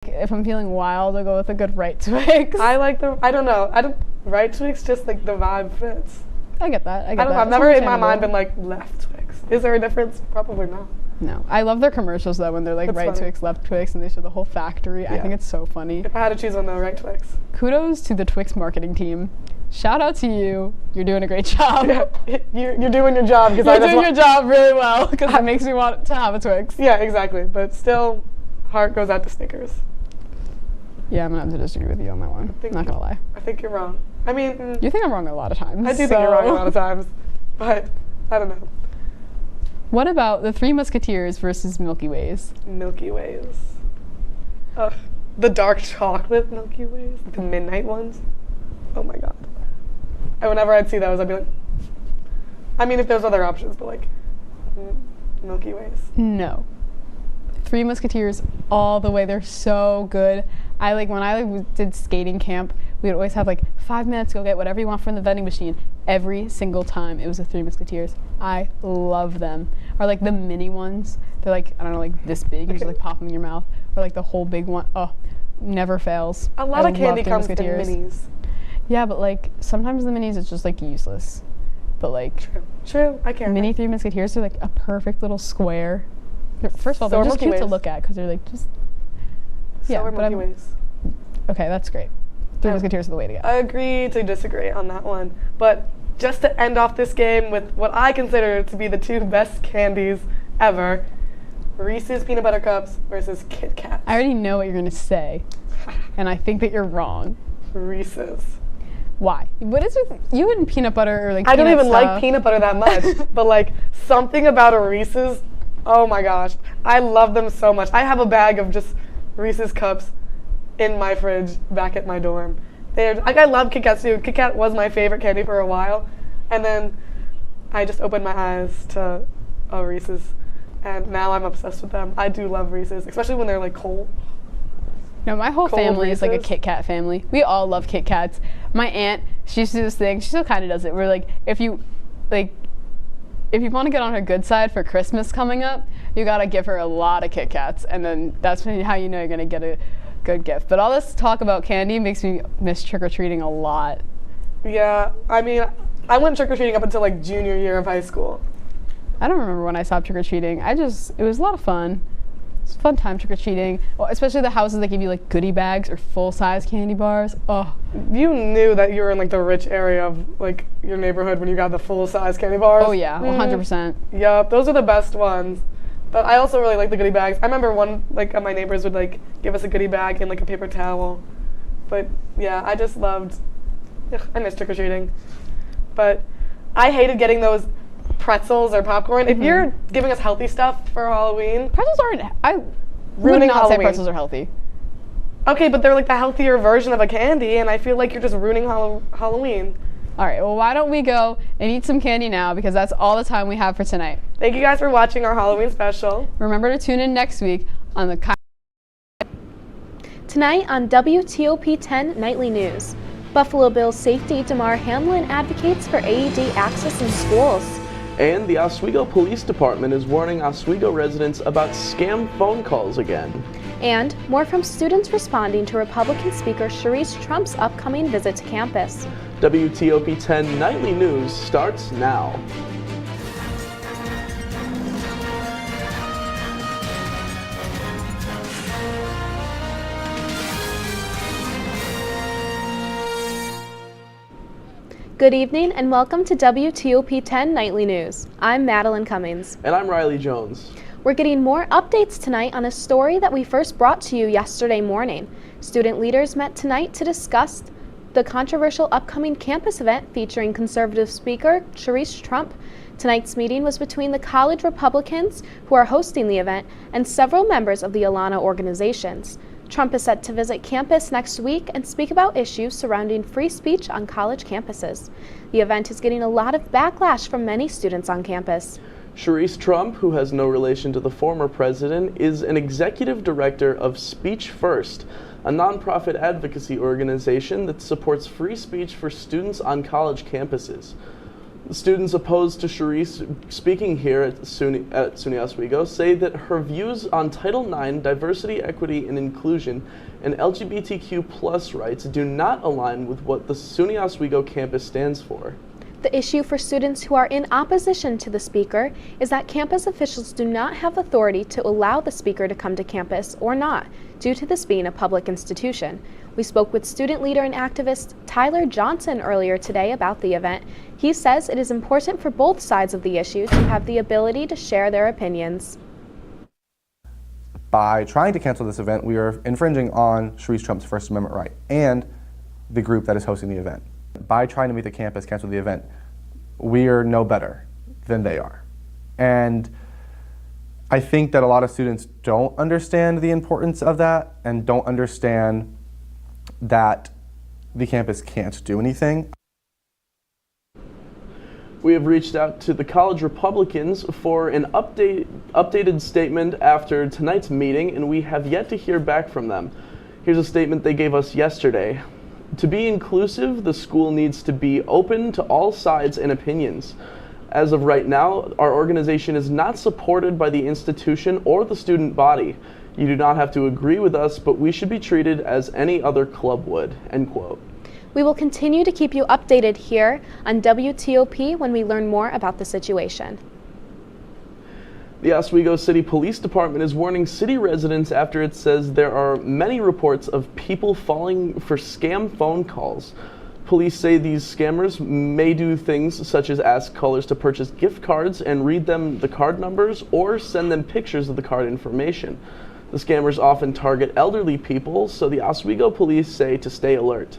If I'm feeling wild, I'll go with a good right Twix. I don't know. Right Twix, just like the vibe fits. I get that. I don't know. I've never in my mind been like left Twix. Is there a difference? Probably not. No. I love their commercials though when they're like right Twix, left Twix, and they show the whole factory. Yeah. I think it's so funny. If I had to choose one though, right Twix. Kudos to the Twix marketing team. Shout out to you. You're doing a great job. Yeah, you're doing your job. You're doing your job really well because it makes me want to have a Twix. Yeah, exactly. But still, heart goes out to Snickers. Yeah, I'm going to have to disagree with you on that one. I'm not going to lie. I think you're wrong. I mean... You think I'm wrong a lot of times. I do think you're wrong a lot of times. But, I don't know. What about the Three Musketeers versus Milky Ways? Milky Ways. Ugh. The dark chocolate Milky Ways. The midnight ones. Oh my god. And whenever I'd see those, I'd be like... I mean, if there's other options, but like... Milky Ways. No. Three Musketeers all the way. They're so good. When I did skating camp, we would always have like 5 minutes to go get whatever you want from the vending machine. Every single time it was the Three Musketeers. I love them. Or like the mini ones. They're like, I don't know, like this big. You just like pop them in your mouth. Or like the whole big one. Oh, never fails. A lot of candy comes in minis. Yeah, but like sometimes the minis it's just like useless. But like True. I can't. Mini Three Musketeers are like a perfect little square. First of all, they're just cute to look at because they're like just. Yeah, but Milky Ways. Okay, that's great. Three Musketeers are the way to go. I agree to disagree on that one. But just to end off this game with what I consider to be the two best candies ever, Reese's Peanut Butter Cups versus Kit Kats. I already know what you're going to say, and I think that you're wrong. Reese's. Why? What is with you and peanut butter or like I don't even like peanut butter that much, but like something about a Reese's, oh my gosh. I love them so much. I have a bag of just Reese's Cups in my fridge back at my dorm. I love Kit Kats too. Kit Kat was my favorite candy for a while, and then I just opened my eyes to Reese's, and now I'm obsessed with them. I do love Reese's, especially when they're like cold. No, my whole family is like a Kit Kat family. We all love Kit Kats. My aunt, she used to do this thing. She still kind of does it. Where like if you want to get on her good side for Christmas coming up, you gotta give her a lot of Kit Kats, and then that's how you know you're gonna get a good gift. But all this talk about candy makes me miss trick-or-treating a lot. Yeah, I mean, I went trick-or-treating up until like junior year of high school. I don't remember when I stopped trick-or-treating. It was a lot of fun. It's a fun time trick-or-treating. Well, especially the houses that give you like goodie bags or full-size candy bars. Oh. You knew that you were in like the rich area of like your neighborhood when you got the full-size candy bars. Oh yeah, 100%. Yep, those are the best ones. But I also really like the goodie bags. I remember one like of my neighbors would like give us a goodie bag and like a paper towel. But yeah, I just loved. I miss trick-or-treating. But I hated getting those pretzels or popcorn. If you're giving us healthy stuff for Halloween, pretzels aren't. I would not say pretzels are healthy. Okay, but they're like the healthier version of a candy, and I feel like you're just ruining Halloween. All right, well, why don't we go and eat some candy now, because that's all the time we have for tonight. Thank you guys for watching our Halloween special. Remember to tune in next week on the Tonight on WTOP 10 Nightly News. Buffalo Bills safety Damar Hamlin advocates for AED access in schools. And the Oswego Police Department is warning Oswego residents about scam phone calls again. And more from students responding to Republican Speaker Sharice Trump's upcoming visit to campus. WTOP 10 Nightly News starts now. Good evening and welcome to WTOP 10 Nightly News. I'm Madeline Cummings. And I'm Riley Jones. We're getting more updates tonight on a story that we first brought to you yesterday morning. Student leaders met tonight to discuss the controversial upcoming campus event featuring conservative speaker Sharice Trump. Tonight's meeting was between the college Republicans who are hosting the event and several members of the Alana organizations. Trump is set to visit campus next week and speak about issues surrounding free speech on college campuses. The event is getting a lot of backlash from many students on campus. Sharice Trump, who has no relation to the former president, is an executive director of Speech First, a nonprofit advocacy organization that supports free speech for students on college campuses. Students opposed to Sharice speaking here at SUNY Oswego say that her views on Title IX, diversity, equity, and inclusion, and LGBTQ+ rights do not align with what the SUNY Oswego campus stands for. The issue for students who are in opposition to the speaker is that campus officials do not have authority to allow the speaker to come to campus or not, due to this being a public institution. We spoke with student leader and activist Tyler Johnson earlier today about the event. He says it is important for both sides of the issue to have the ability to share their opinions. By trying to cancel this event, we are infringing on Sharice Trump's First Amendment right and the group that is hosting the event. By trying to make the campus cancel the event, we are no better than they are. And I think that a lot of students don't understand the importance of that and don't understand that the campus can't do anything. We have reached out to the college Republicans for an updated statement after tonight's meeting, and we have yet to hear back from them. Here's a statement they gave us yesterday. To be inclusive, the school needs to be open to all sides and opinions. As of right now, our organization is not supported by the institution or the student body. You do not have to agree with us, but we should be treated as any other club would, end quote. We will continue to keep you updated here on WTOP when we learn more about the situation. The Oswego City Police Department is warning city residents after it says there are many reports of people falling for scam phone calls. Police say these scammers may do things such as ask callers to purchase gift cards and read them the card numbers or send them pictures of the card information. The scammers often target elderly people, so the Oswego police say to stay alert.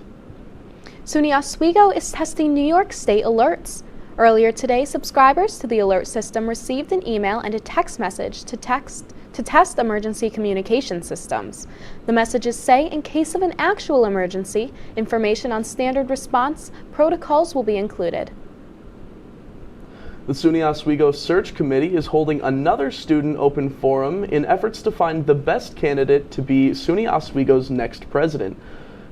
SUNY Oswego is testing New York State alerts. Earlier today, subscribers to the alert system received an email and a text message to test emergency communication systems. The messages say in case of an actual emergency, information on standard response protocols will be included. The SUNY Oswego Search Committee is holding another student open forum in efforts to find the best candidate to be SUNY Oswego's next president.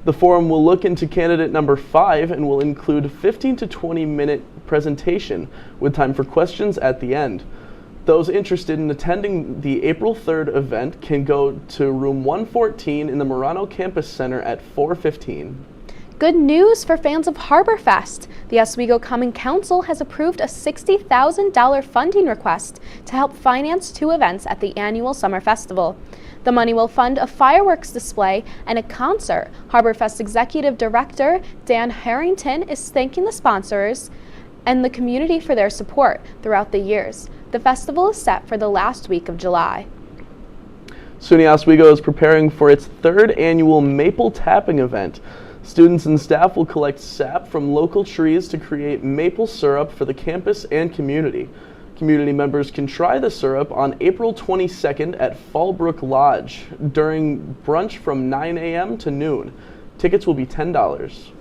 The forum will look into candidate number 5 and will include a 15 to 20 minute presentation with time for questions at the end. Those interested in attending the April 3rd event can go to room 114 in the Murano Campus Center at 4:15. Good news for fans of HarborFest. The Oswego Common Council has approved a $60,000 funding request to help finance 2 events at the annual Summer Festival. The money will fund a fireworks display and a concert. HarborFest Executive Director Dan Harrington is thanking the sponsors and the community for their support throughout the years. The festival is set for the last week of July. SUNY Oswego is preparing for its 3rd annual maple tapping event. Students and staff will collect sap from local trees to create maple syrup for the campus and community. Community members can try the syrup on April 22nd at Fallbrook Lodge during brunch from 9 a.m. to noon. Tickets will be $10.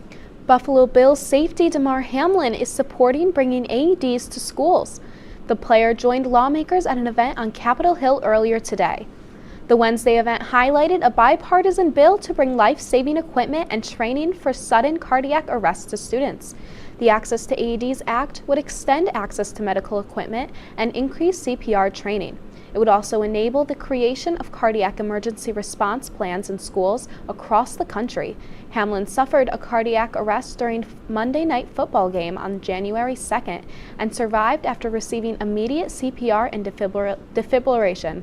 Buffalo Bills safety Damar Hamlin is supporting bringing AEDs to schools. The player joined lawmakers at an event on Capitol Hill earlier today. The Wednesday event highlighted a bipartisan bill to bring life-saving equipment and training for sudden cardiac arrest to students. The Access to AEDs Act would extend access to medical equipment and increase CPR training. It would also enable the creation of cardiac emergency response plans in schools across the country. Hamlin suffered a cardiac arrest during Monday night football game on January 2nd and survived after receiving immediate CPR and defibrillation.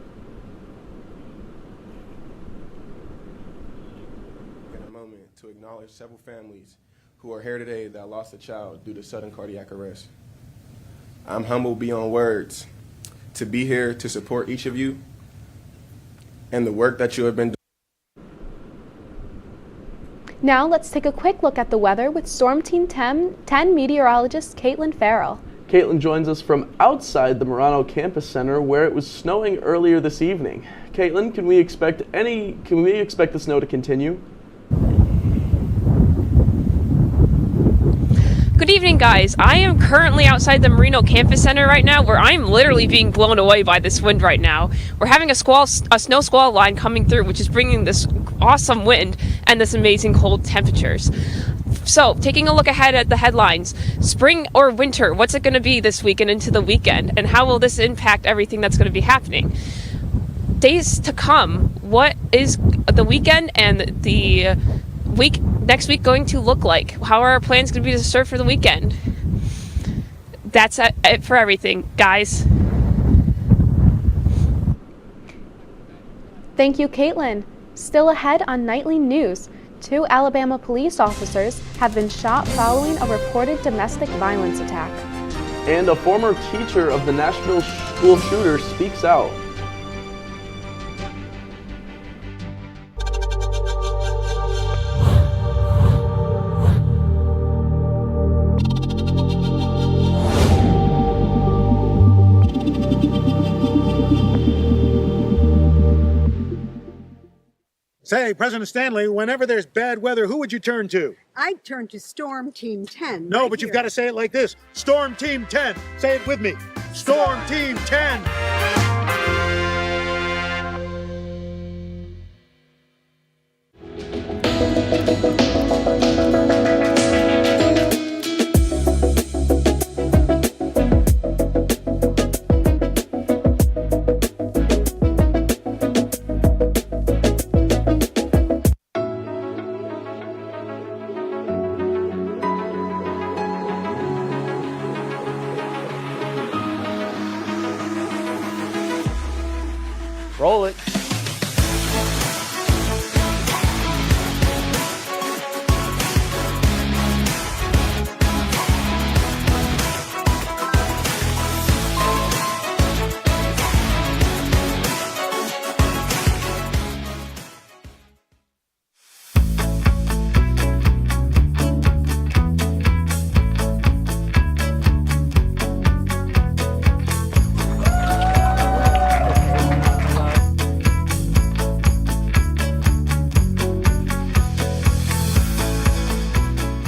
A moment to acknowledge several families who are here today that lost a child due to sudden cardiac arrest. I'm humbled beyond words to be here to support each of you and the work that you have been doing. Now let's take a quick look at the weather with Storm Team 10 meteorologist Caitlin Farrell. Caitlin joins us from outside the Murano Campus Center where it was snowing earlier this evening. Caitlin, can we expect the snow to continue? Good evening, guys. I am currently outside the Murano Campus Center right now, where I'm literally being blown away by this wind right now. We're having a snow squall line coming through, which is bringing this awesome wind and this amazing cold temperatures. So, taking a look ahead at the headlines, spring or winter, what's it going to be this week and into the weekend? And how will this impact everything that's going to be happening? Days to come, what is the weekend and the next week going to look like? How are our plans going to be to serve for the weekend? That's it for everything, guys. Thank you, Caitlin. Still ahead on Nightly News, 2 Alabama police officers have been shot following a reported domestic violence attack. And a former teacher of the Nashville school shooter speaks out. Say, President Stanley, whenever there's bad weather, who would you turn to? I'd turn to Storm Team 10. No, right but you've here. got to say it like this. Storm Team 10. Say it with me. Storm Team 10. Roll it.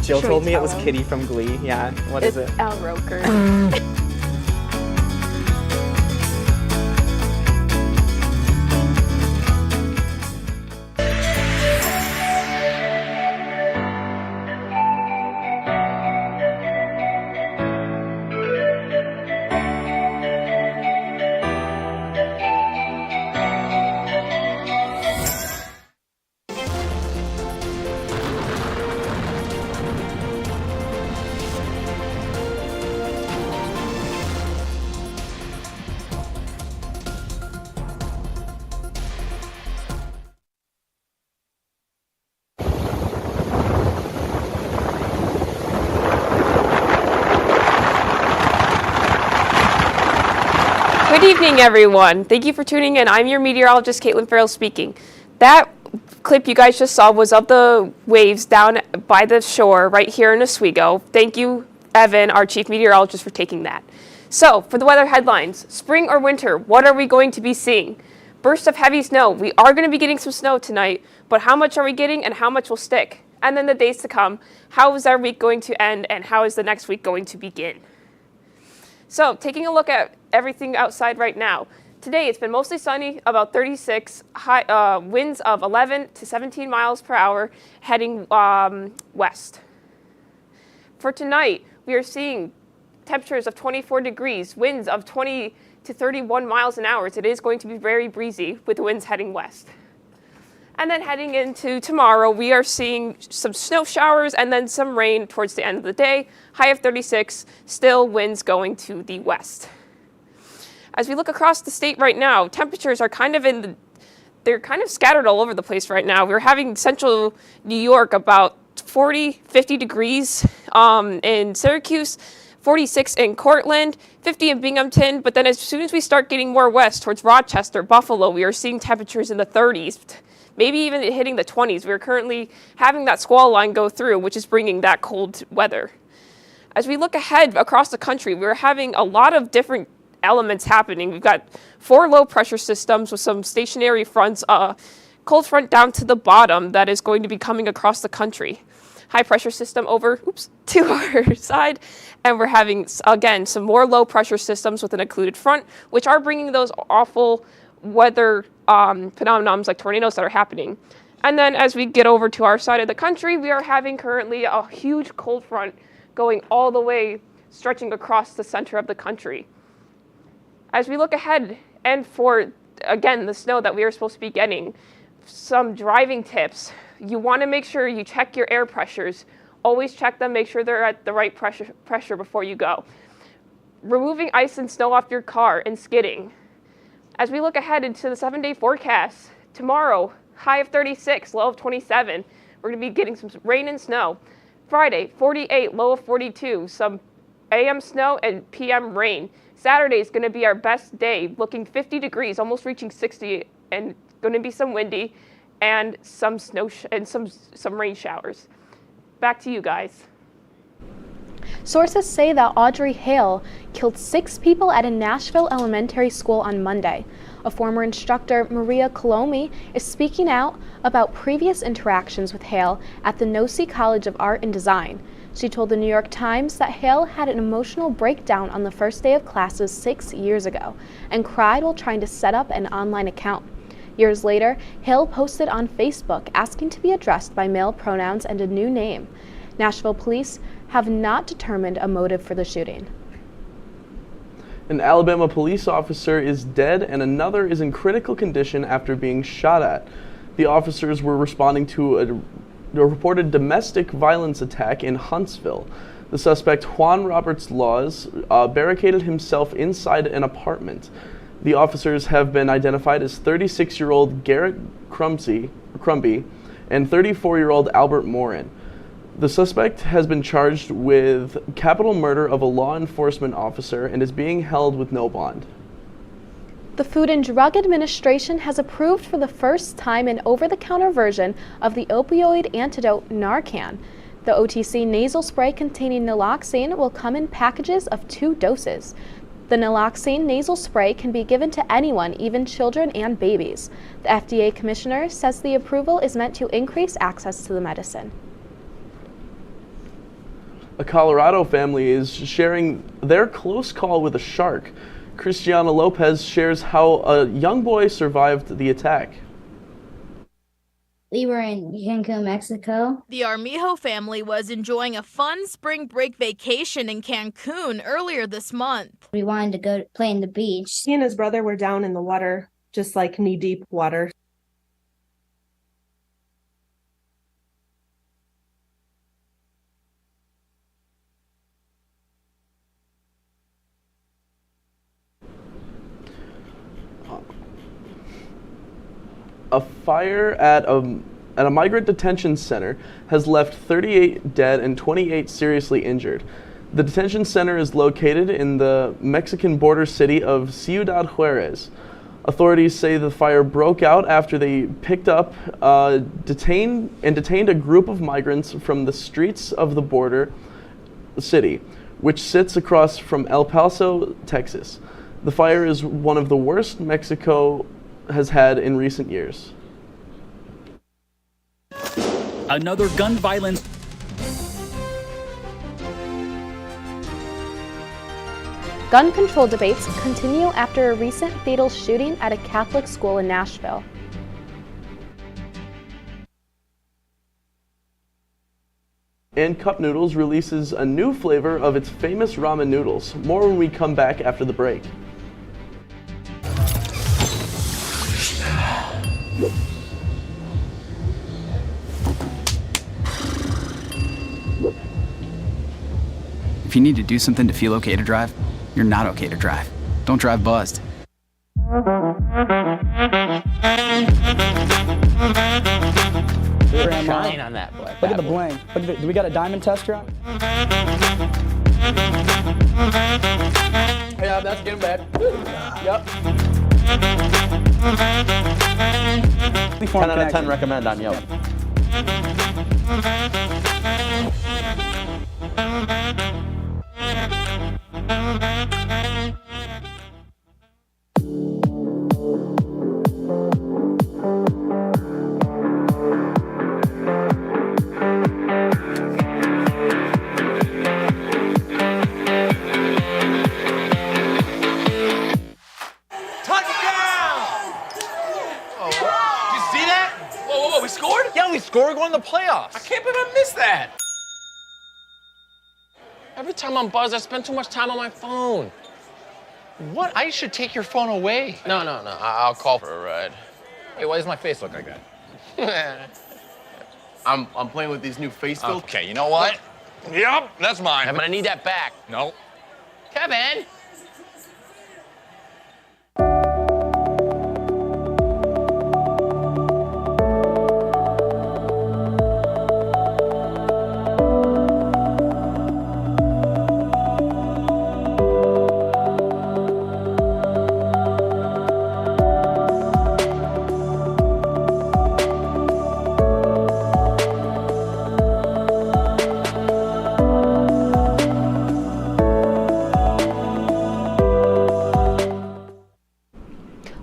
Jill told me it was Kitty from Glee. Yeah, what is it? Al Roker. Good evening, everyone. Thank you for tuning in. I'm your meteorologist, Caitlin Farrell speaking. That clip you guys just saw was of the waves down by the shore right here in Oswego. Thank you, Evan, our chief meteorologist, for taking that. So, for the weather headlines, spring or winter, what are we going to be seeing? Bursts of heavy snow. We are going to be getting some snow tonight, but how much are we getting and how much will stick? And then the days to come, how is our week going to end and how is the next week going to begin? So, taking a look at everything outside right now. Today, it's been mostly sunny, about 36, winds of 11 to 17 miles per hour, heading west. For tonight, we are seeing temperatures of 24 degrees, winds of 20 to 31 miles an hour. It is going to be very breezy with the winds heading west. And then heading into tomorrow, we are seeing some snow showers and then some rain towards the end of the day. High of 36, still winds going to the west. As we look across the state right now, temperatures are they're kind of scattered all over the place right now. We're having central New York about 40, 50 degrees in Syracuse, 46 in Cortland, 50 in Binghamton, but then as soon as we start getting more west towards Rochester, Buffalo, we are seeing temperatures in the 30s. Maybe even hitting the 20s. We're currently having that squall line go through, which is bringing that cold weather. As we look ahead across the country, we're having a lot of different elements happening. We've got 4 low pressure systems with some stationary fronts, cold front down to the bottom that is going to be coming across the country. High pressure system over to our side, and we're having, again, some more low pressure systems with an occluded front, which are bringing those awful weather phenomenons like tornadoes that are happening. And then as we get over to our side of the country, we are having currently a huge cold front going all the way, stretching across the center of the country. As we look ahead, and for, again, the snow that we are supposed to be getting, some driving tips. You want to make sure you check your air pressures. Always check them, make sure they're at the right pressure before you go. Removing ice and snow off your car and skidding. As we look ahead into the 7-day forecast, tomorrow, high of 36, low of 27. We're going to be getting some rain and snow. Friday, 48, low of 42, some AM snow and PM rain. Saturday is going to be our best day, looking 50 degrees, almost reaching 60, and going to be some windy and some snow and some rain showers. Back to you guys. Sources say that Audrey Hale killed 6 people at a Nashville elementary school on Monday. A former instructor, Maria Colomi, is speaking out about previous interactions with Hale at the Nosy College of Art and Design. She told the New York Times that Hale had an emotional breakdown on the first day of classes 6 years ago and cried while trying to set up an online account. Years later, Hale posted on Facebook asking to be addressed by male pronouns and a new name. Nashville police have not determined a motive for the shooting. An Alabama police officer is dead and another is in critical condition after being shot at. The officers were responding to a reported domestic violence attack in Huntsville. The suspect, Juan Roberts Laws, barricaded himself inside an apartment. The officers have been identified as 36-year-old Garrett Crumby and 34-year-old Albert Morin. The suspect has been charged with capital murder of a law enforcement officer and is being held with no bond. The Food and Drug Administration has approved for the first time an over-the-counter version of the opioid antidote Narcan. The OTC nasal spray containing naloxone will come in packages of 2 doses. The naloxone nasal spray can be given to anyone, even children and babies. The FDA commissioner says the approval is meant to increase access to the medicine. A Colorado family is sharing their close call with a shark. Cristiana Lopez shares how a young boy survived the attack. We were in Cancun, Mexico. The Armijo family was enjoying a fun spring break vacation in Cancun earlier this month. We wanted to go play in the beach. He and his brother were down in the water, just like knee-deep water. A fire at a migrant detention center has left 38 dead and 28 seriously injured. The detention center is located in the Mexican border city of Ciudad Juarez. Authorities say the fire broke out after they picked up, detained a group of migrants from the streets of the border city, which sits across from El Paso, Texas. The fire is one of the worst Mexico has had in recent years. Another gun violence. Gun control debates continue after a recent fatal shooting at a Catholic school in Nashville. And Cup Noodles releases a new flavor of its famous ramen noodles. More when we come back after the break. If you need to do something to feel okay to drive, you're not okay to drive. Don't drive buzzed. Shine on that boy. Look at the bling. Do we got a diamond tester on? Yeah, that's getting bad. Yep. 10 out of 10 recommend on Yelp. We scored? score, we're going to the playoffs. I can't believe I missed that. Every time I'm buzzed, I spend too much time on my phone. What? I should take your phone away. No. I'll call for a ride. Hey, why does my face look like that? I'm playing with these new face filters. Okay, you know what? Yep, that's mine. I'm going to need that back. No. Kevin!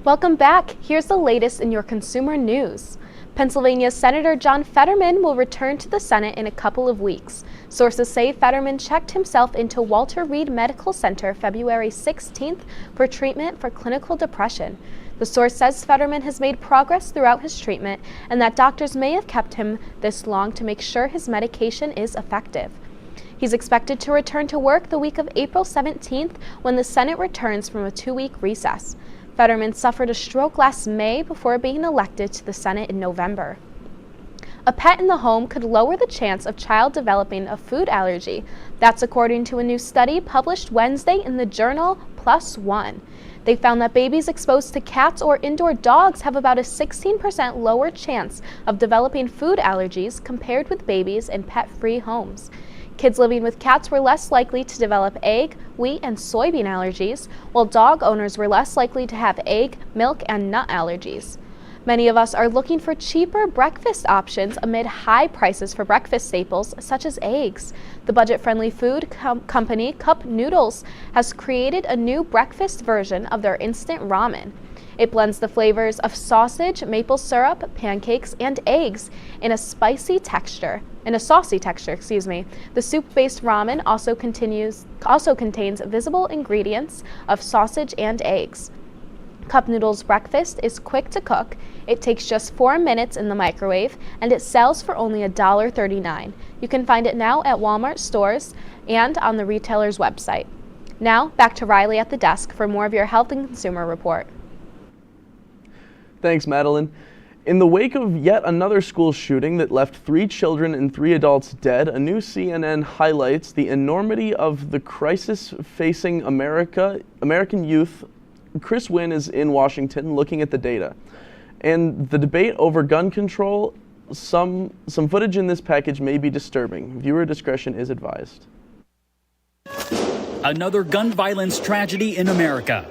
Welcome back. Here's the latest in your consumer news. Pennsylvania's Senator John Fetterman will return to the Senate in a couple of weeks. Sources say Fetterman checked himself into Walter Reed Medical Center February 16th for treatment for clinical depression. The source says Fetterman has made progress throughout his treatment and that doctors may have kept him this long to make sure his medication is effective. He's expected to return to work the week of April 17th when the Senate returns from a 2-week recess. Fetterman suffered a stroke last May before being elected to the Senate in November. A pet in the home could lower the chance of child developing a food allergy. That's according to a new study published Wednesday in the journal PLOS ONE. They found that babies exposed to cats or indoor dogs have about a 16% lower chance of developing food allergies compared with babies in pet-free homes. Kids living with cats were less likely to develop egg, wheat, and soybean allergies, while dog owners were less likely to have egg, milk, and nut allergies. Many of us are looking for cheaper breakfast options amid high prices for breakfast staples such as eggs. The budget-friendly food company Cup Noodles has created a new breakfast version of their instant ramen. It blends the flavors of sausage, maple syrup, pancakes, and eggs in a saucy texture. The soup-based ramen also contains visible ingredients of sausage and eggs. Cup Noodles breakfast is quick to cook. It takes just 4 minutes in the microwave, and it sells for only $1.39. You can find it now at Walmart stores and on the retailer's website. Now, back to Riley at the desk for more of your Health and Consumer Report. Thanks, Madeline. In the wake of yet another school shooting that left 3 children and 3 adults dead, a new CNN highlights the enormity of the crisis facing American youth. Chris Wynn is in Washington looking at the data. And the debate over gun control, some footage in this package may be disturbing. Viewer discretion is advised. Another gun violence tragedy in America,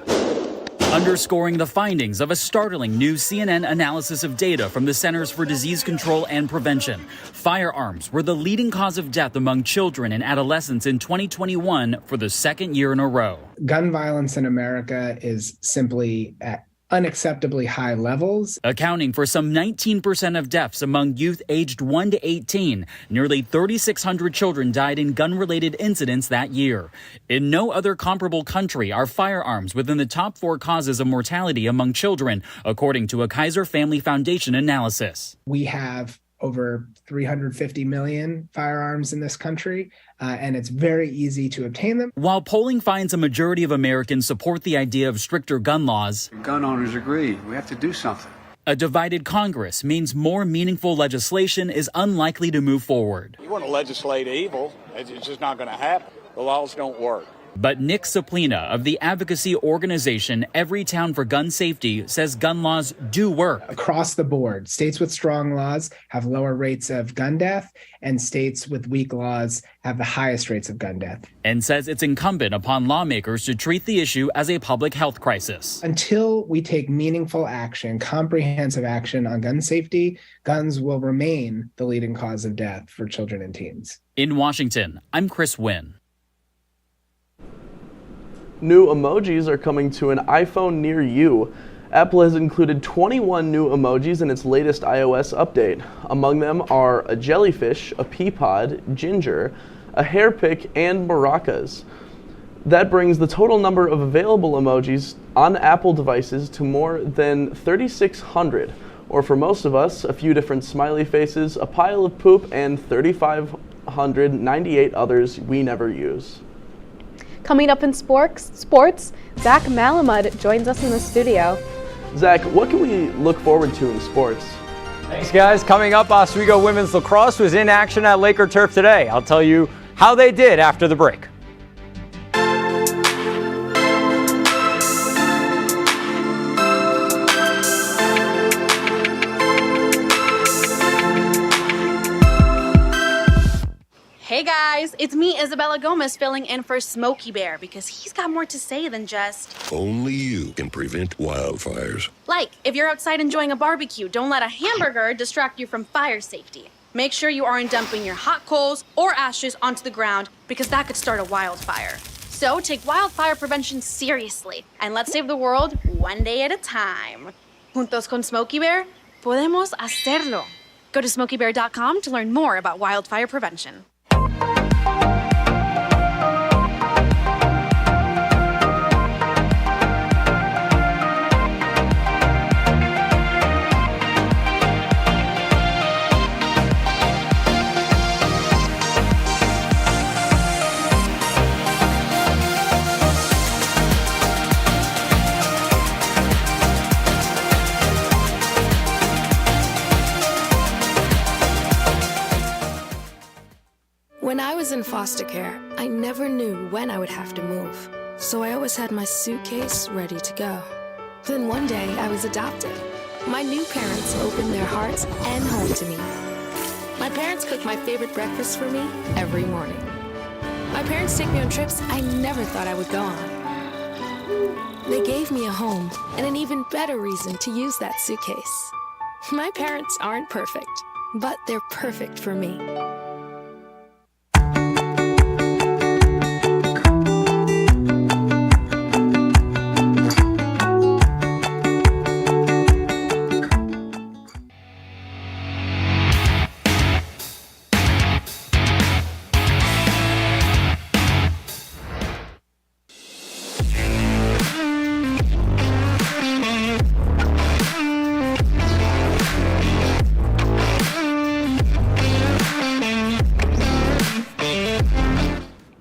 underscoring the findings of a startling new CNN analysis of data from the Centers for Disease Control and Prevention. Firearms were the leading cause of death among children and adolescents in 2021 for the second year in a row. Gun violence in America is simply at unacceptably high levels. Accounting for some 19% of deaths among youth aged 1 to 18, nearly 3,600 children died in gun-related incidents that year. In no other comparable country are firearms within the top 4 causes of mortality among children, according to a Kaiser Family Foundation analysis. We have over 350 million firearms in this country, and it's very easy to obtain them. While polling finds a majority of Americans support the idea of stricter gun laws, gun owners agree. We have to do something. a divided Congress means more meaningful legislation is unlikely to move forward. You want to legislate evil, it's just not going to happen. The laws don't work. But Nick Saplina of the advocacy organization Every Town for Gun Safety says gun laws do work. Across the board, states with strong laws have lower rates of gun death, and states with weak laws have the highest rates of gun death. And says it's incumbent upon lawmakers to treat the issue as a public health crisis. Until we take meaningful action, comprehensive action on gun safety, guns will remain the leading cause of death for children and teens. In Washington, I'm Chris Wynn. New emojis are coming to an iPhone near you. Apple has included 21 new emojis in its latest iOS update. Among them are a jellyfish, a pea pod, ginger, a hair pick, and maracas. That brings the total number of available emojis on Apple devices to more than 3,600. Or for most of us, a few different smiley faces, a pile of poop, and 3,598 others we never use. Coming up in sports, Zach Malamud joins us in the studio. Zach, what can we look forward to in sports? Thanks, guys. Coming up, Oswego women's lacrosse was in action at Laker Turf today. I'll tell you how they did after the break. Hey guys, it's me, Isabella Gomez, filling in for Smokey Bear because he's got more to say than just... Only you can prevent wildfires. Like, if you're outside enjoying a barbecue, don't let a hamburger distract you from fire safety. Make sure you aren't dumping your hot coals or ashes onto the ground because that could start a wildfire. So take wildfire prevention seriously and let's save the world one day at a time. Juntos con Smokey Bear, podemos hacerlo. Go to smokeybear.com to learn more about wildfire prevention. When I was in foster care, I never knew when I would have to move, so I always had my suitcase ready to go. Then one day, I was adopted. My new parents opened their hearts and home to me. My parents cook my favorite breakfast for me every morning. My parents take me on trips I never thought I would go on. They gave me a home and an even better reason to use that suitcase. My parents aren't perfect, but they're perfect for me.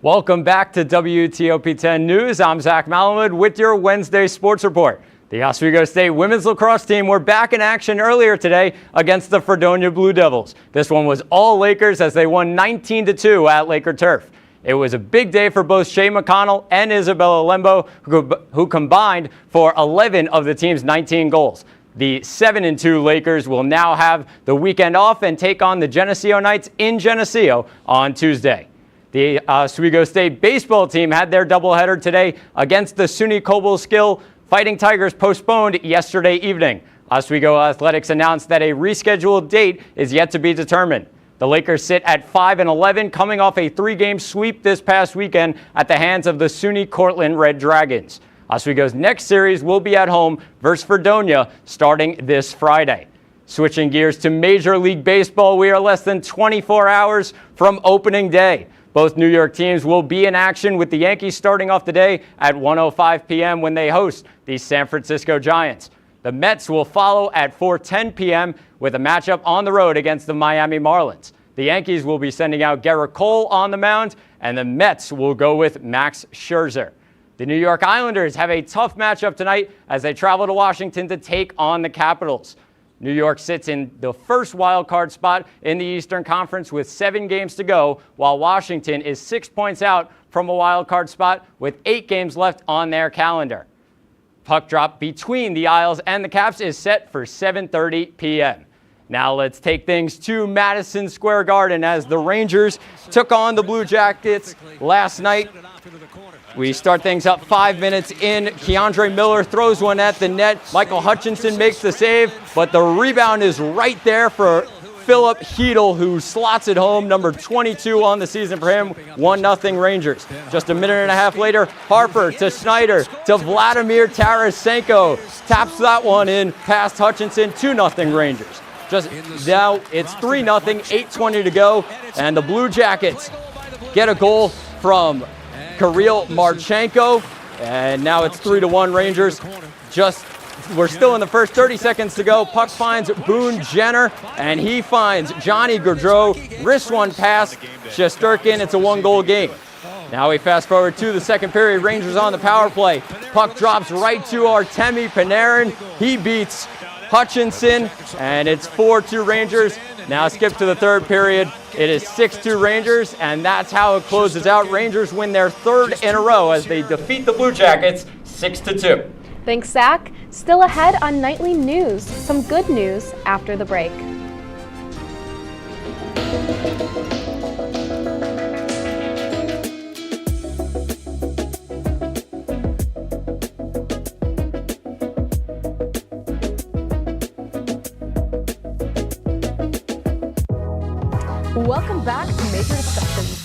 Welcome back to WTOP 10 News. I'm Zach Malamud with your Wednesday Sports Report. The Oswego State women's lacrosse team were back in action earlier today against the Fredonia Blue Devils. This one was all Lakers as they won 19-2 at Laker Turf. It was a big day for both Shay McConnell and Isabella Lembo, who combined for 11 of the team's 19 goals. The 7-2 Lakers will now have the weekend off and take on the Geneseo Knights in Geneseo on Tuesday. The Oswego State baseball team had their doubleheader today against the SUNY Oswego Fighting Tigers postponed yesterday evening. Oswego Athletics announced that a rescheduled date is yet to be determined. The Lakers sit at 5-11, coming off a 3-game sweep this past weekend at the hands of the SUNY Cortland Red Dragons. Oswego's next series will be at home versus Fredonia starting this Friday. Switching gears to Major League Baseball, we are less than 24 hours from opening day. Both New York teams will be in action with the Yankees starting off the day at 1:05 p.m. when they host the San Francisco Giants. The Mets will follow at 4:10 p.m. with a matchup on the road against the Miami Marlins. The Yankees will be sending out Garrett Cole on the mound, and the Mets will go with Max Scherzer. The New York Islanders have a tough matchup tonight as they travel to Washington to take on the Capitals. New York sits in the first wild card spot in the Eastern Conference with 7 games to go, while Washington is 6 points out from a wild card spot with 8 games left on their calendar. Puck drop between the Isles and the Caps is set for 7:30 p.m. Now let's take things to Madison Square Garden as the Rangers took on the Blue Jackets last night. We start things up 5 minutes in. Keandre Miller throws one at the net. Michael Hutchinson makes the save, but the rebound is right there for Philip Hedel, who slots it home, number 22 on the season for him. 1-0 Rangers. Just a minute and a half later, Harper to Snyder to Vladimir Tarasenko. Taps that one in past Hutchinson. 2-0 Rangers. Just now it's 3-0, 8:20 to go, and the Blue Jackets get a goal from Kirill Marchenko, and now it's 3-1 Rangers. Just we're still in the first 30 seconds to go. Puck finds Boone Jenner, and he finds Johnny Gaudreau. Wrist one pass, Shesterkin. It's a 1-goal game. Now we fast forward to the second period. Rangers on the power play. Puck drops right to Artemi Panarin. He beats Hutchinson, and it's 4-2 Rangers. Now skip to the third period. It is 6-2 Rangers, and that's how it closes out. Rangers win their third in a row as they defeat the Blue Jackets 6-2. Thanks, Zach. Still ahead on Nightly News. Some good news after the break. Welcome back to Major Discussions.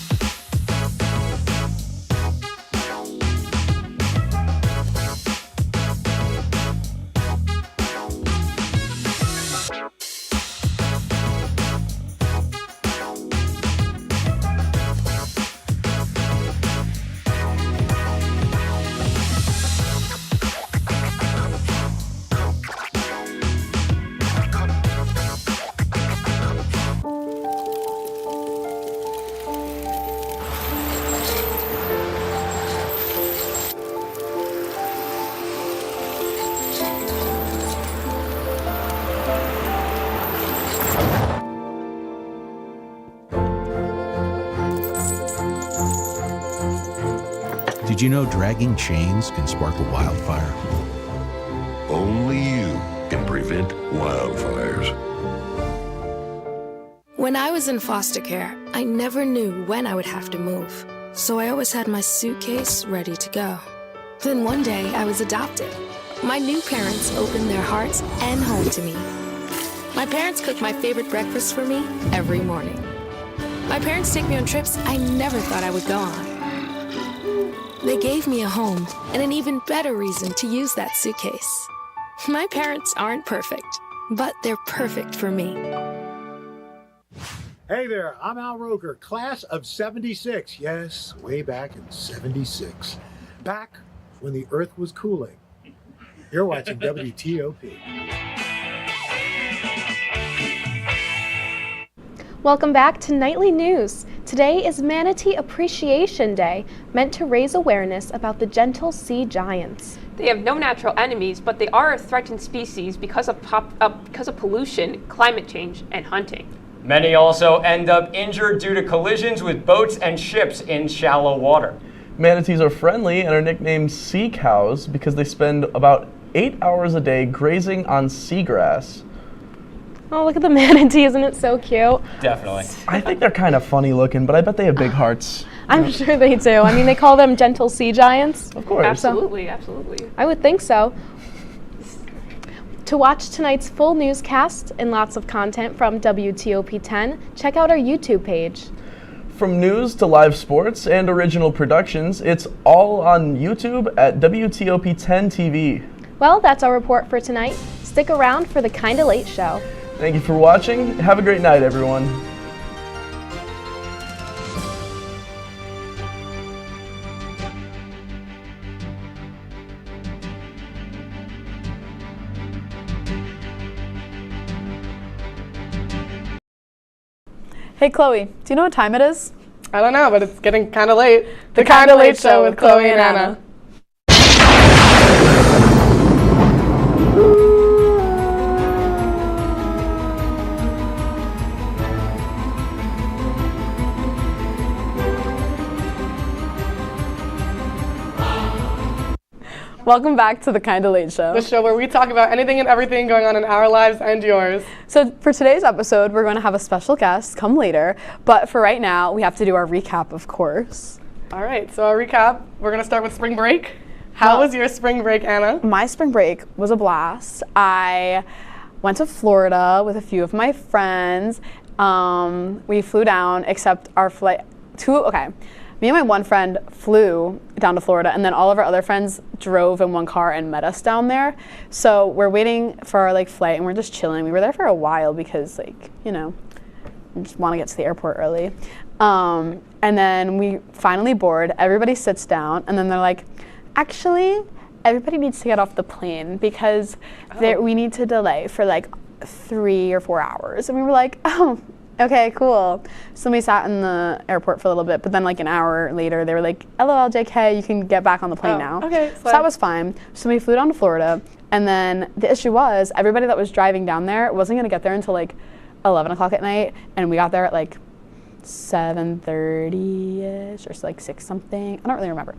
Did you know dragging chains can spark a wildfire? Only you can prevent wildfires. When I was in foster care, I never knew when I would have to move. So I always had my suitcase ready to go. Then one day I was adopted. My new parents opened their hearts and home to me. My parents cook my favorite breakfast for me every morning. My parents take me on trips I never thought I would go on. They gave me a home and an even better reason to use that suitcase. My parents aren't perfect, but they're perfect for me. Hey there, I'm Al Roker, class of 76. Yes, way back in 76. Back when the earth was cooling. You're watching WTOP. Welcome back to Nightly News. Today is Manatee Appreciation Day, meant to raise awareness about the gentle sea giants. They have no natural enemies, but they are a threatened species because of pollution, climate change, and hunting. Many also end up injured due to collisions with boats and ships in shallow water. Manatees are friendly and are nicknamed sea cows because they spend about 8 hours a day grazing on seagrass. Oh, look at the manatee, isn't it so cute? Definitely. I think they're kind of funny looking, but I bet they have big hearts. I'm sure they do. I mean, they call them gentle sea giants. Of course. Absolutely, absolutely. I would think so. To watch tonight's full newscast and lots of content from WTOP 10, check out our YouTube page. From news to live sports and original productions, it's all on YouTube at WTOP 10 TV. Well, that's our report for tonight. Stick around for the Kinda Late Show. Thank you for watching. Have a great night, everyone. Hey Chloe, do you know what time it is? I don't know, but it's getting kind of late. The Kinda Late Show with Chloe and Anna. Welcome back to the Kinda Late Show. The show where we talk about anything and everything going on in our lives and yours. So for today's episode, we're going to have a special guest come later, but for right now, we have to do our recap, of course. All right, so our recap, we're going to start with spring break. How was your spring break, Anna? My spring break was a blast. I went to Florida with a few of my friends. We flew down, except our flight, me and my one friend flew down to Florida, and then all of our other friends drove in one car and met us down there. So we're waiting for our flight, and we're just chilling. We were there for a while because, we just want to get to the airport early. And then we finally board. Everybody sits down, and then they're like, actually, everybody needs to get off the plane because we need to delay for like 3 or 4 hours. And we were like, oh, okay, cool. So we sat in the airport for a little bit, but then like an hour later, they were like, LOL, JK, you can get back on the plane now. Okay. So that was fine. So we flew down to Florida, and then the issue was everybody that was driving down there wasn't gonna get there until like 11 o'clock at night, and we got there at like 7:30-ish or like 6 something. I don't really remember.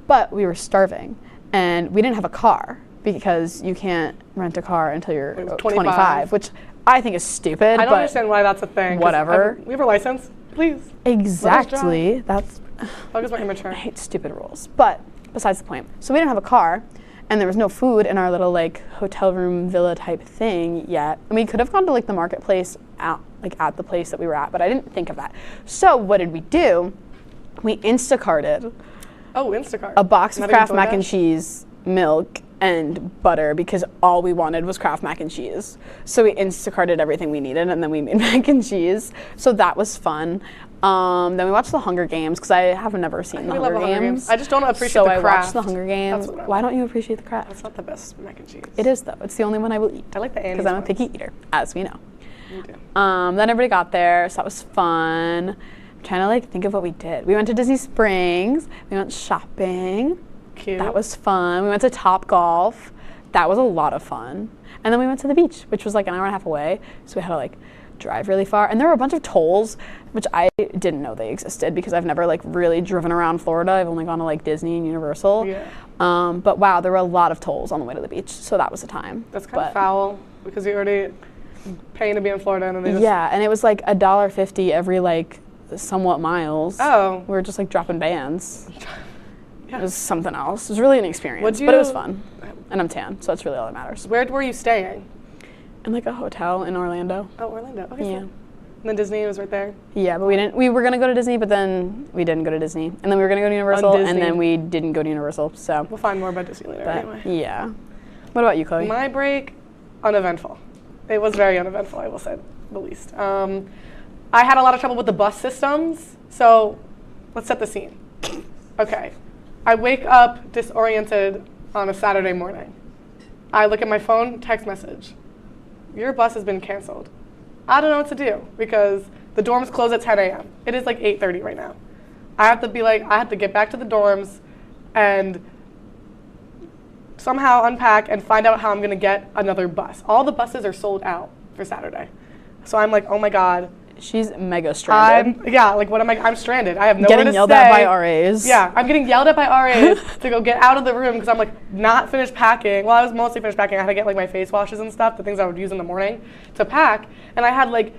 But we were starving, and we didn't have a car because you can't rent a car until you're 25, which I think is stupid. I don't understand why that's a thing. Whatever. We have a license, please. Exactly. That's focus my immature. I hate stupid rules. But besides the point. So we didn't have a car, and there was no food in our little like hotel room villa type thing yet. And we could have gone to like the marketplace at the place that we were at, but I didn't think of that. So what did we do? We Instacarted. Oh, Instacart. A box of Kraft mac and cheese, milk, and butter because all we wanted was Kraft mac and cheese. So we Instacarted everything we needed, and then we made mac and cheese. So that was fun. Then we watched The Hunger Games because I have never seen The Hunger Games. I just don't appreciate so the I Kraft. watched The Hunger Games. Why don't you appreciate the Kraft? That's not the best mac and cheese. It is though. It's the only one I will eat. I like the Annie's because I'm a picky eater, as we know. You do. Then everybody got there, so that was fun. I'm trying to like think of what we did. We went to Disney Springs. We went shopping. Cute. That was fun. We went to Top Golf. That was a lot of fun. And then we went to the beach, which was like an hour and a half away. So we had to like drive really far. And there were a bunch of tolls, which I didn't know they existed because I've never like really driven around Florida. I've only gone to like Disney and Universal. Yeah. But wow, there were a lot of tolls on the way to the beach. So that was a time. That's kind of foul because you're already paying to be in Florida, and then they just and it was like $1.50 every like somewhat miles. Oh. We were just like dropping bands. It was something else. It was really an experience, but it was fun. And I'm tan, so that's really all that matters. Where were you staying? In like a hotel in Orlando. Oh, Orlando. Okay. Yeah. And then Disney was right there. Yeah, but we didn't. We were gonna go to Disney, but then we didn't go to Disney, and then we were gonna go to Universal, and then we didn't go to Universal. So we'll find more about Disney later. Anyway. Yeah. What about you, Chloe? My break, uneventful. It was very uneventful, I will say the least. I had a lot of trouble with the bus systems, so let's set the scene. Okay. I wake up disoriented on a Saturday morning. I look at my phone, text message. Your bus has been canceled. I don't know what to do because the dorms close at 10 a.m. It is like 8:30 right now. I have to get back to the dorms and somehow unpack and find out how I'm gonna get another bus. All the buses are sold out for Saturday. So I'm like, oh my God. She's mega stranded. What am I? I'm stranded. I have nowhere to stay. Getting yelled at by RAs. Yeah, I'm getting yelled at by RAs to go get out of the room because I'm like not finished packing. Well, I was mostly finished packing. I had to get like my face washes and stuff, the things I would use in the morning to pack, and I had like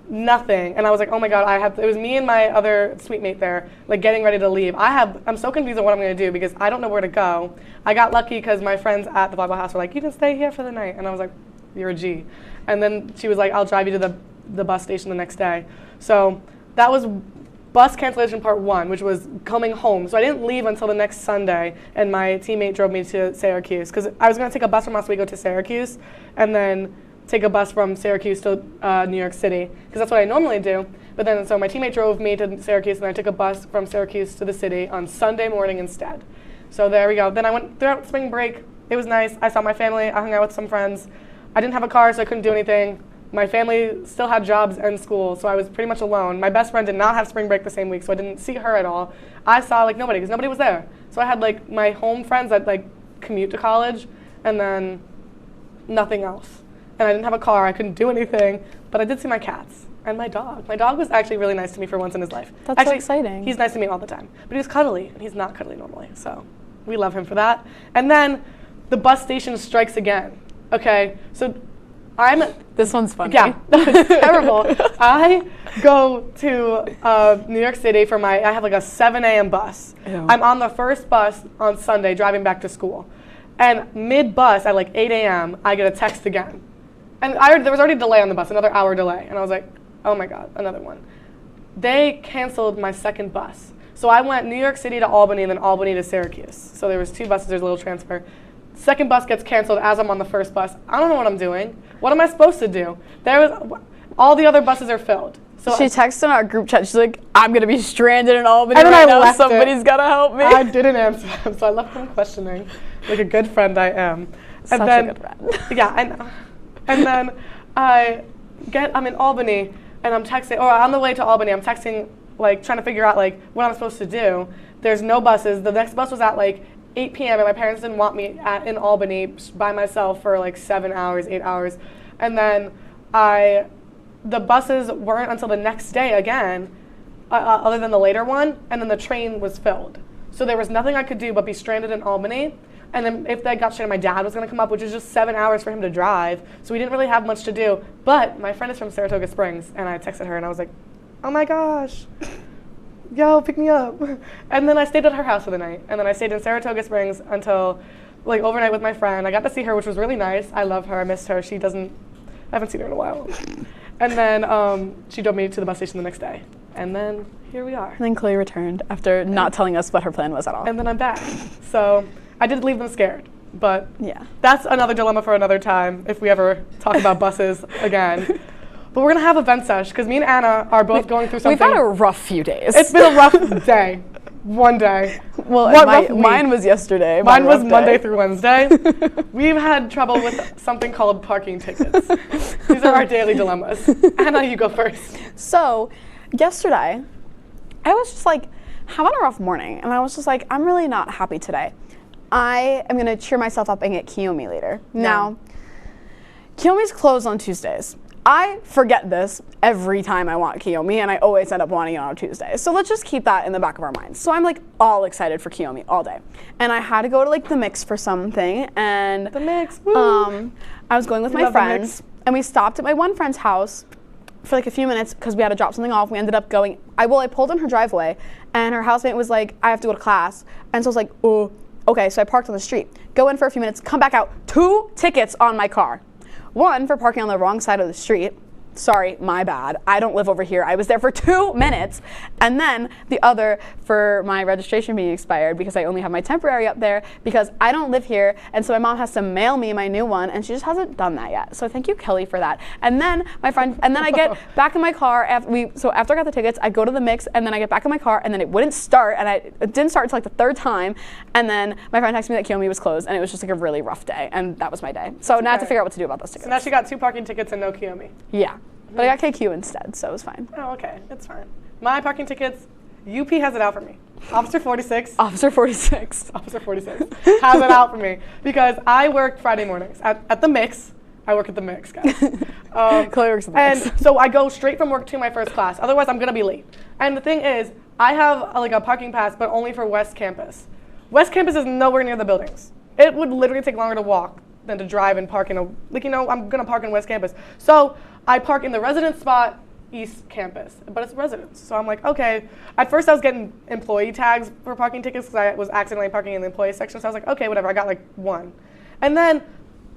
nothing. And I was like, oh my God, it was me and my other suite mate there, like getting ready to leave. I'm so confused on what I'm gonna do because I don't know where to go. I got lucky because my friends at the Volleyball House were like, you can stay here for the night, and I was like, you're a G. And then she was like, I'll drive you to the bus station the next day. So that was bus cancellation part 1, which was coming home. So I didn't leave until the next Sunday, and my teammate drove me to Syracuse because I was going to take a bus from Oswego to Syracuse and then take a bus from Syracuse to New York City because that's what I normally do. But then so my teammate drove me to Syracuse, and I took a bus from Syracuse to the city on Sunday morning instead. So there we go. Then I went throughout spring break. It was nice. I saw my family. I hung out with some friends. I didn't have a car, so I couldn't do anything. My family still had jobs and school, so I was pretty much alone. My best friend did not have spring break the same week, so I didn't see her at all. I saw like nobody because nobody was there. So I had like my home friends that like commute to college, and then nothing else. And I didn't have a car. I couldn't do anything, but I did see my cats and my dog. My dog was actually really nice to me for once in his life. That's actually, so exciting. He's nice to me all the time, but he's cuddly, and he's not cuddly normally. So we love him for that. And then the bus station strikes again. Okay, so this one's funny. Yeah, it's terrible. I go to New York City for I have like a 7 a.m. bus. Ew. I'm on the first bus on Sunday driving back to school. And mid-bus at like 8 a.m., I get a text again. And there was already a delay on the bus, another hour delay. And I was like, oh my God, another one. They canceled my second bus. So I went New York City to Albany and then Albany to Syracuse. So there was 2 buses, there's a little transfer. Second bus gets canceled as I'm on the first bus. I don't know what I'm doing. What am I supposed to do? All the other buses are filled. So she texted in our group chat. She's like, I'm gonna be stranded in Albany and then right I now. left Somebody's gotta help me. I didn't answer them, so I left them questioning, like a good friend I am. Such and then, a good friend. Yeah, I know. And then I'm in Albany, and I'm texting, or on the way to Albany, I'm texting, like trying to figure out like what I'm supposed to do. There's no buses. The next bus was at like 8 p.m. and my parents didn't want me in Albany by myself for like 7 hours, 8 hours. And then the buses weren't until the next day again, other than the later one, and then the train was filled. So there was nothing I could do but be stranded in Albany. And then if I got stranded, my dad was gonna come up, which is just 7 hours for him to drive. So we didn't really have much to do. But my friend is from Saratoga Springs, and I texted her and I was like, oh my gosh. Yo, pick me up. And then I stayed at her house for the night. And then I stayed in Saratoga Springs until like overnight with my friend. I got to see her, which was really nice. I love her. I missed her. I haven't seen her in a while. And then she drove me to the bus station the next day. And then here we are. And then Chloe returned after not telling us what her plan was at all. And then I'm back. So I did leave them scared. But yeah, that's another dilemma for another time if we ever talk about buses again. But we're going to have event sesh because me and Anna are both going through something. We've had a rough few days. It's been a rough day. One day. Well, mine was yesterday. Mine was Monday through Wednesday. We've had trouble with something called parking tickets. These are our daily dilemmas. Anna, you go first. So, yesterday, I was just like having a rough morning. And I was just like, I'm really not happy today. I am going to cheer myself up and get Kiyomi later. Yeah. Now, Kiyomi's closed on Tuesdays. I forget this every time I want Kiyomi, and I always end up wanting it on a Tuesday. So let's just keep that in the back of our minds. So I'm like all excited for Kiyomi all day. And I had to go to like the Mix for something, and the Mix, woo. I was going with my friends, and we stopped at my one friend's house for like a few minutes because we had to drop something off. We ended up going, I pulled in her driveway, and her housemate was like, I have to go to class. And so I was like, oh, okay. So I parked on the street, go in for a few minutes, come back out, 2 tickets on my car. One for parking on the wrong side of the street. Sorry, my bad. I don't live over here. I was there for 2 minutes. And then the other for my registration being expired because I only have my temporary up there because I don't live here. And so my mom has to mail me my new one, and she just hasn't done that yet. So thank you, Kelly, for that. And then I get back in my car after I got the tickets, I go to the Mix, and then I get back in my car, and then it wouldn't start, and it didn't start until like the 3rd time. And then my friend texted me that Kiyomi was closed, and it was just like a really rough day, and that was my day. So now I have to figure out what to do about those tickets. So now she got 2 parking tickets and no Kiyomi. Yeah. But I got KQ instead, so it was fine. Oh, okay. It's fine. My parking tickets, UP has it out for me. Officer 46. Officer 46. Officer 46 has it out for me because I work Friday mornings at the Mix. I work at the Mix, guys. Chloe works at the Mix. And so I go straight from work to my first class. Otherwise, I'm going to be late. And the thing is, I have like a parking pass, but only for West Campus. West Campus is nowhere near the buildings. It would literally take longer to walk than to drive and park in I'm going to park in West Campus. So I park in the resident spot, East Campus, but it's residence. So I'm like, okay. At first I was getting employee tags for parking tickets because I was accidentally parking in the employee section. So I was like, okay, whatever. I got like 1. And then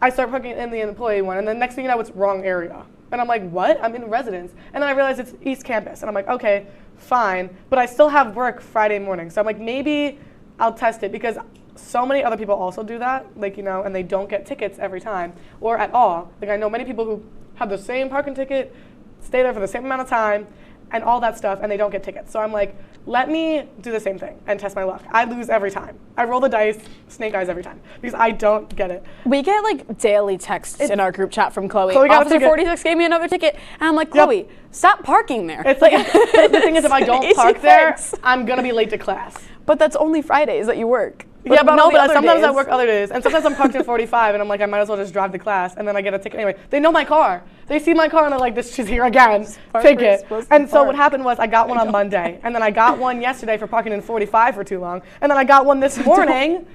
I start parking in the employee one, and then next thing you know, it's wrong area. And I'm like, what? I'm in residence. And then I realize it's East Campus. And I'm like, okay, fine. But I still have work Friday morning. So I'm like, maybe I'll test it because so many other people also do that, and they don't get tickets every time or at all. Like I know many people who have the same parking ticket, stay there for the same amount of time, and all that stuff, and they don't get tickets. So I'm like, let me do the same thing and test my luck. I lose every time. I roll the dice, snake eyes every time because I don't get it. We get like daily texts in our group chat from Chloe. Chloe got Officer 46 gave me another ticket, and I'm like, Chloe, Yep. Stop parking there. It's like the thing is, if I don't park there, I'm gonna be late to class. But that's only Fridays that you work. Yeah, but no, but sometimes I days. work other days, and sometimes I'm parked at 45, and I'm like, I might as well just drive to class, and then I get a ticket anyway. They know my car. They see my car, and they're like, she's here again. Take it. And so what happened was I got one on Monday, and then I got one yesterday for parking in 45 for too long, and then I got one this morning.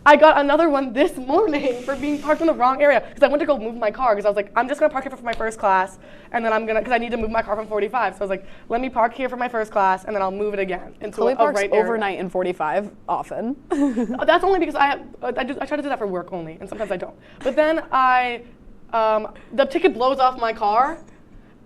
I got another one this morning for being parked in the wrong area because I went to go move my car because I was like, I'm just going to park here for my first class, and then because I need to move my car from 45. So I was like, let me park here for my first class, and then I'll move it again into Chloe a parks right area. overnight in 45 often. That's only because I try to do that for work only, and sometimes I don't. But then the ticket blows off my car,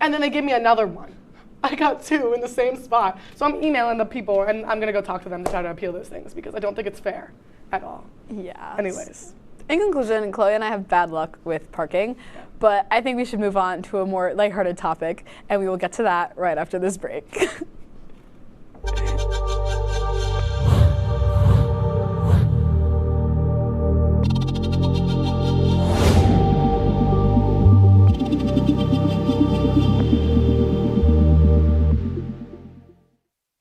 and then they give me another one. I got 2 in the same spot. So I'm emailing the people, and I'm going to go talk to them to try to appeal those things because I don't think it's fair at all. Yeah. Anyways, In conclusion, Chloe and I have bad luck with parking, but I think we should move on to a more lighthearted topic, and we will get to that right after this break.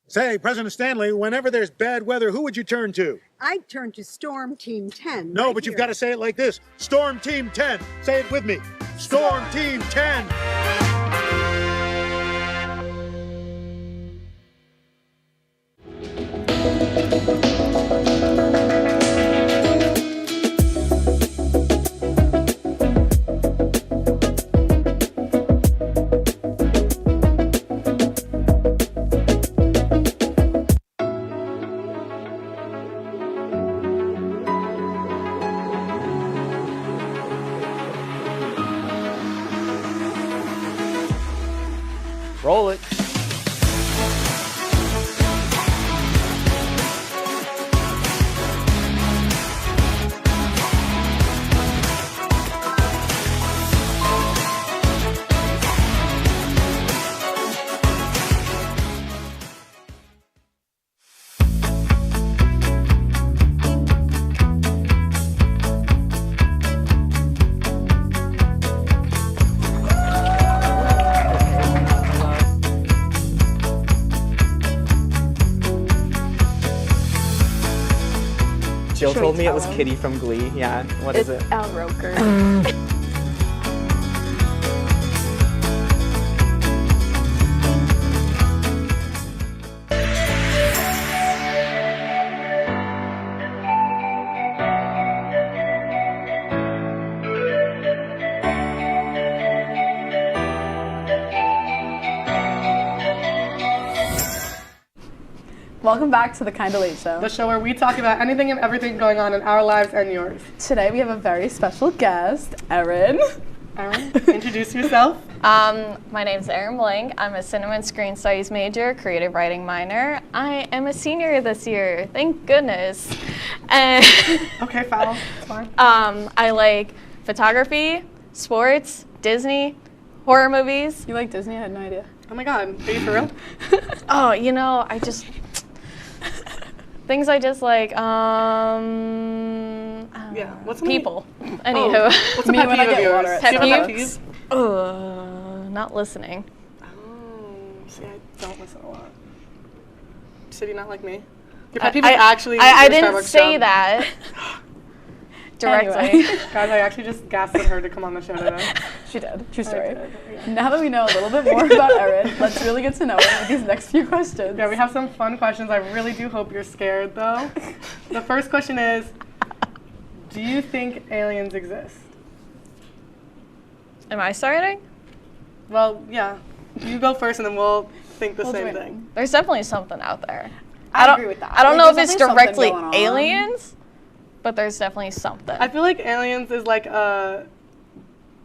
Say, President Stanley, whenever there's bad weather, who would you turn to? I'd turn to Storm Team 10. No, but you've got to say it like this. Storm Team 10. Say it with me. Storm Team 10. Roll it. Jill told me it was Kitty from Glee. Yeah, what is it? Al Roker. Welcome back to the Kinda Late Show. The show where we talk about anything and everything going on in our lives and yours. Today we have a very special guest, Erin. Erin, introduce yourself. My name's Erin Blank. I'm a cinema and screen studies major, creative writing minor. I am a senior this year, thank goodness. And okay, foul. It's fine. I like photography, sports, Disney, horror movies. You like Disney? I had no idea. Oh my god, are you for real? Oh, you know, I just things I just like. Yeah. What's people? Oh, Anywho, what's a pet peeve of yours? Pet Do you have a pet peeves? peeve? Not listening. Oh, see, I don't listen a lot. So do you not like me? Your pet peeve is actually. I your didn't Starbucks say job. that directly. Anyway. Guys, I actually just gaslit her to come on the show today. She did. True story. Now that we know a little bit more about Erin, let's really get to know her with these next few questions. Yeah, we have some fun questions. I really do hope you're scared, though. The first question is, do you think aliens exist? Am I starting? Well, yeah. You go first, and then we'll think the same thing. There's definitely something out there. I agree with that. I don't Like, know if there's it's definitely directly something going on. aliens, but there's definitely something. I feel like aliens is like a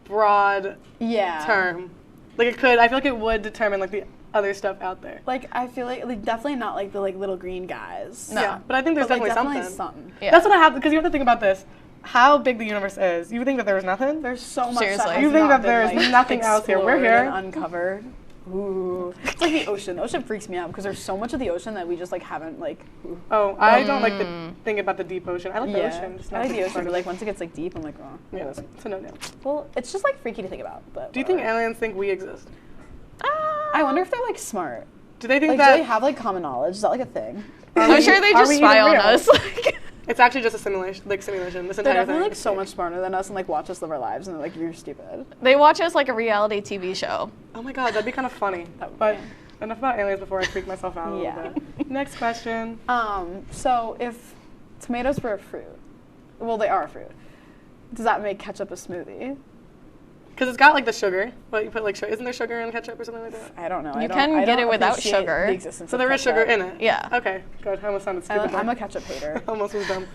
broad term. Like it could, I feel like it would determine like the other stuff out there. Like I feel like definitely not like the little green guys. No. Yeah, but I think there's But, like, definitely something. Yeah. That's what I have, because you have to think about this. How big the universe is. You would think that there was nothing? There's so much Seriously. stuff. You think that there's nothing else here. We're here. Uncovered. Ooh. It's like the ocean. The ocean freaks me out because there's so much of the ocean that we just like haven't like. Ooh. Oh, I don't like the thing about the deep ocean. I like the ocean. Just I like not the ocean, part but of like it. once it gets like deep, I'm like, oh. Yeah, it's a no-no. Well, it's just like freaky to think about. But Do you think aliens think we exist? I wonder if they're like smart. Do they think like, that? do they have like common knowledge? Is that like a thing? I'm sure they just spy on us. It's actually just a simulation. This They're entire definitely thing. like so much smarter than us and like watch us live our lives and they're like, you're stupid. They watch us like a reality TV show. Oh my god, that'd be kind of funny. But enough about aliens before I freak myself out a little bit. Next question. So if tomatoes were a fruit, well, they are a fruit. Does that make ketchup a smoothie? Because it's got like the sugar, but you put like sugar. Isn't there sugar in ketchup or something like that? I don't know. You can get it without appreciate sugar. the existence So of there is sugar in it? Yeah. Okay, good. I almost sounded stupid. I'm a ketchup hater. Almost was dumb.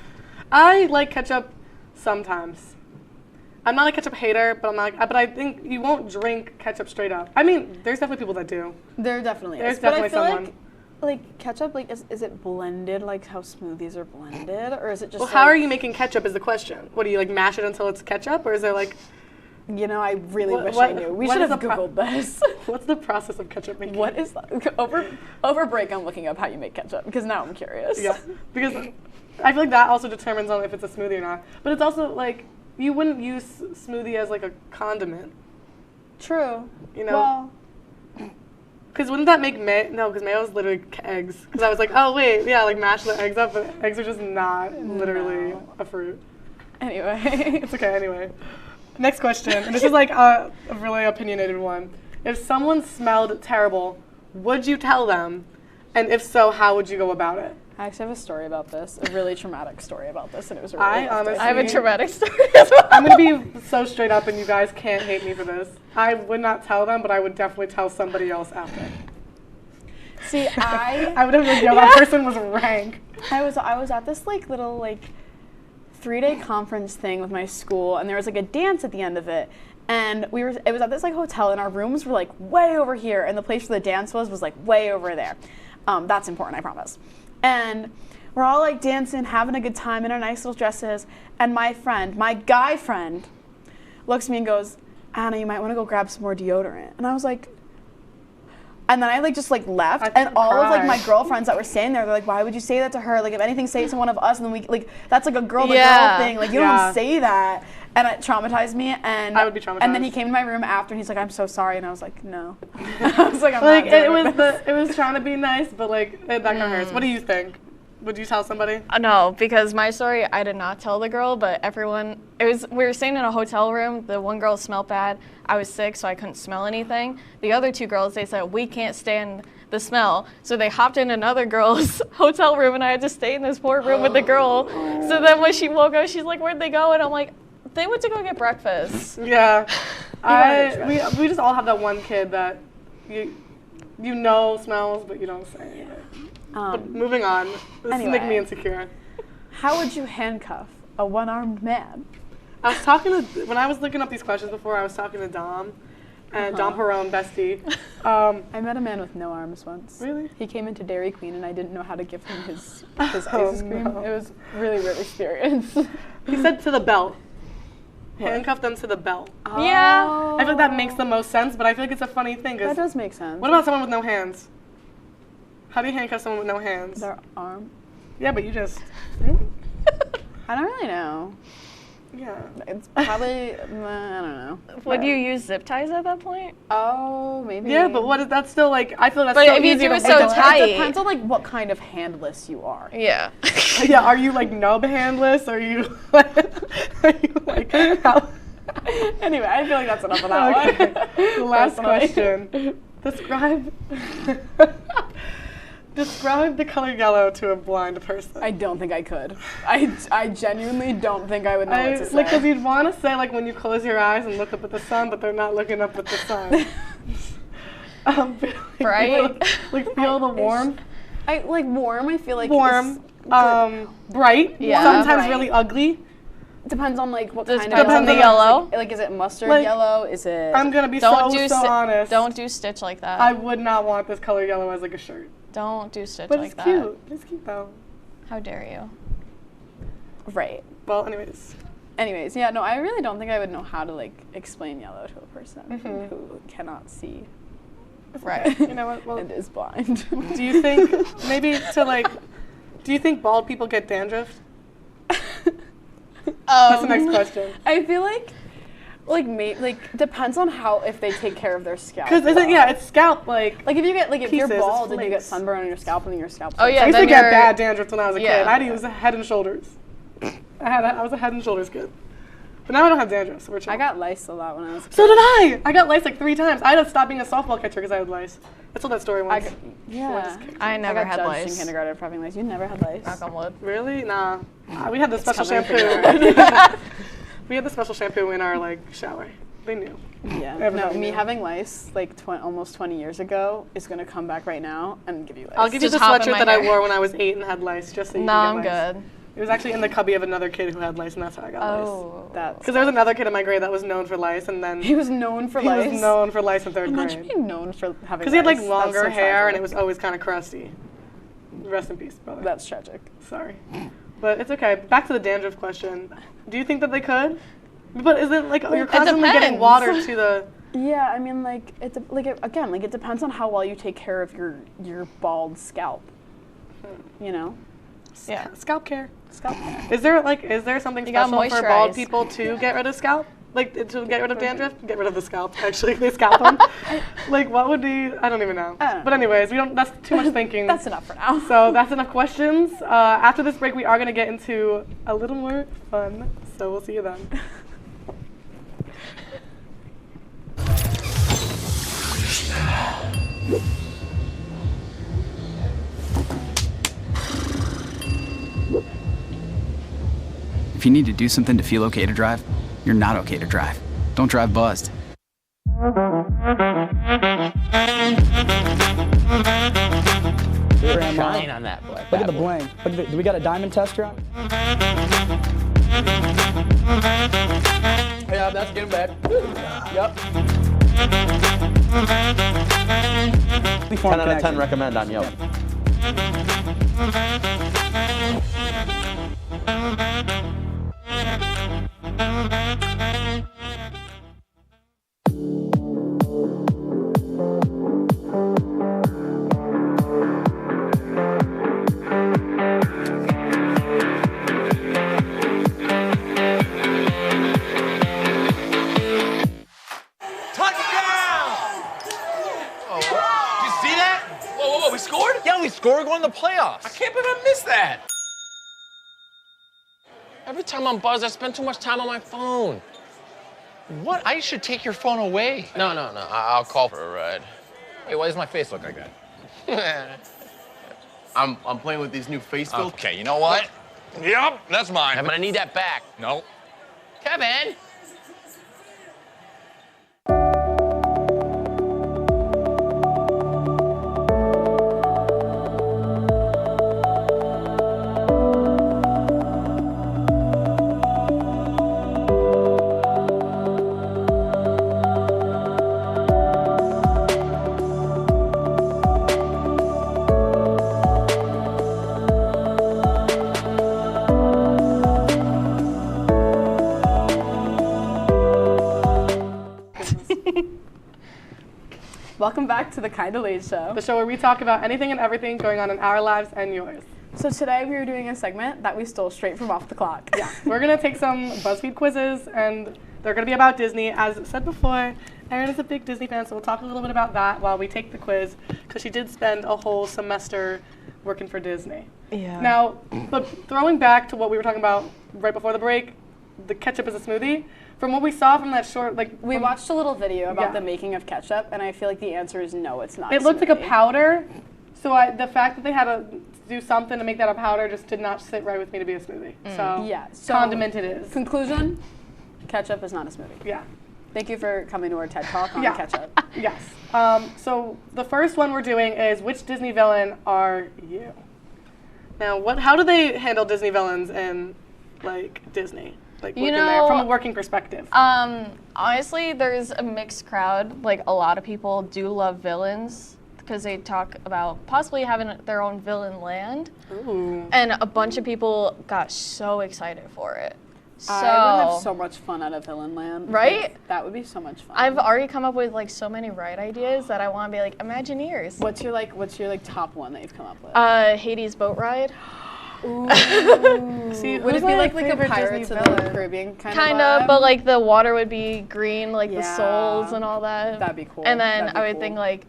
I like ketchup sometimes. I'm not a ketchup hater, but but I think you won't drink ketchup straight up. I mean, there's definitely people that do. There definitely There's is. But definitely I feel someone. like like ketchup, like is it blended like how smoothies are blended, or is it just? Well, how are you making ketchup? Is the question. What do you like mash it until it's ketchup, or is there like? You know, I really wish I knew. We should have Googled this. What's the process of ketchup making? What is over break? I'm looking up how you make ketchup because now I'm curious. Yeah, because I feel like that also determines on if it's a smoothie or not. But it's also like you wouldn't use smoothie as like a condiment. True. You know. Well. Because wouldn't that make mayo? No, because mayo is literally eggs. Because I was like, oh wait, yeah, like mash the eggs up, but eggs are just not literally a fruit. Anyway, it's okay. Anyway. Next question, and this is like a really opinionated one. If someone smelled terrible, would you tell them? And if so, how would you go about it? I actually have a story about this, a really traumatic story about this, and it was really I have a traumatic story as well. I'm going to be so straight up, and you guys can't hate me for this. I would not tell them, but I would definitely tell somebody else after. See, I would have been like, yo, that person was rank. I was at this like little like 3-day conference thing with my school, and there was like a dance at the end of it, and it was at this like hotel, and our rooms were like way over here, and the place where the dance was like way over there. That's important, I promise. And we're all like dancing, having a good time in our nice little dresses, and my guy friend looks at me and goes, Anna, you might want to go grab some more deodorant. And I was like, and then I like just like left, and all of like my girlfriends that were staying there, they're like, why would you say that to her? Like, if anything, say it to one of us, and then we like, that's like a girl to girl thing. Like, you don't say that. And it traumatized me, and I would be traumatized. And then he came to my room after, and he's like, I'm so sorry, and I was like, no. I was like, I'm not doing it was trying to be nice, but like that kind of hurts. What do you think? Would you tell somebody? No, because my story, I did not tell the girl, but everyone, we were staying in a hotel room. The one girl smelled bad. I was sick, so I couldn't smell anything. The other two girls, they said, we can't stand the smell. So they hopped in another girl's hotel room, and I had to stay in this poor room with the girl. So then when she woke up, she's like, where'd they go? And I'm like, they went to go get breakfast. Yeah. We just all have that one kid that you know smells, but you don't say anything. But moving on. This is making me insecure. How would you handcuff a one-armed man? I was talking to, when I was looking up these questions before, I was talking to Dom, and Dom Perone, bestie. I met a man with no arms once. Really? He came into Dairy Queen, and I didn't know how to give him his ice cream. No. It was a really weird experience. He said to the belt. Handcuff them to the belt. Oh. Yeah. I feel like that makes the most sense, but I feel like it's a funny thing. That does make sense. What about someone with no hands? How do you handcuff someone with no hands? Their arm. Yeah, but you just... I don't really know. Yeah. It's probably, I don't know. Would you use zip ties at that point? Oh, maybe. Yeah, but what is that still like? I feel that's but so if you easy do it to so tight. It depends on like what kind of handless you are. Yeah. Yeah, are you like nub handless? Are you like how? Anyway, I feel like that's enough of that one. The last question. Describe the color yellow to a blind person. I don't think I could. I genuinely don't think I would know what to say. Like, because you'd want to say, like, when you close your eyes and look up at the sun, but they're not looking up at the sun. Bright? Like, feel the warmth. I like warm, I feel like warm. Bright. Yeah. Sometimes bright. really ugly. Depends on, like, what Just kind of... depends on the yellow. Like, is it mustard Like, yellow? Is it... I'm going to be so honest. Don't do Stitch like that. I would not want this color yellow as, like, a shirt. Don't do Stitch But like that. But it's cute. It's cute, though. How dare you? Right. Well, anyways, yeah, no, I really don't think I would know how to, like, explain yellow to a person who cannot see. Right. You know what? Well, and is blind. Do you think, do you think bald people get dandruff? That's the next question. I feel like depends on how, if they take care of their scalp. Because it's scalp like if you get if you're pieces, bald and you get sunburn on your scalp and then your scalp. Oh yeah, I used to get bad dandruff when I was a kid. I had to use Head and Shoulders. I was a Head and Shoulders kid. But now I don't have dandruff, so we're chill. I got lice a lot when I was a kid. So did I! I got lice like 3 times. I had to stop being a softball catcher because I had lice. I told that story once. I never had lice. In kindergarten for having lice. You never had lice? Knock on wood. Really? Nah. We had the special shampoo. We had the special shampoo in our shower. They knew. Yeah. No, me having lice almost 20 years ago is gonna come back right now and give you lice. I'll give you the sweatshirt that I wore when I was 8 and had lice, just so you can get lice. I'm good. It was actually in the cubby of another kid who had lice, and that's how I got lice. Oh, that's because there was another kid in my grade that was known for lice, and then he was known for lice. He was known for lice in 3rd grade. Imagine being known for having lice. Because he had longer hair, and it was always kind of crusty. Rest in peace, brother. That's tragic. Sorry. But it's okay. Back to the dandruff question. Do you think that they could? But is it like you're constantly getting water to the... Yeah, I mean, like, it depends on how well you take care of your bald scalp. You know? Yeah. Scalp care. Scalp care. Is there something special for bald people to get rid of scalp? Like, to get rid of dandruff? Get rid of the scalp, actually. They scalp them. Like, what would be... I don't even know. But anyways, that's too much thinking. That's enough for now. So that's enough questions. After this break, we are going to get into a little more fun. So we'll see you then. If you need to do something to feel okay to drive, you're not okay to drive. Don't drive buzzed. Shine on that black. Look at the bling. Look at do we got a diamond tester on? Yeah, that's getting bad. Yep. 10 out of 10 recommend on Yelp. Scored going to the playoffs. I can't believe I missed that. Every time I'm buzzed, I spend too much time on my phone. What? I should take your phone away. No. I'll call for a ride. Hey, why does my face look like that? I'm playing with these new face filters. Okay, you know what? Yep, that's mine. I'm gonna need that back. No. Kevin! Welcome back to the Kinda Late Show. The show where we talk about anything and everything going on in our lives and yours. So today we are doing a segment that we stole straight from Off the Clock. Yeah, we're going to take some BuzzFeed quizzes, and they're going to be about Disney. As said before, Erin is a big Disney fan, so we'll talk a little bit about that while we take the quiz, because she did spend a whole semester working for Disney. Yeah. Now, but throwing back to what we were talking about right before the break, the ketchup is a smoothie. From what we saw from that short, we watched a little video about the making of ketchup, and I feel like the answer is no, it's not. It looked like a powder, so the fact that they had to do something to make that a powder just did not sit right with me to be a smoothie. So condimented is. Conclusion, ketchup is not a smoothie. Yeah. Thank you for coming to our TED Talk on ketchup. Yes. So the first one we're doing is, which Disney villain are you? Now, how do they handle Disney villains in, Disney? You there from a working perspective. Honestly, there's a mixed crowd. A lot of people do love villains because they talk about possibly having their own villain land. Ooh. And a bunch of people got so excited for it. I would have so much fun at a villain land. Right? That would be so much fun. I've already come up with so many ride ideas that I want to be Imagineers. What's your top one that you've come up with? Hades boat ride. Ooh. See, would it be like a Pirates of the Caribbean kind of? vibe? But the water would be green, the souls and all that. That'd be cool. And then I would think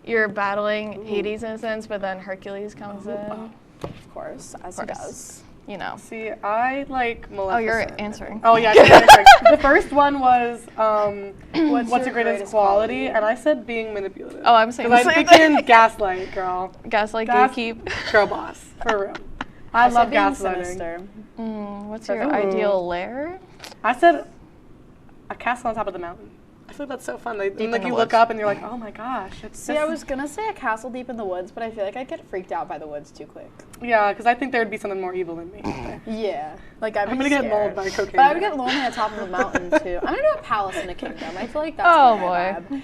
you're battling Hades in a sense, but then Hercules comes in. Of course, as he does. You know. See, I like Maleficent. Oh, you're answering. Oh yeah, you're answering. The first one was what's your greatest quality? And I said being manipulative. Oh, I'm saying the I same thinking gaslight, girl. Gaslight, gatekeep. Girl boss, for real. I love gaslighting. What's your ideal lair? I said a castle on top of the mountain. I feel like that's so fun. Like, Deep and, like in you the look woods. up and you're like, oh my gosh. See, I was gonna say a castle deep in the woods, but I feel like I get freaked out by the woods too quick. Yeah, because I think there would be something more evil in me. Yeah, like I'm gonna get mauled by cocaine. But I would get lonely on top of a mountain too. I'm gonna do a palace in a kingdom. I feel like that's Oh, my boy. vibe.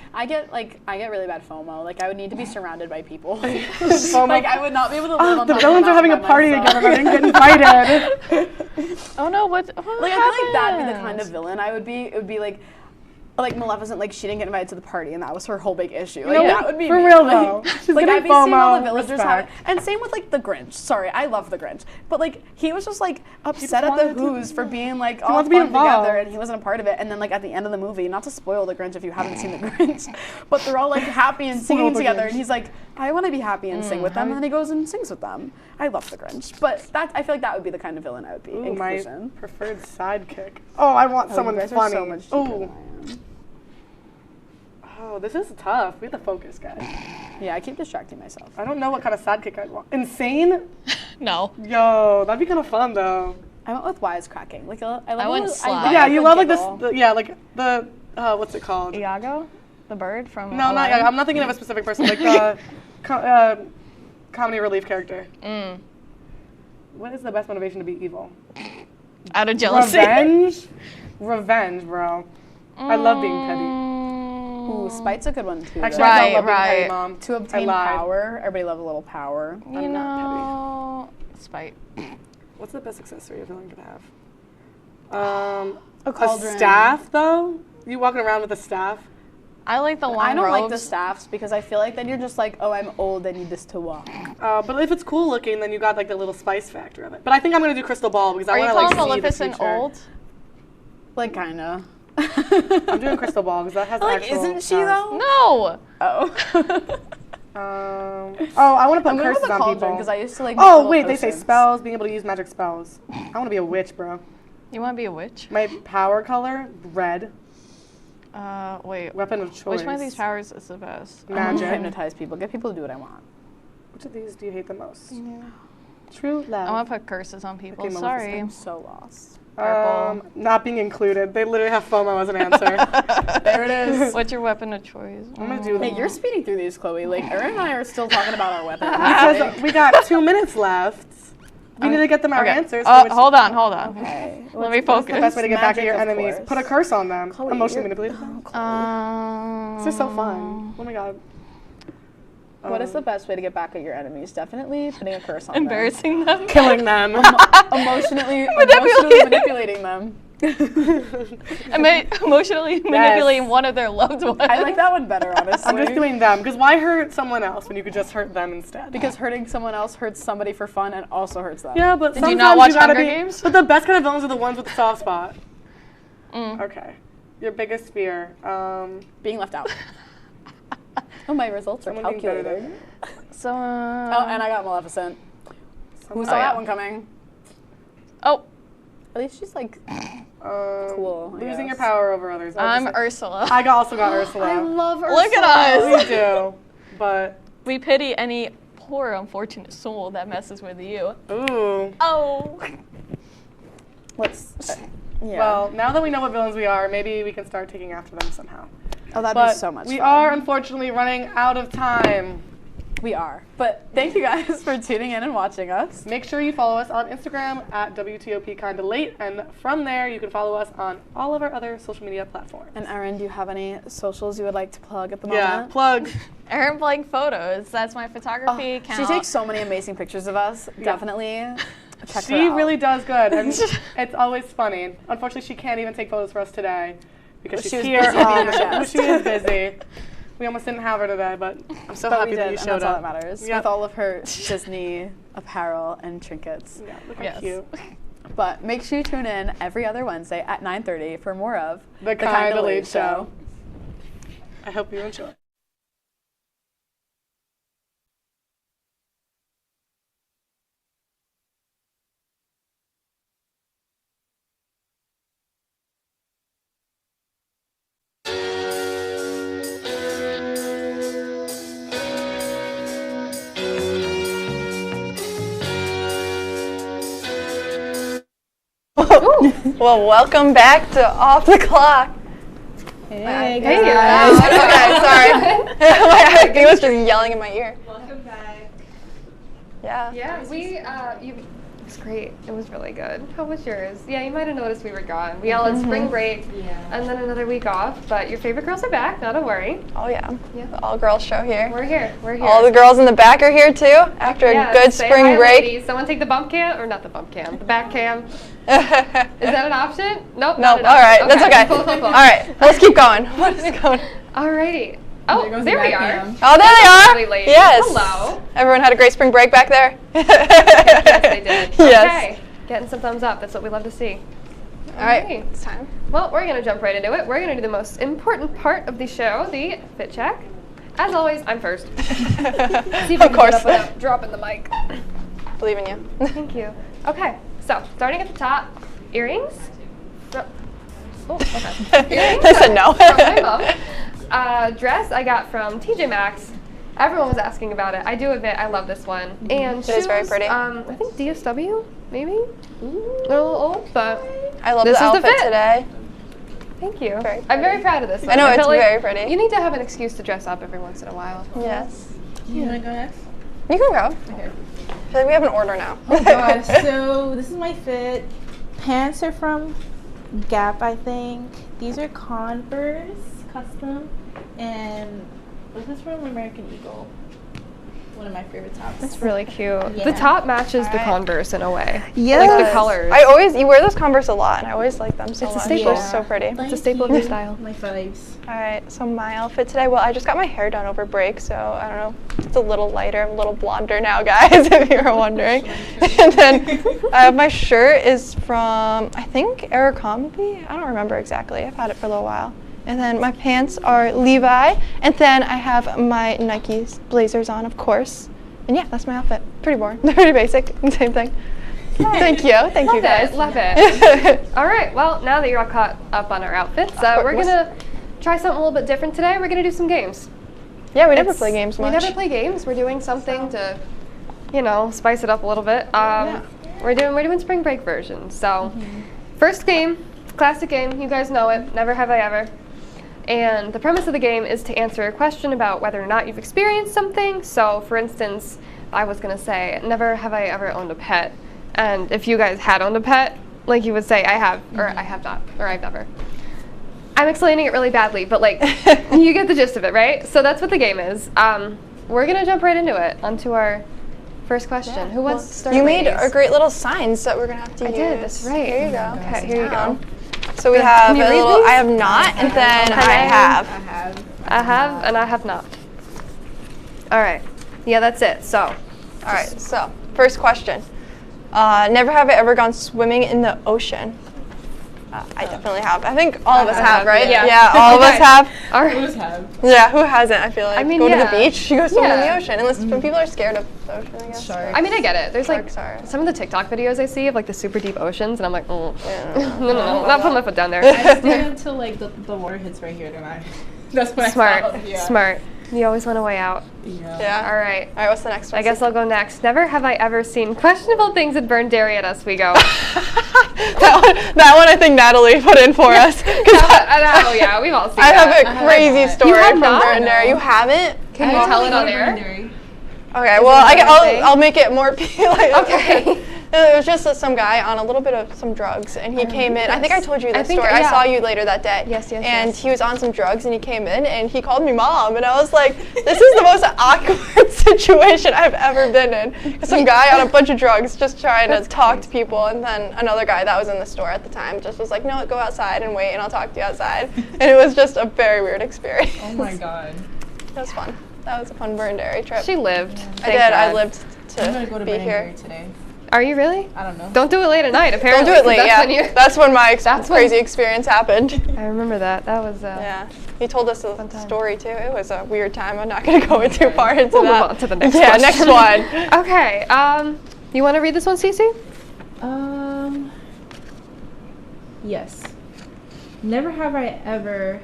I get really bad FOMO. Like I would need to be surrounded by people. FOMO. Like I would not be able to live on The top villains of are having a mountain by party myself. together. I didn't get invited. Oh no, what Like I feel like that'd be the happened? kind of villain I would be. It would be like Maleficent, like she didn't get invited to the party, and that was her whole big issue. Like know, that would be for me. real, Like, though. She's like getting I'd be seeing all the FOMO, villagers respect. and same with like the Grinch. Sorry, I love the Grinch, but like he was just like upset at the wanted to- Who's for being like all wanted fun to be involved. together, and he wasn't a part of it. And then like at the end of the movie, not to spoil the Grinch if you haven't seen the Grinch, but they're all like happy and singing the together, Grinch. and he's like, I want to be happy and sing with them, and then he goes and sings with them. I love the Grinch, but that I feel like that would be the kind of villain I would be. Ooh, my Inclusion. preferred sidekick. Oh, I want someone you guys funny. Are so much cheaper than Ooh. I am. Oh, this is tough. We have to focus, guys. Yeah, I keep distracting myself. I don't know what kind of sidekick I'd want. Insane? No. Yo, that'd be kind of fun though. I went with wisecracking. Like I love. went I sly. love Yeah, a you good love like this. giggle. Yeah, like the what's it called? Iago, the bird from. No, not Aladdin? Iago. I'm not thinking of a specific person. Like the comedy relief character. What is the best motivation to be evil? Out of jealousy. Revenge. Revenge, bro. I love being petty. Ooh, spite's a good one too. Actually, though. I don't love being Right. petty, Mom. To obtain lied. power, everybody loves a little power. You I'm not know, spite. What's the best accessory a villain could have? A cauldron. staff, though? You walking around with a staff? I like the long I don't robes. like the staffs because I feel like then you're just like, oh, I'm old, I need this to walk. But if it's cool looking, then you got like the little spice factor of it. But I think I'm gonna do crystal ball because I Are you want to like calling see the Maleficent future. old? Like kinda. I'm doing crystal ball because that has Like, actual isn't she powers. though? No. Oh. I want to put I'm going with curses the on cauldron people. because I used to like. make Oh little wait, they say potions. spells, being able to use magic spells. I want to be a witch, bro. You want to be a witch? My power color, red. Wait. Weapon of choice. Which one of these powers is the best? I want to Magic. hypnotize people. Get people to do what I want. Which of these do you hate the most? True love. I want to put curses on people. Okay, Sorry. I'm so lost. Not being included. They literally have FOMO as an answer. There it is. What's your weapon of choice? I'm gonna do Hey, you're speeding through these, Chloe. Like, Erin and I are still talking about our weapons. because we got 2 minutes left. We need to get them our Okay. answers. Hold on. Okay. Let me What's focus. the best way to get back at Magic, your of enemies? course. Put a curse on them. Chloe, Emotionally you're- manipulate them. Um, This is so fun. Oh my god. What is the best way to get back at your enemies? Definitely putting a curse on embarrassing them. Killing them. them. Emotionally manipulating them. Emotionally manipulating one of their loved ones. I like that one better, honestly. I'm just doing them because why hurt someone else when you could just hurt them instead? Because hurting someone else hurts somebody for fun and also hurts them. Yeah, but Did you sometimes not watch gotta Hunger be, Games? But the best kind of villains are the ones with the soft spot. Okay. Your biggest fear. Being left out. Oh, my results are Someone being better calculated. So. Oh, and I got Maleficent. Who saw that one coming? Oh. At least she's like cool. I Losing your guess. power over others. I'm Ursula. I also got Ursula. I love Ursula. Look at us. We do. But We pity any poor unfortunate soul that messes with you. ooh. Oh. Let's. Yeah. Well, now that we know what villains we are, maybe we can start taking after them somehow. Oh, that'd But be so much we fun. are unfortunately running out of time. We are. But thank you guys for tuning in and watching us. Make sure you follow us on Instagram at WTOP Kinda Late, and from there you can follow us on all of our other social media platforms. And Erin, do you have any socials you would like to plug at the Yeah, moment? plug. Erin Blank Photos. That's my photography account. She takes so many amazing pictures of us. Definitely check her She out. really does good, and it's always funny. Unfortunately, she can't even take photos for us today because She she's was here. busy being a guest. She is busy. We almost didn't have her today, but I'm so But happy we that did, you and showed that's all up. that matters. Yep. With all of her Disney apparel and trinkets. Yeah, look how Yes. cute. But make sure you tune in every other Wednesday at 9:30 for more of The Kinda Late Show. I hope you enjoy. Well, welcome back to Off the Clock. Hey, Hey, guys. Okay, sorry. My acting was just yelling in my ear. Welcome back. Yeah. Yeah, it was great. It was really good. How was yours? Yeah, you might have noticed we were gone. We all had spring break and then another week off, but your favorite girls are back, not to worry. Oh yeah. The all-girls show here. We're here. All the girls in the back are here too after a good say spring hi, break. Ladies. Someone take the bump cam, or not the bump cam, the back cam. Is that an option? Nope. Nope. All right, that's okay. Cool. All right, let's keep going. Let's going. Alrighty. Oh, there we are. Oh, there they are. Lovely ladies. Yes. Hello. Everyone had a great spring break back there. Yes, they did. Yes. Okay. Getting some thumbs up. That's what we love to see. All right, it's time. Well, we're going to jump right into it. We're going to do the most important part of the show, the fit check. As always, I'm first. See if we can get up without dropping the mic. Believe in you. Thank you. Okay, so starting at the top, earrings. Oh, okay. Earrings I said no. from my mom. Dress I got from TJ Maxx. Everyone was asking about it. I do admit I love this one. And It is very pretty. I think DSW, maybe? A little old, but I love this the is outfit fit today. Thank you. I'm very proud of this one. I know, it's feel like very pretty. You need to have an excuse to dress up every once in a while. Yes. You want to go next? You can go. Okay. I feel like we have an order now. Oh gosh, so this is my fit. Pants are from Gap, I think. These are Converse custom, and this is from American Eagle. One of my favorite tops. That's really cute. Yeah. The top matches the Converse in a way. Yes. Like the colors. You wear those Converse a lot, and I always like them so It's much. a staple. They're so pretty. It's a staple of your style. My vibes. All right, so my outfit today, well, I just got my hair done over break, so I don't know, it's a little lighter, I'm a little blonder now, guys, if you were wondering. And then my shirt is from, I think, Abercrombie? I don't remember exactly. I've had it for a little while. And then my pants are Levi, and then I have my Nike blazers on, of course. And yeah, that's my outfit. Pretty boring. Pretty basic. Same thing. Thank you. Thank you, guys. Love it. All right. Well, now that you're all caught up on our outfits, we're going to try something a little bit different today. We're going to do some games. Yeah, we never play games much. We never play games. We're doing something to, spice it up a little bit. We're doing spring break versions. So, first game, classic game. You guys know it. Never have I ever. And the premise of the game is to answer a question about whether or not you've experienced something. So, for instance, I was going to say, never have I ever owned a pet. And if you guys had owned a pet, like you would say, I have, or I have not, or I've never. I'm explaining it really badly, but you get the gist of it, right? So that's what the game is. We're going to jump right into it, onto our first question. Yeah. Who wants to start? You made our great little signs that we're going to have to use. I did, that's right. Here you go. Okay, here you go. So we have Can you a read little, these? I have not, and then I have. I have, and I have not. All right. Yeah, that's it. So. All right, so first question. Never have I ever gone swimming in the ocean. I definitely have. I think all of us have, right? Yeah, all of us have. Who's have? Yeah, who hasn't? I feel like. I mean, go to the yeah. beach, you go swim in the Yeah. ocean. Unless when people are scared of the ocean, I guess. I mean, I get it. There's Sharks are. some of the TikTok videos I see of the super deep oceans, and I'm like, no, not putting my foot down there. I stay until the water hits right here, then I. That's when Smart, I stop. Yeah. smart. You always want a way out. Yeah. All right. All right, what's the next one? I guess I'll go next. Never have I ever seen questionable things at Burned Dairy at Oswego. that one I think Natalie put in for us. Oh yeah, we've all seen I that. have a crazy story You have from not? Burned Dairy. You haven't? Can you tell it on air? Okay, well, I'll make it more Okay. It was just some guy on a little bit of some drugs, and he came in. I think I told you this story. I saw you later that day. Yes. And he was on some drugs, and he came in, and he called me mom, and I was like, this is the most awkward situation I've ever been in. Some guy on a bunch of drugs just trying to talk to people, and then another guy that was in the store at the time just was like, no, go outside and wait, and I'll talk to you outside. And it was just a very weird experience. Oh my god. It was fun. That was a fun Burned Dairy trip. She lived. I did. I lived I'm gonna to go to be Burned here. Dairy today. Are you really? I don't know. Don't do it late at night, apparently. Don't do it late, That's That's when my crazy experience happened. I remember that. That was yeah. He told us a story too. It was a weird time. I'm not going to go too far into We'll that. move on to the next Yeah, question. next one. Okay. You want to read this one, Cece? Yes. Never have I ever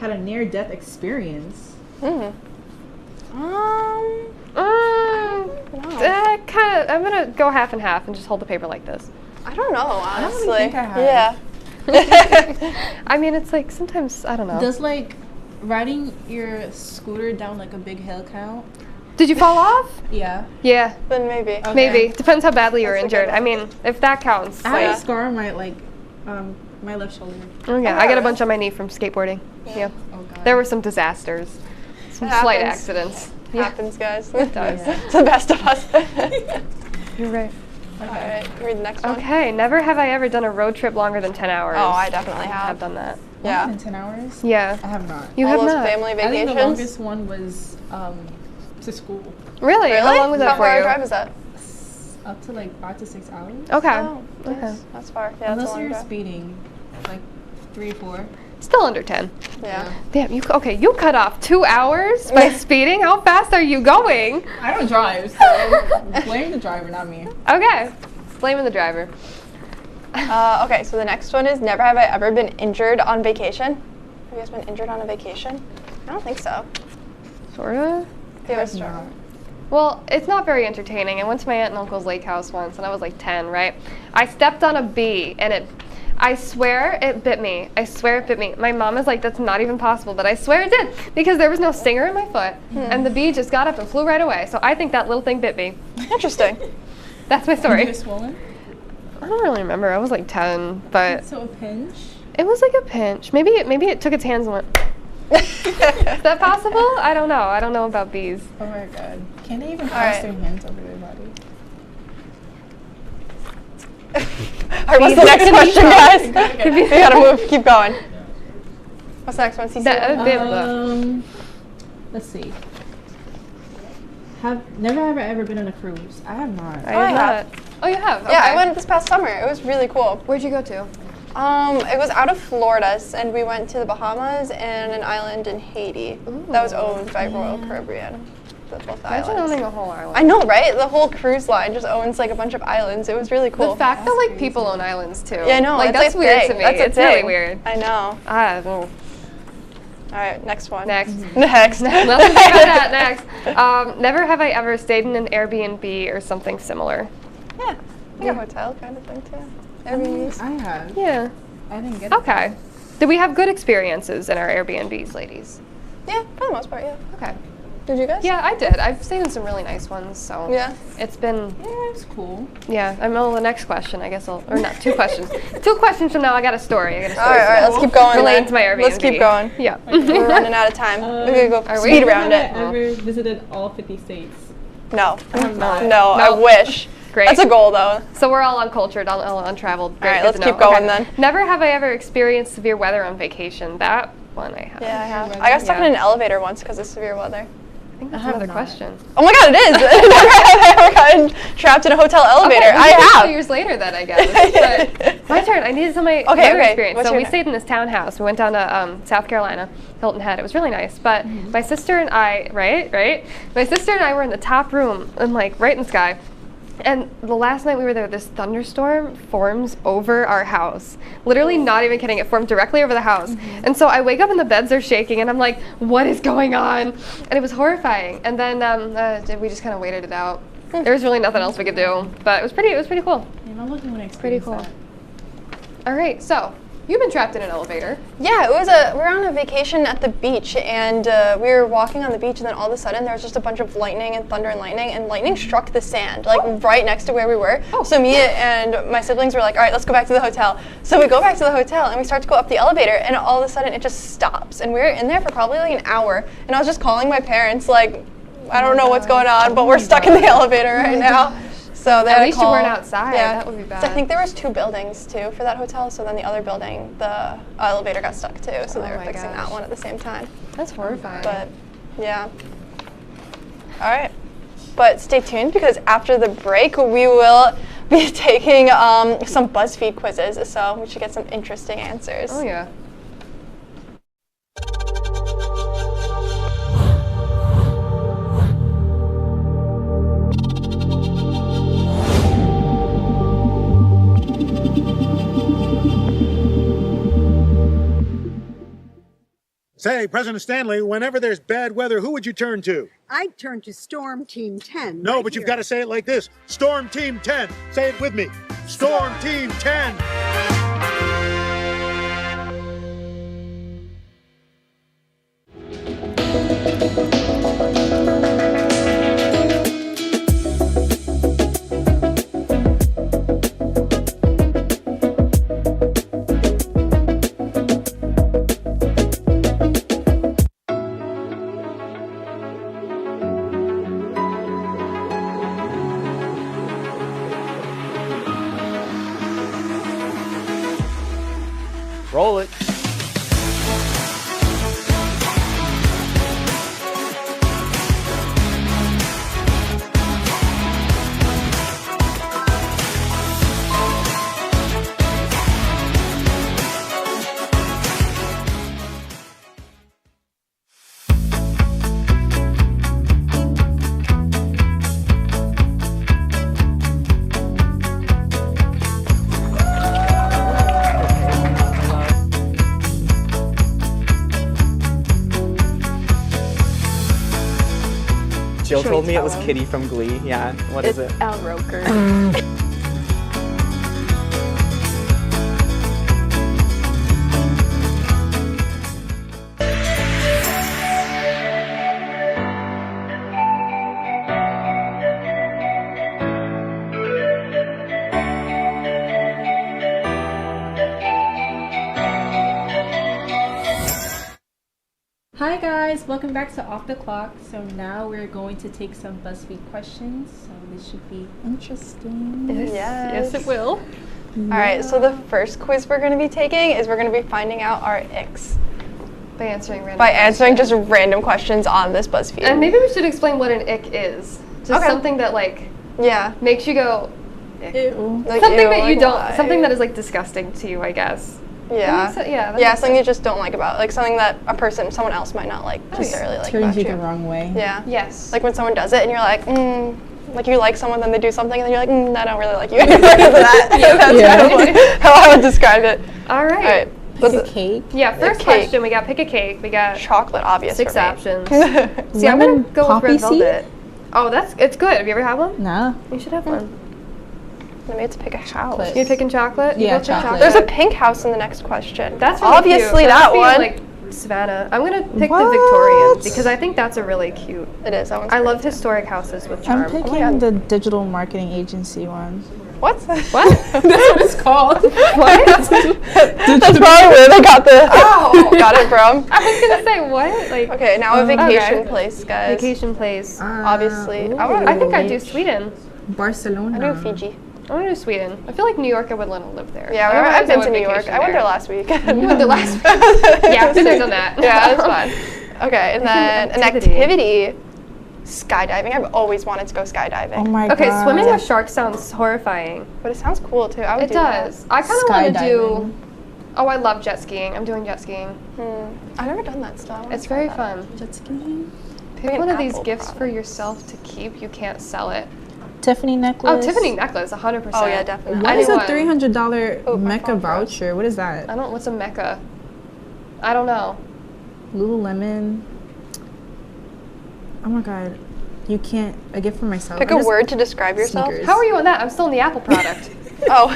had a near-death experience. I'm gonna go half and half and just hold the paper like this. I don't know, honestly. think I have. Yeah. I mean, it's like sometimes, I don't know. Does like riding your scooter down like a big hill count? Did you fall off? Yeah. Yeah. Then maybe. Okay. Maybe. Depends how badly you were injured. I mean, if that counts. I have a scar on my my left shoulder. Oh yeah, I got a bunch on my knee from skateboarding. Yeah. Oh god. There were some disasters, some slight accidents. It happens, guys. It does. It's the best of us. You're right. All right, read the next one. Okay, never have I ever done a road trip longer than 10 hours. Oh, I definitely have. I've done that. Yeah. Longer than 10 hours? Yeah. I have not. You All have those not. family I think vacations. the longest one was to school. Really? How long was that How for far you? a drive is that? Up to like 5 to 6 hours. Okay. Oh, Okay. nice. That's far. Yeah, Unless that's a long you're drive. speeding, like 3 or 4. Still under 10. Yeah. Damn, you cut off 2 hours by speeding? How fast are you going? I don't drive, so blame the driver, not me. Okay. Blaming the driver. Okay, so the next one is never have I ever been injured on vacation. Have you guys been injured on a vacation? I don't think so. Sorta. Yeah, Well, it's not very entertaining. I went to my aunt and uncle's lake house once, and I was like 10, right? I stepped on a bee, and I swear it bit me. I swear it bit me. My mom is like, that's not even possible, but I swear it did, because there was no stinger in my foot, and the bee just got up and flew right away. So I think that little thing bit me. Interesting. That's my story. You were swollen? I don't really remember. I was like 10, but So a pinch? it was like a pinch. Maybe it took its hands and went. Is that possible? I don't know. I don't know about bees. Oh my god. Can they even All pass right. their hands over their body? All right, what's the next question, guys? We gotta move. Keep going. What's the next one, CC? Let's see. Never have I ever been on a cruise. I have not. I have not. Oh, you have? Yeah, I Okay. went this past summer. It was really cool. Where'd you go to? It was out of Florida, and we went to the Bahamas and an island in Haiti that was owned by Royal Caribbean. Both Imagine islands. owning a whole island. I know, right? The whole cruise line just owns like a bunch of islands. It was really cool. The fact that like people own islands too. Yeah, I know. Like it's that's a weird thing. to me. That's a It's really thing. weird. I know. I don't know. All right, next one. Next. Next. Let's talk about that next. Never have I ever stayed in an Airbnb or something similar. Yeah, like a hotel kind of thing too. Airbnbs. I have. Yeah. I didn't get it. Okay. Did we have good experiences in our Airbnbs, ladies? Yeah, for the most part, yeah. Okay. Did you guys? Yeah, I did. I've stayed in some really nice ones, so Yeah. it's been. Yeah, it's cool. Yeah, I'm on the next question. I guess or not 2 questions. 2 questions from now, I got a story. All right, let's keep going. Relating then. to my Airbnb. Let's keep going. Yeah. We're running out of time. We're gonna go Are we? speed around it. Have I ever visited all 50 states? No. not. No, I wish. Great. That's a goal, though. So we're all uncultured, all untraveled. Great, All right, good let's to know. keep going Okay. then. Never have I ever experienced severe weather on vacation. That one I have. Yeah, I have. I got stuck in an elevator once because of severe weather. I think that's another question. Oh my god, it is! Never have I ever gotten trapped in a hotel elevator. Okay, I have. 2 years later then, I guess. But my turn. I need to tell my weather experience. What's So your we turn? stayed in this townhouse. We went down to South Carolina, Hilton Head. It was really nice. But my sister and I, right? My sister and I were in the top room and like right in the sky. And the last night we were there, this thunderstorm forms over our house. Literally, not even kidding, it formed directly over the house. And so I wake up and the beds are shaking, and I'm like, what is going on? And it was horrifying. And then we just kind of waited it out. There was really nothing else we could do, but it was pretty cool. Yeah, I'm looking when Pretty cool. All right, so you've been trapped in an elevator. Yeah, we were on a vacation at the beach, and we were walking on the beach, and then all of a sudden there was just a bunch of lightning and thunder and lightning struck the sand, like right next to where we were. So me and my siblings were like, all right, let's go back to the hotel. So we go back to the hotel, and we start to go up the elevator, and all of a sudden it just stops. And we were in there for probably like an hour, and I was just calling my parents, like, I don't know what's going on, but we're stuck in the elevator right now. So they At had to least you call. weren't outside. Yeah. That would be bad. So I think there was 2 buildings too for that hotel. So then the other building, the elevator got stuck too. So they were my fixing gosh. that one at the same time. That's horrifying. But yeah. All right. But stay tuned because after the break we will be taking some BuzzFeed quizzes. So we should get some interesting answers. Oh yeah. Say, President Stanley, whenever there's bad weather, who would you turn to? I'd turn to Storm Team 10. No, right but you've here. got to say it like this. Storm Team 10. Say it with me. Storm Team 10. Roll it. Jill Should we told me it tell was him? Kitty from Glee. Yeah, what is it? Al Roker. Hi guys, welcome back to Off the Clock. So now we're going to take some BuzzFeed questions. So this should be interesting. Yes. Yes, it will. All right, so the first quiz we're going to be taking is we're going to be finding out our icks By answering random by answering just random questions on this BuzzFeed. And maybe we should explain what an ick is. Just Okay. something that like yeah, makes you go Ew. like, something ew, that you like, don't why? something that is like disgusting to you, I guess. Yeah. That makes Yeah, sense. something you just don't like about, like something that someone else might not like necessarily like about Turns you you. the wrong way. Yeah. Yes. Like when someone does it and you're like, like you like someone, then they do something, and then you're like, I don't really like you anymore because of that. Yeah. That's Yeah. kind of like how I would describe it. All right. All right. Pick a cake. Yeah, first cake. question, we got pick a cake. We got Chocolate, obvious 6 for me. options. See, I'm Lemon gonna go with poppy red seed? velvet. Oh, it's good. Have you ever had one? No. You should have one. Let me to pick a house. You picking chocolate? You Yeah, both pick chocolate. There's a pink house in the next question. That's really obviously cute. that must be, one. Like Savannah. I'm gonna pick What? the Victorian because I think that's a really cute. It is. That one's I love pretty historic houses with I'm charm. picking the digital marketing agency one. too. What? What? That's what it's called. What? That's probably where they got the got it from. I was gonna say what? Like Okay, now a vacation okay. place, guys. Vacation place. Obviously, I think I'd do Sweden. Barcelona. I do Fiji. I want to do Sweden. I feel like New York I would want to live there. Yeah, Otherwise, I've I been would to New York. vacation I went there last week. You went there last week? Yeah, been there, done that. Yeah, it's fun. Okay, and then an activity. Skydiving. I've always wanted to go skydiving. Oh my Okay, god. swimming with sharks sounds horrifying. But it sounds cool too. I would It do does. I kind of want to do. Skydiving. Oh, I love jet skiing. I'm doing jet skiing. I've never done that stuff. It's very fun. Jet skiing. Pick Maybe one an of these Apple gifts product. for yourself to keep. You can't sell it. Tiffany necklace. Oh, Tiffany necklace, 100%. Oh yeah, definitely. What is a Anyone. $300 Mecca voucher? What is that? I don't. What's a Mecca? I don't know. Lululemon. Oh my god. You can't. A gift for myself. Pick a word to describe yourself. Sneakers. How are you on that? I'm still in the Apple product. Oh.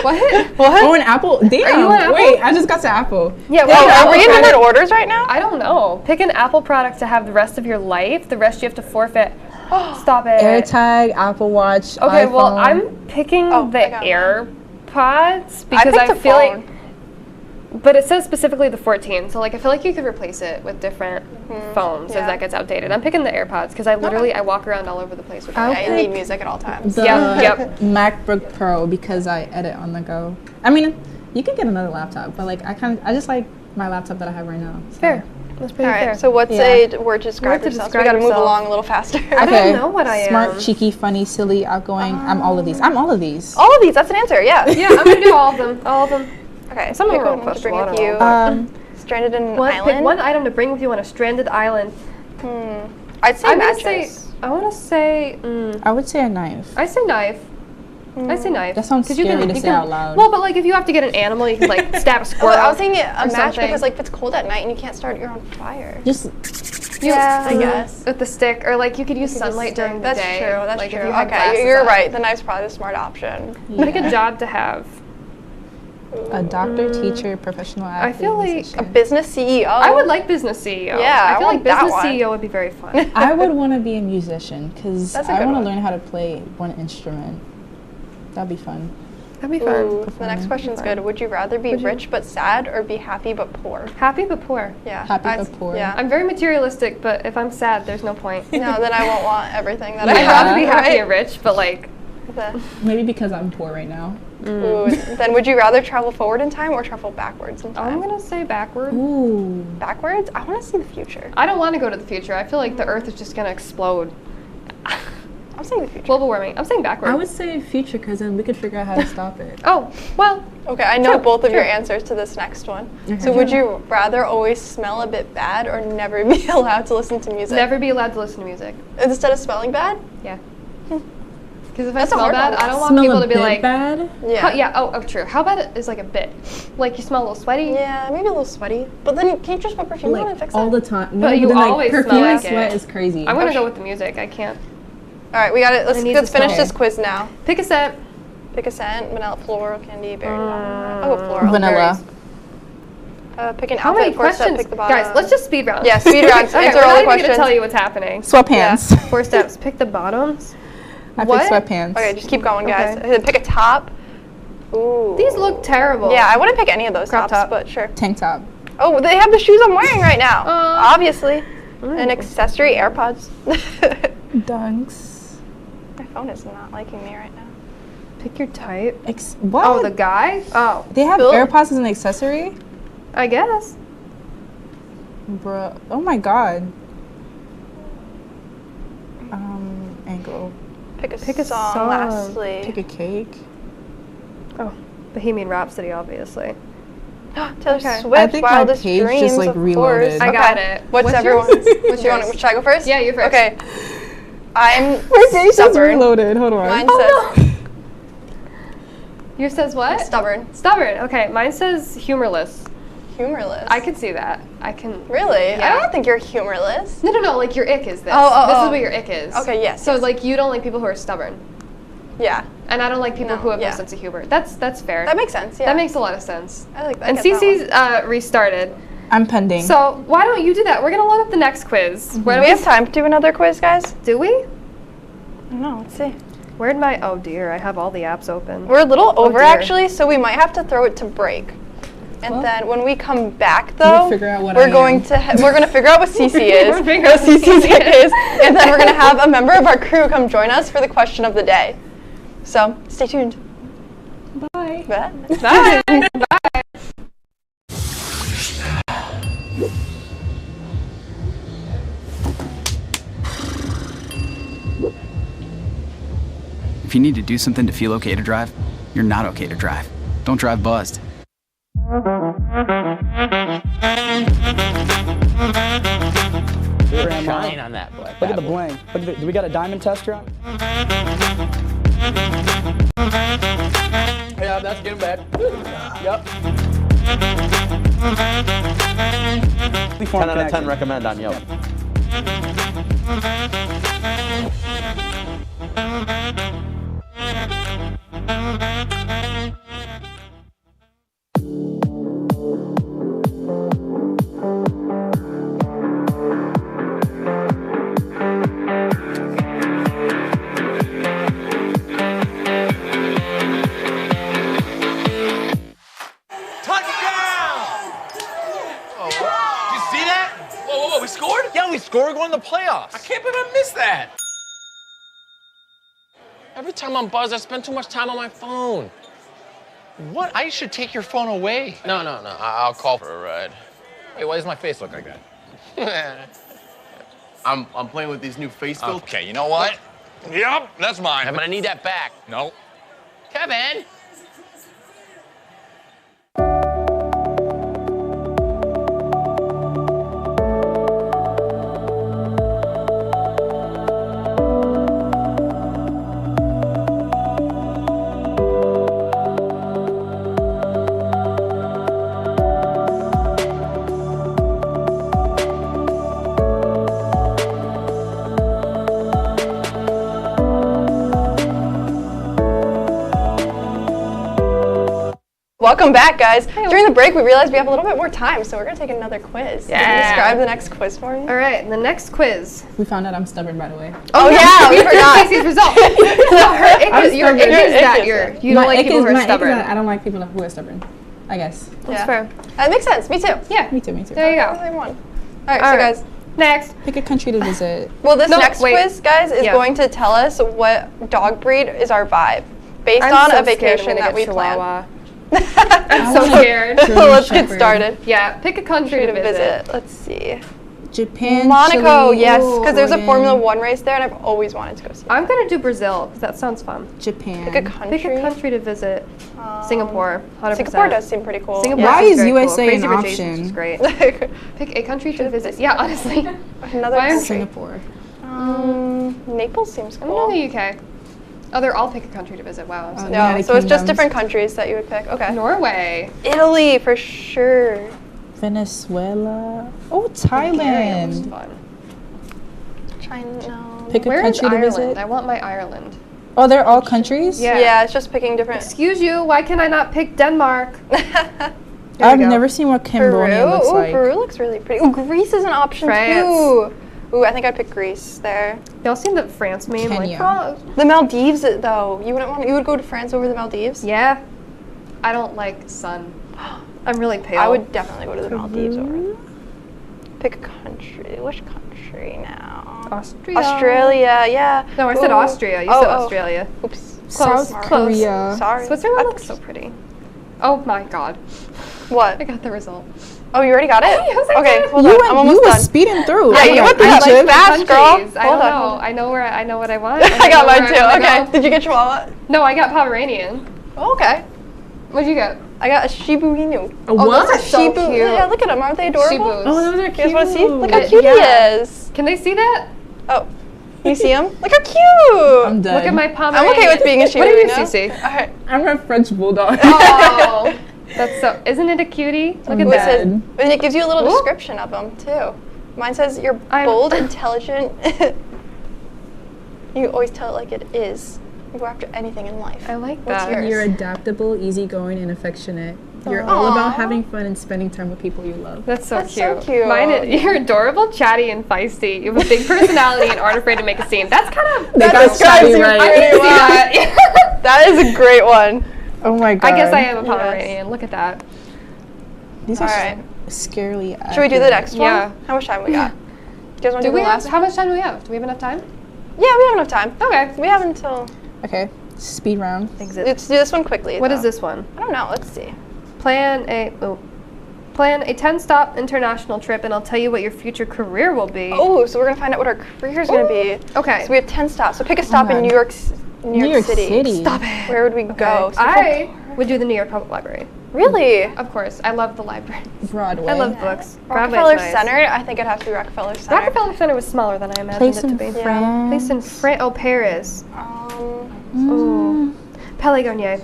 What? Oh, an Apple. Damn. Are you on Apple? Wait, I just got to Apple. Yeah. Are we in limit orders right now? I don't know. Pick an Apple product to have the rest of your life. The rest you have to forfeit. Stop it. AirTag, Apple Watch. Okay, iPhone. well, I'm picking I the got AirPods because picked I a feel phone. like. But it says specifically the 14, so like I feel like you could replace it with different phones yeah. as that gets outdated. I'm picking the AirPods because I literally I walk around all over the place with them. Yeah, you need music at all times. The Yep. MacBook Pro because I edit on the go. I mean, you could get another laptop, but like I just like my laptop that I have right now. So. Fair. That's pretty All right. fair. So what's a word to describe Word to yourself? describe We got to move yourself. along a little faster. I don't know what I am. Smart, cheeky, funny, silly, outgoing. I'm all of these. I'm all of these. All of these. That's an answer. Yeah. Yeah, I'm gonna do all of them. All of them. Okay. Some of pick them are one to push bring a lot with of you. them. Stranded in an Pick island. one item to bring with you on a stranded island. I'd say I'm gonna mattress. say. I want to say. I would say a knife. I say knife. I say knife. That sounds 'Cause you scary can- to you say can- out loud. Well, but like if you have to get an animal, you can like stab a squirrel. Well, I was thinking a or match something. because like if it's cold at night and you can't start your own fire. Just Yeah, I guess. with the stick, or like you could use You could sunlight just during the That's day. true. That's like, true. If you had Okay, glasses you're on. right. The knife's probably the smart option. Pick a job to have. a doctor, teacher, professional athlete. I feel like musician. A business CEO. I would like business CEO. Yeah, I feel I like want that business one. CEO would be very fun. I would want to be a musician because That's a I good want to one. learn how to play one instrument. That'd be fun. That'd be fun. Ooh, the next question's good. Would you rather be rich but sad or be happy but poor? Happy but poor. Yeah. Happy but poor. Yeah. I'm very materialistic, but if I'm sad, there's no point. No, then I won't want everything that I I'd have. rather be happy right? and rich, but like, Maybe because I'm poor right now. Ooh, then would you rather travel forward in time or travel backwards in time? I'm gonna say backward. Ooh. Backwards? I want to see the future. I don't want to go to the future. I feel like the Earth is just gonna explode. I'm saying the future. Global warming. I'm saying backwards. I would say future because then we could figure out how to stop it. Oh, well. Okay, I know both of your Sure. answers to this next one. Okay. So would you rather always smell a bit bad or never be allowed to listen to music? Never be allowed to listen to music. Instead of smelling bad? Yeah. Because if I That's a smell hard bad, one. I don't want Smell people a to be bit like, bad? Yeah. Yeah. Oh, true. How bad is like a bit? Like you smell a little sweaty? Yeah, maybe a little sweaty. But then can you just put perfume on and fix all that? the time. But you then, always perfume smell and like sweat it. is crazy. I'm gonna go with the music. I can't. All right, we got it. I need Let's to finish smell. this quiz now. Pick a scent. Pick a scent: vanilla, floral, candy, berry. Oh, floral. Vanilla. Berries. Pick an How outfit. many Fourth step, questions? pick the bottom. Guys, let's just speed round. Yeah, speed round. Okay, Answer we're all not the even questions. gonna tell you what's happening. Sweatpants. 4 steps. Pick the bottoms. I What? picked sweatpants. Okay, just keep going, guys. Okay. Then pick a top. Ooh. These look terrible. Yeah, I wouldn't pick any of those Crop tops, top. but sure. Tank top. Oh, they have the shoes I'm wearing right now. Obviously. An accessory, AirPods. Dunks. My phone is not liking me right now. Pick your type. What? Oh, the guy? Oh. They have Bill? AirPods as an accessory? I guess. Bruh. Oh my god. Ankle. Pick a Pick a song, song. lastly. Pick a cake. Oh, Bohemian Rhapsody, obviously. Taylor Okay. Swift, I think my Wildest page just, Dreams, like, of reloaded. course. I got it. What's everyone's? What's you want? yours? Should I go first? Yeah, you first. Okay. I'm My page just stubborn. reloaded. Hold on. Mine says Yours says what? stubborn. Stubborn. Okay, mine says humorless. Humorless. I can see that. I can. Really? Yeah. I don't think you're humorless. No. Like your ick is this. Oh, This oh. is what your ick is. Okay, yes, So yes. like you don't like people who are stubborn, Yeah. and I don't like people No, who have yeah. no sense of humor. That's fair. That makes sense. Yeah. That makes a lot of sense. I like that. And Cece's restarted. I'm pending. So why don't you do that? We're gonna load up the next quiz. Do we have time to do another quiz, guys? Do we? No. Let's see. Where'd my? Oh dear, I have all the apps open. We're a little over dear. actually, so we might have to throw it to break. And Well, then when we come back, though, figure out what we're I going am. to we're gonna figure out what Cece is, We're figuring what out what Cece's Cece is, and then we're gonna have a member of our crew come join us for the question of the day. So stay tuned. Bye. Bye. Bye. Bye. If you need to do something to feel okay to drive, you're not okay to drive. Don't drive buzzed. Shine on that black. Look at the bling. Look at the, do we got a diamond tester on? Yeah, that's getting bad. Yep. 10 out of 10 recommend on Yelp. Whoa, we scored? Yeah, we scored going to the playoffs. I can't believe I missed that. Every time I'm buzzed, I spend too much time on my phone. What? I should take your phone away. No. I'll call for a ride. Wait, why does my face look like that? I'm playing with these new face filters. Okay, you know what? Yep, that's mine. Kevin, I need that back. No. Kevin! Welcome back, guys. During the break, we realized we have a little bit more time, so we're gonna take another quiz. Can you Yeah. describe the next quiz for me? All right, the next quiz. We found out I'm stubborn, by the way. Oh yeah, we forgot. Cece's result. So her ick is, your ick is that you don't like people who are stubborn. I don't like people who are stubborn. I guess. That's fair. That makes sense. Me too. Yeah. Me too. There you go. All right, so guys, Next. Pick a country to visit. Well, this No, next wait. quiz, guys, is Yeah. going to tell us what dog breed is our vibe based I'm on so a scared I'm vacation gonna that get we planned. Chihuahua. I'm so scared. Let's get started. Yeah, pick a country to visit. Let's see. Japan, Monaco, Chile, yes, because there's a Jordan. Formula One race there, and I've always wanted to go see. I'm gonna do Brazil because that sounds fun. Japan. Pick a country. Pick a country to visit. Singapore, 100%. Singapore does seem pretty cool. Singapore Why seems is very USA cool. an Crazy Rich Asians option? is great. Pick a country to visit. Yeah, honestly. Another Why country. Singapore. Naples seems I'm cool. going to the UK. Oh, they're all pick a country to visit. Wow. I'm so No, United so it's just Kingdoms. different countries that you would pick. Okay. Norway. Italy for sure. Venezuela. Oh, Bulgaria looks Thailand. fun. China. No. Pick a Where is country to Ireland? visit. I want my Ireland. Oh, they're all countries? Yeah. Yeah, it's just picking different. Excuse you, why can I not pick Denmark? I've never seen what Cambodia Peru. looks Ooh, like. Peru looks really pretty. Ooh, Greece is an option France. too. Ooh, I think I'd pick Greece there. Y'all seen the France meme? Kenya. Like, The Maldives though. You wouldn't want. You would go to France over the Maldives? yeah. I don't like sun. I'm really pale. I would definitely go to the Maldives over. Pick a country. Which country now? Austria. Australia. Yeah. No, I said Ooh. Austria. You said Australia. Oops. South Close. Korea. Sorry. Switzerland looks so pretty. Oh my god. What? I got the result. Oh, you already got it? Yes, I Okay, did. hold You on. went, I'm almost you done. were speeding through. Yeah, you went through that like fast, girl. Countries. I Hold don't on. know. I know what I want. I got mine where too. I wanna Okay. go. Did you get Chihuahua? No, I got Pomeranian. Oh, okay. What'd you get? I got a Shibu Inu. Oh, those are so Shibu. cute. Yeah, look at them. Aren't they adorable? Shibus. Oh, those are You guys want to see? Look how Uh, cute yeah. he is. Can they see that? Oh, you see him? Look how cute. I'm dead. Look at my Pomeranian. I'm okay with being a Shibu What are you, Inu. Cece? All right. I'm a French bulldog. Oh, that's so. Isn't it a cutie? Look at It that. says, and it gives you a little Ooh. description of him too. Mine says you're bold, intelligent. You always tell it like it is. You go after anything in life. I like What's that. yours? You're adaptable, easygoing, and affectionate. You're all about having fun and spending time with people you love. That's so That's cute. so cute. Mine is, you're adorable, chatty, and feisty. You have a big personality and aren't afraid to make a scene. That's kind of That describes you right. I pretty can see well. that. That is a great one. Oh my god. I guess I am a Pomeranian. Look at that. These are All right. scarily accurate. Should we do the next one? Yeah. How much time we got? You guys want to Do do we the have? last How much time do we have? Do we have enough time? Yeah, we have enough time. Okay. We have until. Okay, speed round. Let's do this one quickly. What though. is this one? I don't know. Let's see. Plan a 10-stop international trip, and I'll tell you what your future career will be. Oh, so we're gonna find out what our career is gonna be. Okay. So we have 10 stops. So pick a stop in God. New York City. Stop it. Where would we go? So I would do the New York Public Library. really? Of course, I love the library. Broadway. I love books. Broadway's Rockefeller nice. Center. I think it'd have to be Rockefeller Center. Rockefeller Center was smaller than I imagined Place it to in be. France. Place in France. Oh, Paris. Ooh. Palais Garnier.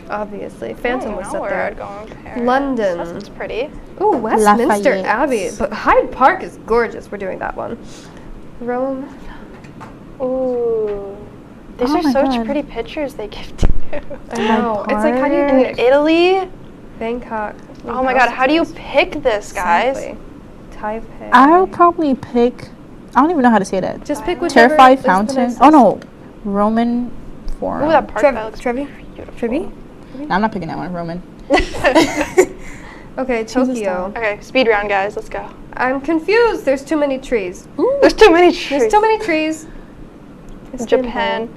Obviously. Phantom was know up where there. I'd go in Paris. London. That sounds pretty. Ooh, Westminster Lafayette. Abbey. But Hyde Park is gorgeous. We're doing that one. Rome. Ooh. These Oh are my such God. pretty pictures they give to you. I know. It's like, how do you In pick? Italy? Bangkok. Oh my god, how do you pick this, guys? Exactly. Taipei. I'll probably pick. I don't even know how to say that. Just pick whichever Terrified is the Fountain. nicest. Oh no, Roman Forum. Ooh, that park that looks Trevi? Trevi? No, I'm not picking that one. Roman. Okay, Tokyo. Okay, speed round, guys. Let's go. I'm confused. There's too many trees. There's too many trees. There's too many trees. Japan.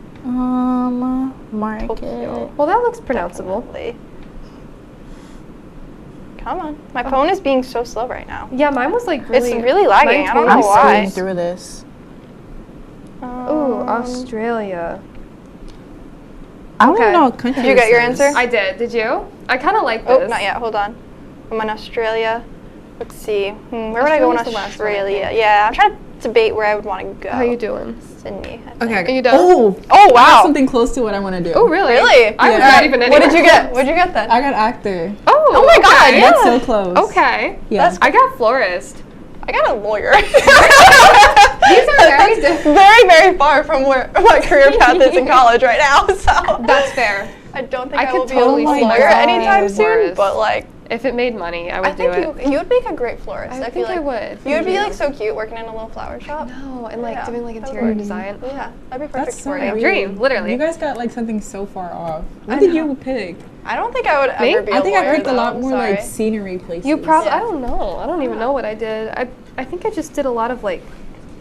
Market. Tokyo. Well, that looks pronounceable. Definitely. Come on. My phone is being so slow right now. Yeah, mine was like really. It's really lagging. I don't know I'm why. speeding through this. Ooh, Australia. I don't Okay. even know what country. Did you get your this is. answer? I did. Did you? I kind of like Oh, this. not yet. Hold on. I'm in Australia. Let's see. Where would I go in Australia's the last one, I Australia? think. Yeah, I'm trying to debate where I would want to go. How you doing? Sydney. I Okay. think. Are you done? Oh, Oh I have wow. something close to what I want to do. Oh, really? Really? I was Yeah. not even What did you anywhere get? close. What'd you get then? I got actor. Oh my God, okay. yeah. That's so close. Okay. Yeah. I got florist. I got a lawyer. These are very different. very, very far from where my career path is in college right now. So That's fair. I don't think I I could will be totally a see lawyer myself being anytime a soon. florist. But like, If it made money, I would do it. You would make a great florist. I feel think I like would. You would be like so cute working in a little flower shop. No, and like doing like that would interior work. design. Yeah, that'd be perfect That's so for you. weird. Dream, literally. You guys got like something so far off. What I did know. you pick? I don't think I would Me? ever be I think a I lawyer, picked a lot though, more sorry. like scenery places. You probably, I don't know. I don't even know what I did. I think I just did a lot of like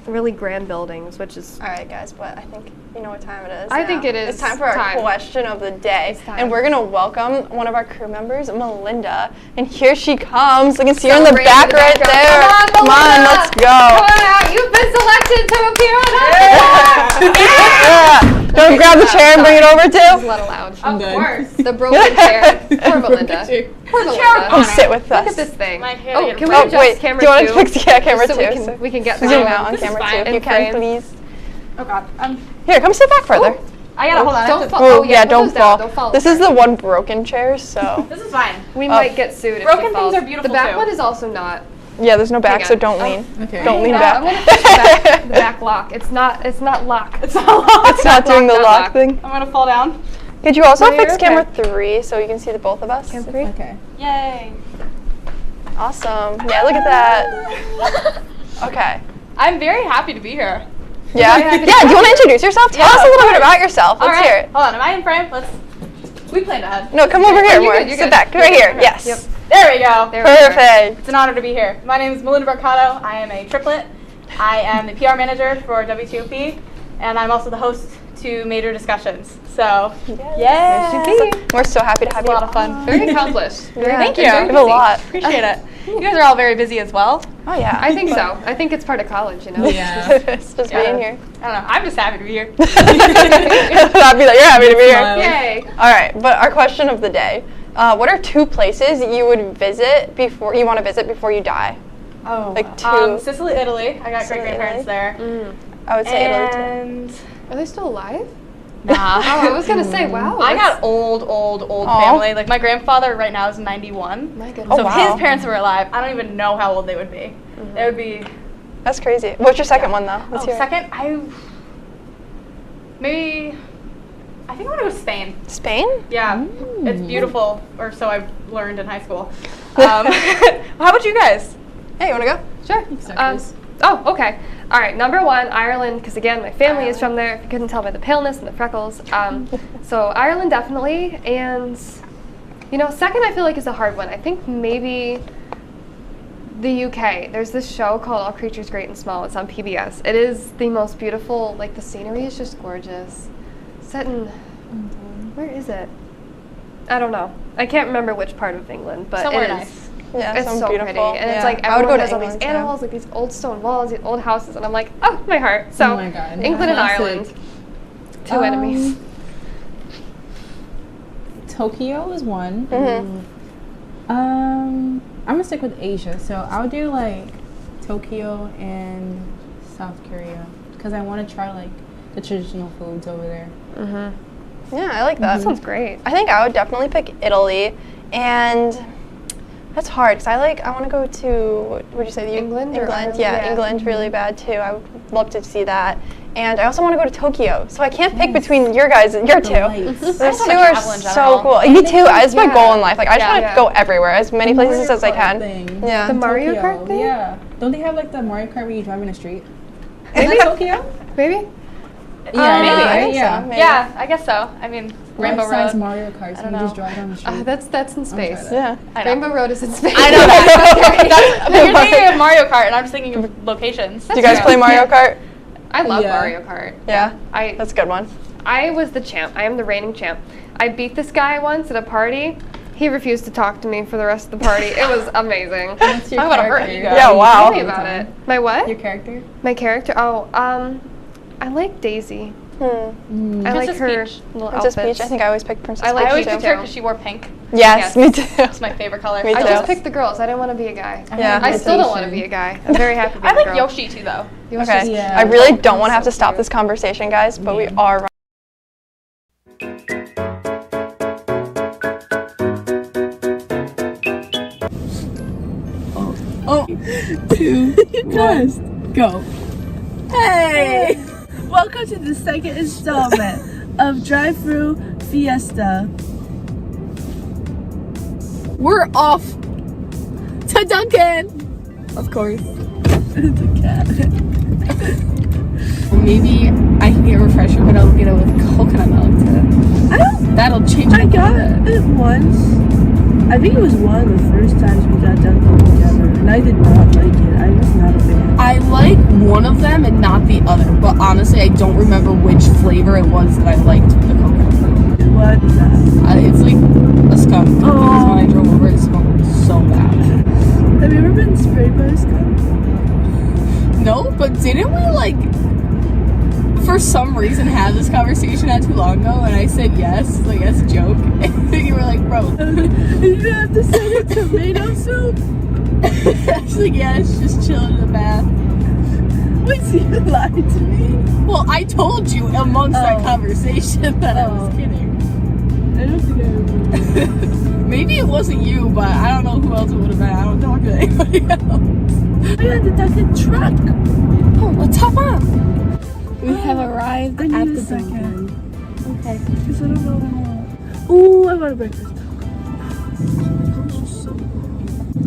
really grand buildings, which is. All right, guys, but I think you know what time it is. I think now. it is It's time for our question of the day, It's time. and we're gonna welcome one of our crew members, Melinda, and here she comes. You can see her in the Celebrating back the right background. there. Come on, let's go. Come on out. You've been selected to appear on Yeah. Don't grab the chair and bring it over It's too. not allowed. Of course. The broken chair. Poor Melinda. Poor Melinda. Come sit with Look us. at this thing. My hair Oh, gets can we Oh, adjust wait. camera Do you want two? to fix camera Just two? so we can get zoom that out on This is camera fine. two if In you can, frame. please. Oh God. Here, come sit back further. I gotta hold on. I have Don't to- fall. Oh, Oh, yeah, put don't those down. fall. Don't fall. This is the one broken chair, so. This is fine. We might get sued if Broken she falls. things are beautiful The back too. one is also not. Yeah, there's no back, Hang so on. don't lean. Okay. Don't lean I back. want to push the back lock. It's not lock. It's all locked. It's not doing the Not lock lock. thing. I'm gonna fall down. Could you also No, fix you're camera okay. 3 so you can see the both of us? Cam 3? Okay. Yay. Awesome. Yeah, look at that. Okay. I'm very happy to be here. Yeah. Yeah, do you want to introduce yourself? Tell us a little bit about yourself. Let's hear it. Hold on. Am I in frame? We planned ahead. No, come over here you're more. good, you're Sit good. back. Right here. Yes. Yep. There we go. There we are. Perfect. It's an honor to be here. My name is Melinda Mercado. I am a triplet. I am the PR manager for WTOP, and I'm also the host to Major Discussions. So, Yes. We're so happy to have it's a you. lot of fun. Very accomplished. Yeah. Thank you. We have a lot. Appreciate it. You guys are all very busy as well. Oh, yeah. I think so. I think it's part of college, you know? Yeah. It's just being here. I don't know. I'm just happy to be here. Happy that you're happy to be here. Yay. All right, but our question of the day. What are 2 places you would visit before you want to visit before you die? Oh, Like 2. Sicily, Italy. I got Sicily, great grandparents there. I would say Italy too. And Are they still alive? nah. Oh, I was going to say, wow. I that's- got old Aw. family. Like my grandfather right now is 91. My goodness. So Oh, if wow. his parents were alive, I don't even know how old they would be. They would be. That's crazy. What's your second one though? Let's Oh, hear it. second, I think I want to go to Spain. Spain? Yeah, it's beautiful, or so I've learned in high school. How about you guys? Hey, you want to go? Sure. Oh, okay. All right, number 1, Ireland, because again, my family is from there. If you couldn't tell by the paleness and the freckles. So Ireland definitely, and second I feel like is a hard one. I think maybe the UK. There's this show called All Creatures Great and Small. It's on PBS. It is the most beautiful. Like the scenery is just gorgeous. Set in where is it? I don't know. I can't remember which part of England, but Somewhere it is. nice. Yeah, It's sounds so beautiful. pretty, and it's Yeah. like I would go everyone to has all England these too. animals, like these old stone walls, these old houses, and I'm like, oh, my heart. So Oh my God. England and Classic. Ireland, 2 enemies. Tokyo is one. Mm-hmm. I'm gonna stick with Asia, so I'll do like Tokyo and South Korea because I want to try like the traditional foods over there. Yeah, I like that. That sounds great. I think I would definitely pick Italy, and that's hard because I want to go to, what would you say, England or England, Ireland? yeah, Yeah. England really bad too. I would love to see that, and I also want to go to Tokyo. So I can't pick between your 2. lights. Those I just 2 wanna are travel in so general. cool. Me too. It's my Yeah. goal in life. Like I just Yeah. want to go everywhere, as many places as I can. Yeah. The Mario Tokyo, Kart thing? Yeah. Don't they have like the Mario Kart where you drive in a street? Is that Tokyo? Maybe? Yeah, maybe. I right? think so, Yeah. maybe. Yeah, I guess so. I mean, Rainbow Life-size Road. Mario Kart, so I don't you just know. drive down the street. That's in space. that. Yeah. I know. Rainbow Road is in space. I know that. You're thinking of Mario Kart, and I'm just thinking of locations. Do you guys play Mario Kart? I love Yeah. Mario Kart. Yeah. I That's a good one. I was the champ. I am the reigning champ. I beat this guy once at a party. He refused to talk to me for the rest of the party. It was amazing. What's your Talk about a hurt character? ego. Yeah, wow. Tell me about it. My what? Your character? My character? Oh, I like Daisy. I like Princess her Peach. little Princess outfits. Peach. I think I always pick Princess I like Peach I always too. picked her because she wore pink. Yes, me too. It's my favorite color. Me I too. just picked the girls. I didn't want to be a guy. Yeah. I still don't want to be a guy. I'm very happy being I like a girl. Yoshi too, though. Yoshi's Okay. Yeah. I really don't Oh, want to have so to stop cute. this conversation, guys, but we are running. Just go. Hey! Welcome to the second installment of Drive-Thru Fiesta. We're off to Duncan. Of course. It's a cat. Maybe I can get a refresher, but I'll get it with coconut milk too. That'll change my I got it once. I think it was one of the first times we got Dunkin' together, and I did not like it. I was not a fan. I like one of them and not the other, but honestly, I don't remember which flavor it was that I liked with the coconut milk. What is that? It's like a skunk. Because when I drove over, it smelled so bad. Have you ever been sprayed by a skunk? No, but didn't we like, for some reason, have this conversation not too long ago, and I said yes, like as a joke, and you were like, bro. You have to send it tomato soup? I was like, yeah, it's just chilling in the bath. Wait, so you lied to me? Well, I told you amongst that conversation that I was kidding. I don't think I remember. Maybe it wasn't you, but I don't know who else it would have been. I don't talk to anybody else. We had the Dunkin' truck. Oh, let's hop on. We have arrived at the second. Dunkin'. Okay. Because I don't know what I want. Ooh, I want a breakfast taco.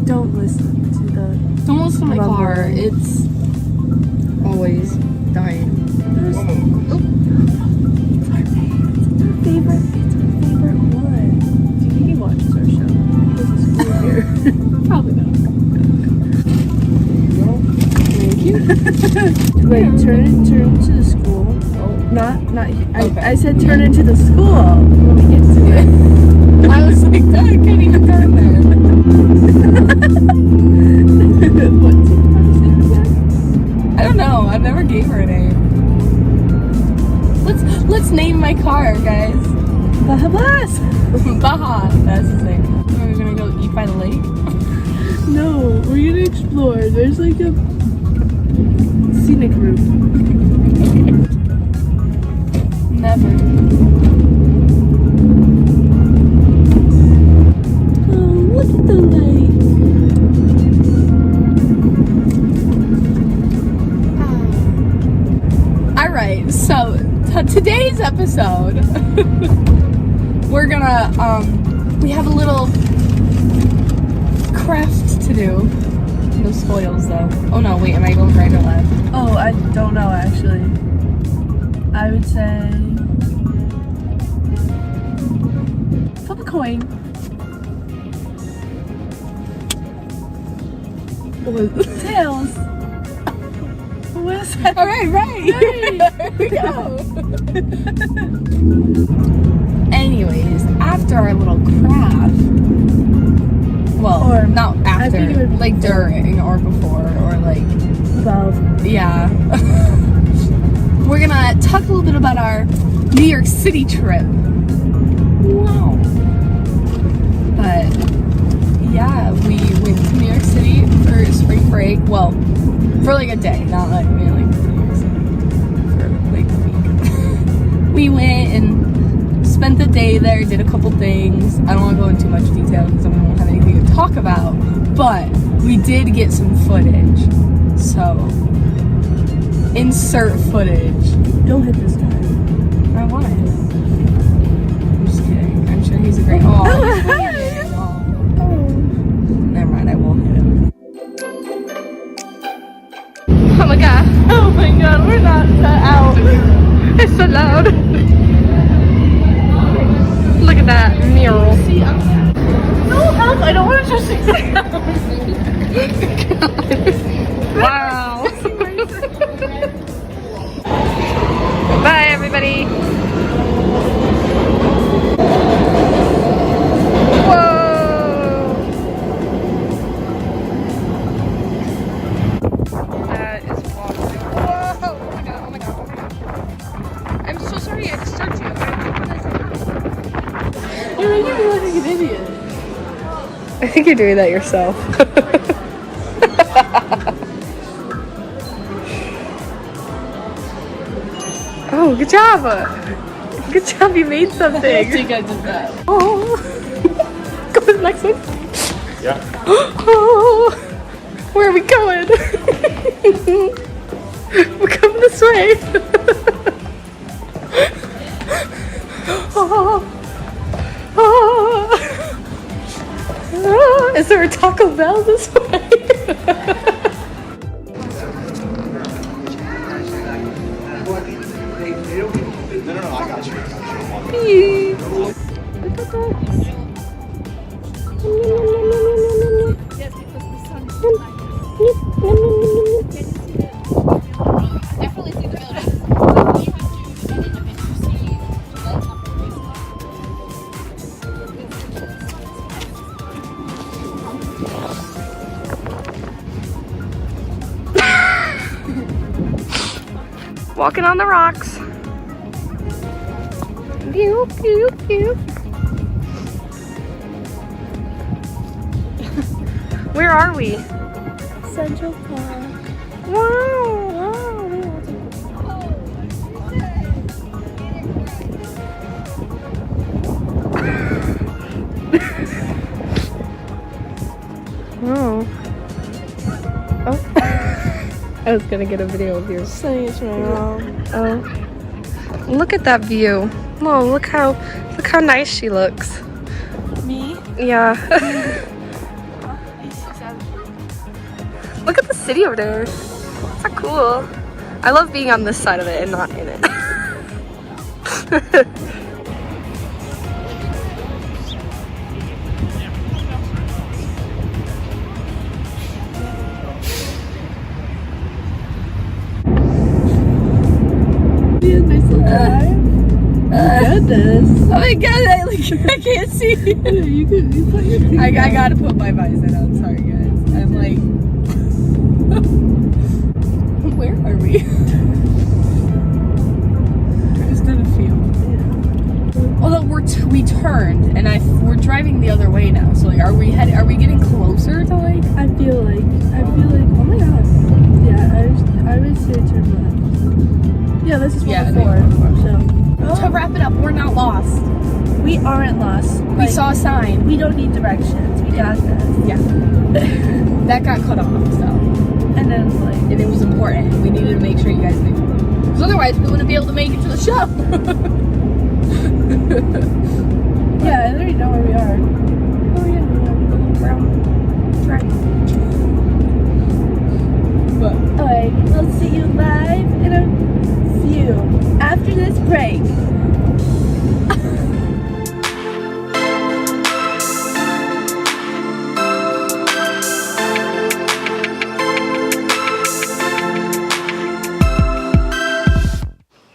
Don't listen to the... Don't listen to my rumble. car. It's always dying. It's our favorite one. Do you think he watches our show? He goes to school here. Probably not. Thank you. Wait, turn into the school. Oh, not here. I said turn into the school when we get to it. I was like, I can't even turn there. What did you say again? I don't know. I've never gave her a name. Let's name my car, guys. Baja Blast. Baja. That's his name. We're gonna go eat by the lake. No, we're gonna explore. There's like a scenic route. Never. Oh, look at the lake. Alright, so today's episode, we're gonna, we have a little craft to do. No spoils though. Oh no, wait, am I going right or left? Oh, I don't know actually. I would say flip a coin. Tails. What is that? Alright, right. There we go. Anyways, after our little craft, well, Or not I think it after, would be like during or before or like, above. yeah. We're gonna talk a little bit about our New York City trip. Wow. But yeah, we went to New York City for spring break. Well, for like a day, not like we went like to New York City for like a week. We went and spent the day there, did a couple things. I don't want to go into too much detail because then we won't have anything to talk about. But we did get some footage. So insert footage. Don't hit this guy. I want to hit him. I'm just kidding. I'm sure he's a great. Oh, he's waving. Oh. Never mind. I won't hit him. Oh my god. Oh my god, we're not out. It's so loud. Look at that mural. No help, I don't want to just sit down. Wow. Bye, everybody. Whoa. That is awesome. Whoa. Oh my god, oh my god, oh my god. I'm so sorry I disturbed you. You're making me look like an idiot. I think you're doing that yourself. Oh, good job! Good job, you made something. I think I did that. Oh. Go to the next one. Yeah. Oh. Where are we going? We're coming this way. Oh. Oh. Is there a Taco Bell this way? No, I got you. Look at that. Yes, because the sun is definitely see the buildings. Walking on the rocks. Pew, pew, pew. Where are we? Central Park. Wow. Oh. I was gonna get a video of you. Saying it's my mom. Oh. Look at that view. Whoa, look how nice she looks. Me? Yeah. Look at the city over there. It's so cool. I love being on this side of it and not in it. Goodness. Oh my god, I can't see. You put your thing I gotta put my visor down. Sorry, guys. I'm like, where are we? I just didn't feel. Yeah. Although we turned and we're driving the other way now. So like, are we getting closer to like? I feel like. Oh my god. Yeah, I would say turn left. Yeah, this is what before. So. To wrap it up, we're not lost. We aren't lost. We saw a sign. We don't need directions. We got this. Yeah. That got cut off, so. And then and it was important. We needed to make sure you guys knew. Because otherwise we wouldn't be able to make it to the show. Yeah, I already know where we are. Oh yeah, we have a little brown track. But alright, we'll see you live in a few after this break.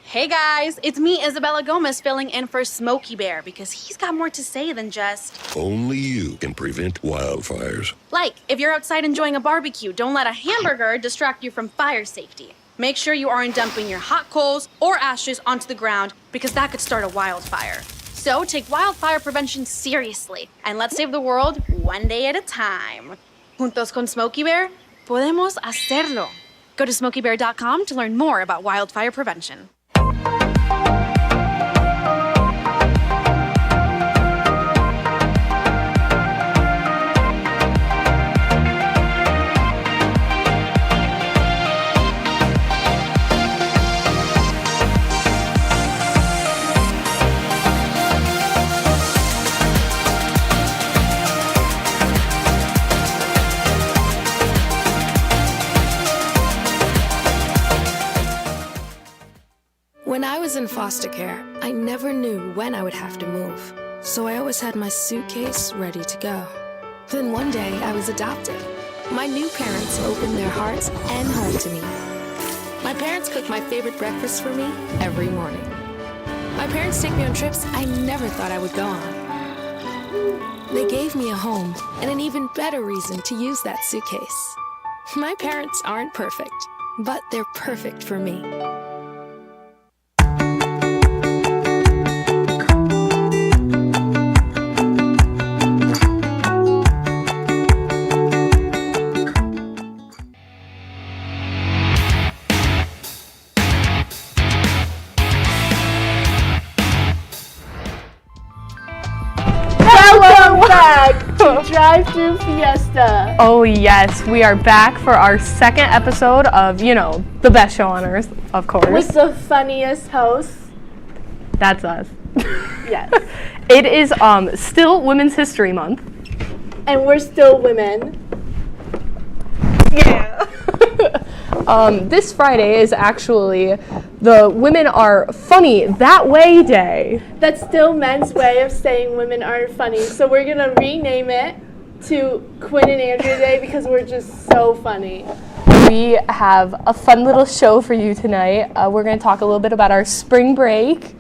Hey guys, it's me, Isabella Gomez, filling in for Smokey Bear because he's got more to say than just... Only you can prevent wildfires. Like, if you're outside enjoying a barbecue, don't let a hamburger distract you from fire safety. Make sure you aren't dumping your hot coals or ashes onto the ground because that could start a wildfire. So take wildfire prevention seriously and let's save the world one day at a time. Juntos con Smokey Bear, podemos hacerlo. Go to smokeybear.com to learn more about wildfire prevention. When I was in foster care, I never knew when I would have to move, so I always had my suitcase ready to go. Then one day, I was adopted. My new parents opened their hearts and home to me. My parents cook my favorite breakfast for me every morning. My parents take me on trips I never thought I would go on. They gave me a home and an even better reason to use that suitcase. My parents aren't perfect, but they're perfect for me. Welcome back to Drive-Thru Fiesta. Oh yes, we are back for our second episode of, the best show on earth, of course. With the funniest hosts. That's us. Yes. It is still Women's History Month. And we're still women. Yeah. This Friday is actually the Women Are Funny That Way Day. That's still men's way of saying women aren't funny. So we're going to rename it to Quinn and Andrea Day because we're just so funny. We have a fun little show for you tonight. We're going to talk a little bit about our spring break.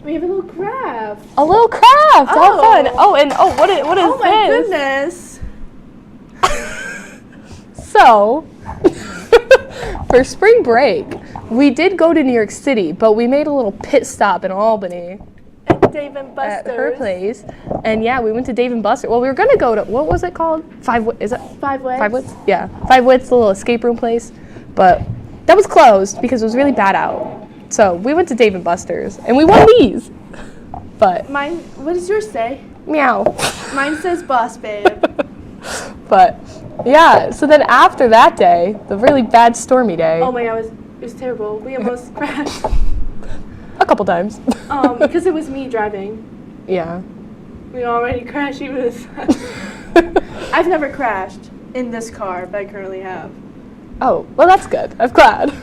We have a little craft. A little craft. How fun. What is this? Oh my goodness. So, for spring break, we did go to New York City, but we made a little pit stop in Albany. At Dave and Buster's. At her place. And yeah, we went to Dave and Buster's. Well, we were going to go to, what was it called? Five Wits? Five Wits? Yeah. 5 Wits, the little escape room place. But that was closed because it was really bad out. So we went to Dave and Buster's, and we won these. But Mine, what does yours say? Meow. Mine says Boss Babe. But yeah, so then after that day, the really bad stormy day. Oh my god, it was terrible. We almost crashed. A couple times. Because it was me driving. Yeah. We already crashed even this time. I've never crashed in this car, but I currently have. Oh, well that's good. I'm glad.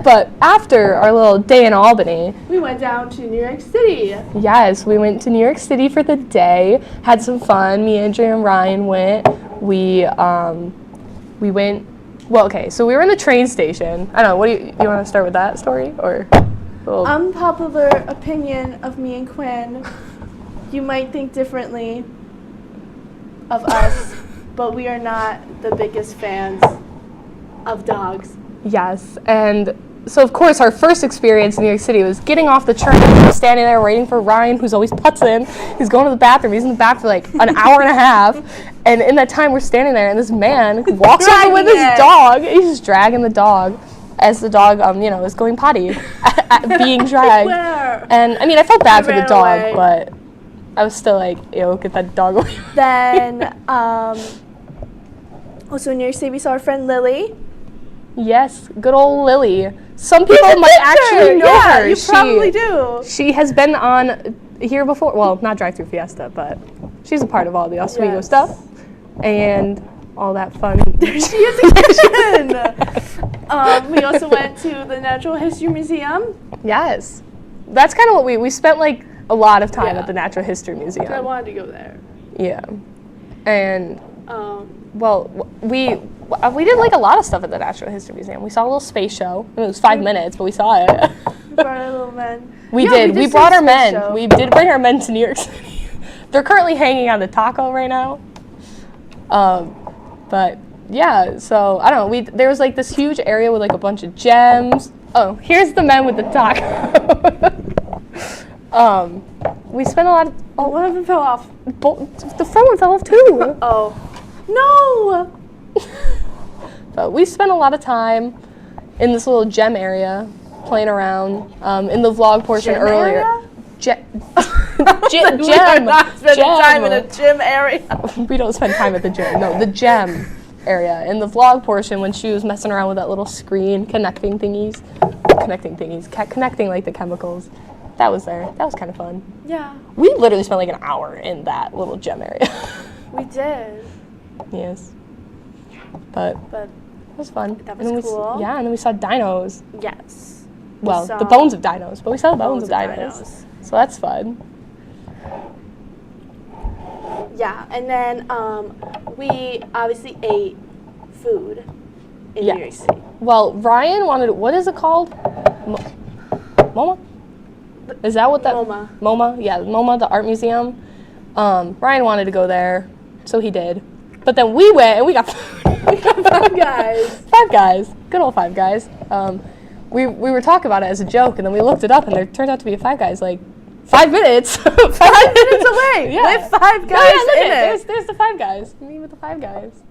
But after our little day in Albany, we went down to New York City. Yes, we went to New York City for the day, had some fun. Me, Andrea, and Ryan went. We went, well, okay, so we were in the train station. I don't know, what do you want to start with that story, or? Unpopular opinion of me and Quinn. You might think differently of us, but we are not the biggest fans of dogs. Yes, and so of course our first experience in New York City was getting off the train, standing there waiting for Ryan, who's always putzing. He's going to the bathroom. He's in the bathroom for like an hour and a half, and in that time we're standing there, and this man walks over with his dog. He's just dragging the dog as the dog, is going potty, being dragged. And I mean, I felt bad for the dog, but I was still like, ew, get that dog away. Then, also in New York City, we saw our friend Lily. Yes, good old Lily. Some people might actually know her. You probably do. She has been on here before. Well, not Drive Thru Fiesta, but she's a part of all the Oswego stuff and all that fun. There she is again. We also went to the Natural History Museum. Yes, that's kind of what we spent like a lot of time at the Natural History Museum. I wanted to go there. Yeah, and well, we did like a lot of stuff at the Natural History Museum. We saw a little space show. I mean, it was 5 minutes, but we saw it. We brought our little men. We did. We brought our men. Show. We did bring our men to New York City. They're currently hanging on the taco right now. But yeah, so I don't know. There was like this huge area with like a bunch of gems. Oh, here's the men with the taco. We spent a lot of. Oh, one of them fell off. The front one fell off too. Oh, no. But we spent a lot of time in this little gem area, playing around. In the vlog portion gym earlier. Gem. We are not spending time in a gym area. We don't spend time at the gym. No, the gem area. In the vlog portion, when she was messing around with that little screen, connecting like the chemicals. That was there. That was kind of fun. Yeah. We literally spent like an hour in that little gem area. We did. Yes. But it was fun. That was cool. Yeah, and then we saw dinos. Yes. Well, the bones of dinos, but we saw the bones of dinos. So that's fun. Yeah, and then we obviously ate food in New York City. Well, Ryan wanted, what is it called? MoMA? Is that what that? MoMA. MoMA, yeah, MoMA, the art museum. Ryan wanted to go there, so he did. But then we went and we got Five Guys. Five Guys, good old Five Guys. We were talking about it as a joke, and then we looked it up, and there turned out to be a Five Guys like 5 minutes. 5 minutes away. Yeah. With Five Guys look in at it. There's the Five Guys. Me with the Five Guys.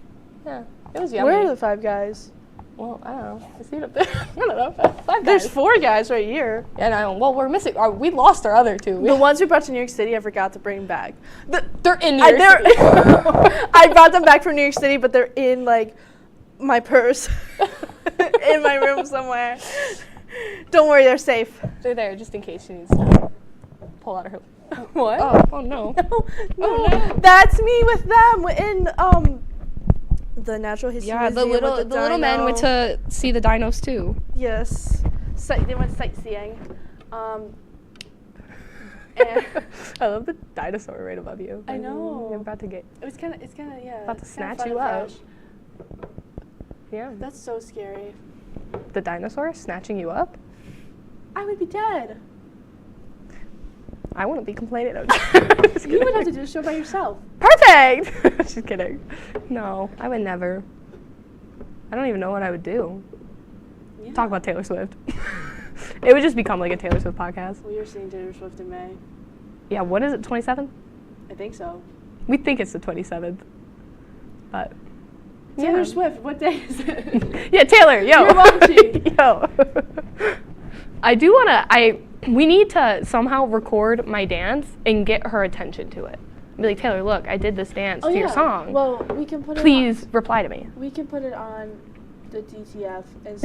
Yeah, it was yummy. Where are the Five Guys? Well, I don't know. I see it up there. I don't know. Five Guys. There's 4 guys right here. Yeah, no. Well, we're missing. We lost our other 2. The ones we brought to New York City, I forgot to bring back. They're in New York City. I brought them back from New York City, but they're in like my purse in my room somewhere. Don't worry, they're safe. They're there just in case she needs to pull out her What? Oh no. No. That's me with them in the Natural History Yeah, the Museum with little men went dino. to see the dinos too. Yes. They went sightseeing. And I love the dinosaur right above you. I know. You're about to get. It's kind of yeah. About to it's kinda snatch fun you and up. fresh. Yeah. That's so scary. The dinosaur snatching you up? I would be dead. I wouldn't be complaining. You would have to do the show by yourself. Perfect! Just kidding. No, I would never. I don't even know what I would do. Yeah. Talk about Taylor Swift. It would just become like a Taylor Swift podcast. Well, you're seeing Taylor Swift in May. Yeah, what is it, 27th? I think so. We think it's the 27th. But. Taylor Swift, what day is it? Yeah, Taylor, yo. You're watching. Yo. I do want to, we need to somehow record my dance and get her attention to it. Be like, Taylor, look, I did this dance to your song. Well, we can put Please reply to me. We can put it on the DTF and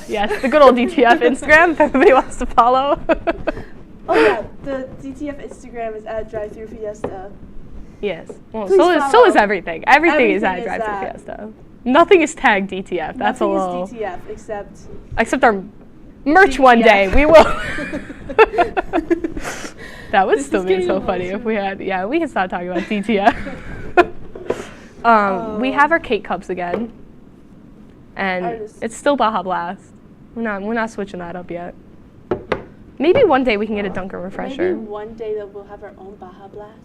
yes, the good old DTF Instagram if everybody wants to follow. Oh yeah, the DTF Instagram is at Drive-Thru Fiesta. Yes. Well, Please so is everything. Everything is at is Drive-Thru that. Fiesta. Nothing is tagged DTF. That's Nothing a little. is DTF Except our merch DTF. one day. We will. That would This still is be getting so funny if we had. Yeah, we can stop talking about DTF. We have our cake cups again, and it's still Baja Blast. We're not switching that up yet. Maybe one day we can get a Dunkin' Refresher. Maybe one day that we'll have our own Baja Blast.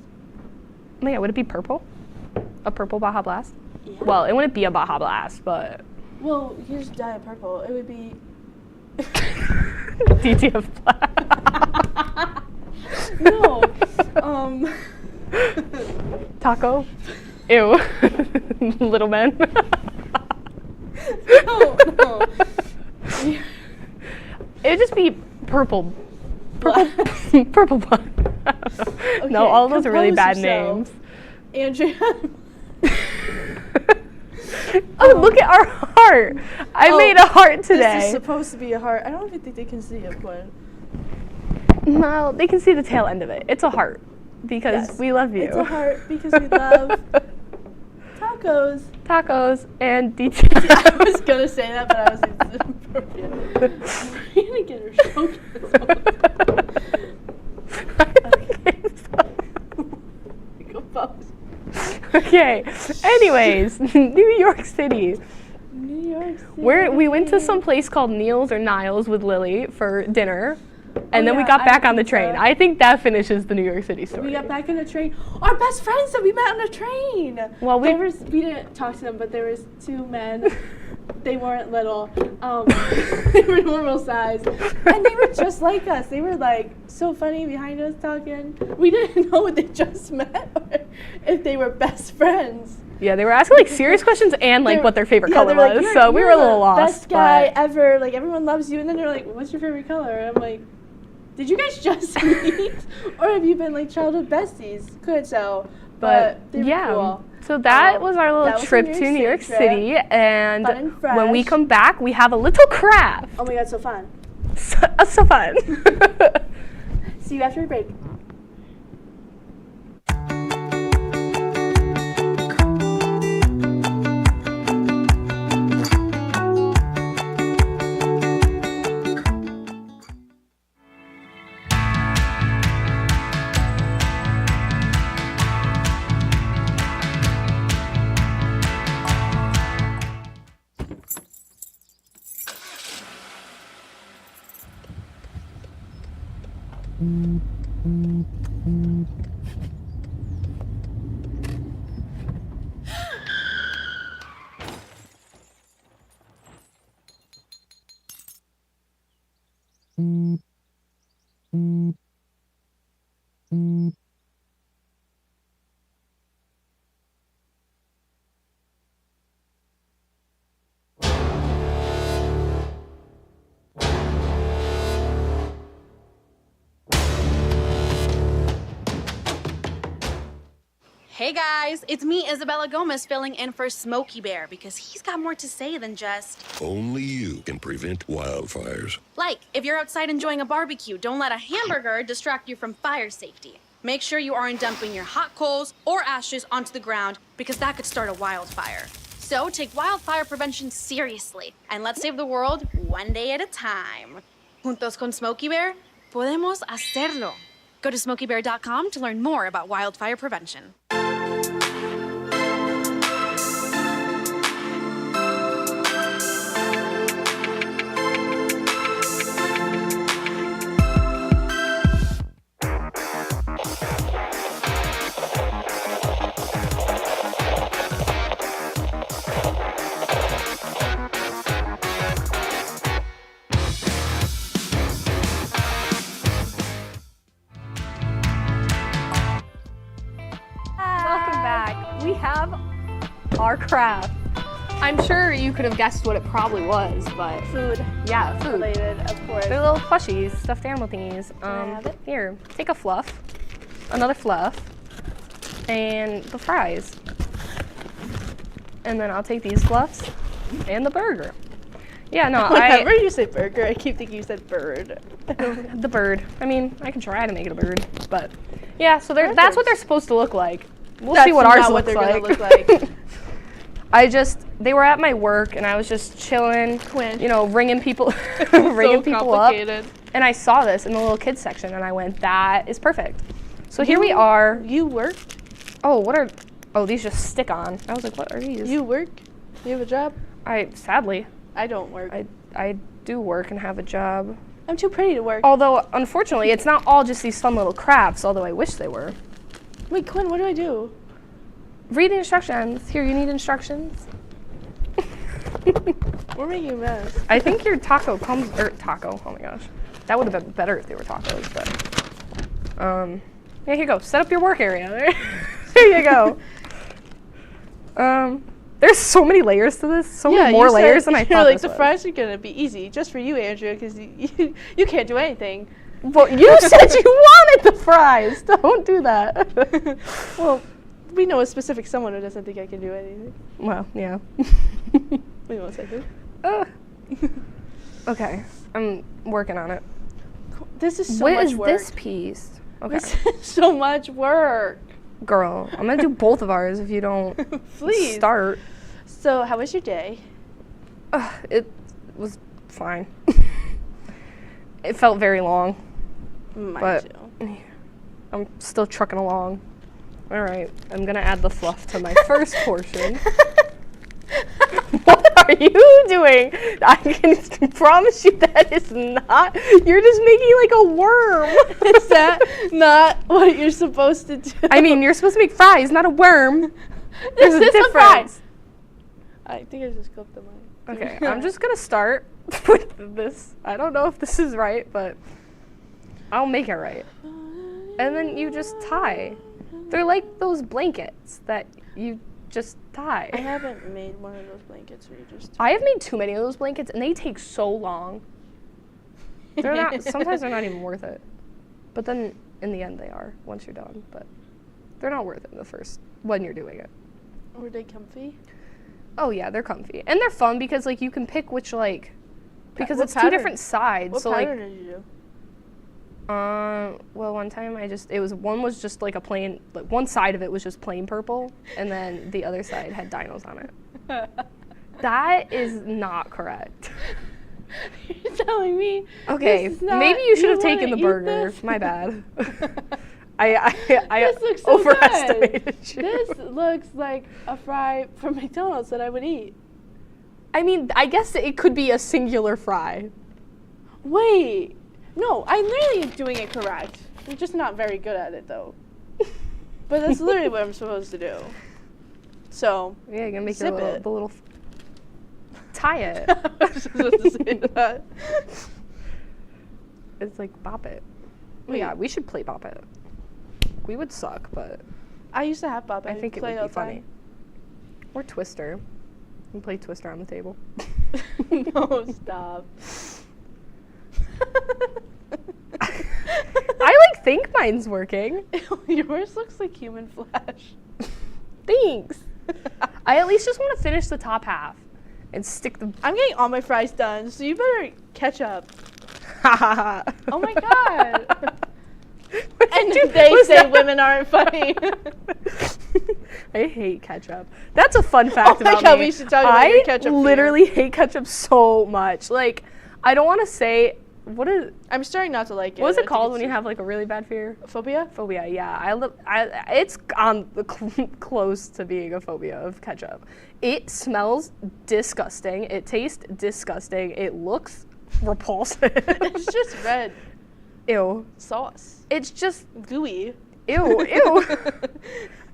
Oh yeah, would it be purple? A purple Baja Blast? Yeah. Well, it wouldn't be a Baja Blast, but Well, you just dye it purple. It would be DTF Blast. no. Taco? Ew. Little men. No. It would just be purple. Purple bun. No, all of those are really bad names. Andrea. Oh, look at our heart. I made a heart today. This is supposed to be a heart. I don't even think they can see it, Quinn. No, they can see the tail end of it. It's a heart because we love you. It's a heart because we love tacos. Tacos and DT. I was gonna say that, but I was inappropriate. We're gonna get her Okay. Anyways, New York City. New York City. We went to some place called Neil's or Niles with Lily for dinner, and then we got back on the train. I think that finishes the New York City story. We got back on the train. Our best friends that we met on the train. Well, we didn't talk to them, but there was two men. They weren't little. They were normal size, and they were just like us. They were like so funny behind us talking. We didn't know what they just met or if they were best friends. Yeah, they were asking like serious questions and like what their favorite color they're was. Like, so we were a little lost. Best guy ever. Like everyone loves you, and then they're like, "What's your favorite color?" And I'm like, "Did you guys just meet, or have you been like childhood besties?" Could so, but they were yeah. cool. So that was our little trip to New York City, and when we come back, we have a little craft. Oh my god, so fun! So fun. See you after a break. Hey guys, it's me, Isabella Gomez, filling in for Smokey Bear because he's got more to say than just... Only you can prevent wildfires. Like, if you're outside enjoying a barbecue, don't let a hamburger distract you from fire safety. Make sure you aren't dumping your hot coals or ashes onto the ground because that could start a wildfire. So take wildfire prevention seriously and let's save the world one day at a time. Juntos con Smokey Bear, podemos hacerlo. Go to smokeybear.com to learn more about wildfire prevention. We have our craft. I'm sure you could have guessed what it probably was, but food. Yeah, food. Related, of course. They're little plushies, stuffed animal thingies. Here, take a fluff, another fluff, and the fries. And then I'll take these fluffs and the burger. Yeah, no, Whenever you say burger, I keep thinking you said bird. The bird. I mean, I can try to make it a bird, but yeah. So that's what they're supposed to look like. We'll see what ours looks like. Gonna look like. They were at my work, and I was just chilling, you know, ringing people, ringing people up. And I saw this in the little kids section, and I went, "That is perfect." So here we are. You worked? Oh, these just stick on. I was like, "What are these?" You work? You have a job? Sadly, I don't work. I do work and have a job. I'm too pretty to work. Although, unfortunately, it's not all just these fun little crafts. Although I wish they were. Wait, Quinn, what do I do? Read the instructions. Here, you need instructions. We're making a mess. I think your taco comes, taco, oh my gosh. That would have been better if they were tacos, but, yeah, here you go. Set up your work area. There you go. There's so many layers to this, so many more layers than I thought like, this the was. fries are gonna be easy, just for you, Andrea, because you can't do anything. Well, you said you wanted the fries. Don't do that. Well, we know a specific someone who doesn't think I can do anything. Well, yeah. Wait 1 second. Okay, I'm working on it. This is so much work. What is this piece? Okay. This is so much work. Girl, I'm gonna do both of ours if you don't Please. start. So, how was your day? It was fine. It felt very long. Mine too. I'm still trucking along. All right, I'm gonna add the fluff to my first portion. What are you doing? I can promise you that is not. You're just making like a worm. Is that not what you're supposed to do? I mean, you're supposed to make fries, not a worm. There's a difference. I think I just clipped the mic. Okay, I'm just gonna start with this. I don't know if this is right, but I'll make it right. And then you just tie. They're like those blankets that you just tie. I haven't made one of those blankets where you just I have made too many of those blankets, and they take so long. They're not. Sometimes they're not even worth it. But then in the end, they are once you're done. But they're not worth it when you're doing it. Were they comfy? Oh yeah, they're comfy, and they're fun because like you can pick which because What it's pattern? two different sides. What so pattern did you do? Well, one time one was just like a plain, like one side of it was just plain purple, and then the other side had dinos on it. That is not correct. You're telling me. Okay, maybe you should have taken the burger. My bad. I This looks so overestimated good. you. This looks like a fry from McDonald's that I would eat. I mean, I guess it could be a singular fry. Wait. No, I'm literally doing it correct. I'm just not very good at it, though. But that's literally what I'm supposed to do. So, yeah, you're gonna make zip the little tie it. I was supposed to say that. It's like Bop It. Oh, yeah, we should play Bop It. We would suck, but I used to have Bop It. I think it play would all be the time. funny. Or Twister. We play Twister on the table. No, stop. I think mine's working. Yours looks like human flesh. Thanks. I at least just want to finish the top half and stick the. I'm getting all my fries done, so you better catch up. Oh my god. And they say women aren't funny. I hate ketchup. That's a fun fact about God, me. we should talk about your ketchup I literally hate ketchup so much. Like, I don't want to say I'm starting not to like it. What is it called when you have like a really bad fear? Phobia? Phobia, yeah. It's on the close to being a phobia of ketchup. It smells disgusting. It tastes disgusting. It looks repulsive. It's just red. Ew. Sauce. It's just gooey. Ew, ew.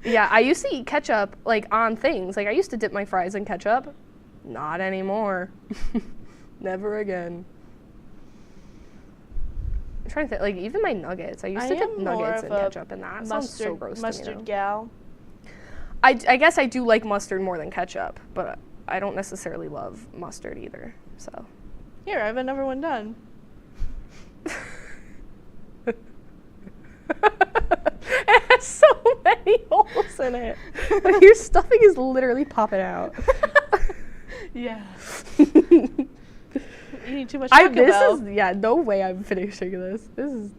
Yeah, I used to eat ketchup like on things. Like I used to dip my fries in ketchup. Not anymore. Never again. I'm trying to think, like even my nuggets. I used to dip nuggets in ketchup, and that sounds so gross to me. Mustard gal. I guess I do like mustard more than ketchup, but I don't necessarily love mustard either. So. Here, I have another one done. It has so many holes in it. Like your stuffing is literally popping out. Yeah. Eating too much Taco Bell. No way I'm finishing this. This is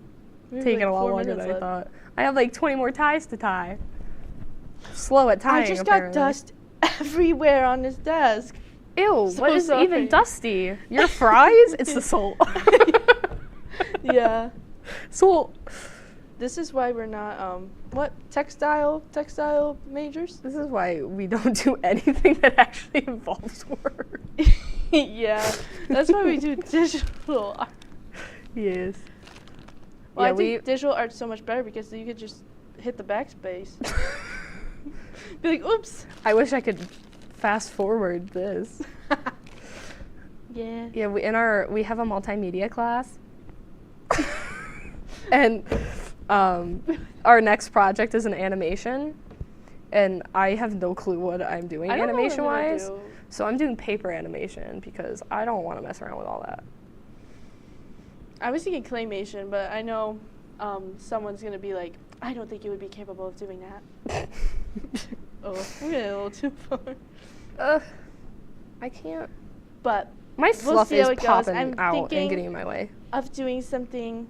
taking a lot longer than I thought. I have like 20 more ties to tie. Slow at tying, I just apparently. got dust everywhere on this desk. Ew, So what is sorry. even dusty? Your fries? It's the salt. Yeah. Salt. This is why we're not, textile majors? This is why we don't do anything that actually involves work. Yeah, that's why we do digital art. Yes. Well, Yeah, I think digital art's so much better because you could just hit the backspace. Be like, oops. I wish I could fast forward this. Yeah. Yeah, we have a multimedia class. And our next project is an animation, and I have no clue what I'm doing animation-wise. So I'm doing paper animation because I don't want to mess around with all that. I was thinking claymation, but I know someone's gonna be like, I don't think you would be capable of doing that. Oh, we're getting a little too far. I can't. But my fluff we'll see is how it goes. popping I'm out and thinking getting in my way. Of doing something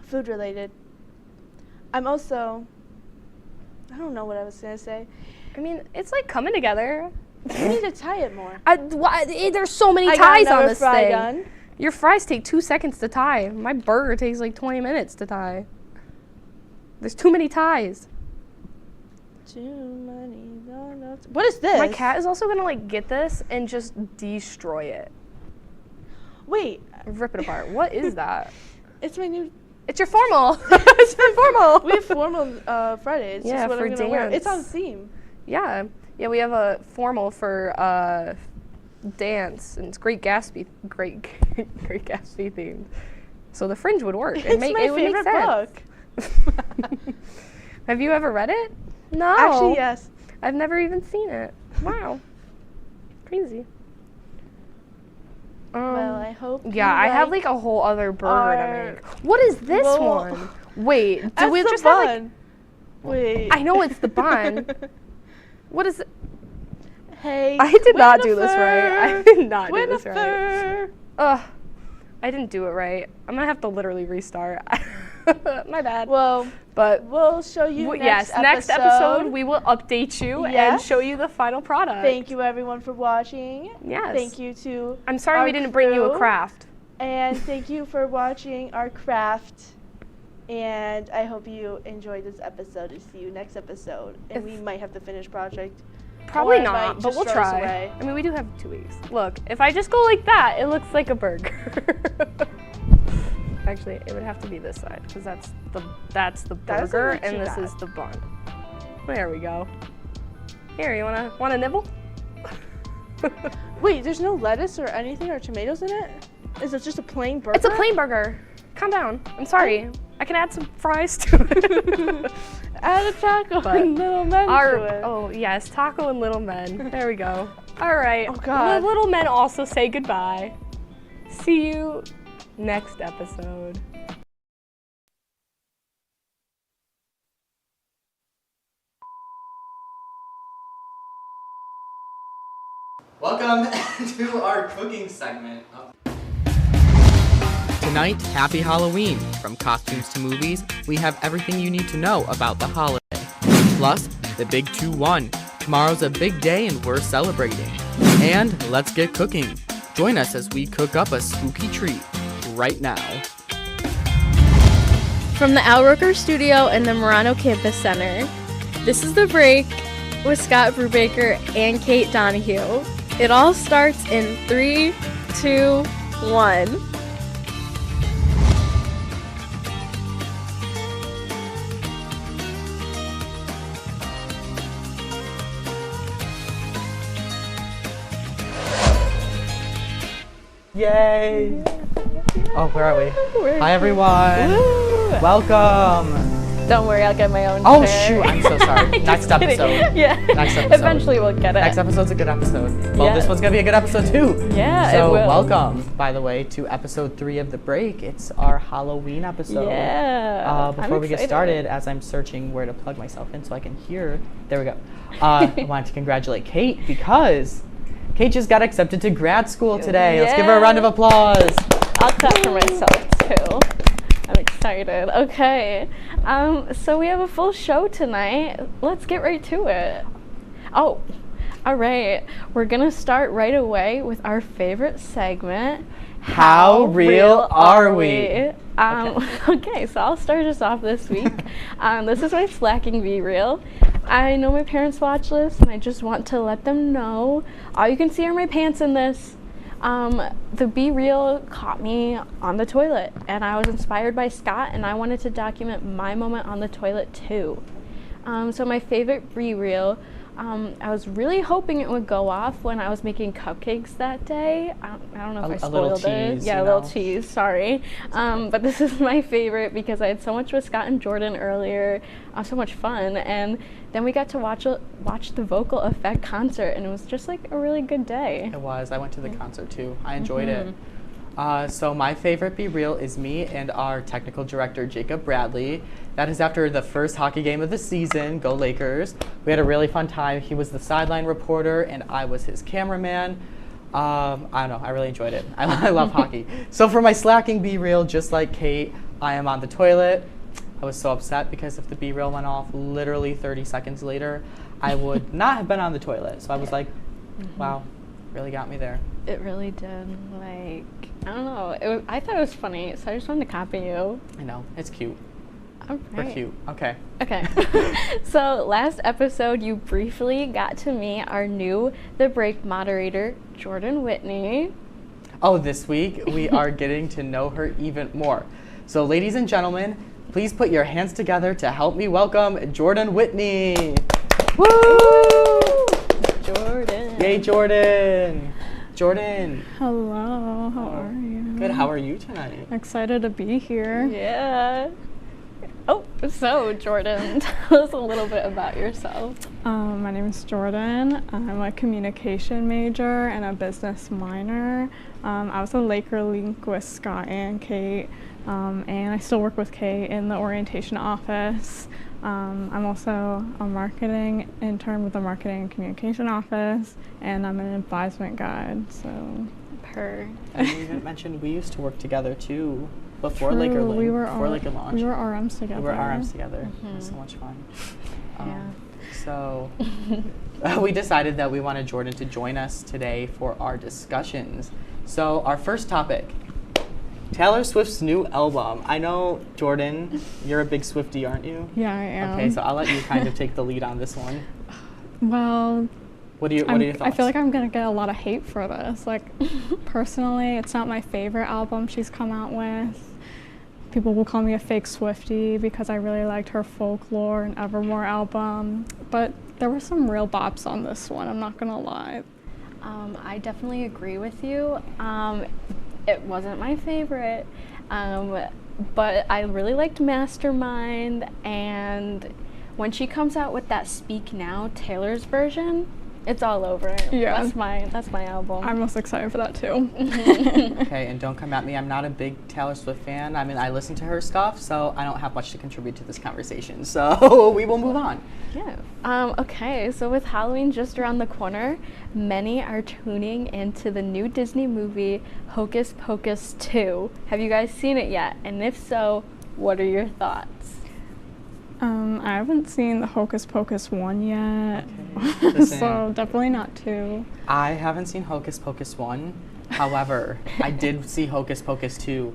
food related. I'm also, I don't know what I was gonna say. I mean, it's like coming together. You need to tie it more. There's so many I ties got on another this fry thing. done. Your fries take 2 seconds to tie. My burger takes like 20 minutes to tie. There's too many ties. Too many donuts. What is this? My cat is also gonna like get this and just destroy it. Wait. Rip it apart. What is that? It's my new. It's your formal. It's your formal. We have formal Friday. It's just what I'm gonna wear. It's on theme. Yeah. Yeah, we have a formal for dance, and it's Great Gatsby themed. So the Fringe would work. It's my favorite book. Have you ever read it? No. Actually, yes. I've never even seen it. Wow. Crazy. Well, I hope. Yeah, I have like a whole other burger to make. What is this one? Wait, do we just have like? Wait. I know it's the bun. What is it? Hey. I did not do this right. I did not do this right. Ugh. I didn't do it right. I'm gonna have to literally restart. My bad. Well, but we'll show you next episode we will update you and show you the final product. Thank you everyone for watching. Yes. Thank you to I'm sorry we didn't bring you a craft. And thank you for watching our craft. And I hope you enjoyed this episode and see you next episode. And we might have the finished project. Probably not, but we'll try. I mean, we do have 2 weeks. Look, if I just go like that, it looks like a burger. Actually, it would have to be this side because that's the burger and this is the bun. There we go. Here, you wanna nibble? Wait, there's no lettuce or anything or tomatoes in it? Is it just a plain burger? It's a plain burger. Calm down. I'm sorry. I can add some fries to it. Add a taco and little men to it. Oh yes, taco and little men. There we go. All right. Oh God. The little men also say goodbye. See you next episode. Welcome to our cooking segment. Tonight, happy Halloween. From costumes to movies, we have everything you need to know about the holiday. Plus, the big 2-1. Tomorrow's a big day and we're celebrating. And let's get cooking. Join us as we cook up a spooky treat right now. From the Al Roker Studio and the Murano Campus Center, this is The Break with Scott Brubaker and Kate Donahue. It all starts in 3, 2, 1. Yay! Oh, where are we? Hi, everyone. Woo! Welcome. Don't worry, I'll get my own Oh, chair. shoot. I'm so sorry. Next Just kidding. episode. Yeah. Next episode. Eventually we'll get it. Next episode's a good episode. Well, Yeah. this one's going to be a good episode, too. Yeah, so it will. welcome, by the way, to episode 3 of The Break. It's our Halloween episode. Yeah. Before I'm we get excited. started, as I'm searching where to plug myself in so I can hear, there we go. I wanted to congratulate Kate because Kate just got accepted to grad school today. Let's give her a round of applause. I'll clap for myself too. I'm excited. Okay. So we have a full show tonight. Let's get right to it. Oh, all right. We're gonna start right away with our favorite segment. How real are we? Okay, so I'll start us off this week. This is my slacking Be Real. I know my parents watch this, and I just want to let them know. All you can see are my pants in this. The Be Real caught me on the toilet, and I was inspired by Scott, and I wanted to document my moment on the toilet too. So my favorite Be Real, I was really hoping it would go off when I was making cupcakes that day. I don't know if I A little spoiled it. tease, Yeah, you a little know. tease, sorry. But this is my favorite because I had so much with Scott and Jordan earlier. So much fun, and then we got to watch the Vocal Effect concert, and it was just like a really good day. It was. I went to the concert too. I enjoyed it. So my favorite Be Real is me and our technical director, Jacob Bradley. That is after the first hockey game of the season. Go Lakers. We had a really fun time. He was the sideline reporter, and I was his cameraman. I don't know. I really enjoyed it. I love hockey. So for my slacking Be Real, just like Kate, I am on the toilet. I was so upset because if the Be Real went off literally 30 seconds later, I would not have been on the toilet. So I was like, wow, really got me there. It really did. Like, I don't know. I thought it was funny, so I just wanted to copy you. I know. It's cute. All We're right. cute. Okay. Okay. So last episode, you briefly got to meet our new The Break moderator, Jordan Whitney. Oh, this week we are getting to know her even more. So ladies and gentlemen, please put your hands together to help me welcome Jordan Whitney. Woo! Jordan. Yay, Jordan. Jordan. Hello, how are you? Good, how are you tonight? Excited to be here. Yeah. Oh, so Jordan, tell us a little bit about yourself. My name is Jordan. I'm a communication major and a business minor. I was a Laker link with Scott and Kate, and I still work with Kate in the orientation office. I'm also a marketing intern with the marketing and communication office, and I'm an advisement guide. So, And you even mentioned we used to work together too. Before True, Laker Link, we were before Laker Launch. We were RMs together. We were RMs together. It was so much fun. Yeah. So we decided that we wanted Jordan to join us today for our discussions. So our first topic, Taylor Swift's new album. I know, Jordan, you're a big Swiftie, aren't you? Yeah, I am. Okay, so I'll let you kind of take the lead on this one. Well, What are your thoughts? I feel like I'm gonna get a lot of hate for this. Like, personally, it's not my favorite album she's come out with. People will call me a fake Swiftie because I really liked her Folklore and Evermore album. But there were some real bops on this one, I'm not gonna lie. I definitely agree with you. It wasn't my favorite, but I really liked Mastermind, and when she comes out with that Speak Now, Taylor's version, It's all over. Yeah. That's my album. I'm most excited for that too. Okay, and don't come at me. I'm not a big Taylor Swift fan. I mean, I listen to her stuff, so I don't have much to contribute to this conversation. So we will move on. Yeah. Okay, so with Halloween just around the corner, many are tuning into the new Disney movie Hocus Pocus 2. Have you guys seen it yet? And if so, what are your thoughts? I haven't seen the Hocus Pocus 1 yet, so definitely not 2. I haven't seen Hocus Pocus 1. However, I did see Hocus Pocus 2.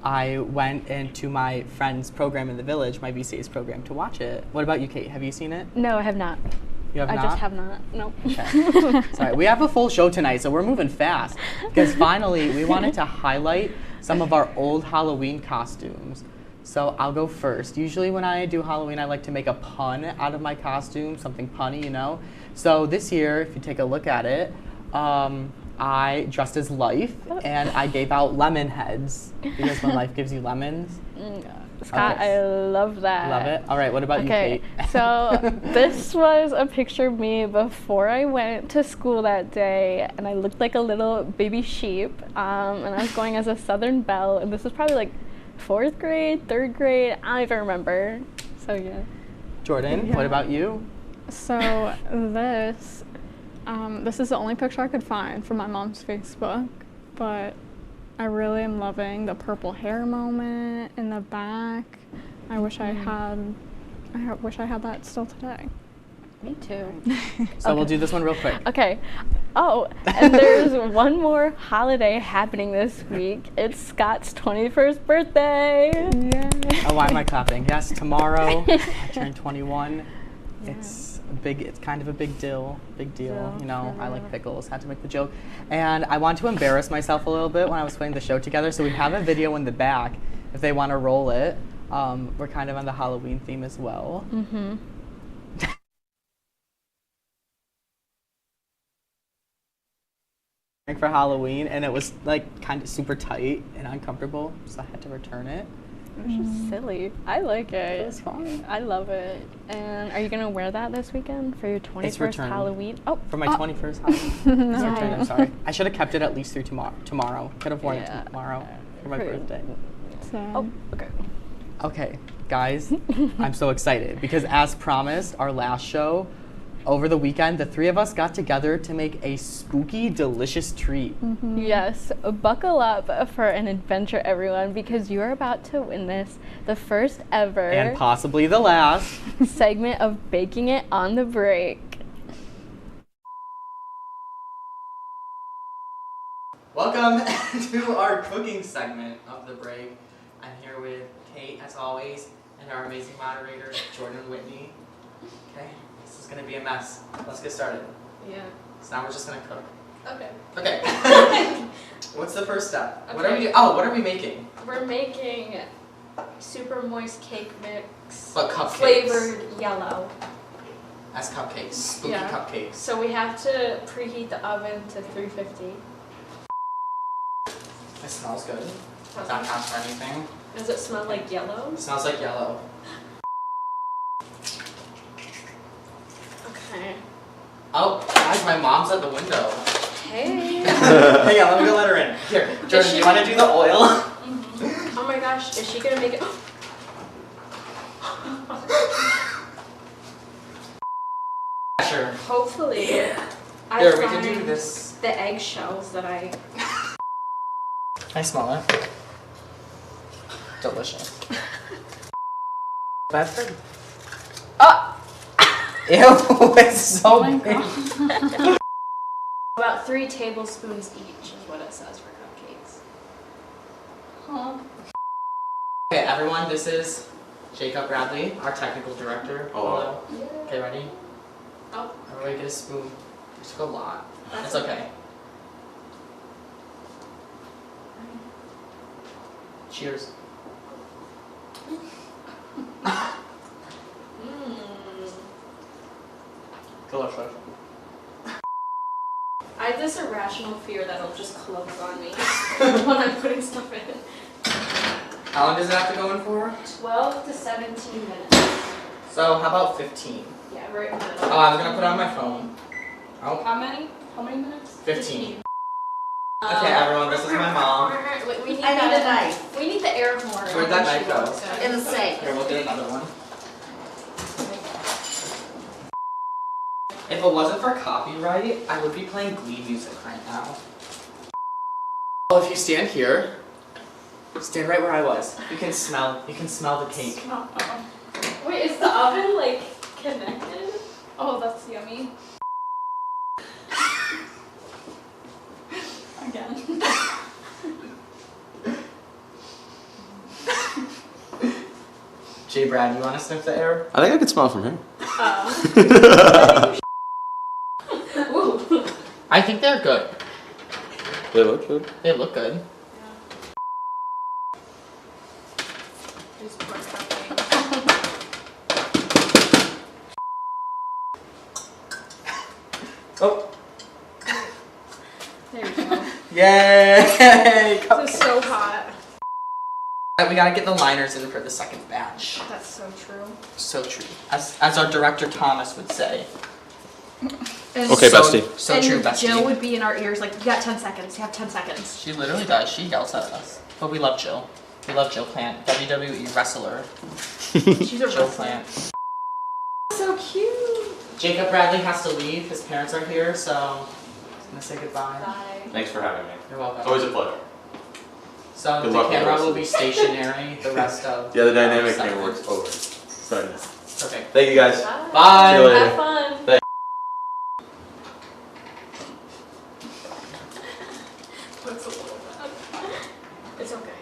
I went into my friend's program in the village, my VCA's program, to watch it. What about you, Kate? Have you seen it? No, I have not. You have I not? just have not. Nope. Okay. Sorry, we have a full show tonight, so we're moving fast. Because finally, we wanted to highlight some of our old Halloween costumes. So I'll go first. Usually when I do Halloween, I like to make a pun out of my costume, something punny, you know? So this year, if you take a look at it, I dressed as Life, and I gave out lemon heads, because when life gives you lemons. Scott, Okay. I love that. Love it? All right, what about you, Kate? So this was a picture of me before I went to school that day, and I looked like a little baby sheep, and I was going as a Southern Belle, and this was probably like 4th grade, 3rd grade, I don't even remember. So yeah. Jordan, Yeah. what about you? So this is the only picture I could find from my mom's Facebook, but I really am loving the purple hair moment in the back. I wish I had that still today. Me too. So we'll do this one real quick. Okay. Oh, and there's one more holiday happening this week. It's Scott's 21st birthday. Yay. Oh, why am I clapping? Yes, tomorrow I turn 21. Yeah. It's kind of a big deal. You know, I like pickles, had to make the joke. And I want to embarrass myself a little bit when I was putting the show together, so we have a video in the back if they want to roll it. We're kind of on the Halloween theme as well. Mm-hmm. For Halloween, and it was like kind of super tight and uncomfortable, so I had to return it. It was just silly. I like it. It was fun. I love it. And are you gonna wear that this weekend for your 21st Halloween? Oh, for my 21st Halloween. It's No. returned, I'm sorry. I should have kept it at least through tomorrow. Could have worn it tomorrow for my birthday. Oh, okay. Okay, guys, I'm so excited because as promised, our last show, over the weekend, the three of us got together to make a spooky, delicious treat. Mm-hmm. Yes, buckle up for an adventure, everyone, because you are about to witness the first ever And possibly the last segment of Baking It on the Break. Welcome to our cooking segment of the break. I'm here with Kate, as always, and our amazing moderator, Jordan Whitney. Okay. This is gonna be a mess. Let's get started. Yeah. So now we're just gonna cook. Okay. Okay. What's the first step? Okay. What are we doing? Oh, what are we making? We're making super moist cake mix, But cupcakes. flavored yellow. As cupcakes. Spooky Yeah. cupcakes. So we have to preheat the oven to 350. It smells good. Not hot for anything. Does it smell like yellow? It smells like yellow. Okay. Oh, guys, my mom's at the window. Hey. Hang on, let me go let her in. Here, Jordan, do you want to do the oil? Mm-hmm. Oh my gosh, is she gonna make it? Sure. Hopefully. Yeah. I Here, we can find do this. The eggshells that I. I smell it. Delicious. Bedford. Ew, it's so big. About 3 tablespoons each is what it says for cupcakes. Huh? Okay, everyone, this is Jacob Bradley, our technical director. Hello. Okay, ready? Oh. Everybody get a spoon. We took a lot. That's It's okay. Cheers. Delicious. I have this irrational fear that it'll just close on me when I'm putting stuff in. How long does it have to go in for? 12 to 17 minutes. So how about 15? Yeah, right in the middle. Oh, I was gonna put it on my phone. Oh. How many minutes? 15. Okay, everyone, this is my mom. We need I need the a knife. We need the air horn. Where'd that knife go? In the sink. Here, we'll get another one. If it wasn't for copyright, I would be playing Glee music right now. Well, if you stand here, stand right where I was. You can smell the cake. Wait, is the oven like connected? Oh, that's yummy. Again. Jay Brad, you want to sniff the air? I think I can smell it from here. Ooh. I think they're good. They look good. They look good. Oh. There we go. Yay! This is so hot. We gotta get the liners in for the second batch. That's so true. So true. As our director Thomas would say. And Okay, so, bestie. So and true, bestie. Jill would be in our ears like, you got 10 seconds. You have 10 seconds. She literally does. She yells at us. But we love Jill. We love Jill Plant, WWE wrestler. She's a Jill wrestler. Plant. So cute. Jacob Bradley has to leave. His parents are here, so I'm gonna say goodbye. Bye. Thanks for having me. You're welcome. It's always a pleasure. So Good the luck with the camera rest will of be it. stationary the rest of Yeah, the dynamic segment. thing works over. Sorry. Okay. Thank you guys. Bye. See you later. Have fun. Thanks. That's a little bad. It's okay.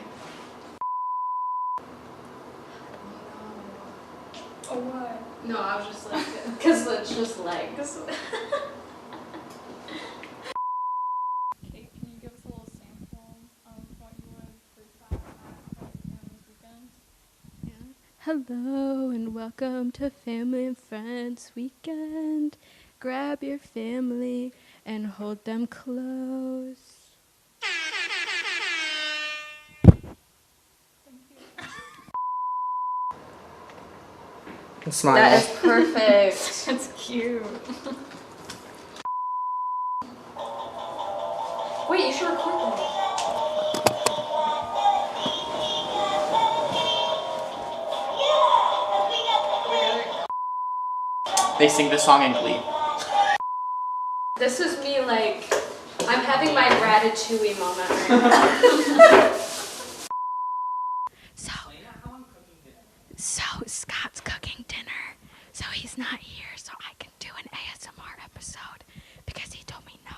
Oh, what? No, I was just like, because it's just legs. Kate, can you give us a little sample of what you would freestyle at this weekend? Yeah. Hello and welcome to Family and Friends Weekend. Grab your family and hold them close. Smile. That is perfect. It's cute. Wait, you should record that. They sing this song in Glee. This is me like, I'm having my Ratatouille moment right now. So Scott's cooking dinner, so he's not here, so I can do an ASMR episode because he told me no.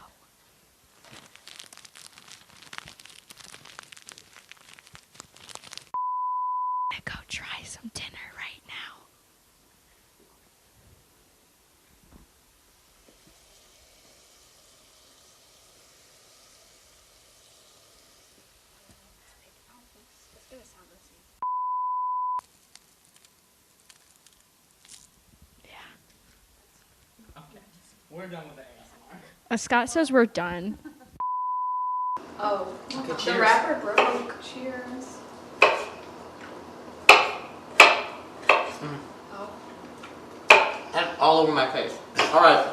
I'm gonna go try some dinner right now. We're done with the ASMR. Scott says we're done. Oh, Okay, the cheers. wrapper broke. Cheers. Oh. And all over my face. All right.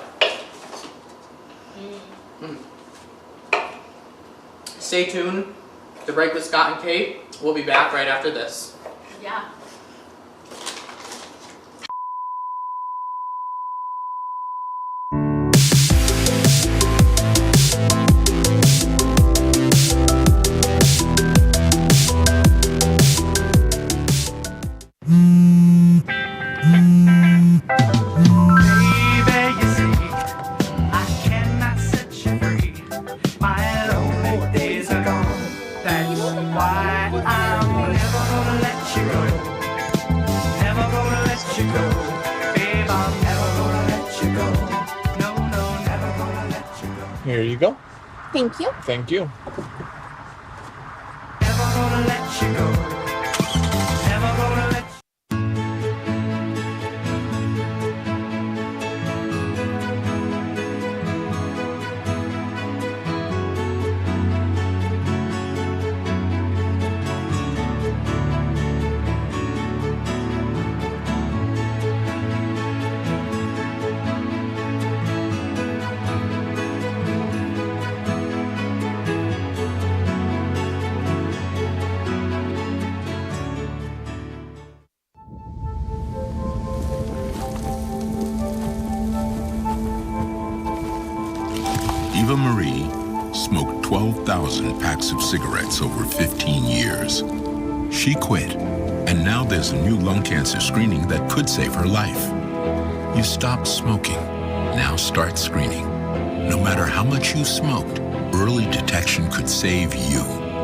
Stay tuned. The break with Scott and Kate. We'll be back right after this. Yeah. Here you go. Thank you. Thank you. Eva Marie smoked 12,000 packs of cigarettes over 15 years. She quit, and now there's a new lung cancer screening that could save her life. You stopped smoking. Now start screening. No matter how much you smoked, early detection could save you.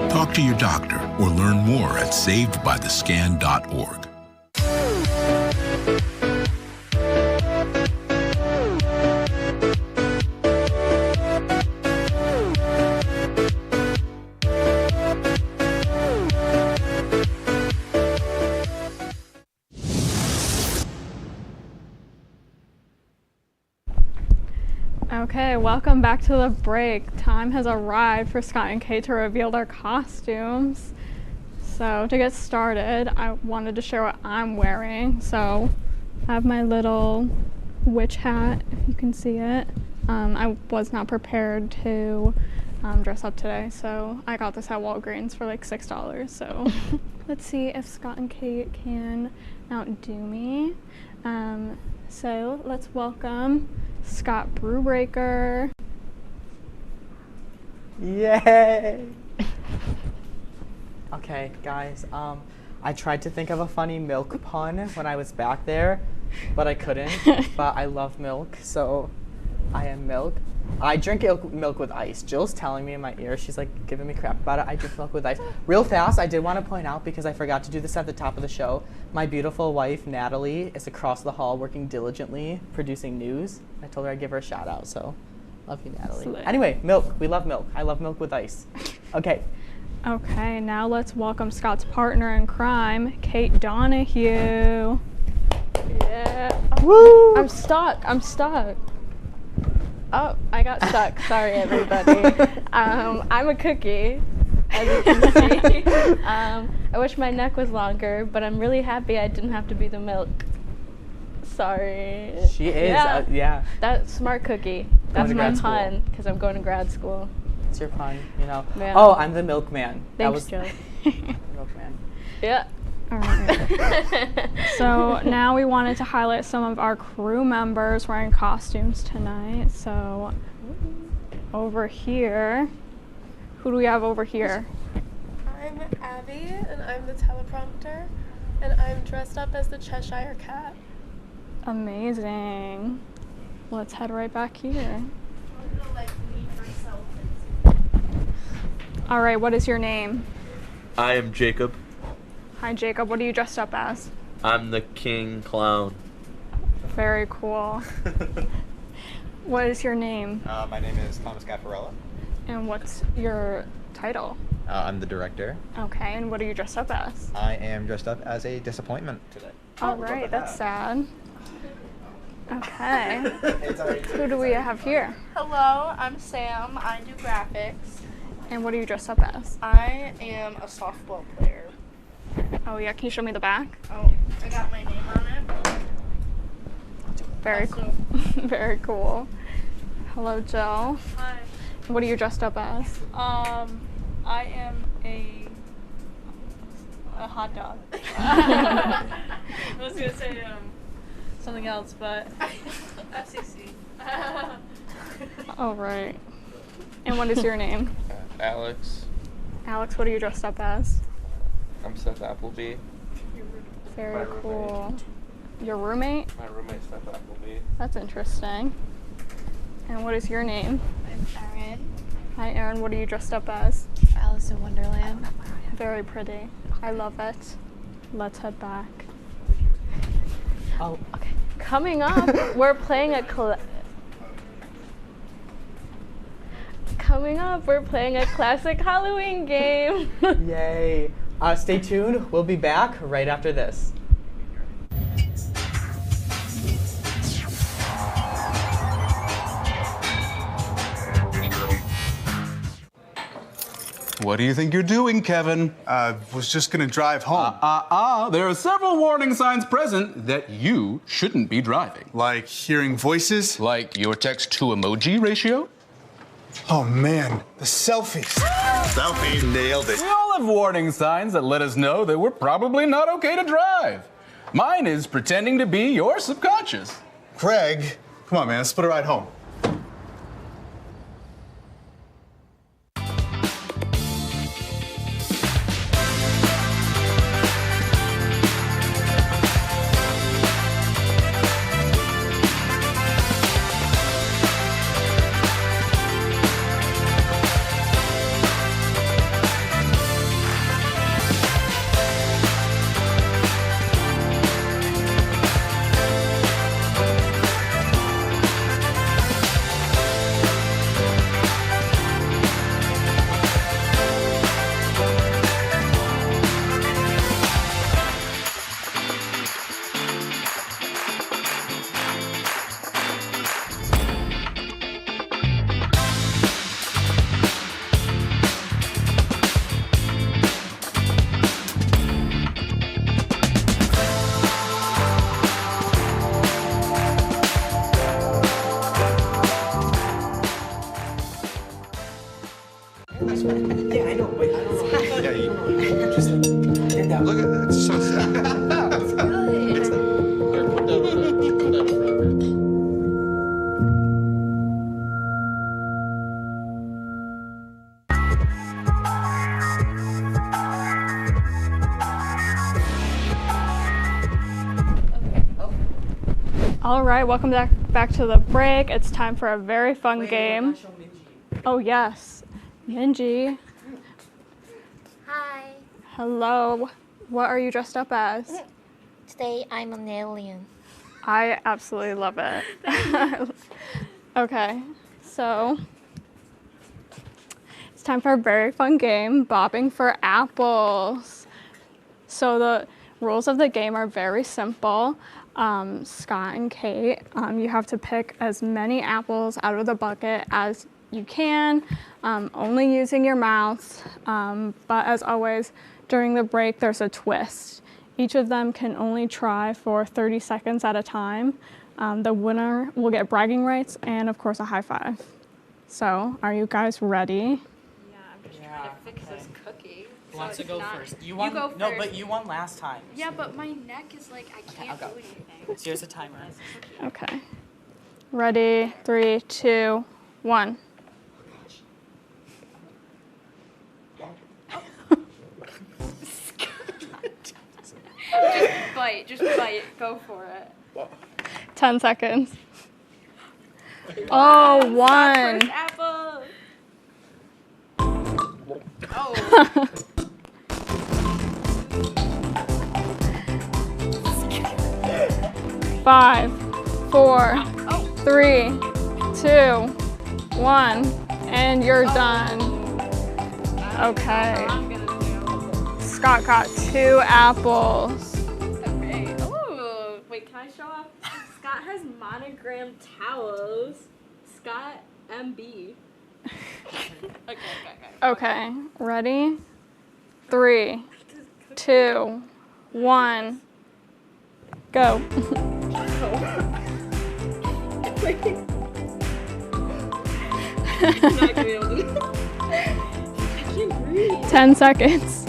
Talk to your doctor or learn more at savedbythescan.org. Okay, welcome back to the break. Time has arrived for Scott and Kate to reveal their costumes. So to get started, I wanted to share what I'm wearing. So I have my little witch hat, if you can see it. I was not prepared to dress up today, so I got this at Walgreens for like $6. So let's see if Scott and Kate can outdo me. So let's welcome Scott Brewbreaker. Yay! Okay, guys, I tried to think of a funny milk pun when I was back there, but I couldn't. But I love milk, so I am milk. I drink milk with ice. Jill's telling me in my ear, she's like giving me crap about it. I drink milk with ice. Real fast, I did want to point out, because I forgot to do this at the top of the show, my beautiful wife, Natalie, is across the hall working diligently, producing news. I told her I'd give her a shout out, so love you, Natalie. Slay. Anyway, milk. We love milk. I love milk with ice. Okay. Okay, now let's welcome Scott's partner in crime, Kate Donahue. Yeah. Woo! I'm stuck. Oh, I got stuck. Sorry, everybody. I'm a cookie, as you can see. I wish my neck was longer, but I'm really happy I didn't have to be the milk. Sorry. She is, yeah. That smart cookie. That's my pun, because I'm going to grad school. It's your pun, you know. Yeah. Oh, I'm the milkman. Thanks, Joe. Milkman. Yeah. All right. So now we wanted to highlight some of our crew members wearing costumes tonight. So over here, who do we have over here? I'm Abby, and I'm the teleprompter, and I'm dressed up as the Cheshire Cat. Amazing. Let's head right back here. All right, what is your name? I am Jacob. Hi, Jacob. What are you dressed up as? I'm the king clown. Very cool. What is your name? My name is Thomas Caffarella. And what's your title? I'm the director. Okay, and what are you dressed up as? I am dressed up as a disappointment today. All right, that's sad. Okay. Who do we have here? Hello, I'm Sam. I do graphics. And what are you dressed up as? I am a softball player. Oh yeah, can you show me the back? Oh, I got my name on it. Very cool. Very cool. Hello, Jill. Hi. What are you dressed up as? I am a hot dog. I was gonna say something else, but FCC. All right. And what is your name? Alex. Alex, what are you dressed up as? I'm Seth Appleby. Very cool. Your roommate? My roommate's Seth Appleby. That's interesting. And what is your name? I'm Erin. Hi, Erin. What are you dressed up as? Alice in Wonderland. Very pretty. I love it. Let's head back. Oh, okay. Coming up, we're playing a classic Halloween game. Yay. Stay tuned. We'll be back right after this. What do you think you're doing, Kevin? Was just gonna drive home. There are several warning signs present that you shouldn't be driving. Like hearing voices? Like your text-to-emoji ratio? Oh man, the selfies. Selfie, nailed it. We all have warning signs that let us know that we're probably not okay to drive. Mine is pretending to be your subconscious. Craig, come on man, let's put a ride home. All right, welcome back to the break. It's time for a very fun game. Oh yes, Minji. Hi. Hello. What are you dressed up as? Today I'm an alien. I absolutely love it. Okay, so it's time for a very fun game, bobbing for apples. So the rules of the game are very simple. Scott and Kate, you have to pick as many apples out of the bucket as you can, only using your mouth. But as always, during the break, there's a twist. Each of them can only try for 30 seconds at a time. The winner will get bragging rights and, of course, a high five. So, are you guys ready? Yeah, I'm just trying to fix this cookie. Who wants to go first? You go first. No, but you won last time. Yeah, but my neck is like, I can't do anything. So here's a timer. Okay. Ready? 3, 2, 1. Just bite, go for it. 10 seconds. Oh, 1. First apple. Oh. 5, 4, 3, 2, 1, and you're done. Okay. Scott got 2 apples. Okay. Oh, wait, can I show off? Scott has monogrammed towels. Scott MB. Okay. Okay, ready? 3, 2, 1, go. I'm not gonna be able to do it. I can't breathe. 10 seconds.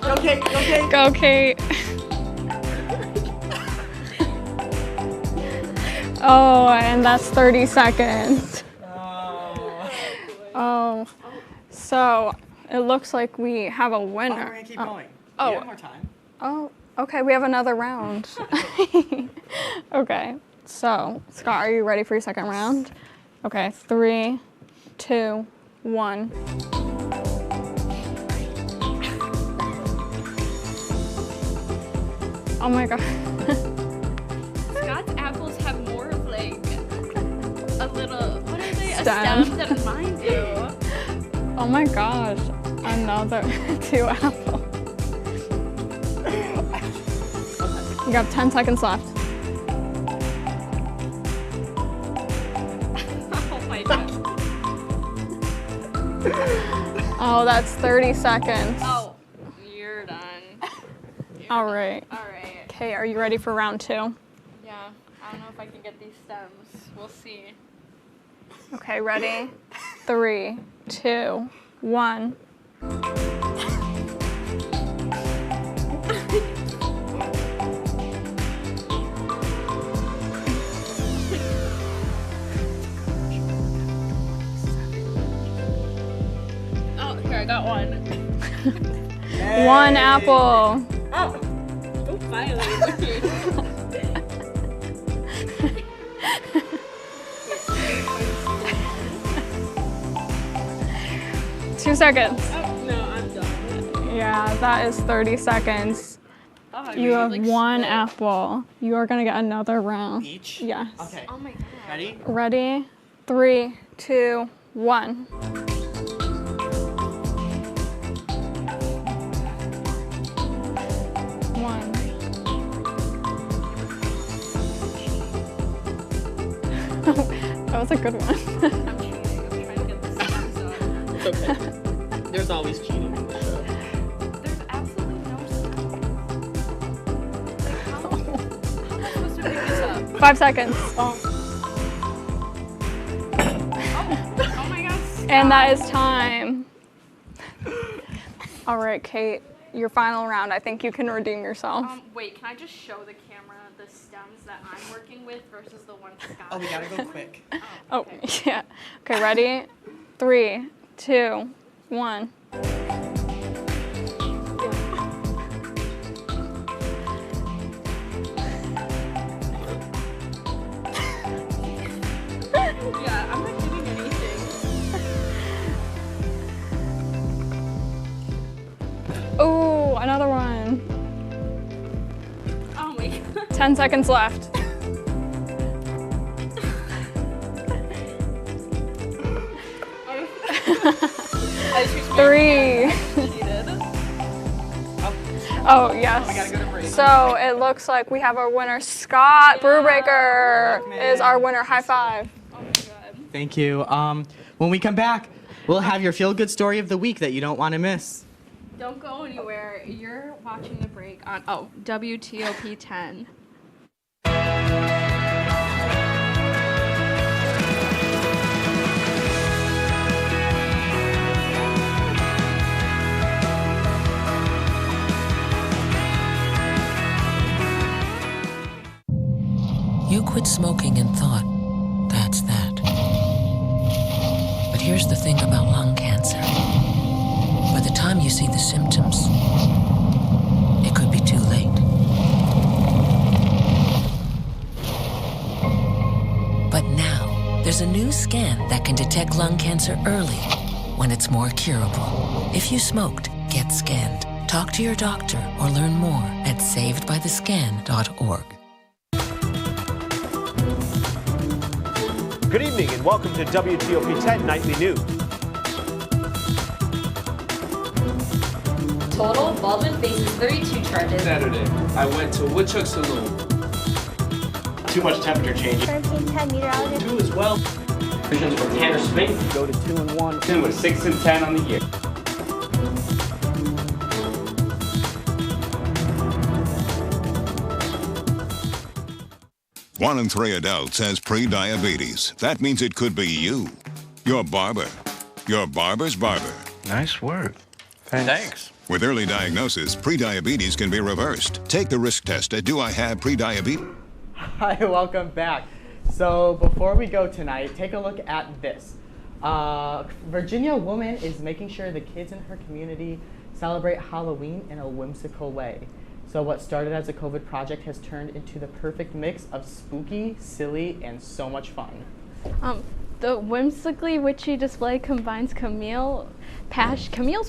Go, Kate. Go, Kate. Go, Kate. Oh, and that's 30 seconds. Oh, so it looks like we have a winner. Oh, we're gonna keep going. Oh. We have more time. Oh, okay, we have another round. Okay, so Scott, are you ready for your second round? Okay, 3, 2, 1. Oh my god. Scott's apples have more of like a little, what are they? Stem. A stem than mine do. Oh my gosh, another 2 apples. You got 10 seconds left. Oh my god. Oh, that's 30 seconds. Oh, you're done. All right. All right. Okay, are you ready for round 2? Yeah, I don't know if I can get these stems. We'll see. Okay, ready? 3, 2, 1. Oh, here, I got one. 1 apple. Oh, finally. 2 seconds. Oh, no, I'm done. Yeah, that is 30 seconds. Oh, You have 1 apple. You are gonna get another round. Each? Yes. Okay. Oh my god. Ready? Ready? 3, 2, 1. That was a good one. I'm cheating. I'm trying to get the stems out. It's okay. There's always cheating in the show. There's absolutely no stems. Like, how am I supposed to pick this up? 5 seconds. Oh my god. Stop. And that is time. All right, Kate, your final round. I think you can redeem yourself. Wait, can I just show the camera the the stems that I'm working with versus the ones Scott. Oh, we gotta go quick. Oh, yeah. Okay, ready? 3, 2, 1. Yeah, I'm not doing anything. Oh, another one. Oh my god. 10 seconds left. Three. Oh, yes. So it looks like we have our winner, Scott Brewbreaker is our winner. High five. Thank you. When we come back, we'll have your feel-good story of the week that you don't want to miss. Don't go anywhere. You're watching the break on WTOP 10. You quit smoking and thought, that's that. But here's the thing about lung cancer. By the time you see the symptoms, it could be too late. But now, there's a new scan that can detect lung cancer early, when it's more curable. If you smoked, get scanned. Talk to your doctor or learn more at savedbythescan.org. Good evening and welcome to WTOP 10 Nightly News. Total, Baldwin faces 32 charges. Saturday, I went to Woodchuck Saloon. Too much temperature change. 1310 meteorologist. 2 as well. Predictions from Tanner Smith go to 2-1. 2 with 6 and 10 on the year. One in 3 adults has pre-diabetes. That means it could be you. Your barber. Your barber's barber. Nice work. Thanks. With early diagnosis, pre-diabetes can be reversed. Take the risk test at Do I Have Pre-Diabetes? Hi, welcome back. So before we go tonight, take a look at this. Virginia woman is making sure the kids in her community celebrate Halloween in a whimsical way. So what started as a COVID project has turned into the perfect mix of spooky, silly, and so much fun. The whimsically witchy display combines Camille's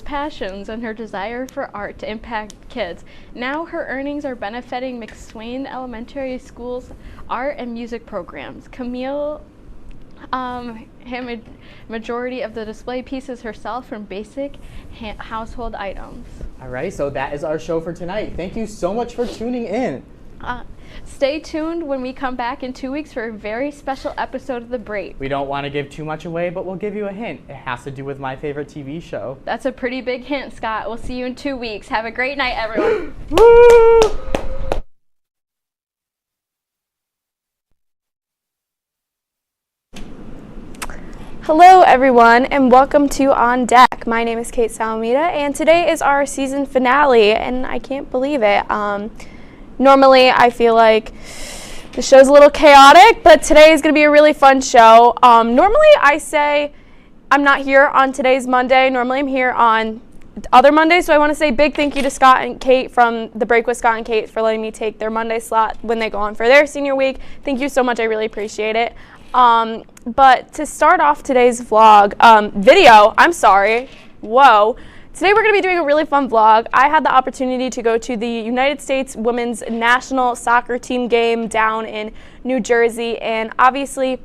passions and her desire for art to impact kids. Now her earnings are benefiting McSwain Elementary School's art and music programs. Camille majority of the display pieces herself from basic household items. All right, so that is our show for tonight. Thank you so much for tuning in. Stay tuned when we come back in 2 weeks for a very special episode of The Break. We don't want to give too much away, but we'll give you a hint. It has to do with my favorite TV show. That's a pretty big hint, Scott. We'll see you in 2 weeks. Have a great night, everyone. Woo! Hello everyone and welcome to On Deck. My name is Kate Salamita and today is our season finale and I can't believe it. Normally I feel like the show's a little chaotic, but today is going to be a really fun show. Normally I say I'm not here on today's Monday. Normally I'm here on other Mondays, so I want to say big thank you to Scott and Kate from The Break with Scott and Kate for letting me take their Monday slot when they go on for their senior week. Thank you so much. I really appreciate it. But to start off today's vlog, Today we're going to be doing a really fun vlog. I had the opportunity to go to the United States Women's National Soccer Team game down in New Jersey, and obviously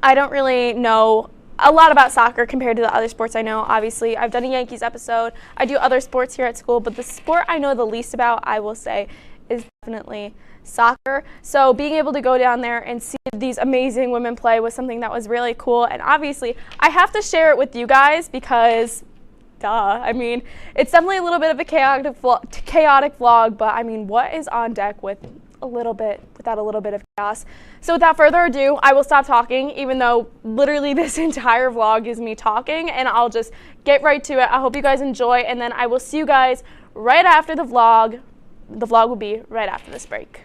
I don't really know a lot about soccer compared to the other sports I know. Obviously, I've done a Yankees episode. I do other sports here at school, but the sport I know the least about, I will say, is definitely soccer. So being able to go down there and see these amazing women play was something that was really cool. And obviously, I have to share it with you guys because, I mean, it's definitely a little bit of a chaotic vlog, but I mean, what is on deck without a little bit of chaos? So without further ado, I will stop talking, even though literally this entire vlog is me talking, and I'll just get right to it. I hope you guys enjoy, and then I will see you guys right after the vlog. The vlog will be right after this break.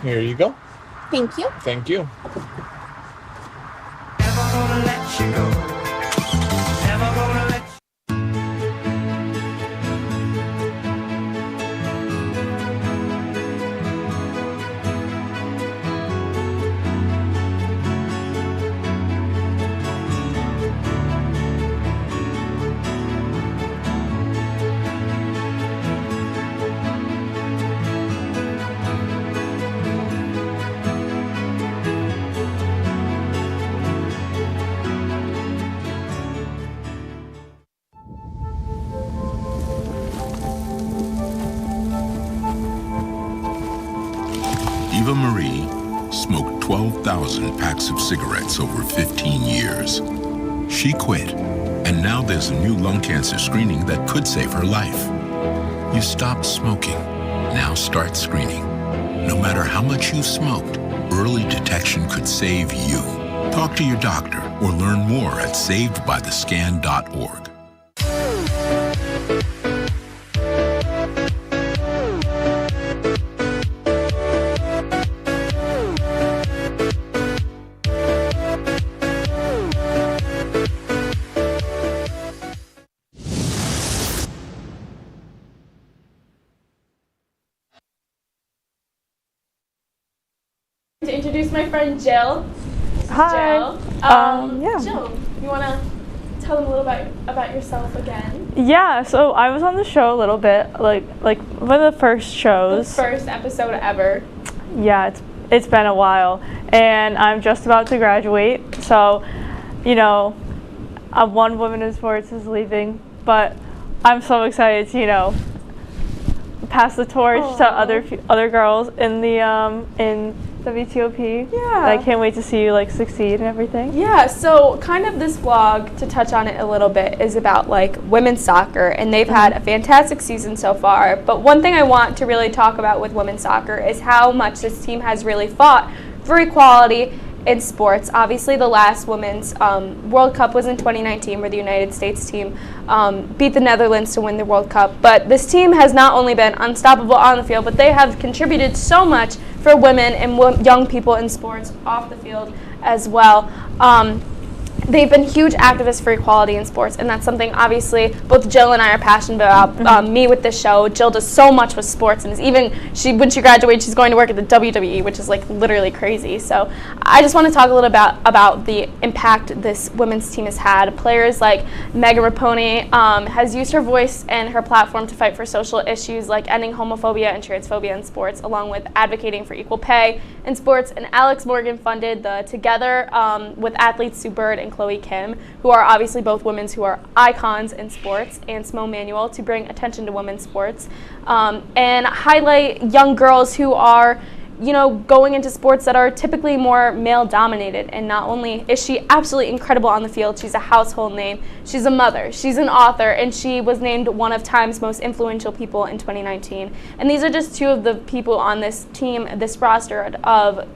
Here you go. Thank you. Thank you. Eva Marie smoked 12,000 packs of cigarettes over 15 years. She quit, and now there's a new lung cancer screening that could save her life. You stopped smoking. Now start screening. No matter how much you smoked, early detection could save you. Talk to your doctor or learn more at savedbythescan.org. To introduce my friend Jill. Hi. Jill. Yeah. Jill, you want to tell them a little about yourself again? Yeah, so I was on the show a little bit, like one of the first shows. The first episode ever. Yeah, it's been a while, and I'm just about to graduate. So, you know, one woman in sports is leaving, but I'm so excited to, you know, pass the torch to other girls in the in WTOP. Yeah. I can't wait to see you like succeed and everything. Yeah, so kind of this vlog, to touch on it a little bit, is about like women's soccer, and they've had a fantastic season so far. But one thing I want to really talk about with women's soccer is how much this team has really fought for equality in sports. Obviously, the last women's World Cup was in 2019, where the United States team beat the Netherlands to win the World Cup. But this team has not only been unstoppable on the field, but they have contributed so much for women and young people in sports off the field as well. They've been huge activists for equality in sports, and that's something obviously both Jill and I are passionate about. Me with this show, Jill does so much with sports, and when she graduates, she's going to work at the WWE, which is like literally crazy. So I just want to talk a little about the impact this women's team has had. Players like Megan Rapinoe has used her voice and her platform to fight for social issues like ending homophobia and transphobia in sports, along with advocating for equal pay in sports. And Alex Morgan funded the Together with athletes Sue Bird and Chloe Kim, who are obviously both women who are icons in sports, and Smo Manuel, to bring attention to women's sports and highlight young girls who are, you know, going into sports that are typically more male dominated. And not only is she absolutely incredible on the field, she's a household name, she's a mother, she's an author, and she was named one of Time's most influential people in 2019. And these are just two of the people on this team, this roster of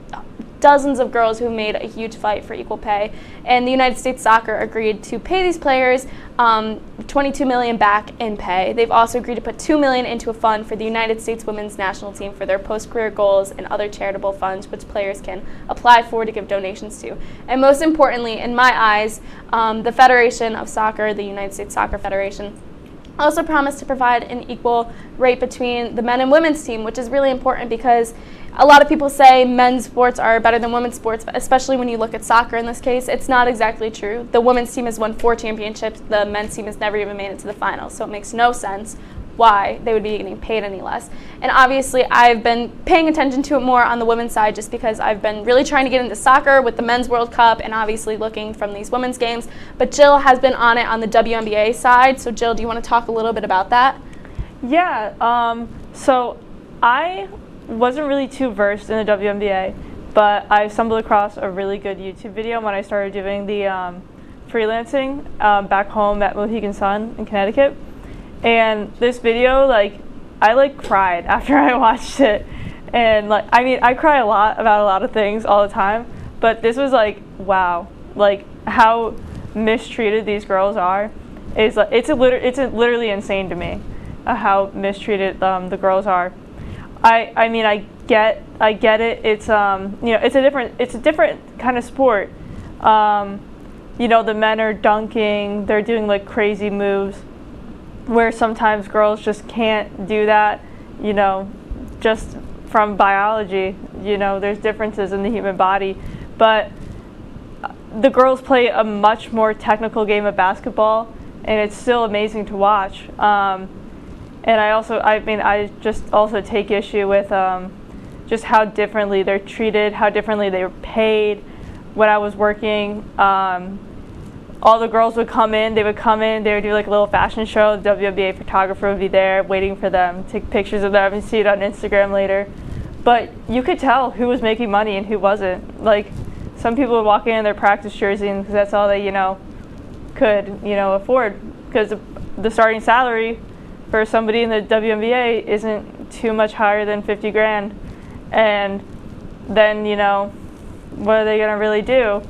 dozens of girls who made a huge fight for equal pay. And the United States Soccer agreed to pay these players $22 million back in pay. They've also agreed to put $2 million into a fund for the United States women's national team for their post-career goals and other charitable funds which players can apply for to give donations to. And most importantly, in my eyes, the Federation of Soccer, the United States Soccer Federation, also promised to provide an equal rate between the men and women's team, which is really important because a lot of people say men's sports are better than women's sports, but especially when you look at soccer in this case, it's not exactly true. The women's team has won 4 championships. The men's team has never even made it to the finals, so it makes no sense why they would be getting paid any less. And obviously, I've been paying attention to it more on the women's side just because I've been really trying to get into soccer with the Men's World Cup and obviously looking from these women's games. But Jill has been on it on the WNBA side. So Jill, do you want to talk a little bit about that? Yeah, so I wasn't really too versed in the WNBA, but I stumbled across a really good YouTube video when I started doing the freelancing back home at Mohegan Sun in Connecticut. And this video, I cried after I watched it. And I cry a lot about a lot of things all the time, but this was wow, how mistreated these girls are it's literally insane to me how mistreated the girls are. I mean, I get it. It's it's a different kind of sport. The men are dunking, they're doing like crazy moves, where sometimes girls just can't do that. Just from biology, there's differences in the human body, but the girls play a much more technical game of basketball, and it's still amazing to watch. And I just also take issue with just how differently they're treated, how differently they were paid. When I was working, all the girls would come in, they would do like a little fashion show, the WNBA photographer would be there waiting for them, take pictures of them and see it on Instagram later. But you could tell who was making money and who wasn't. Like, some people would walk in their practice jersey because that's all they, could, afford. Because the starting salary for somebody in the WNBA isn't too much higher than $50,000. And then, what are they going to really do?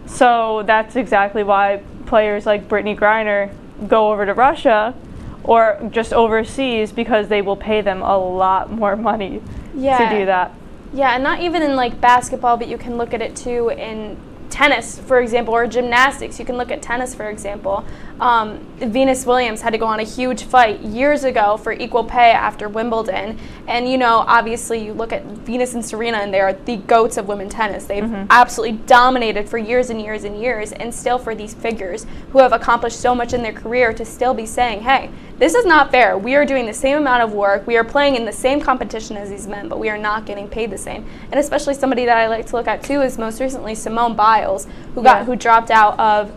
So that's exactly why players like Brittany Griner go over to Russia or just overseas, because they will pay them a lot more money to do that. Yeah, and not even in like basketball, but you can look at it too in tennis, for example, or gymnastics. You can look at tennis, for example. Venus Williams had to go on a huge fight years ago for equal pay after Wimbledon. And, obviously you look at Venus and Serena, and they are the GOATs of women's tennis. They've absolutely dominated for years and years and years. And still, for these figures who have accomplished so much in their career to still be saying, hey, this is not fair. We are doing the same amount of work. We are playing in the same competition as these men, but we are not getting paid the same. And especially somebody that I like to look at too is most recently Simone Biles, who dropped out of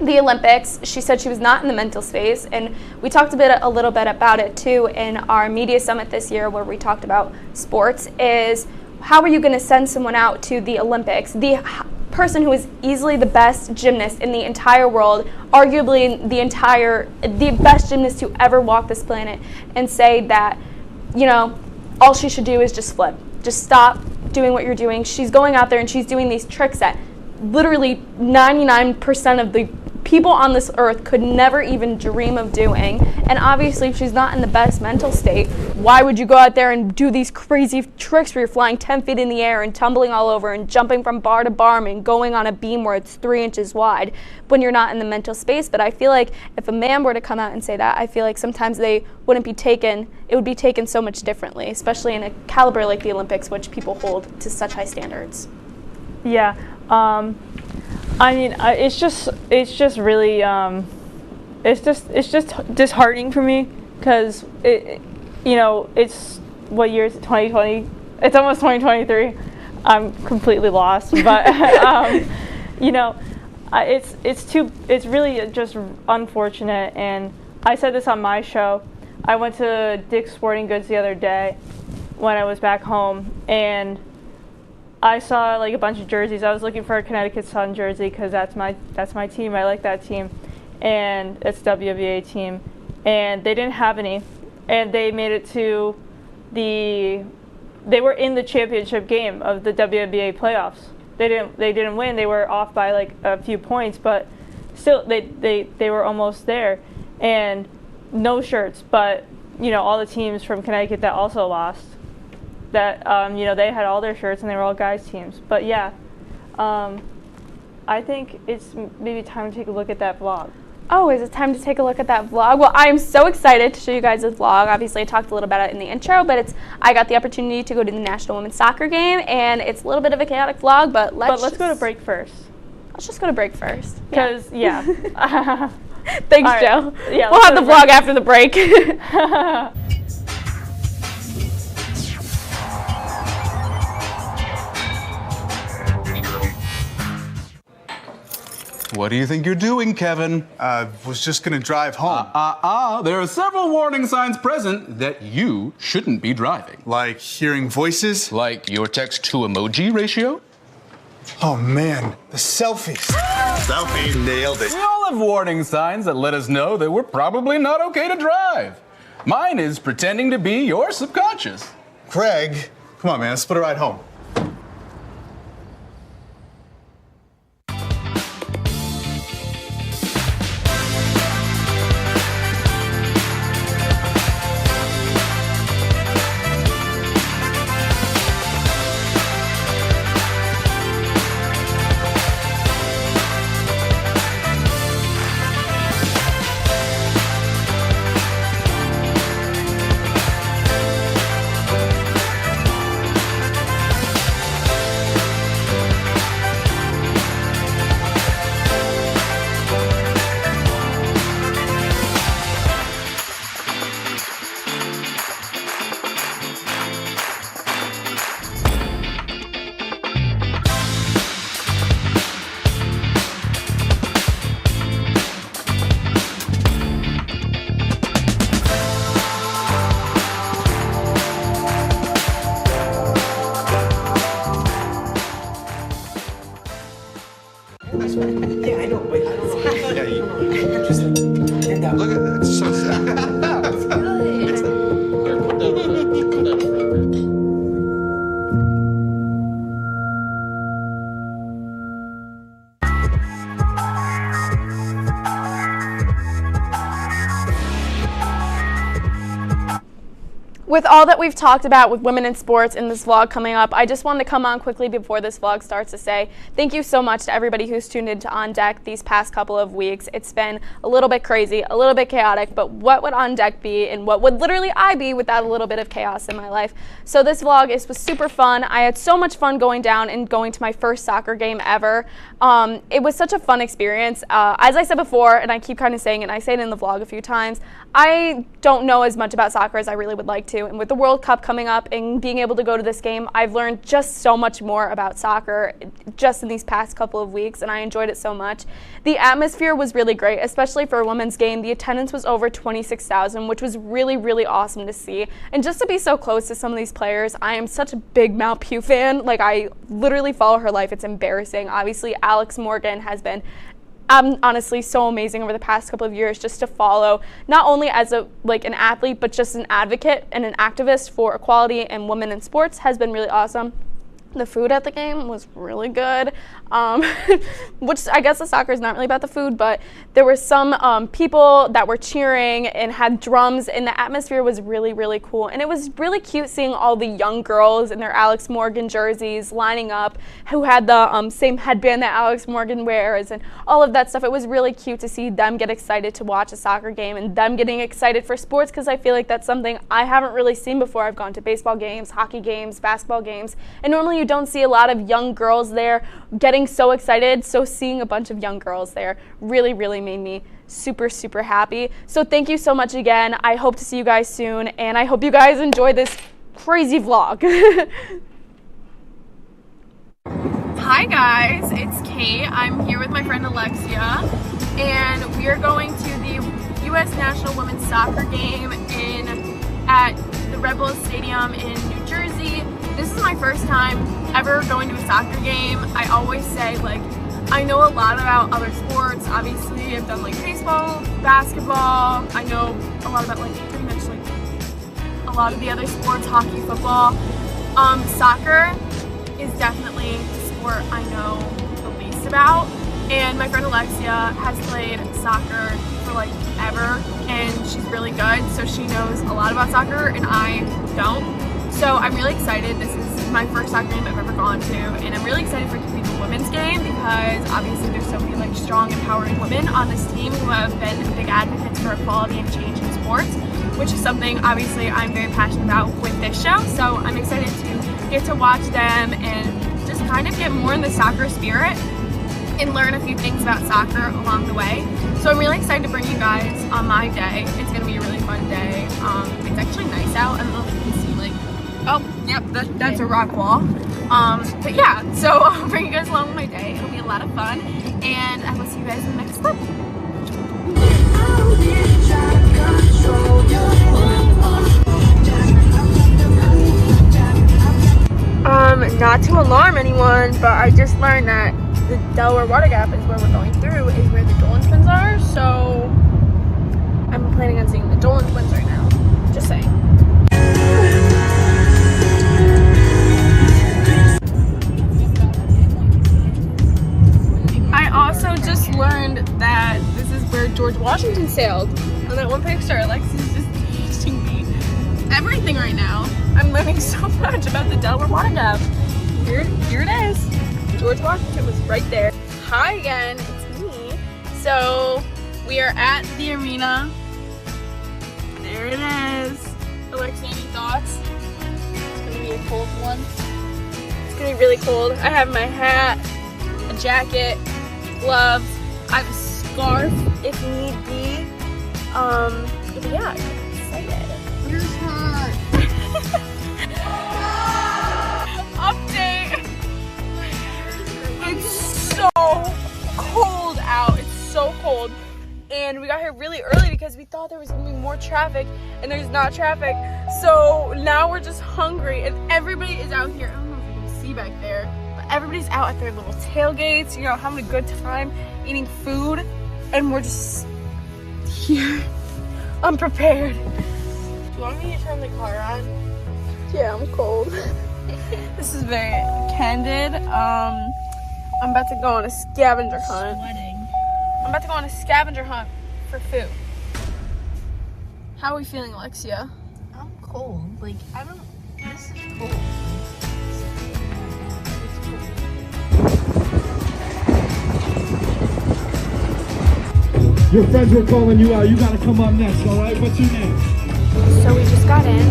the Olympics. She said she was not in the mental space, and we talked a little bit about it too in our media summit this year, where we talked about sports. Is how are you going to send someone out to the Olympics, the person who is easily the best gymnast in the entire world, arguably the best gymnast to ever walk this planet, and say that all she should do is just flip, just stop doing what you're doing. She's going out there and she's doing these tricks that literally 99% of the people on this earth could never even dream of doing. And obviously, if she's not in the best mental state, why would you go out there and do these crazy tricks where you're flying 10 feet in the air and tumbling all over and jumping from bar to bar and going on a beam where it's 3 inches wide when you're not in the mental space? But I feel like if a man were to come out and say that, I feel like sometimes it would be taken so much differently, especially in a caliber like the Olympics, which people hold to such high standards. Yeah. It's just really, it's just disheartening for me, because it's, what year is it, 2020? It's almost 2023. I'm completely lost, but it's really just unfortunate. And I said this on my show. I went to Dick's Sporting Goods the other day when I was back home, and I saw like a bunch of jerseys. I was looking for a Connecticut Sun jersey because that's my team. I like that team, and it's WNBA team. And they didn't have any, and they made it to they were in the championship game of the WNBA playoffs. They didn't win. They were off by like a few points, but still they were almost there. And no shirts, but all the teams from Connecticut that also lost, that they had all their shirts and they were all guys teams. But yeah, I think it's maybe time to take a look at that vlog. Oh, is it time to take a look at that vlog? Well, I am so excited to show you guys this vlog. Obviously, I talked a little about it in the intro, but I got the opportunity to go to the National Women's Soccer game, and it's a little bit of a chaotic vlog, but let's go to break first. Let's just go to break first. Because, yeah. Thanks, right. Joe. Yeah, we'll have the vlog after the break. What do you think you're doing, Kevin? Was just gonna drive home. There are several warning signs present that you shouldn't be driving. Like hearing voices? Like your text-to-emoji ratio? Oh man, the selfies. Selfie nailed it. We all have warning signs that let us know that we're probably not okay to drive. Mine is pretending to be your subconscious. Craig, come on man, let's split a ride home. with all that we've talked about with women in sports in this vlog coming up, I just wanted to come on quickly before this vlog starts to say thank you so much to everybody who's tuned into On Deck these past couple of weeks. It's been a little bit crazy, a little bit chaotic, but what would On Deck be and what would literally I be without a little bit of chaos in my life? So this vlog was super fun. I had so much fun going down and going to my first soccer game ever. It was such a fun experience. As I said before, and I keep kind of saying it, and I say it in the vlog a few times, I don't know as much about soccer as I really would like to. And with the World Cup coming up and being able to go to this game, I've learned just so much more about soccer just in these past couple of weeks, and I enjoyed it so much. The atmosphere was really great, especially for a women's game. The attendance was over 26,000, which was really, really awesome to see. And just to be so close to some of these players, I am such a big Mal Pugh fan. Like, I literally follow her life. It's embarrassing. Obviously, Alex Morgan has been honestly so amazing over the past couple of years just to follow, not only as an athlete, but just an advocate and an activist for equality and women in sports has been really awesome. The food at the game was really good, which I guess the soccer is not really about the food, but there were some people that were cheering and had drums, and the atmosphere was really, really cool. And it was really cute seeing all the young girls in their Alex Morgan jerseys lining up who had the same headband that Alex Morgan wears and all of that stuff. It was really cute to see them get excited to watch a soccer game and them getting excited for sports, because I feel like that's something I haven't really seen before. I've gone to baseball games, hockey games, basketball games, and normally you don't see a lot of young girls there getting so excited. So seeing a bunch of young girls there really, really made me super, super happy. So thank you so much again. I hope to see you guys soon, and I hope you guys enjoy this crazy vlog. Hi guys, it's Kate. I'm here with my friend Alexia, and we are going to the U.S. National Women's Soccer game at the Red Bull Stadium in New Jersey. This is my first time ever going to a soccer game. I always say, like, I know a lot about other sports. Obviously, I've done like baseball, basketball. I know a lot about like pretty much like a lot of the other sports, hockey, football. Soccer is definitely the sport I know the least about. And my friend Alexia has played soccer for like ever, and she's really good. So she knows a lot about soccer, and I don't. So I'm really excited. This is my first soccer game I've ever gone to, and I'm really excited for it to be the women's game because obviously there's so many like strong, empowering women on this team who have been big advocates for equality and change in sports, which is something obviously I'm very passionate about with this show. So I'm excited to get to watch them and just kind of get more in the soccer spirit and learn a few things about soccer along the way. So I'm really excited to bring you guys on my day. It's going to be a really fun day. It's actually nice out. I don't know if you can see like, oh, yep, that's a rock wall. But yeah, so I'll bring you guys along with my day. It'll be a lot of fun, and I will see you guys in the next clip. Not to alarm anyone, but I just learned that the Delaware Water Gap is where we're going through, is where the Dolan twins are, so I'm planning on seeing the Dolan twins right now. Just saying. I also just learned that this is where George Washington sailed. On that one picture, Alexis is just teaching me everything right now. I'm learning so much about the Delaware Water Gap. Here it is. George Washington was right there. Hi again, it's me. So we are at the arena. There it is. Alexia, any thoughts? It's gonna be a cold one. It's gonna be really cold. I have my hat, a jacket, gloves. I have a scarf if need be. But yeah, I'm excited. Where's her? Update. It's so cold out. It's so cold. And we got here really early because we thought there was gonna be more traffic, and there's not traffic. So now we're just hungry, and everybody is out here. I don't know if you can see back there, but everybody's out at their little tailgates, you know, having a good time, eating food, and we're just here, unprepared. Do you want me to turn the car on? Yeah, I'm cold. This is very candid. I'm about to go on a scavenger hunt. I'm about to go on a scavenger hunt for food. How are we feeling, Alexia? I'm cold. Like, I don't. This is cold. Your friends were calling you out. You gotta come up next, alright? What's your name? So we just got in,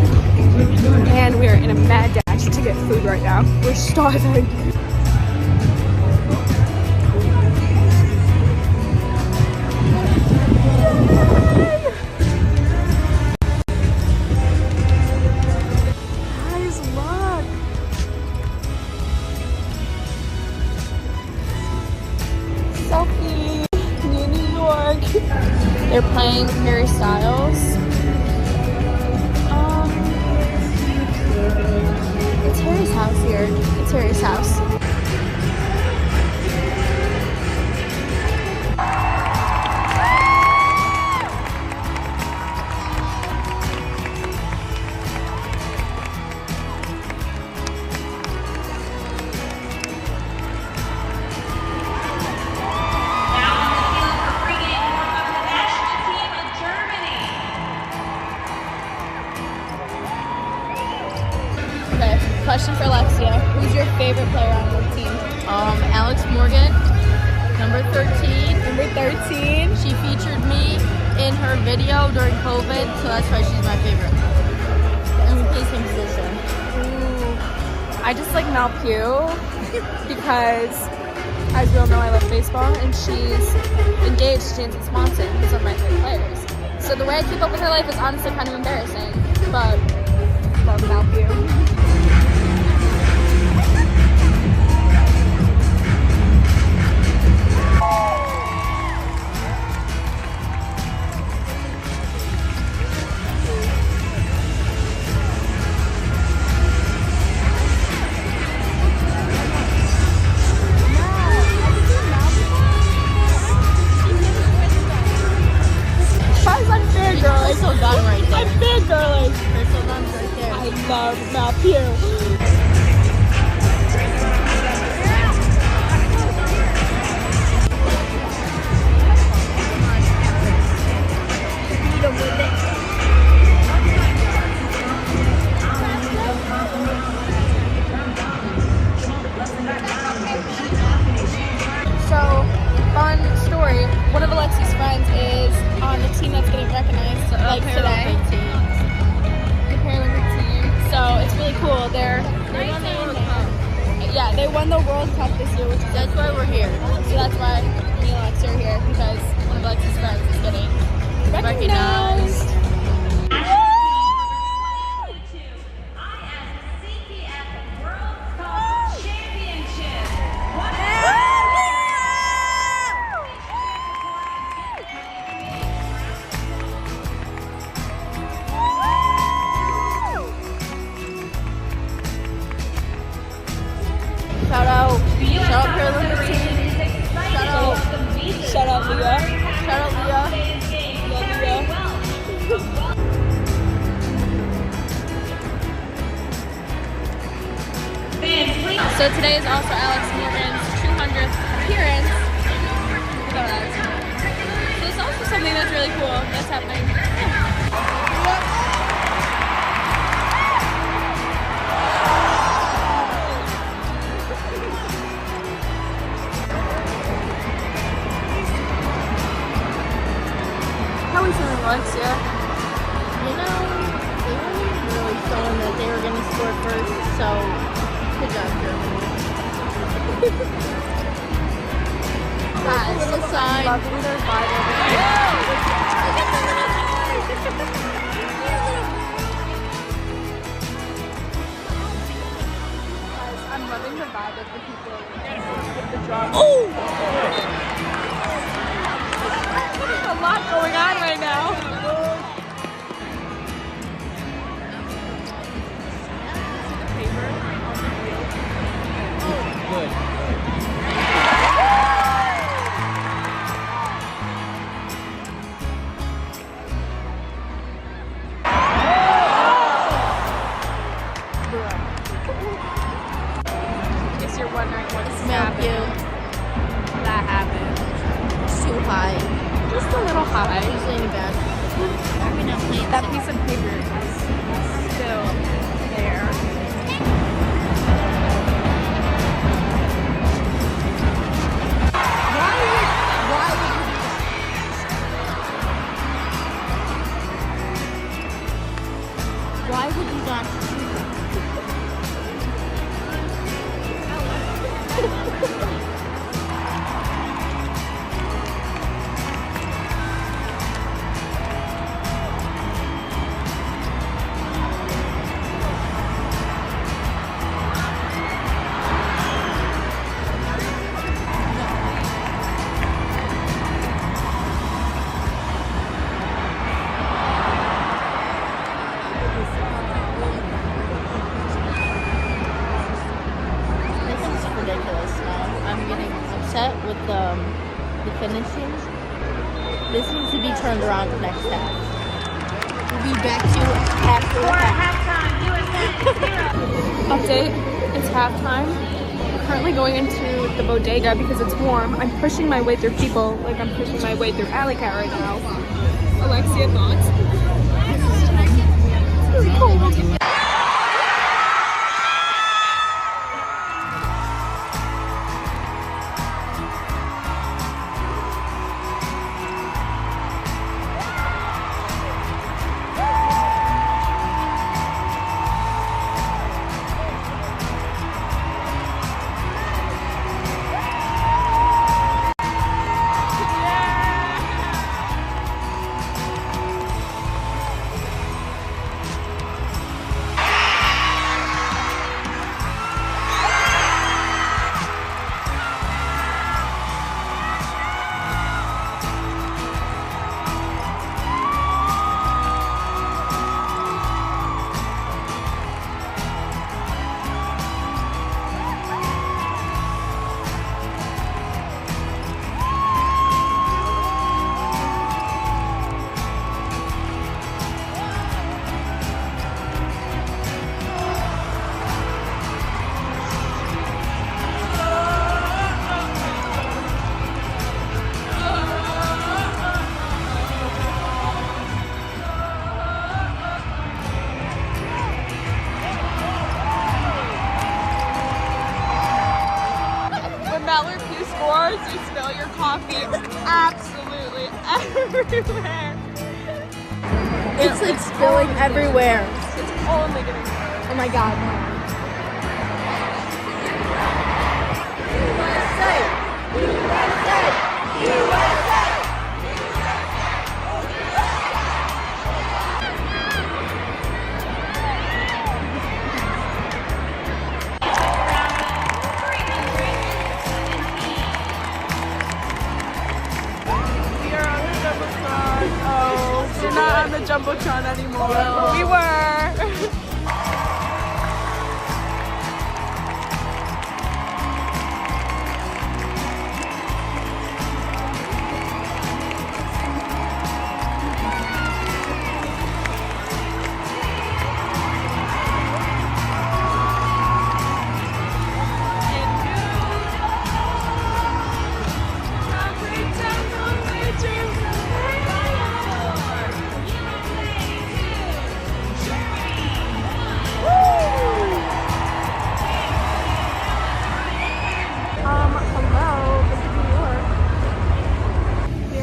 and we are in a mad dash to get food right now. We're starving. Guys, look! Selfie! New York! They're playing Harry Styles. It's Harry's house here. It's Harry's house. Okay, question for Alexia. Who's your favorite player on the team? Alex Morgan, number 13. Number 13. She featured me in her video during COVID, so that's why she's my favorite. And we play same position. Ooh. I just like Mal Pugh because, as we all know, I love baseball, and she's engaged to Jansen Swanson, who's one of my favorite players. So the way I keep up with her life is honestly kind of embarrassing, but love Mal Pugh. Crystal Gunn right there. I'm fangirling. Crystal Gunn's right there. I love Mal Pugh. So, fun story. One of Alexi's friends is on the team that's getting recognized like today. The Paralympic team. So it's really cool. They won the World Cup. Yeah, they won the World Cup this year, which is That's why we're here. so that's why me and Alexia are here, because one of Alexi's friends is getting recognized. Shout out Paralympic team. Shout out Leah. Shout out Leah. Love Leah. So today is also Alex Morgan's 200th appearance. So it's also something that's really cool that's happening. How are we feeling, Alexia? You know, they weren't really showing that they were going to score first, so good job, Germany. That's the sign. Loving their vibe over here. Guys, I'm loving the vibe of the people with the drama. Oh! There's a lot going on right now. In case you're wondering what's happening. That happened. It's too high. Just a little high. Usually in the back. That piece of paper is still there. Why would you not shoot with the finishing. This needs to be turned around the next half. We'll be back to after halftime. Update, it's halftime. We're currently going into the bodega because it's warm. I'm pushing my way through people like I'm pushing my way through Alley Cat right now. Alexia, thoughts? It's really cold. You spill your coffee absolutely everywhere. It's like spilling everywhere. It's only getting worse. Oh my god. USA! USA! We're not on the Jumbotron anymore. No. We were.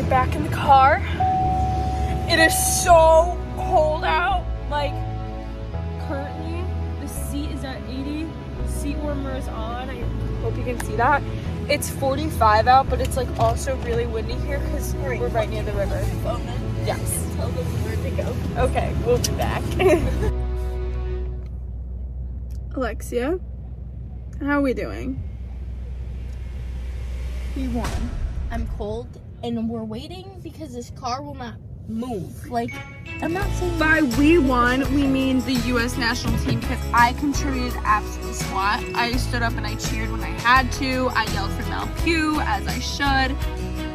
Back in the car. It is so cold out. Like, currently the seat is at 80. Seat warmer is on. I hope you can see that. It's 45 out, but it's like also really windy here because we're right near the river. Yes. Tell them where to go. Okay, we'll be back. Alexia, how are we doing? We won. I'm cold. And we're waiting because this car will not move. Like, I'm not saying... By we won, we mean the U.S. national team because I contributed absolute SWAT. I stood up and I cheered when I had to. I yelled for Mel Pugh, as I should.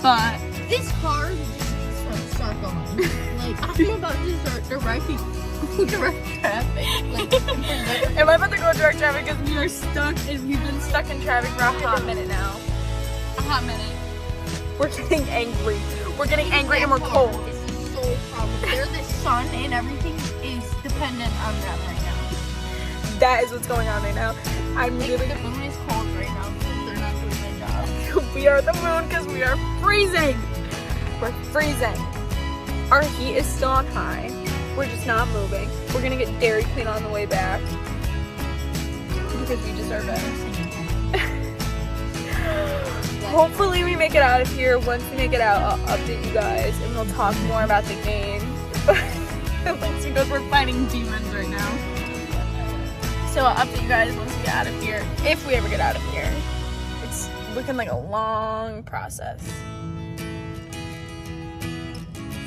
But... this car is just start going. Like, I'm about to start directing direct traffic. Like, am I about to go direct traffic because we are stuck and we've been stuck in traffic for a hot minute now. A hot minute. We're getting angry. We're getting angry and we're cold. This is so problem. There's the sun and everything is dependent on that right That is what's going on right now. I'm really. The moon is cold right now because they're not doing their job. We are the moon because we are freezing. We're freezing. Our heat is still on high. We're just not moving. We're gonna get Dairy Queen on the way back because we deserve it. Hopefully we make it out of here. Once we make it out, I'll update you guys and we'll talk more about the game. Because we're fighting demons right now. So I'll update you guys once we get out of here. If we ever get out of here. It's looking like a long process.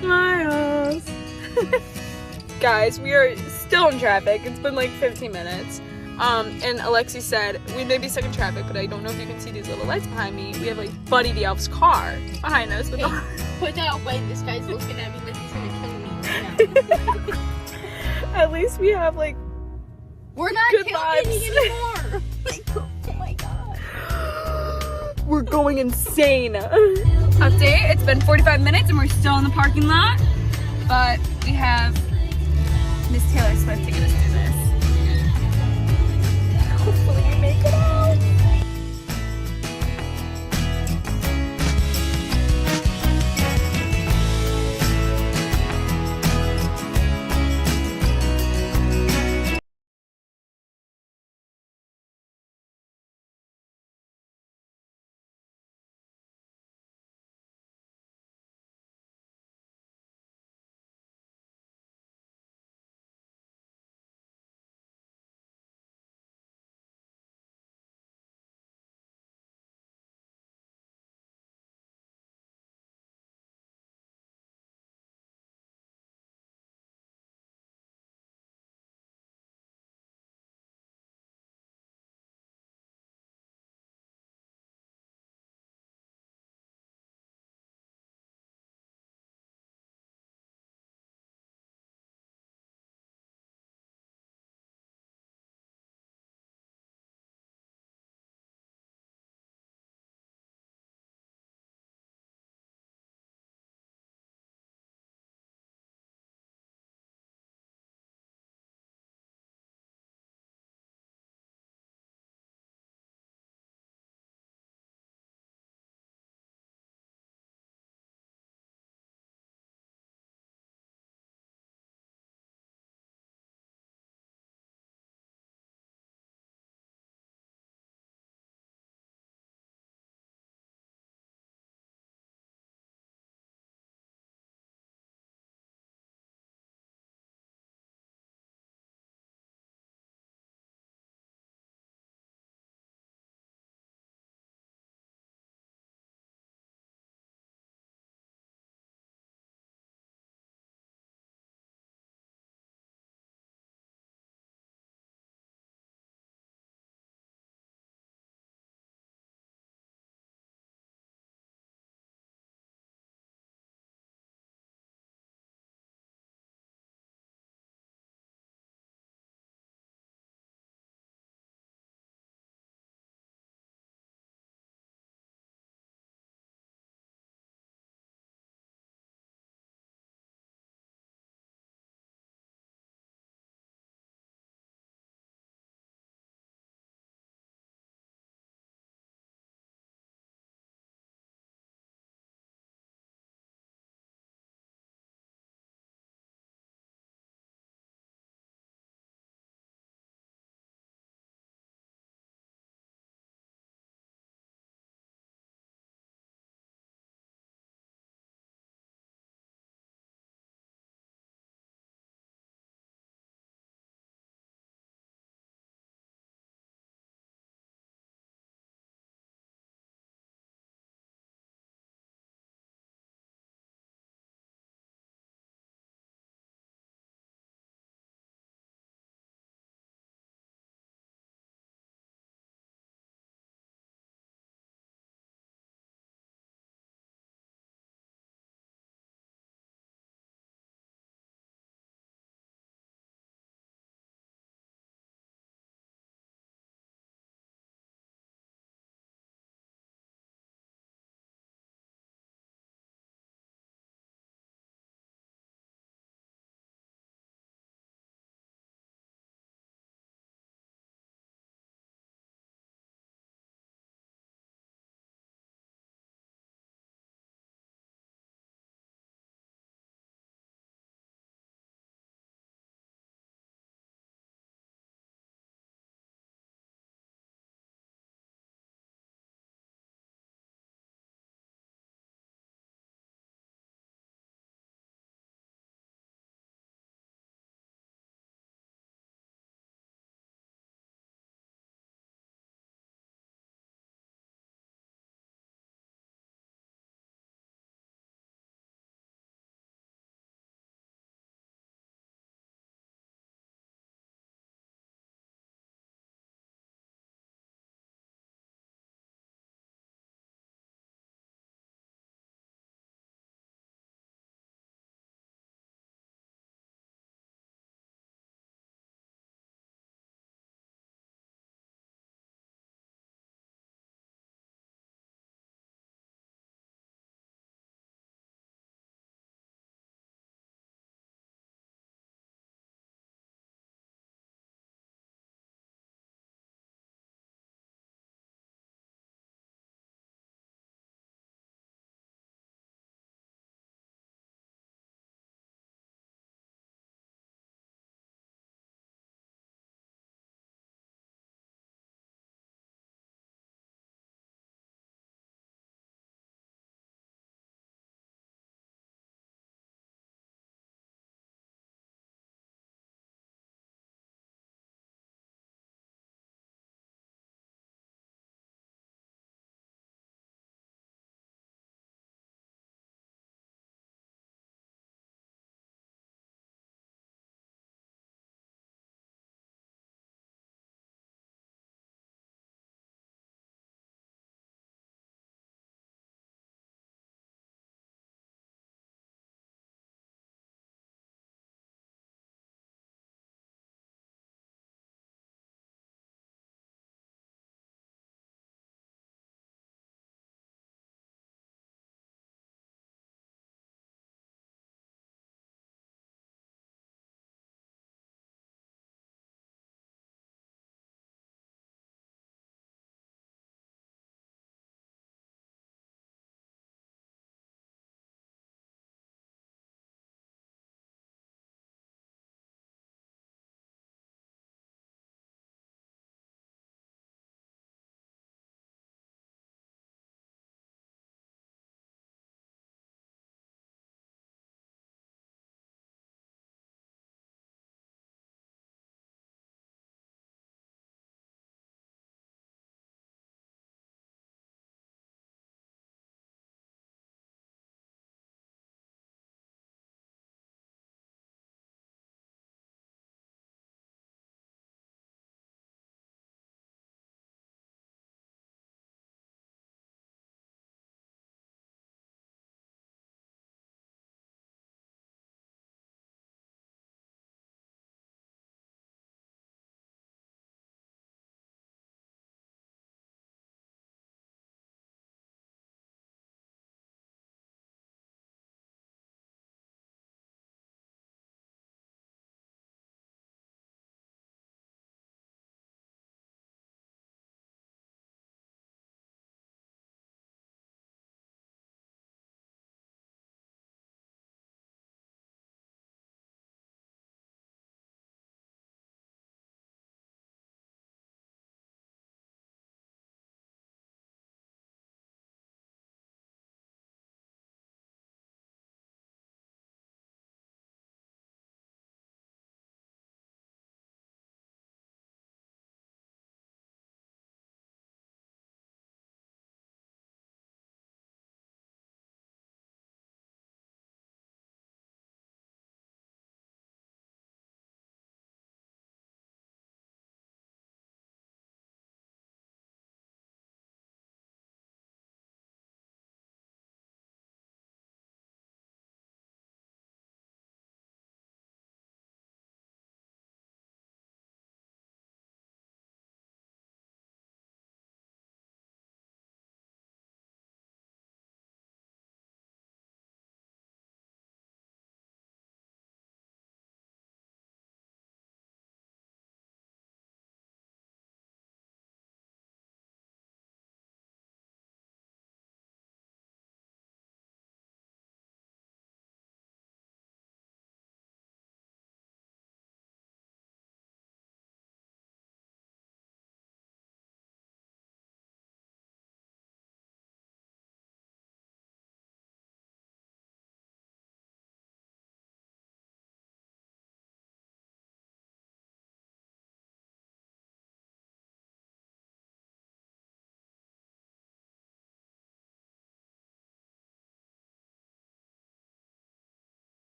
Smiles. Guys, we are still in traffic. It's been like 15 minutes. And Alexi said, we may be stuck in traffic, but I don't know if you can see these little lights behind me. We have like Buddy the Elf's car behind us. But Put that away. This guy's looking at me like he's gonna kill me right now. At least we have like we're not good killing vibes anymore. Like, oh my god. We're going insane. Update, it's been 45 minutes and we're still in the parking lot. But we have Miss Taylor Swift to get us through this. Hopefully we make it out.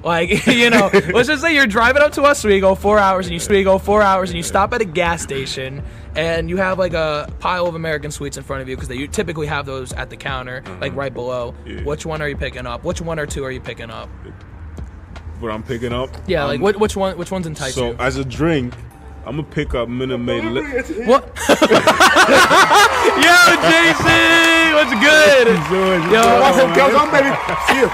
Like, you know, let's just say you're driving up to Oswego 4 hours, and you stop at a gas station, and you have like a pile of American sweets in front of you because they typically have those at the counter, like right below. Yeah. Which one are you picking up? Which one or two are you picking up? What I'm picking up? Yeah, like which one's entice you? So as a drink, I'm gonna pick up Minute Maid. What? Yo, Jason, what's good? Yo, on, baby. See you.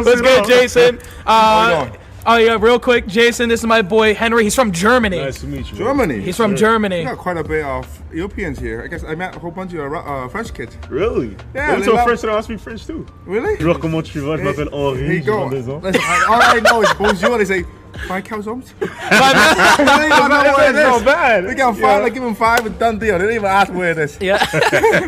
What's good, Jason? Oh yeah, real quick, Jason. This is my boy Henry. He's from Germany. Nice to meet you. Germany. He's from Germany. We got quite a bit of Europeans here. I guess I met a whole bunch of French kids. Really? Yeah. They talk French, and I speak French too. Really? Here you go. Listen, all I know is bonjour. They say 5 calzones. Not bad. We got 5. Like give them 5 and done deal. They didn't even ask where it is. Yeah.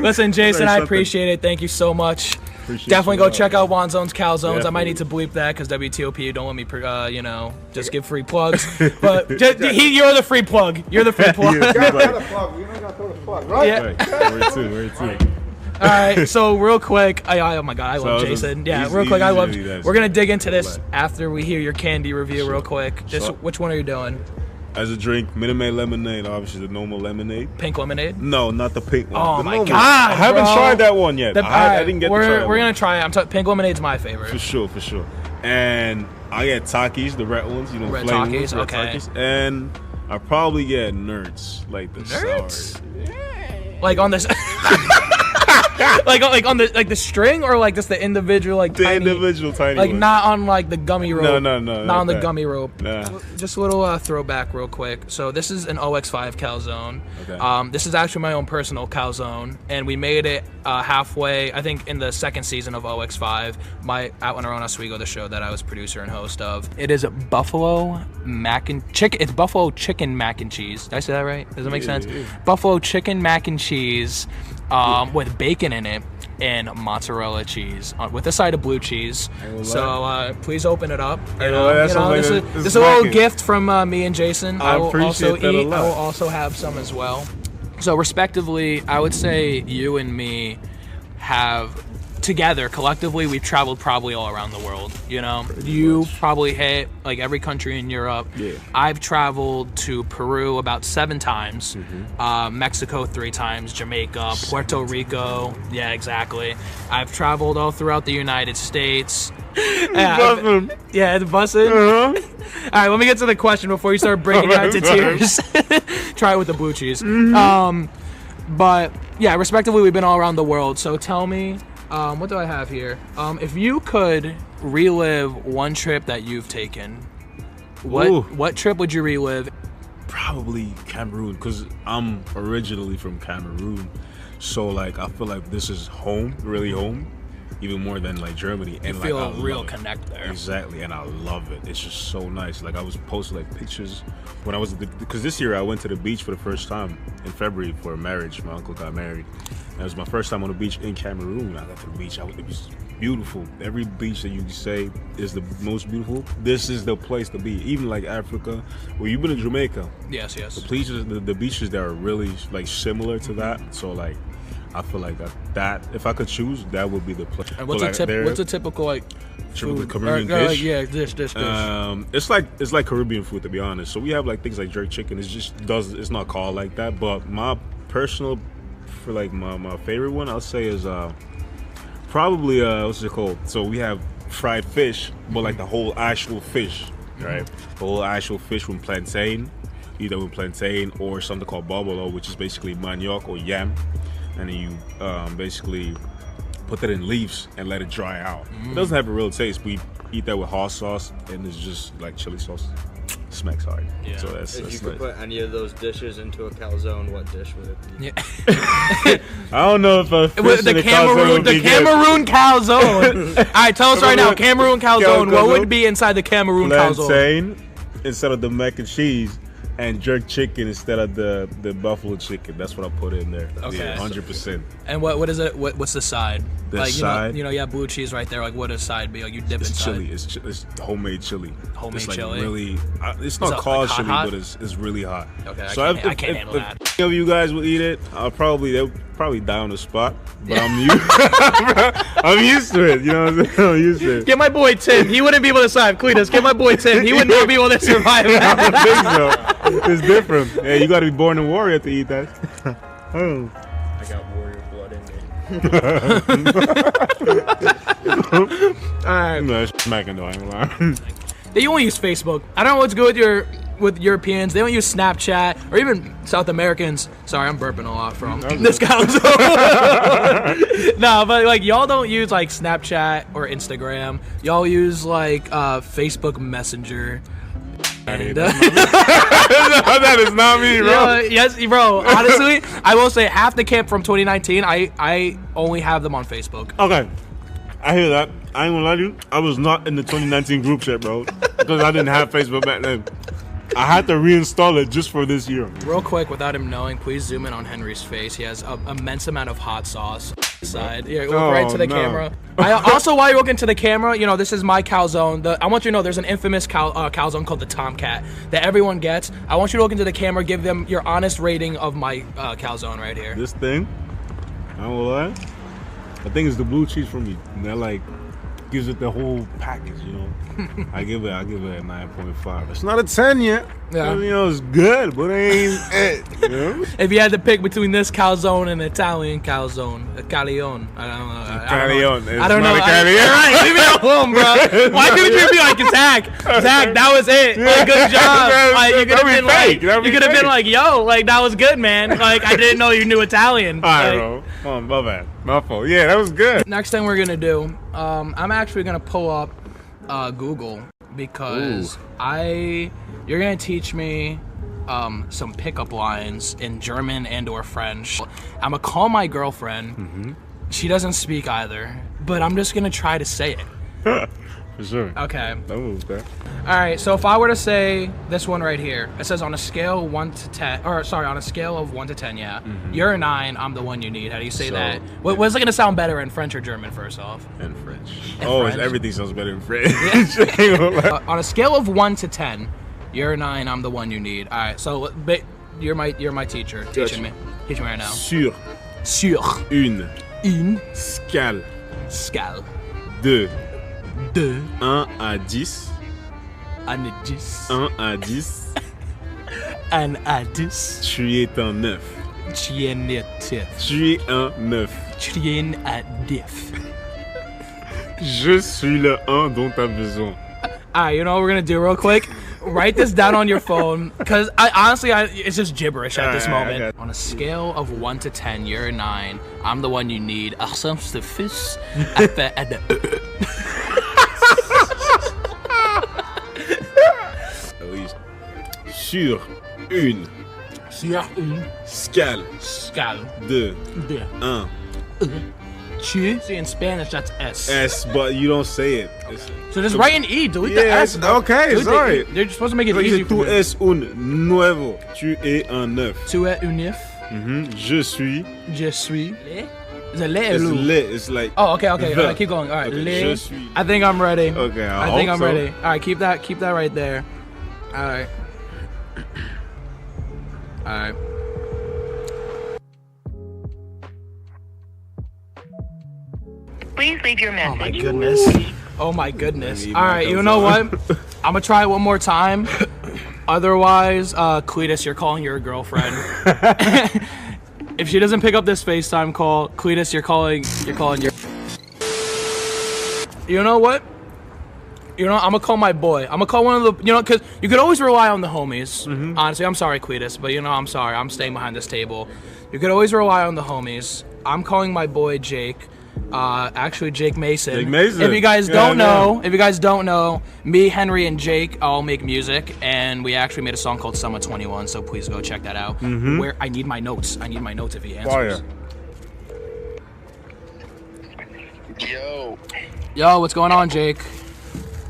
Listen, Jason, I appreciate it. Thank you so much. Definitely go check out Wanzone's Calzones. Definitely. I might need to bleep that because WTOP don't let me, just give free plugs. But you're the free plug. You're the free plug. You gotta plug. You know, gotta throw the plug, right? Yeah. Where to? All right, so real quick, oh my God, I love Jason. Yeah, real quick, I love. We're gonna dig into this after we hear your candy review, real quick. Which one are you doing? As a drink, Minute Maid lemonade, obviously the normal lemonade. Pink lemonade? No, not the pink one. Oh the my normal. God, I haven't tried that one yet. I didn't get to try that We're one. gonna try it. Pink lemonade's my favorite. For sure. And I get Takis, the red ones, red flame Takis, ones, okay. Takis. And I probably get Nerds, like the Nerds? sour. Like on this. like on the string, or like just the individual individual tiny like ones. not on like the gummy rope. No, not on the that. gummy rope. Nah. Just a little throwback real quick. So this is an OX5 calzone. Okay. This is actually my own personal calzone, and we made it halfway, I think, in the second season of OX5, out on our own Oswego, the show that I was producer and host of. It is buffalo chicken. It's buffalo chicken mac and cheese. Did I say that right? Does that make sense? Yeah. Buffalo chicken mac and cheese with bacon in it and mozzarella cheese with a side of blue cheese. So please open it up. This is a little gift from me and Jason. I will also eat. I will also have some as well. So respectively, I would say you and me have together collectively we've traveled probably all around the world. You probably hit like every country in Europe. Yeah. I've traveled to Peru about 7 times, Mexico 3 times, Jamaica, Puerto Rico. Yeah, exactly. I've traveled all throughout the United States. Yeah, it's bussin'. All right, let me get to the question before you start breaking down into tears. Try it with the blue cheese. But yeah, respectively, we've been all around the world. So tell me, what do I have here? If you could relive one trip that you've taken, what trip would you relive? Probably Cameroon, because I'm originally from Cameroon. So like I feel like this is home, really home. Even more than like Germany, and you feel like, a real connect there. Exactly, and I love it. It's just so nice. Like I was posting like pictures when I was because this year I went to the beach for the first time in February for a marriage. My uncle got married. And it was my first time on the beach in Cameroon. I got to the beach. It was beautiful. Every beach that you say is the most beautiful, this is the place to be. Even like Africa, well, you've been in Jamaica. Yes. The beaches there are really like similar to that. So like. I feel like that if I could choose, that would be the place. And what's a typical like food? Caribbean dish? Dish. It's like Caribbean food, to be honest. So we have like things like jerk chicken. It's not called like that. But my personal, for like my favorite one, I'll say is probably what's it called? So we have fried fish, but like the whole actual fish, right? The whole actual fish with plantain, either with plantain or something called bobolo, which is basically manioc or yam. And then you basically put that in leaves and let it dry out. It doesn't have a real taste. We eat that with hot sauce, and it's just like chili sauce. Smacks hard. Yeah. So that's if you could put any of those dishes into a calzone, what dish would it be? Yeah. I don't know if the Cameroon calzone. All right, tell us right now, Cameroon calzone. What would be inside the Cameroon calzone? Plantain instead of the mac and cheese. And jerk chicken instead of the buffalo chicken. That's what I put in there. Okay. Yeah, 100%. And what is it? What's the side? The side? You have blue cheese right there. Like, what does side be? Like, you dip inside. It's chili. It's homemade chili. Homemade it's chili? Really, it's not called chili, but it's really hot. Okay, so I can't handle that. If you guys will eat it, I'll probably probably die on the spot, but I'm used. I'm used to it. You know what I'm saying? I'm used to it. Get my boy Tim. He wouldn't be able to survive. Cletus, get my boy Tim. He would not be able to survive that. I don't think so. It's different. Hey, you got to be born a warrior to eat that. I got warrior blood in me. Alright. No, it's smacking though. I ain't gonna lie. They only use Facebook. I don't know what's good with Europeans. They don't use Snapchat or even South Americans. Sorry, I'm burping a lot from this council. No, but like y'all don't use like Snapchat or Instagram. Y'all use like Facebook Messenger. And, that is not me, bro. Yeah, yes, bro. Honestly, I will say half the camp from 2019. I only have them on Facebook. Okay, I hear that. I ain't gonna lie to you. I was not in the 2019 group chat, bro, because I didn't have Facebook back then. I had to reinstall it just for this year. Real quick, without him knowing, please zoom in on Henry's face. He has an immense amount of hot sauce. Side. Yeah, look right to the camera. Also, while you're looking to the camera, you know, this is my calzone. I want you to know there's an infamous calzone called the Tomcat that everyone gets. I want you to look into the camera, give them your honest rating of my calzone right here. This thing, I don't lie, I think it's the blue cheese for me. And that like gives it the whole package, you know. I give it a 9.5. It's not a 10 yet. Yeah. You know, it's good, but it ain't it. You know? If you had to pick between this calzone and Italian calzone, a Calione, I don't know. I don't know. Right, leave me alone, bro. Why couldn't you be like, Zach, that was it. Like, good job. Like, you could have been like, yo, like, that was good, man. Like, I didn't know you knew Italian. All right, bro. Come on, my bad. My fault. Yeah, that was good. Next thing we're gonna do, I'm actually gonna pull up Google because you're gonna teach me some pickup lines in German and or French. I'm gonna call my girlfriend. Mm-hmm. She doesn't speak either, but I'm just gonna try to say it. For sure. Okay. That was that. All right. So if I were to say this one right here, it says on a scale of 1 to 10, on a scale of 1 to 10, yeah, you're a 9. I'm the one you need. How do you say that? What's it gonna sound better in French or German? First off. In French. In French. French? Everything sounds better in French. On a scale of 1 to 10, you're a 9. I'm the one you need. All right. So you're my teacher. Teach me right now. Sur une scale de 1 à 10. 1 à 10. 1 à 10. 1 à 10. Tu es un 9. Tu es un 9. Tu es un 9. Tu es un 9. Je suis le 1 dont tu as besoin. Alright, you know what we're gonna do real quick? Write this down on your phone, because honestly, it's just gibberish at this moment. Okay. On a scale of 1 to 10, you're a 9. I'm the one you need. At least. Sur une scale de 1. Tu. See, in Spanish, that's S. S, but you don't say it. So just write an E, delete the S. Okay, sorry. They're supposed to make it easy for you. Tu es un nuevo. Tu es un neuf. Tu es un neuf. Je suis. Je suis. Is it le or It's lu? le. It's like. Oh, okay. All right, keep going. All right, okay, le. I think I'm ready. Okay, I think I'm ready. All right, keep that right there. All right. All right. Please leave your message. Oh my goodness. All right, you know what? I'm gonna try it one more time. Otherwise, Cletus, you're calling your girlfriend. If she doesn't pick up this FaceTime call, Cletus, you're calling your. You know what? You know, I'm gonna call my boy. I'm gonna call one of the, because you could always rely on the homies. Honestly, I'm sorry, Cletus, but I'm sorry. I'm staying behind this table. You could always rely on the homies. I'm calling my boy Jake. Actually, Jake Mason. Jake Mason. If you guys don't know, me, Henry, and Jake all make music, and we actually made a song called Summer 21. So please go check that out. Where I need my notes. If he answers. Yo, what's going on, Jake?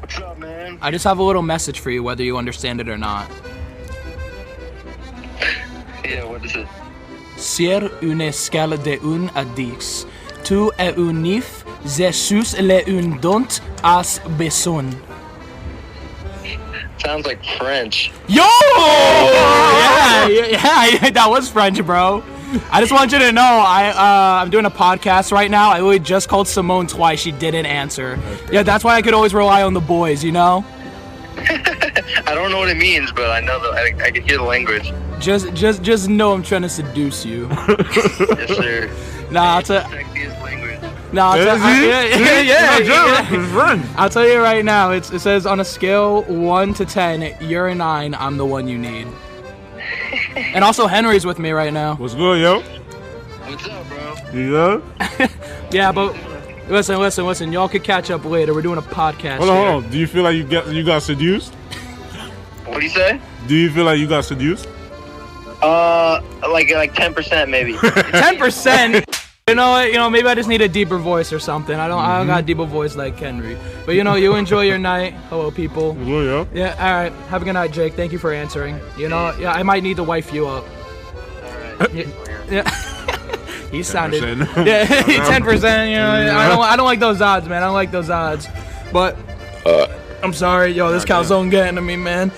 What's up, man? I just have a little message for you, whether you understand it or not. Yeah, what is it? Sur une scale de 1 à 10, tu es un 9, je suis le un dont as besoin. Sounds like French. Yo! Yeah, that was French, bro. I just want you to know, I'm doing a podcast right now. I literally just called Simone twice. She didn't answer. Yeah, that's why I could always rely on the boys, you know? I don't know what it means, but I know that I can hear the language. Just know I'm trying to seduce you. Yes, sir. Nah, I'll tell Sexiest language. I'll tell you right now. It says on a scale 1 to 10, you're a 9. I'm the one you need. And also Henry's with me right now. What's good, yo? What's up, bro? You good? Yeah, but listen. Y'all could catch up later. We're doing a podcast. Hold on. Do you feel like you got seduced? What do you say? Do you feel like you got seduced? Like 10% maybe. 10%. You know, maybe I just need a deeper voice or something. I don't got a deeper voice like Henry. But you enjoy your night. Hello, people. Hello, yo. Yeah, all right. Have a good night, Jake. Thank you for answering. Yeah, I might need to wife you up. All right. Yeah. He sounded. 10%. Yeah, 10%. You know, I don't like those odds, man. I don't like those odds. But I'm sorry, yo. This calzone getting to me, man.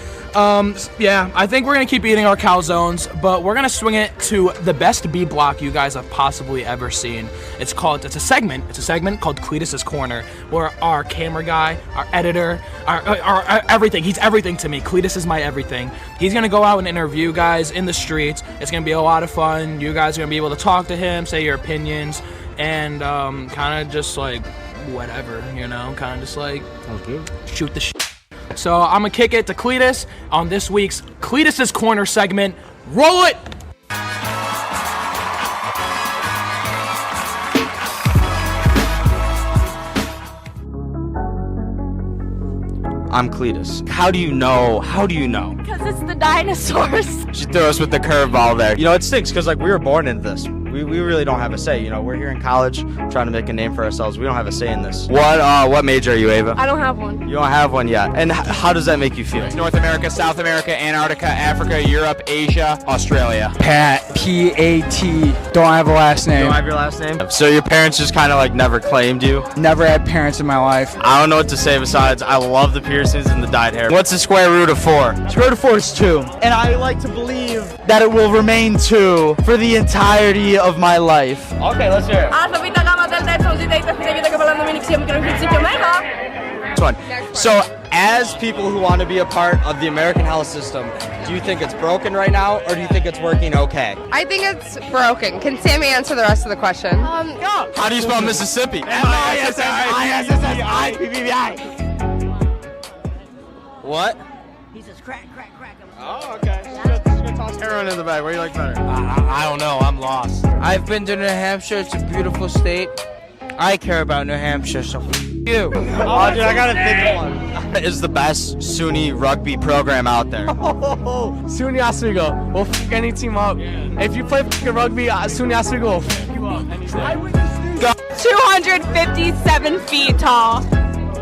Yeah, I think we're gonna keep eating our calzones, but we're gonna swing it to the best B block you guys have possibly ever seen. It's a segment called Cletus's Corner, where our camera guy, our editor, our everything, he's everything to me. Cletus is my everything. He's gonna go out and interview guys in the streets. It's gonna be a lot of fun. You guys are gonna be able to talk to him, say your opinions, and kind of just like whatever, kind of just like shoot the shit. So I'm gonna kick it to Cletus on this week's Cletus's Corner segment. Roll it! I'm Cletus. How do you know? Because it's the dinosaurs. She threw us with the curveball there. It stinks because we were born into this. We really don't have a say. We're here in college trying to make a name for ourselves. We don't have a say in this. What major are you, Ava? I don't have one. You don't have one yet. And how does that make you feel? North America, South America, Antarctica, Africa, Europe, Asia, Australia. Pat, P-A-T. Don't have a last name. Don't have your last name? So your parents just kind of never claimed you? Never had parents in my life. I don't know what to say besides I love the piercings and the dyed hair. What's the square root of 4? Square root of 4 is 2. And I like to believe that it will remain 2 for the entirety of my life. Okay, let's hear it. So, as people who want to be a part of the American health system, do you think it's broken right now, or do you think it's working okay? I think it's broken. Can Sammy answer the rest of the question? How do you spell Mississippi? M-I-S-S-I-S-S-I-P-P-I. What? He says crack. Oh, okay. Just gonna toss heroin in the bag. What do you like better? I don't know. I'm lost. I've been to New Hampshire. It's a beautiful state. I care about New Hampshire, so you. Oh, dude, I gotta think of one. Is the best SUNY rugby program out there. SUNY Oswego. We'll f any team up. If you play rugby, SUNY Oswego will f you up. 257 feet tall.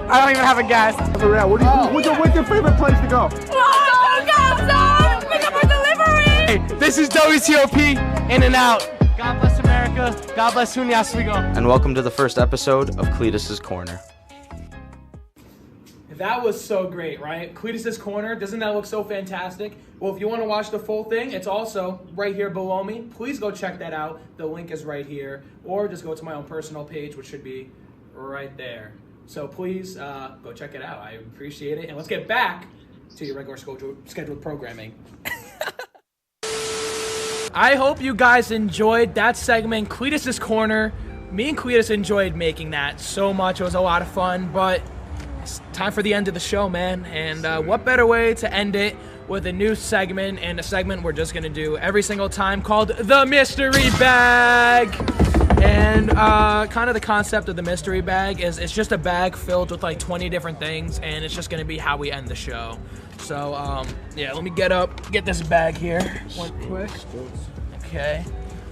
I don't even have a guess. What's your favorite place to go? Pick up our delivery! Hey, this is WTOP, in and out. God bless America. God bless SUNY Oswego. And welcome to the first episode of Cletus's Corner. That was so great, right? Cletus's Corner, doesn't that look so fantastic? Well, if you want to watch the full thing, it's also right here below me. Please go check that out. The link is right here. Or just go to my own personal page, which should be right there. So please go check it out. I appreciate it. And let's get back to your regular scheduled programming. I hope you guys enjoyed that segment, Cletus's Corner. Me and Cletus enjoyed making that so much. It was a lot of fun, but it's time for the end of the show, man. And what better way to end it with a new segment, and a segment we're just going to do every single time, called The Mystery Bag. And kind of the concept of the mystery bag is it's just a bag filled with 20 different things, and it's just going to be how we end the show. So, yeah, let me get this bag here. One quick. Okay.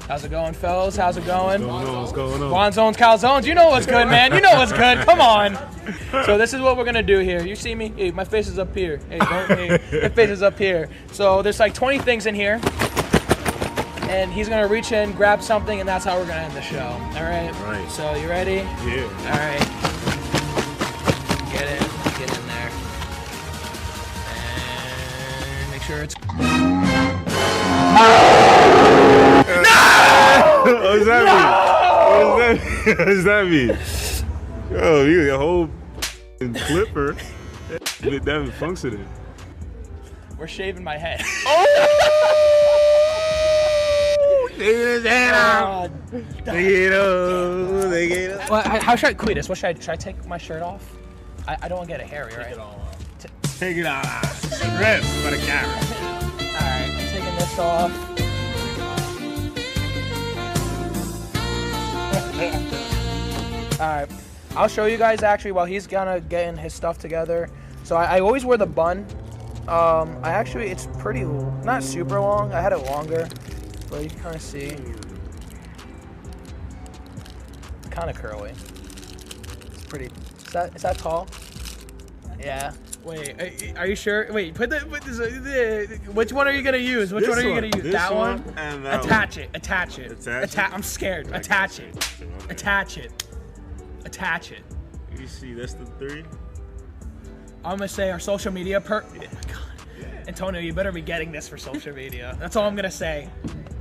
How's it going, fellas? How's it going? What's going on? Bonzones, calzones. You know what's good, man. You know what's good. Come on. So this is what we're going to do here. You see me? Hey, my face is up here. Hey, my face is up here. So there's 20 things in here. And he's going to reach in, grab something, and that's how we're going to end the show. All right? Right. So you ready? Yeah. All right. Get in there. And make sure it's... No! What does that mean? Yo, you got a whole clipper. That been functioning. We're shaving my head. Oh! Shaving his head out. Well, how should I quit this? What should I? Should I take my shirt off? I don't want to get it hairy, right? Take it all off. Take it all off. Strip for the camera. Alright, I'm taking this off. Alright, I'll show you guys actually while he's getting his stuff together. So I always wear the bun. It's pretty, not super long. I had it longer, but you can kind of see. Kind of curly. It's pretty. Is that tall? Yeah. Wait, are you sure? Wait, put this. Which one are you gonna use? Which one are you gonna use? That one? And that Attach one. it. Attach it. Attach it? I'm scared. Attach it. Okay. Attach it. Attach it. You see, that's the 3. I'm gonna say our social media Yeah. Oh my God. Yeah. Antonio, you better be getting this for social media. That's all I'm gonna say.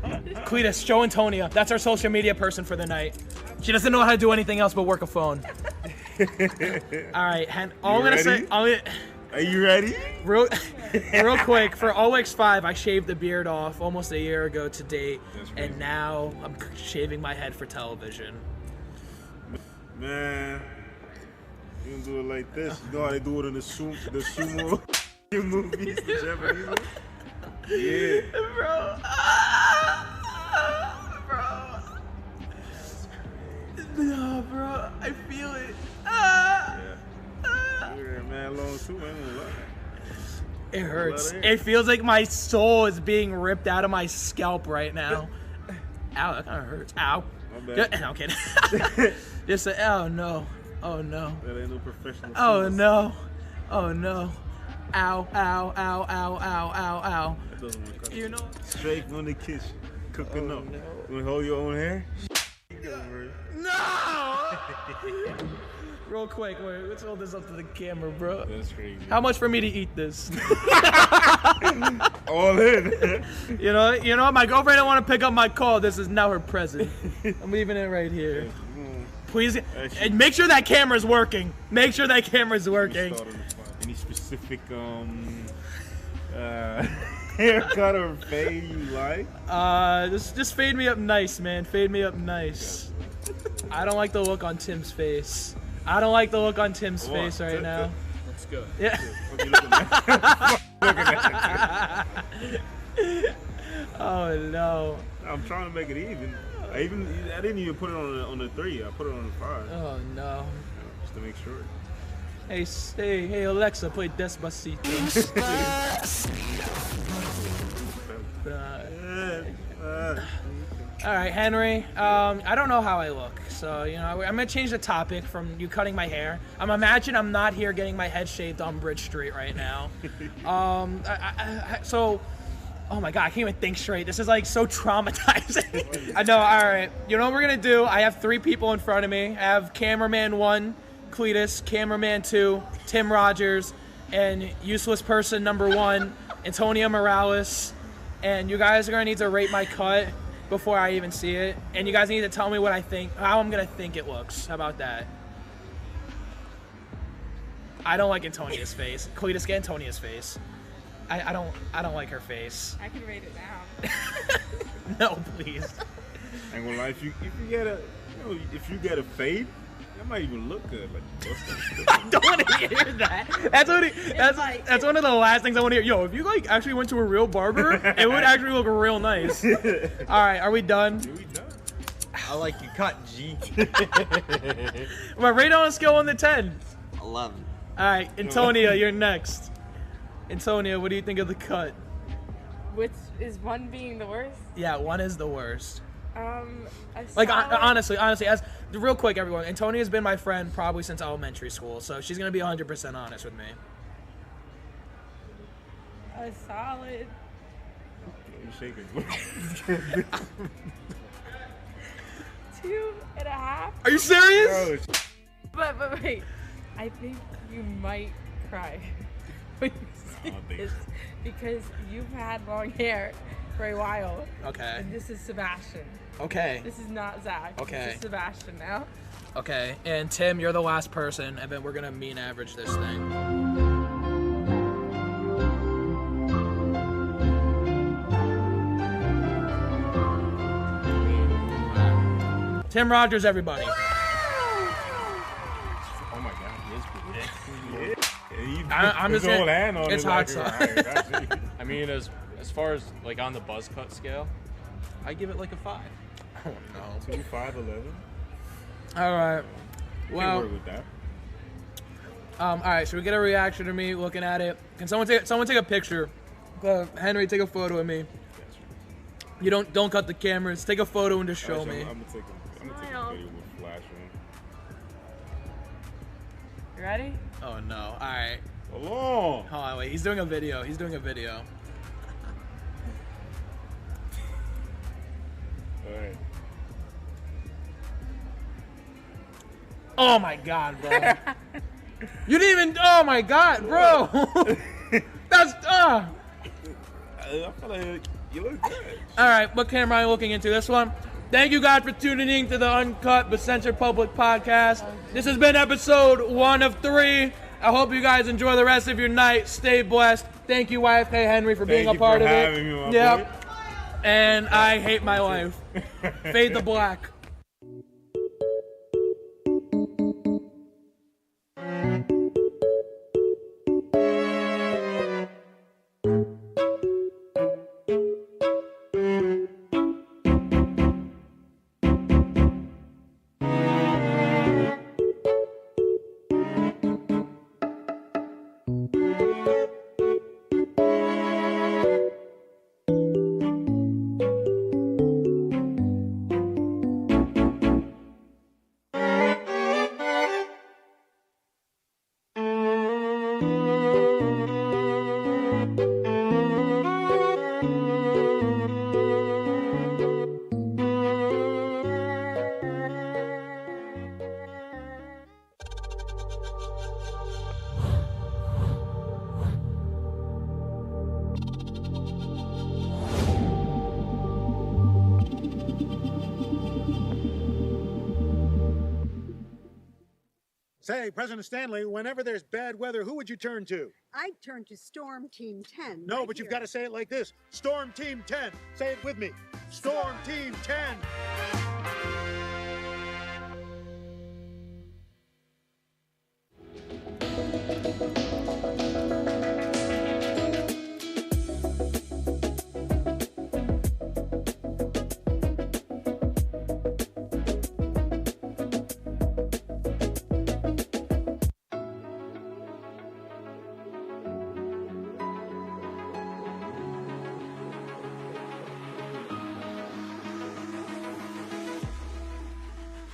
Cletus, show Antonia. That's our social media person for the night. She doesn't know how to do anything else but work a phone. All right, all I'm gonna say. Are you ready? Real quick, for OX5, I shaved the beard off almost a year ago to date, and now I'm shaving my head for television. Man, you can do it like this. You know how they do it in the sumo movies, the Japanese ones? Yeah. Bro. No, bro. I feel it. You're man long too, man. It hurts. It feels like my soul is being ripped out of my scalp right now. Ow, that kind of hurts. Ow. My bad. No, I'm kidding. Just say, oh no. Oh no. That ain't no professional. Oh no. Oh no. Ow, ow, ow, ow, ow, ow, ow. That doesn't work out. You know? Straight from the kitchen, cooking up. No. You wanna hold your own hair? No! Real quick, wait, let's hold this up to the camera, bro. That's crazy. How much for me to eat this? All in. You know what? My girlfriend didn't want to pick up my call. This is now her present. I'm leaving it right here. Please, and make sure that camera's working. Make sure that camera's working. Any specific haircut or fade you like? Just fade me up nice, man. Fade me up nice. I don't like the look on Tim's face. I don't like the look on Tim's face right now. Looks good. Yeah. What you looking at? Oh no. I'm trying to make it even. I didn't even put it on the 3. I put it on the 5. Oh no. Just to make sure. Hey Alexa, play Despacito. All right, Henry. I don't know how I look, so I'm gonna change the topic from you cutting my hair. Imagine I'm not here getting my head shaved on Bridge Street right now. Oh my God, I can't even think straight. This is like so traumatizing. I know. All right, you know what we're gonna do? I have 3 people in front of me. I have cameraman 1, Cletus, cameraman 2, Tim Rogers, and useless person number 1, Antonia Morales. And you guys are gonna need to rate my cut before I even see it. And you guys need to tell me what I think, how I'm gonna think it looks. How about that? I don't like Antonia's face. Cletus, get Antonia's face. I don't like her face. I can rate it down. No, please. I ain't gonna lie, if you get a fade, that might even look good. Like, I don't want to hear that. That's one of the last things I want to hear. Yo, if you actually went to a real barber, it would actually look real nice. All right, are we done? we done. I like your cut, G. Well, rate on a scale 1 to 10. 11. All right, Antonia, you're next. Antonia, what do you think of the cut? Which is 1 being the worst? Yeah, 1 is the worst. Like honestly, as real quick, everyone, Antonia's been my friend probably since elementary school, so she's gonna be 100% honest with me. A solid. You shaking? 2.5. Are you serious? But wait, I think you might cry. when you see this because you've had long hair for a while. Okay. And this is Sebastian. Okay. This is not Zach. Okay. This is Sebastian now. Okay, and Tim, you're the last person, and then we're gonna mean average this thing. Tim Rogers, everybody. Oh my God, he is pretty. I'm just saying, it's hot sauce. I mean, as far as like on the buzz cut scale, I give it like a 5. Oh no. 2, 5, 11. All right. Well. Can't work with that. All right. Should we get a reaction to me looking at it? Can someone take a picture? Henry, take a photo of me. You don't cut the cameras. Take a photo and just show me. I'm gonna take a video with flash on. You ready? Oh no. All right. Hold on, wait. He's doing a video. All right. Oh my God, bro. You didn't even. Oh my God, bro. That's. I feel like you look good. All right, what camera are you looking into? This one? Thank you guys for tuning in to the Uncut but Censored Public Podcast. This has been episode 1 of 3. I hope you guys enjoy the rest of your night. Stay blessed. Thank you, YFK Henry, for being a part of it. Thank you for having me, my boy. And I hate my life. Fade the black. Say, President Stanley, whenever there's bad weather, who would you turn to? I'd turn to Storm Team 10. No, but you've got to say it like this. Storm Team 10. Say it with me. Storm Team 10.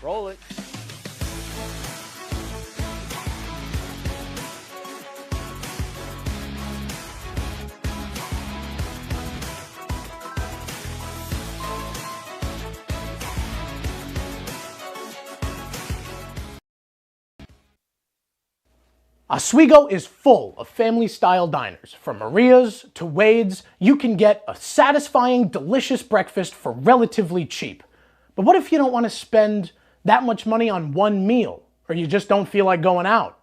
Roll it. Oswego is full of family-style diners. From Maria's to Wade's, you can get a satisfying, delicious breakfast for relatively cheap. But what if you don't want to spend that much money on one meal, or you just don't feel like going out?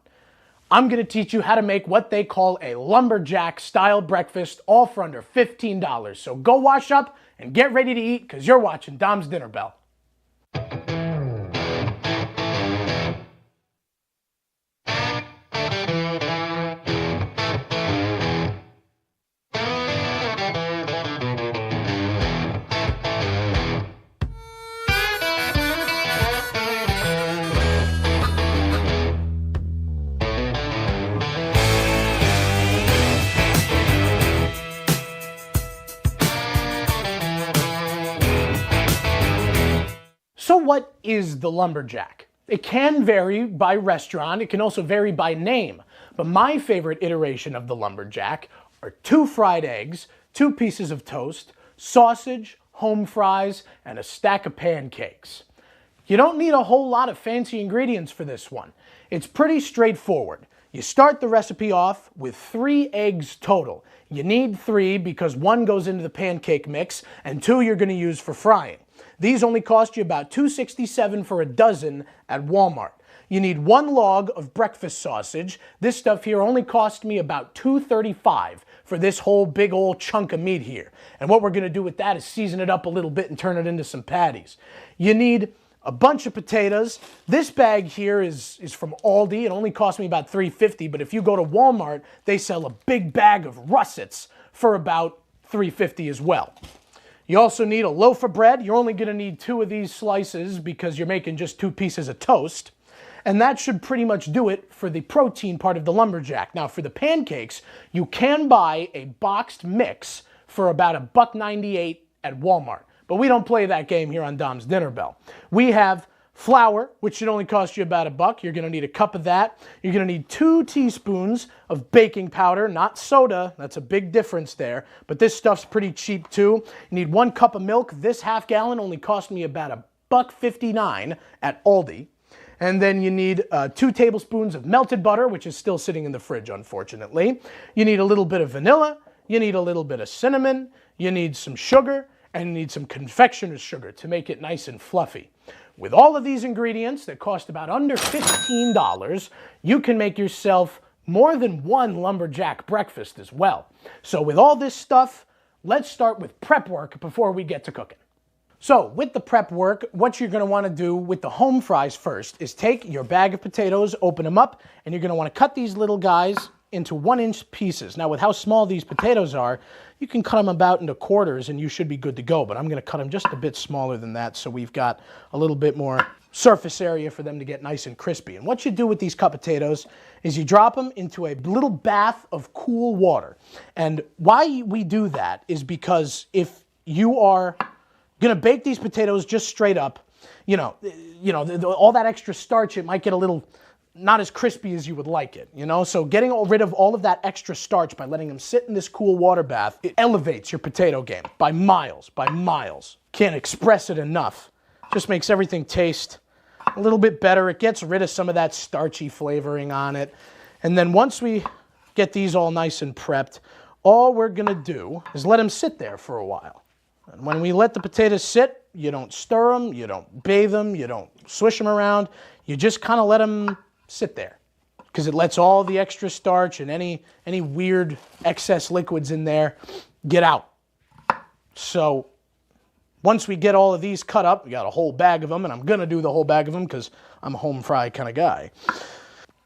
I'm going to teach you how to make what they call a lumberjack-style breakfast, all for under $15. So go wash up and get ready to eat, because you're watching Dom's Dinner Bell. So what is the lumberjack? It can vary by restaurant, it can also vary by name, but my favorite iteration of the lumberjack are 2 fried eggs, 2 pieces of toast, sausage, home fries, and a stack of pancakes. You don't need a whole lot of fancy ingredients for this one. It's pretty straightforward. You start the recipe off with 3 eggs total. You need 3 because 1 goes into the pancake mix and 2 you're going to use for frying. These only cost you about $2.67 for a dozen at Walmart. You need 1 log of breakfast sausage. This stuff here only cost me about $2.35 for this whole big old chunk of meat here. And what we're going to do with that is season it up a little bit and turn it into some patties. You need a bunch of potatoes. This bag here is from Aldi. It only cost me about $3.50, but if you go to Walmart, they sell a big bag of russets for about $3.50 as well. You also need a loaf of bread. You're only going to need 2 of these slices because you're making just 2 pieces of toast. And that should pretty much do it for the protein part of the lumberjack. Now for the pancakes, you can buy a boxed mix for about $1.98 at Walmart. But we don't play that game here on Dom's Dinner Bell. We have flour, which should only cost you about $1. You're going to need a cup of that. You're going to need 2 teaspoons of baking powder, not soda. That's a big difference there. But this stuff's pretty cheap too. You need 1 cup of milk. This half gallon only cost me about $1.59 at Aldi. And then you need 2 tablespoons of melted butter, which is still sitting in the fridge, unfortunately. You need a little bit of vanilla. You need a little bit of cinnamon. You need some sugar. And you need some confectioner's sugar to make it nice and fluffy. With all of these ingredients that cost about under $15, you can make yourself more than 1 lumberjack breakfast as well. So with all this stuff, let's start with prep work before we get to cooking. So with the prep work, what you're going to want to do with the home fries first is take your bag of potatoes, open them up, and you're going to want to cut these little guys into 1-inch pieces. Now with how small these potatoes are, you can cut them about into quarters and you should be good to go, but I'm going to cut them just a bit smaller than that so we've got a little bit more surface area for them to get nice and crispy. And what you do with these cut potatoes is you drop them into a little bath of cool water. And why we do that is because if you are going to bake these potatoes just straight up, all that extra starch, it might get a little not as crispy as you would like it, So getting rid of all of that extra starch by letting them sit in this cool water bath, it elevates your potato game by miles, Can't express it enough. Just makes everything taste a little bit better. It gets rid of some of that starchy flavoring on it. And then once we get these all nice and prepped, all we're gonna do is let them sit there for a while. And when we let the potatoes sit, you don't stir them, you don't bathe them, you don't swish them around. You just kind of let them sit there because it lets all the extra starch and any weird excess liquids in there get out. So once we get all of these cut up, we got a whole bag of them, and I'm going to do the whole bag of them because I'm a home fry kind of guy.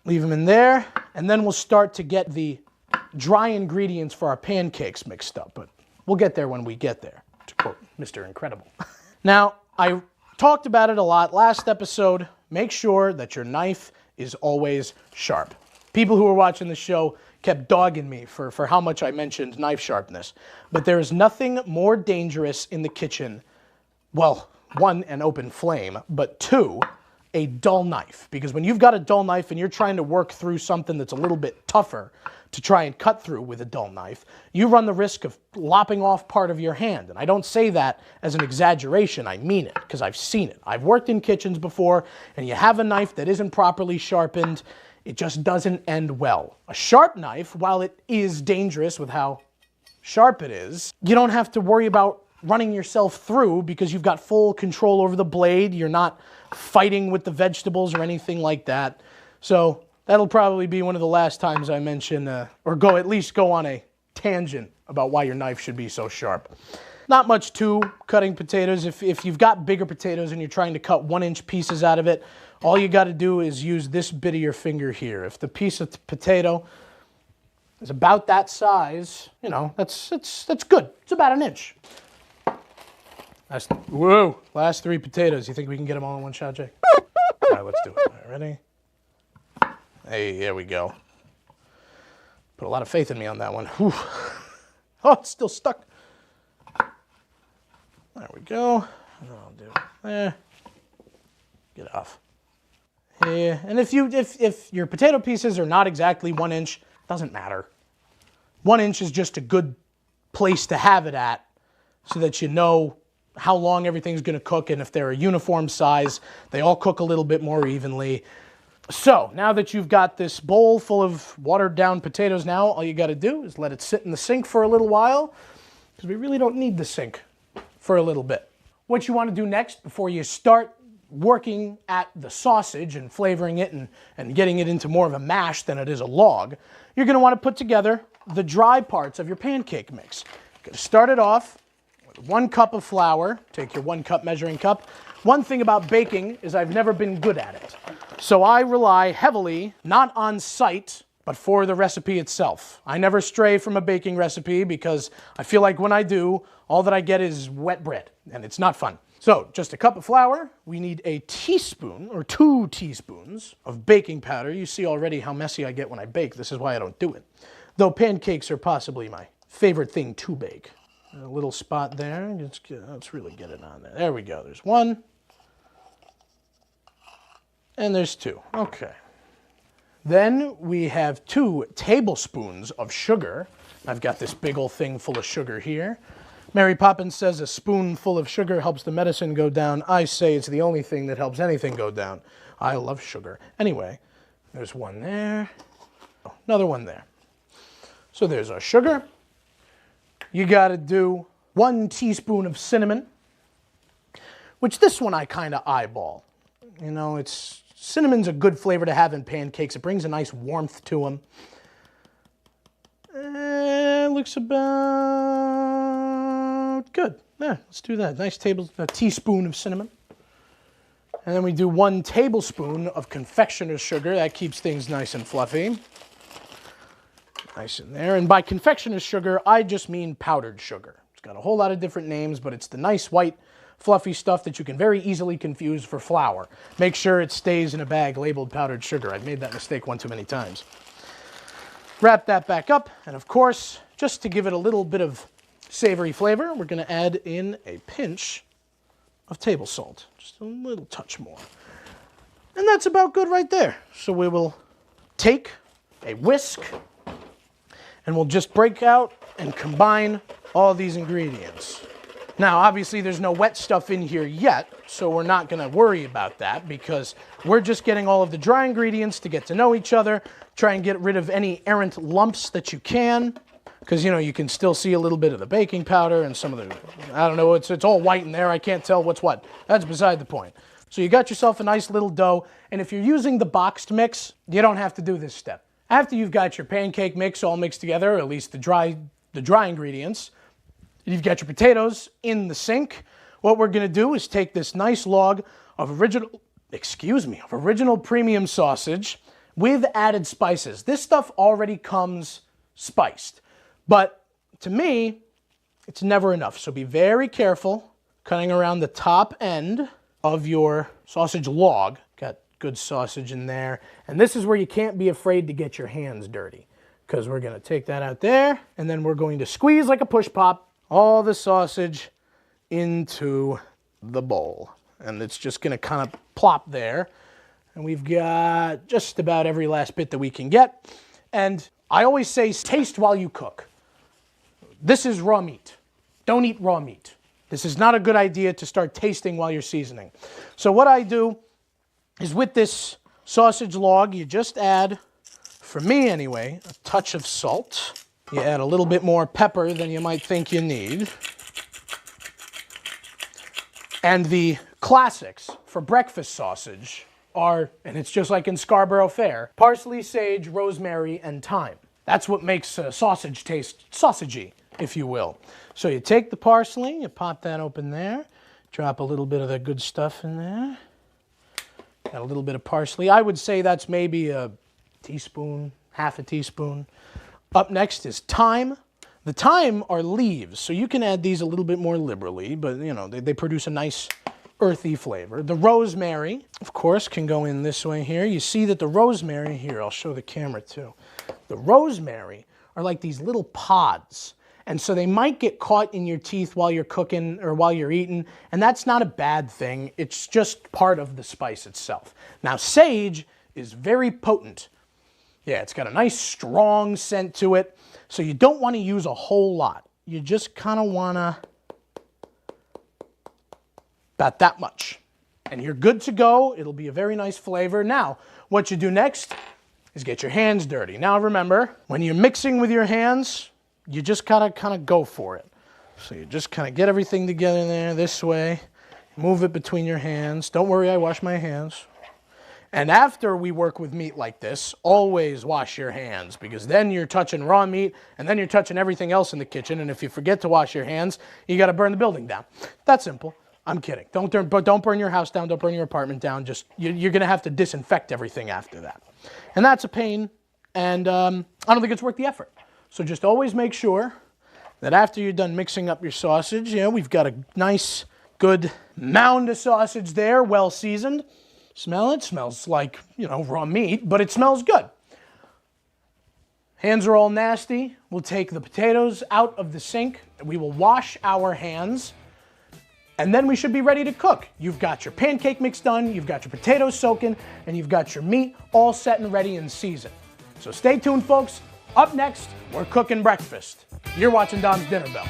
Leave them in there, and then we'll start to get the dry ingredients for our pancakes mixed up, but we'll get there when we get there, to quote Mr. Incredible. Now, I talked about it a lot last episode. Make sure that your knife is always sharp. People who were watching the show kept dogging me for how much I mentioned knife sharpness. But there is nothing more dangerous in the kitchen. Well, 1, an open flame, but 2, a dull knife. Because when you've got a dull knife and you're trying to work through something that's a little bit tougher to try and cut through with a dull knife, you run the risk of lopping off part of your hand. And I don't say that as an exaggeration, I mean it, because I've seen it. I've worked in kitchens before, and you have a knife that isn't properly sharpened, it just doesn't end well. A sharp knife, while it is dangerous with how sharp it is, you don't have to worry about running yourself through because you've got full control over the blade, you're not fighting with the vegetables or anything like that. So that'll probably be one of the last times I mention, or at least go on a tangent about why your knife should be so sharp. Not much to cutting potatoes. If you've got bigger potatoes and you're trying to cut 1-inch pieces out of it, all you got to do is use this bit of your finger here. If the piece of potato is about that size, that's good. It's about 1 inch. Last 3 potatoes. You think we can get them all in one shot, Jake? All right, let's do it. All right, ready? Hey, there we go. Put a lot of faith in me on that one. Whew. Oh, it's still stuck. There we go. I'll do it there. Get off. Yeah, and if your potato pieces are not exactly 1 inch, doesn't matter. 1 inch is just a good place to have it at so that you know how long everything's going to cook, and if they're a uniform size, they all cook a little bit more evenly. So now that you've got this bowl full of watered down potatoes now, all you got to do is let it sit in the sink for a little while, because we really don't need the sink for a little bit. What you want to do next before you start working at the sausage and flavoring it and getting it into more of a mash than it is a log, you're going to want to put together the dry parts of your pancake mix. You're going to start it off with 1 cup of flour. Take your 1 cup measuring cup. One thing about baking is I've never been good at it. So I rely heavily, not on sight, but for the recipe itself. I never stray from a baking recipe because I feel like when I do, all that I get is wet bread, and it's not fun. So just a cup of flour. We need a teaspoon or 2 teaspoons of baking powder. You see already how messy I get when I bake. This is why I don't do it. Though pancakes are possibly my favorite thing to bake. A little spot there. Let's really get it on there. There we go. There's 1. And there's 2. Okay. Then we have 2 tablespoons of sugar. I've got this big old thing full of sugar here. Mary Poppins says a spoonful of sugar helps the medicine go down. I say it's the only thing that helps anything go down. I love sugar. Anyway, there's 1 there. Oh, another 1 there. So there's our sugar. You got to do 1 teaspoon of cinnamon, which this one I kind of eyeball. You know, cinnamon's a good flavor to have in pancakes. It brings a nice warmth to them. Looks about good. Yeah, let's do that. Nice a teaspoon of cinnamon. And then we do 1 tablespoon of confectioner's sugar. That keeps things nice and fluffy. Nice in there. And by confectioner's sugar, I just mean powdered sugar. It's got a whole lot of different names, but it's the nice white fluffy stuff that you can very easily confuse for flour. Make sure it stays in a bag labeled powdered sugar. I've made that mistake one too many times. Wrap that back up, and of course, just to give it a little bit of savory flavor, we're going to add in a pinch of table salt. Just a little touch more. And that's about good right there. So we will take a whisk, and we'll just break out and combine all these ingredients. Now, obviously, there's no wet stuff in here yet, so we're not going to worry about that because we're just getting all of the dry ingredients to get to know each other, try and get rid of any errant lumps that you can, because, you know, you can still see a little bit of the baking powder and some of the, I don't know, it's all white in there. I can't tell what's what. That's beside the point. So you got yourself a nice little dough, and if you're using the boxed mix, you don't have to do this step. After you've got your pancake mix all mixed together, or at least the dry ingredients, you've got your potatoes in the sink. What we're going to do is take this nice log of original premium sausage with added spices. This stuff already comes spiced, but to me, it's never enough. So be very careful cutting around the top end of your sausage log. Got good sausage in there. And this is where you can't be afraid to get your hands dirty, because we're going to take that out there, and then we're going to squeeze like a push pop all the sausage into the bowl. And it's just going to kind of plop there. And we've got just about every last bit that we can get. And I always say, taste while you cook. This is raw meat. Don't eat raw meat. This is not a good idea to start tasting while you're seasoning. So what I do is with this sausage log, you just add, for me anyway, a touch of salt. You add a little bit more pepper than you might think you need. And the classics for breakfast sausage are, and it's just like in Scarborough Fair, parsley, sage, rosemary, and thyme. That's what makes sausage taste sausagey, if you will. So you take the parsley, you pop that open there, drop a little bit of the good stuff in there. Got a little bit of parsley. I would say that's maybe a teaspoon, half a teaspoon. Up next is thyme. The thyme are leaves, so you can add these a little bit more liberally, but you know, they produce a nice earthy flavor. The rosemary, of course, can go in this way here. You see that the rosemary, here, I'll show the camera too. The rosemary are like these little pods, and so they might get caught in your teeth while you're cooking or while you're eating, and that's not a bad thing. It's just part of the spice itself. Now, sage is very potent. Yeah, it's got a nice strong scent to it, so you don't want to use a whole lot. You just kind of want to, about that much. And you're good to go. It'll be a very nice flavor. Now, what you do next is get your hands dirty. Now remember, when you're mixing with your hands, you just gotta kind of go for it. So you just kind of get everything together there this way, move it between your hands. Don't worry, I wash my hands. And after we work with meat like this, always wash your hands, because then you're touching raw meat and then you're touching everything else in the kitchen. And if you forget to wash your hands, you got to burn the building down. That's simple. I'm kidding. Don't burn your house down. Don't burn your apartment down. Just you're going to have to disinfect everything after that. And that's a pain. And I don't think it's worth the effort. So just always make sure that after you're done mixing up your sausage, we've got a nice, good mound of sausage there, well seasoned. Smell it. Smells like, raw meat, but it smells good. Hands are all nasty. We'll take the potatoes out of the sink. We will wash our hands, and then we should be ready to cook. You've got your pancake mix done, you've got your potatoes soaking, and you've got your meat all set and ready and seasoned. So stay tuned, folks. Up next, we're cooking breakfast. You're watching Dom's Dinner Bell.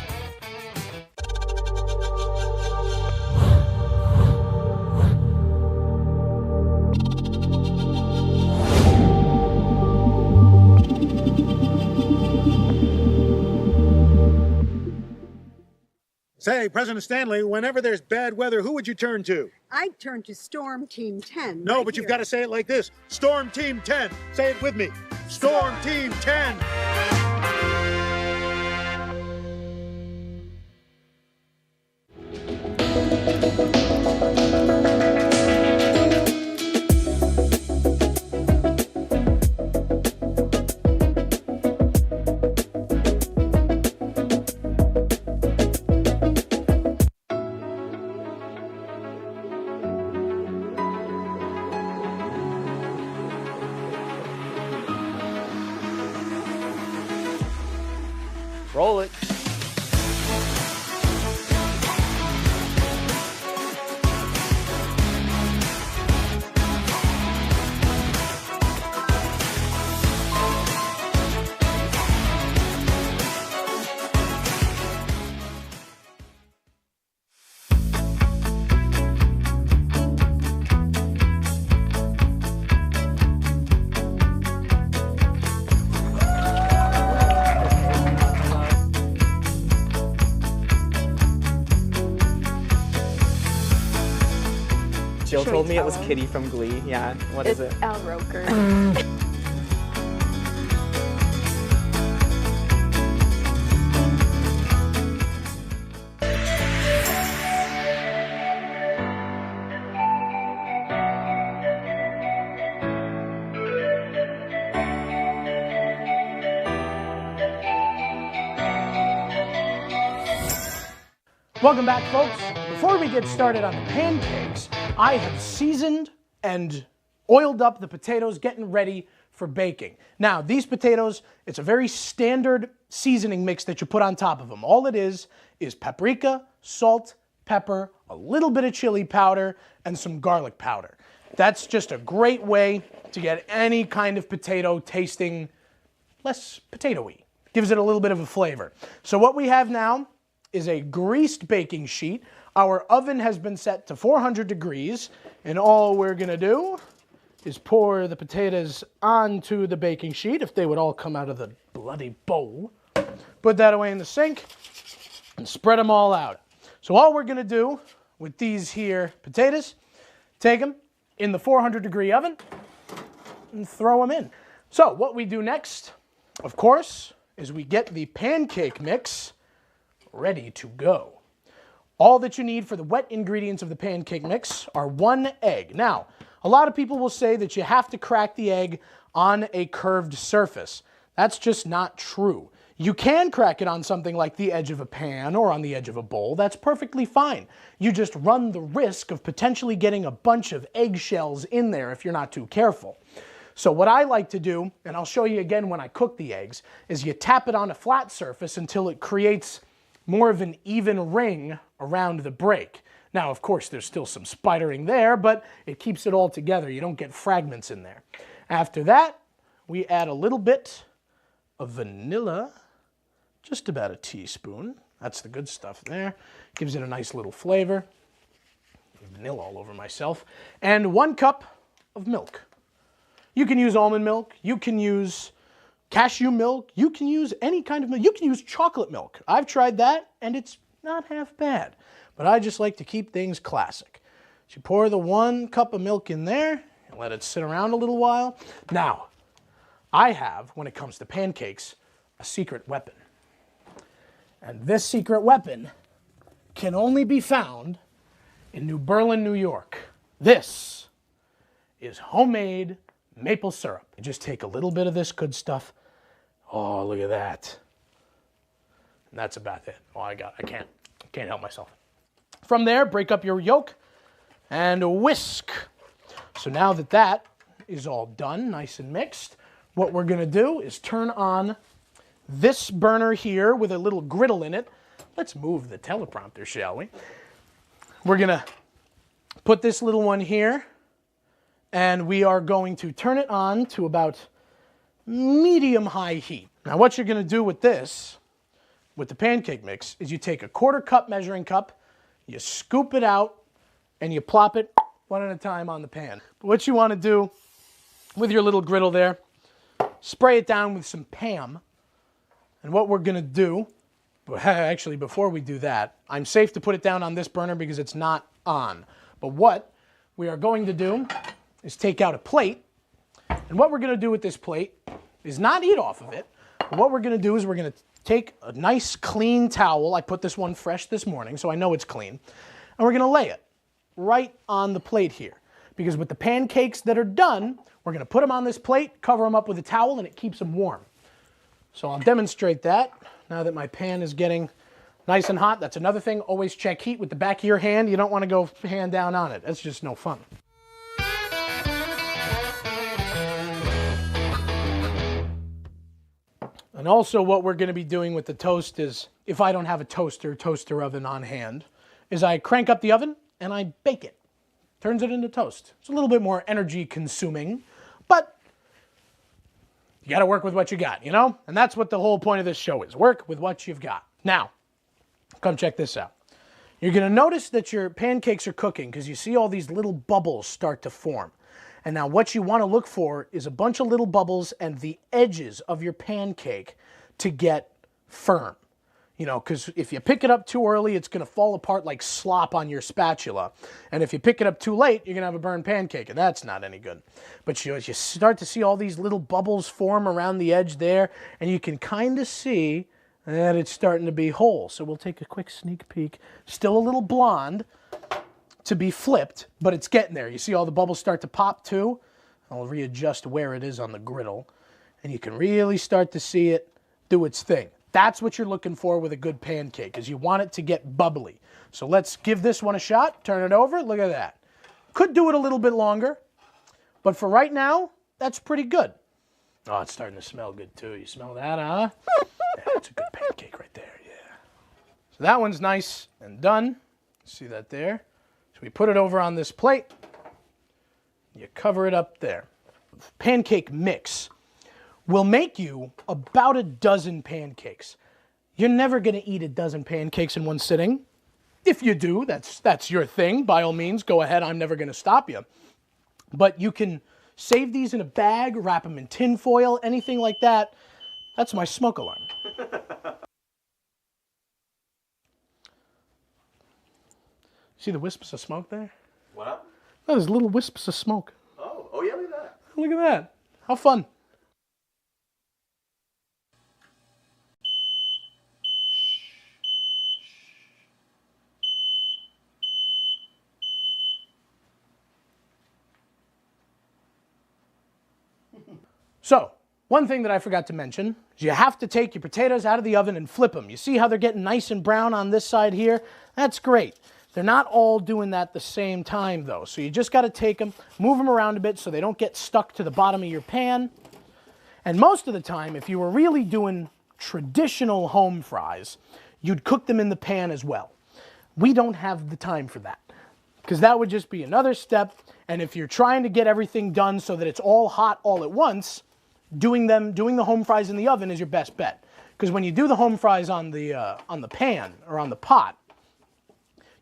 Say, President Stanley, whenever there's bad weather, who would you turn to? I'd turn to Storm Team 10. No, but you've got to say it like this. Storm Team 10. Say it with me. Storm Team 10. Roll it. Jill told me it was Kitty from Glee. Yeah, what is it? Al Roker. Welcome back, folks. Before we get started on the pancakes, I have seasoned and oiled up the potatoes, getting ready for baking. Now, these potatoes, it's a very standard seasoning mix that you put on top of them. All it is paprika, salt, pepper, a little bit of chili powder, and some garlic powder. That's just a great way to get any kind of potato tasting less potato-y. Gives it a little bit of a flavor. So what we have now is a greased baking sheet. Our oven has been set to 400 degrees, and all we're gonna do is pour the potatoes onto the baking sheet, if they would all come out of the bloody bowl. Put that away in the sink and spread them all out. So all we're gonna do with these here potatoes, take them in the 400 degree oven and throw them in. So what we do next, of course, is we get the pancake mix ready to go. All that you need for the wet ingredients of the pancake mix are 1 egg. Now, a lot of people will say that you have to crack the egg on a curved surface. That's just not true. You can crack it on something like the edge of a pan or on the edge of a bowl. That's perfectly fine. You just run the risk of potentially getting a bunch of eggshells in there if you're not too careful. So what I like to do, and I'll show you again when I cook the eggs, is you tap it on a flat surface until it creates more of an even ring around the break. Now, of course, there's still some spidering there, but it keeps it all together. You don't get fragments in there. After that, we add a little bit of vanilla, just about a teaspoon. That's the good stuff there. Gives it a nice little flavor. Vanilla all over myself. And 1 cup of milk. You can use almond milk. You can use cashew milk. You can use any kind of milk. You can use chocolate milk. I've tried that, and it's not half bad. But I just like to keep things classic. So you pour the 1 cup of milk in there and let it sit around a little while. Now, I have, when it comes to pancakes, a secret weapon. And this secret weapon can only be found in New Berlin, New York. This is homemade maple syrup. You just take a little bit of this good stuff. Oh, look at that. And that's about it. Oh, I can't help myself. From there, break up your yolk and whisk. So now that that is all done, nice and mixed, what we're gonna do is turn on this burner here with a little griddle in it. Let's move the teleprompter, shall we? We're gonna put this little one here, and we are going to turn it on to about medium-high heat. Now what you're gonna do with this, with the pancake mix, is you take a 1/4 cup measuring cup, you scoop it out, and you plop it one at a time on the pan. But what you wanna do with your little griddle there, spray it down with some Pam. And what we're gonna do, actually before we do that, I'm safe to put it down on this burner because it's not on. But what we are going to do is take out a plate. And what we're gonna do with this plate is not eat off of it. But what we're gonna do is we're gonna take a nice clean towel. I put this one fresh this morning, so I know it's clean. And we're gonna lay it right on the plate here. Because with the pancakes that are done, we're gonna put them on this plate, cover them up with a towel, and it keeps them warm. So I'll demonstrate that now that my pan is getting nice and hot. That's another thing, always check heat with the back of your hand. You don't wanna go hand down on it. That's just no fun. And also what we're gonna be doing with the toast is, if I don't have a toaster oven on hand, is I crank up the oven and I bake it. Turns it into toast. It's a little bit more energy consuming, but you gotta work with what you got, you know? And that's what the whole point of this show is, work with what you've got. Now, come check this out. You're gonna notice that your pancakes are cooking because you see all these little bubbles start to form. And now what you wanna look for is a bunch of little bubbles and the edges of your pancake to get firm. You know, because if you pick it up too early, it's going to fall apart like slop on your spatula. And if you pick it up too late, you're going to have a burned pancake, and that's not any good. But you start to see all these little bubbles form around the edge there, and you can kind of see that it's starting to be whole. So we'll take a quick sneak peek. Still a little blonde to be flipped, but it's getting there. You see all the bubbles start to pop too? I'll readjust where it is on the griddle, and you can really start to see it do its thing. That's what you're looking for with a good pancake, is you want it to get bubbly. So let's give this one a shot, turn it over, look at that. Could do it a little bit longer, but for right now, that's pretty good. Oh, it's starting to smell good too. You smell that, huh? Yeah, that's a good pancake right there, yeah. So that one's nice and done. See that there? So we put it over on this plate. You cover it up there. Pancake mix will make you about a dozen pancakes. You're never gonna eat a dozen pancakes in one sitting. If you do, that's your thing. By all means, go ahead, I'm never gonna stop you. But you can save these in a bag, wrap them in tin foil, anything like that. That's my smoke alarm. See the wisps of smoke there? What up? Oh, there's little wisps of smoke. Oh yeah, look at that. Look at that. How fun. So, one thing that I forgot to mention is you have to take your potatoes out of the oven and flip them. You see how they're getting nice and brown on this side here? That's great. They're not all doing that at the same time though. So you just got to take them, move them around a bit so they don't get stuck to the bottom of your pan. And most of the time, if you were really doing traditional home fries, you'd cook them in the pan as well. We don't have the time for that, because that would just be another step. And if you're trying to get everything done so that it's all hot all at once, doing the home fries in the oven is your best bet. Because when you do the home fries on the pan or on the pot,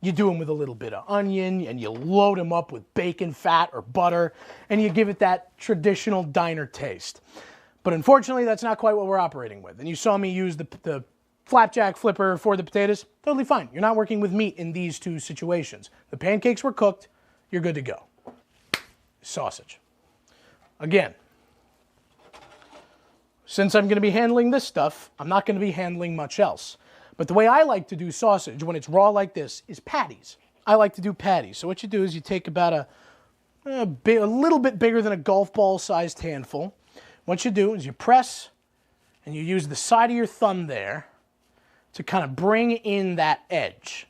You do them with a little bit of onion, and you load them up with bacon fat or butter, and you give it that traditional diner taste. But unfortunately, that's not quite what we're operating with. And you saw me use the flapjack flipper for the potatoes. Totally fine. You're not working with meat in these two situations. The pancakes were cooked. You're good to go. Sausage. Again, since I'm going to be handling this stuff, I'm not going to be handling much else. But the way I like to do sausage when it's raw like this is patties. I like to do patties. So what you do is you take about a little bit bigger than a golf ball sized handful. What you do is you press and you use the side of your thumb there to kind of bring in that edge.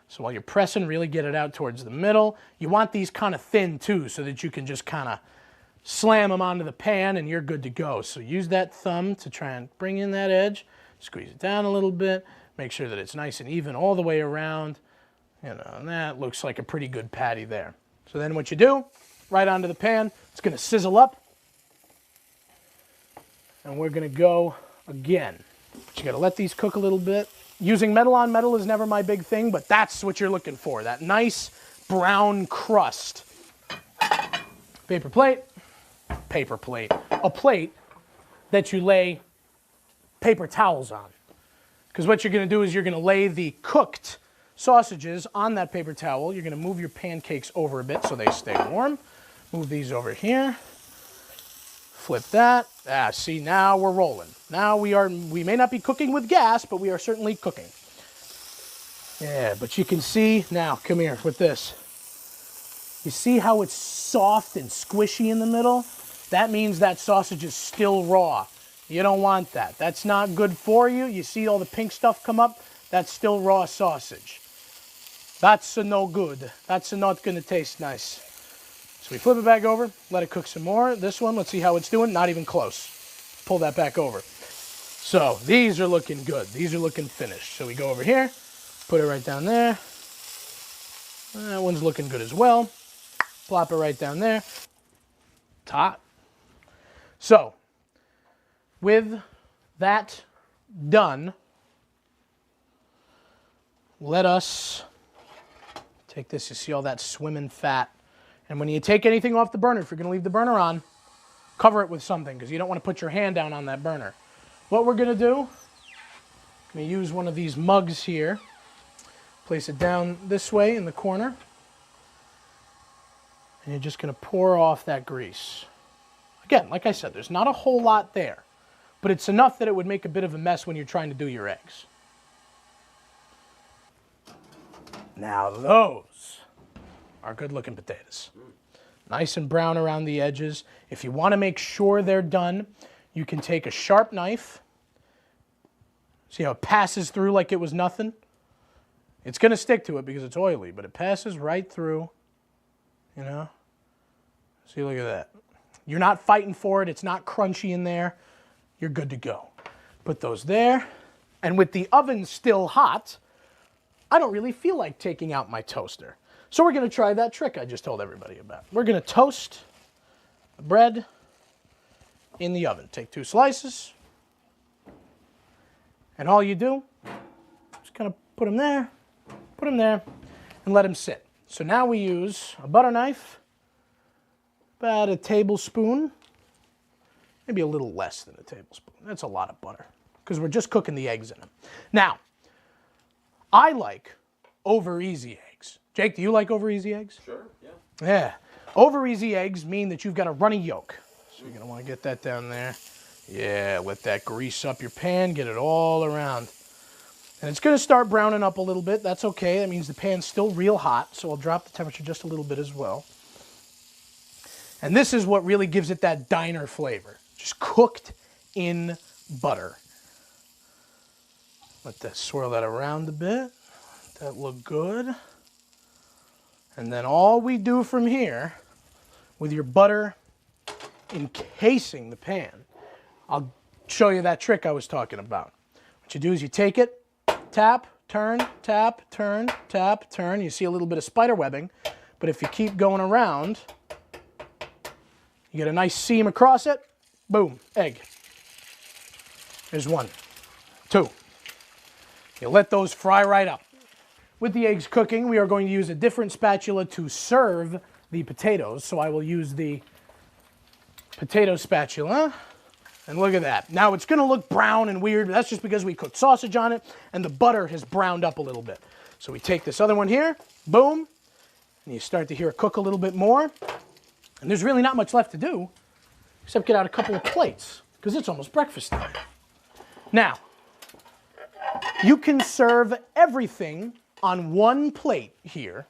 So while you're pressing, really get it out towards the middle. You want these kind of thin too, so that you can just kind of slam them onto the pan and you're good to go. So use that thumb to try and bring in that edge. Squeeze it down a little bit. Make sure that it's nice and even all the way around. You know, and that looks like a pretty good patty there. So then what you do, right onto the pan, it's going to sizzle up. And we're going to go again. But you got to let these cook a little bit. Using metal on metal is never my big thing, but that's what you're looking for, that nice brown crust. Paper plate, a plate that you lay paper towels on. Because what you're going to do is you're going to lay the cooked sausages on that paper towel. You're going to move your pancakes over a bit so they stay warm. Move these over here. Flip that. See, now we're rolling. Now we may not be cooking with gas, but we are certainly cooking. Yeah, but you can see, now come here with this. You see how it's soft and squishy in the middle? That means that sausage is still raw. You don't want that. That's not good for you. You see all the pink stuff come up? That's still raw sausage. That's no good. That's not going to taste nice. So we flip it back over, let it cook some more. This one, let's see how it's doing. Not even close. Pull that back over. So these are looking good. These are looking finished. So we go over here, put it right down there. That one's looking good as well. Plop it right down there. It's hot. So, with that done, let us take this. You see all that swimming fat. And when you take anything off the burner, if you're going to leave the burner on, cover it with something because you don't want to put your hand down on that burner. What we're going to do, I'm going to use one of these mugs here. Place it down this way in the corner. And you're just going to pour off that grease. Again, like I said, there's not a whole lot there. But it's enough that it would make a bit of a mess when you're trying to do your eggs. Now those are good looking potatoes. Nice and brown around the edges. If you want to make sure they're done, you can take a sharp knife. See how it passes through like it was nothing? It's going to stick to it because it's oily, but it passes right through, you know? See, look at that. You're not fighting for it. It's not crunchy in there. You're good to go. Put those there. And with the oven still hot, I don't really feel like taking out my toaster. So we're going to try that trick I just told everybody about. We're going to toast the bread in the oven. Take 2 slices. And all you do is kind of put them there, and let them sit. So now we use a butter knife, about a tablespoon, maybe a little less than a tablespoon. That's a lot of butter because we're just cooking the eggs in them. Now, I like over easy eggs. Jake, do you like over easy eggs? Sure, yeah. Yeah. Over easy eggs mean that you've got a runny yolk. So you're going to want to get that down there. Yeah, let that grease up your pan, get it all around. And it's going to start browning up a little bit. That's okay. That means the pan's still real hot, so I'll drop the temperature just a little bit as well. And this is what really gives it that diner flavor. Just cooked in butter. Let that swirl that around a bit. Let that look good. And then all we do from here, with your butter encasing the pan, I'll show you that trick I was talking about. What you do is you take it, tap, turn, tap, turn, tap, turn. You see a little bit of spider webbing, but if you keep going around, you get a nice seam across it. Boom, egg. There's 1. 2. You let those fry right up. with the eggs cooking, we are going to use a different spatula to serve the potatoes. So I will use the potato spatula. And look at that. Now it's going to look brown and weird, but that's just because we cooked sausage on it and the butter has browned up a little bit. So we take this other one here, boom, and you start to hear it cook a little bit more. And there's really not much left to do except get out a couple of plates because it's almost breakfast time. Now, you can serve everything on one plate here,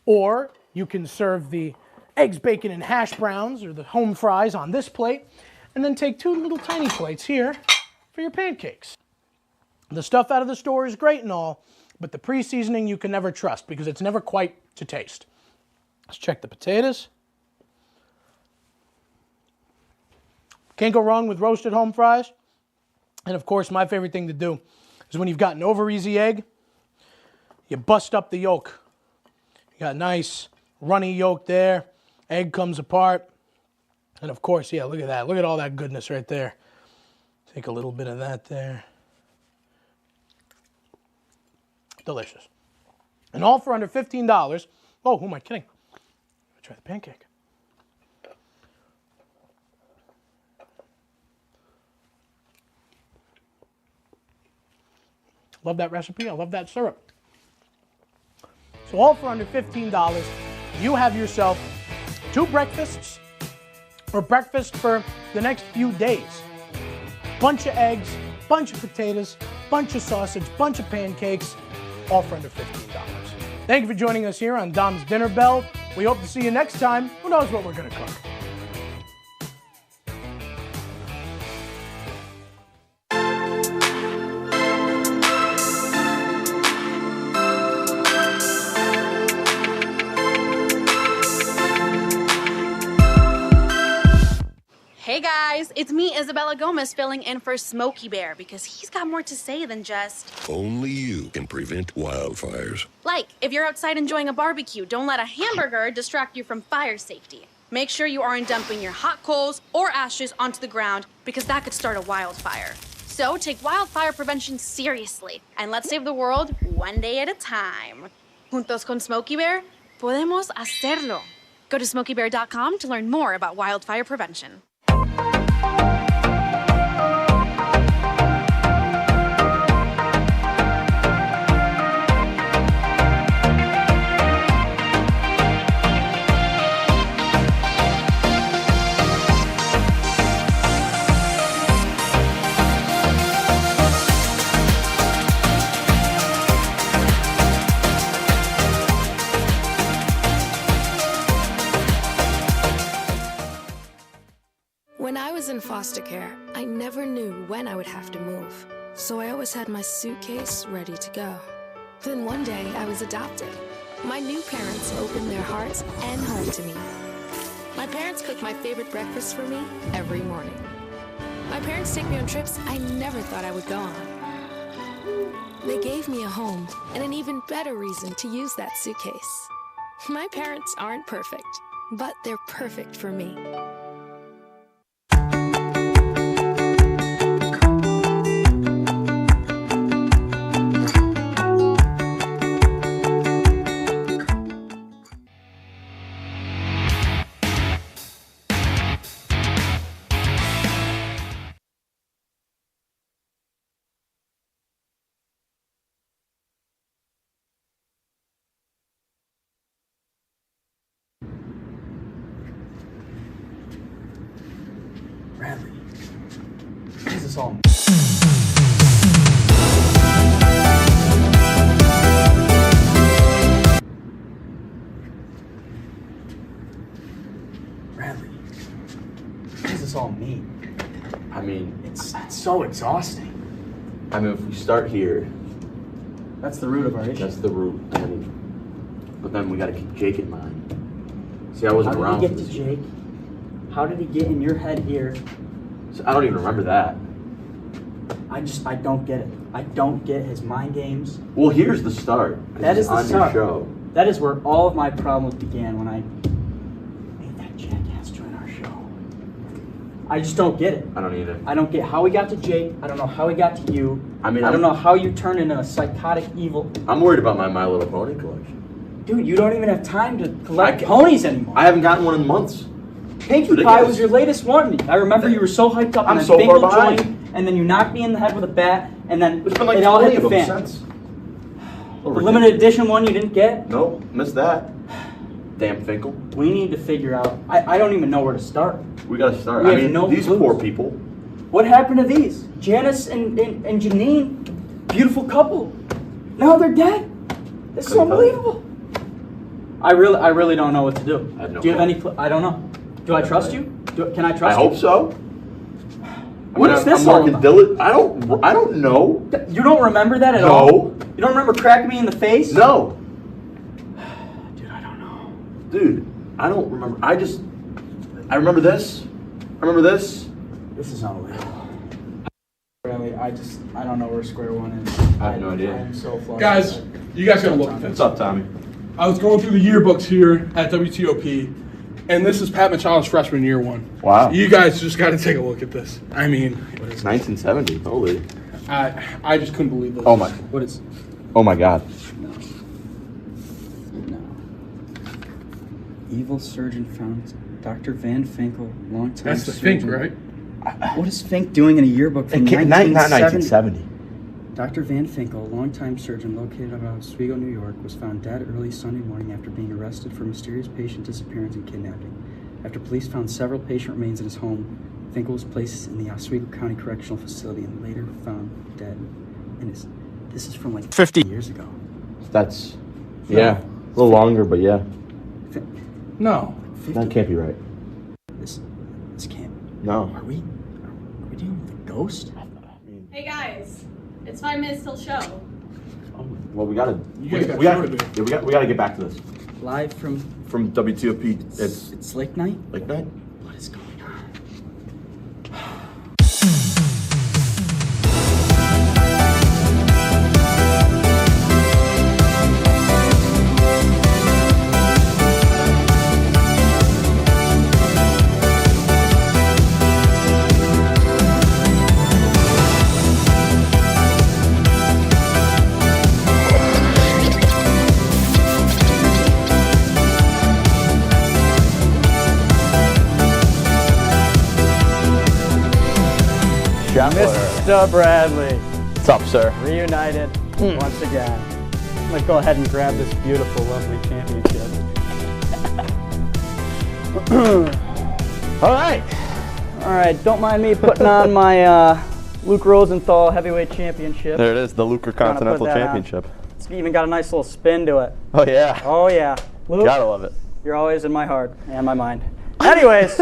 or you can serve the eggs, bacon, and hash browns or the home fries on this plate, and then take 2 little tiny plates here for your pancakes. The stuff out of the store is great and all, but the pre-seasoning you can never trust because it's never quite to taste. Let's check the potatoes. Can't go wrong with roasted home fries. And of course, my favorite thing to do is when you've got an over easy egg, you bust up the yolk. You got a nice runny yolk there. Egg comes apart. And of course, yeah, look at that. Look at all that goodness right there. Take a little bit of that there. Delicious. And all for under $15. Oh, who am I kidding? Let's try the pancake. Love that recipe. I love that syrup. So all for under $15, you have yourself 2 breakfasts or breakfast for the next few days. Bunch of eggs, bunch of potatoes, bunch of sausage, bunch of pancakes, all for under $15. Thank you for joining us here on Dom's Dinner Bell. We hope to see you next time. Who knows what we're going to cook? Hey guys, it's me, Isabella Gomez, filling in for Smokey Bear because he's got more to say than just... Only you can prevent wildfires. Like, if you're outside enjoying a barbecue, don't let a hamburger distract you from fire safety. Make sure you aren't dumping your hot coals or ashes onto the ground because that could start a wildfire. So take wildfire prevention seriously and let's save the world one day at a time. Juntos con Smokey Bear, podemos hacerlo. Go to smokeybear.com to learn more about wildfire prevention. When I was in foster care, I never knew when I would have to move, so I always had my suitcase ready to go. Then one day, I was adopted. My new parents opened their hearts and home to me. My parents cook my favorite breakfast for me every morning. My parents take me on trips I never thought I would go on. They gave me a home and an even better reason to use that suitcase. My parents aren't perfect, but they're perfect for me. Bradley, what is this all? Bradley, what does this all mean? I mean, It's so exhausting. if we start here, That's the root of our issue. that's the root. But then we got to keep Jake in mind. See, I wasn't around How did for he get this. to Jake? How did he get in your head here? So I don't even remember that. I don't get it. I don't get his mind games. Well, here's the start. 'Cause That he's is the on start. your show. That is where all of my problems began when I made that jackass join our show. I just don't get it. I don't either. I don't get how he got to Jake. I don't know how he got to you. I mean, I don't know how you turned into a psychotic evil. I'm worried about my My Little Pony collection. Dude, you don't even have time to collect ponies anymore. I haven't gotten one in months. Pinkie Pie was your latest one. I remember you were so hyped up. I'm and so then far Finkel behind. joined, and then you knocked me in the head with a bat, and then It's been like it all 20 hit the of them fan. since. The limited edition one you didn't get? Nope, missed that. Damn Finkel. We need to figure out. I don't even know where to start. We gotta start. We I have mean, no these clues. poor people. What happened to these? Janice and Janine, beautiful couple. Now they're dead. This is unbelievable. I really don't know what to do. I have no do you have clue. any? I don't know. Do I trust you? Can I trust I you? hope so. What is this I'm all Mark about? I don't know. You don't remember that at No. all? You don't remember cracking me in the face? No. Dude, I don't know. Dude, I don't remember. I remember this. I remember this. This is unbelievable. Really, I don't know where square one is. I have no idea. I am so flustered. Guys, you guys gotta look at this. What's up, Tommy? I was going through the yearbooks here at WTOP, and this is Pat Machado's freshman year one. Wow. You guys just gotta take a look at this. I mean, It's 1970. Holy. I just couldn't believe this. Oh my. What is? Oh my God. Evil surgeon found Dr. Van Finkel, longtime That's the surgeon. Fink, right? What is Fink doing in a yearbook from Not 1970. Dr. Van Finkel, a longtime surgeon located out of Oswego, New York, was found dead early Sunday morning after being arrested for mysterious patient disappearance and kidnapping. After police found several patient remains in his home, Finkel was placed in the Oswego County Correctional Facility and later found dead. And this is from like 50 years ago. That's, yeah, a little longer, but yeah. No. That can't be right. This can't. No. Are we dealing with a ghost? Hey guys, it's 5 minutes till show. Well, we gotta. You guys got we show to gotta. do. Yeah, we gotta get back to this. Live from WTOP. it's late night. Late night. What is going on? Mr. Bradley. What's up, sir? Reunited once again. I'm going to go ahead and grab this beautiful, lovely championship. All right. All right, don't mind me putting on my Luke Rosenthal Heavyweight Championship. There it is, the Luker Continental Trying to put that Championship. It's even got a nice little spin to it. Oh, yeah. Oh, yeah. Luke, Gotta love it. you're always in my heart and my mind. Anyways,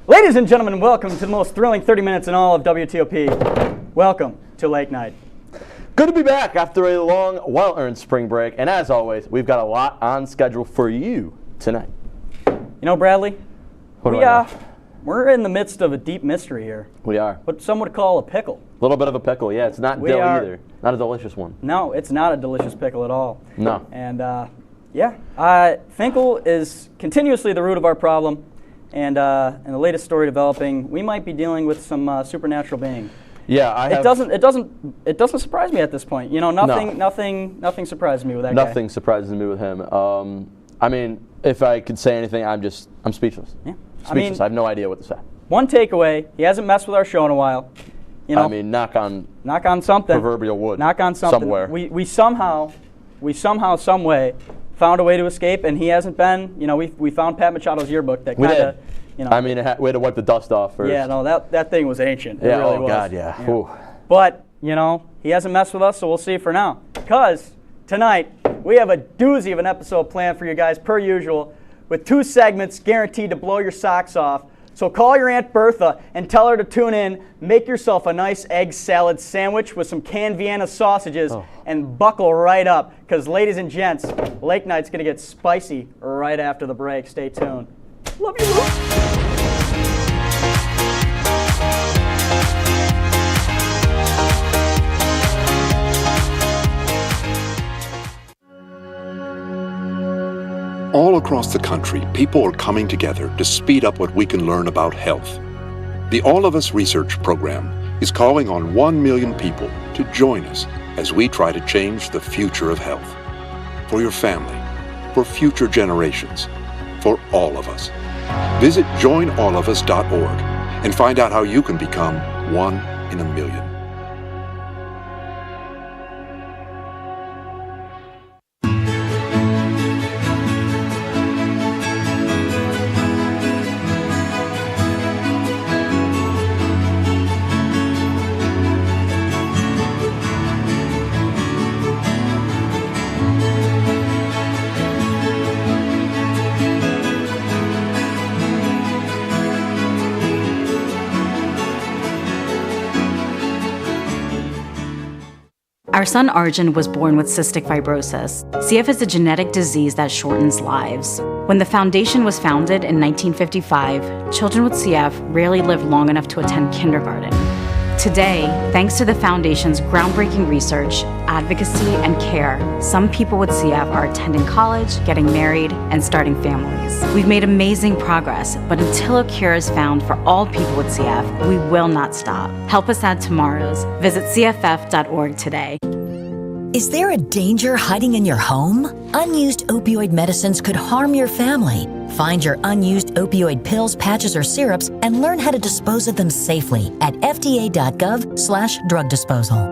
ladies and gentlemen, welcome to the most thrilling 30 minutes in all of WTOP. Welcome to Late Night. Good to be back after a long, well-earned spring break. And as always, we've got a lot on schedule for you tonight. You know, Bradley, What do I know? we're in the midst of a deep mystery here. We are. What some would call a pickle. A little bit of a pickle, yeah. It's not We dill are- either. Not a delicious one. No, it's not a delicious pickle at all. No. And Finkel is continuously the root of our problem. And in the latest story developing, we might be dealing with some supernatural being. Yeah, It doesn't surprise me at this point. You know, nothing surprises me with that guy. Nothing surprises me with him. I mean, if I could say anything, I'm speechless. Yeah. Speechless. I have no idea what to say. One takeaway: he hasn't messed with our show in a while. You know, I mean, knock on something. proverbial wood. Knock on something. Somewhere. We somehow, some way, found a way to escape, and he hasn't been. You know, we found Pat Machado's yearbook that We kind did. of. You know, I mean, we had to wipe the dust off first. yeah, no, that thing was ancient. It Yeah, really oh was. God, yeah. Whew. But, you know, he hasn't messed with us, so we'll see for now. Because tonight, we have a doozy of an episode planned for you guys, per usual, with 2 segments guaranteed to blow your socks off. So call your Aunt Bertha and tell her to tune in, make yourself a nice egg salad sandwich with some canned Vienna sausages, and buckle right up. Because, ladies and gents, Late Night's going to get spicy right after the break. Stay tuned. Love you, Luke. All across the country, people are coming together to speed up what we can learn about health. The All of Us Research Program is calling on 1 million people to join us as we try to change the future of health. For your family, for future generations, for all of us. Visit joinallofus.org and find out how you can become 1 in a million. Our son Arjun was born with cystic fibrosis. CF is a genetic disease that shortens lives. When the foundation was founded in 1955, children with CF rarely lived long enough to attend kindergarten. Today, thanks to the foundation's groundbreaking research, advocacy, and care, some people with CF are attending college, getting married, and starting families. We've made amazing progress, but until a cure is found for all people with CF, we will not stop. Help us add tomorrows. Visit cff.org today. Is there a danger hiding in your home? Unused opioid medicines could harm your family. Find your unused opioid pills, patches, or syrups and learn how to dispose of them safely at fda.gov/drug disposal.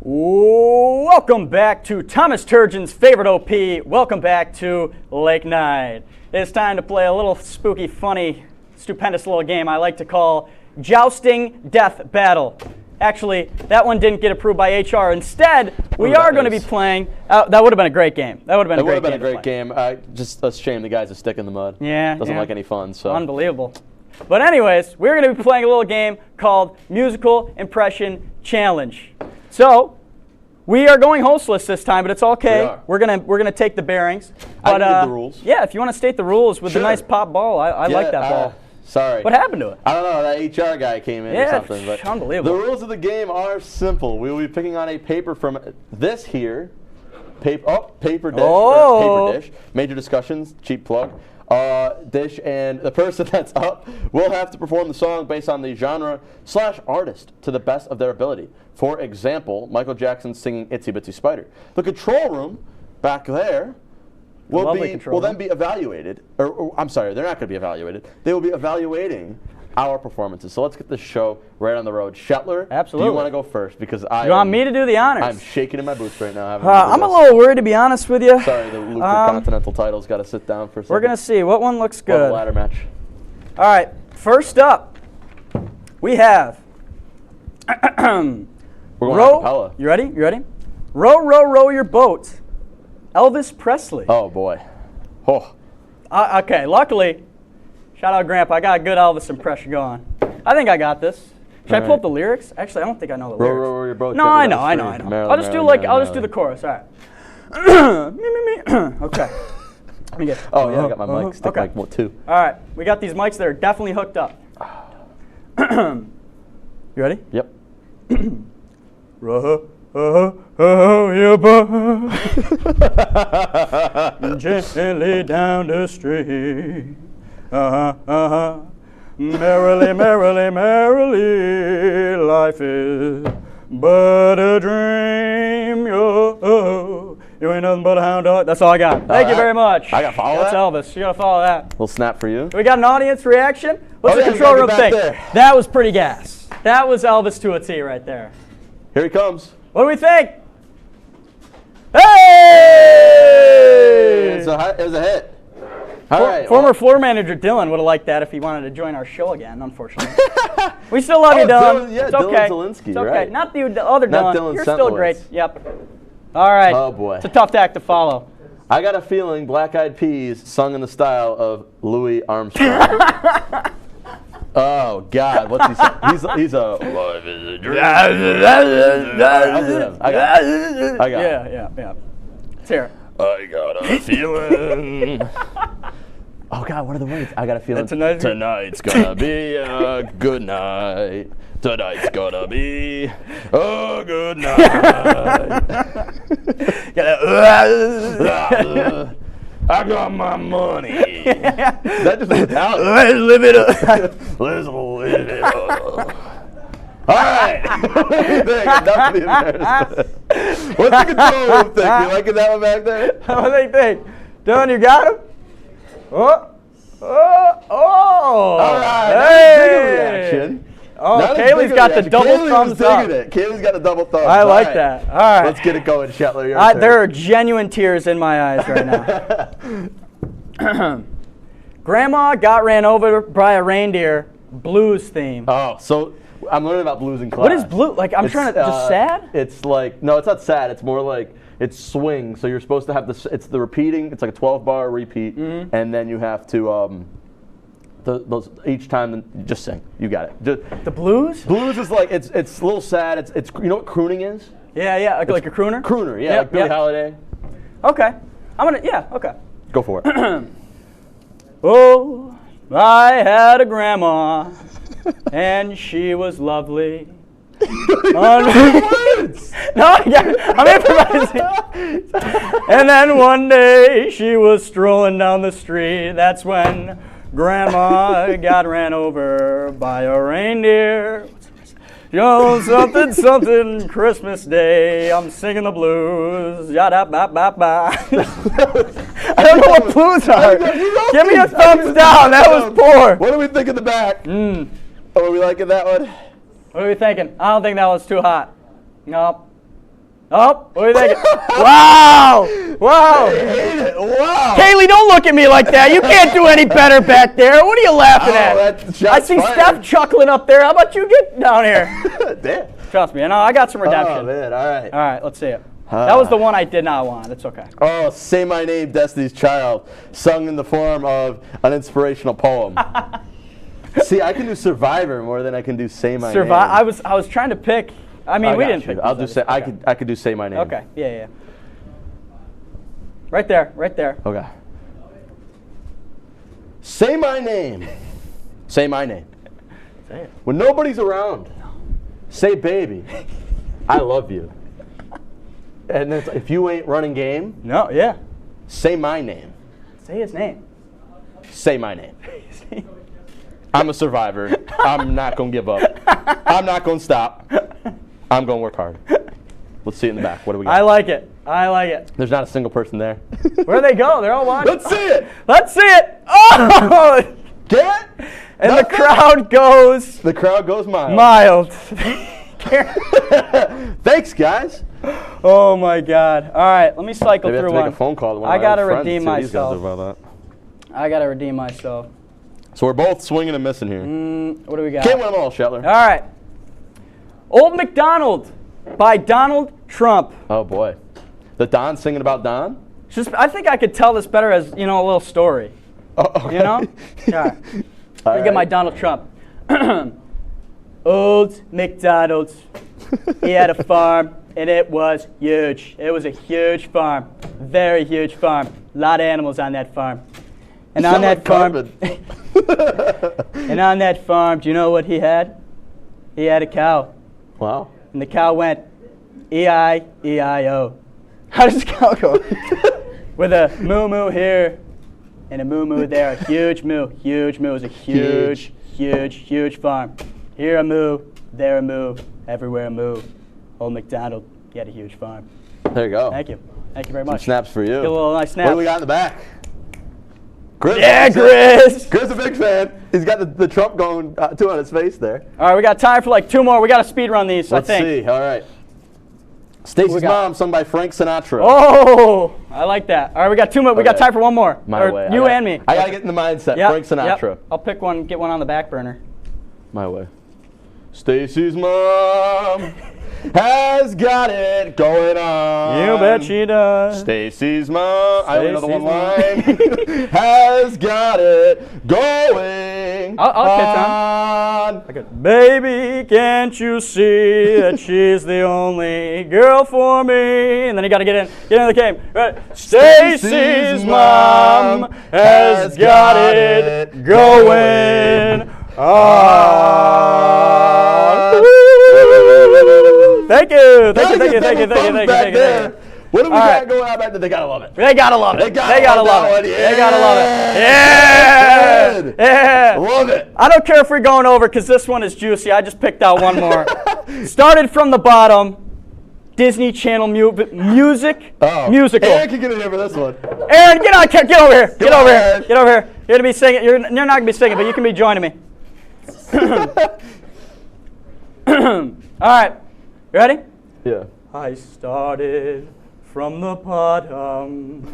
Welcome back to Thomas Turgeon's favorite OP. Welcome back to Lake Night. It's time to play a little spooky, funny, stupendous little game I like to call Jousting Death Battle. Actually, that one didn't get approved by HR. Instead, we are going to be playing. That would have been a great game. That would have been a great game. Just a shame the guy's a stick in the mud. Yeah. Doesn't like any fun. So unbelievable. But anyways, we're going to be playing a little game called Musical Impression Challenge. So we are going hostless this time, but it's okay. We're gonna take the bearings. But, I can give the rules. Yeah, if you want to state the rules with the nice pop ball, I like that ball. Sorry. What happened to it? I don't know. That HR guy came in or something. But unbelievable. The rules of the game are simple. We will be picking on a paper from this here. Paper dish. Major discussions. Cheap plug. Dish, and the person that's up will have to perform the song based on the genre/artist to the best of their ability. For example, Michael Jackson singing Itsy Bitsy Spider. The control room back there will then be evaluated, or I'm sorry, they're not going to be evaluated. They will be evaluating our performances. So let's get this show right on the road. Shetler, absolutely. Do you want to go first? Because you want me to do the honors? I'm shaking in my boots right now. I'm a little worried, to be honest with you. Sorry, the Luke Continental title's got to sit down for a second. We're going to see. What one looks good? The ladder match. All right. First up, we have We're going acapella. You ready? You ready? Row, row, row your boat. Elvis Presley. Oh, boy. Oh. Okay, luckily, shout out Grandpa, I got a good Elvis impression going. I think I got this. Should I pull up the lyrics? Actually, I don't think I know the lyrics. Row, row your boat. No, I know. I'll just do the chorus. All right. Okay. Let me get. Oh yeah, I got my mic. Stick mic 2. All right, we got these mics that are definitely hooked up. You ready? Yep. Row your boat gently down the stream. Merrily, merrily, merrily, life is but a dream. You ain't nothing but a hound dog. That's all I got. Thank you very much. I got to follow that. That's Elvis. You got to follow that. Little snap for you. We got an audience reaction. What's the control room thing? That was pretty gas. That was Elvis to a T right there. Here he comes. What do we think? Hey! It was a hit. All right. Former floor manager Dylan would have liked that if he wanted to join our show again, unfortunately. We still love you, Dylan. Yeah, it's okay. Dylan Zielinski, it's okay. Right. Not the other Not Dylan. Dylan You're still Sentlowitz. great. Yep. All right. Oh, boy. It's a tough act to follow. I got a feeling Black Eyed Peas sung in the style of Louis Armstrong. Oh, God. What's he saying? He's a... Life is a dream. I got it. Yeah. Let's hear it. I got a feeling. Oh God, what are the words? I got a feeling. Tonight's gonna be a good night. Tonight's gonna be a good night. I got my money. That just is Italian. Let's live it up. Let's live it up. All right. Enough of the embarrassment. What's the control room thing? You liking that one back there? What do you think? Dylan, you got him? Oh. All right. Hey. Reaction. Oh, Not as Kaylee's big a got the reaction. double Kaylee thumbs was up. digging it. Kaylee's got a double thumbs. I like All right. that. All right. Let's get it going, Shetler. Your turn. There are genuine tears in my eyes right now. Grandma got ran over by a reindeer. Blues theme. Oh, so I'm learning about blues in class. What is blue? Like, I'm trying to, just sad? It's like, no, it's not sad. It's more like, it's swing. So you're supposed to have this, it's the repeating, it's like a 12-bar repeat, and then you have to, those each time, just sing. You got it. The blues? Blues is like, it's a little sad. It's you know what crooning is? Yeah, like a crooner? Crooner, yeah, like Billie Holiday. Okay. Okay. Go for it. Oh, I had a grandma, and she was lovely. Words. No, I'm improvising. And then one day she was strolling down the street. That's when Grandma got ran over by a reindeer. Yo, something, Christmas Day. I'm singing the blues. Yada ba ba ba. I don't know what blues are. Give me a thumbs down. That was poor. What do we think in the back? Oh, are we liking that one? What are we thinking? I don't think that was too hot. Nope. Oh, what are you thinking? Wow! I hate it. Wow! Kaylee, don't look at me like that. You can't do any better back there. What are you laughing at? I see Steph chuckling up there. How about you get down here? Damn. Trust me. I got some redemption. Oh, man. All right. All right, let's see it. That was the one I did not want. It's okay. Oh, Say My Name, Destiny's Child, sung in the form of an inspirational poem. See, I can do Survivor more than I can do Say My Name. I was trying to pick. I mean, we didn't pick. I'll do say. Okay. I could do Say My Name. Okay. Yeah. Right there. Okay. Say my name. Say my name. Say it. When nobody's around, say baby, I love you. And it's, if you ain't running game, say my name. Say his name. Say my name. I'm a survivor. I'm not going to give up. I'm not going to stop. I'm going to work hard. Let's see it in the back. What do we got? I like it. There's not a single person there. Where'd they go? They're all watching. Let's see it. Oh! Get? And the crowd goes. The crowd goes mild. Mild. Thanks, guys. Oh my God. All right, let me cycle Maybe through I have to make a phone call to one of I my gotta old friends redeem and see what these guys myself. are about that. I gotta redeem myself. So we're both swinging and missing here. What do we got? Can't win them all, Shetler. All right. Old MacDonald by Donald Trump. Oh boy. The Don singing about Don? I think I could tell this better as, a little story. Oh, okay. You know? Yeah. Let me get my Donald Trump. Old MacDonald, he had a farm, and it was huge. It was a huge farm. Very huge farm. A lot of animals on that farm. And on that farm, do you know what he had? He had a cow. Wow. And the cow went E-I-E-I-O. How does the cow go? With a moo-moo here and a moo-moo there. A huge moo. Huge moo. It was a huge farm. Here a moo, there a moo, everywhere a moo. Old MacDonald, he had a huge farm. There you go. Thank you. Thank you very much. Some snaps for you. Get a little nice snap. What do we got in the back? Chris. Yeah, Chris. Chris is a big fan. He's got the Trump going two on his face there. All right, we got time for like two more. We got to speed run these, Let's I think. see. All right. Stacy's Mom, sung by Frank Sinatra. Oh, I like that. All right, we got two more. We got time for one more. My way. You and me. I got to get in the mindset. Yep, Frank Sinatra. Yep. I'll pick one, get one on the back burner. My way. Stacy's mom has got it going on. You bet she does. Stacy's mom, I only know the one Stacy's line, has got it going I'll catch on. Baby, can't you see that she's the only girl for me? And then you got to get in the game. Right. Stacy's mom has got it going on. Thank you. What do we got going on back there? They gotta love it. They gotta love it. They gotta love it. Yeah. Yeah. Love it. I don't care if we're going over because this one is juicy. I just picked out one more. Started from the bottom. Disney Channel music. Musical. Aaron can get in here for this one. Aaron, get over here. Get over here. You're gonna be singing. You're not gonna be singing, but you can be joining me. All right. You ready? Yeah. I started from the bottom.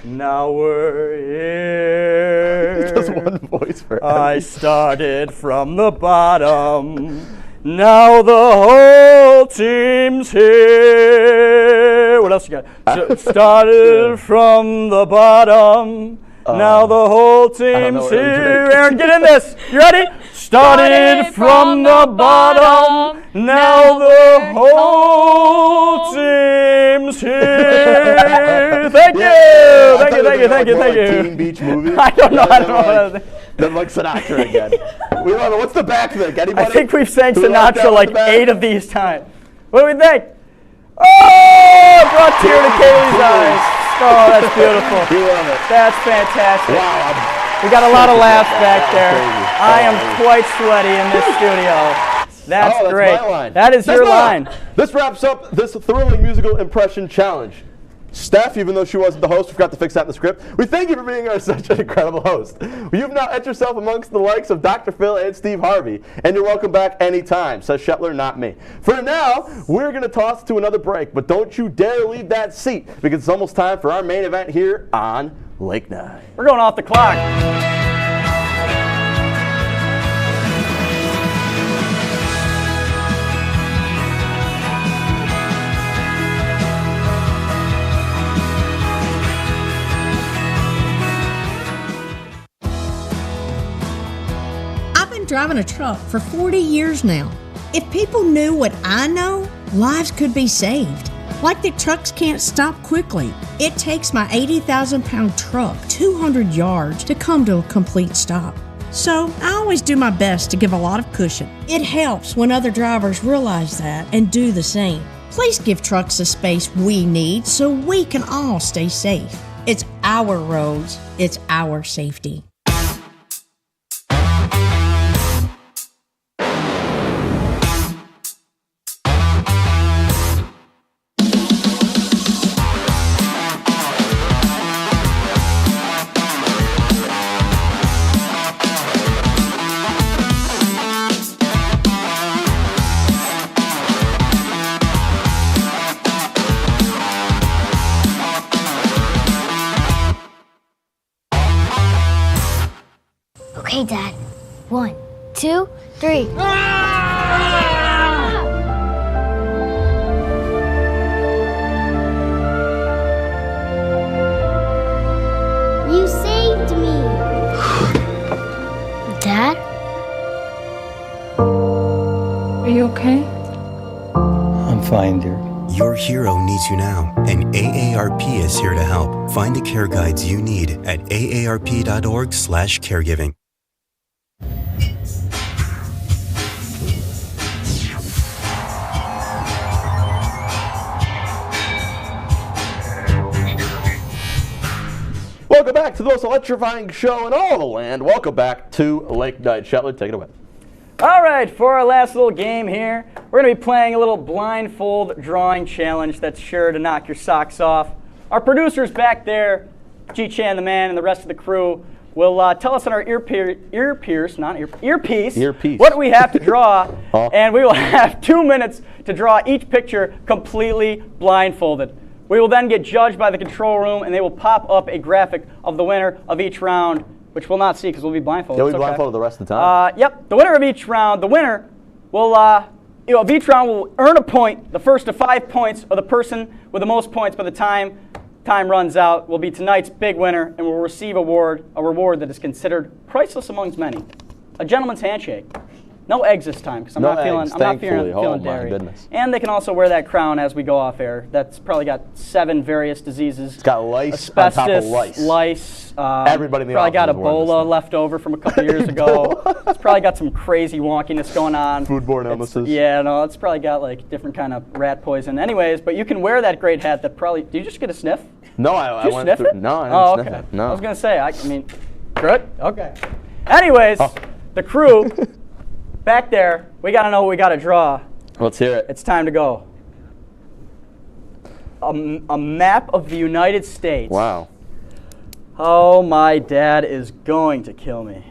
Now we're here. Just one voice for I started from the bottom. Now the whole team's here. What else you got? Started from the bottom. Now the whole team's here. Aaron, get in this. You ready? Started from the bottom. Now the whole team's here. Thank you. Teen Beach movie. I don't know. Then like Sinatra again. We love it. What's the back thing? Anybody? I think we've sang Sinatra like 8 of these times. What do we think? Oh, brought tear to Kaylee's eyes. Oh, that's beautiful. We love it. That's fantastic. Wow. We got a lot of laughs back there. I am quite sweaty in this studio. That's great. My line. That is your line. This wraps up this thrilling musical impression challenge. Steph, even though she wasn't the host, we forgot to fix that in the script. We thank you for being such an incredible host. You've now entered yourself amongst the likes of Dr. Phil and Steve Harvey, and you're welcome back anytime, says Shetler, not me. For now, we're going to toss to another break, but don't you dare leave that seat, because it's almost time for our main event here on Lake Night. We're going off the clock. Driving a truck for 40 years now. If people knew what I know, lives could be saved. Like the trucks can't stop quickly. It takes my 80,000-pound truck 200 yards to come to a complete stop. So I always do my best to give a lot of cushion. It helps when other drivers realize that and do the same. Please give trucks the space we need so we can all stay safe. It's our roads. It's our safety. Okay, Dad. 1, 2, 3. You saved me. Dad? Are you okay? I'm fine, dear. Your hero needs you now, and AARP is here to help. Find the care guides you need at aarp.org/caregiving. Welcome back to the most electrifying show in all the land. Welcome back to Lake Night. Shetler, take it away. All right, for our last little game here, we're going to be playing a little blindfold drawing challenge that's sure to knock your socks off. Our producers back there, G-Chan the man and the rest of the crew, will tell us on our earpiece what we have to draw, and we will have 2 minutes to draw each picture completely blindfolded. We will then get judged by the control room, and they will pop up a graphic of the winner of each round, which we'll not see because we'll be blindfolded. You'll be blindfolded the rest of the time? Yep. The winner of each round, the winner will a V-Tron will earn a point. The first to 5 points of the person with the most points by the time runs out will be tonight's big winner and will receive a reward that is considered priceless amongst many. A gentleman's handshake. No eggs this time because I'm not feeling dairy. Goodness. And they can also wear that crown as we go off air. That's probably got 7 various diseases. It's got lice asbestos, on top of lice. Everybody in the probably got Ebola left over from a couple years ago. It's probably got some crazy wonkiness going on. Foodborne illnesses. Yeah, no, it's probably got like different kind of rat poison. Anyways, but you can wear that great hat that probably. Did you just get a sniff? No, I went sniff through. it? No, I didn't sniff it. No. I was gonna say. I mean, good. Okay. Anyways, the crew back there. We gotta know what we gotta draw. Let's hear it. It's time to go. A map of the United States. Wow. Oh, my dad is going to kill me.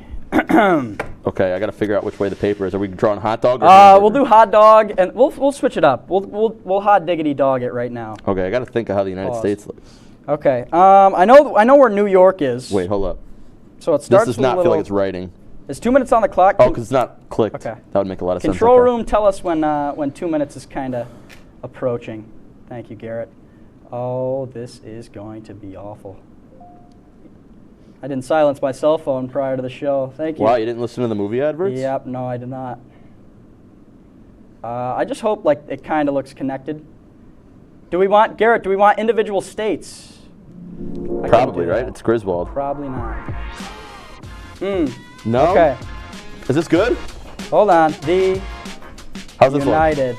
Okay, I got to figure out which way the paper is. Are we drawing hot dog? Or we'll do hot dog, and we'll switch it up. We'll hot diggity dog it right now. Okay, I got to think of how the United States looks. Okay. I know where New York is. Wait, hold up. So it starts. This does not feel like it's writing. It's 2 minutes on the clock. Oh, because it's not clicked. Okay. That would make a lot of sense. Control room, tell us when 2 minutes is kind of approaching. Thank you, Garrett. Oh, this is going to be awful. I didn't silence my cell phone prior to the show. Thank you. Wow, you didn't listen to the movie adverts? Yep, no, I did not. I just hope like it kind of looks connected. Garrett, do we want individual states? Probably, right? It's Griswold. Probably not. No? Okay. Is this good? Hold on. The How's this United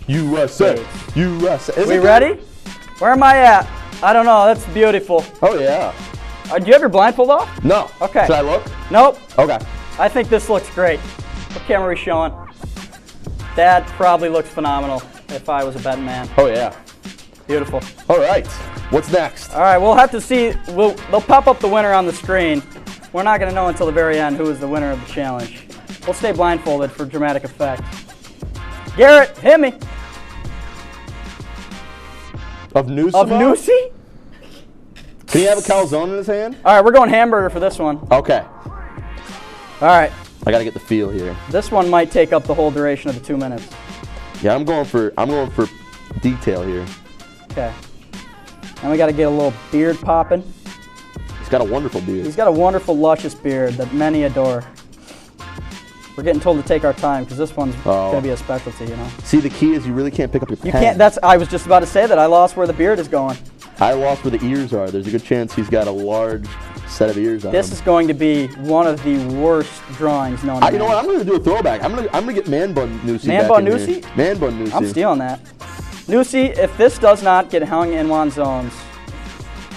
USA. USA. Is we it good? ready? Where am I at? I don't know. That's beautiful. Oh, yeah. Do you have your blindfold off? No. Okay. Should I look? Nope. Okay. I think this looks great. What camera are we showing? That probably looks phenomenal if I was a betting man. Oh, yeah. Beautiful. All right. What's next? All right. We'll have to see. They'll pop up the winner on the screen. We're not going to know until the very end who is the winner of the challenge. We'll stay blindfolded for dramatic effect. Garrett, hit me. Of Newsy? Of Newsy? Can he have a calzone in his hand? All right, we're going hamburger for this one. Okay. All right. I got to get the feel here. This one might take up the whole duration of the 2 minutes. Yeah, I'm going for detail here. Okay. Now we got to get a little beard popping. He's got a wonderful beard. He's got a wonderful, luscious beard that many adore. We're getting told to take our time because this one's going to be a specialty, you know. See, the key is you really can't pick up your pen. You can't. I was just about to say that. I lost where the beard is going. I lost where the ears are. There's a good chance he's got a large set of ears on him. This is going to be one of the worst drawings known to man. You know what? I'm going to do a throwback. I'm going to get Man Bun Newsy Man back Bun in Newsy? here. Man Bun Newsy. I'm stealing that. Newsy, if this does not get hung in one zones,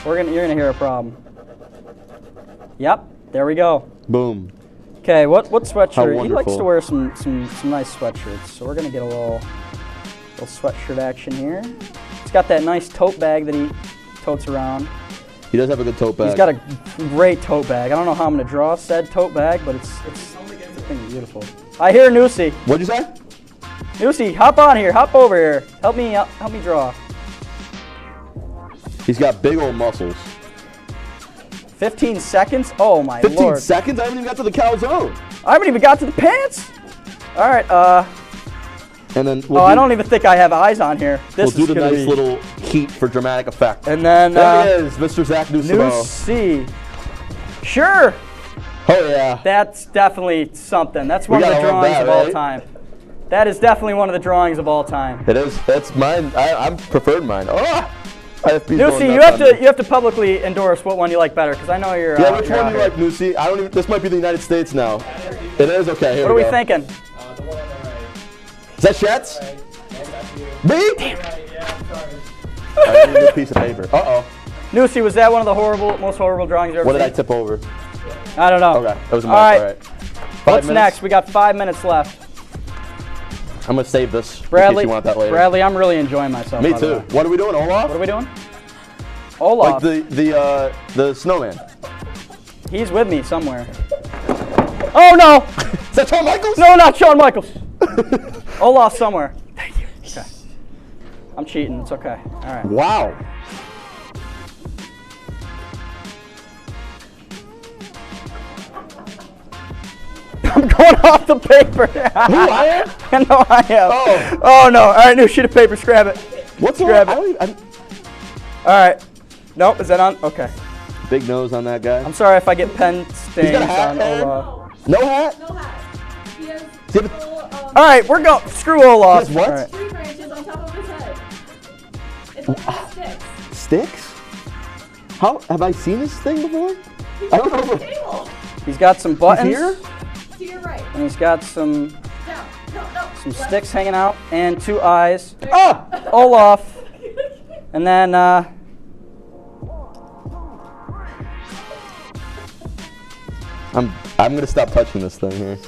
you're gonna hear a problem. Yep, there we go. Boom. Okay, what sweatshirt? He likes wonderful. to wear some nice sweatshirts, so we're gonna get a little sweatshirt action here. He's got that nice tote bag that he totes around. He does have a good tote bag. He's got a great tote bag. I don't know how I'm gonna draw said tote bag, but it's beautiful. I hear Newsy. What'd you say? Newsy, hop on here, hop over here. Help me draw. He's got big old muscles. 15 seconds? Oh my 15 lord. 15 seconds? I haven't even got to the calzone. I haven't even got to the pants. All right. And then I don't even think I have eyes on here. We'll do the nice little heat for dramatic effect. And then there it is, Mr. Zach Newsimo. Newsy. Sure. Oh yeah. That's definitely something. That's one of the drawings of all time. That is definitely one of the drawings of all time. It is. That's mine. I'm preferred mine. Oh. Newsy, you have to publicly endorse what one you like better, because I know you're. Yeah, which one do you like, Newsy? I don't even. This might be the United States now. It is okay. Here what we are we go. thinking? The one on the right. Is that Shetz? Me? Damn. Yeah, I'm sorry. I need a piece of paper. Uh oh. Newsy, was that one of the most horrible drawings you've ever What seen? did I tip over? I don't know. Okay, that was a all right. All right. What's next? We got 5 minutes left. I'm gonna save this Bradley, in case you want that later. Bradley, I'm really enjoying myself. Me too. What are we doing, Olaf? What are we doing? Olaf. Like the snowman. He's with me somewhere. Oh no! Is that Shawn Michaels? No, not Shawn Michaels. Olaf somewhere. Thank you. Okay. I'm cheating. It's okay. All right. Wow. I'm going off the paper. Who, I am? No, I am. Oh, no. All right, new sheet of paper. Scrap it. What's Scrap on? it. All right. Nope, is that on? Okay. Big nose on that guy. I'm sorry if I get pen stains got a hat, on man. Olaf. No hat? No hat. He has All right, we're going. Screw Olaf. What? All right. tree branches on top of his head. It's like sticks. Sticks? How have I seen this thing before? I don't know. Table. He's got some buttons. Here? To your right. And he's got some No. sticks hanging out and 2 eyes. Oh, Olaf. And then I'm gonna stop touching this thing here.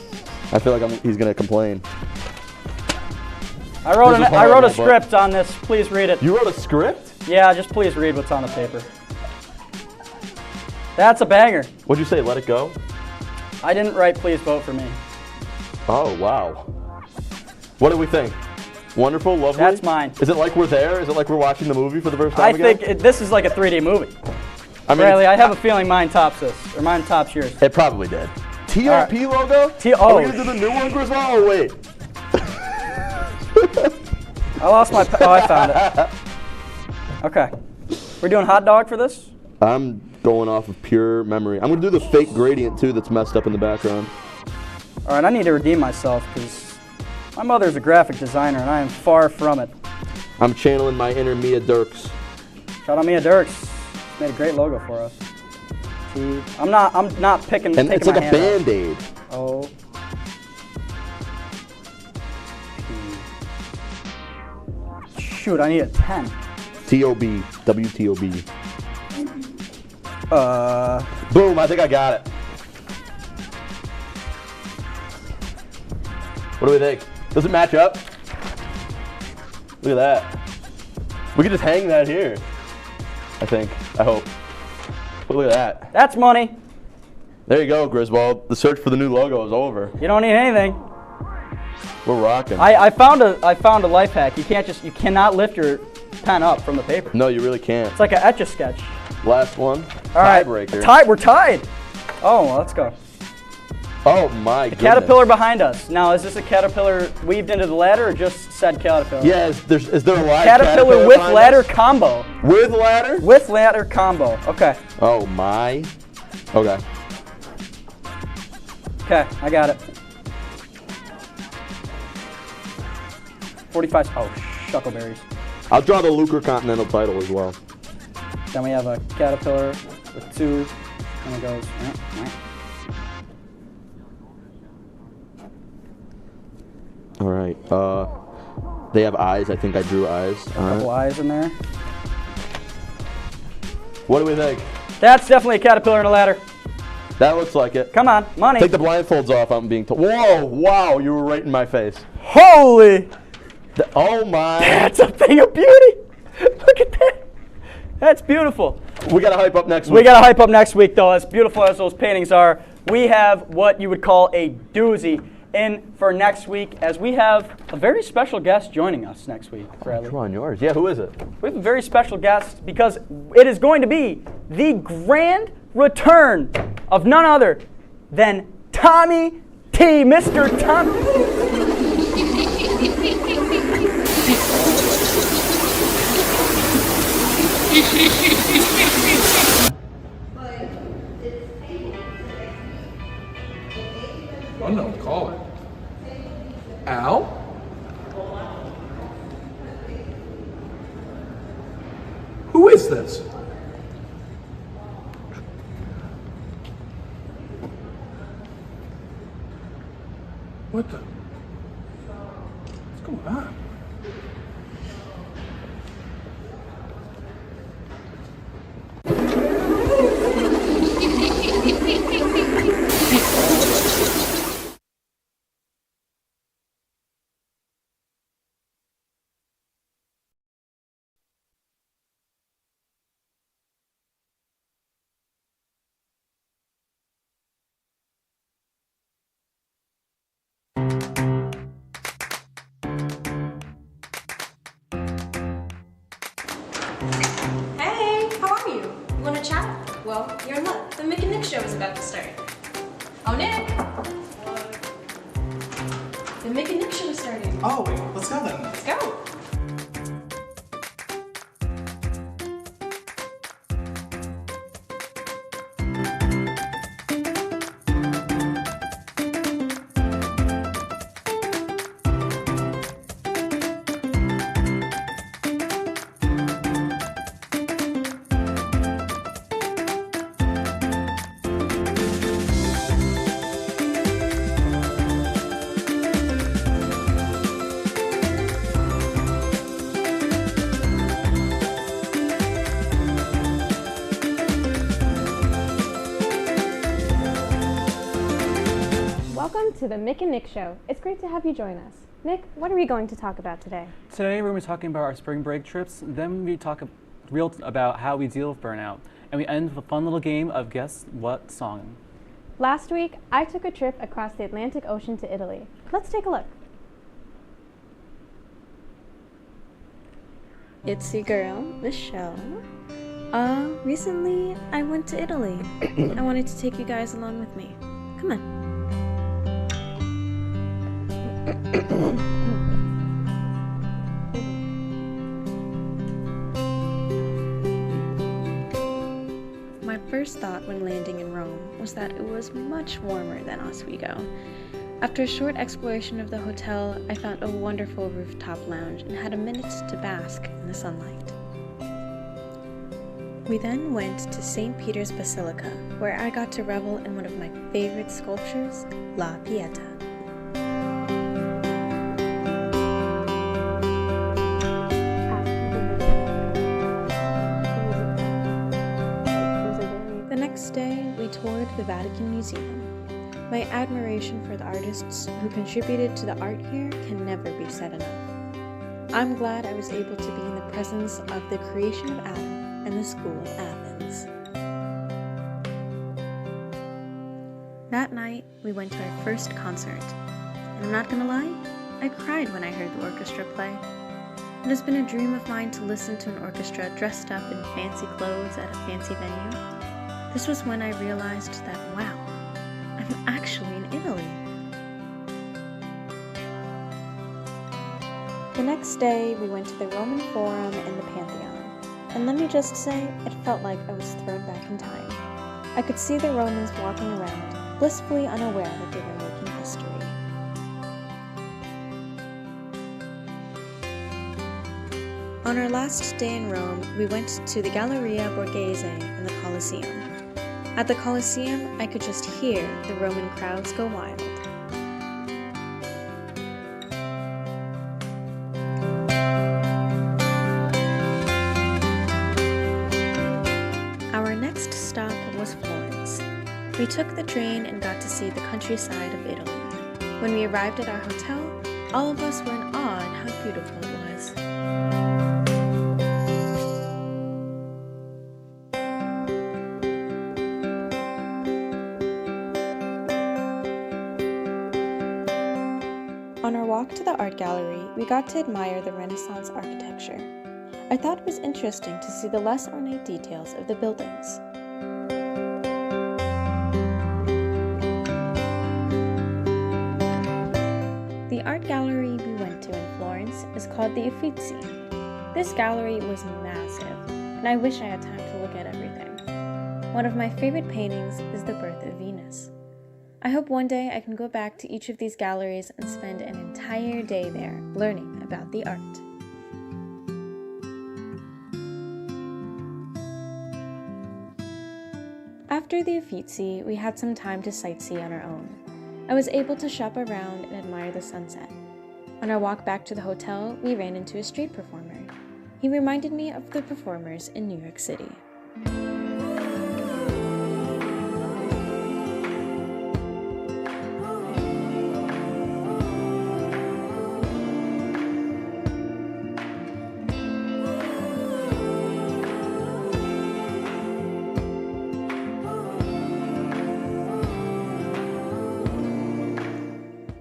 I feel like he's gonna complain. I wrote a script on this. Please read it. You wrote a script? Yeah, just please read what's on the paper. That's a banger. What'd you say? Let it go? I didn't write please vote for me. Oh wow. What do we think? Wonderful, lovely. That's mine. Is it like we're there? Is it like we're watching the movie for the first time I think this is like a 3D movie. I mean, Bradley, I have a feling mine tops this, or mine tops yours. It probably did. TOP logo? Oh. Are we gonna do the new one, Griswold? Oh wait. I lost my. Oh, I found it. Okay. We're doing hot dog for this? I'm going off of pure memory. I'm gonna do the fake gradient too that's messed up in the background. All right, I need to redeem myself because my mother's a graphic designer and I am far from it. I'm channeling my inner Mia Dirks. Shout out Mia Dirks. Made a great logo for us. See, I'm not picking. And it's like a Band-Aid. Oh. Shoot, I need a 10. T-O-B. WTOB. Boom, I think I got it. What do we think? Does it match up? Look at that. We could just hang that here. I think. I hope. Look at that. That's money. There you go, Griswold. The search for the new logo is over. You don't need anything. We're rocking. I found a life hack. You cannot lift your pen up from the paper. No, you really can't. It's like an Etch-a-Sketch. Last one. All right. Tiebreaker. We're tied. Oh, well, let's go. Oh my goodness. Caterpillar behind us. Now, is this a caterpillar weaved into the ladder or just said caterpillar? Yeah, is there a live caterpillar with behind ladder us? combo? With ladder? With ladder combo. Okay. Oh my. Okay. Okay, I got it. 45. Oh, shuckleberries. I'll draw the Lucre Continental title as well. Then we have a caterpillar with 2, and it goes. All right. They have eyes. I think I drew eyes. A couple eyes in there. What do we think? That's definitely a caterpillar and a ladder. That looks like it. Come on, money. Take the blindfolds off. I'm being told. Whoa! Wow! You were right in my face. Holy! Oh my! That's a thing of beauty. Look at that. That's beautiful. We gotta hype up next week. We gotta hype up next week, though. As beautiful as those paintings are, we have what you would call a doozy in for next week, as we have a very special guest joining us next week. Bradley. Draw on yours. Yeah, who is it? We have a very special guest because it is going to be the grand return of none other than Tommy T. Mr. Tommy. I don't know what to call it. Al? Who is this? What the? What's going on? Hey, how are you? Want to chat? Well, you're in luck. The Mick and Nick show is about to start. Oh, Nick! The Mick and Nick show is starting. Oh, wait, let's go then. Let's go. Welcome to the Mick and Nick Show. It's great to have you join us. Nick, what are we going to talk about today? Today we're going to be talking about our spring break trips, then we talk real about how we deal with burnout, and we end with a fun little game of guess what song. Last week, I took a trip across the Atlantic Ocean to Italy. Let's take a look. It's your girl, Michelle. Recently I went to Italy. I wanted to take you guys along with me. Come on. My first thought when landing in Rome was that it was much warmer than Oswego. After a short exploration of the hotel, I found a wonderful rooftop lounge and had a minute to bask in the sunlight. We then went to St. Peter's Basilica, where I got to revel in one of my favorite sculptures, La Pieta. The next day, we toured the Vatican Museum. My admiration for the artists who contributed to the art here can never be said enough. I'm glad I was able to be in the presence of the creation of Adam and the School of Athens. That night, we went to our first concert, and I'm not gonna lie, I cried when I heard the orchestra play. It has been a dream of mine to listen to an orchestra dressed up in fancy clothes at a fancy venue. This was when I realized that, wow, I'm actually in Italy. The next day, we went to the Roman Forum and the Pantheon. And let me just say, it felt like I was thrown back in time. I could see the Romans walking around, blissfully unaware that they were making history. On our last day in Rome, we went to the Galleria Borghese and the Colosseum. At the Colosseum, I could just hear the Roman crowds go wild. Our next stop was Florence. We took the train and got to see the countryside of Italy. When we arrived at our hotel, all of us were in awe at how beautiful it was. On our walk to the art gallery, we got to admire the Renaissance architecture. I thought it was interesting to see the less ornate details of the buildings. The art gallery we went to in Florence is called the Uffizi. This gallery was massive, and I wish I had time to look at everything. One of my favorite paintings is The Birth of Venus. I hope one day I can go back to each of these galleries and spend an entire day there learning about the art. After the Uffizi, we had some time to sightsee on our own. I was able to shop around and admire the sunset. On our walk back to the hotel, we ran into a street performer. He reminded me of the performers in New York City.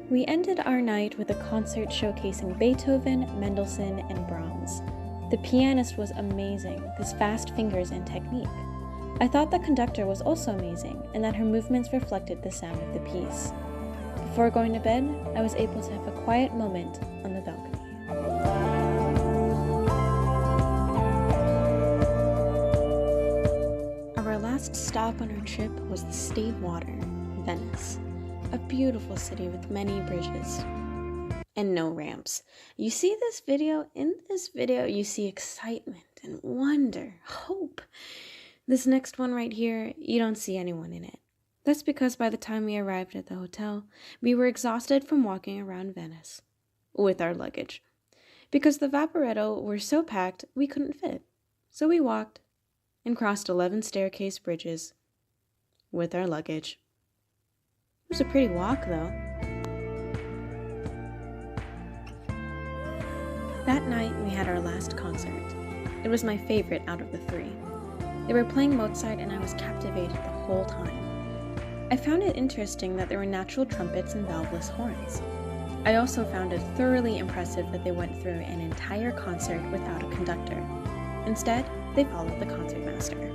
We ended our night with a concert showcasing Beethoven, Mendelssohn, and Brahms. The pianist was amazing, with his fast fingers and technique. I thought the conductor was also amazing, and that her movements reflected the sound of the piece. Before going to bed, I was able to have a quiet moment on the balcony. Our last stop on our trip was the state water, Venice, a beautiful city with many bridges and no ramps. You see this video? In this video, you see excitement and wonder, hope. This next one right here, you don't see anyone in it. That's because by the time we arrived at the hotel, we were exhausted from walking around Venice with our luggage. Because the Vaporetto were so packed, we couldn't fit. So we walked and crossed 11 staircase bridges with our luggage. It was a pretty walk, though. That night, we had our last concert. It was my favorite out of the three. They were playing Mozart, and I was captivated the whole time. I found it interesting that there were natural trumpets and valveless horns. I also found it thoroughly impressive that they went through an entire concert without a conductor. Instead, they followed the concertmaster.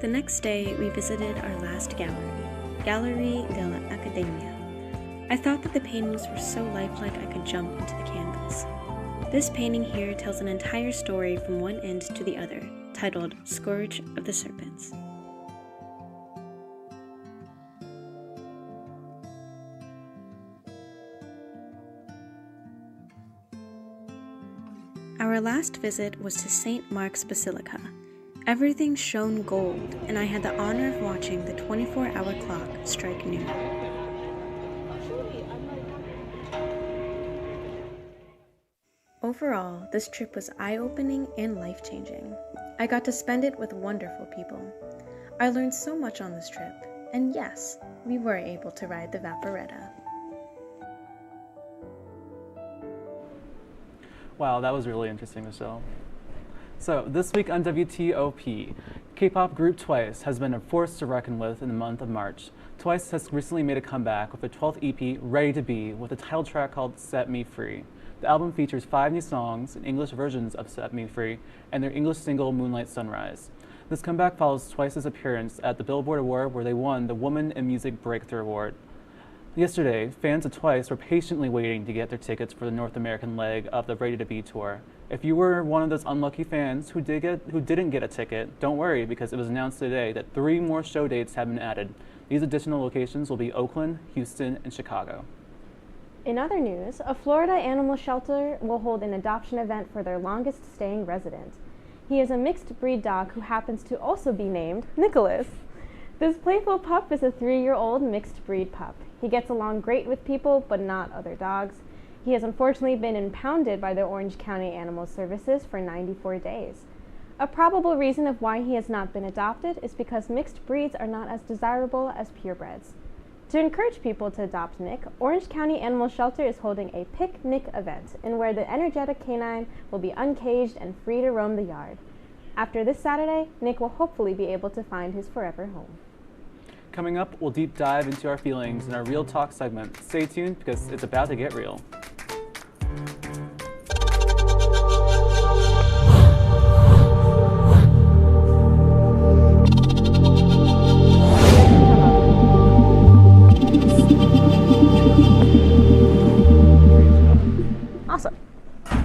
The next day, we visited our last gallery, Gallery della Accademia. I thought that the paintings were so lifelike I could jump into the canvas. This painting here tells an entire story from one end to the other, titled Scourge of the Serpents. Our last visit was to St. Mark's Basilica. Everything shone gold, and I had the honor of watching the 24-hour clock strike noon. Overall, this trip was eye-opening and life-changing. I got to spend it with wonderful people. I learned so much on this trip, and yes, we were able to ride the Vaporetta. Wow, that was really interesting, Michelle. So, this week on WTOP, K-pop group Twice has been a force to reckon with in the month of March. Twice has recently made a comeback with their 12th EP, Ready to Be, with a title track called Set Me Free. The album features 5 new songs and English versions of Set Me Free and their English single Moonlight Sunrise. This comeback follows Twice's appearance at the Billboard Award, where they won the Woman in Music Breakthrough Award. Yesterday, fans of Twice were patiently waiting to get their tickets for the North American leg of the Ready to Be tour. If you were one of those unlucky fans who didn't get a ticket, don't worry, because it was announced today that 3 more show dates have been added. These additional locations will be Oakland, Houston, and Chicago. In other news, a Florida animal shelter will hold an adoption event for their longest staying resident. He is a mixed breed dog who happens to also be named Nicholas. This playful pup is a 3-year-old mixed breed pup. He gets along great with people, but not other dogs. He has unfortunately been impounded by the Orange County Animal Services for 94 days. A probable reason of why he has not been adopted is because mixed breeds are not as desirable as purebreds. To encourage people to adopt Nick, Orange County Animal Shelter is holding a Pick Nick event, in where the energetic canine will be uncaged and free to roam the yard. After this Saturday, Nick will hopefully be able to find his forever home. Coming up, we'll deep dive into our feelings in our Real Talk segment. Stay tuned, because it's about to get real. Awesome.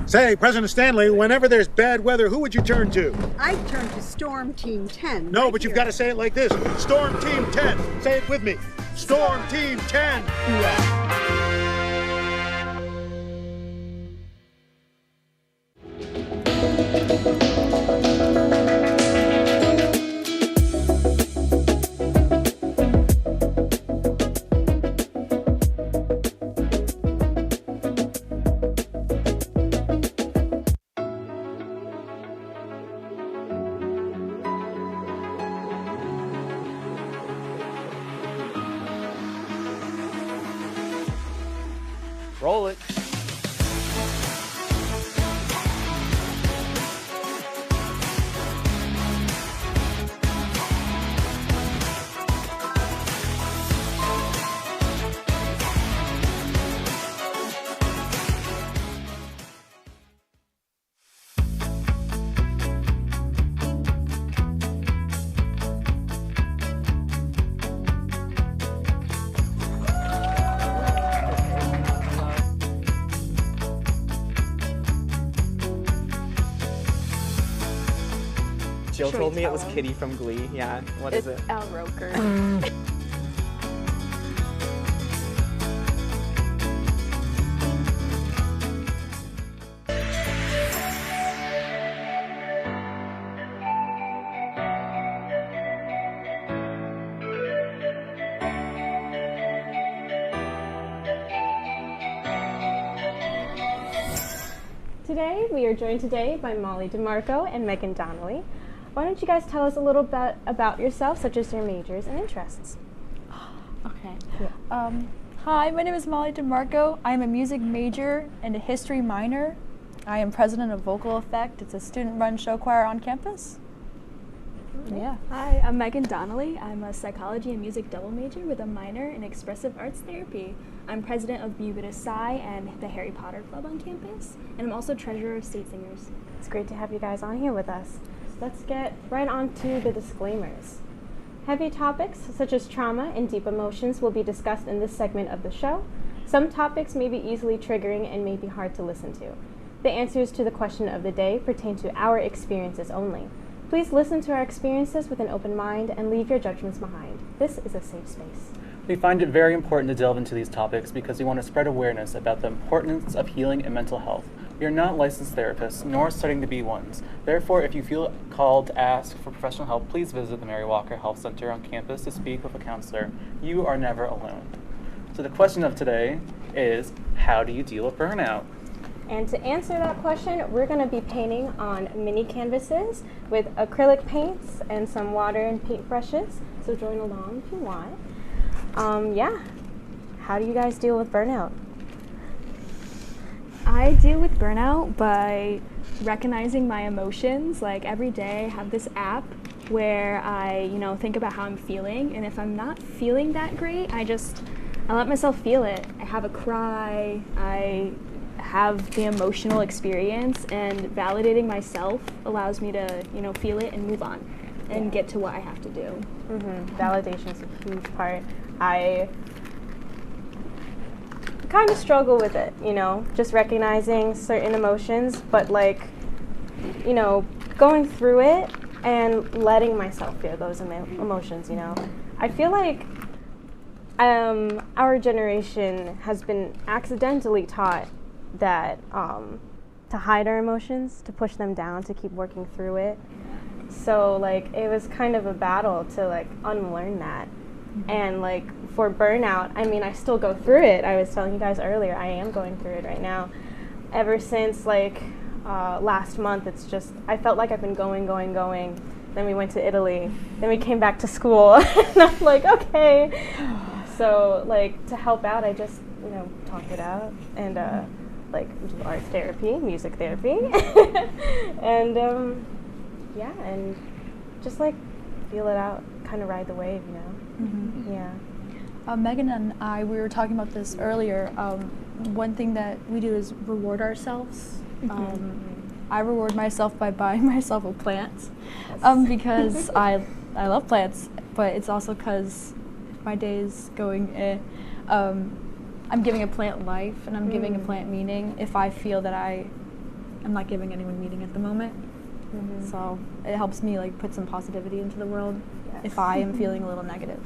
Say, President Stanley, whenever there's bad weather, who would you turn to? I turn to Storm Team 10. No, but you've got to say it like this. Storm Team 10. Say it with me. Storm Team 10. Roll it. Jill told me it was Kitty from Glee. Yeah, what is it? It's Al Roker. Today, we are joined today by Molly DeMarco and Megan Donnelly. Why don't you guys tell us a little bit about yourself, such as your majors and interests? Okay. Hi, my name is Molly DeMarco. I am a music major and a history minor. I am president of Vocal Effect. It's a student-run show choir on campus. Yeah. Hi, I'm Megan Donnelly. I'm a psychology and music double major with a minor in expressive arts therapy. I'm president of Ubiquitous Psi and the Harry Potter Club on campus, and I'm also treasurer of State Singers. It's great to have you guys on here with us. Let's get right on to the disclaimers. Heavy topics such as trauma and deep emotions will be discussed in this segment of the show. Some topics may be easily triggering and may be hard to listen to. The answers to the question of the day pertain to our experiences only. Please listen to our experiences with an open mind and leave your judgments behind. This is a safe space. We find it very important to delve into these topics because we want to spread awareness about the importance of healing and mental health. We are not licensed therapists, nor studying to be ones. Therefore, if you feel called to ask for professional help, please visit the Mary Walker Health Center on campus to speak with a counselor. You are never alone. So the question of today is, how do you deal with burnout? And to answer that question, we're going to be painting on mini canvases with acrylic paints and some water and paint brushes. So join along if you want. How do you guys deal with burnout? I deal with burnout by recognizing my emotions. Like every day I have this app where I, think about how I'm feeling, and if I'm not feeling that great, I let myself feel it. I have a cry, I have the emotional experience, and validating myself allows me to, feel it and move on and get to what I have to do. Validation is a huge part. I kind of struggle with it, just recognizing certain emotions, but going through it and letting myself feel those emotions, I feel like our generation has been accidentally taught that to hide our emotions, to push them down, to keep working through it. So it was kind of a battle to unlearn that. And for burnout, I still go through it. I was telling you guys earlier, I am going through it right now. Ever since last month, it's just, I felt like I've been going. Then we went to Italy. Then we came back to school. And I'm like, okay. So to help out, I just, talk it out and do art therapy, music therapy. And and just feel it out, kind of ride the wave, Yeah. Megan and I, we were talking about this earlier. One thing that we do is reward ourselves. I reward myself by buying myself a plant because I love plants, but it's also because my day is going I'm giving a plant life and I'm giving a plant meaning if I feel that I'm not giving anyone meaning at the moment. So it helps me put some positivity into the world if I am feeling a little negative.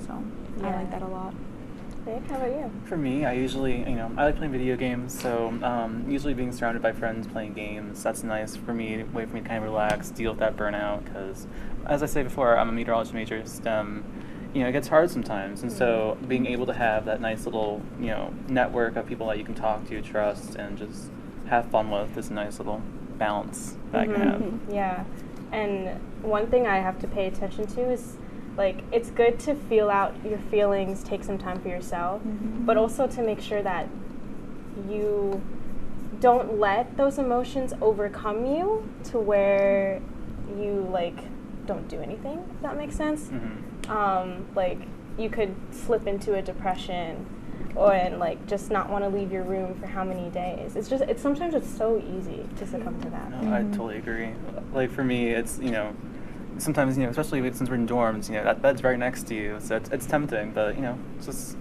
So I like that a lot. Nick, how about you? For me, I usually, I like playing video games, so usually being surrounded by friends playing games, that's nice for me, a way for me to kind of relax, deal with that burnout, because as I said before, I'm a meteorology major, STEM, it gets hard sometimes, and so being able to have that nice little, network of people that you can talk to, trust, and just have fun with is a nice little balance that I can have. Yeah, and one thing I have to pay attention to is it's good to feel out your feelings, take some time for yourself, but also to make sure that you don't let those emotions overcome you to where you don't do anything, if that makes sense. You could slip into a depression and just not want to leave your room for how many days. Sometimes it's so easy to succumb to that. No, I totally agree. For me, it's, sometimes, especially since we're in dorms, that bed's right next to you, so it's tempting, but, just,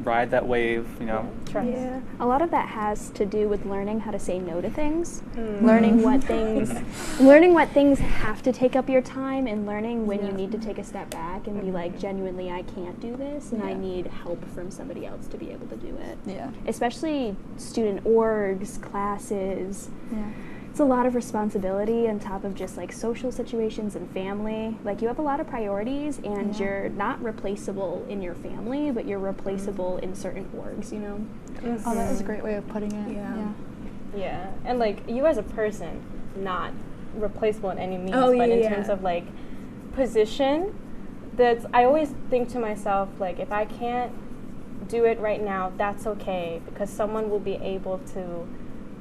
ride that wave, you know. Yeah, a lot of that has to do with learning how to say no to things, learning what things have to take up your time, and learning when you need to take a step back and be like, genuinely, I can't do this, and I need help from somebody else to be able to do it. Yeah. Especially student orgs, classes. Yeah. It's a lot of responsibility on top of just like social situations and family. Like you have a lot of priorities, and you're not replaceable in your family, but you're replaceable in certain orgs, you know? Oh, that is a great way of putting it. Yeah, and like you as a person, not replaceable in any means, Oh, but in yeah. terms of like position, I always think to myself, like, if I can't do it right now, that's okay, because someone will be able to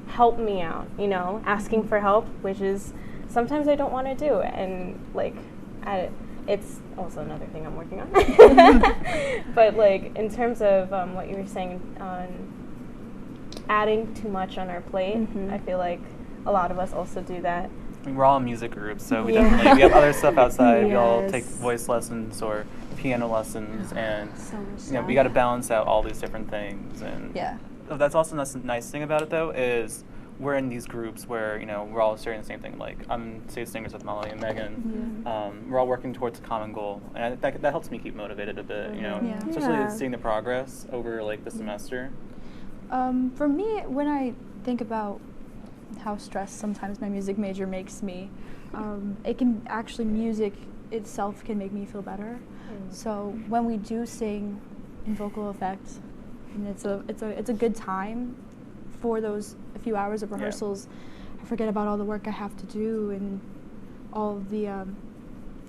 help me out, you know, asking for help, which is sometimes I don't want to do, and like it's also another thing I'm working on. But like in terms of what you were saying on adding too much on our plate, I feel like a lot of us also do that. I mean, we're all in music groups, so we definitely we have other stuff outside. We all take voice lessons or piano lessons, and you know, we got to balance out all these different things. And that's also the nice thing about it, though, is we're in these groups where, you know, we're all sharing the same thing. Like, I'm stage singers with Molly and Megan. We're all working towards a common goal, and that helps me keep motivated a bit, you know, especially seeing the progress over, like, the semester. For me, when I think about how stressed sometimes my music major makes me, it can actually, music itself can make me feel better. So when we do sing in vocal effects, and it's a good time for those a few hours of rehearsals. I forget about all the work I have to do and all of the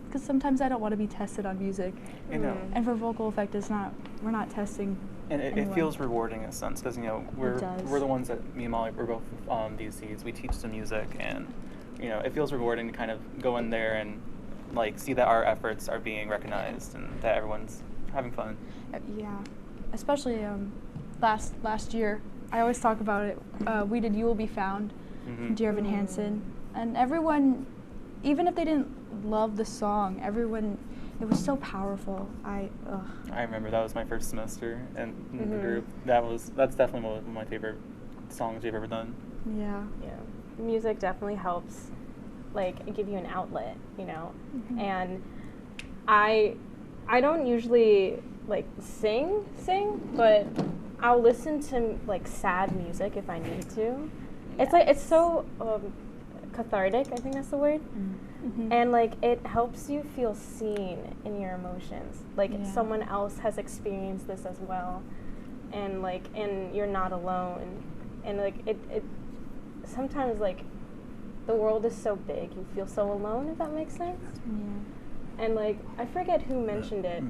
because sometimes I don't want to be tested on music. You know. And for vocal effect, we're not testing. And it feels rewarding in a sense, because, you know, we're the ones that, me and Molly, we're both DCs. We teach the music, and, you know, it feels rewarding to kind of go in there and like see that our efforts are being recognized and that everyone's having fun. Yeah, especially last year. I always talk about it. We did "You Will Be Found" from Dear Evan Hansen, and everyone, even if they didn't love the song, it was so powerful. I remember that was my first semester in the group. That's definitely one of my favorite songs we've ever done. Yeah. Music definitely helps, like, give you an outlet, you know. And I don't usually like sing, but I'll listen to like sad music if I need to. It's like, it's so cathartic, I think that's the word. And like it helps you feel seen in your emotions, like someone else has experienced this as well, and you're not alone. And like it sometimes, like, the world is so big, you feel so alone, if that makes sense. And like I forget who mentioned it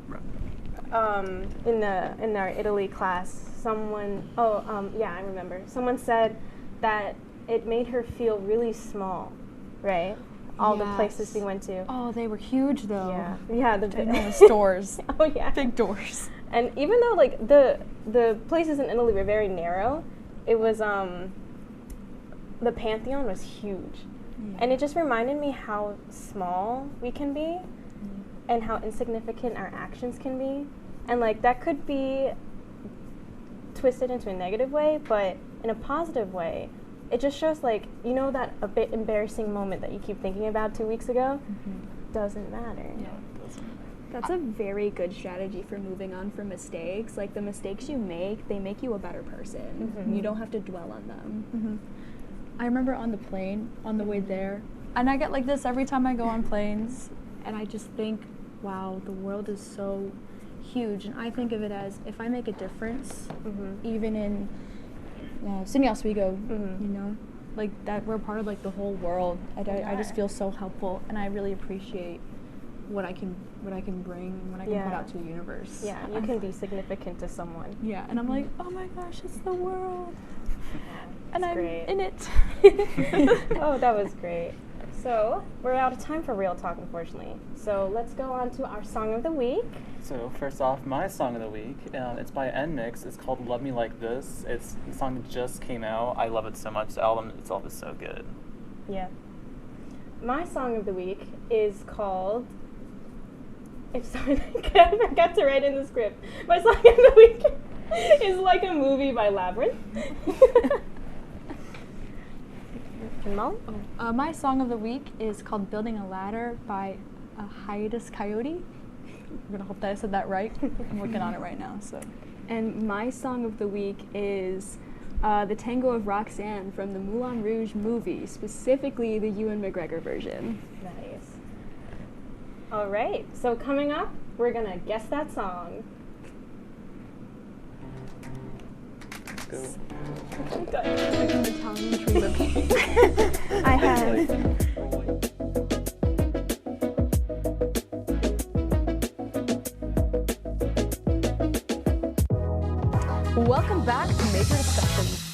in our Italy class. Someone I remember someone said that it made her feel really small, right? All the places we went to. Oh, they were huge though. Yeah, the stores. Oh yeah, big doors. And even though like the places in Italy were very narrow, it was the Pantheon was huge, and it just reminded me how small we can be, and how insignificant our actions can be, and like that could be twisted into a negative way, but in a positive way. It just shows, like, you know, that a bit embarrassing moment that you keep thinking about 2 weeks ago doesn't matter. That's a very good strategy for moving on from mistakes. Like, the mistakes you make, they make you a better person. You don't have to dwell on them. I remember on the plane, on the way there, and I get like this every time I go on planes, and I just think, wow, the world is so huge. And I think of it as, if I make a difference, even in SUNY Oswego, you know, like that, we're part of like the whole world. I just feel so helpful, and I really appreciate what I can bring, what I can put out to the universe. Yeah, you can be significant to someone. Yeah, and I'm like, oh my gosh, it's the world, and I'm in it. Oh, that was great. So we're out of time for real talk, unfortunately. So let's go on to our song of the week. So first off, my song of the week, it's by NMIX. It's called "Love Me Like This." It's the song that just came out. I love it so much. The album itself is so good. Yeah. My song of the week is called. I forgot to write in the script. My song of the week is like a movie by Labyrinth. Molly? My song of the week is called Building a Ladder by Hiatus Coyote. I'm going to hope that I said that right. I'm working on it right now. So. And my song of the week is The Tango of Roxanne from the Moulin Rouge movie, specifically the Ewan McGregor version. Nice. All right, so coming up, we're going to guess that song. Let's go. I have. Welcome back to Major Discussions.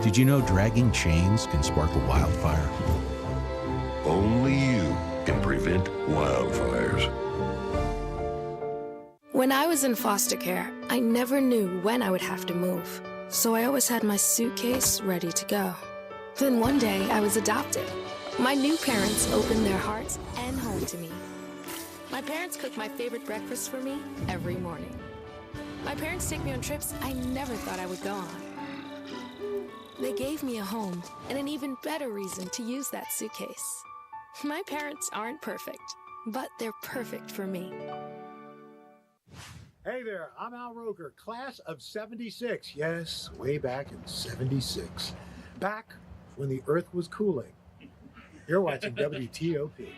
Did you know dragging chains can spark a wildfire? Only you can prevent wildfires. When I was in foster care, I never knew when I would have to move, so I always had my suitcase ready to go. Then one day, I was adopted. My new parents opened their hearts and home to me. My parents cook my favorite breakfast for me every morning. My parents take me on trips I never thought I would go on. They gave me a home and an even better reason to use that suitcase. My parents aren't perfect, but they're perfect for me. Hey there, I'm Al Roker, class of 76. Yes, way back in 76. Back when the earth was cooling. You're watching WTOP.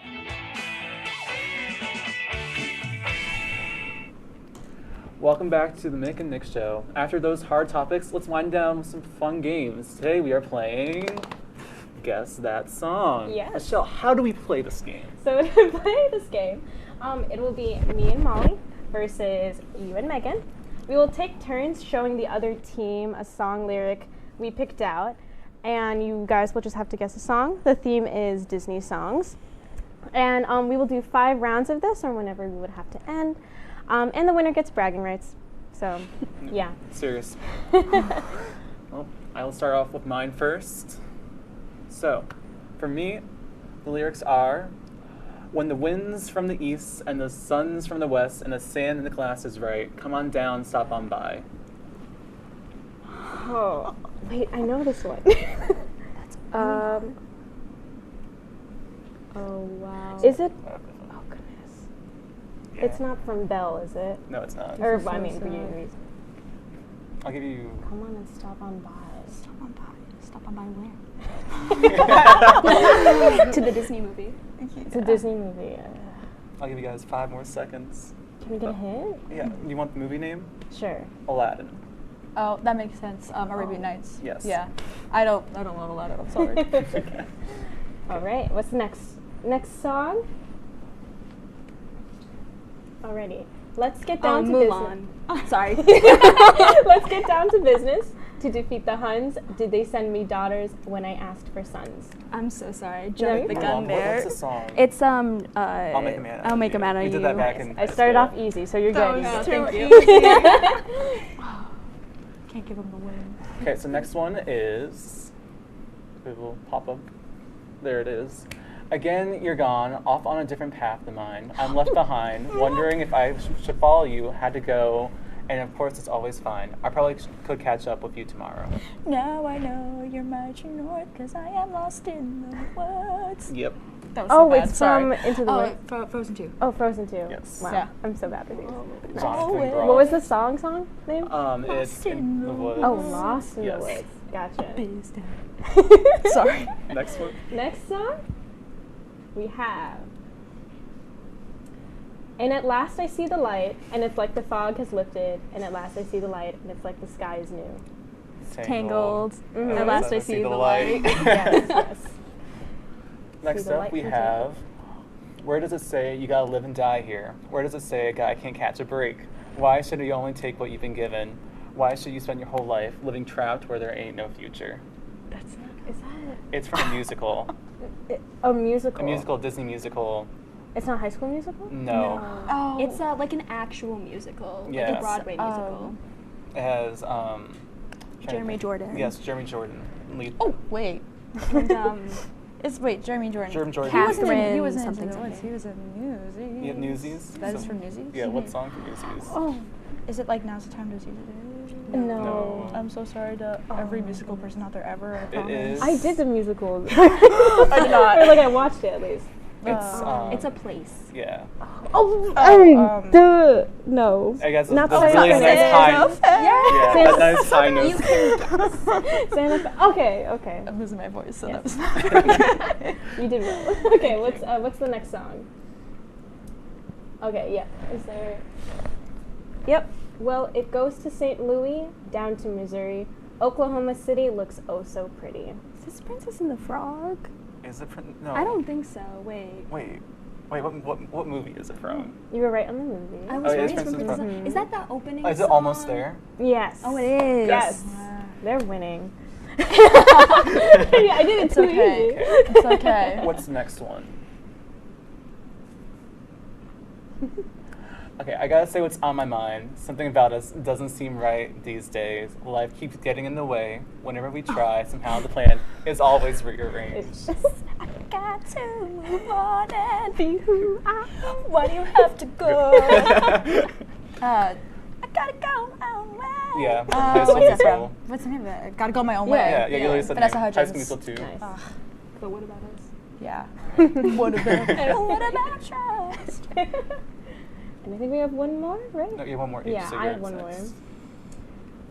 Welcome back to the Mick and Nick Show. After those hard topics, let's wind down with some fun games. Today we are playing Guess That Song. Yes. Michelle, how do we play this game? So to play this game, it will be me and Molly versus you and Megan. We will take turns showing the other team a song lyric we picked out, and you guys will just have to guess a song. The theme is Disney songs. And we will do 5 rounds of this, or whenever we would have to end. And the winner gets bragging rights. So, yeah. Serious. Well, I'll start off with mine first. So, for me, the lyrics are, when the wind's from the east and the sun's from the west and the sand in the glass is right, come on down, stop on by. Oh, wait, I know this one. Oh, wow. Is it? Oh, goodness. Yeah. It's not from Belle, is it? No, it's not. Or, I mean, for you. I'll give you... Come on and stop on by. Stop on by. Stop on by where? To the Disney movie. It's a Disney movie. I'll give you guys 5 more seconds. Can we get a hint? Yeah. Do you want the movie name? Sure. Aladdin. Oh, that makes sense. Arabian Nights. Yes. Yeah. I don't know a lot of them. Sorry. All right. What's the next song? Alrighty. Let's get down to Mulan. business. Sorry. Let's get down to business. To defeat the Huns, did they send me daughters when I asked for sons? I'm so sorry. I jumped the gun What's there. the song? It's I'll make a man out I'll of make you. a man out We of did you. that back in I started off easy, so you're good. was Thank too you. Can't give them the win. Okay, so next one is, it will pop up. There it is. Again, you're gone, off on a different path than mine. I'm left behind, wondering if I should follow you, had to go, and of course it's always fine. I probably could catch up with you tomorrow. Now I know you're marching north, cause I am lost in the woods. Yep. That was so bad. It's Sorry. from Into the Woods. Frozen 2. Oh, Frozen 2. Yes. Wow. Yeah. I'm so bad with these. Nice. Jonathan Groff. What was the song name? It's In the Woods. Oh, Lost in Yes. the Woods. Gotcha. Sorry. Next one. Next song, we have And at last I see the light, and it's like the fog has lifted, and at last I see the light, and it's like the sky is new. Tangled. Mhm. At last I see the light. Yes, yes. Next See the up, light we from have, where does it say you gotta live and die here? Where does it say a guy can't catch a break? Why should you only take what you've been given? Why should you spend your whole life living trapped where there ain't no future? That's not, is that It's from a musical. a musical? A musical, Disney musical. It's not High School Musical? No. Oh. It's like an actual musical, like Yes. a Broadway musical. It has, Jeremy Jordan. Yes, Jeremy Jordan. Lead. Oh, wait. And, wait, Jeremy Jordan. Jeremy Jordan. He was in something, Into the Woods. He was in Newsies. You have Newsies? That is from Newsies? Yeah, what song from Newsies? Oh, is it like Now's the Time to Seize the Day? No. I'm so sorry to every musical person out there ever. I promise. is. I did the musical. I did not. Or like I watched it at least. It's a place. Yeah. No. I guess Not that's Santa really Fe. nice high note. Yeah. Yeah, nice high note. You can Santa Fe. Okay. I'm losing my voice, so Yes. that's not You did well. Okay, what's the next song? Okay, yeah. Is there? Yep. Well, it goes to St. Louis, down to Missouri. Oklahoma City looks oh so pretty. Is this Princess and the Frog? Is it? No. I don't think so. Wait. Wait. What movie is it from? You were right on the movie. I was it is right. Princess and the Frog. Is that the opening? Is it Almost There? Yes. Oh, it is. Yes. They're winning. Yeah, I did it It's too okay. easy. It's okay. What's the next one? Okay, I gotta say what's on my mind. Something about us doesn't seem right these days. Life keeps getting in the way. Whenever we try, somehow the plan is always rearranged. I got to move on and be who I am. Why do you have to go? I gotta go my own way. Yeah, High School what's that Musical. from? What's the name of it? Gotta go my own way. Yeah, you already said Vanessa that. Hudgens. High School Musical 2. Nice. But what about us? Yeah. What about trust? And I think we have one more, right? No, you have one more each. Yeah, so I you're have one more. next.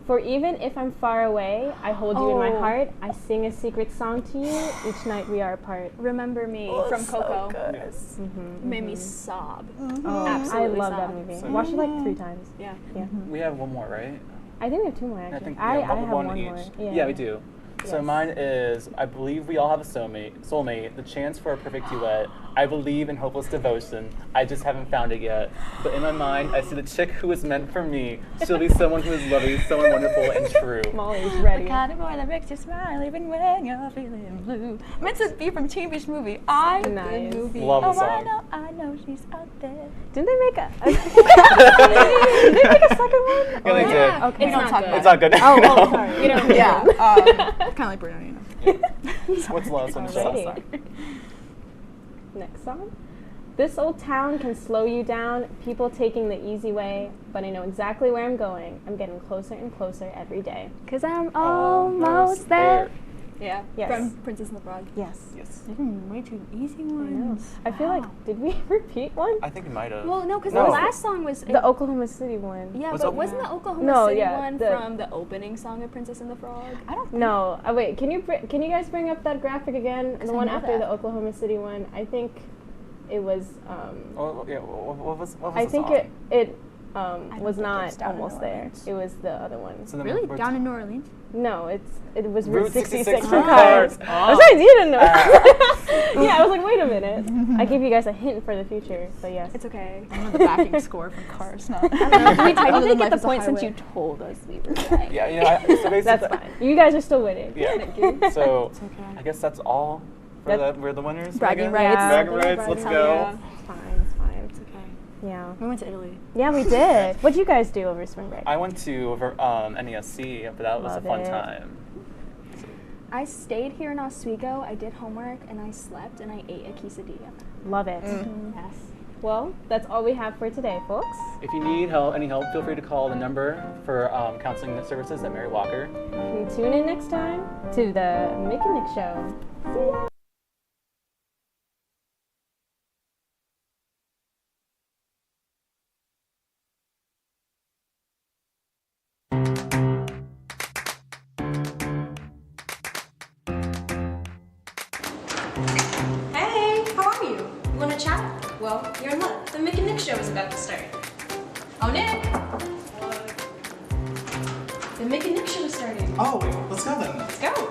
For even if I'm far away, I hold you in my Oh. heart. I sing a secret song to you each night we are apart. Remember Me from Coco. Yes. Made me sob. Oh, Absolutely I love sob. that movie. So- I watched it like 3 times. Yeah. Yeah. We have one more, right? I think we have 2 more actually. I think I have one one each. more. Yeah, we do. So Yes. mine is, I believe we all have a soulmate, the chance for a perfect duet. I believe in hopeless devotion. I just haven't found it yet. But in my mind, I see the chick who is meant for me. She'll be someone who is lovely, someone wonderful and true. Molly's ready. The kind of boy that makes you smile even when you're feeling blue. Meant to be from Teen Beach Movie. Nice. Movie. Love the Oh, song. I know she's out there. Didn't they make a Did they make a second one? Yeah, they did. Okay. It's not good. It's not good. Oh, No. sorry. You know, Yeah. Kind of like Bruno, you know. What's the last one? Alrighty. Next song. This old town can slow you down, people taking the easy way, but I know exactly where I'm going. I'm getting closer and closer every day. 'Cause I'm almost there. Yeah. Yes. From Princess and the Frog. Yes. Yes. Way too easy ones. I feel like, did we repeat one? I think we might have. Well, no, because No. the last song was The Oklahoma City one. Yeah, Was but it- wasn't the Oklahoma No, City yeah, one the- from the opening song of Princess and the Frog? I don't. No. Wait, can you guys bring up that graphic again? The I one know after that. the Oklahoma City one. I think it was Oh, yeah, what was I the think song? it don't was think not it's Down in almost New there. Orleans. It was the other one. So then Really? we're Down in New Orleans? No, it was Route Route 66 66 for for cars. cars. I was like, you didn't know. Yeah, I was like, wait a minute. I gave you guys a hint for the future, but yes. It's okay. I know the backing score from Cars. Not. We technically get the Life is a point since Highway. you told us we were right. Yeah, so basically. That's fine. You guys are still winning. Yeah. Thank you. So I guess that's all for That- we're the winners. Bragging Megan? rights. Bragging rights. Let's go. It's fine. It's fine. It's okay. Yeah. We went to Italy. Yeah, we did. What'd you guys do over spring break? I went to NESC, but that was Love a fun it. time. I stayed here in Oswego. I did homework and I slept and I ate a quesadilla. Love it. Yes. Well, that's all we have for today, folks. If you need any help, feel free to call the number for counseling services at Mary Walker. And tune in next time to the Mick and Nick Show. See ya. Hey, how are you? You want to chat? Well, you're in luck. The Mick and Nick show is about to start. Oh, Nick! What? The Mick and Nick show is starting. Oh, wait, let's go then. Let's go.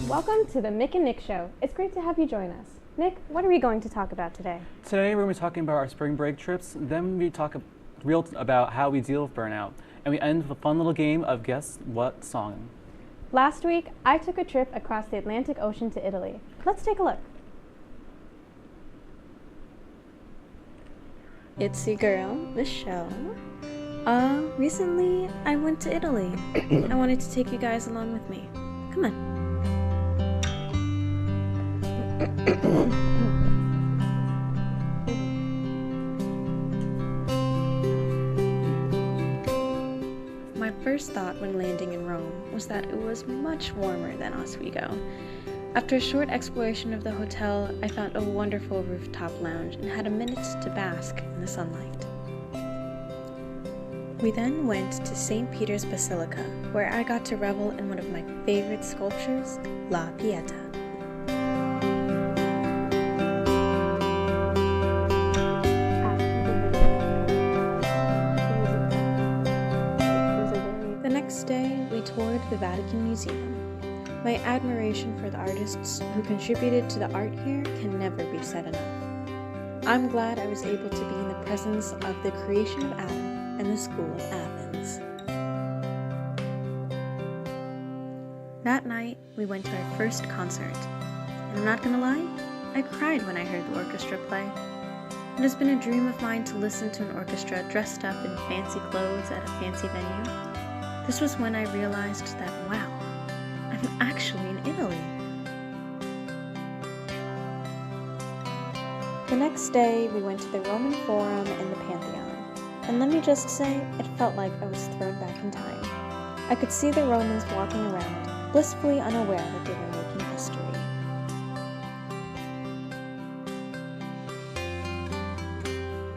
Welcome to the Mick and Nick Show. It's great to have you join us. Nick, what are we going to talk about today? Today we're going to be talking about our spring break trips, then we talk real about how we deal with burnout, and we end with a fun little game of Guess What Song. Last week, I took a trip across the Atlantic Ocean to Italy. Let's take a look. It's your girl, Michelle. Recently I went to Italy. I wanted to take you guys along with me. Come on. My first thought when landing in Rome was that it was much warmer than Oswego. After a short exploration of the hotel, I found a wonderful rooftop lounge and had a minute to bask in the sunlight. We then went to St. Peter's Basilica, where I got to revel in one of my favorite sculptures, La Pieta. The next day, we toured the Vatican Museum. My admiration for the artists who contributed to the art here can never be said enough. I'm glad I was able to be in the presence of the creation of Adam and the School of Athens. That night, we went to our first concert, and I'm not gonna lie, I cried when I heard the orchestra play. It has been a dream of mine to listen to an orchestra dressed up in fancy clothes at a fancy venue. This was when I realized that, wow, I'm actually in Italy. The next day, we went to the Roman Forum and the Pantheon. And let me just say, it felt like I was thrown back in time. I could see the Romans walking around, blissfully unaware that they were making history.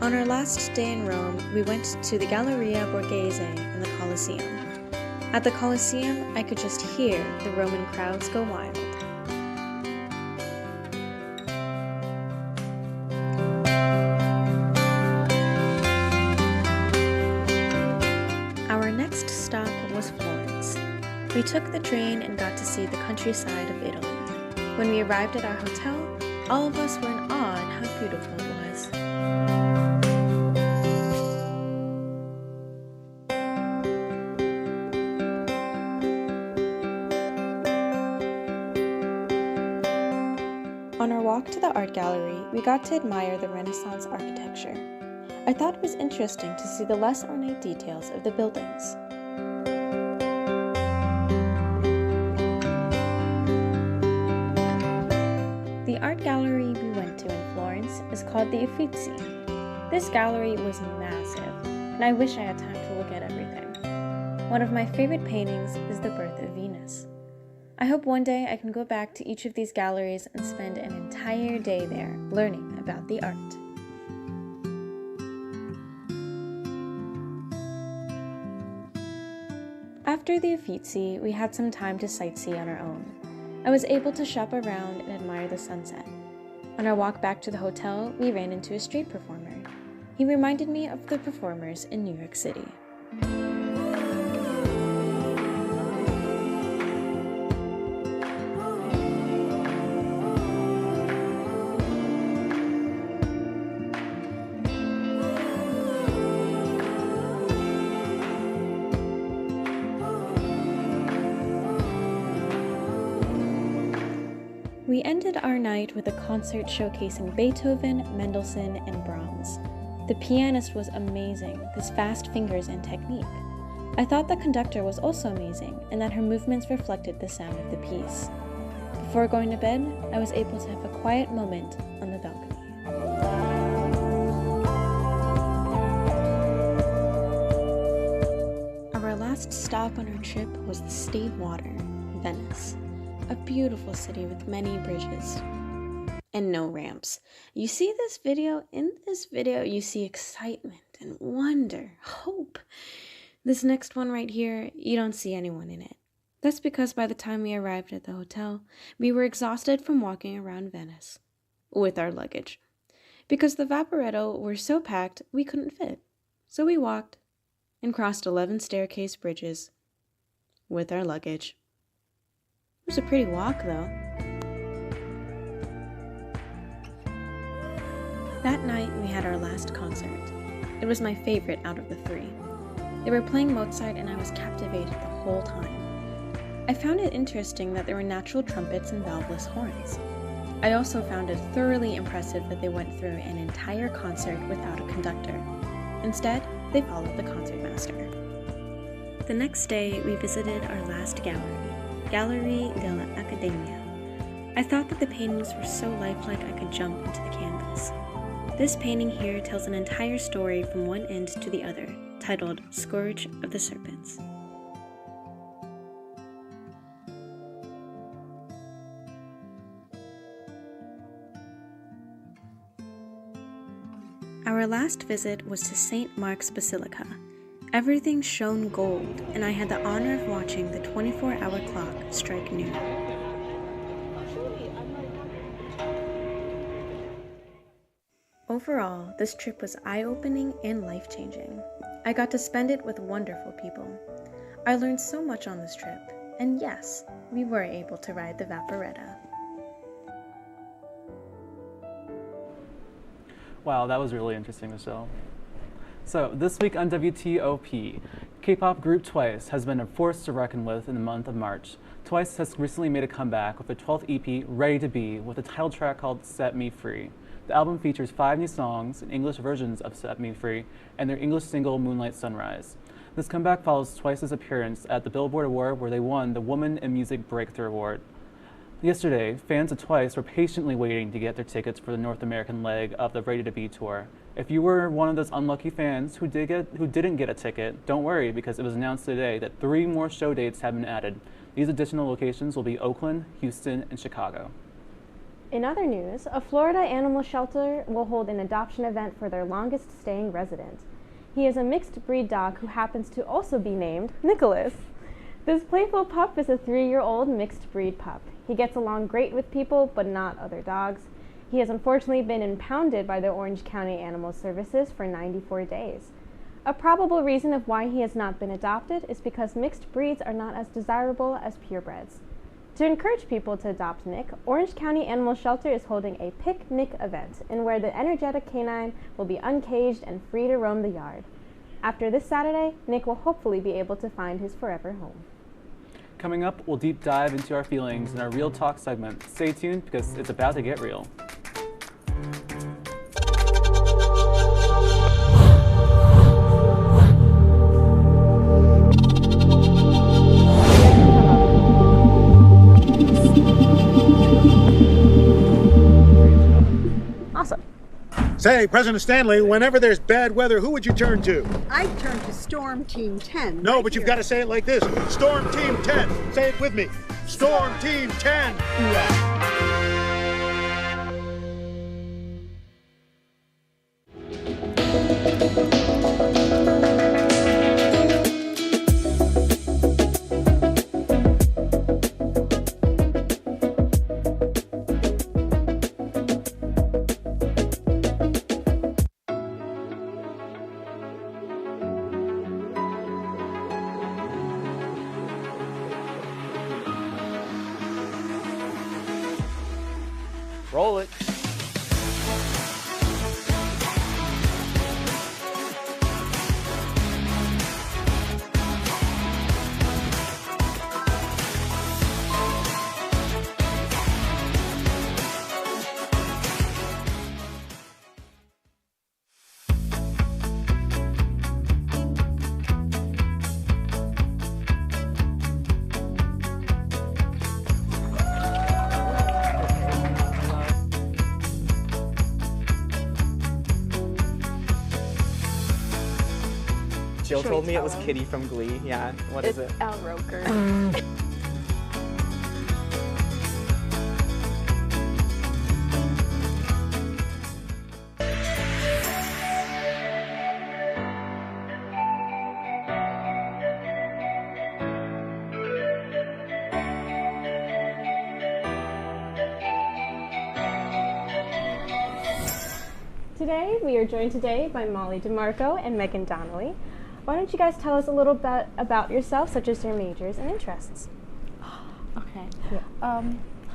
On our last day in Rome, we went to the Galleria Borghese and the Colosseum. At the Colosseum, I could just hear the Roman crowds go wild. Our next stop was Florence. We took the train and got to see the countryside of Italy. When we arrived at our hotel, all of us were in awe at how beautiful it was. On our walk to the art gallery, we got to admire the Renaissance architecture. I thought it was interesting to see the less ornate details of the buildings. The art gallery we went to in Florence is called the Uffizi. This gallery was massive, and I wish I had time to look at everything. One of my favorite paintings is The Birth of Venus. I hope one day I can go back to each of these galleries and spend an entire day there learning about the art. After the Uffizi, we had some time to sightsee on our own. I was able to shop around and admire the sunset. On our walk back to the hotel, we ran into a street performer. He reminded me of the performers in New York City. We ended our night with a concert showcasing Beethoven, Mendelssohn, and Brahms. The pianist was amazing with his fast fingers and technique. I thought the conductor was also amazing and that her movements reflected the sound of the piece. Before going to bed, I was able to have a quiet moment on the balcony. Our last stop on our trip was the state water, Venice, a beautiful city with many bridges and no ramps. You see this video? In this video, you see excitement and wonder, hope. This next one right here, you don't see anyone in it. That's because by the time we arrived at the hotel, we were exhausted from walking around Venice with our luggage. Because the Vaporetto were so packed, we couldn't fit. So we walked and crossed 11 staircase bridges with our luggage. It was a pretty walk, though. That night, we had our last concert. It was my favorite out of the three. They were playing Mozart, and I was captivated the whole time. I found it interesting that there were natural trumpets and valveless horns. I also found it thoroughly impressive that they went through an entire concert without a conductor. Instead, they followed the concertmaster. The next day, we visited our last gallery, Gallery della Accademia. I thought that the paintings were so lifelike I could jump into the canvas. This painting here tells an entire story from one end to the other, titled Scourge of the Serpents. Our last visit was to St. Mark's Basilica. Everything shone gold, and I had the honor of watching the 24-hour clock strike noon. Overall, this trip was eye-opening and life-changing. I got to spend it with wonderful people. I learned so much on this trip, and yes, we were able to ride the Vaporetta. Wow, that was really interesting, Michelle. So, this week on WTOP, K-pop group Twice has been a force to reckon with in the month of March. Twice has recently made a comeback with their 12th EP, Ready to Be, with a title track called Set Me Free. The album features 5 new songs and English versions of Set Me Free and their English single Moonlight Sunrise. This comeback follows Twice's appearance at the Billboard Award, where they won the Woman in Music Breakthrough Award. Yesterday, fans of Twice were patiently waiting to get their tickets for the North American leg of the Ready to Be tour. If you were one of those unlucky fans who didn't get a ticket, don't worry, because it was announced today that 3 more show dates have been added. These additional locations will be Oakland, Houston, and Chicago. In other news, a Florida animal shelter will hold an adoption event for their longest staying resident. He is a mixed breed dog who happens to also be named Nicholas. This playful pup is a 3-year-old mixed breed pup. He gets along great with people, but not other dogs. He has unfortunately been impounded by the Orange County Animal Services for 94 days. A probable reason of why he has not been adopted is because mixed breeds are not as desirable as purebreds. To encourage people to adopt Nick, Orange County Animal Shelter is holding a Pick Nick event, in where the energetic canine will be uncaged and free to roam the yard. After this Saturday, Nick will hopefully be able to find his forever home. Coming up, we'll deep dive into our feelings in our Real Talk segment. Stay tuned, because it's about to get real. Awesome. Say, President Stanley, whenever there's bad weather, who would you turn to? I'd turn to Storm Team 10. No, but you've got to say it like this. Storm Team 10. Say it with me. Storm Team 10. Roll it. Jill told me it was Kitty from Glee. Yeah, what is it? It's Al Roker. Today, we are joined today by Molly DeMarco and Megan Donnelly. Why don't you guys tell us a little bit about yourself, such as your majors and interests? Okay.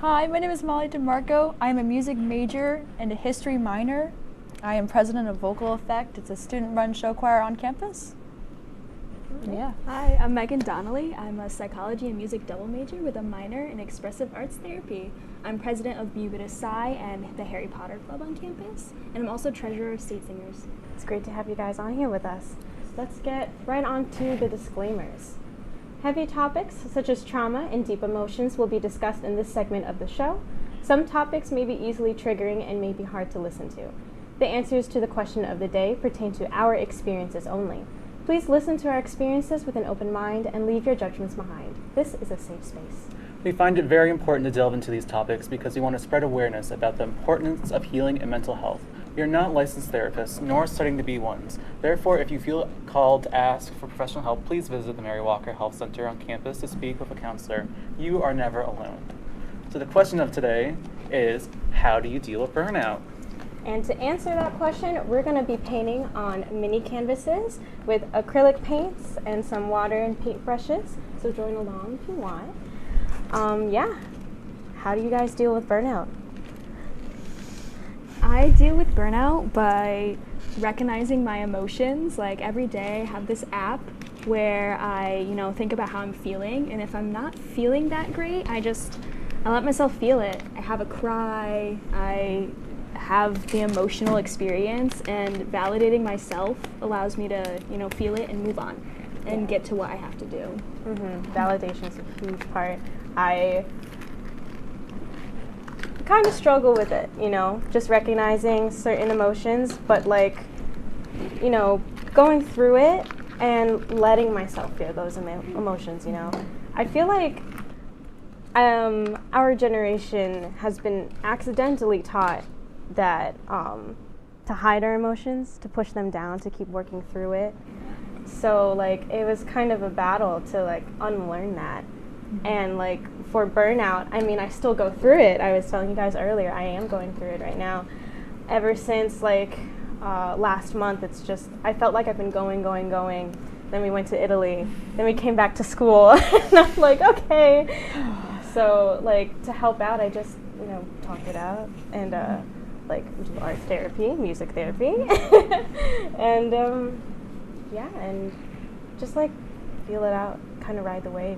Hi, my name is Molly DeMarco. I am a music major and a history minor. I am president of Vocal Effect. It's a student-run show choir on campus. Yeah. Hi, I'm Megan Donnelly. I'm a psychology and music double major with a minor in expressive arts therapy. I'm president of Ubitus Psi and the Harry Potter Club on campus, and I'm also treasurer of State Singers. It's great to have you guys on here with us. Let's get right on to the disclaimers. Heavy topics such as trauma and deep emotions will be discussed in this segment of the show. Some topics may be easily triggering and may be hard to listen to. The answers to the question of the day pertain to our experiences only. Please listen to our experiences with an open mind and leave your judgments behind. This is a safe space. We find it very important to delve into these topics because we want to spread awareness about the importance of healing and mental health. We are not licensed therapists, nor studying to be ones. Therefore, if you feel called to ask for professional help, please visit the Mary Walker Health Center on campus to speak with a counselor. You are never alone. So the question of today is, how do you deal with burnout? And to answer that question, we're going to be painting on mini canvases with acrylic paints and some water and paint brushes. So join along if you want. Yeah. How do you guys deal with burnout? I deal with burnout by recognizing my emotions. Like every day I have this app where I, think about how I'm feeling, and if I'm not feeling that great, I let myself feel it. I have a cry, I have the emotional experience, and validating myself allows me to, feel it and move on and get to what I have to do. Validation is a huge part. I kind of struggle with it, just recognizing certain emotions, but going through it and letting myself feel those emotions, I feel like our generation has been accidentally taught that to hide our emotions, to push them down, to keep working through it. So it was kind of a battle to unlearn that. And for burnout, I still go through it. I was telling you guys earlier, I am going through it right now. Ever since last month, it's just, I felt like I've been going. Then we went to Italy. Then we came back to school. And I'm like, okay. So to help out, I just, talk it out and do art therapy, music therapy. And and just feel it out, kind of ride the wave,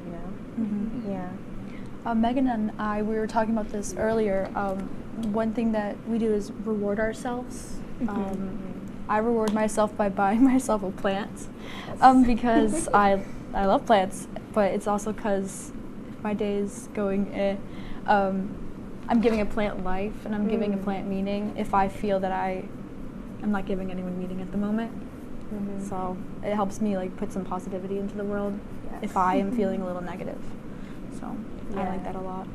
Yeah. Megan and I, we were talking about this earlier. One thing that we do is reward ourselves. I reward myself by buying myself a plant because I love plants, but it's also because if my day is going I'm giving a plant life and I'm giving a plant meaning if I feel that I'm not giving anyone meaning at the moment. So it helps me put some positivity into the world if I am feeling a little negative. So I like that a lot.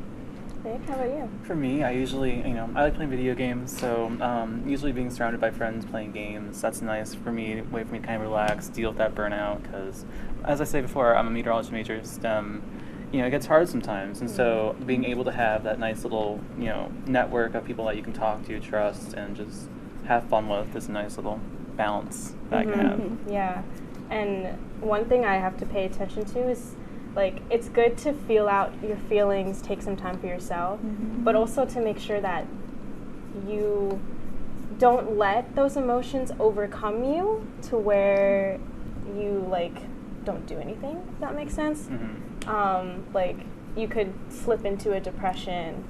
Nick, how about you? For me, I usually, I like playing video games, so usually being surrounded by friends playing games, that's nice for me, a way for me to kind of relax, deal with that burnout, because as I said before, I'm a meteorology major, STEM, it gets hard sometimes, and so being able to have that nice little, network of people that you can talk to, trust, and just have fun with is a nice little balance that I can have. Yeah, and one thing I have to pay attention to is it's good to feel out your feelings, take some time for yourself, but also to make sure that you don't let those emotions overcome you to where you don't do anything, if that makes sense. You could slip into a depression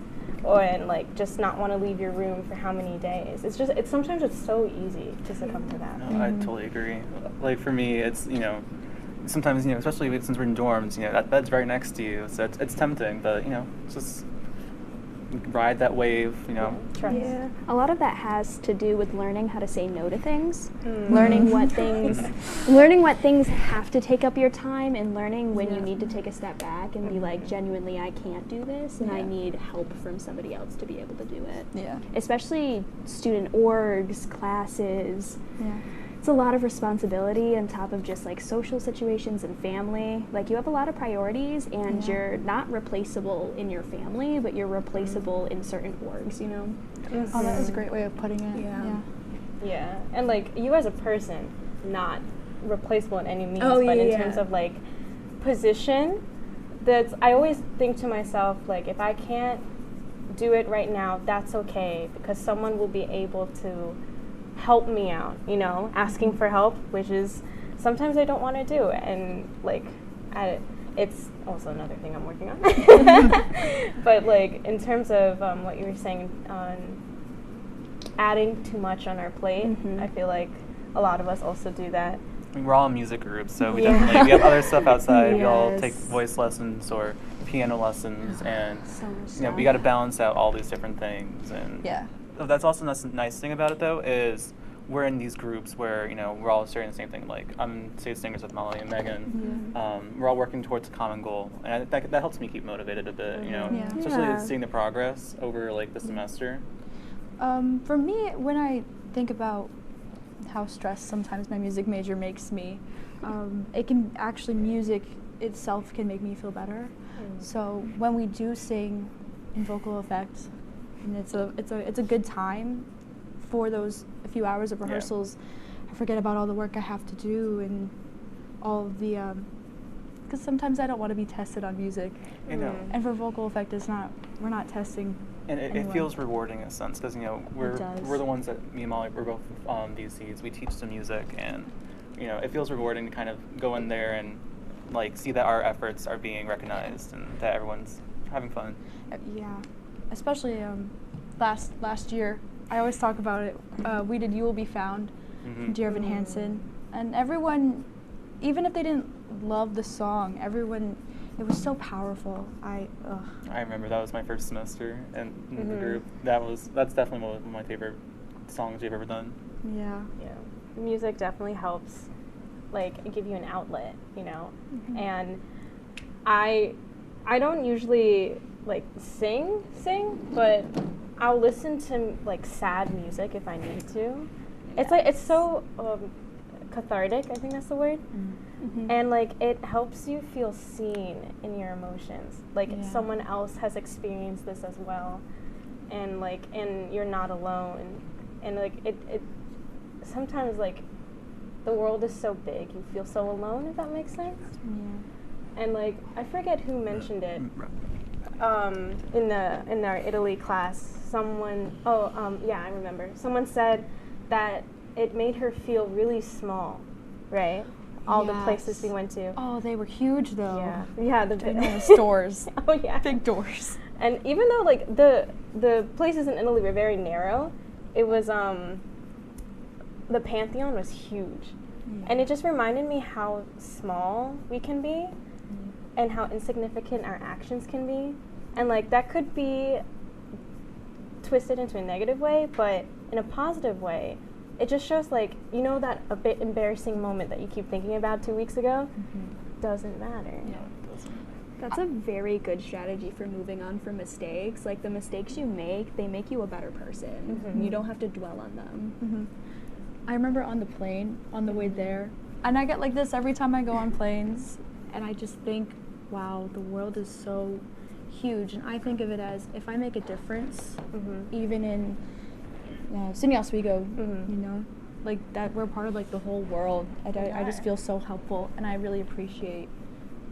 and just not want to leave your room for how many days. Sometimes it's so easy to succumb to that. No, I totally agree. For me, it's, sometimes, especially since we're in dorms, that bed's right next to you, so it's tempting, but, just ride that wave, you know. Yeah. A lot of that has to do with learning how to say no to things, learning what things have to take up your time, and learning when you need to take a step back and be like, genuinely, I can't do this, and I need help from somebody else to be able to do it. Yeah. Especially student orgs, classes. Yeah. It's a lot of responsibility on top of just like social situations and family. Like you have a lot of priorities, and you're not replaceable in your family, but you're replaceable in certain orgs, you know? Oh, that was a great way of putting it. Yeah. Yeah, and like you as a person, not replaceable in any means, Oh, but in yeah. terms of like position, I always think to myself, like, if I can't do it right now, that's okay, because someone will be able to help me out, you know, asking for help, which is sometimes I don't want to do, and like it's also another thing I'm working on. But like in terms of what you were saying on adding too much on our plate, I feel like a lot of us also do that. I mean, we're all in music groups, so we definitely we have other stuff outside. We all take voice lessons or piano lessons, and you know, we got to balance out all these different things. And that's also the nice thing about it, though, is we're in these groups where, you know, we're all sharing the same thing. Like, I'm stage singers with Molly and Megan. We're all working towards a common goal, and that helps me keep motivated a bit, you know, especially seeing the progress over, like, the semester. For me, when I think about how stressed sometimes my music major makes me, it can actually, music itself can make me feel better. So when we do sing in vocal effects, and it's a good time for those a few hours of rehearsals. I forget about all the work I have to do and all of the because sometimes I don't want to be tested on music. You know. And for vocal effect, we're not testing. And it feels rewarding in a sense, because, you know, we're the ones that, me and Molly, we're both VCs. We teach some music, and, you know, it feels rewarding to kind of go in there and like see that our efforts are being recognized and that everyone's having fun. Yeah, especially last year. I always talk about it. We did "You Will Be Found" from Dear Evan Hansen, and everyone, even if they didn't love the song, it was so powerful. I remember that was my first semester in the group. That's definitely one of my favorite songs we've ever done. Yeah. Music definitely helps, like, give you an outlet, you know. And I don't usually like sing, but I'll listen to like sad music if I need to. It's like, it's so cathartic, I think that's the word. And like it helps you feel seen in your emotions, like someone else has experienced this as well, and you're not alone. And like it sometimes, like, the world is so big, you feel so alone, if that makes sense. And like I forget who mentioned it in our Italy class. Someone I remember someone said that it made her feel really small, right? All the places we went to. Oh, they were huge though. Yeah, the stores. Oh yeah, big doors. And even though like the places in Italy were very narrow, it was the Pantheon was huge, and it just reminded me how small we can be, and how insignificant our actions can be, and like that could be twisted into a negative way, but in a positive way. It just shows, like, you know, that a bit embarrassing moment that you keep thinking about 2 weeks ago doesn't matter. Yeah, it doesn't. That's a very good strategy for moving on from mistakes. Like, the mistakes you make, they make you a better person. You don't have to dwell on them. I remember on the plane, on the way there, and I get like this every time I go on planes, and I just think, wow, the world is so huge. And I think of it as, if I make a difference, even in SUNY Oswego, you know, like that, we're part of like the whole world. I just feel so helpful, and I really appreciate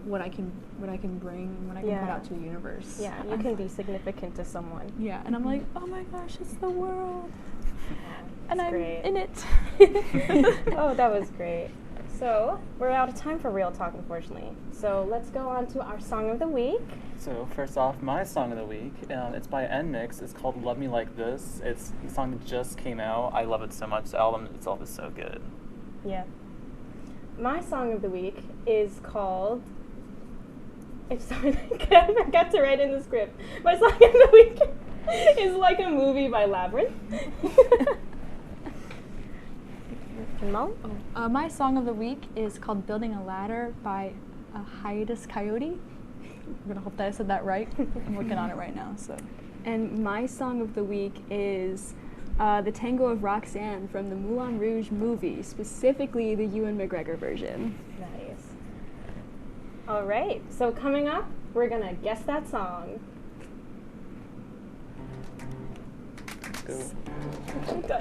what I can bring, what I can put out to the universe. Yeah, you can be significant to someone. Yeah, and I'm like, oh my gosh, it's the world, and I'm in it. Oh, that was great. So we're out of time for real talk, unfortunately. So let's go on to our song of the week. So first off, my song of the week, it's by NMIX. It's called Love Me Like This. It's the song that just came out. I love it so much. The album itself is so good. Yeah. My song of the week is called... I forgot to write in the script. My song of the week is like a movie by Labyrinth. Molly? My song of the week is called Building a Ladder by Hiatus Coyote. I'm gonna hope that I said that right. I'm working on it right now. So. And my song of the week is The Tango of Roxanne from the Moulin Rouge movie, specifically the Ewan McGregor version. Nice. All right, so coming up, we're gonna guess that song. Let's go.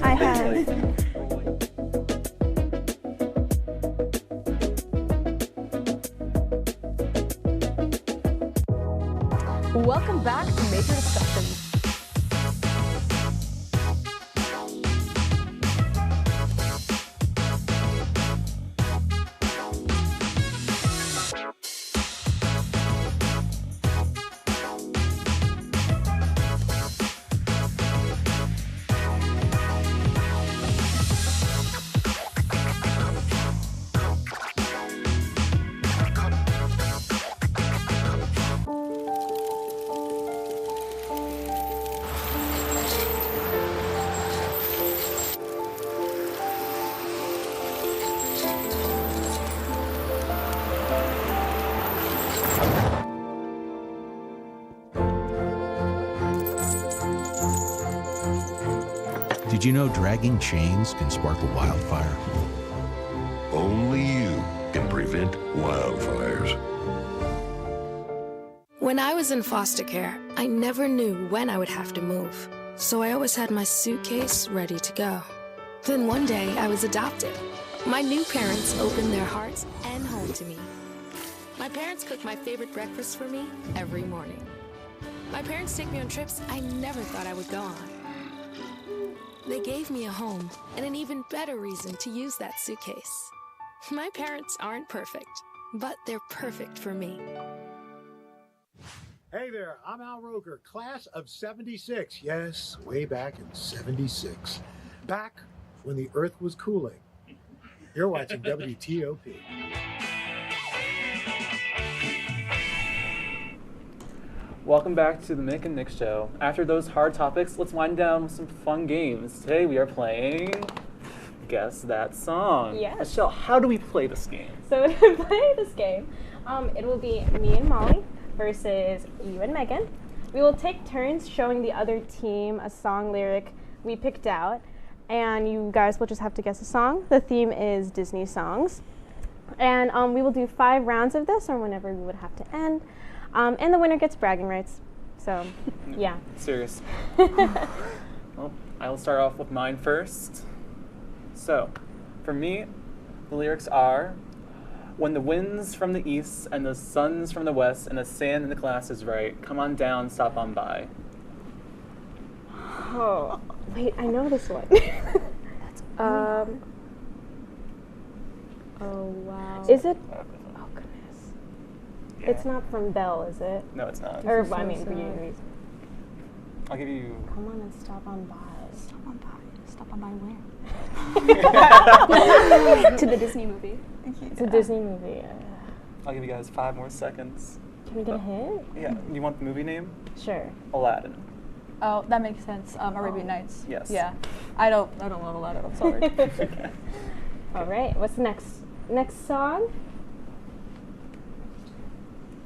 I have. Welcome back to Major Discussions. Did you know dragging chains can spark a wildfire? Only you can prevent wildfires. When I was in foster care, I never knew when I would have to move, so I always had my suitcase ready to go. Then one day, I was adopted. My new parents opened their hearts and home to me. My parents cook my favorite breakfast for me every morning. My parents take me on trips I never thought I would go on. They gave me a home and an even better reason to use that suitcase. My parents aren't perfect, but they're perfect for me. Hey there, I'm Al Roker, class of 76. Yes, way back in 76. Back when the earth was cooling. You're watching WTOP. Welcome back to the Mick and Nick Show. After those hard topics, let's wind down with some fun games. Today we are playing Guess That Song. Yes. Michelle, how do we play this game? So to play this game, it will be me and Molly versus you and Megan. We will take turns showing the other team a song lyric we picked out, and you guys will just have to guess a song. The theme is Disney songs. And we will do 5 rounds of this, or whenever we would have to end. And the winner gets bragging rights. So, yeah. Serious. Well, I'll start off with mine first. So, for me, the lyrics are, when the wind's from the east and the sun's from the west and the sand in the glass is right, come on down, stop on by. Oh, wait, I know this one. Oh, wow. Is it? Oh, goodness. Yeah. It's not from Belle, is it? No, it's not. Or, I mean, for you. I'll give you... Come on and stop on by. Stop on by. Stop on by where? To the Disney movie. It's a Disney movie. I'll give you guys 5 more seconds. Can we get a hint? Yeah. You want the movie name? Sure. Aladdin. Oh, that makes sense. Arabian Nights. Yes. Yeah. I don't love Aladdin. I'm sorry. All right. What's the next song?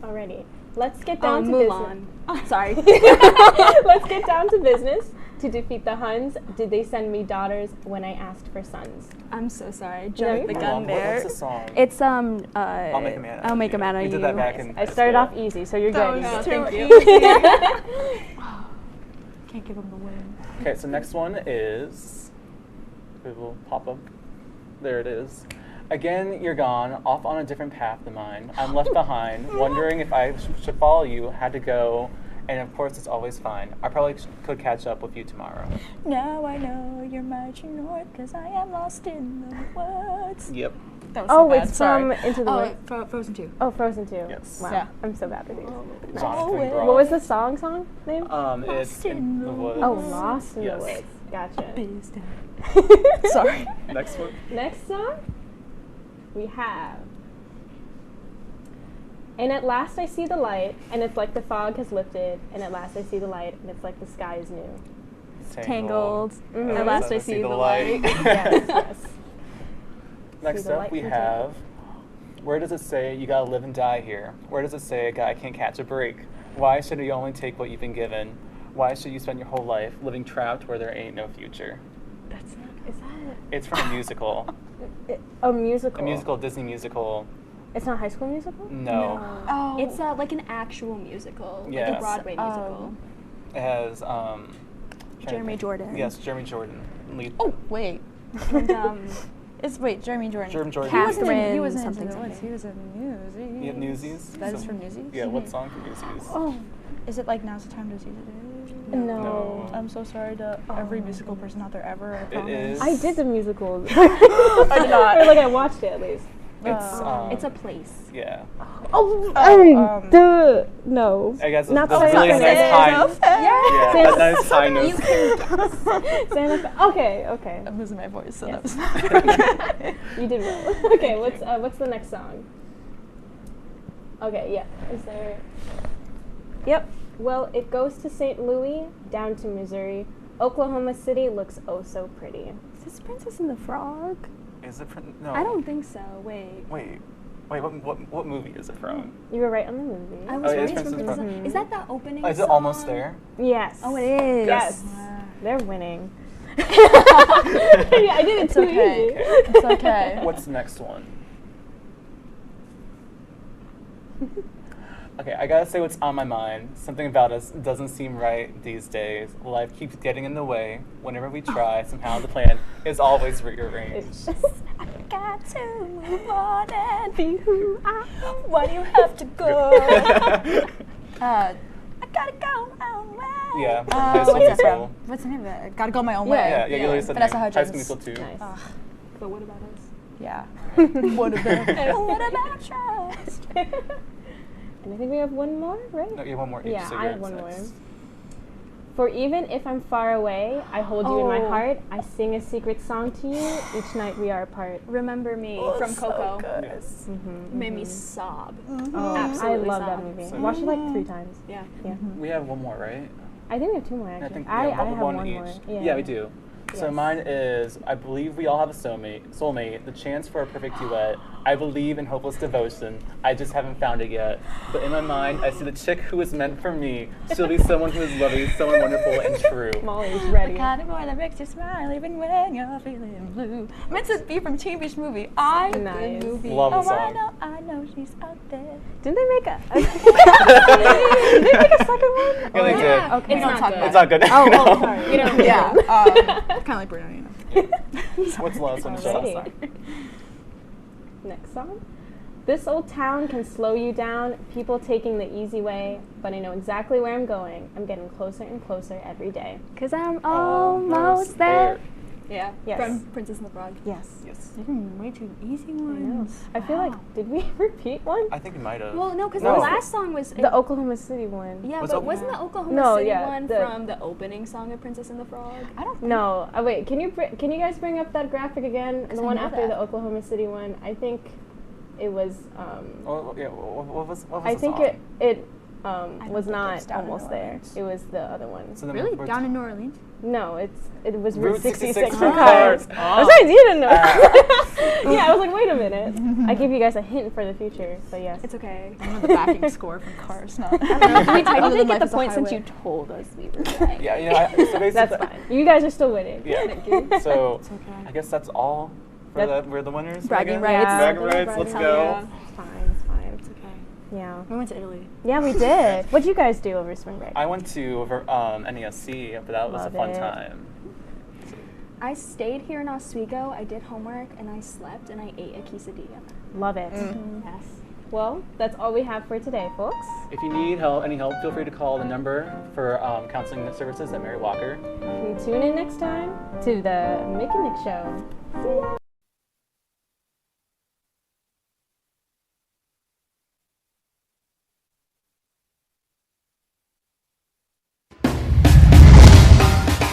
Alrighty. Let's get down to Mulan. business. Sorry. Let's get down to business. To defeat the Huns, did they send me daughters when I asked for sons? I'm so sorry. I jumped the gun What's there. the song? It's I'll make a man. I'll make a man out of You you. did that back in I started off easy, so you're That good. was Thank too you. Can't give him the win. Okay, so next one is, it will pop up. There it is. Again, you're gone, off on a different path than mine. I'm left behind, wondering if I should follow you, had to go, and of course it's always fine. I probably could catch up with you tomorrow. Now I know you're marching north, because I am lost in the woods. Yep. That was so bad. It's Sorry. from Into the Woods. Frozen 2. Oh, Frozen 2. Yes. Wow. Yeah. I'm so bad at these. Jonathan Groff. What was the song name? It's In the Woods. Oh, Lost in Yes. the Woods. Gotcha. Sorry. Next one. Next song, we have And at last I see the light, and it's like the fog has lifted, and at last I see the light, and it's like the sky is new. Tangled. Mhm. At last I see the light. Yes, yes. Next See the up, light we from have, where does it say you gotta live and die here? Where does it say a guy can't catch a break? Why should you only take what you've been given? Why should you spend your whole life living trapped where there ain't no future? That's not, is that? It's from a musical. A musical? A musical, Disney musical. It's not High School Musical? No. Oh. It's like an actual musical, like Yes. a Broadway musical. It has, Jeremy Jordan. Yes, Jeremy Jordan. Lead. Oh, wait. And, wait, Jeremy Jordan. Jeremy Jordan. Catherine, He wasn't something, into the Woods. something. He was in Newsies. Yeah, Newsies. That is from Newsies? Yeah, what song from Newsies? Oh, is it like Now's the Time to Seize It? No. I'm so sorry to every musical person out there ever. I promise. is. I did the musical. I did not. Or like I watched it at least. It's a place. Yeah. No. I guess Not that's really a nice high. Yeah, a nice high note. Santa Fe. Okay. I'm losing my voice, so Yes. that was You did well. Okay, what's the next song? Okay, yeah. Is there? Yep. Well, it goes to St. Louis, down to Missouri. Oklahoma City looks oh so pretty. Is this Princess and the Frog? Is it no. I don't think so. Wait. Wait, what movie is it from? You were right on the movie. I was it is right. Princess From Frog. Is that the opening Is it song? Almost There? Yes. Oh, it is. Yes. They're winning. Yeah, I did it It's too okay. easy. It's okay. What's the next one? Okay, I gotta say what's on my mind. Something about us doesn't seem right these days. Life keeps getting in the way. Whenever we try, somehow the plan is always rearranged. I got to move on and be who I am. Why do you have to go? I gotta go my own way. Yeah, from What's High School that Musical. from? What's the name of it? Gotta go my own way. Yeah, you already said Vanessa name. Hudgens. High School Musical 2. Nice. But what about us? Yeah. What about trust? And I think we have one more, right? No, you have one more each. Yeah, so I you're have at one more. 6. For even if I'm far away, I hold you in my heart. I sing a secret song to you. Each night we are apart. Remember Me from Coco. Yes. Made me sob. Oh, Absolutely I love sob. that movie. So- Watched it like 3 times. Yeah. Yeah. We have one more, right? I think we have 2 more actually. I think I yeah, have one one each. more. Yeah, we do. So Yes. mine is, I believe we all have a soulmate, the chance for a perfect duet. I believe in hopeless devotion. I just haven't found it yet. But in my mind, I see the chick who is meant for me. She'll be someone who is lovely, someone wonderful and true. Molly's ready. The kind of boy that makes you smile even when you're feeling blue. Meant to be from Teen Beach Movie. I Nice. the movie. Love the Oh, song. I know she's out there. Didn't they make a? Did they make a second one? Yeah, they did. Okay. It's not good. It's not good. Oh, No. oh, sorry. You know. Yeah. Kind of like Bruno, you know. What's the last one, Michelle? Alrighty. Next song. This old town can slow you down, people taking the easy way, but I know exactly where I'm going. I'm getting closer and closer every day. 'Cause I'm almost there. Yeah. Yes. From Princess and the Frog. Yes. Yes. You're giving way too easy I know. ones. I feel like, did we repeat one? I think we might have. Well, no, because No. the last song was The Oklahoma City one. Yeah, Was but it- wasn't the Oklahoma No, City yeah, one the- from the opening song of Princess and the Frog? I don't No. Oh, wait. Can you guys bring up that graphic again? The I one know after that. the Oklahoma City one. I think it was. Oh, yeah, what was I the think song? it don't was think not it's Down in almost New there. Orleans. It was the other one. So then Really? we're- Down in New Orleans? No, it was Route Route 66 66 for for cars. cars. I was saying you didn't know. Yeah, I was like, wait a minute. I give you guys a hint for the future, but yes. It's okay. I know the backing score from Cars. No. I don't know. Did we Other technically than get Life the is a point since you Highway. told us we were right? Yeah, you know, so basically. That's fine. You guys are still winning. Yeah. Thank you. So It's okay. I guess that's all. We're the winners. Bragging Megan? rights. Bragging rights. Let's go. It's fine. It's fine. It's okay. Yeah. We went to Italy. Yeah, we did. What'd you guys do over spring break? I went to NESC, but that was Love a fun it. time. I stayed here in Oswego, I did homework, and I slept, and I ate a quesadilla. Love it. Yes. Well, that's all we have for today, folks. If you need any help, feel free to call the number for counseling services at Mary Walker. And tune in next time to the Mick and Nick Show. See ya.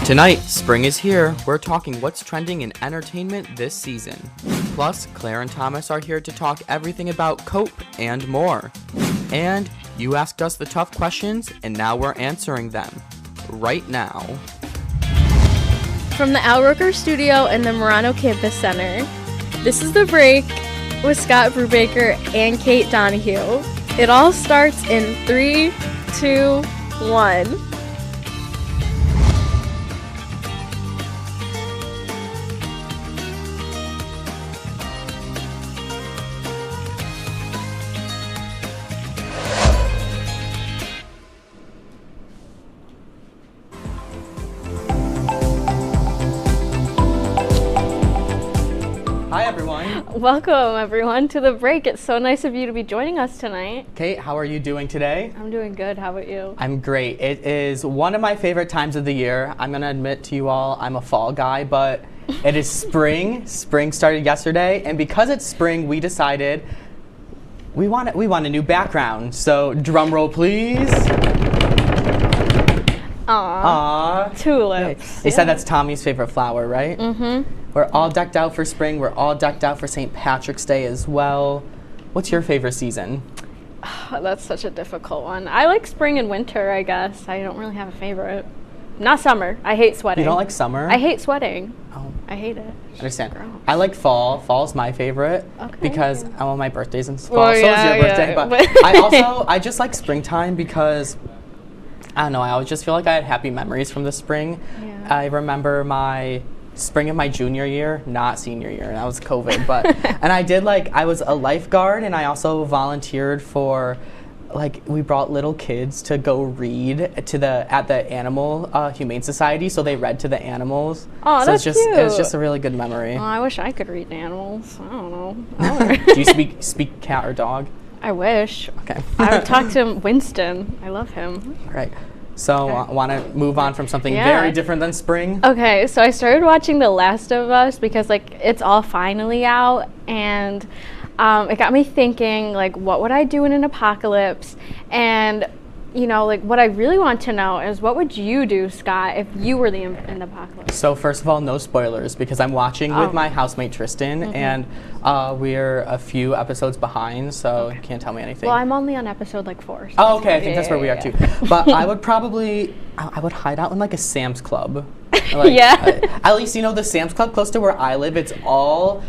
Tonight, spring is here. We're talking what's trending in entertainment this season. Plus, Claire and Thomas are here to talk everything about Cope and more. And you asked us the tough questions, and now we're answering them. Right now. From the Al Roker Studio and the Murano Campus Center, this is The Break with Scott Brubaker and Kate Donahue. It all starts in 3, 2, 1. Welcome, everyone, to The Break. It's so nice of you to be joining us tonight. Kate, how are you doing today? I'm doing good. How about you? I'm great. It is one of my favorite times of the year. I'm going to admit to you all, I'm a fall guy, but it is spring. Spring started yesterday, and because it's spring, we decided we want a new background. So, drum roll, please. Aww. Tulips. They said that's Tommy's favorite flower, right? Mm-hmm. We're all decked out for spring. We're all decked out for St. Patrick's Day as well. What's your favorite season? That's such a difficult one. I like spring and winter, I guess. I don't really have a favorite. Not summer. I hate sweating. You don't like summer? I hate sweating. Oh. I hate it. I understand. I like fall. Fall's my favorite because my birthday's in fall. Well, so is your birthday. yeah, But I just like springtime because, I don't know, I always just feel like I had happy memories from the spring. Yeah. I remember my spring of my junior year, not senior year, that was COVID, but, and I was a lifeguard, and I also volunteered for, we brought little kids to go read at the Animal Humane Society, so they read to the animals. Oh, so that's cute. It was just a really good memory. Oh, I wish I could read animals. I don't know. Do you speak cat or dog? I wish. Okay. I would talk to Winston. I love him. All right. So, want to move on from something very different than spring? Okay, so I started watching The Last of Us because, it's all finally out, and it got me thinking, what would I do in an apocalypse? And, what I really want to know is, what would you do, Scott, if you were in the apocalypse? So, first of all, no spoilers, because I'm watching with my housemate, Tristan, and we're a few episodes behind, so you can't tell me anything. Well, I'm only on episode 4. So oh, okay, I think that's where we are too. But I would probably, I would hide out in a Sam's Club. At least, the Sam's Club close to where I live, it's all,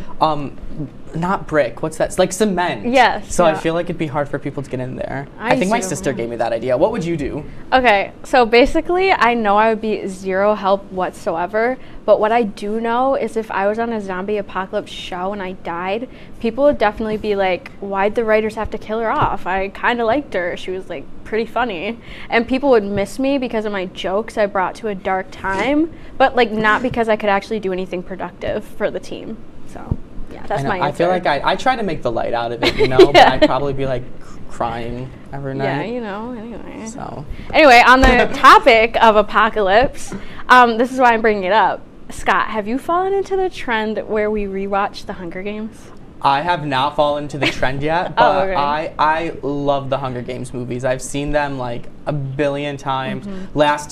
not brick, what's that? It's like cement. Yes. So I feel like it'd be hard for people to get in there. I think my sister gave me that idea. What would you do? Okay, so basically, I know I would be zero help whatsoever, but what I do know is if I was on a zombie apocalypse show and I died, people would definitely be like, why'd the writers have to kill her off? I kind of liked her. She was pretty funny. And people would miss me because of my jokes I brought to a dark time, but not because I could actually do anything productive for the team. So, yeah, that's my answer. I feel like I try to make the light out of it, but I'd probably be crying every night. Yeah, anyway. So. Anyway, on the topic of apocalypse, this is why I'm bringing it up. Scott, have you fallen into the trend where we rewatch The Hunger Games? I have not fallen into the trend yet, but I love the Hunger Games movies. I've seen them a billion times. Last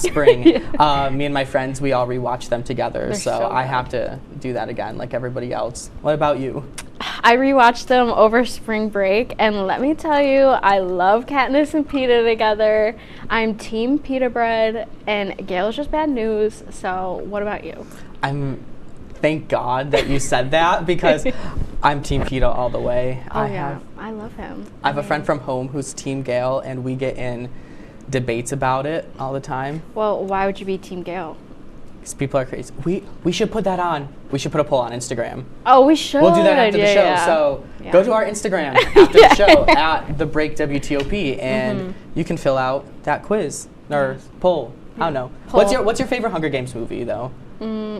spring, me and my friends, we all rewatched them together. So I have to do that again like everybody else. What about you? I rewatched them over spring break, and let me tell you, I love Katniss and Peeta together. I'm team pita bread, and Gail's just bad news. So what about you? Thank God that you said that, because I'm Team Peeta all the way. I love him. I have a friend from home who's Team Gail, and we get in debates about it all the time. Well, why would you be Team Gail? Because people are crazy. We should put that on. We should put a poll on Instagram. Oh, we should. We'll do that after the show. Yeah. So go to our Instagram after the show at The Break WTOP, and you can fill out that quiz or poll. I don't know. Poll. What's your favorite Hunger Games movie though?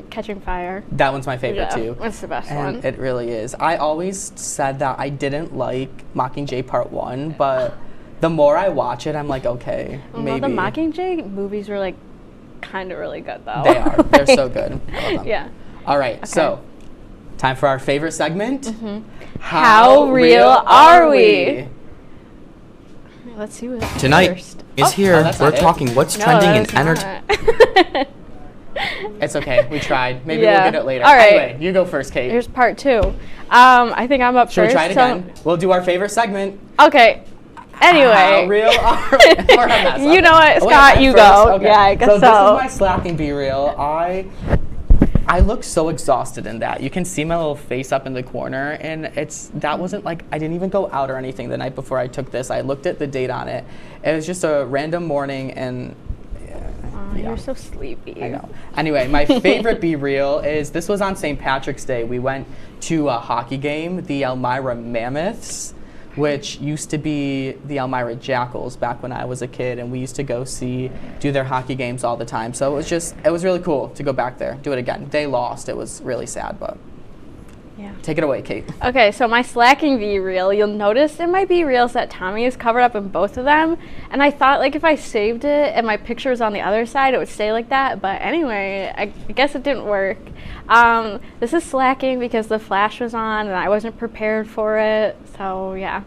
Catching Fire. That one's my favorite too. That's the best and one. It really is. I always said that I didn't like Mockingjay Part 1, but the more I watch it, I'm like, okay, maybe. Well, the Mockingjay movies were kind of really good though. They are. They're so good. I love them. Yeah. All right, so time for our favorite segment. How real are we? Let's see what Tonight first. is here. that's We're not it. talking what's trending in entertainment. It's okay. We tried. Maybe Yeah. we'll get it later. All right. Anyway, you go first, Kate. Here's part 2. I think I'm up Should first. we try it again? We'll do our favorite segment. Okay. Anyway. Real or a mess? You Okay. know what, Oh, wait, Scott, am I you first? go. Okay. Yeah, I guess so. so. This is my slacking be real. I look so exhausted in that. You can see my little face up in the corner, and that wasn't like, I didn't even go out or anything the night before I took this. I looked at the date on it. It was just a random morning, and You're so sleepy. I know. Anyway, my favorite Be Real is this was on St. Patrick's Day. We went to a hockey game, the Elmira Mammoths, which used to be the Elmira Jackals back when I was a kid, and we used to go do their hockey games all the time. So it was really cool to go back there, do it again. They lost. It was really sad, but yeah. Take it away, Kate. Okay, so my slacking Be Real, you'll notice in my Be Reals that Tommy is covered up in both of them, and I thought like if I saved it and my picture was on the other side, it would stay like that, but anyway, I guess it didn't work. This is slacking because the flash was on and I wasn't prepared for it, so yeah.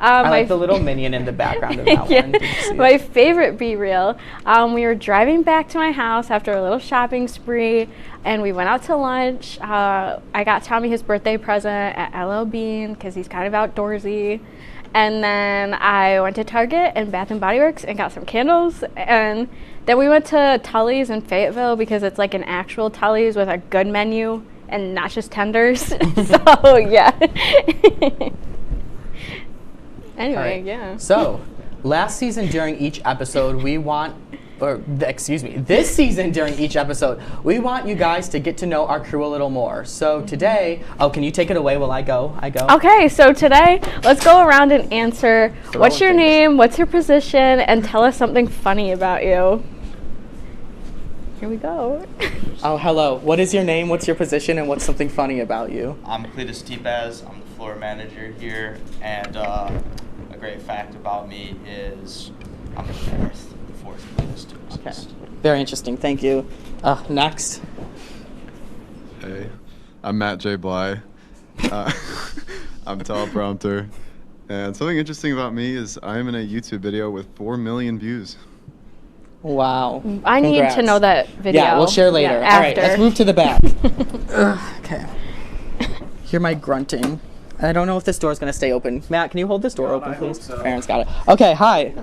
I like the little minion in the background of that yeah. one. Did you see My it? favorite Be Real, we were driving back to my house after a little shopping spree, and we went out to lunch. I got Tommy his birthday present at LL Bean because he's kind of outdoorsy. And then I went to Target and Bath and Body Works and got some candles. And then we went to Tully's in Fayetteville because it's like an actual Tully's with a good menu and not just tenders. So yeah. Anyway, Right. yeah. So, last season during each episode, this season during each episode, we want you guys to get to know our crew a little more. So today, can you take it away while I go? Okay, so today, let's go around and answer what's your name, what's your position, and tell us something funny about you. Here we go. Oh, hello. What is your name, what's your position, and what's something funny about you? I'm Cletus Tepaz. I'm the floor manager here, and a great fact about me is I'm the fourth Cletus to exist. Okay. Very interesting. Thank you. Next. Hey, I'm Matt J. Bly. I'm teleprompter. And something interesting about me is I'm in a YouTube video with 4 million views. Wow. I need Congrats. to know that video. Yeah, we'll share later. Yeah, All right, let's move to the back. Okay. Hear my grunting. I don't know if this door is going to stay open. Matt, can you hold this door open, please? So. Aaron's got it. Okay, hi.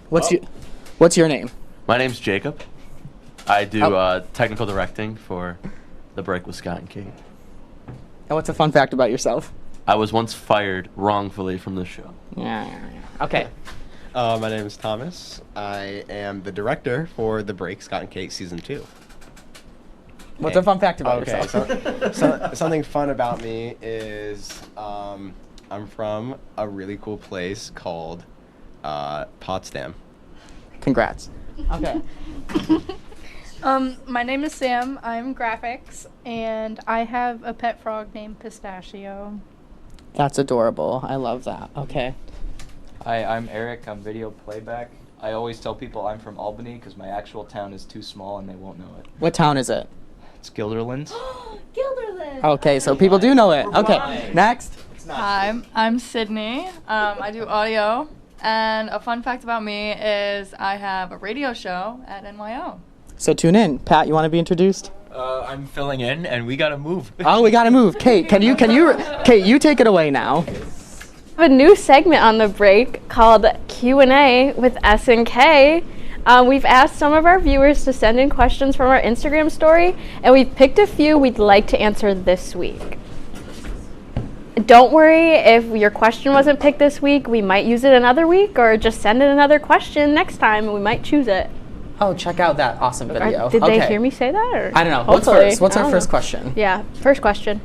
What's your name? My name's Jacob. I do technical directing for The Break with Scott and Kate. And what's a fun fact about yourself? I was once fired wrongfully from this show. Yeah. Okay. My name is Thomas. I am the director for The Break, Scott and Kate Season 2. What's a fun fact about yourself? So something fun about me is I'm from a really cool place called Potsdam. Congrats. Okay. My name is Sam. I'm graphics, and I have a pet frog named Pistachio. That's adorable. I love that. Okay. Hi, I'm Eric. I'm video playback. I always tell people I'm from Albany because my actual town is too small and they won't know it. What town is it? It's Guilderland. Guilderland! Okay, so people do know it. Okay, next. Hi, I'm Sydney. I do audio, and a fun fact about me is I have a radio show at NYO. So tune in. Pat, you want to be introduced? I'm filling in, and we gotta move. Oh, we gotta move. Kate, Kate, you take it away now. We have a new segment on The Break called Q&A with S&K. We've asked some of our viewers to send in questions from our Instagram story, and we've picked a few we'd like to answer this week. Don't worry if your question wasn't picked this week, we might use it another week, or just send in another question next time and we might choose it. Oh, check out that awesome video. Did they hear me say that? Or? I don't know. Hopefully. What's first? What's our first question? Yeah, first question.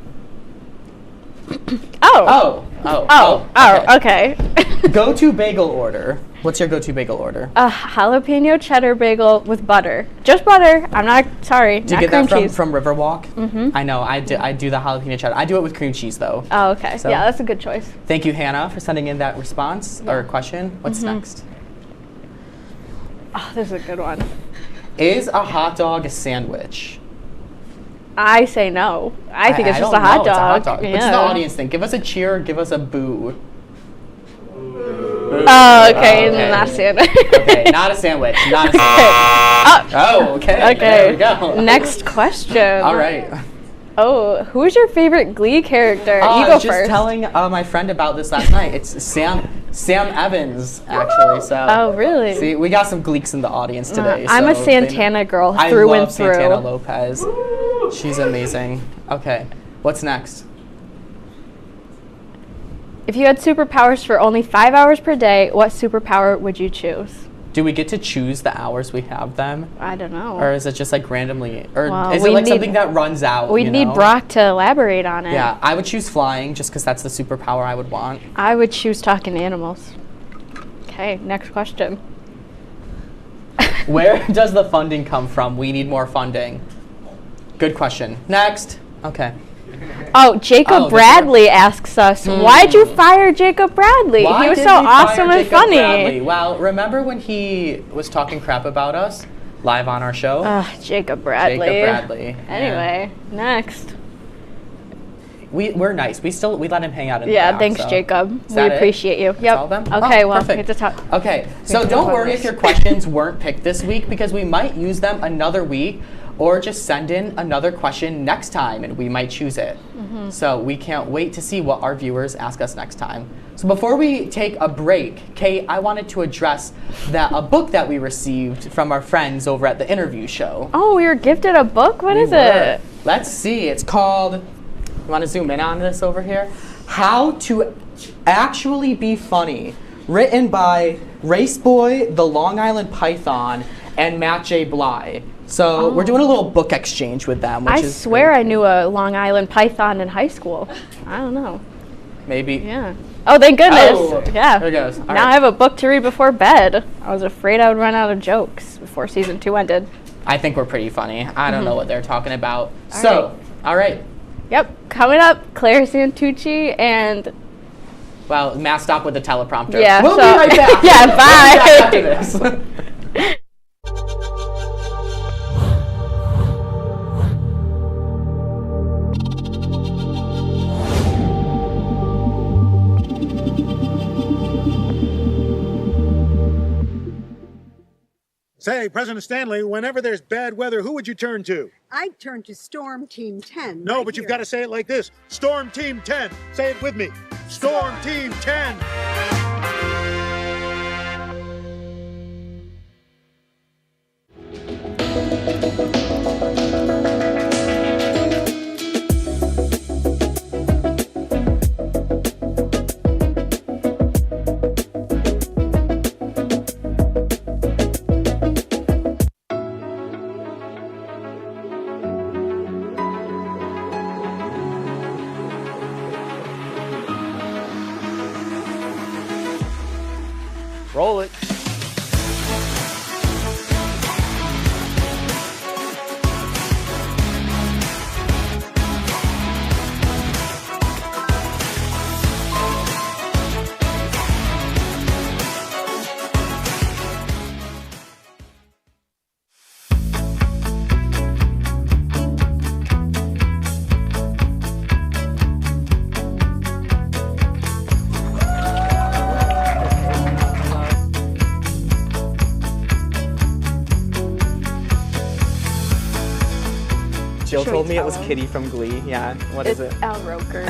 Okay. Go-to bagel order. What's your go-to bagel order? A jalapeno cheddar bagel with butter. Just butter. I'm not, sorry, Do you not get cream that cheese. from Riverwalk? Mhm. I know. I do the jalapeno cheddar. I do it with cream cheese though. Oh, okay. So, yeah, that's a good choice. Thank you, Hannah, for sending in that response or question. What's Mhm. next? Oh, this is a good one. Is a hot dog a sandwich? I say no. I think it's just don't a hot know. dog. It's a hot dog. Yeah. What's the audience think? Give us a cheer. Give us a boo. Oh, okay. Not a sandwich. Okay, not a sandwich. Not a sandwich. Oh, okay. Okay. There we go. Next question. All right. Oh, who's your favorite Glee character? I You go was just first. telling my friend about this last night. It's Sam Evans, actually. So. Oh, really? See, we got some Gleeks in the audience today. I'm a so Santana girl I through love and through. Santana Lopez. She's amazing. Okay, what's next? If you had superpowers for only 5 hours per day, what superpower would you choose? Do we get to choose the hours we have them? I don't know. Or is it just like randomly? Or Well, is we it like need- something that runs out? We need know? Brock to elaborate on it. Yeah, I would choose flying just because that's the superpower I would want. I would choose talking to animals. Okay, next question. Where does the funding come from? We need more funding. Good question. Next. Okay. Oh, Jacob Bradley asks us, why'd you fire Jacob Bradley? Why He was did so we fire awesome and Jacob funny. Bradley? Well, remember when he was talking crap about us live on our show? Jacob Bradley. Jacob Bradley. Anyway, next. We're nice. We let him hang out in the Yeah, back, thanks, so. Jacob. Is We that it? appreciate you. That's Yep. all of them? Okay, Oh, well, perfect. we have to talk. Okay, We so have to don't talk worry about if your this. questions weren't picked this week because we might use them another week or just send in another question next time and we might choose it. Mhm. So we can't wait to see what our viewers ask us next time. So before we take a break, Kate, I wanted to address a book that we received from our friends over at the interview show. Oh, we were gifted a book? What is We were. it? Let's see. It's called, you want to zoom in on this over here? How to Actually Be Funny. Written by Race Boy, the Long Island Python, and Matt J. Bly. So we're doing a little book exchange with them, which I is swear I knew a Long Island Python in high school. I don't know. maybe. Yeah. Oh, thank goodness. Oh, Yeah. there it goes. All Now right. I have a book to read before bed. I was afraid I would run out of jokes before season 2 ended. I think we're pretty funny. I don't know what they're talking about. All So, all right. Yep. Coming up, Claire Santucci and Well, Matt, stop with the teleprompter. Yeah, We'll so- be right back. Yeah, We'll be right back bye. after this. Say, President Stanley, whenever there's bad weather, who would you turn to? I'd turn to Storm Team 10. No, but you've got to say it like this. Storm Team 10. Say it with me. Storm Team 10. Roll it. Jill Should we told me it tell was him? Kitty from Glee. Yeah. What is it? It's Al Roker.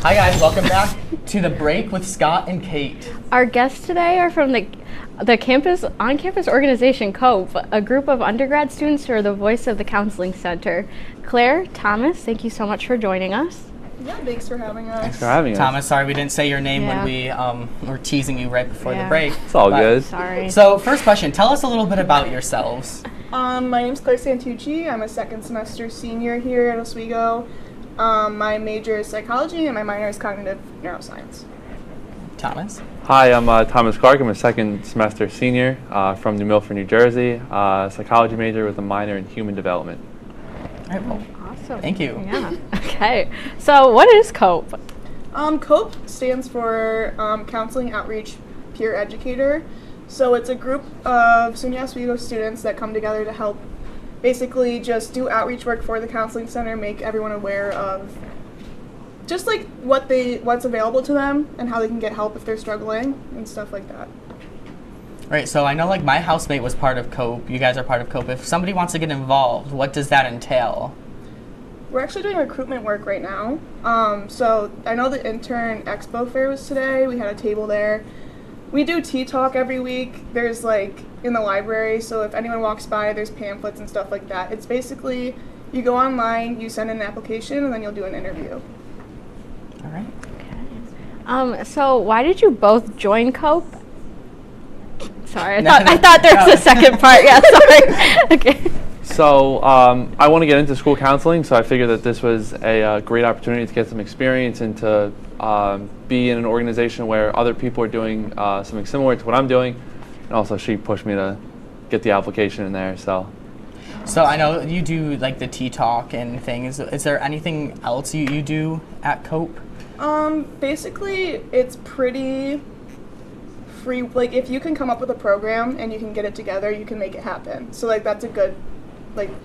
Hi guys, welcome back to The Break with Scott and Kate. Our guests today are from the campus on-campus organization COPE, a group of undergrad students who are the voice of the counseling center. Claire, Thomas, thank you so much for joining us. Yeah, thanks for having us. Thanks for having us. Thomas, sorry we didn't say your name Yeah. when we were teasing you right before Yeah. the break. It's all good. Sorry. So first question, tell us a little bit about yourselves. My name's Claire Santucci. I'm a second semester senior here at Oswego. My major is psychology and my minor is cognitive neuroscience. Thomas? Hi, I'm Thomas Clark. I'm a second semester senior from New Milford, New Jersey. Psychology major with a minor in human development. All right, well, Awesome. thank you. Yeah. Okay. So what is COPE? COPE stands for Counseling Outreach peer educator. So it's a group of SUNY Oswego students that come together to help basically just do outreach work for the counseling center, make everyone aware of just like what's available to them and how they can get help if they're struggling and stuff like that. Right, so I know like my housemate was part of COPE, you guys are part of COPE. If somebody wants to get involved, what does that entail? We're actually doing recruitment work right now. So I know the intern expo fair was today. We had a table there. We do tea talk every week. There's like in the library, so if anyone walks by, there's pamphlets and stuff like that. It's basically you go online, you send in an application, and then you'll do an interview. All right. Okay. So why did you both join COPE? Sorry, I thought there was a second part. Yeah, sorry. Okay. So I want to get into school counseling, so I figured that this was a great opportunity to get some experience and to be in an organization where other people are doing something similar to what I'm doing. And also she pushed me to get the application in there. So I know you do like the tea talk and things. Is there anything else you do at COPE? Basically, it's pretty free. Like if you can come up with a program and you can get it together, you can make it happen. So like that's a good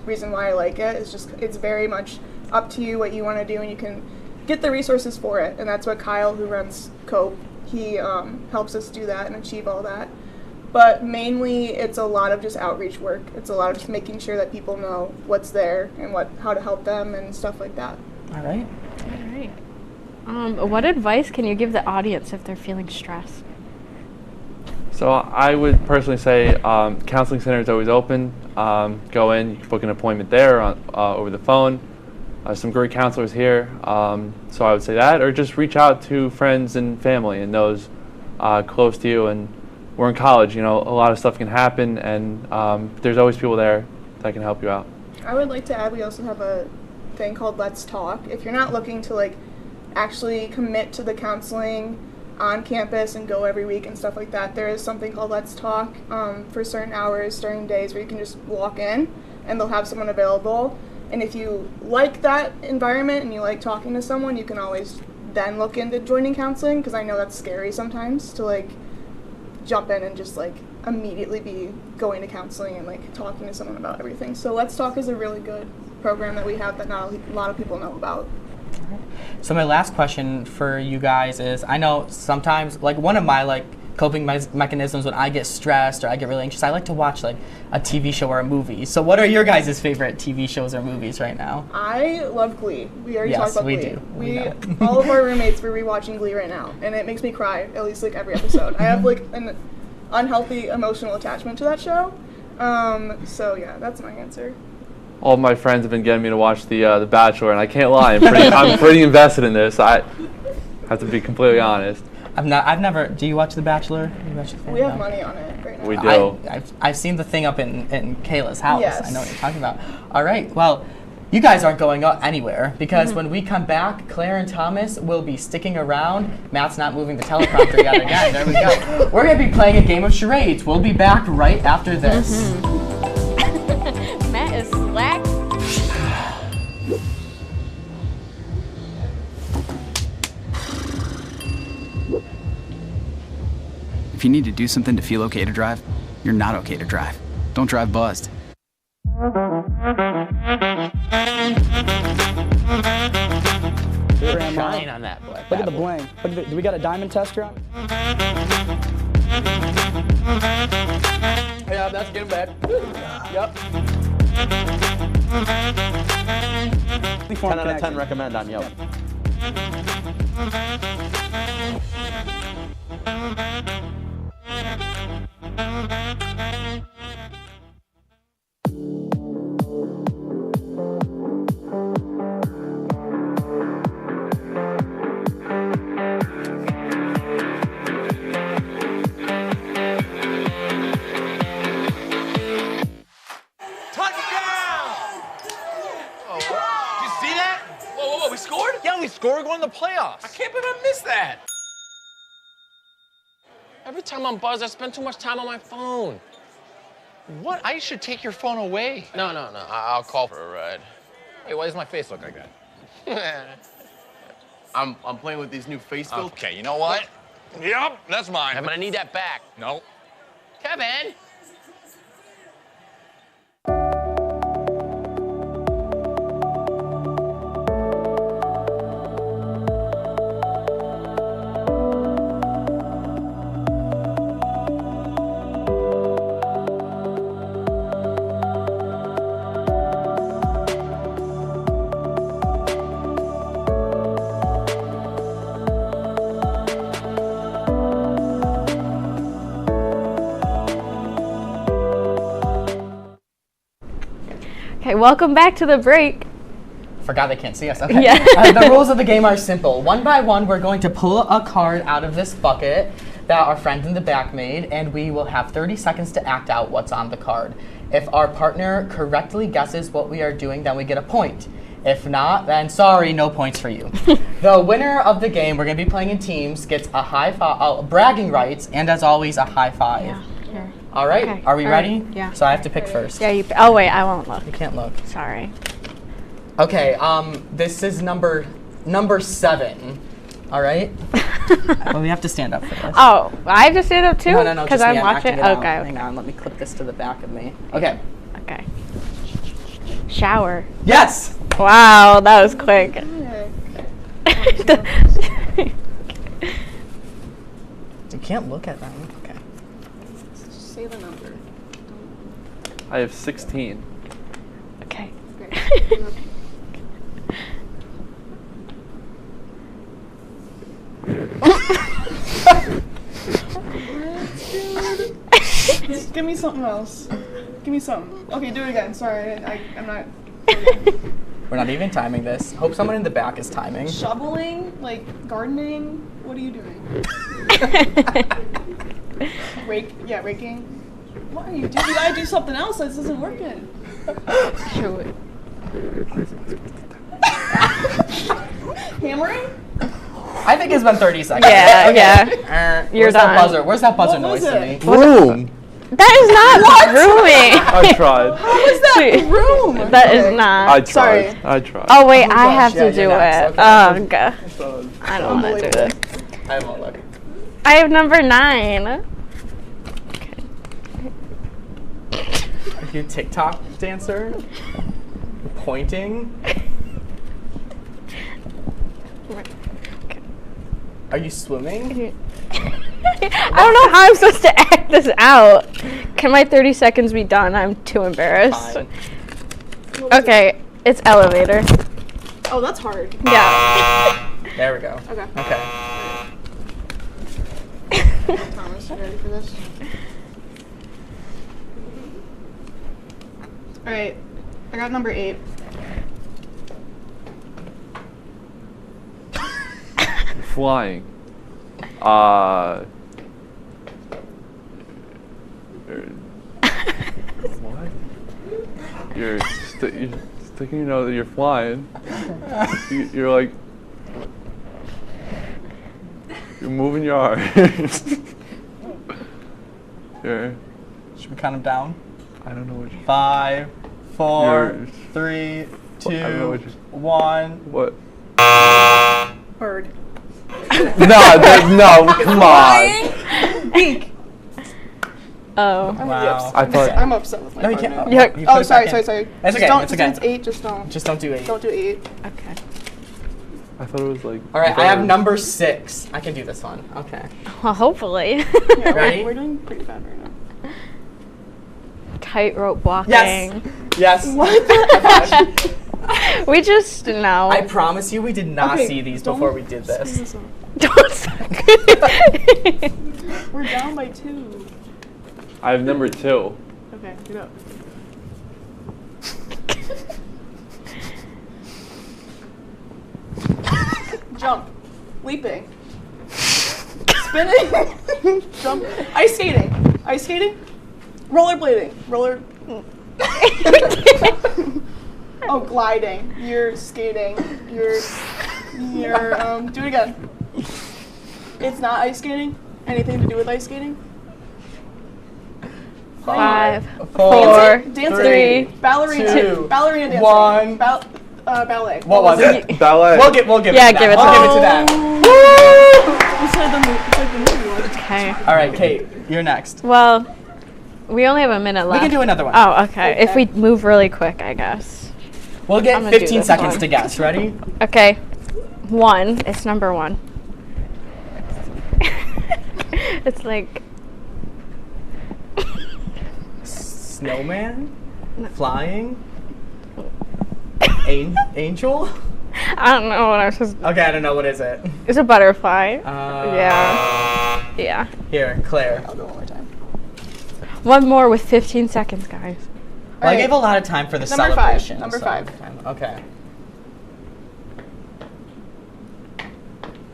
reason why I like it. It's just it's very much up to you what you want to do, and you can get the resources for it. And that's what Kyle, who runs COPE, he helps us do that and achieve all that. But mainly it's a lot of just outreach work. It's a lot of just making sure that people know what's there and how to help them and stuff like that. All right. All right. What advice can you give the audience if they're feeling stressed? So I would personally say counseling center is always open. Go in, you can book an appointment there over the phone. Some great counselors here, so I would say that, or just reach out to friends and family and those close to you. And we're in college, a lot of stuff can happen, and there's always people there that can help you out. I would like to add, we also have a thing called Let's Talk. If you're not looking to actually commit to the counseling on campus and go every week and stuff like that, there is something called Let's Talk for certain hours during days where you can just walk in and they'll have someone available. And if you like that environment and you like talking to someone, you can always then look into joining counseling, because I know that's scary sometimes to jump in and just immediately be going to counseling and talking to someone about everything. So Let's Talk is a really good program that we have that not a lot of people know about. So my last question for you guys is, I know sometimes, one of my coping mechanisms when I get stressed or I get really anxious, I like to watch a TV show or a movie. So what are your guys' favorite TV shows or movies right now? I love Glee. We already talked about Glee. Yes, we do. All of our roommates were rewatching Glee right now, and it makes me cry at least every episode. I have an unhealthy emotional attachment to that show. So yeah, that's my answer. All of my friends have been getting me to watch The Bachelor, and I can't lie, I'm pretty invested in this. I have to be completely honest. I've never. Do you watch The Bachelor? We have money on it right now. We do. I've seen the thing up in Kayla's house. Yes. I know what you're talking about. All right. Well, you guys aren't going anywhere, because when we come back, Claire and Thomas will be sticking around. Matt's not moving the teleprompter yet again. There we go. We're going to be playing a game of charades. We'll be back right after this. Matt is slack. If you need to do something to feel okay to drive, you're not okay to drive. Don't drive buzzed. Shine on that boy. Look at the bling. Look at do we got a diamond tester on? Yeah, that's getting bad. Yep. 10 out of 10 recommend on Yelp. We're going to the playoffs. I can't believe I missed that. Every time I'm buzzed, I spend too much time on my phone. What? I should take your phone away. No. I'll call for a ride. Hey, why does my face look like that? I'm playing with these new face filters. Okay, you know what? Yep, that's mine. I'm gonna need that back. No. Kevin! Okay, welcome back to the break. Forgot they can't see us. Okay. Yeah. The rules of the game are simple. One by one, we're going to pull a card out of this bucket that our friend in the back made, and we will have 30 seconds to act out what's on the card. If our partner correctly guesses what we are doing, then we get a point. If not, then sorry, no points for you. The winner of the game, we're going to be playing in teams, gets a high five, bragging rights, and as always, a high five. Yeah, sure. All right, Okay. are we All ready? right. Yeah. So I have to pick first. Yeah, oh wait, I won't look. You can't look. Sorry. Okay, this is number 7. All right? Well, we have to stand up for this. Oh, I have to stand up too? No, Because just I'm me, watching. acting it out. Okay. Hang on, let me clip this to the back of me. Okay. Okay. Shower. Yes! Wow, that was quick. You can't look at them. Okay. Just say the number. I have 16. Okay. Just give me something else. Give me something. Okay, do it again. Sorry, I'm not. We're not even timing this. Hope someone in the back is timing. Shoveling, like gardening. What are you doing? Raking. What are you doing? You gotta do something else. This isn't working. Sure. Hammering? I think it's been 30 seconds. Yeah, okay. yeah. You're Where's that done. buzzer? Where's that buzzer What was noise to it? me? Room. That is not grooming. I tried. How is that room? That is not. I tried. Sorry. I tried. Oh wait, I gosh, have yeah, to do you're next. it. Okay. Oh god. I don't want to do this. I won't look. I have number 9. Are you a TikTok dancer? Pointing? Are you swimming? I don't know how I'm supposed to act this out. Can my 30 seconds be done? I'm too embarrassed. Fine. Okay, it's elevator. Oh, that's hard. Yeah. There we go. Okay. Okay. Thomas, you ready for this? Alright, I got number 8. Flying. What? You're sticking your nose. You're flying. You're like. You're moving your arms. You're. Should we count them down? I don't know what you're. 5, 4, You're- 3, 2, I don't know what you're. 1. What? Bird. No, come on. Beak. Oh. Wow. I thought. I'm upset with my No, you partner. can't. Yeah. You Oh, put it sorry. back in. Just It's okay. don't, It's just okay. it's 8, just don't. Just don't do 8. Don't do 8. Okay. I thought it was like. All right, I have number 6. I can do this one. Okay. Well, hopefully. Yeah, Ready? we're doing pretty bad right now. Tightrope walking. Yes. Yes. What the We just know. I promise you, we did not Okay, see these don't before we did screw this. this up. Don't suck. We're down by 2. I have number 2. Okay, get up. Jump. Leaping. Spinning. Jump. Ice skating. Ice skating. Rollerblading. Oh, gliding. You're skating. You're do it again. It's not ice skating? Anything to do with ice skating? 5, 4, Dancing. 3, Ballerina. 2, Ballerina dancing. 1. Ballet. What was it? Ballet. We'll give it to Yeah, that. give it to We'll them. give it to that. You said the Okay. All right, Kate, you're next. Well, we only have a minute left. We can do another one. Oh, okay. If we move really quick, I guess. We'll I'm get gonna do 15 this seconds one. to guess. Ready? Okay. One. It's number one. It's like Snowman? Flying? Angel? I don't know what I was supposed. Okay, I don't know. What is it? It's a butterfly. Yeah. Yeah. Here, Claire. I'll go one more time. One more with 15 seconds, guys. Well, I gave a lot of time for the Number celebration. Number so- five. Okay.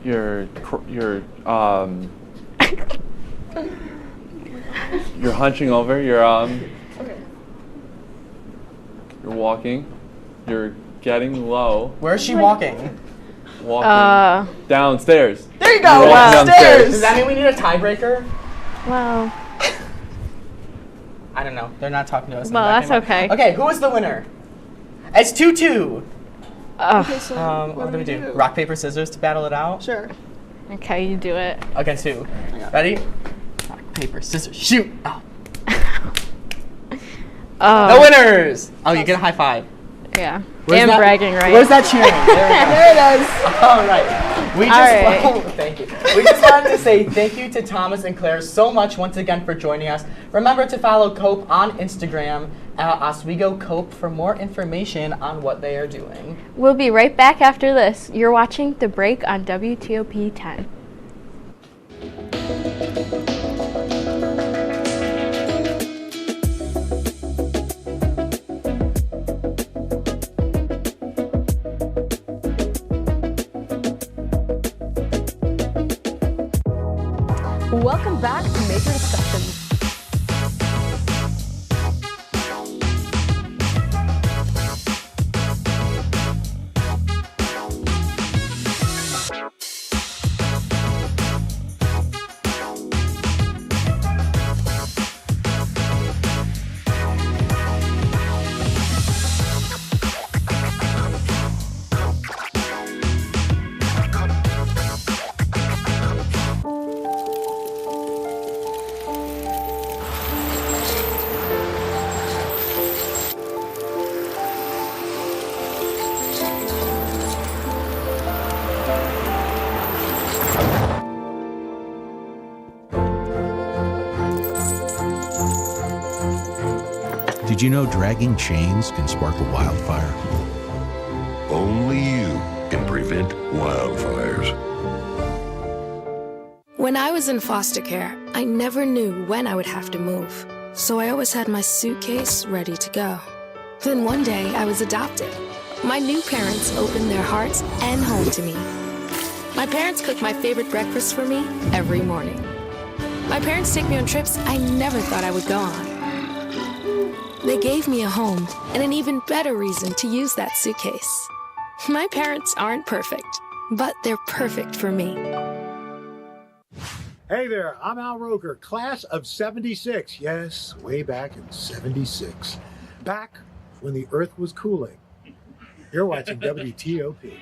You're hunching over. You're walking. You're getting low. Where is she walking? Walking downstairs. There you You're go. walking downstairs. Does that mean we need a tiebreaker? Well. I don't know. They're not talking to us. Well, that's okay. Okay, who is the winner? It's 2-2. Okay, so what do we do? Rock, paper, scissors to battle it out? Sure. Okay, you do it. Against who? Ready? Rock, paper, scissors, shoot. Oh. The winners! Oh, you get a high five. Yeah. Where's and that- bragging, right? Where's that cheering? There it is. All right. We just All right. thank you. We just wanted to say thank you to Thomas and Claire so much once again for joining us. Remember to follow Cope on Instagram at Oswego Cope for more information on what they are doing. We'll be right back after this. You're watching The Break on WTOP 10. Welcome back to Major Discussions. Did you know dragging chains can spark a wildfire? Only you can prevent wildfires. When I was in foster care, I never knew when I would have to move. So I always had my suitcase ready to go. Then one day, I was adopted. My new parents opened their hearts and home to me. My parents cook my favorite breakfast for me every morning. My parents take me on trips I never thought I would go on. They gave me a home and an even better reason to use that suitcase. My parents aren't perfect, but they're perfect for me. Hey there, I'm Al Roker, class of 76. Yes, way back in 76. Back when the earth was cooling. You're watching WTOP.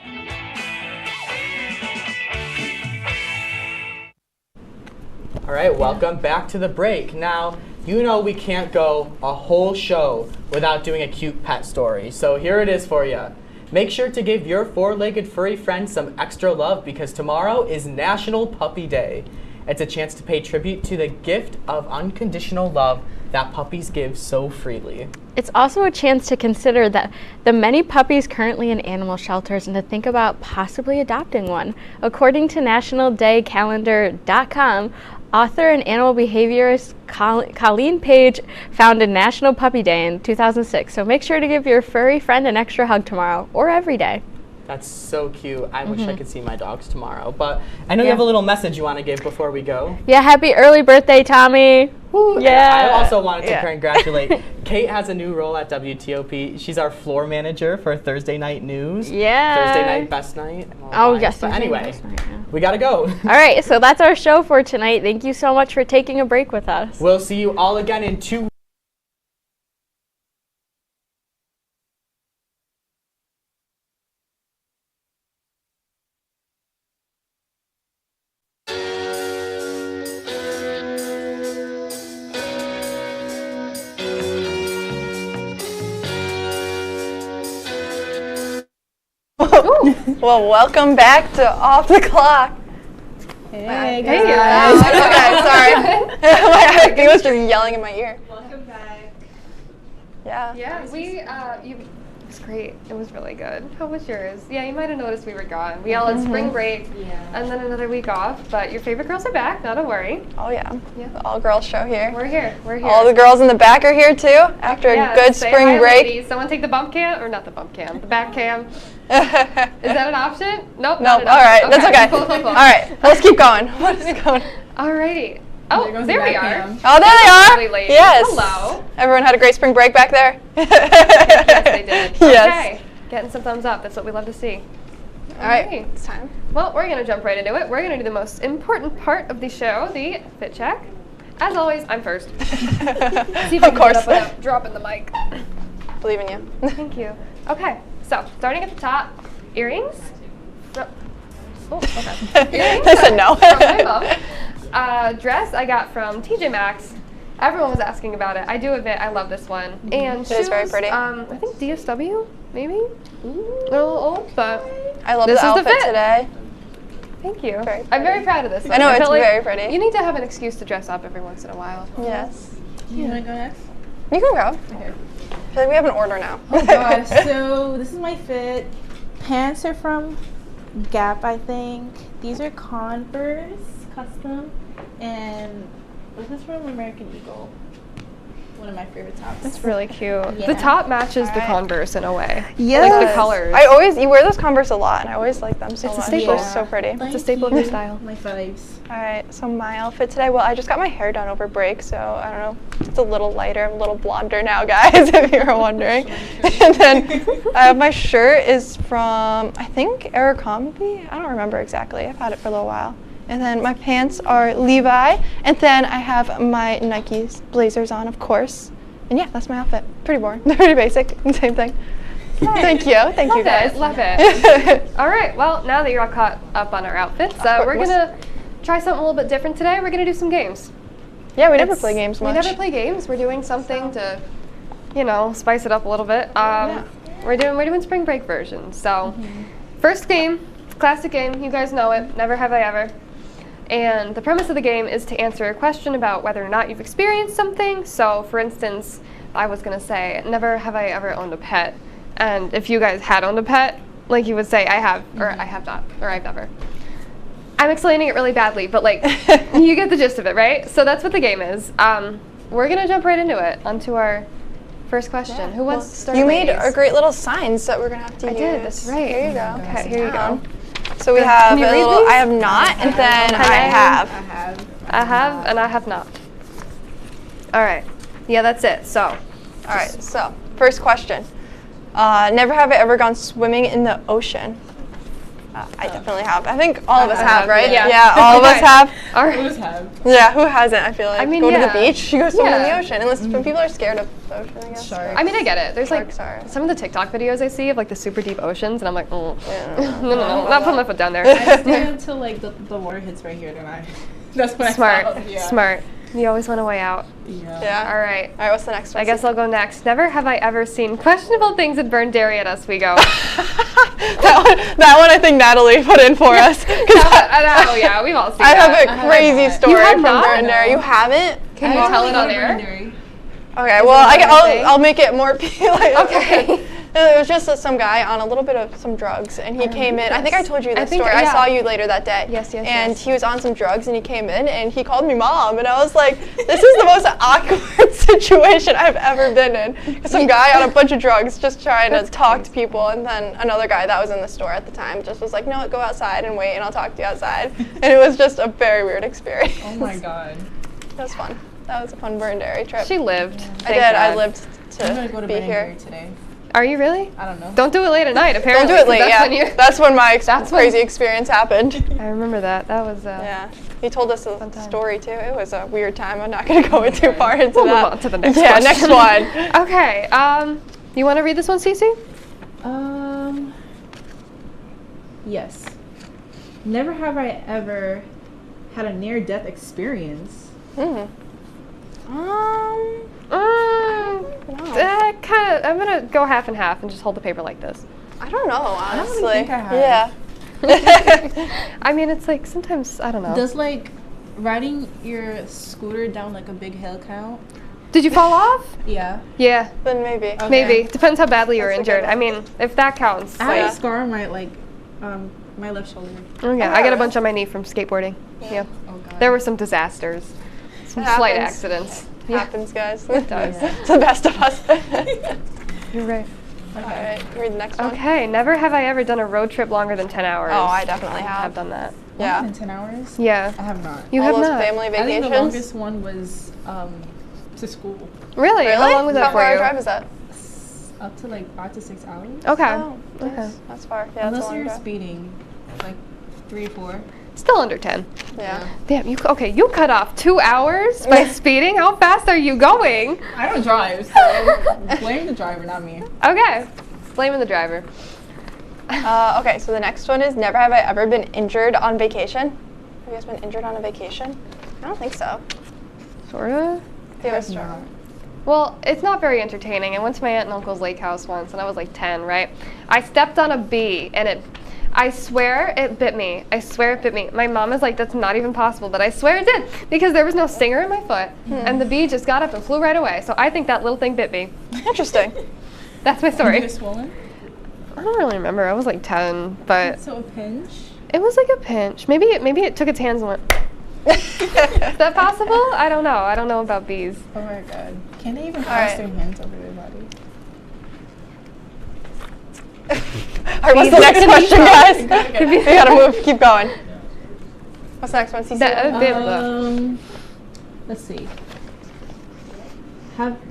All right, welcome back to The Break. Now, you know we can't go a whole show without doing a cute pet story. So here it is for you. Make sure to give your four-legged furry friend some extra love because tomorrow is National Puppy Day. It's a chance to pay tribute to the gift of unconditional love that puppies give so freely. It's also a chance to consider that the many puppies currently in animal shelters and to think about possibly adopting one. According to nationaldaycalendar.com, author and animal behaviorist Colleen Page founded National Puppy Day in 2006. So make sure to give your furry friend an extra hug tomorrow or every day. That's so cute. I wish I could see my dogs tomorrow. But I know you have a little message you want to give before we go. Yeah, happy early birthday, Tommy. Woo, yeah. I also wanted to congratulate. Kate has a new role at WTOP. She's our floor manager for Thursday Night News. Yeah. Thursday Night Best Night. Oh, yes. But Thursday anyway, Best Night, yeah. we got to go. All right, so that's our show for tonight. Thank you so much for taking a break with us. We'll see you all again in 2 weeks. Well, welcome back to Off the Clock. Hey guys. Okay, sorry. My thing was just yelling in my ear. Welcome back. Yeah. Yeah, it was great. It was really good. How was yours? Yeah, you might have noticed we were gone. We all had spring break and then another week off, but your favorite girls are back, not a worry. Oh yeah. The all-girls show here. We're here. All the girls in the back are here too after a good say spring hi, break. Ladies. Someone take the bump cam, or not the bump cam, the back cam. Is that an option? Nope. Nope. Not an All right, option. that's okay. Cool. All right, let's keep going. What is going? Alrighty. Oh, there we are. Oh, there they are. Lovely ladies. Yes. Hello. Everyone had a great spring break back there. Yes, they did. Yes. Okay. Getting some thumbs up. That's what we love to see. All right, it's time. Well, we're going to jump right into it. We're going to do the most important part of the show, the fit check. As always, I'm first. See if you can get up without dropping the mic. Believe in you. Thank you. Okay, so starting at the top, earrings. Oh, okay. Earrings. I said no. From my mom. Dress I got from TJ Maxx. Everyone was asking about it. I do admit I love this one. And It is very pretty. I think DSW, maybe? They're a little old, but I love this the is outfit fit today. Thank you. I'm very proud of this one. I know, feel it's like very pretty. You need to have an excuse to dress up every once in a while. Yes. You want to go next? You can go. Okay. I feel like we have an order now. Oh gosh, so this is my fit. Pants are from Gap, I think. These are Converse custom, and this is from American Eagle. One of my favorite tops. That's really cute. Yeah. The top matches the Alright. Converse in a way. Yes. Like the colors. You wear those Converse a lot, and I always like them so It's a much. staple. They're so pretty. It's a staple of your style. My vibes. All right, so my outfit today, well, I just got my hair done over break, so I don't know, it's a little lighter, I'm a little blonder now, guys, if you were wondering. And then my shirt is from, I think, Abercrombie? I don't remember exactly, I've had it for a little while. And then my pants are Levi, and then I have my Nike blazers on, of course. And yeah, that's my outfit. Pretty boring, pretty basic, same thing. Thank you Love guys. Love it. All right, well, now that you're all caught up on our outfits, we're going to try something a little bit different today. We're going to do some games. Yeah, we never play games much. We never play games. We're doing something to, spice it up a little bit. We're doing spring break versions. So, first game, classic game. You guys know it. Never have I ever. And the premise of the game is to answer a question about whether or not you've experienced something. So, for instance, I was going to say, never have I ever owned a pet. And if you guys had owned a pet, like you would say, I have, or I have not, or I've never. I'm explaining it really badly, but you get the gist of it, right? So that's what the game is. We're going to jump right into it, onto our first question. Who wants to start? You made ladies? our great little signs that we're going to have to use. I did, that's right. Here you go. Okay, here you go. So we have a little, I have not, and then I have. I have, and I have not. All right. Yeah, that's it. So. All right, so first question. Never have I ever gone swimming in the ocean. I definitely have. I think all of us have, right? Yeah. All of us have. All right. Yeah, who hasn't? I feel like I mean, go to yeah. the beach, you go swim in the Yeah. ocean. Unless when people are scared of the ocean, I guess. I mean, I get it. There's some of the TikTok videos I see of the super deep oceans, and I'm like, no, not putting my foot down there. I stay until the water hits right here, then I. That's what Smart. I thought. Yeah. Smart. You always want a way out. Yeah. All right. All right, what's the next one? I guess I'll go next. Never have I ever seen questionable things that burn dairy at Oswego. that one I think Natalie put in for us. Oh yeah, we've all seen I that. have a crazy story You have from not? Burn Dairy. You haven't? Can you tell it on air? Okay, Is well, it another thing? I'll make it more Okay. It was just some guy on a little bit of some drugs, and he came in. I think I told you this story. I saw you later that day. Yes. And he was on some drugs, and he came in, and he called me mom, and I was like, this is the most awkward situation I've ever been in. Some guy on a bunch of drugs just trying to talk to people, and then another guy that was in the store at the time just was like, no, go outside and wait, and I'll talk to you outside. And it was just a very weird experience. Oh my god. That was fun. That was a fun Burn Dairy trip. She lived. I did. I lived I'm gonna go to to be Burn here. Dairy today. Are you really? I don't know. Don't do it late at night, apparently. Don't do it late, That's That's when my crazy experience happened. I remember that. That was yeah. He told us a story too. It was a weird time. I'm not going to go too far into We'll that. move on to the next Yeah, question. next one. Okay. You want to read this one, Cece? Yes. Never have I ever had a near-death experience. I'm gonna go half and half and just hold the paper like this. I don't know, honestly. I don't really think I have. Yeah. I mean, it's like sometimes, I don't know. Does like riding your scooter down like a big hill count? Did you fall off? Yeah. Yeah. Then maybe. Okay. Maybe. Depends how badly you were That's a injured. good I mean, if that counts. I have like- a scar on my my left shoulder. Oh yeah, I got a bunch on my knee from skateboarding. Yeah. Oh god. There were some disasters. Some It slight happens. accidents. Happens, guys. It does. It's the best of us. You're right. All right, read the next one. Okay, never have I ever done a road trip longer than 10 hours. Oh, I definitely have. I've done that. Yeah. In 10 hours? Yeah. I have not. You All have those not. family I think vacations. the longest one was to school. Really? How long was that How for far a you? drive is that? Up to like 5 to 6 hours. Okay. Oh, Okay. nice. That's far. Yeah, that's a Unless long you're drive. speeding, like 3 or 4. Still under 10. Yeah. Damn, you cut off 2 hours by speeding? How fast are you going? I don't drive, so blame the driver, not me. Okay. Blaming the driver. Okay, so the next one is never have I ever been injured on vacation. Have you guys been injured on a vacation? I don't think so. Sorta. Well, it's not very entertaining. I went to my aunt and uncle's lake house once, and I was like 10, right? I stepped on a bee, and I swear it bit me. I swear it bit me. My mom is like, that's not even possible, but I swear it did, because there was no stinger in my foot, and the bee just got up and flew right away. So I think that little thing bit me. Interesting. That's my story. You were swollen? I don't really remember. I was like 10, but So a pinch? it was like a pinch. Maybe it took its hands and went. Is that possible? I don't know. I don't know about bees. Oh my god. Can they even All cross right. their hands over their body? All right, what's the next question, guys? We gotta move. Keep going. What's the next one? CC? Let's see.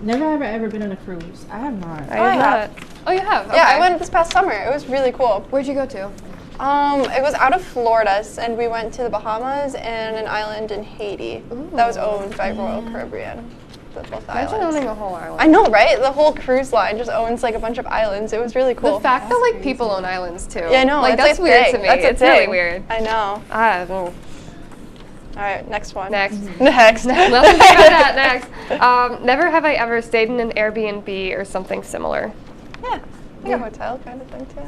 Never have I ever been on a cruise. I have not. I have not. Oh, you have? Yeah, I Okay. went this past summer. It was really cool. Where'd you go to? It was out of Florida, and we went to the Bahamas and an island in Haiti that was owned by Royal Caribbean. Both Imagine islands. owning a whole island. I know, right? The whole cruise line just owns like a bunch of islands. It was really cool. The fact that like people own islands too. Yeah, I know. Like it's that's a weird thing. to me. That's a It's really thing. weird. I know. I don't know. All right, next one. Next. Next. Let's think about that next. Never have I ever stayed in an Airbnb or something similar. Yeah, like a hotel kind of thing too.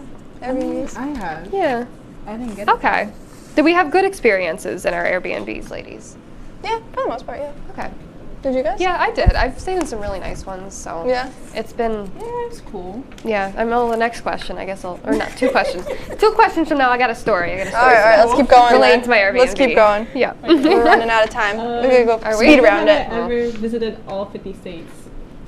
Airbnbs. I have. Yeah. I didn't get it. Okay. Did we have good experiences in our Airbnbs, ladies? Yeah, for the most part, yeah. Okay. Did you guys? Yeah, I did. I've stayed in some really nice ones, so Yeah. it's been. Yeah, it's cool. Yeah, I'm on the next question. I guess or not 2 questions. 2 questions from now, I got a story. All right, let's keep going. Relating then. to my Airbnb. Let's keep going. Yeah. We're running out of time. We're gonna go speed around it. Have I ever visited all 50 states?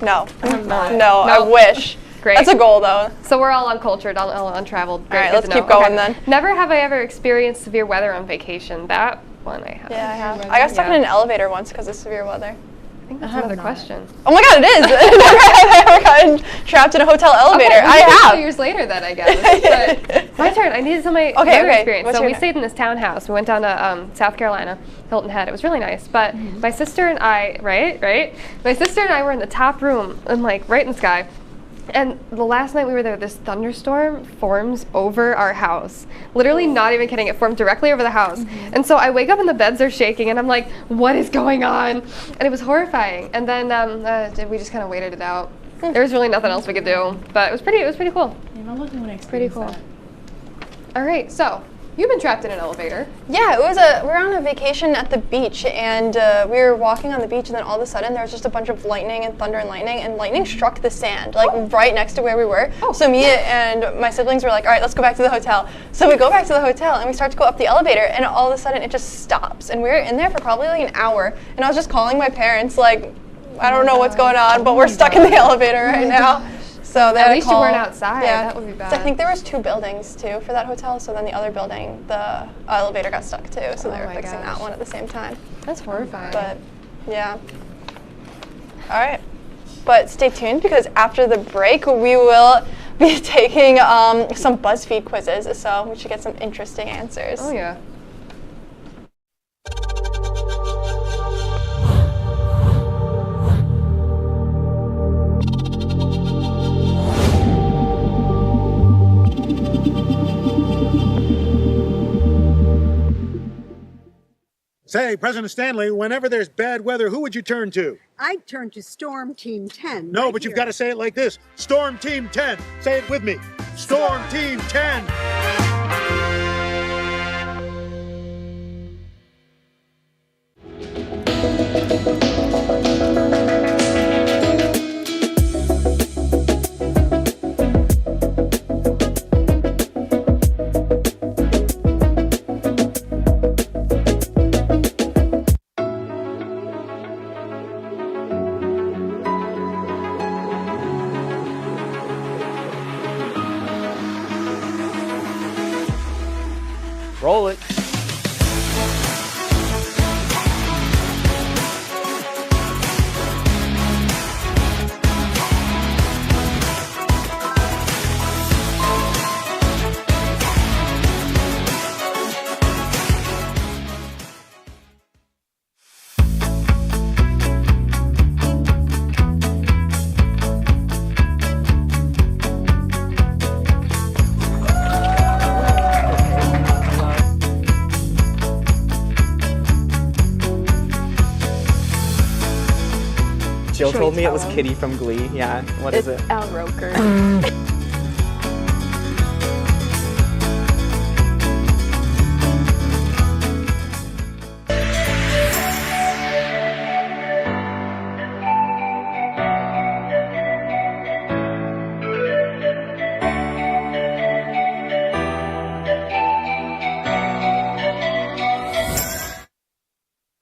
No. not. No, I wish. Great. That's a goal, though. So we're all uncultured, all untraveled. Great, All right, good let's to know. keep going Okay. then. Never have I ever experienced severe weather on vacation. That one I have. Yeah, I have. I got stuck in an elevator once because of severe weather. I think that's another question. Oh my god, it is! I never gotten trapped in a hotel elevator. Okay, I we did have. 2 years later then, I guess. But my turn. I needed some of my weather experience. What's So your we next? stayed in this townhouse. We went down to South Carolina, Hilton Head. It was really nice. But my sister and I, right? My sister and I were in the top room and like right in the sky. And the last night we were there, this thunderstorm forms over our house. Literally not even kidding, it formed directly over the house. And so I wake up and the beds are shaking and I'm like, what is going on? And it was horrifying. And then we just kind of waited it out. There was really nothing else we could do, but it was pretty cool. Yeah, I'm looking when I Pretty experience cool. that. All right, so you've been trapped in an elevator. Yeah, we were on a vacation at the beach, and we were walking on the beach, and then all of a sudden there was just a bunch of lightning and thunder and lightning struck the sand, like right next to where we were. So me and my siblings were like, all right, let's go back to the hotel. So we go back to the hotel, and we start to go up the elevator, and all of a sudden it just stops. And we were in there for probably like an hour, and I was just calling my parents, like, I don't know what's going on, but we're stuck in the elevator right now. So they had At to least you call. weren't outside. Yeah. That would be bad. So I think there was 2 buildings too for that hotel. So then the other building, the elevator got stuck too. So they were fixing that one at the same time. That's horrifying. But yeah. All right. But stay tuned because after the break we will be taking some BuzzFeed quizzes. So we should get some interesting answers. Oh yeah. Say, President Stanley, whenever there's bad weather, who would you turn to? I'd turn to Storm Team 10. No, right but you've here. got to say it like this. Storm Team 10. Say it with me. Storm Team 10. Roll it. Jill Should told we me it tell was him? Kitty from Glee. Yeah, what is It's it? Al Roker.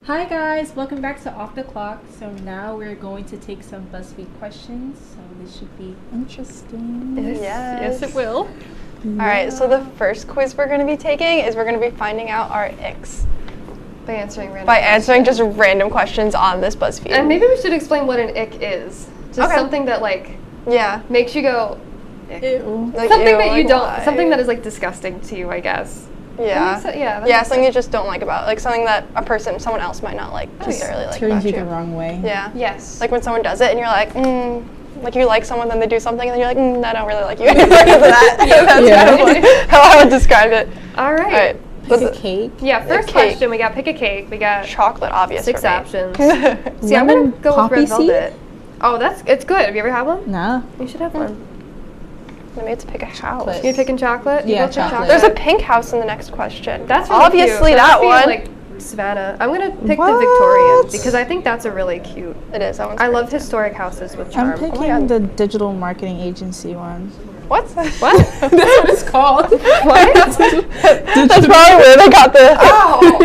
Hi guys, welcome back to Off the Clock. So now we're going to take some BuzzFeed questions. So this should be interesting. Yes. Yes, it will. All right, so the first quiz we're going to be taking is we're going to be finding out our icks. By answering random By answering questions. just random questions on this BuzzFeed. And maybe we should explain what an ick is. Just Okay. something that makes you go ew. Like, something ew, that you like, don't why? something that is like disgusting to you, I guess. Yeah. That makes Yeah, something you just don't like about it. Like something that someone else might not like necessarily like turns about you you. the wrong way. Yeah. Yes. Like when someone does it and you're like, like you like someone, then they do something, and then you're like, I don't really like you anymore because of that. That's kind of like how I would describe it. All right. Pick a cake. Yeah, first cake. question, we got pick a cake. We got chocolate, obvious. 6 for me. options. See, I'm gonna go with poppy red seed? velvet. Oh, it's good. Have you ever had one? No. You should have one. I made to pick a house. You're picking chocolate? You Yeah, both pick chocolate. There's a pink house in the next question. That's really obviously cute. that must be, one. Like Savannah. I'm gonna pick the What? Victorian because I think that's a really cute. It is. That one's I pretty love cute. historic houses with I'm charm. picking the digital marketing agency one. What? What? That's what it's called. What? That's probably where they got the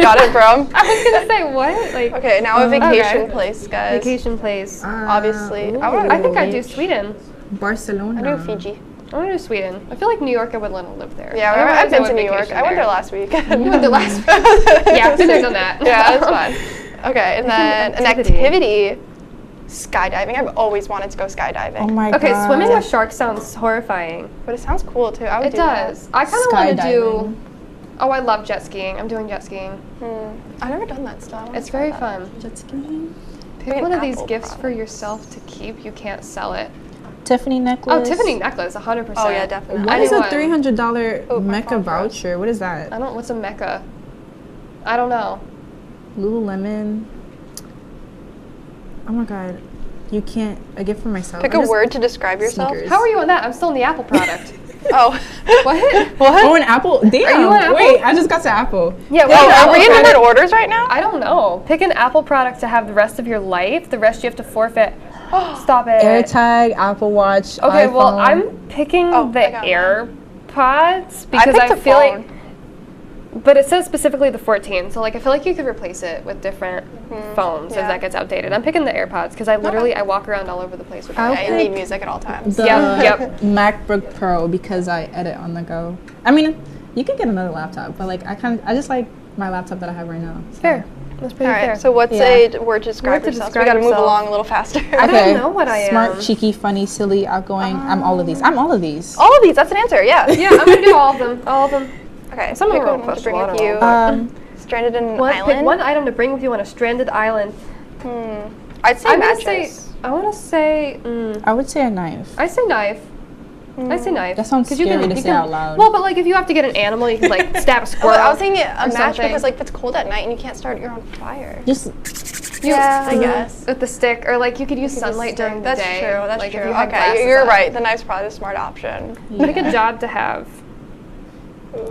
got it from. I was gonna say what? Like Okay, now a vacation okay. place, guys. Vacation place. Obviously, I think I'd do Sweden. Barcelona. I do Fiji. I want to do Sweden. I feel like New York. I would want to live there. Yeah, Otherwise, I've I been would to New York. vacation I went there there last week. You went there last week. Yeah, been there, done that. Yeah, that's fun. Okay, and then an activity, skydiving. I've always wanted to go skydiving. Oh my Okay, god. swimming with sharks sounds horrifying. But it sounds cool too. I would It do that. does. I kind of want to do. Skydiving. Oh, I love jet skiing. I'm doing jet skiing. I've never done that stuff. It's very fun. Jet skiing. Pick an one of these apple gifts product. for yourself to keep. You can't sell it. Tiffany necklace. Oh, Tiffany necklace, 100%. Oh yeah, definitely. What is a Anyone. $300 Oh, my Mecca phone froze. voucher? What is that? I don't. What's a Mecca? I don't know. Lululemon. Oh my god. You can't. A gift for myself. Pick I'm a just- word to describe yourself. Sneakers. How are you on that? I'm still in the Apple product. Oh. What? Oh, an Apple. Damn. Are you on Apple? Wait, I just got to Apple. Yeah. Oh, are we in different orders right now? I don't know. Pick an Apple product to have the rest of your life. The rest you have to forfeit. Stop it. AirTag, Apple Watch. Okay, well, iPhone. I'm picking Oh, the I got AirPods because picked I a feel phone. like. But it says specifically the 14, so like I feel like you could replace it with different phones as yeah. that gets outdated. I'm picking the AirPods because I literally I walk around all over the place with them. I'll Yeah, you need pick music at all times. the Yep. MacBook Pro because I edit on the go. I mean, you could get another laptop, but like I just like my laptop that I have right now. So. Fair. That's pretty All right. fair. So what's a word to describe Word to yourself? describe We got to move yourself. along a little faster. I don't know what I am. Smart, cheeky, funny, silly, outgoing. I'm all of these. I'm all of these. All of these. That's an answer. Yeah. Yeah, I'm gonna do all of them. All of them. Okay. Some of pick them one are to bring a lot with of you. them. Stranded in an Pick island. one item to bring with you on a stranded island. I'd say I'm gonna mattress. say. I want to say. I would say a knife. I say knife. I say knife. That sounds 'Cause you scary can- to you say can- out loud. Well, but like if you have to get an animal, you can like stab a Oh, squirrel. I was thinking a or match something. because like if it's cold at night and you can't start, you're on fire. Just Yeah, I guess. With the stick, or like you could use sunlight during the day. That's true. That's like true. If you had Okay, glasses you're on. right. The knife's probably the smart option. Pick a job to have.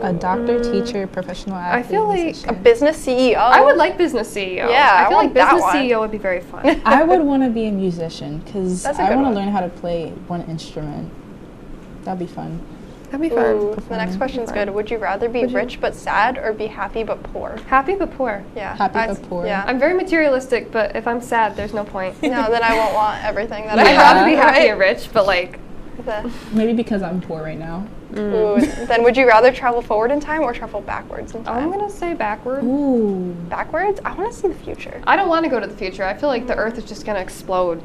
A doctor, teacher, professional athlete. I feel like musician. A business CEO. I would like business CEO. Yeah, I feel like want that business one. CEO would be very fun. I would want to be a musician because That's a I good want to one. learn how to play one instrument. That'd be fun. That'd be fun. Ooh, the next question's good. Would you rather be rich but sad or be happy but poor? Happy but poor. Yeah. Happy but poor. Yeah. I'm very materialistic, but if I'm sad, there's no point. No, then I won't want everything that I I'd have. rather be happy right? and rich, but like. Maybe because I'm poor right now. Ooh, then would you rather travel forward in time or travel backwards in time? I'm gonna say backward. Ooh. Backwards? I want to see the future. I don't want to go to the future. I feel like the Earth is just gonna explode.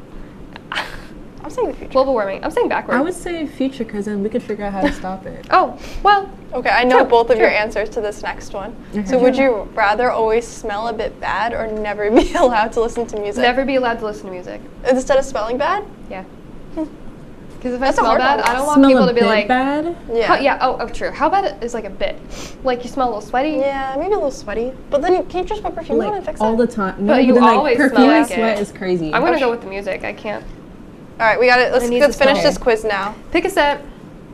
I'm saying the future. Global warming. I'm saying backward. I would say future because then we could figure out how to stop it. Oh, well. Okay, I know True, both of your true. answers to this next one. Okay. So would you rather always smell a bit bad or never be allowed to listen to music? Never be allowed to listen to music. Instead of smelling bad? Yeah. Because if I That's a smell hard bad, one. I don't want Smell people a to be bit like. bad? Yeah. Oh, true. How bad is like a bit? Like you smell a little sweaty? Yeah, maybe a little sweaty. But then can't you just put perfume on and fix all it? the time. But you then, always perfume smell and like sweat it. is crazy. I'm gonna go with the music. I can't. All right, we got it. It needs Let's to finish smell. this quiz now. Pick a scent.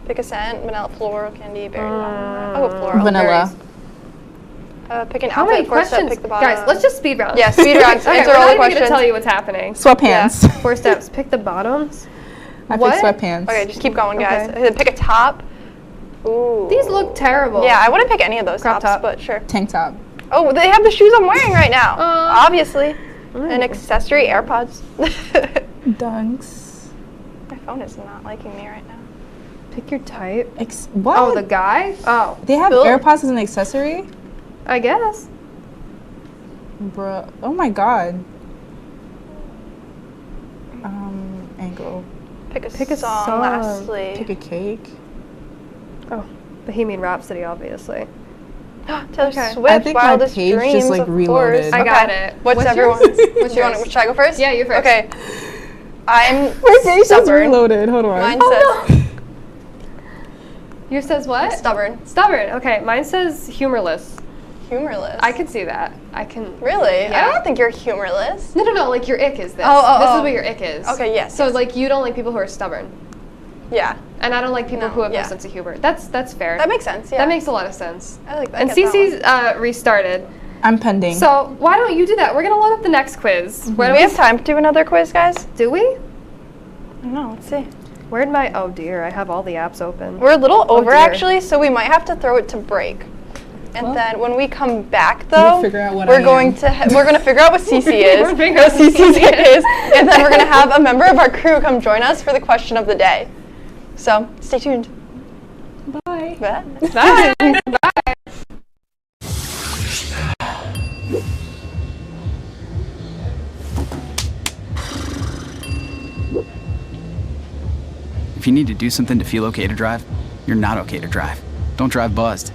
Pick a scent: vanilla, floral, candy, berry. I'll go floral. Vanilla. Berries. Pick an How outfit. many corset, questions? Pick the bottom. Guys, let's just speed round. Yeah, speed rounds. Okay, Answer we're all not the even questions. gonna tell you what's happening. Sweatpants. 4 steps. Pick the bottoms. I What? pick sweatpants. Okay, just keep going, guys. Okay. Pick a top. Ooh. These look terrible. Yeah, I wouldn't pick any of those Crop tops, top. but sure. Tank top. Oh, they have the shoes I'm wearing right now. Obviously. An accessory, AirPods. Dunks. My phone is not liking me right now. Pick your type. What? Oh, the guy? Oh. They have AirPods as an accessory? I guess. Bruh. Oh my god. Ankle. Pick a song, lastly. Pick a cake. Oh, Bohemian Rhapsody, obviously. Taylor Okay. Swift, I think my Wildest page just, Dreams, like, of reloaded. course. I got it. What's What's everyone's? yours? Should I go first? Yeah, you first. Okay. I'm My page just stubborn. reloaded. Hold on. Mine says Yours says what? stubborn. Stubborn. Okay, mine says humorless. Humorless. I can see that. I can. Really? Yeah. I don't think you're humorless. No. Like your ick is this. Oh, This oh. is what your ick is. Okay, yes, So yes. like you don't like people who are stubborn, Yeah. and I don't like people No, who have yeah. no sense of humor. That's fair. That makes sense. Yeah. That makes a lot of sense. I like that. And I get that Cece's restarted. I'm pending. So why don't you do that? We're gonna load up the next quiz. Where Do do we have time to do another quiz, guys? Do we? I don't know. Let's see. Where'd my? Oh dear, I have all the apps open. We're a little over dear. actually, so we might have to throw it to break. And Well, then when we come back, though, figure out what we're I going am. to we're going to figure out what CC is, We're figuring out what what CC's CC is, and then we're going to have a member of our crew come join us for the question of the day. So stay tuned. Bye. Bye. Bye. Bye. If you need to do something to feel okay to drive, you're not okay to drive. Don't drive buzzed.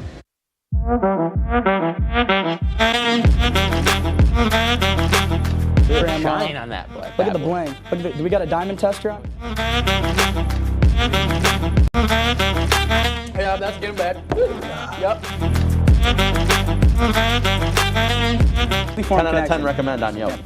Shine on that boy. Look at the bling. Look at the, do we got a diamond tester on? Yeah, that's getting bad. Yep. 10 out of 10 recommend on Yelp.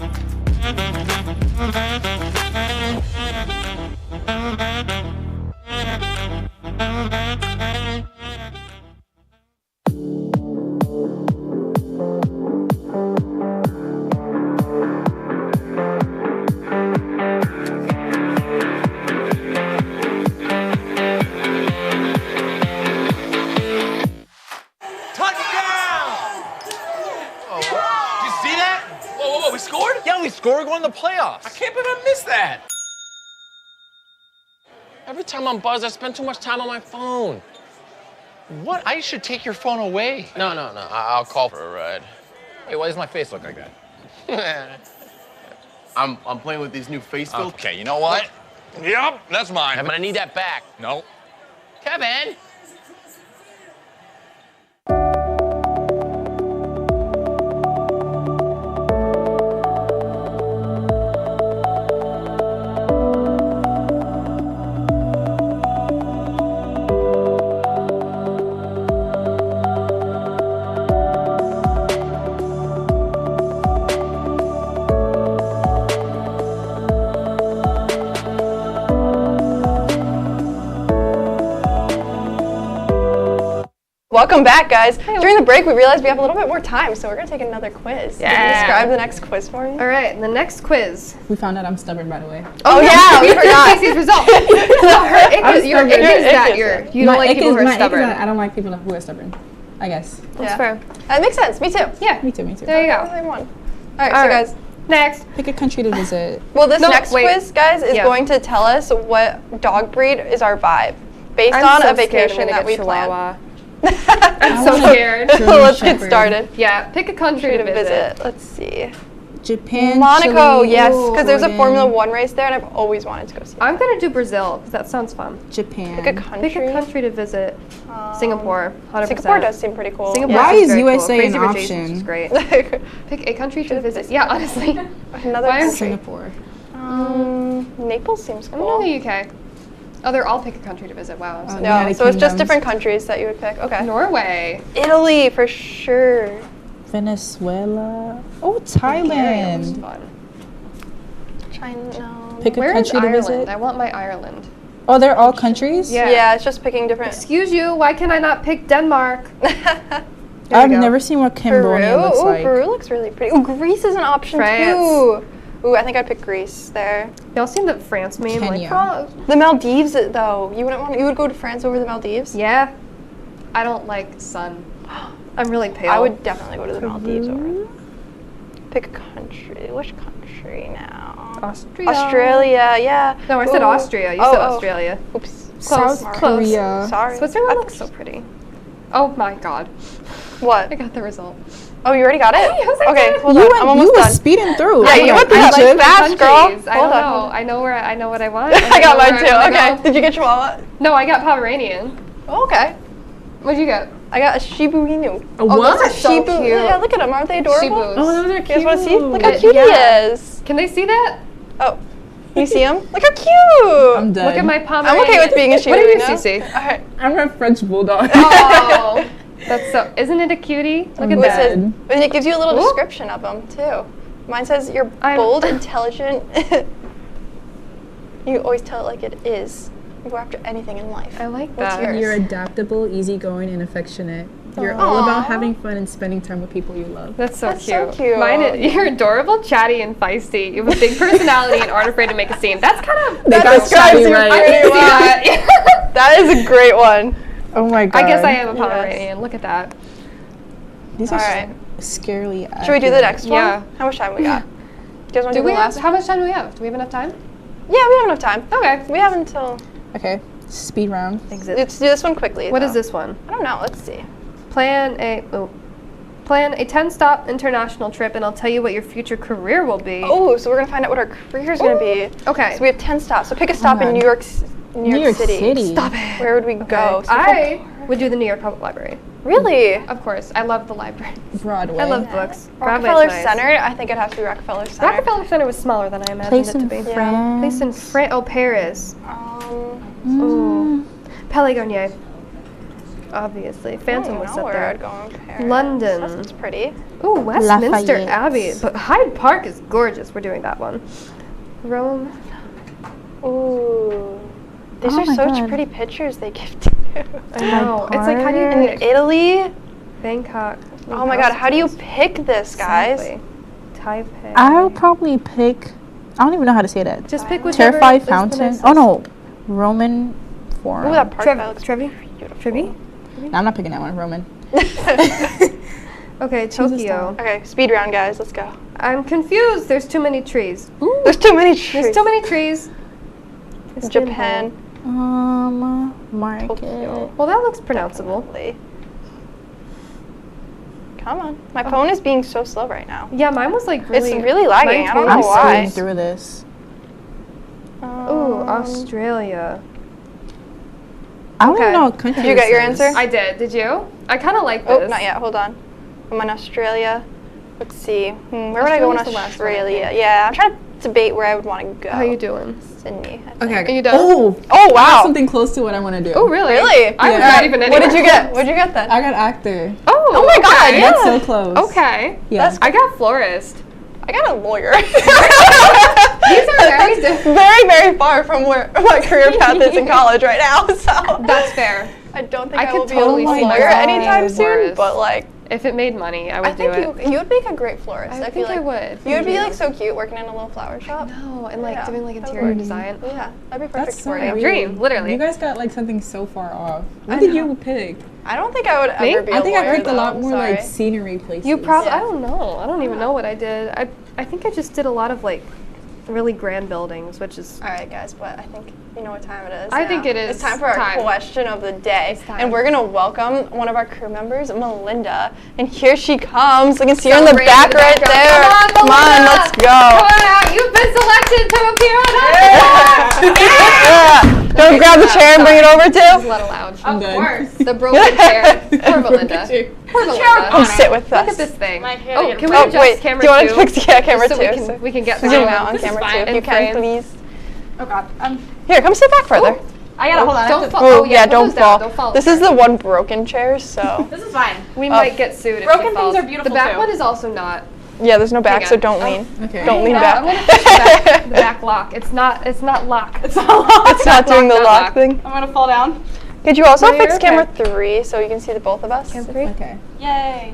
We scored? Yeah, we scored. We're going to the playoffs. I can't believe I missed that. Every time I'm buzzed, I spend too much time on my phone. What? I should take your phone away. No. I'll call for a ride. Hey, why does my face look like that? I'm playing with these new face filters. Okay, you know what? Yep, that's mine. I'm gonna need that back. No. Kevin! Welcome back, guys. During the break, we realized we have a little bit more time, so we're going to take another quiz. Yeah. Can you describe the next quiz for me? All right, the next quiz. We found out I'm stubborn, by the way. Oh yeah, we forgot. Casey's result. So her ick is, your ick is that you don't like people who are stubborn. I don't like people who are stubborn, I guess. That's fair. That makes sense. Me too. Yeah. Me too. There you go. All right, so guys. Next. Pick a country to visit. Well, this next quiz, guys, is going to tell us what dog breed is our vibe, based on a vacation that we plan. I'm so scared. So let's get started. Yeah, pick a country to visit. Let's see. Japan, Monaco, Chile, yes, because there's a Jordan. Formula One race there, and I've always wanted to go see. I'm gonna do Brazil because that sounds fun. Japan. Pick a country. Pick a country to visit. Singapore, 100%. Singapore does seem pretty cool. Singapore Why is is very USA cool. Crazy an Rich Asians option? is great. Pick a country to visit. Yeah, honestly. Another Why country. Singapore. Naples seems I'm cool. in the UK. Oh, they're all pick a country to visit. Wow. I'm so No, so it's just different countries that you would pick. Okay. Norway. Italy for sure. Venezuela. Oh, Bulgaria was Thailand. fun. China. No. Pick a Where is country to Ireland? visit. I want my Ireland. Oh, they're all countries? Yeah, it's just picking different. Excuse you, why can I not pick Denmark? I've never seen what Cambodia Peru. looks Ooh, like. Peru looks really pretty. Ooh, Greece is an option France. too. Ooh, I think I'd pick Greece there. Y'all seen the France meme? Kenya. Like, oh, The Maldives, though. You wouldn't want. You would go to France over the Maldives. yeah. I don't like sun. I'm really pale. I would definitely go to the Maldives over. Pick a country. Which country now? Austria. Australia. Yeah. No, I said Ooh. Austria. You said Australia. Oops. Close. South Close. Korea. Sorry. Switzerland looks so pretty. Oh my god. What? I got the result. Oh, you already got it? Yes, I okay, did. hold You on. went, I'm almost you done. were speeding through. Yeah, you went through that like fast, girl. Countries. I Hold don't on. know. I know what I want. I got mine too. Okay. Go. Did you get Chihuahua? No, I got Pomeranian. Oh, okay. What'd you get? I got a Shiba Inu. A Oh, what? those are so Shiba. cute. Yeah, look at them. Aren't they adorable? Shibus. Oh, those are You guys want to see? Look cute. how cute he is. Can they see that? Oh, can you see him? Look how cute. I'm done. Look at my Pomeranian. I'm okay with being a Shiba What are you, Inu. Cece? All right. I'm a French bulldog. Oh, that's so. Isn't it a cutie? Look at It that. says, and it gives you a little Ooh. description of him too. Mine says you're bold, intelligent. You always tell it like it is. You go after anything in life. I like What's that. yours? You're adaptable, easygoing, and affectionate. You're Aww. all about having fun and spending time with people you love. That's so That's cute. so cute. Mine is, you're adorable, chatty, and feisty. You have a big personality and aren't afraid to make a scene. That's kind of. They got describes you right. I can pretty see well. that. That is a great one. Oh my god. I guess I am a Yes. Pomeranian. Look at that. These are All right. scarily accurate. Should we do the next one? Yeah. How much time we got? Do you guys want to Do do we the have, last? how much time do we have? Do we have enough time? Yeah, we have enough time. Okay. We have until. Okay, speed round. Exit. Let's do this one quickly. What though. is this one? I don't know. Let's see. Plan a 10-stop international trip, and I'll tell you what your future career will be. Oh, so we're gonna find out what our career is gonna be. Okay. So we have 10 stops. So pick a stop in God. New York City. Stop it. Where would we go? So I would do the New York Public Library. really? Of course. I love the library. Broadway. I love books. Rockefeller Broadway's nice. Center. I think it'd have to be Rockefeller Center. Rockefeller Center was smaller than I imagined Place it in to be. France. Place in France. Oh, Paris. Ooh. Palais Garnier. Obviously. Phantom was I don't know up where there. I'd go in Paris. London. That's pretty. Ooh, Westminster Lafayette. Abbey. But Hyde Park is gorgeous. We're doing that one. Rome. Ooh. These Oh are my such God. pretty pictures they give to you. I know. It's like, how do you In pick? Italy? Bangkok. Oh my god, how do you pick this, guys? Exactly. Taipei. I'll probably pick. I don't even know how to say that. Just pick whichever Terrified is the Fountain. nicest. Oh no, Roman Forum. Ooh, that park that looks Trevi? beautiful. Trevi? No, I'm not picking that one. Roman. Okay, Choose a Tokyo. Okay, speed round, guys. Let's go. I'm confused. There's too many trees. There's too many trees. There's too many trees. Japan. Market. Well, that looks pronounceable. Definitely. Come on. My phone is being so slow right now. Yeah, mine was like really. It's really lagging. I don't know I'm why. speeding through this. Ooh, Australia. I don't even know what country Did you get your this is. answer? I did. Did you? I kind of like this. Oh, not yet. Hold on. I'm in Australia. Let's see. Where would I go in Australia's the last one, I Australia? think. Yeah, I'm trying to debate where I would want to go. How you doing? Sydney. I think. Okay. Are you done? Oh, Oh, I got wow. something close to what I want to do. Oh, really? Really? I was Yeah. not even What anywhere did you get? close. What did you get then? I got actor. Oh, my God, okay. yeah. That's so close. Okay. Yeah. I got florist. I got a lawyer. These are very different. Very, very far from where my career path is in college right now. So That's fair. I don't think I I will could be totally a see lawyer myself anytime being a soon, florist. but like, if it made money, I would I think do it. you would make a great florist. I feel think like I would. You would be like so cute working in a little flower shop. No, and like doing like that would interior work. design. Yeah, that'd be perfect That's so for you. weird. Dream, literally. You guys got like something so far off. I What did know. you pick? I don't think I would Me? ever be a I think lawyer, I picked a lot though. more Sorry. like scenery places. You probably, I don't know. I don't even know what I did. I think I just did a lot of like really grand buildings, which is. All right, guys, but I think you know what time it is. I now. think it is It's time for our time. question of the day, time. and we're gonna welcome one of our crew members, Melinda, and here she comes. You can see her in the Celebrate back in the right background. there. Come on, Melinda. let's go. Come on out. You've been selected to appear on Yeah. Don't grab the chair and bring it over This is too. not allowed. I'm good. course. The broken chair. Poor Melinda. Poor Melinda. Come sit with us. Look at this thing. My hair Oh, gets can we Oh adjust wait, camera do you want two? to fix camera so two? we can get zoom through out on this is camera fine. two if you In can, frame. please. Oh God. Here, come sit back further. I gotta hold on. I have Don't to- fall. Oh, Oh, yeah, put don't those down. fall. Don't fall. This is the one broken chair, so. This is fine. We might get sued if Broken she falls. things are beautiful The back too. one is also not. Yeah, there's no back, Hang so on. don't lean. Okay. Don't lean No, back. I want to push the back lock. It's not lock. It's not locked. It's not doing the not lock lock. thing. I'm gonna fall down. Could you also No, fix you're camera okay. 3 so you can see the both of us? Camera 3? Okay. Yay.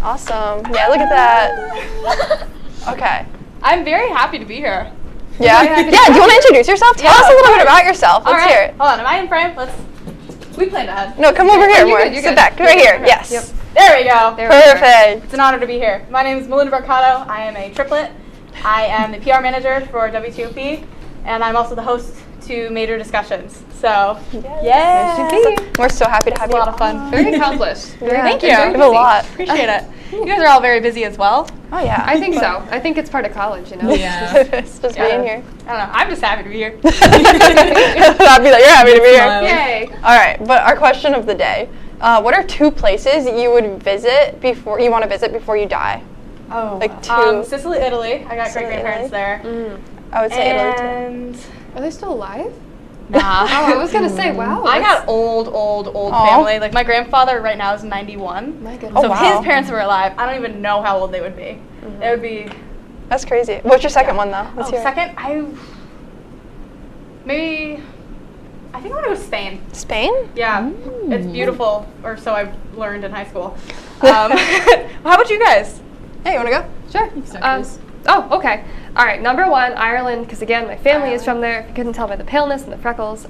Awesome. Yeah, look at that. Okay. I'm very happy to be here. Yeah? Yeah, do you want to introduce yourself? Tell us a little bit about yourself. Let's hear it. Hold on, am I in frame? We planned ahead. No, come over here you're more. good, you're Sit good. back. You're Right good. here. Okay. Yes. Yep. There we go. There we are. Perfect. It's an honor to be here. My name is Melinda Mercado. I am a triplet. I am the PR manager for WTOP, and I'm also the host to Major Discussions. So, Yay. We're so happy to have it's a you. lot of fun. Very accomplished. Yeah. Thank you. We have a lot. Appreciate it. You guys are all very busy as well. Oh, yeah. I think so. I think it's part of college, you know? Yeah. It's just being here. I don't know. I'm just happy to be here. Happy that you're happy to be here. Yay. All right, but our question of the day. What are 2 places you would visit before you want to visit before you die? Oh, Like 2. Sicily, Italy. I got Sicily, great grandparents there. I would say Italy too. And Are they still alive? nah. Oh, I was going to say, wow. I that's- got old Aw. family. Like my grandfather right now is 91. My goodness. Oh, So if wow. his parents were alive, I don't even know how old they would be. It would be. That's crazy. What's your second one though? Let's hear it. Second, I think I want to go to Spain. Spain? Yeah, it's beautiful, or so I learned in high school. How about you guys? Hey, you want to go? Sure. Oh, okay. All right, number 1, Ireland, because again, my family is from there. If you couldn't tell by the paleness and the freckles.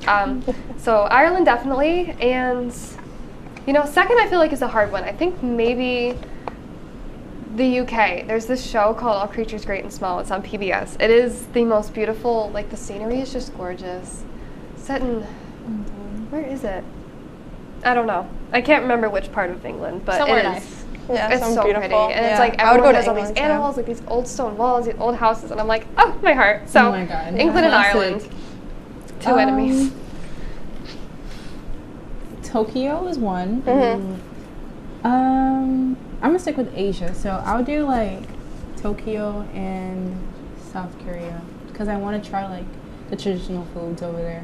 So Ireland, definitely. And, you know, second, I feel like is a hard one. I think maybe the UK. There's this show called All Creatures Great and Small. It's on PBS. It is the most beautiful, like the scenery is just gorgeous. Set in, where is it? I don't know. I can't remember which part of England, but Somewhere it is. nice. Yeah, It's sounds so beautiful. pretty, and Yeah. it's like I would go everyone to has all these England, too. animals, like these old stone walls, these old houses, and I'm like, oh, my heart. So, Oh my God. England and Classic. Ireland, 2 enemies. Tokyo is one. Mm-hmm. I'm gonna stick with Asia, so I'll do like Tokyo and South Korea because I want to try like the traditional foods over there.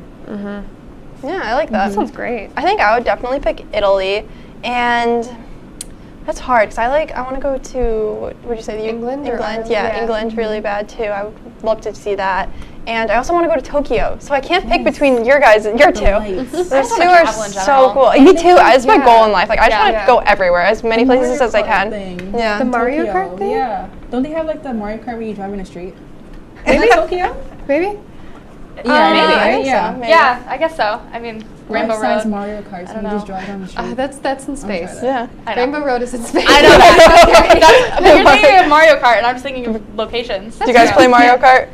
Yeah, I like that. That sounds great. I think I would definitely pick Italy, and that's hard because I want to go to, what would you say? England or England, Ireland? yeah, Yeah. England really bad too. I would love to see that. And I also want to go to Tokyo, so I can't pick between your 2. lights. Those I just 2 wanna are travel in so general. cool. Me too. That's my Yeah. goal in life. Like I just Yeah. want to go everywhere, as many The places Mario as I Kart can. thing. Yeah. The Mario Tokyo, Kart thing? Yeah. Don't they have like the Mario Kart where you drive in the street? Maybe. Is that Tokyo? Maybe? Yeah, maybe. right? I think so, Yeah. maybe. Yeah, I guess so. I mean, Rainbow Life-size Road. Mario Karts, and you just drive down the street. That's in space. Yeah. I know. Rainbow Road is in space. I know that. But you're thinking of Mario Kart, and I'm just thinking of locations. Do you guys play Mario Kart?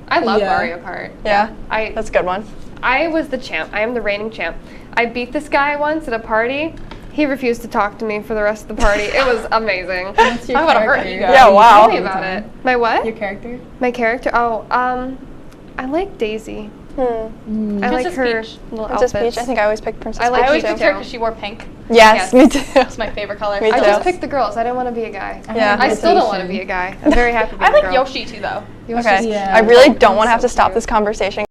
I love Yeah. Mario Kart. Yeah. I That's a good one. I was the champ. I am the reigning champ. I beat this guy once at a party. He refused to talk to me for the rest of the party. It was amazing. What's your I'm gonna hurt character? you guys. Yeah, wow. Tell me about it. My what? Your character? My character? Oh, I like Daisy. I like Princess her Peach. little Princess outfits. Peach. I think I always pick Princess I like I always Peach picked too. her because she wore pink. Yes, me too. It's my favorite color. Me I too. just picked the girls. I didn't want to be a guy. Yeah. I still don't want to be a guy. I'm very happy being I a like girl. Yoshi too, though. Yoshi's Okay. Yeah. I really don't Oh, want to have so to stop cute. this conversation.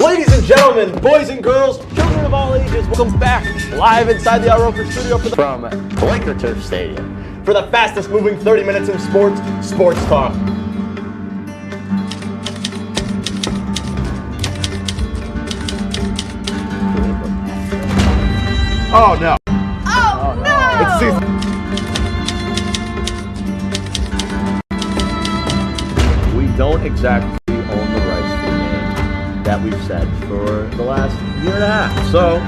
Ladies and gentlemen, boys and girls, children of all ages, welcome back live inside the Roker studio from Blanker Turf Stadium for the fastest moving 30 minutes in sports, Sports Talk. Oh no. Oh, no! It's season. We don't exactly own the rights to the name that we've said for the last year and a half. So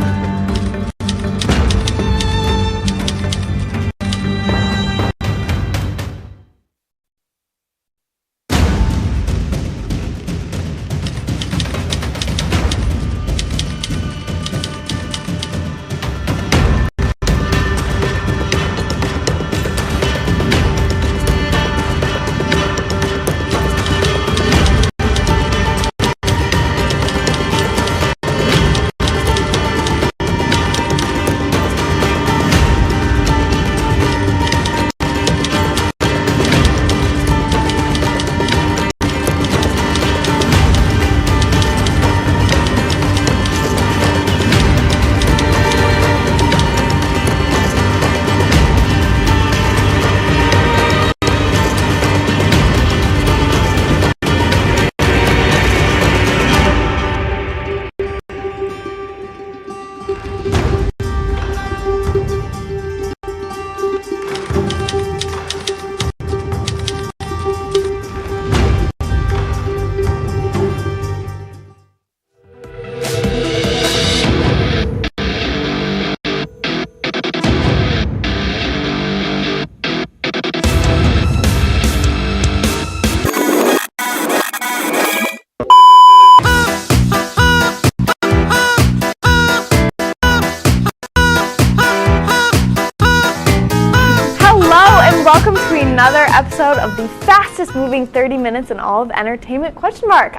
welcome to another episode of the fastest moving 30 minutes in all of entertainment, ?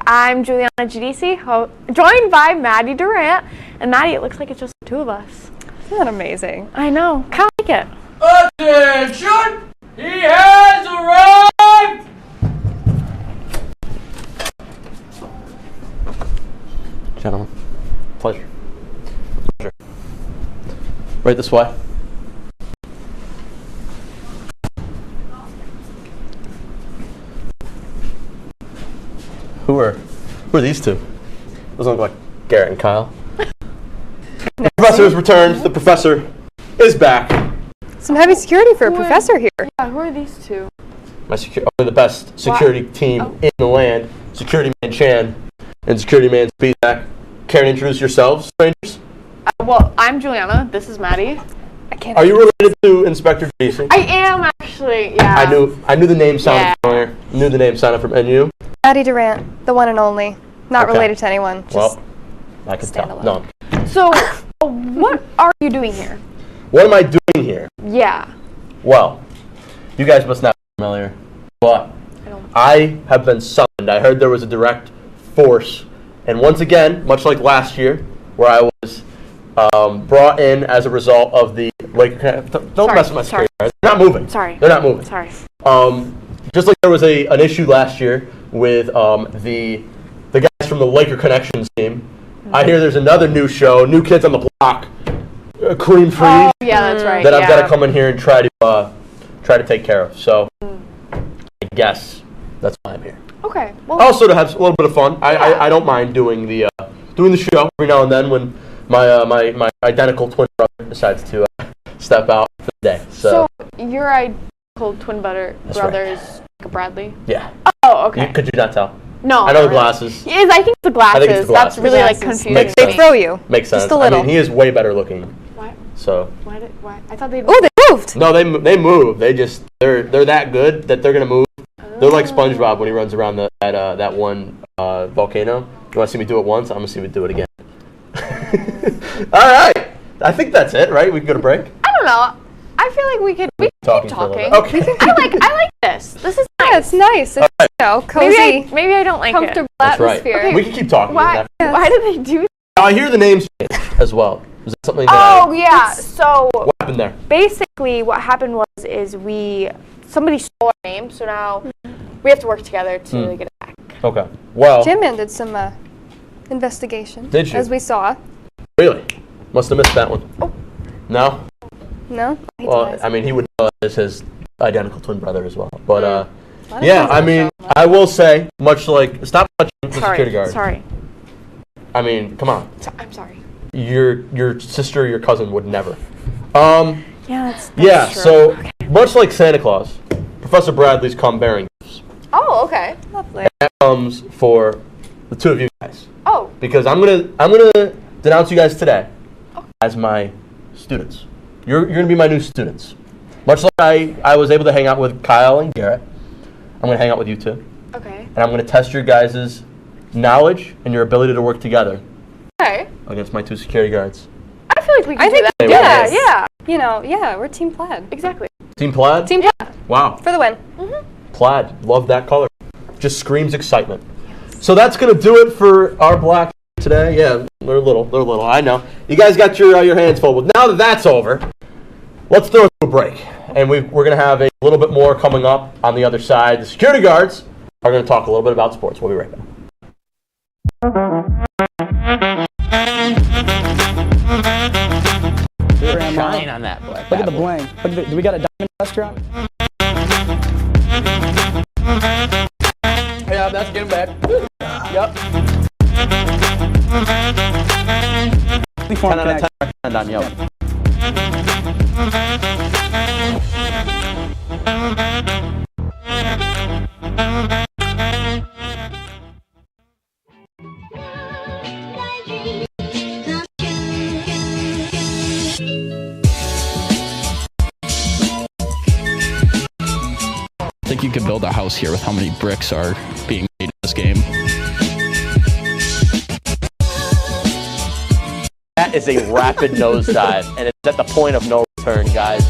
I'm Juliana Giudice, joined by Maddie Durant. And Maddie, it looks like it's just the two of us. Isn't that amazing? I know, kind of like it. Attention! He has arrived! Gentlemen, pleasure. Right this way. Who are these two? Those look like Garrett and Kyle. The professor has returned. The professor is back. Some heavy security for a professor here. Yeah, who are these two? Only the best security team in the land. Security Man Chan and Security Man Speedback. Care to introduce yourselves, strangers? Well, I'm Juliana. This is Maddie. Are you related to Inspector Jason? I am actually. Yeah. I knew the name sounded familiar. Knew the name sounded from NU. Maddie Durant, the one and only. Not related to anyone. Just I can tell. No. So, what are you doing here? What am I doing here? Yeah. Well, you guys must not be familiar, but I have been summoned. I heard there was a direct force, and once again, much like last year, where I was brought in as a result of the don't mess with my security guards. They're not moving. Sorry. They're not moving. Sorry. Just like there was an issue last year with the guys from the Laker Connections team. I hear there's another new show, New Kids on the Block, Cream Free. Oh, yeah, that's right. That I've got to come in here and try to take care of. So I guess that's why I'm here. Okay. Well, also to have a little bit of fun. I don't mind doing the show every now and then when my identical twin brother decides to step out for the day. So your identical twin brother right. is Bradley? Yeah. Oh, okay. Could you not tell? No. I know the glasses. I think it's the glasses. I think it's the glasses. That's really confusing. Makes They sense. throw you. Makes sense. Just a little. I mean, he is way better looking. Why? So. Why? I thought they. Oh, they moved. No, they move. They're that good that they're gonna move. They're like SpongeBob when he runs around that one volcano. You want to see me do it once? I'm gonna see me do it again. All right. I think that's it, right? We can go to break. I don't know. I feel like we can keep talking. Okay. I like this. This is nice. Yeah, it's nice. It's cozy. Maybe I don't like comfortable That's atmosphere. right. We can keep talking. Why do they do that? I hear the names change as well. Was that something? So what happened there? Basically, what happened was somebody stole our name, so now we have to work together to get it back. Okay. Well. Jim Man did some investigation. Did you? As we saw. Really? Must have missed that one. Oh. No? No? Well, I mean, he would know as his identical twin brother as well. But, yeah, I mean, I will say, much like, stop touching the security guard. Sorry. I mean, come on. I'm sorry. your sister or your cousin would never. That's Yeah, true. so much like Santa Claus, Professor Bradley's come bearing gifts. Oh, okay. Lovely. That comes for the two of you guys. Oh. Because I'm gonna denounce you guys today as my students. You're gonna be my new students. Much like I was able to hang out with Kyle and Garrett, I'm gonna hang out with you two. Okay. And I'm gonna test your guys' knowledge and your ability to work together Okay. against my two security guards. I feel like we can do that. Hey, Yeah, what? yeah. You know, yeah, we're Team Plaid. Exactly. Team Plaid? Team Plaid. Wow. For the win. Plaid. Love that color. Just screams excitement. So that's going to do it for our black today. Yeah, they're little. I know. You guys got your hands full. Well, now that that's over, let's throw it to a break. And we're going to have a little bit more coming up on the other side. The security guards are going to talk a little bit about sports. We'll be right back. Shine on that black. Look at the bling. Look at do we got a diamond restaurant? Yeah, that's getting back. Yep. 10 out of 10 recommend on Yelp. I think you could build a house here with how many bricks are being made in this game. That is a rapid nosedive, and it's at the point of no return, guys.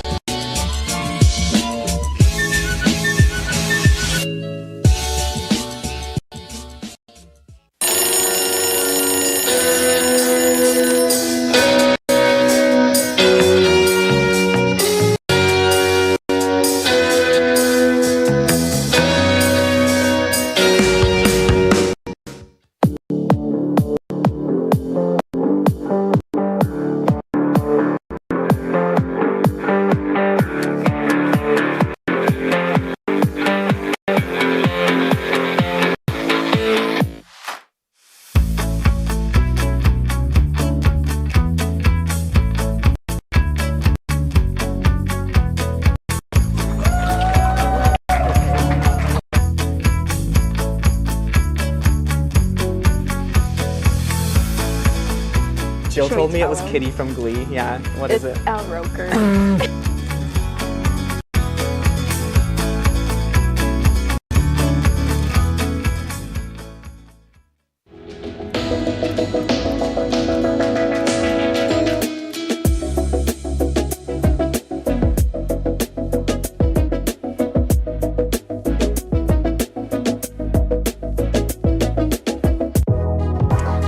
Jill Should told we me it was tell him? Kitty from Glee. Yeah, what is it? It's Al Roker.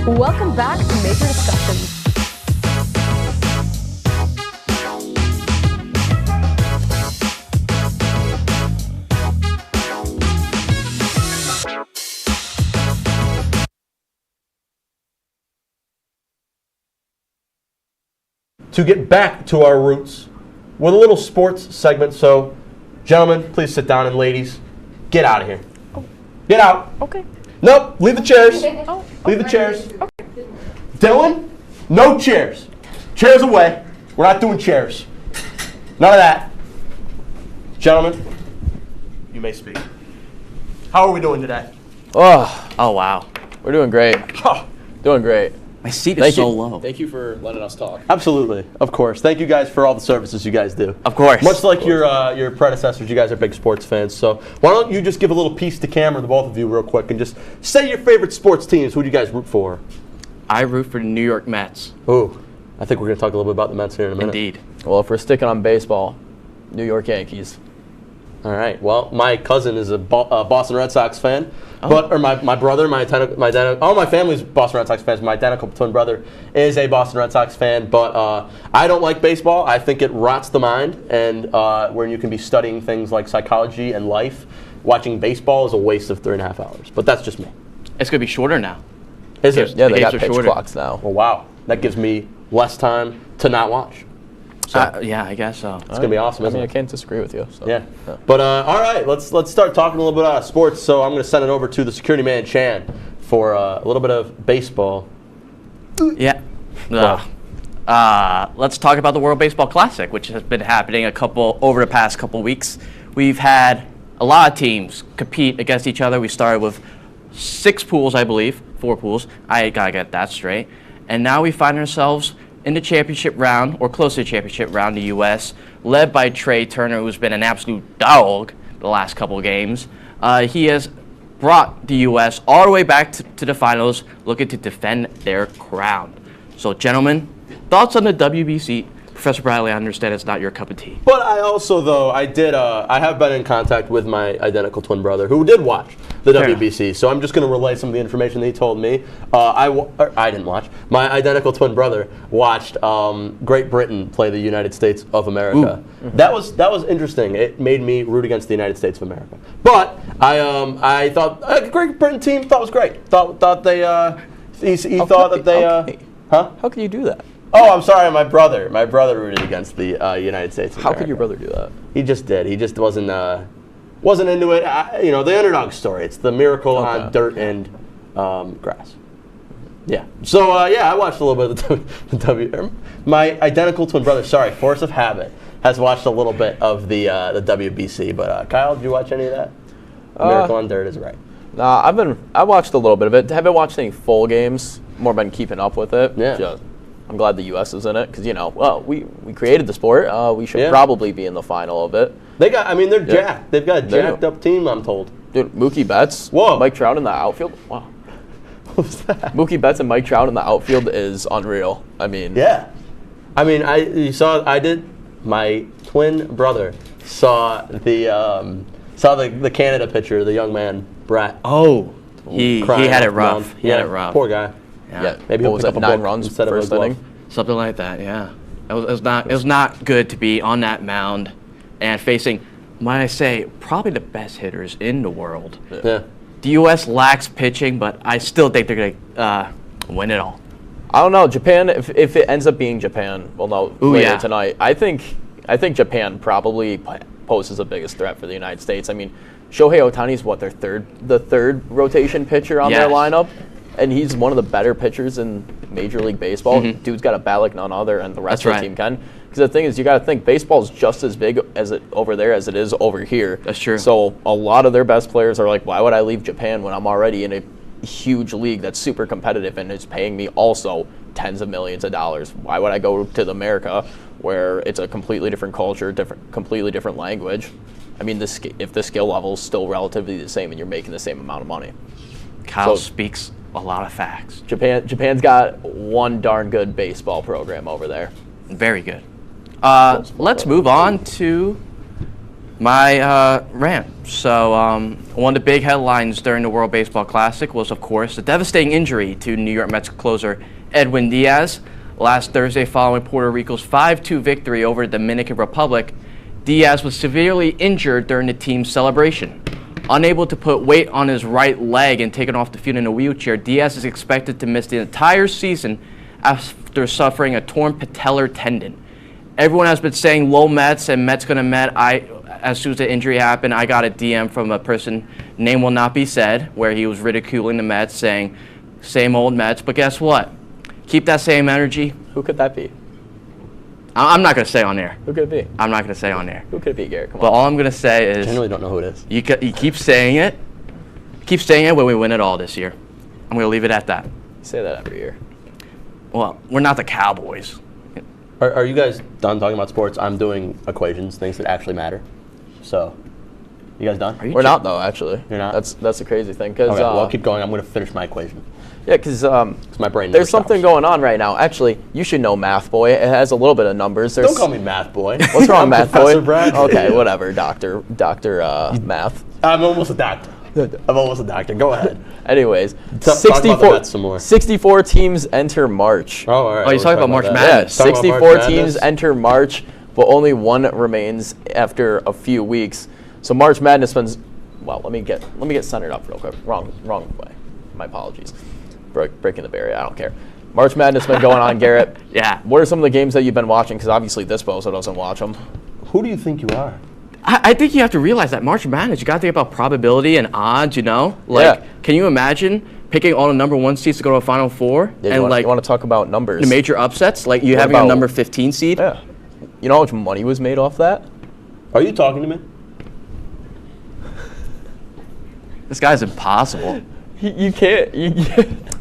Welcome back to Major Discussions. To get back to our roots with a little sports segment. So, gentlemen, please sit down, and ladies, get out of here. Get out. Okay. Nope, leave the chairs. Oh, Leave the chairs. Dylan, no chairs. Chairs away. We're not doing chairs. None of that. Gentlemen, you may speak. How are we doing today? Oh wow. We're doing great. Doing great. My seat is Thank so you. low. Thank you for letting us talk. Absolutely, of course. Thank you guys for all the services you guys do. Of course. Much like your predecessors, you guys are big sports fans. So why don't you just give a little piece to camera, the both of you, real quick, and just say your favorite sports teams. Who do you guys root for? I root for the New York Mets. Ooh, I think we're going to talk a little bit about the Mets here in a minute. Indeed. Well, if we're sticking on baseball, New York Yankees. All right. Well, my cousin is a Boston Red Sox fan, or my brother, all my family's Boston Red Sox fans. My identical twin brother is a Boston Red Sox fan, but I don't like baseball. I think it rots the mind, and when you can be studying things like psychology and life, watching baseball is a waste of 3.5 hours. But that's just me. It's going to be shorter now. Is it? Yeah, they got pitch clocks now. Well, wow. That gives me less time to not watch. So Yeah, I guess so. it's gonna be awesome. I Isn't mean, it? I can't disagree with you. So. Yeah. But all right, let's start talking a little bit about sports. So I'm gonna send it over to the security man Chan for a little bit of baseball. Yeah. Let's talk about the World Baseball Classic, which has been happening over the past couple weeks. We've had a lot of teams compete against each other. We started with 6 pools, I believe, 4 pools. I gotta get that straight. And now we find ourselves in the championship round, or close to the championship round, the U.S., led by Trey Turner, who's been an absolute dog the last couple of games. He has brought the U.S. all the way back to the finals, looking to defend their crown. So, gentlemen, thoughts on the WBC? Professor Bradley, I understand it's not your cup of tea. But I also, though, I have been in contact with my identical twin brother who did watch the WBC. So I'm just going to relay some of the information that he told me. I didn't watch. My identical twin brother watched Great Britain play the United States of America. That was interesting. It made me root against the United States of America. But I thought Great Britain team thought was great. Thought they thought that they huh? How can you do that? Oh, I'm sorry, my brother rooted against the United States of America. How could your brother do that? He just did. He just wasn't into it. The underdog story. It's the miracle on dirt and grass. Yeah. So I watched a little bit of the My identical twin brother, force of habit, has watched a little bit of the WBC. But Kyle, did you watch any of that? Miracle on dirt is right. Nah, I watched a little bit of it. Haven't watched any full games. More been keeping up with it. Yeah. I'm glad the U.S. is in it because we created the sport. We should probably be in the final of it. They're jacked. They've got a jacked up team, I'm told. Dude, Mookie Betts, Mike Trout in the outfield. Wow. What was that? Mookie Betts and Mike Trout in the outfield is unreal. Yeah. My twin brother saw the Canada pitcher, the young man Brett. Oh, he had it rough. He had it rough. Poor guy. Yeah, maybe what he'll was pick that, up a 9 book runs instead of first a glove. inning? Something like that, yeah. It was not good to be on that mound and facing, might I say, probably the best hitters in the world. Yeah. The U.S. lacks pitching, but I still think they're going to win it all. I don't know. Japan, if it ends up being Japan, we'll know later tonight. I think Japan probably poses the biggest threat for the United States. Shohei Ohtani's the third rotation pitcher on their lineup. And he's one of the better pitchers in Major League Baseball. Dude's got a bat like none other, and the rest of the team can. Because the thing is, you got to think baseball's just as big over there as it is over here. That's true. So a lot of their best players are like, why would I leave Japan when I'm already in a huge league that's super competitive and is paying me also tens of millions of dollars? Why would I go to America where it's a completely different culture, completely different language? If the skill level is still relatively the same and you're making the same amount of money. Kyle speaks a lot of facts. Japan's got one darn good baseball program over there. Very good. Let's move on to my rant. So one of the big headlines during the World Baseball Classic was, of course, the devastating injury to New York Mets closer Edwin Diaz. Last Thursday, following Puerto Rico's 5-2 victory over the Dominican Republic, Diaz was severely injured during the team's celebration. Unable to put weight on his right leg and taken off the field in a wheelchair, Diaz is expected to miss the entire season after suffering a torn patellar tendon. Everyone has been saying low Mets and Mets gonna Met. As soon as the injury happened, I got a DM from a person, name will not be said, where he was ridiculing the Mets, saying same old Mets. But guess what? Keep that same energy. Who could that be? I'm not going to say on air. Who could it be? I'm not going to say on air. Who could it be, Garrett? Come on. But all I'm going to say is... I generally don't know who it is. You keep saying it. Keep saying it when we win it all this year. I'm going to leave it at that. You say that every year. Well, we're not the Cowboys. Are you guys done talking about sports? I'm doing equations, things that actually matter. So, you guys done? We're not, though, actually. You're not? That's the crazy thing. Cause, okay, well, I'll keep going. I'm going to finish my equation. Yeah, because my brain there's something going on right now. Actually, you should know Math Boy. It has a little bit of numbers. Don't call me Math Boy. What's wrong, Math Boy? Bradley. Okay, whatever, Doctor Math. I'm almost a doctor. Go ahead. Anyways, talk about the Mets some more. 64 teams enter March. Oh, all right. Oh, you're talking about March Madness. Yeah, 64 teams enter March, but only one remains after a few weeks. So March Madness spends. Well, let me get centered up real quick. Wrong way. My apologies. Breaking the barrier. I don't care. March Madness been going on, Garrett. Yeah. What are some of the games that you've been watching? Because obviously this bozo doesn't watch them. Who do you think you are? I think you have to realize that March Madness, you got to think about probability and odds, Can you imagine picking all the number 1 seeds to go to a Final Four, Yeah, and you want to talk about numbers? the major upsets, like you having a number 15 seed. Yeah. You know how much money was made off that? Are you talking to me? This guy's impossible. You can't.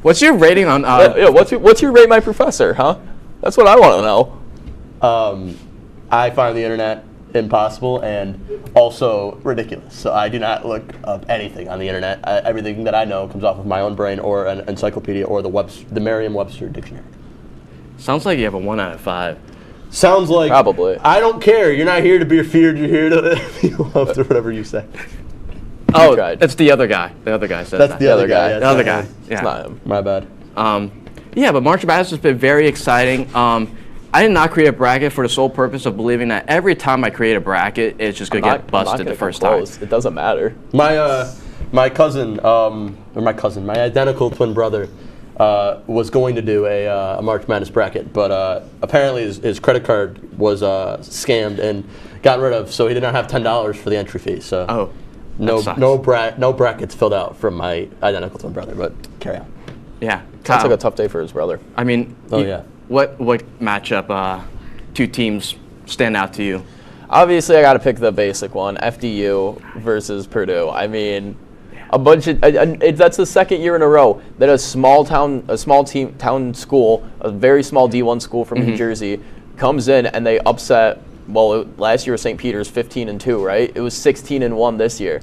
What's your rating on? Yeah, what's your rate my professor, huh? That's what I want to know. I find the internet impossible and also ridiculous. So I do not look up anything on the internet. Everything that I know comes off of my own brain or an encyclopedia or the Merriam-Webster dictionary. Sounds like you have a 1 out of 5. Sounds like probably. I don't care. You're not here to be feared. You're here to be loved or whatever you say. Oh, it's the other guy. The other guy says That's that. the other guy. The other guy. Yeah. It's not him. My bad. Yeah, but March Madness has been very exciting. I did not create a bracket for the sole purpose of believing that every time I create a bracket, it's just going to get busted the first time. It doesn't matter. My cousin, my identical twin brother, was going to do a March Madness bracket, but apparently his credit card was scammed and gotten rid of, so he did not have $10 for the entry fee. So no brackets filled out from my identical twin brother. But carry on. Yeah, Sounds like a tough day for his brother. I mean, what matchup 2 teams stand out to you? Obviously, I got to pick the basic one: FDU versus Purdue. I mean, that's the second year in a row that a small town school, a very small D1 school from New Jersey, comes in and they upset. Well, last year was St. Peter's 15-2, right? It was 16-1 this year.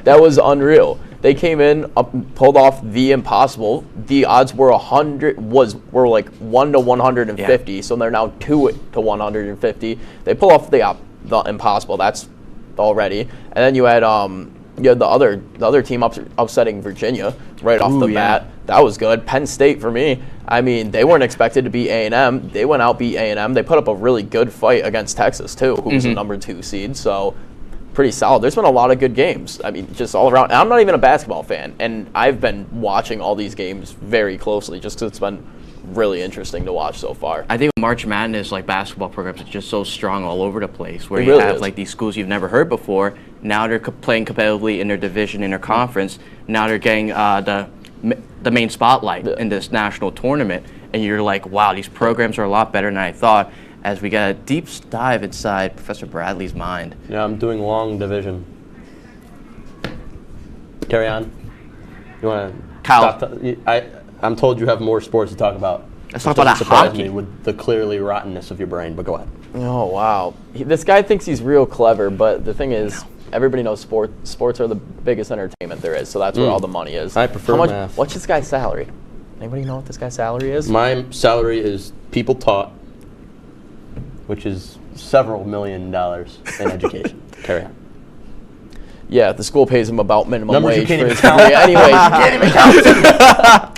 That was unreal. They came in, pulled off the impossible. The odds were were like 1 to 150, so they're now 2 to 150. They pull off the impossible. That's already, and then you had the other team upsetting Virginia right off the bat. That was good. Penn State for me. I mean, they weren't expected to beat A&M. They went out, beat A&M. They put up a really good fight against Texas too, who was the number 2 seed. So pretty solid. There's been a lot of good games. I mean, just all around. And I'm not even a basketball fan, and I've been watching all these games very closely just because it's been really interesting to watch so far. I think March Madness, like basketball programs, are just so strong all over the place. Where you have like these schools you've never heard before. Now they're playing competitively in their division, in their conference. Now they're getting the main spotlight in this national tournament, and you're like, wow, these programs are a lot better than I thought. As we get a deep dive inside Professor Bradley's mind. Yeah, I'm doing long division. Carry on. You want to? Kyle. I'm told you have more sports to talk about. Let's talk about surprise hockey. me with the clearly rottenness of your brain, but go ahead. Oh, wow. This guy thinks he's real clever, but the thing is, everybody knows sports are the biggest entertainment there is, so that's where all the money is. I prefer math. What's this guy's salary? Anybody know what this guy's salary is? My salary is people taught, which is several $1 million in education. Carry on. Yeah, the school pays him about minimum Numbers wage you can't for even his count. salary. Anyways, you can't even count.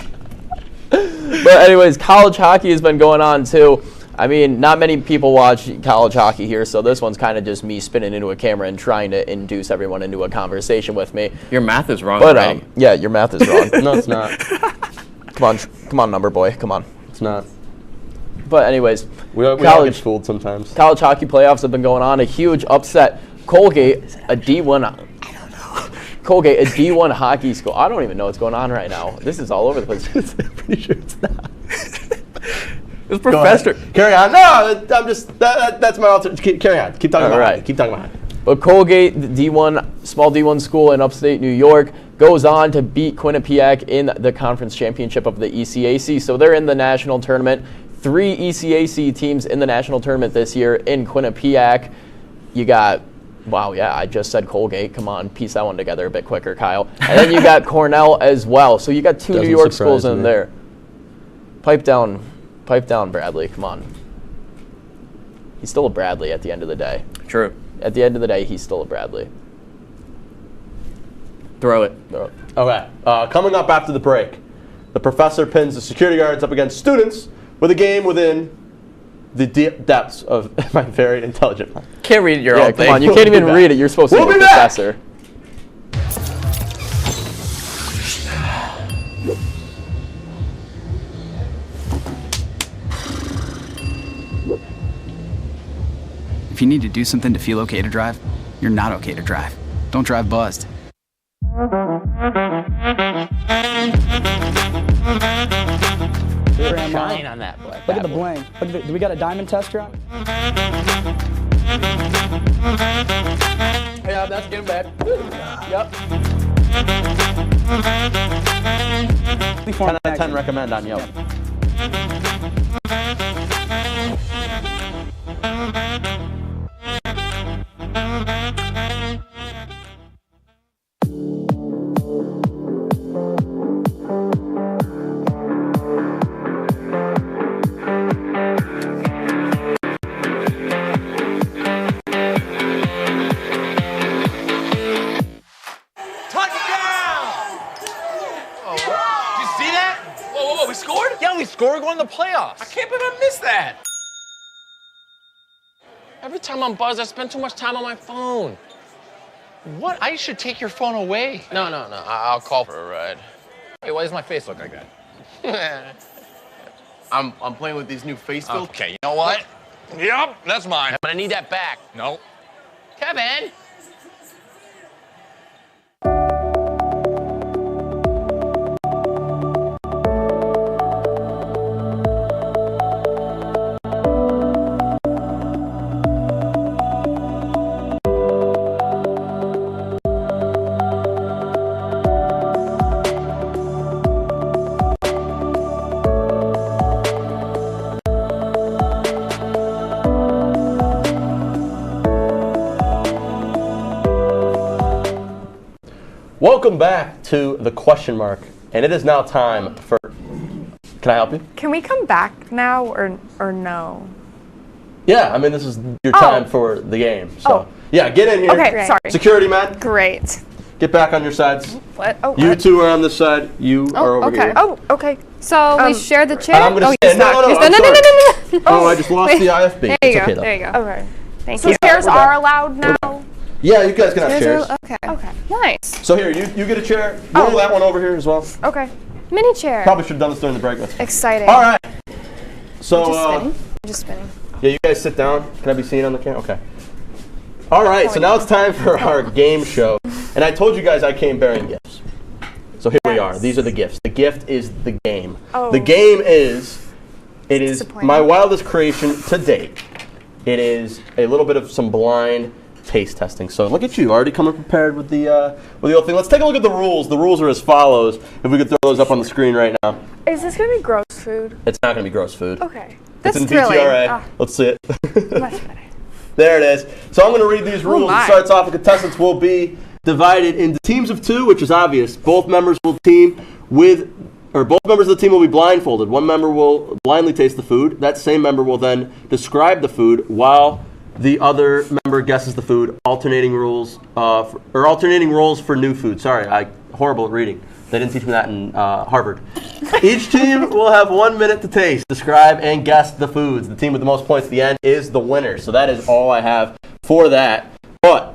But anyways, college hockey has been going on too. I mean, not many people watch college hockey here, so this one's kind of just me spinning into a camera and trying to induce everyone into a conversation with me. Your math is wrong, but yeah, your math is wrong. No, it's not. Come on, number boy, come on. It's not. But anyways, we all get fooled sometimes. College hockey playoffs have been going on. A huge upset. Colgate, a D1. Colgate, a D1 hockey school. I don't even know what's going on right now. This is all over the place. I'm pretty sure it's not. This professor. Carry on. No, I'm just. That's my alternative. Carry on. Keep talking about hockey. Keep talking about hockey. But Colgate, the D1, small D1 school in upstate New York, goes on to beat Quinnipiac in the conference championship of the ECAC. So they're in the national tournament. 3 ECAC teams in the national tournament this year in Quinnipiac. You got. Wow, yeah, I just said Colgate. Come on, piece that one together a bit quicker, Kyle. And then you got Cornell as well. So you got 2 New York schools in there. Pipe down, Bradley. Come on. He's still a Bradley at the end of the day. True. At the end of the day, he's still a Bradley. Throw it. Okay. Coming up after the break, the professor pins the security guards up against students with a game within the depths of my very intelligent mind. Can't read your own thing. Come on, you can't even read it. You're supposed to be a professor. If you need to do something to feel okay to drive, you're not okay to drive. Don't drive buzzed. tomorrow. shine on that black. Look at the bling. Look at do we got a diamond tester on? Yeah, that's getting bad. Yep. 10 out of 10 recommend on Yelp. We scored? Yeah, we scored. We're going to the playoffs. I can't believe I missed that. Every time I'm buzzed, I spend too much time on my phone. What? I should take your phone away. No. I'll call for a ride. Hey, why does my face look like that? I'm playing with these new face filters. Okay, you know what? Yep, that's mine. But I need that back. No. Kevin! Welcome back to the question mark, and it is now time for. Can I help you? Can we come back now or no? Yeah, I mean this is your time for the game. So yeah, get in here. Okay, sorry. Security man. Great. Get back on your sides. What? Oh, you two are on this side. You are over here. Oh, okay. So we share the chair? And I'm gonna stand. No. Oh, I just lost the IFB. There you go. There you go. Okay. Thank you. So chairs are allowed now? Yeah, you guys can have chairs. Okay. Nice. So here, you get a chair. Roll that one over here as well. Okay. Mini chair. Probably should have done this during the break. Exciting. All right. So Just spinning. Yeah, you guys sit down. Can I be seen on the camera? Okay. All right. So now it's time for our game show, and I told you guys I came bearing gifts. So here we are. These are the gifts. The gift is the game. Oh. The game is. It is my wildest creation to date. It is a little bit of some blind taste testing. So look at you, already coming prepared with the old thing. Let's take a look at the rules. The rules are as follows. If we could throw those up on the screen right now. Is this gonna be gross food? It's not going to be gross food. Okay. It's in VTRA. Let's see it. Much better. There it is. So I'm going to read these rules. It starts off. The contestants will be divided into teams of two, which is obvious. Both members will both members of the team will be blindfolded. One member will blindly taste the food. That same member will then describe the food while the other member guesses the food. Alternating roles for new food. Sorry, I'm horrible at reading. They didn't teach me that in Harvard. Each team will have 1 minute to taste, describe, and guess the foods. The team with the most points at the end is the winner. So that is all I have for that. But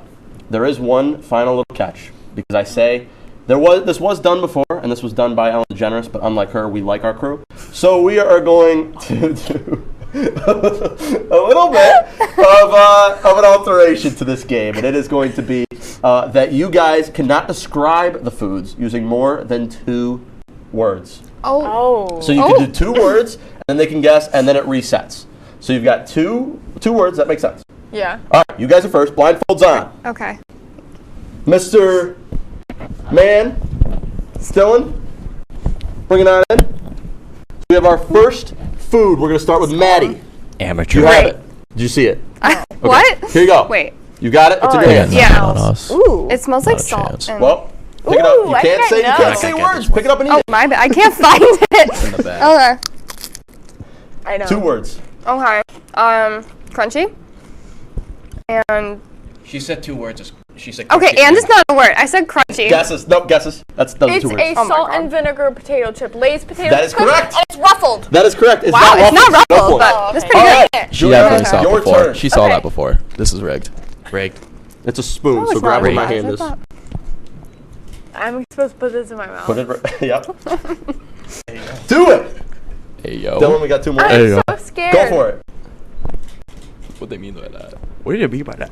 there is one final little catch, because I say this was done before, and this was done by Ellen DeGeneres, but unlike her, we like our crew. So we are going to do a little bit of an alteration to this game, and it is going to be that you guys cannot describe the foods using more than 2 words. Oh. So you can do 2 words, and then they can guess, and then it resets. So you've got two words. That makes sense. Yeah. All right, you guys are first. Blindfolds on. Okay. Mr. Man, Dylan, bring it on in. We have our first food. We're going to start with Maddie. Amateur. You have it. Did you see it? Okay. What? Here you go. Wait. You got it? It's in your hands. Yeah. Ooh. It smells like salt. Well, pick it up. You can't say words. Pick it up and eat it. Oh, my bad. I can't find it. In the bag. Okay. I know. 2 words. Okay. Crunchy. And. She said 2 words. She said okay, and it's not a word. I said crunchy. Guesses. Nope, guesses. That's those It's 2 words. a salt and vinegar potato chip. Lay's potato chip. That is correct. And it's ruffled. That is correct. It's wow, not it's not ruffled. ruffled, but that's pretty good. She definitely saw it Your before. turn. She saw that before. This is rigged. Rigged. It's a spoon, Oh, so it's grab not where my rigged. hand is. I'm supposed to put this in my mouth. Put it yep. Do it. Hey, yo. Dylan, we got 2 more. I'm so scared. Go for it. What they mean by that? What do you mean by that?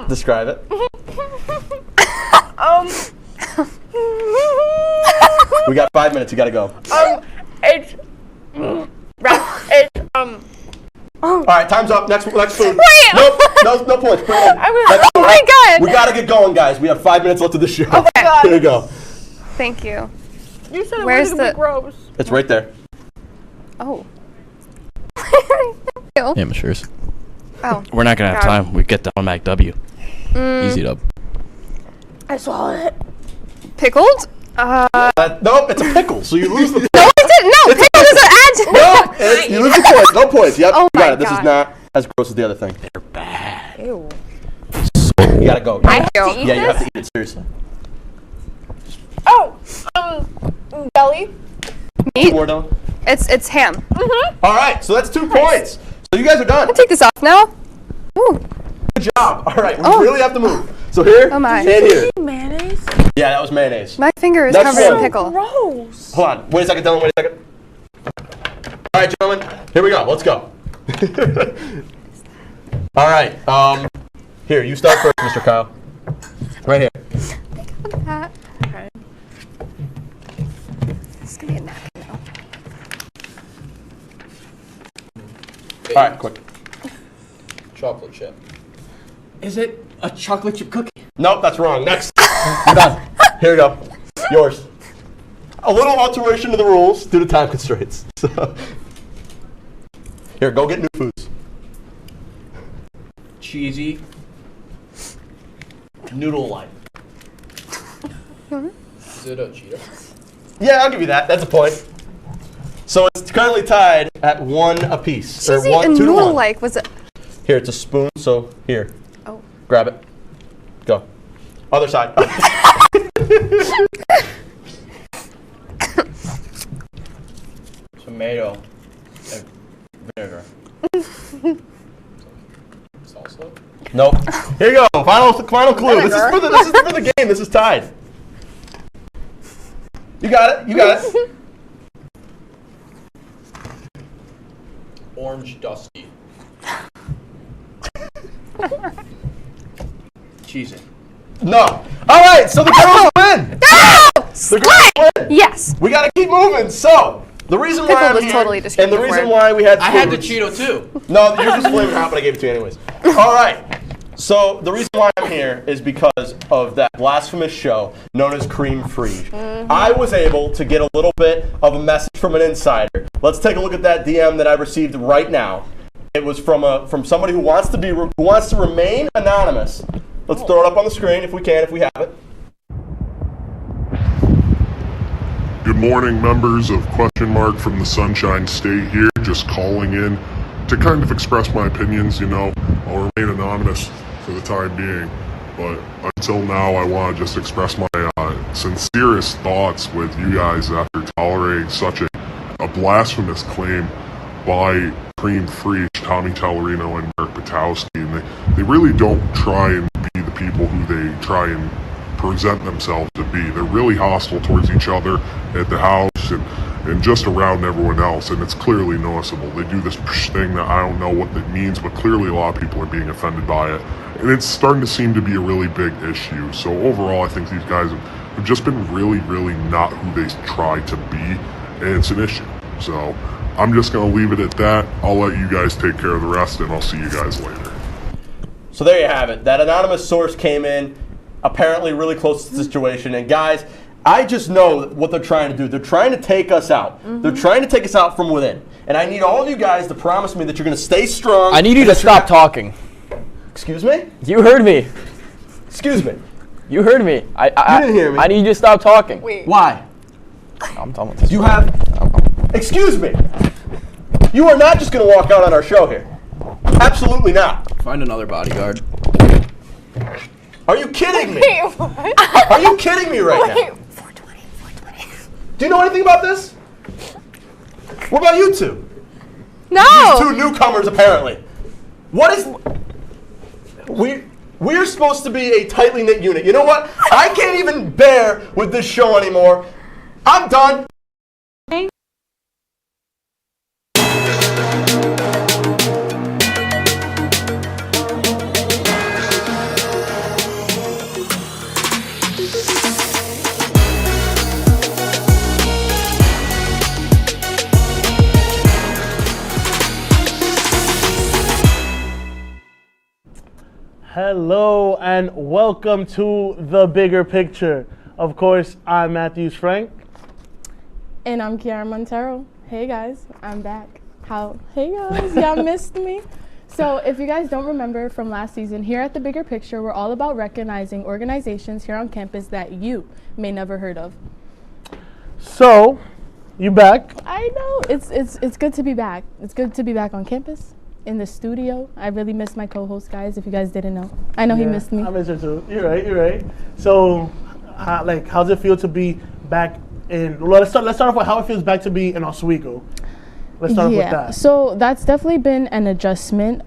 Describe it. We got 5 minutes. You got to go. It's All right, time's up. Next food. Wait. Nope, no points. Oh my God. We gotta get going, guys. We have 5 minutes left of the show. Okay. Here you go. Thank you. You said it Where's wasn't the gross. It's right there. Oh. Amateurs. Oh. We're not gonna have time. We get the automatic W. Easy dub. I swallowed it. Pickled? Nope, it's a pickle, so you lose the point. No, I didn't. No, pickle doesn't add to No, you lose the points. No points. Yep, Oh you got my it. This is God. not as gross as the other thing. They're bad. Ew. You gotta go. I have to eat Yeah, you have this? to eat it, seriously. Oh, belly. Meat? More done? It's ham. All right, so that's 2 points. So you guys are done. I'll take this off now. Ooh. Good job. All right, we really have to move. So here Oh my. and here. Mayonnaise. Yeah, that was mayonnaise. My finger is Next covered in one. pickle. Gross. Hold on. Wait a second, Dylan. Wait a second. All right, gentlemen. Here we go. Let's go. All right. Here, you start first, Mr. Kyle. Right here. Okay. This is gonna be a napkin now. All right, quick. Chocolate chip. Is it a chocolate chip cookie? Nope, that's wrong. Next. You're done. Here we go. Yours. A little alteration to the rules due to time constraints. So. Here, go get new foods. Cheesy. Noodle-like. Is it a Cheeto? Yeah, I'll give you that. That's a point. So it's currently tied at 1 apiece. Cheesy or 1, and 2 to 1. noodle-like was it? Here, it's a spoon, so here. Oh. Grab it. Go. Other side. Tomato and vinegar. Salsa? Nope. Here you go. Final clue. This is for the game. This is tied. You got it. You got it. Orange dusty. Cheesy. No. All right. So the girls win. No! The girls win. Yes. We got to keep moving. So the reason why Pickle I'm was here, totally and the descriptive reason word. why we had I had the foods- Cheeto too. No, you're just flavor hot, but I gave it to you anyways. All right. So the reason why I'm here is because of that blasphemous show known as Cream Free. I was able to get a little bit of a message from an insider. Let's take a look at that DM that I received right now. It was from somebody who wants to remain anonymous. Let's throw it up on the screen if we have it. Good morning, members of Question Mark from the Sunshine State here, just calling in to kind of express my opinions. I'll remain anonymous for the time being, but until now I want to just express my sincerest thoughts with you guys after tolerating such a blasphemous claim by Cream Free, Tommy Tellerino and Mark Patowski, and they really don't try and be the people who they try and present themselves to be. They're really hostile towards each other at the house and just around everyone else, and it's clearly noticeable. They do this thing that I don't know what it means, but clearly a lot of people are being offended by it, and it's starting to seem to be a really big issue. So overall, I think these guys have just been really, really not who they try to be, and it's an issue. So I'm just going to leave it at that. I'll let you guys take care of the rest, and I'll see you guys later. So there you have it. That anonymous source came in, apparently really close to the situation. And guys, I just know what they're trying to do. They're trying to take us out. They're trying to take us out from within. And I need all of you guys to promise me that you're going to stay strong. I need you to stop talking. Excuse me? You heard me. Excuse me. You heard me. You didn't hear me. I need you to stop talking. Wait. Why? I'm done with this. You have... Excuse me. You are not just going to walk out on our show here. Absolutely not. Find another bodyguard. Are you kidding me? Wait, what? Are you kidding me right now? 420. Do you know anything about this? What about you two? No. These two newcomers, apparently. What is... We're supposed to be a tightly knit unit. You know what? I can't even bear with this show anymore. I'm done. Hello and welcome to The Bigger Picture. Of course, I'm Matthews Frank. And I'm Kiara Montero. Hey guys, I'm back. Hey guys, y'all missed me. So if you guys don't remember from last season, here at The Bigger Picture, we're all about recognizing organizations here on campus that you may never heard of. So, you back? I know, it's good to be back. It's good to be back on campus. In the studio. I really miss my co-host, guys, if you guys didn't know. I know he missed me. I miss her too. You're right. So, how's it feel to be back in, well, let's start off with how it feels back to be in Oswego. Let's start off with that. So that's definitely been an adjustment,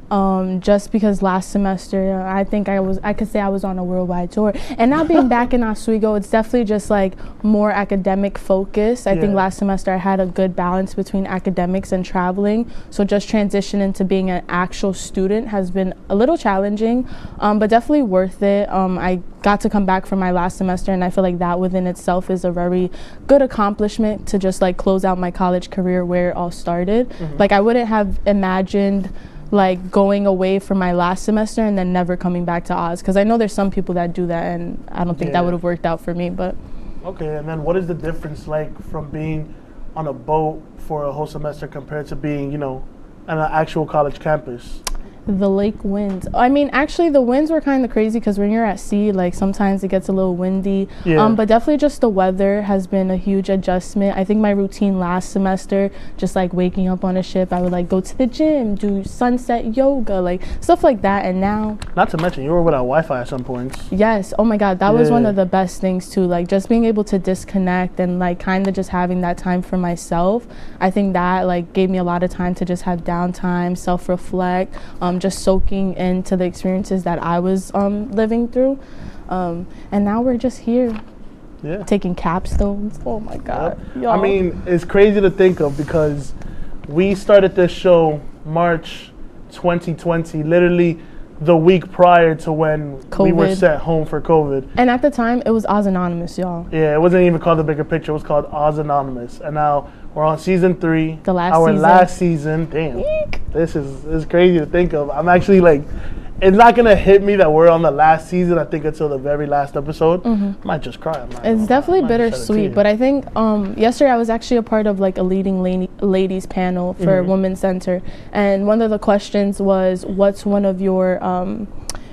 just because last semester I could say I was on a worldwide tour, and now being back in Oswego, it's definitely just like more academic focus. I think last semester I had a good balance between academics and traveling, so just transitioning to being an actual student has been a little challenging, but definitely worth it. I got to come back from my last semester, and I feel like that within itself is a very good accomplishment to just like close out my college career where it all started. Like I wouldn't have imagined like going away from my last semester and then never coming back to Oz, because I know there's some people that do that, and I don't think that would have worked out for me. But okay, and then what is the difference like from being on a boat for a whole semester compared to being, you know, on an actual college campus? The lake winds. I mean, actually, the winds were kind of crazy because when you're at sea, like sometimes it gets a little windy. But definitely just the weather has been a huge adjustment. I think my routine last semester, just like waking up on a ship, I would like go to the gym, do sunset yoga, like stuff like that. And now, not to mention, you were without Wi-Fi at some points. Yes. Oh my God, that was one of the best things too. Like just being able to disconnect and like kind of just having that time for myself. I think that like gave me a lot of time to just have downtime, self-reflect. Just soaking into the experiences that I was living through, and now we're just here taking capstones. Oh my God. I mean, it's crazy to think of because we started this show March 2020, literally the week prior to when we were sent home for COVID. And at the time it was Oz Anonymous, y'all. Yeah, it wasn't even called The Bigger Picture, it was called Oz Anonymous, and now we're on season 3. Our last season. Damn. Eek. This is crazy to think of. I'm actually like, it's not gonna hit me that we're on the last season, I think, until the very last episode. I might just cry. It's definitely bittersweet, but I think yesterday I was actually a part of like a leading ladies panel for Women's Center, and one of the questions was, what's one of your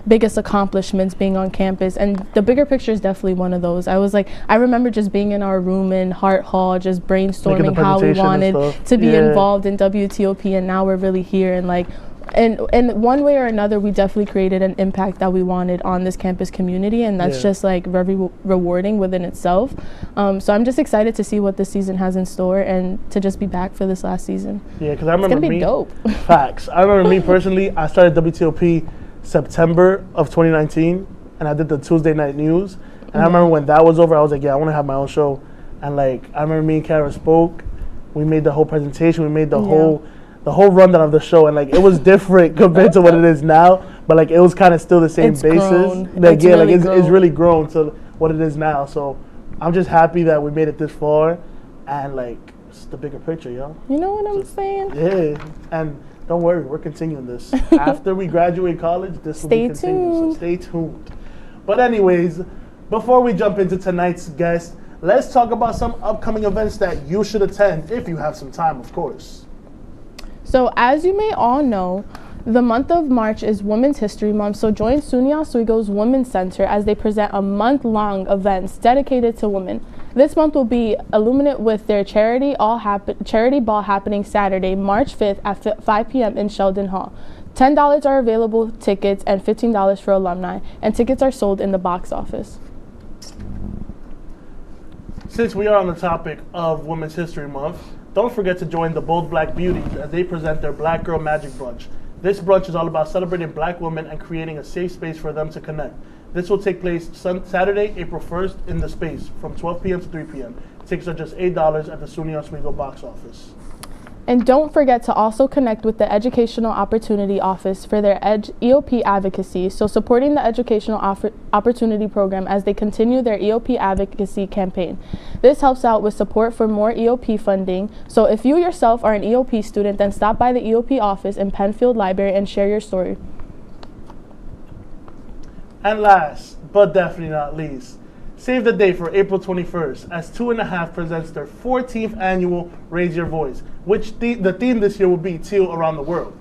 biggest accomplishments being on campus? And The Bigger Picture is definitely one of those. I remember just being in our room in Hart Hall, just brainstorming how we wanted to be involved in WTOP, and now we're really here, and like, and one way or another, we definitely created an impact that we wanted on this campus community, and that's just like very rewarding within itself. So I'm just excited to see what this season has in store, and to just be back for this last season. Yeah, because I remember it's gonna be dope. Facts. I remember me personally, I started WTOP September of 2019, and I did the Tuesday night news. And I remember when that was over, I was like, yeah, I want to have my own show. And like, I remember me and Kara spoke. We made the whole presentation. We made the whole rundown of the show, and like it was different compared to what it is now. But like it was kind of still the same basis. Like it's really grown to what it is now. So I'm just happy that we made it this far, and like it's the bigger picture, yo. You know what I'm saying? Yeah, and don't worry, we're continuing this. After we graduate college, this will be continued, so stay tuned. But anyways, before we jump into tonight's guest, let's talk about some upcoming events that you should attend if you have some time, of course. So as you may all know, the month of March is Women's History Month, so join SUNY Oswego's Women's Center as they present a month-long events dedicated to women. This month will be illuminate with their charity ball happening Saturday, March 5th at 5 p.m. in Sheldon Hall. $10 are available tickets and $15 for alumni, and tickets are sold in the box office. Since we are on the topic of Women's History Month, don't forget to join the Bold Black Beauties as they present their Black Girl Magic Brunch. This brunch is all about celebrating Black women and creating a safe space for them to connect. This will take place Saturday, April 1st in the space from 12 p.m. to 3 p.m. Tickets are just $8 at the SUNY Oswego box office. And don't forget to also connect with the Educational Opportunity Office for their EOP advocacy, so supporting the Educational Opportunity Program as they continue their EOP advocacy campaign. This helps out with support for more EOP funding, so if you yourself are an EOP student, then stop by the EOP office in Penfield Library and share your story. And last, but definitely not least, save the date for April 21st as 2.5 presents their 14th annual Raise Your Voice, which the theme this year will be Teal Around the World.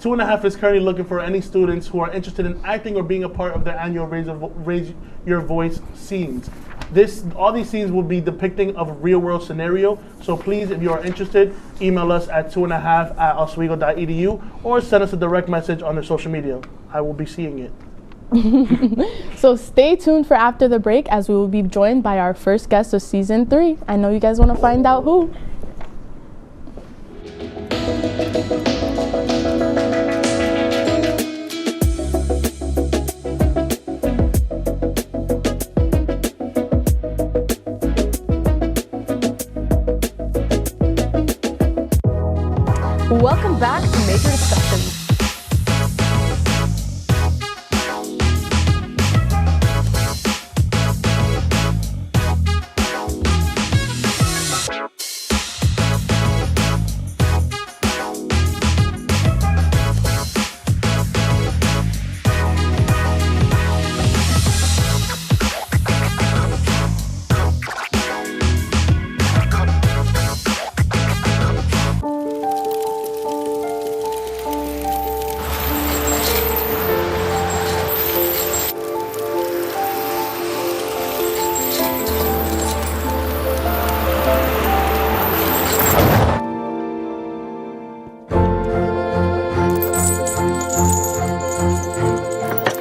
2.5 is currently looking for any students who are interested in acting or being a part of their annual Raise Your Voice scenes. All these scenes will be depicting of a real-world scenario, so please, if you are interested, email us at 2.5@oswego.edu or send us a direct message on their social media. I will be seeing it. So stay tuned for after the break as we will be joined by our first guest of season 3. I know you guys want to find out who. Welcome back to Major Discussions.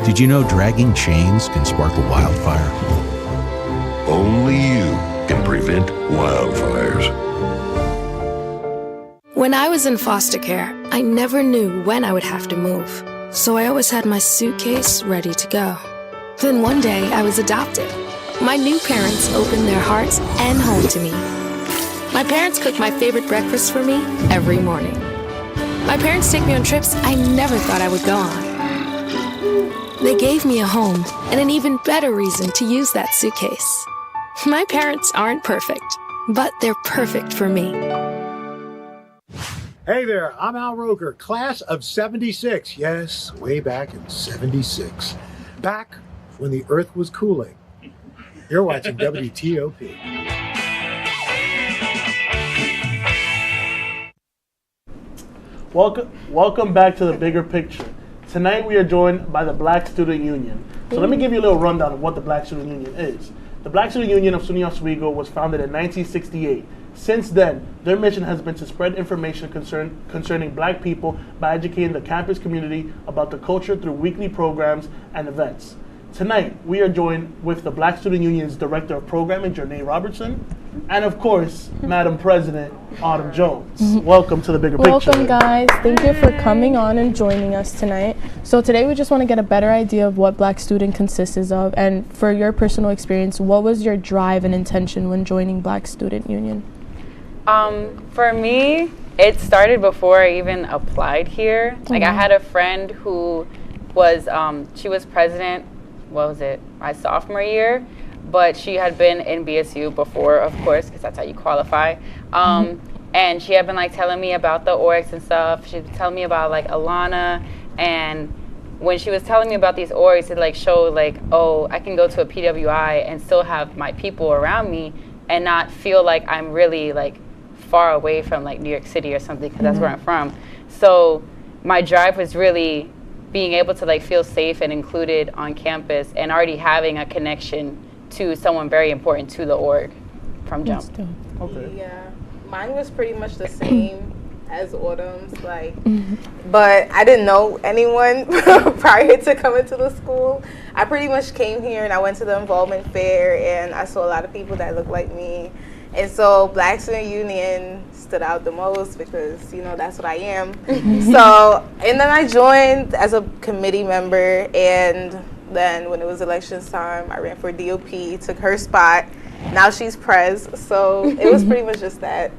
Did you know dragging chains can spark a wildfire? Only you can prevent wildfires. When I was in foster care, I never knew when I would have to move, so I always had my suitcase ready to go. Then one day, I was adopted. My new parents opened their hearts and home to me. My parents cook my favorite breakfast for me every morning. My parents take me on trips I never thought I would go on. They gave me a home and an even better reason to use that suitcase. My parents aren't perfect, but they're perfect for me. Hey there, I'm Al Roker, class of 76. Yes, way back in 76. Back when the earth was cooling. You're watching WTOP. Welcome back to the bigger picture. Tonight we are joined by the Black Student Union. So let me give you a little rundown of what the Black Student Union is. The Black Student Union of SUNY Oswego was founded in 1968. Since then, their mission has been to spread information concerning Black people by educating the campus community about the culture through weekly programs and events. Tonight, we are joined with the Black Student Union's Director of Programming, Janae Robertson, and of course, Madam President, Autumn Jones. Welcome to the bigger picture. Welcome, guys. Thank you for coming on and joining us tonight. So today we just want to get a better idea of what Black Student consists of, and for your personal experience, what was your drive and intention when joining Black Student Union? For me, it started before I even applied here. Like I had a friend who was, she was president, my sophomore year, but she had been in BSU before, of course, because that's how you qualify. And she had been like telling me about the orgs and stuff. She'd tell me about like Alana, and when she was telling me about these orgs, it like showed like, oh, I can go to a PWI and still have my people around me and not feel like I'm really like far away from like New York City or something, because that's where I'm from. So my drive was really being able to like feel safe and included on campus and already having a connection to someone very important to the org from jump. Okay. Yeah, mine was pretty much the same as Autumn's, like, but I didn't know anyone prior to coming to the school. I pretty much came here and I went to the involvement fair and I saw a lot of people that looked like me. And so Black Student Union stood out the most because, you know, that's what I am. So, and then I joined as a committee member, and then when it was elections time, I ran for DOP, took her spot. Now she's pres, so it was pretty much just that,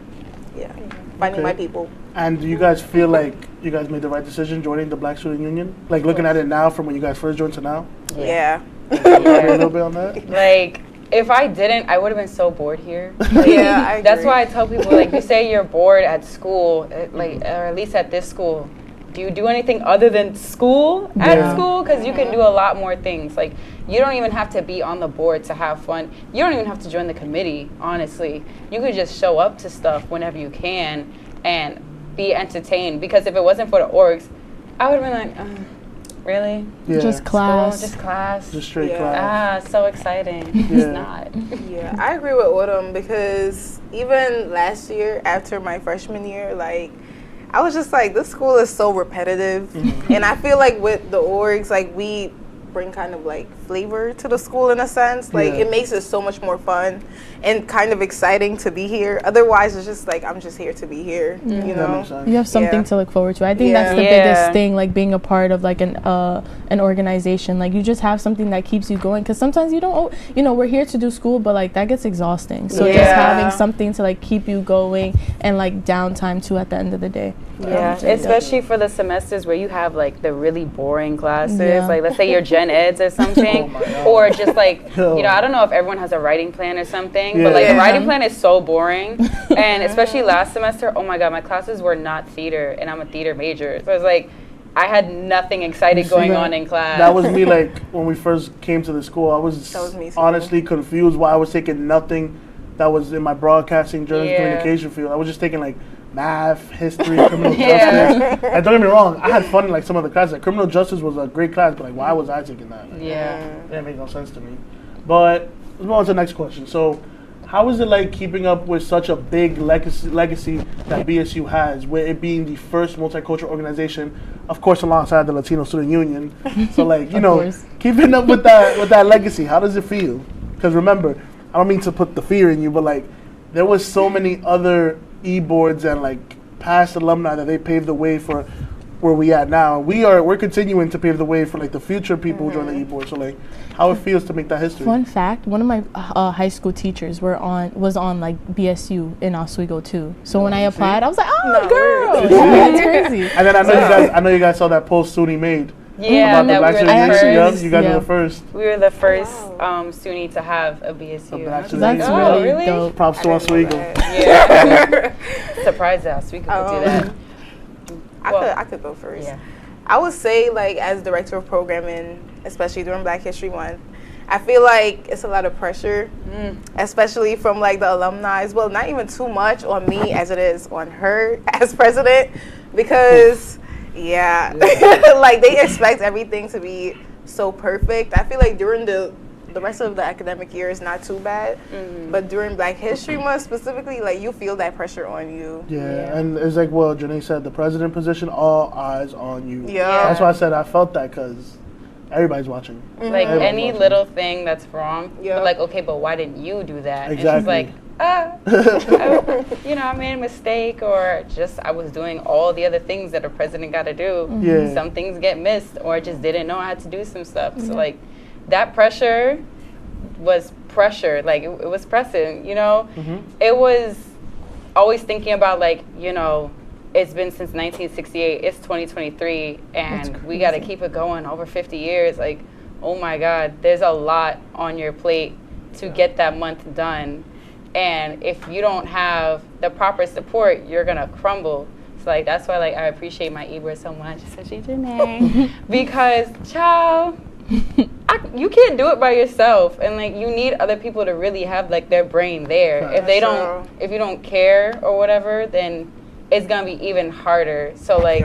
yeah, finding my people. And do you guys feel like you guys made the right decision joining the Black Student Union? Like looking at it now from when you guys first joined to now? Yeah. A little bit on that? Like, if I didn't, I would have been so bored here. Like, yeah, I agree. That's why I tell people, like, you say you're bored at school, like, or at least at this school, do you do anything other than school at school? Because you can do a lot more things. Like, you don't even have to be on the board to have fun. You don't even have to join the committee, honestly. You could just show up to stuff whenever you can and be entertained. Because if it wasn't for the orgs, I would have been like, really? Yeah. Just class. School, just class. Just straight class. So exciting. It's not. Yeah, I agree with Autumn because even last year, after my freshman year, like, I was just like, this school is so repetitive. And I feel like with the orgs, like, we bring kind of like flavor to the school in a sense. Like, it makes it so much more fun and kind of exciting to be here. Otherwise, it's just like, I'm just here to be here, you know? You have something to look forward to. I think that's the biggest thing, like being a part of like an organization. Like, you just have something that keeps you going, because sometimes you don't, you know, we're here to do school, but like that gets exhausting. So just having something to like keep you going and like downtime too at the end of the day. Yeah, especially for the semesters where you have like the really boring classes, like let's say your gen eds or something, or just like, you know, I don't know if everyone has a writing plan or something, but like the writing plan is so boring. And especially last semester, oh my God, my classes were not theater, and I'm a theater major. So it's like, I had nothing exciting going on in class. That was me, like, when we first came to the school, I was honestly confused why I was taking nothing that was in my broadcasting, journalism, communication field. I was just taking like math, history, criminal justice. And don't get me wrong, I had fun in like some of the classes. Like, criminal justice was a great class, but like, why was I taking that? Like, it didn't make no sense to me. But let's move on to the next question. So, how is it like keeping up with such a big legacy that BSU has, with it being the first multicultural organization, of course, alongside the Latino Student Union? So, like, you know, keeping up with that legacy, how does it feel? Because remember, I don't mean to put the fear in you, but like, there was so many other e-boards and like past alumni that they paved the way for where we at now. We're continuing to pave the way for like the future people who join the e-board. So like, how it feels to make that history. Fun fact: one of my high school teachers was on like BSU in Oswego too. So when I applied, I was like, oh, girl, that's crazy. And then I know you guys saw that post SUNY made. Yeah, that we were the first. You guys were the first. We were the first SUNY to have a BSU. That's really dope. Props to Oswego. Yeah. Surprised that Oswego could do that. I could go first. Yeah. I would say, like, as director of programming, especially during Black History Month, I feel like it's a lot of pressure, especially from like the alumni. Well, not even too much on me as it is on her as president, because like they expect everything to be so perfect. I feel like during the rest of the academic year is not too bad, but during Black History Month specifically, like, you feel that pressure on you. Yeah, and it's like what Janae said, the president position, all eyes on you. Yeah, that's why I said I felt that, because everybody's watching. Like, any little thing that's wrong, but like, okay, but why didn't you do that? Exactly. And she's like, you know, I made a mistake, or just I was doing all the other things that a president got to do. Yeah. Some things get missed, or I just didn't know I had to do some stuff. So like, that pressure was pressure. Like, it was pressing, you know? It was always thinking about, like, you know, it's been since 1968, it's 2023, and we got to keep it going over 50 years. Like, oh my God, there's a lot on your plate to get that month done. And if you don't have the proper support, you're going to crumble. So, like, that's why, like, I appreciate my e-board so much, especially Janae, because, child, you can't do it by yourself, and like, you need other people to really have like their brain there. If you don't care or whatever, then it's gonna be even harder. So like,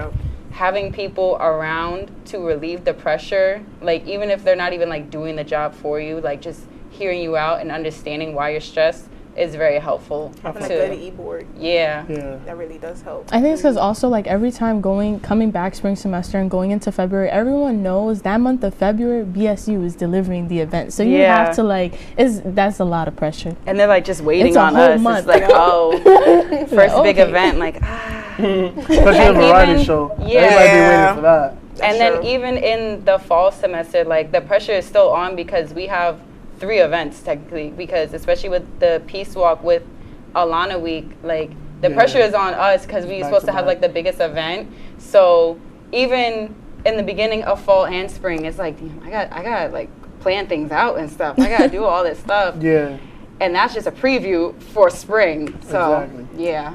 having people around to relieve the pressure, like, even if they're not even like doing the job for you, like just hearing you out and understanding why you're stressed is very helpful. Having a good e-board. Yeah. That really does help. I think it's because also, like, every time coming back spring semester and going into February, everyone knows that month of February, BSU is delivering the event. So you have to, like, that's a lot of pressure. And they're like just waiting on us. Month. It's like, first big event, like, Especially a variety show. Everybody be waiting for that. And then even in the fall semester, like, the pressure is still on because we have 3 events technically, because especially with the Peace Walk with Alana Week, like, the pressure is on us because we're supposed to have like the biggest event. So even in the beginning of fall and spring, it's like, damn, I got like plan things out and stuff. I gotta do all this stuff. And that's just a preview for spring. So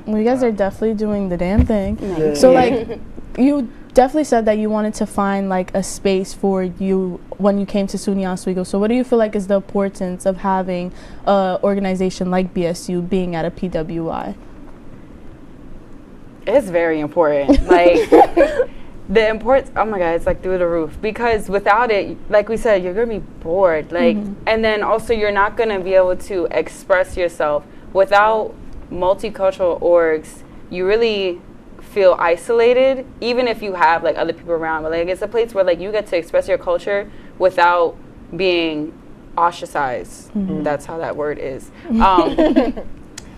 well, you guys are definitely doing the damn thing. So like, you definitely said that you wanted to find like a space for you when you came to SUNY Oswego. So what do you feel like is the importance of having an organization like BSU being at a PWI? It's very important. Like the importance, oh my God, it's like through the roof. Because without it, like we said, you're gonna be bored. Like, and then also you're not gonna be able to express yourself. Without multicultural orgs, you really feel isolated, even if you have like other people around. But like it's a place where like you get to express your culture without being ostracized. That's how that word is.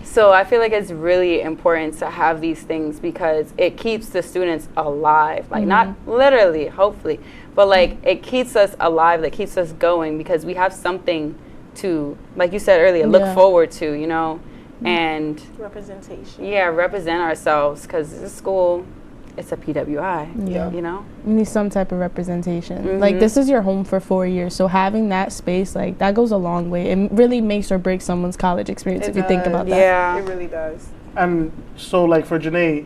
So I feel like it's really important to have these things because it keeps the students alive. Like not literally, hopefully, but like it keeps us alive, that keeps us going because we have something to, like you said earlier, look forward to, you know, and representation. Yeah, represent ourselves because this school, it's a PWI, you know? You need some type of representation. Like, this is your home for 4 years, so having that space, like, that goes a long way. It really makes or breaks someone's college experience if you think about that. Yeah. It really does. And so, like, for Janae,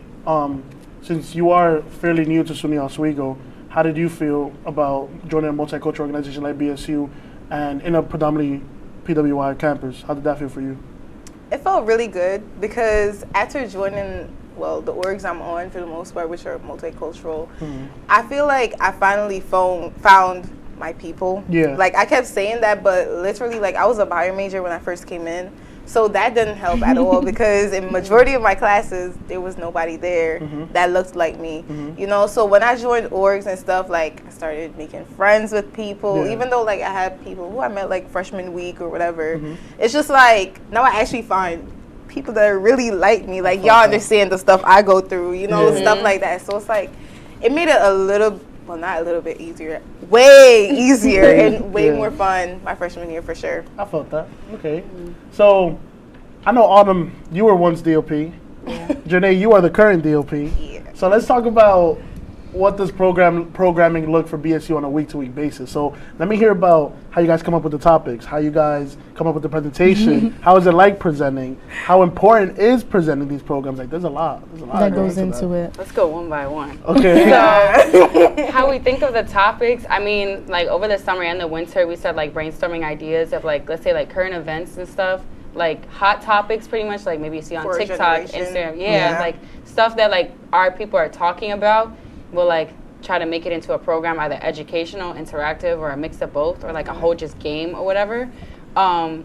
since you are fairly new to SUNY Oswego, how did you feel about joining a multicultural organization like BSU and in a predominantly PWI campus? How did that feel for you? It felt really good because after joining, well, the orgs I'm on for the most part, which are multicultural, I feel like I finally found my people. Yeah. Like I kept saying that, but literally, like I was a bio major when I first came in, so that didn't help at all because in majority of my classes there was nobody there that looked like me. You know, so when I joined orgs and stuff, like I started making friends with people, even though like I had people who I met like freshman week or whatever. It's just like now I actually find people that really like me, like y'all understand the stuff I go through, you know, stuff like that. So it's like it made it a little, well, not a little bit easier, way easier and way more fun my freshman year for sure. I felt that. Okay. So I know Autumn, you were once DOP. Janae, you are the current DOP. So let's talk about what does programming look for BSU on a week-to-week basis. So let me hear about how you guys come up with the topics, how you guys come up with the presentation, how is it like presenting, how important is presenting these programs? Like there's a lot that goes into it. Let's go one by one. Okay. So how we think of the topics, I mean, like over the summer and the winter, we started like brainstorming ideas of like, let's say like current events and stuff, like hot topics pretty much, like maybe you see on For TikTok, Instagram, like stuff that like our people are talking about. We'll like try to make it into a program, either educational, interactive, or a mix of both, or like a whole just game or whatever. And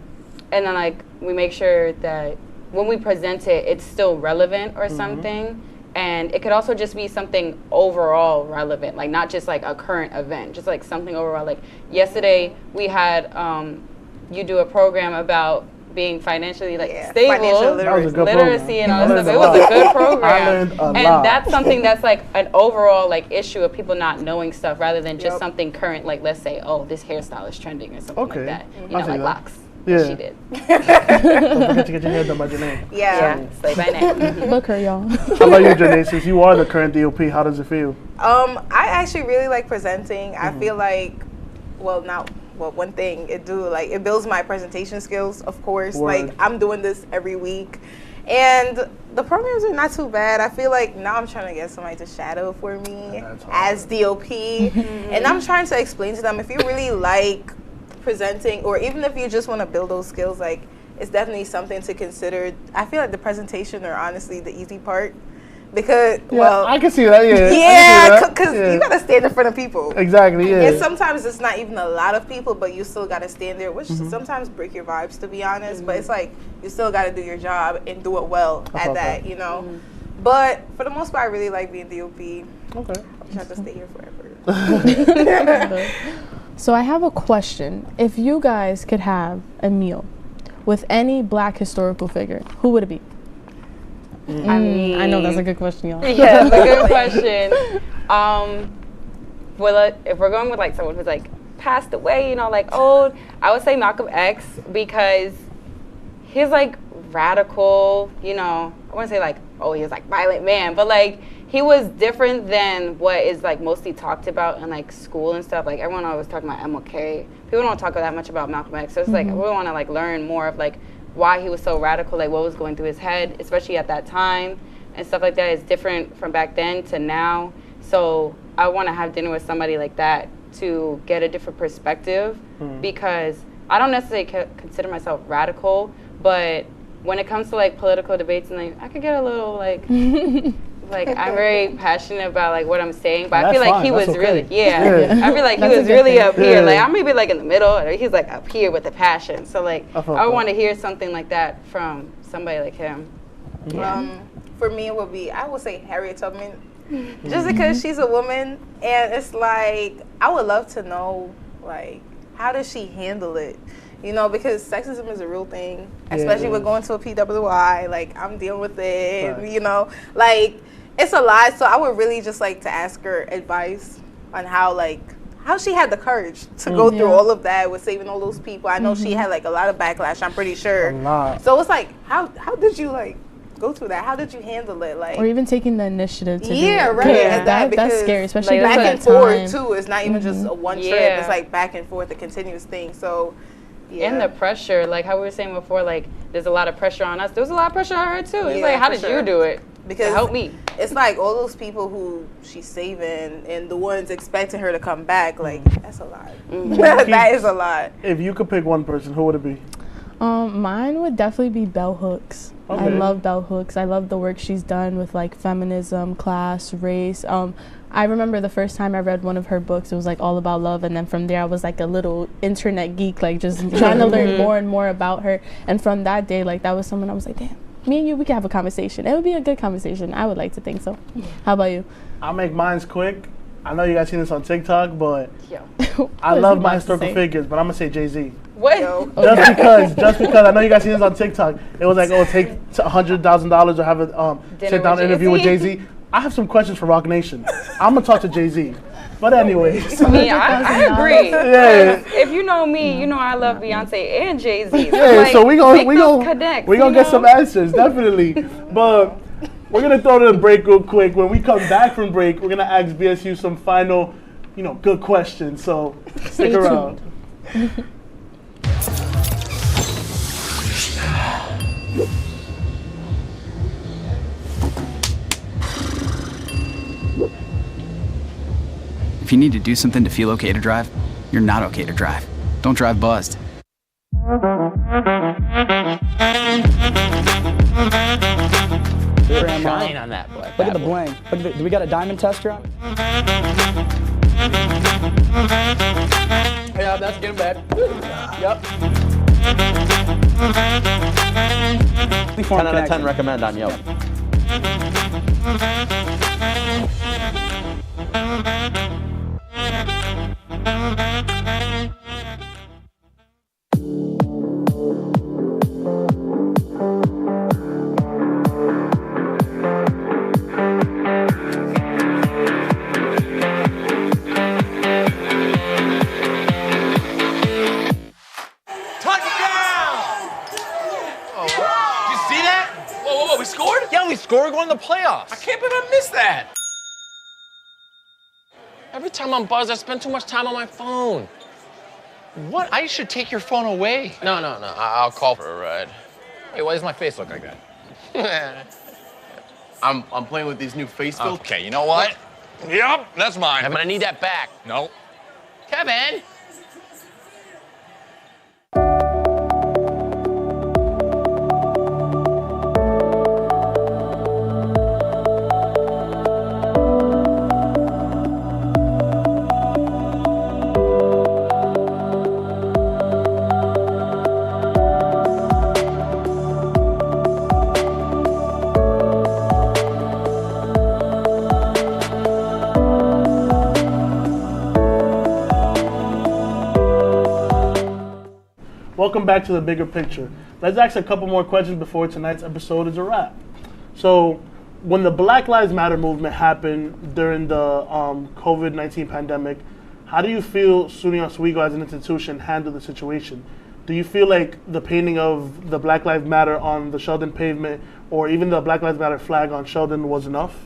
then like we make sure that when we present it, it's still relevant or something. And it could also just be something overall relevant, like not just like a current event, just like something overall. Like yesterday we had you do a program about being financially stable, literacy and all that stuff. It was a good program. And that's something that's like an overall like issue of people not knowing stuff rather than just something current, like let's say, oh, this hairstyle is trending or something like that. You know, like locks. Yeah. She did. Don't forget to get your hair done by Janae. Yeah. Slay by name. Look her, y'all. How about you, Janae? Since you are the current DOP, how does it feel? I actually really like presenting. I feel like, one thing it builds my presentation skills, of course. Word. Like I'm doing this every week, and the programs are not too bad. I feel like now I'm trying to get somebody to shadow for me as DOP, and I'm trying to explain to them if you really like presenting, or even if you just want to build those skills, like it's definitely something to consider. I feel like the presentation are honestly the easy part. Because, I can see that, because you gotta stand in front of people. Exactly, And sometimes it's not even a lot of people, but you still gotta stand there, which sometimes break your vibes, to be honest. But it's like you still gotta do your job and do it well at that, you know. But for the most part, I really like being DOP. Okay. I wish I could stay here forever. So I have a question. If you guys could have a meal with any Black historical figure, who would it be? I mean, I know that's a good question, y'all. Yeah, it's a good question. Well, if we're going with like someone who's like passed away, you know, like old, I would say Malcolm X because he's like radical, you know. I wouldn't say like, oh, he was like violent man, but like he was different than what is like mostly talked about in like school and stuff. Like everyone always talking about MLK. People don't talk that much about Malcolm X. So it's like we want to like learn more of like why he was so radical, like what was going through his head, especially at that time and stuff like that. Is different from back then to now. So I want to have dinner with somebody like that to get a different perspective, because I don't necessarily consider myself radical, but when it comes to like political debates and like, I could get a little like like I'm very passionate about like what I'm saying, but I feel like he was really I feel like he was really up here. Like I may be like in the middle, or he's like up here with the passion. So like I want to hear something like that from somebody like him. For me, it would be, I would say Harriet Tubman, just because she's a woman, and it's like I would love to know like how does she handle it. You know, because sexism is a real thing, especially with going to a PWI. Like, I'm dealing with it, and, you know, like, it's a lot. So I would really just like to ask her advice on how she had the courage to go through all of that with saving all those people. I know she had like a lot of backlash, I'm pretty sure. A lot. So it's like, how did you like go through that? How did you handle it? Like, or even taking the initiative to do it. Right. Yeah. That's scary, especially like, back and forth too. It's not even just a one trip. Yeah. It's like back and forth, a continuous thing. So. Yeah. And the pressure, like how we were saying before, like there's a lot of pressure on us. There was a lot of pressure on her too. It's like, how did you do it? Because to help me. It's like all those people who she's saving and the ones expecting her to come back. Like that's a lot. That is a lot. If you could pick one person, who would it be? Mine would definitely be Bell Hooks. I love Bell Hooks. I love the work she's done with like feminism, class, race. I remember the first time I read one of her books, it was like all about love, and then from there I was like a little internet geek, like just trying to learn more and more about her. And from that day, like that was someone I was like, damn, me and you, we could have a conversation. It would be a good conversation. I would like to think so. How about you? I'll make mine's quick. I know you guys seen this on TikTok, but I love my historical figures, but I'm gonna say Jay-Z. What? Just because I know you guys seen this on TikTok. It was like, oh, take $100,000 or have a sit-down interview with Jay-Z. I have some questions for Rock Nation. I'm gonna talk to Jay-Z. But anyways. I agree. Yeah. If you know me, you know I love Beyonce and Jay-Z. Yeah, like, so we gonna connect. We gonna get some answers, definitely. But we're gonna throw to the break real quick. When we come back from break, we're gonna ask BSU some final, good questions. So stick around. If you need to do something to feel okay to drive, you're not okay to drive. Don't drive buzzed. Shine on that black. Look at the bling. Do we got a diamond tester on? Yeah, that's getting bad. Yep. 10 out of 10 recommend on Yelp. We're going to the playoffs. I can't believe I missed that. Every time I'm buzzed, I spend too much time on my phone. What? I should take your phone away. No. I'll call for a ride. Hey, why does my face look like that? I'm playing with these new face filters. Okay, you know what? Yep, that's mine. I'm gonna need that back. No. Kevin. Welcome back to the bigger picture. Let's ask a couple more questions before tonight's episode is a wrap. So, when the Black Lives Matter movement happened during the COVID-19 pandemic, how do you feel SUNY Oswego as an institution handled the situation? Do you feel like the painting of the Black Lives Matter on the Sheldon pavement or even the Black Lives Matter flag on Sheldon was enough?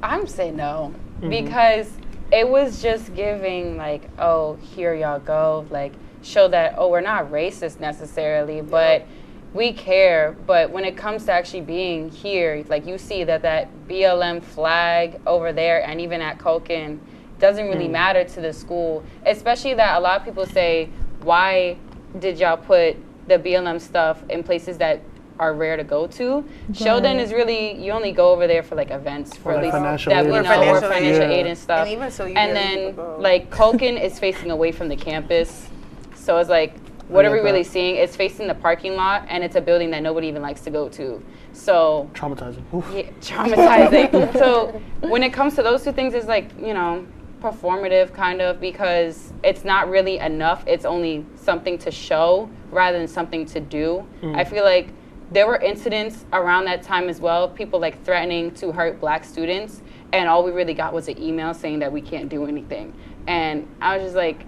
I'm saying no, because it was just giving like, oh, here y'all go, like show that, oh, we're not racist necessarily, but we care, but when it comes to actually being here, like you see that BLM flag over there and even at Culkin doesn't really matter to the school, especially that a lot of people say, why did y'all put the BLM stuff in places that are rare to go to? Right. Sheldon is really, you only go over there for like events for at least that we know, or financial aid and stuff. And even so, and then like Culkin is facing away from the campus, so it's like, what are we really seeing? It's facing the parking lot, and it's a building that nobody even likes to go to. So traumatizing. Yeah, traumatizing. So when it comes to those two things, it's like, you know, performative kind of, because it's not really enough. It's only something to show rather than something to do. I feel like there were incidents around that time as well, people like threatening to hurt black students, and all we really got was an email saying that we can't do anything. And I was just like,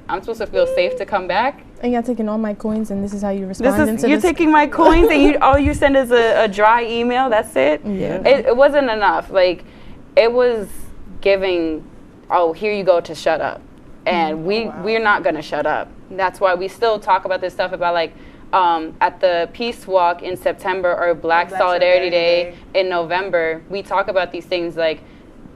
I'm supposed to feel safe to come back? And you're taking all my coins, and this is how you respond. You're taking my coins, and all you send is a dry email. That's it. Yeah. It wasn't enough. Like, it was giving, oh, here you go to shut up, and we're not gonna shut up. That's why we still talk about this stuff about like at the Peace Walk in September or Black Solidarity Day in November. We talk about these things like,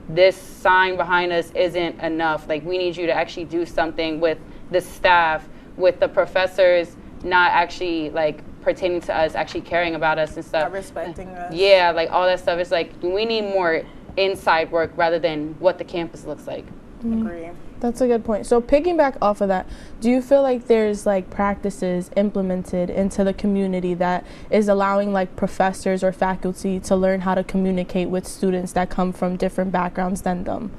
this sign behind us isn't enough. Like, we need you to actually do something with the staff, with the professors not actually like pertaining to us, actually caring about us and stuff. Not respecting us. Yeah, like all that stuff. It's like, we need more inside work rather than what the campus looks like. Agree. That's a good point. So piggyback off of that, do you feel like there's like practices implemented into the community that is allowing like professors or faculty to learn how to communicate with students that come from different backgrounds than them?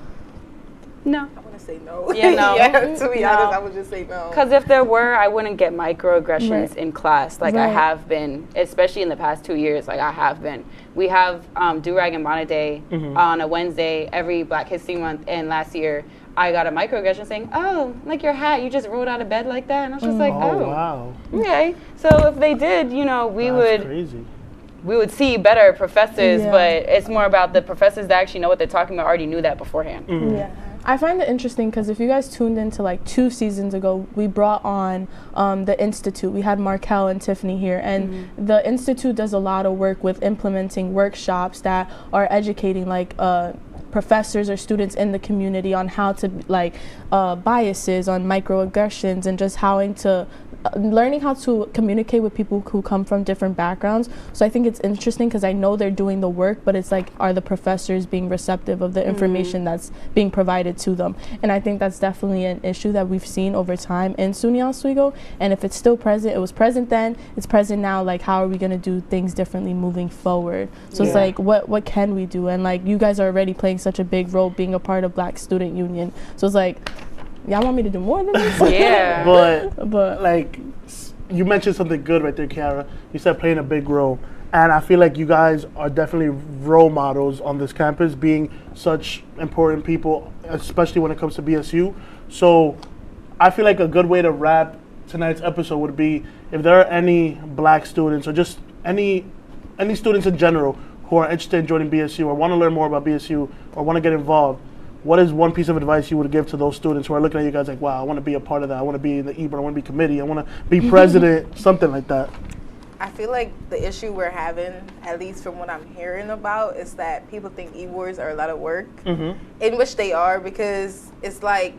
No. I want to say no. Yeah, no. Yeah, to be honest, I would just say no. Because if there were, I wouldn't get microaggressions in class like I Right. have been, especially in the past 2 years, like I have been. We have Do-Rag and Bonnet Day on a Wednesday every Black History Month, and last year I got a microaggression saying, oh, like your hat, you just rolled out of bed like that. And I was just like, oh. Wow. Okay. So if they did, you know, we Crazy. would see better professors, Yeah. but it's more about the professors that actually know what they're talking about, already knew that beforehand. Yeah. I find it interesting because if you guys tuned into like 2 seasons ago, we brought on the Institute. We had Markel and Tiffany here, and the Institute does a lot of work with implementing workshops that are educating like professors or students in the community on how to like biases, on microaggressions, and just learning how to communicate with people who come from different backgrounds. So I think it's interesting because I know they're doing the work, but it's like, are the professors being receptive of the information that's being provided to them? And I think that's definitely an issue that we've seen over time in SUNY Oswego. And if it's still present, it was present then, it's present now, like how are we gonna do things differently moving forward? So it's like, what can we do? And like, you guys are already playing such a big role being a part of Black Student Union. So it's like, y'all want me to do more than this? Yeah. But like, you mentioned something good right there, Kiara. You said playing a big role. And I feel like you guys are definitely role models on this campus, being such important people, especially when it comes to BSU. So I feel like a good way to wrap tonight's episode would be if there are any Black students or just any students in general who are interested in joining BSU or want to learn more about BSU or want to get involved, what is one piece of advice you would give to those students who are looking at you guys like, wow, I want to be a part of that. I want to be in the E-board. I want to be committee. I want to be president, something like that. I feel like the issue we're having, at least from what I'm hearing about, is that people think E-boards are a lot of work, in which they are, because it's like,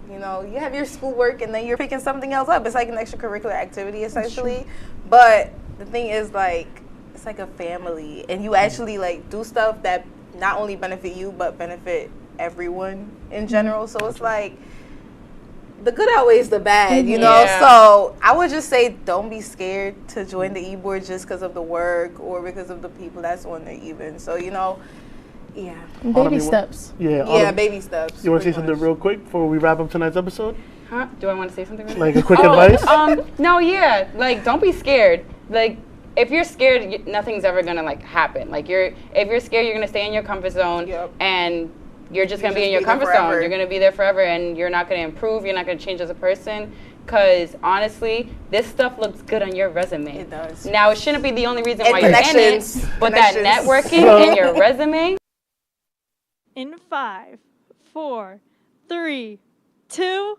you know, you have your schoolwork and then you're picking something else up. It's like an extracurricular activity, essentially. But the thing is, like, it's like a family, and you actually like do stuff that not only benefit you, but benefit everyone in general. So it's like the good outweighs the bad, you know. So I would just say, don't be scared to join the E-board just because of the work or because of the people that's on there even. So, you know, baby steps. Baby steps. You want to say something real quick before we wrap up tonight's episode? Huh? Do I want to say something? Like a quick advice? No, like, don't be scared. Like, if you're scared, nothing's ever gonna like happen. Like, if you're scared, you're gonna stay in your comfort zone, and you're just going to be in your comfort zone. You're going to be there forever, and you're not going to improve. You're not going to change as a person. Because, honestly, this stuff looks good on your resume. It does. Now, it shouldn't be the only reason why you're in it, but that networking in your resume. In 5, 4, 3, 2,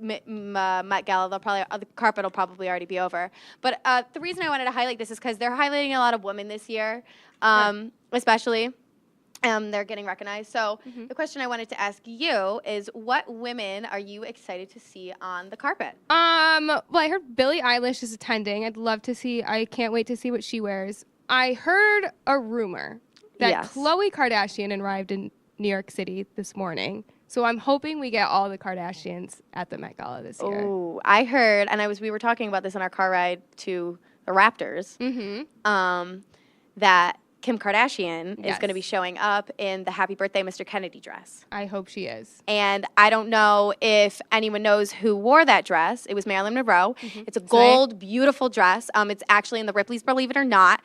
Met Gala, the carpet will probably already be over. But the reason I wanted to highlight this is because they're highlighting a lot of women this year, especially. They're getting recognized. So the question I wanted to ask you is, what women are you excited to see on the carpet? Well, I heard Billie Eilish is attending. I can't wait to see what she wears. I heard a rumor that Khloe Kardashian arrived in New York City this morning. So I'm hoping we get all the Kardashians at the Met Gala this year. Oh, I heard, and we were talking about this on our car ride to the Raptors, that Kim Kardashian is going to be showing up in the Happy Birthday Mr. Kennedy dress. I hope she is. And I don't know if anyone knows who wore that dress. It was Marilyn Monroe. It's a gold, beautiful dress. It's actually in the Ripley's Believe It or Not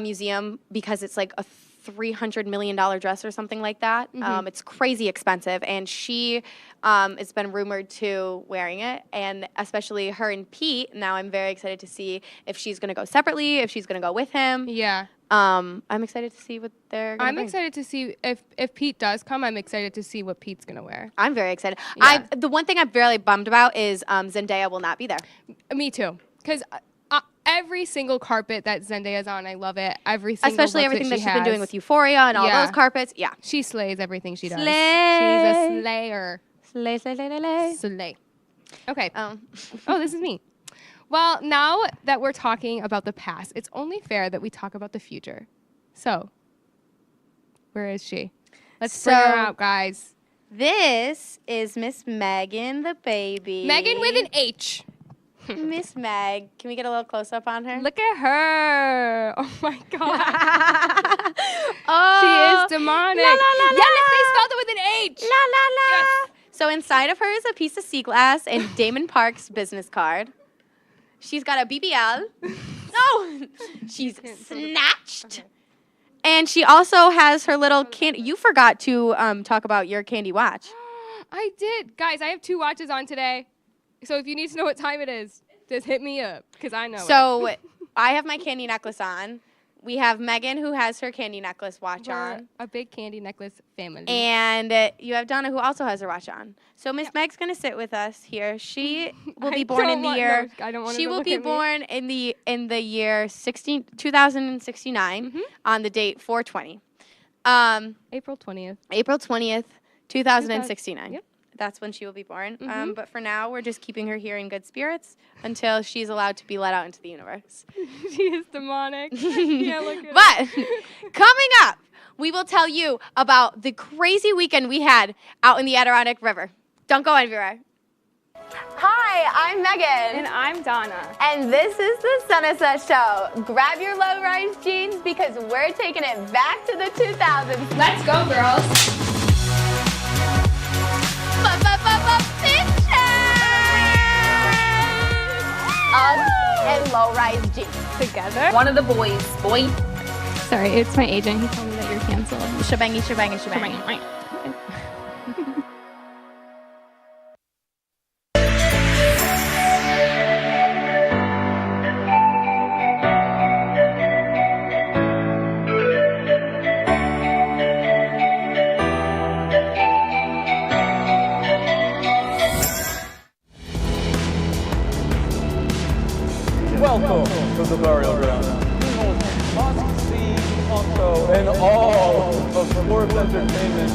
museum because it's like a $300 million dress or something like that. It's crazy expensive, and she has been rumored to wearing it, and especially her and Pete. Now I'm very excited to see if she's going to go separately, if she's going to go with him. Yeah. I'm excited to see what they're going to bring. Excited to see if Pete does come. I'm excited to see what Pete's going to wear. I'm very excited. Yeah. The one thing I'm really bummed about is Zendaya will not be there. Me too, because every single carpet that Zendaya's on, I love it. Especially everything that she's been doing with Euphoria and all those carpets. Yeah. She slays everything she does. Slay. She's a slayer. Slay, slay, slay, slay. Slay. Okay. Oh, this is me. Well, now that we're talking about the past, it's only fair that we talk about the future. So, where is she? Let's bring her out, guys. This is Miss Megan the baby. Megan with an H. Miss Meg. Can we get a little close-up on her? Look at her. Oh, my God. She is demonic. La, la, la, la. Yes, they spelled it with an H. La, la, la. Yes. So inside of her is a piece of sea glass and Damon Park's business card. She's got a BBL. No! She's snatched. Okay. And she also has her little candy. You forgot to talk about your candy watch. I did. Guys, I have 2 watches on today. So if you need to know what time it is, just hit me up, because I know So I have my candy necklace on. We have Megan, who has her candy necklace watch on. A big candy necklace family. And you have Donna, who also has her watch on. So Miss Meg's going to sit with us here. She will be born in the year. I don't want She will be born in the year 2069 on the date 4/20. April 20th. April 20th, 2069. Yep. That's when she will be born. But for now, we're just keeping her here in good spirits until she's allowed to be let out into the universe. She is demonic. Yeah, look at But coming up, we will tell you about the crazy weekend we had out in the Adirondack River. Don't go anywhere. Hi, I'm Megan. And I'm Donna. And this is the Sunset Show. Grab your low-rise jeans because we're taking it back to the 2000s. Let's go, girls. Us and low-rise jeans together. One of the boys, boy. Sorry, it's my agent. He told me that you're canceled. Shebangy, shebangy, shebangy. Welcome to the burial ground. Must-see also and all of sports entertainment.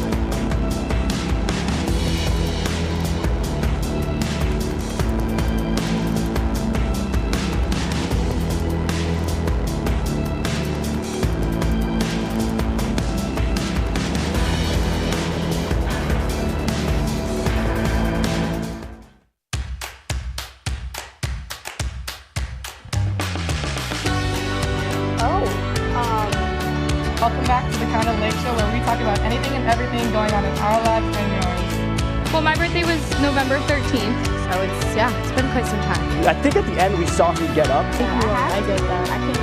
Welcome back to the Crown of Lake Show, where we talk about anything and everything going on in our lives and yours. Well, my birthday was November 13th, so it's been quite some time. I think at the end we saw him get up. I did that. I can't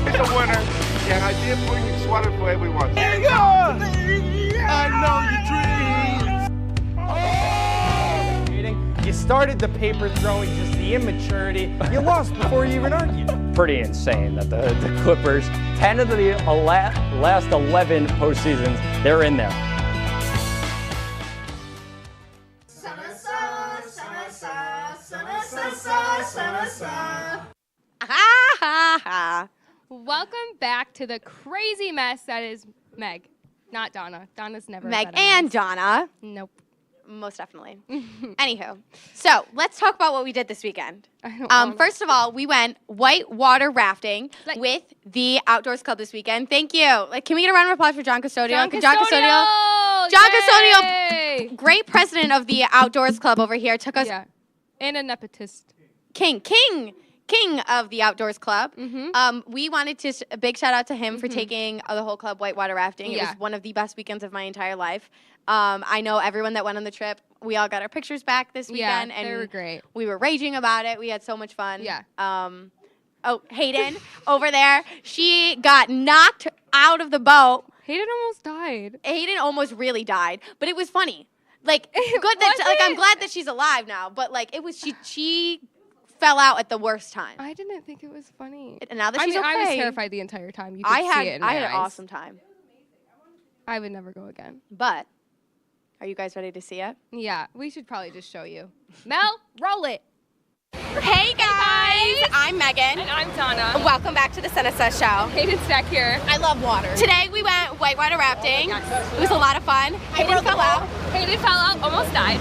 It's a winner, and I did bring you sweater for everyone. There you go! I know your dreams. You started the paper throwing, just the immaturity. You lost before you even argued. Pretty insane that the Clippers, 10 of the last 11 postseasons, they're in there. Summer, summer. Welcome back to the crazy mess that is Meg, not Donna. Donna's never Meg been a and mess. Donna. Nope. Most definitely. Anywho, so let's talk about what we did this weekend. First of all, we went whitewater rafting with the Outdoors Club this weekend. Thank you. Like, can we get a round of applause for John Custodio? John Custodio, great president of the Outdoors Club over here, took us. Yeah. And a nepotist. King of the Outdoors Club. We wanted to, a big shout out to him for taking the whole club whitewater rafting. It was one of the best weekends of my entire life. I know everyone that went on the trip, we all got our pictures back this weekend. And they were great. We were raging about it. We had so much fun. Yeah. Hayden over there, she got knocked out of the boat. Hayden almost died. Hayden almost really died, but it was funny. Like, good that, I'm glad that she's alive now, but like, it was, she fell out at the worst time. I didn't think it was funny. And now that she's okay. I was terrified the entire time. You could see it in my I had an eyes. awesome time. I would never go again. But, are you guys ready to see it? Yeah, we should probably just show you. Mel, roll it. Hey guys, I'm Megan. And I'm Donna. Welcome back to the Senasa Show. Hayden's back here. I love water. Today we went whitewater rafting. It was a lot of fun. Hayden fell out. Hayden fell out, almost died.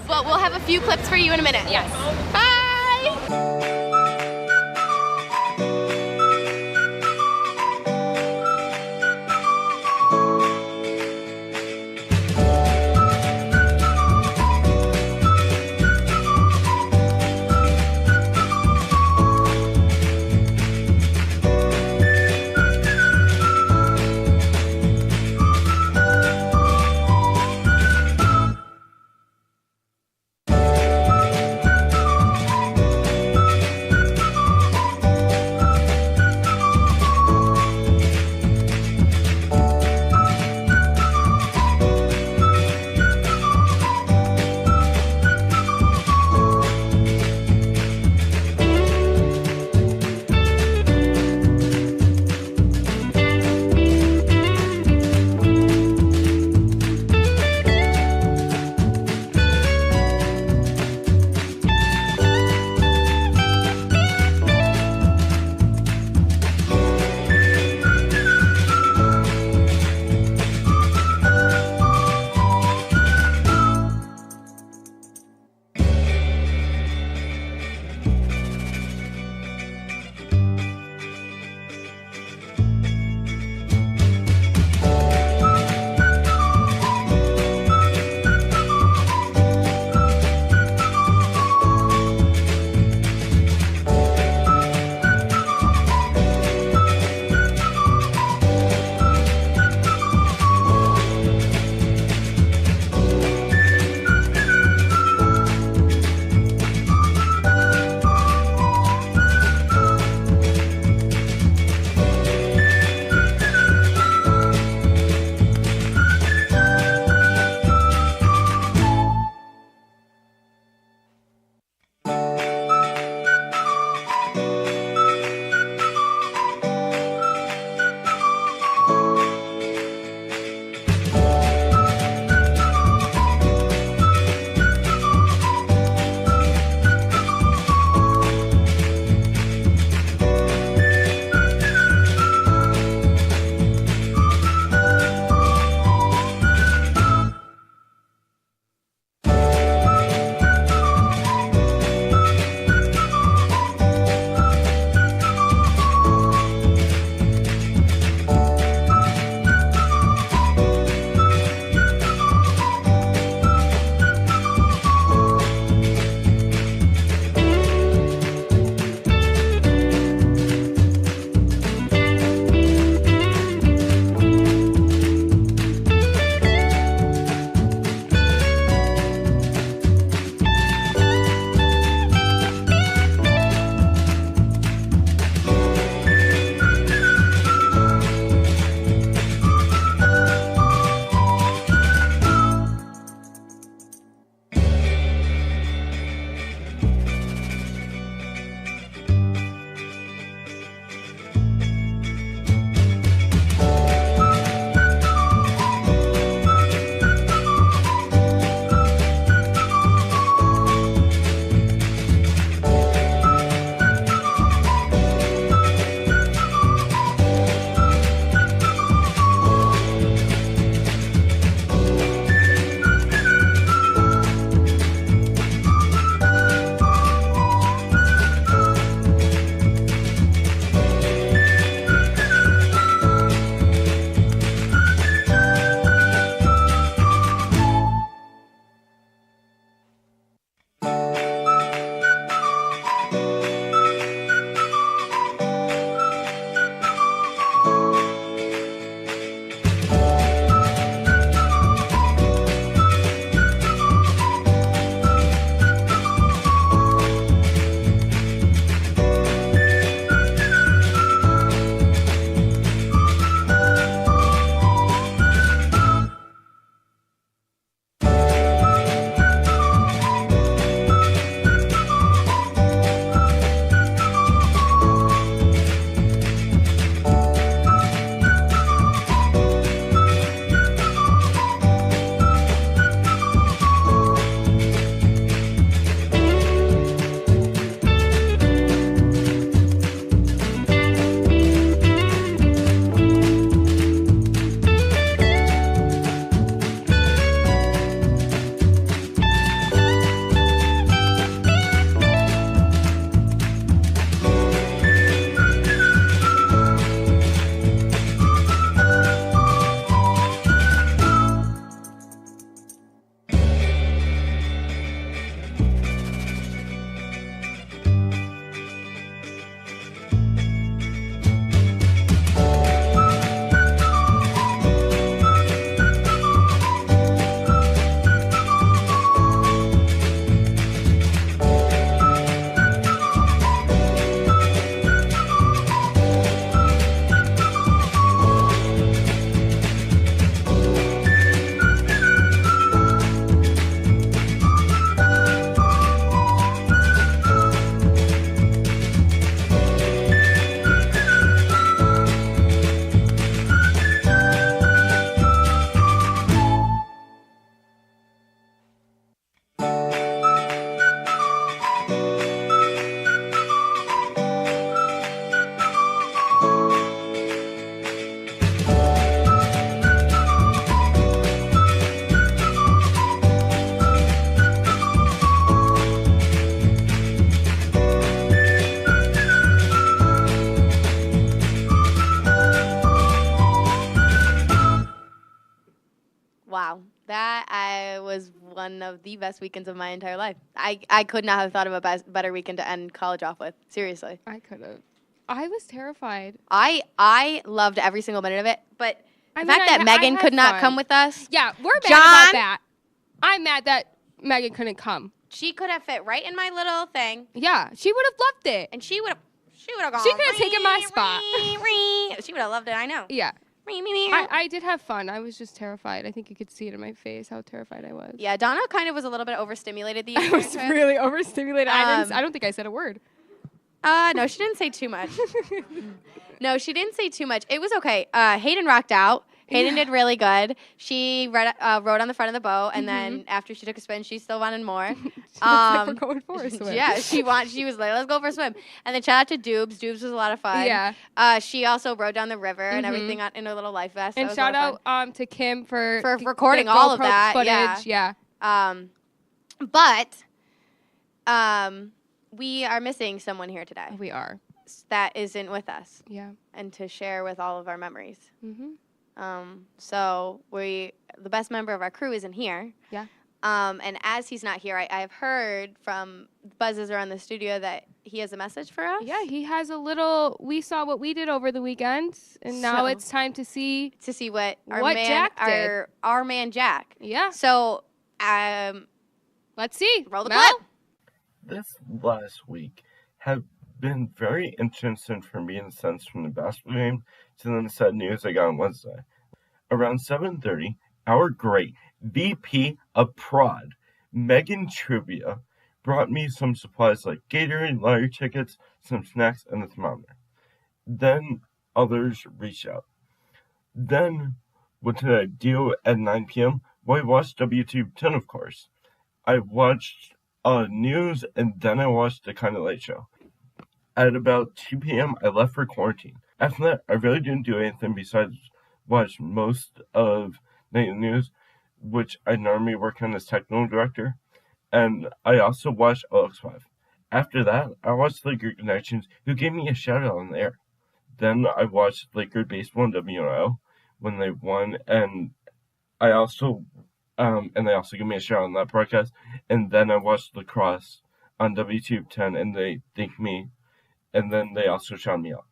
But we'll have a few clips for you in a minute. Yes. Bye! Wow. That was one of the best weekends of my entire life. I could not have thought of a better weekend to end college off with. Seriously. I could have. I was terrified. I loved every single minute of it, but the mean, fact that Megan could not fun. come with us. Yeah, we're mad John, about that. I'm mad that Megan couldn't come. She could have fit right in my little thing. Yeah, she would have loved it. And she would have gone. She could have taken my spot. She would have loved it, I know. Yeah. I did have fun. I was just terrified. I think you could see it in my face how terrified I was. Yeah, Donna kind of was a little bit overstimulated the I was really overstimulated. I don't think I said a word. No, she didn't say too much. No, she didn't say too much. It was okay. Hayden rocked out. Hayden did really good. She rode on the front of the boat, and then after she took a spin, she still wanted more. We're going for a swim. Yeah, she was like, let's go for a swim. And then shout out to Dubes. Dubes was a lot of fun. Yeah. She also rode down the river and everything in her little life vest. And shout out to Kim for recording all of that footage. Yeah. But we are missing someone here today. We are. That isn't with us. Yeah. And to share with all of our memories. Mm-hmm. So the best member of our crew isn't here. Yeah. And as he's not here, I have heard from buzzes around the studio that he has a message for us. Yeah, he has a little. We saw what we did over the weekend, and now it's time to see what Jack did. Our man Jack. Yeah. So, let's see. Roll the Mel? clip. This last week have been very interesting for me in the sense from the basketball game to the sad news I got on Wednesday. Around 7:30, our great VP of Prod, Megan Trivia, brought me some supplies like Gatorade, lottery tickets, some snacks, and a thermometer. Then others reached out. Then, what did I do at 9 p.m.? Well, I watched WTOP 10, of course. I watched news, and then I watched the Kinda Late Show. At about 2 p.m., I left for quarantine. After that, I really didn't do anything besides watch most of night news, which I normally work on as technical director, and I also watched OX5. After that, I watched Laker Connections, who gave me a shout out on the air. Then I watched Laker Baseball and WNO when they won, and I also and they also gave me a shout out on that broadcast. And then I watched lacrosse on WTOP 10, and they thanked me, and then they also shouted me out.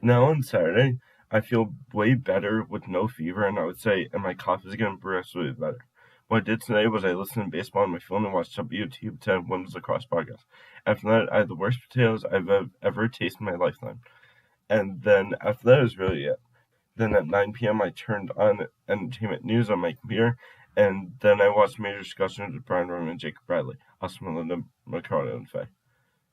Now on Saturday, I feel way better with no fever, and I would say, and my cough is getting progressively better. What I did today was I listened to baseball on my phone and watched WTOP 10 Women's Lacrosse podcast. After that, I had the worst potatoes I've ever tasted in my lifetime. And then after that was really it. Then at 9 p.m. I turned on entertainment news on my computer, and then I watched major discussions with Brian Roman and Jacob Bradley, also Melinda Mercado and Faye.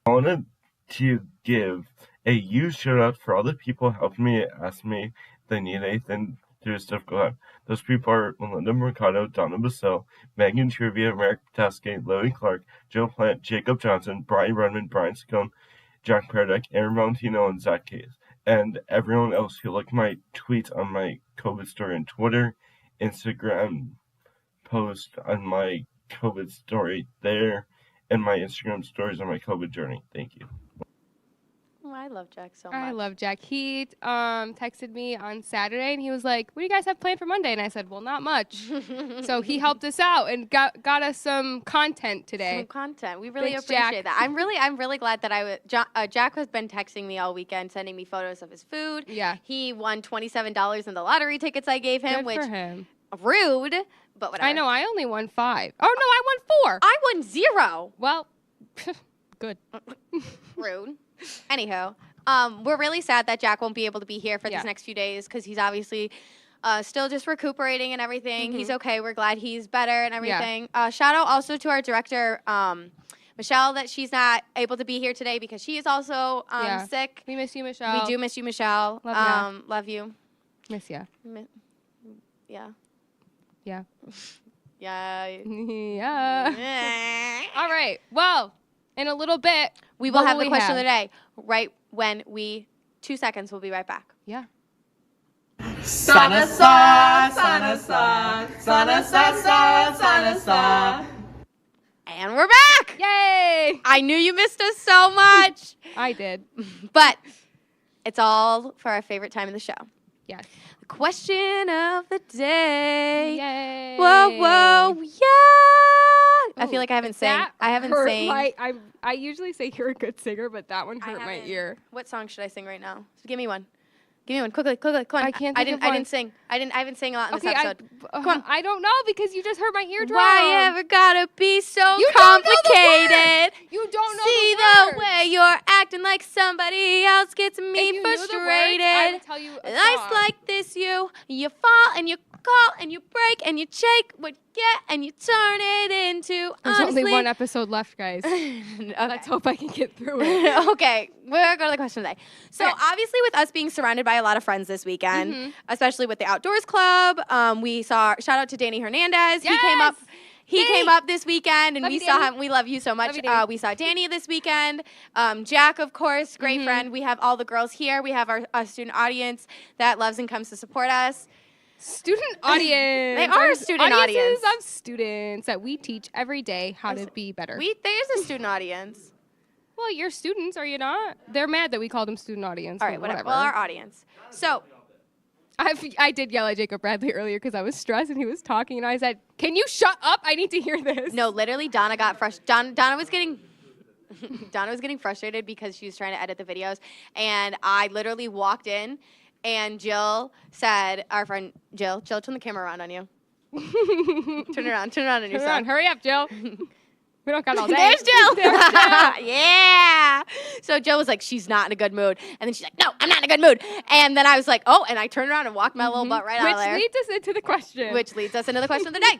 I wanted to give a huge shout out for all the people helping me, asking me if they need anything through this difficult time. Those people are Melinda Mercado, Donna Bassell, Megan Trivia, Merrick Potaske, Lily Clark, Joe Plant, Jacob Johnson, Brian Rudman, Brian Scone, Jack Paradek, Aaron Valentino, and Zach Case. And everyone else who looked at my tweets on my COVID story on Twitter, Instagram post on my COVID story there, and my Instagram stories on my COVID journey. Thank you. Oh, I love Jack so much. I love Jack. He texted me on Saturday, and he was like, "What do you guys have planned for Monday?" And I said, "Well, not much." So he helped us out and got us some content today. Some content. We really Thanks, appreciate Jack. that. I'm really glad that Jack has been texting me all weekend, sending me photos of his food. Yeah. He won $27 in the lottery tickets I gave him, Good which for him. Rude, but whatever. I know. I only won 5. Oh no, I won 4. I won 0. Well, good. Rude. Anywho, we're really sad that Jack won't be able to be here for these next few days because he's obviously still just recuperating and everything. He's okay. We're glad he's better and everything. Shout out also to our director, Michelle, that she's not able to be here today because she is also sick. We miss you, Michelle. We do miss you, Michelle. Love ya. Love you. Miss ya. Yeah. Yeah. Yeah. Yeah. All right. Well, in a little bit, we will have the question of the day right when 2 seconds. We'll be right back. Yeah. Sana sa, sana sa, sana sa sa, sana sa. And we're back! Yay! I knew you missed us so much. I did. But it's all for our favorite time of the show. Yes. Question of the day. Yay. Whoa, yeah. I feel like I haven't sang. I usually say you're a good singer, but that one hurt my ear. What song should I sing right now? Give me one. Give me one. Quickly. Come on. I can't think of I one. didn't sing. I haven't sang a lot in this episode. Come on. I don't know because you just hurt my eardrum. Why ever gotta be so You complicated? Don't know the word. You don't know See the the way you're acting like somebody else gets me frustrated. I would tell you a Life's song. like this, you fall and you call and you break and you shake what you get and you turn it into. There's honestly, only one episode left, guys. Let's hope I can get through it. Okay, we're going to the question of the day. So obviously with us being surrounded by a lot of friends this weekend, especially with the Outdoors Club, we saw, shout out to Danny Hernandez. Yes! He came up this weekend, and Love we you, saw Danny. him. We love you so much. Love you, Danny. We saw Danny this weekend. Jack, of course, great friend. We have all the girls here. We have our student audience that loves and comes to support us. Student audience. They are a student audience. Audiences of students that we teach every day how to be better. There's a student audience. Well, you're students, are you not? They're mad that we called them student audience. All right, whatever. Well, our audience. So, I did yell at Jacob Bradley earlier because I was stressed and he was talking, and I said, "Can you shut up? I need to hear this." No, literally, Donna got frustrated. Donna was getting. Donna was getting frustrated because she was trying to edit the videos, and I literally walked in, and Jill said, "Our friend Jill, turn the camera around on you. Turn it on on yourself. Hurry up, Jill. We don't got all day." There's Jill. Yeah. So Jill was like, "She's not in a good mood," and then she's like, "No, I'm not in a good mood." And then I was like, "Oh," and I turned around and walked my little butt right out of there. Which leads us into the question. Of the day.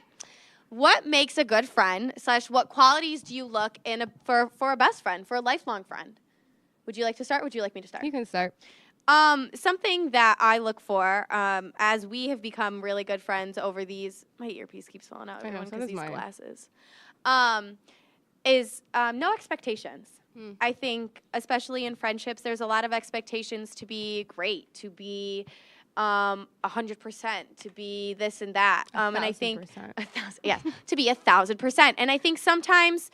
What makes a good friend? / what qualities do you look in for a best friend, for a lifelong friend? Would you like to start? Would you like me to start? You can start. Something that I look for, as we have become really good friends over these. My earpiece keeps falling out. I know, so because does these mine. glasses. Is no expectations. I think, especially in friendships, there's a lot of expectations to be great, to be 100%, to be this and that. And I think 1,000%. Yes, to be 1,000%. And I think sometimes,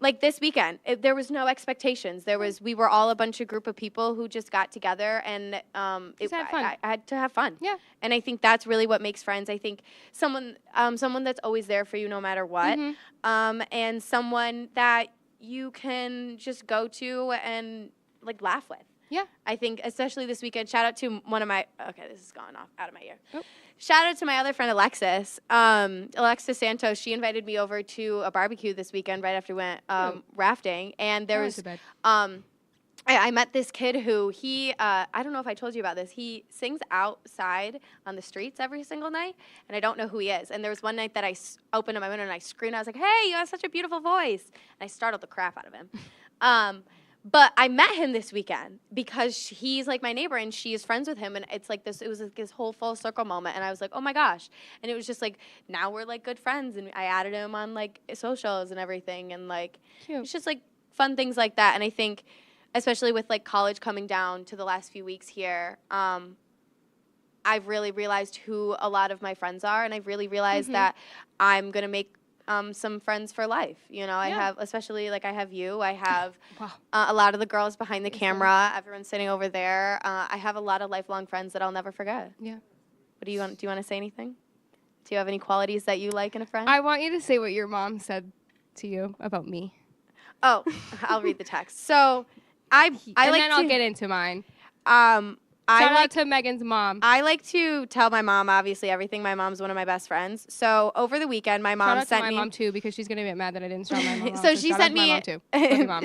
like this weekend, there was no expectations. We were all a bunch of group of people who just got together, and had fun. I had to have fun. Yeah. And I think that's really what makes friends. I think someone that's always there for you no matter what, and someone that you can just go to and like laugh with. Yeah. I think especially this weekend, shout out to one of my, okay, this is going off out of my ear. Oh. Shout out to my other friend, Alexis. Alexis Santos, she invited me over to a barbecue this weekend right after we went rafting. And there was, I met this kid who I don't know if I told you about this. He sings outside on the streets every single night, and I don't know who he is. And there was one night that I opened up my window and I screamed. I was like, "Hey, you have such a beautiful voice." And I startled the crap out of him. But I met him this weekend because he's like my neighbor and she is friends with him. And it's like it was like this whole full circle moment. And I was like, oh my gosh. And it was just like, now we're like good friends. And I added him on like socials and everything. And like, it's just like fun things like that. And I think, especially with like college coming down to the last few weeks here, I've really realized who a lot of my friends are. And I've really realized that I'm going to make some friends for life. You know, I have, especially like I have you, I have a lot of the girls behind the camera, everyone sitting over there. I have a lot of lifelong friends that I'll never forget. Yeah. What do you want to say anything? Do you have any qualities that you like in a friend? I want you to say what your mom said to you about me. Oh, I'll read the text. So and then I'll get into mine. Shout out to Megan's mom. I like to tell my mom, obviously, everything. My mom's one of my best friends. So over the weekend, my mom sent me. Shout out to my mom too, because she's gonna get mad that I didn't shout my mom. So she sent me.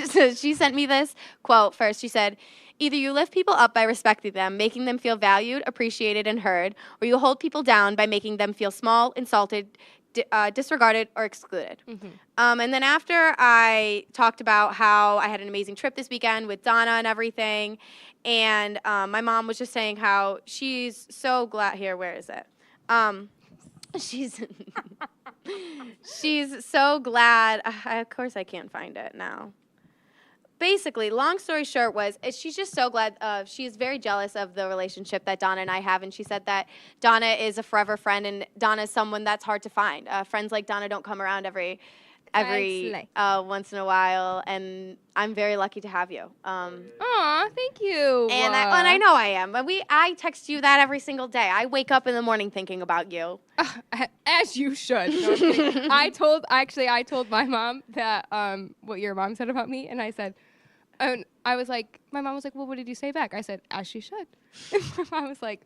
So she sent me this quote first. She said, "Either you lift people up by respecting them, making them feel valued, appreciated, and heard, or you hold people down by making them feel small, insulted, disregarded, or excluded." And then after I talked about how I had an amazing trip this weekend with Donna and everything, and my mom was just saying how she's so glad. Here, where is it? She's so glad. Of course, I can't find it now. Basically, long story short she's just so glad. She's very jealous of the relationship that Donna and I have, and she said that Donna is a forever friend, and Donna is someone that's hard to find. Friends like Donna don't come around every every once in a while, and I'm very lucky to have you. Aw, thank you. And I know I am. But I text you that every single day. I wake up in the morning thinking about you. As you should. No, I'm kidding. I told my mom that what your mom said about me, and I said, and I was like, my mom was like, well, what did you say back? I said, as she should. And my mom was like,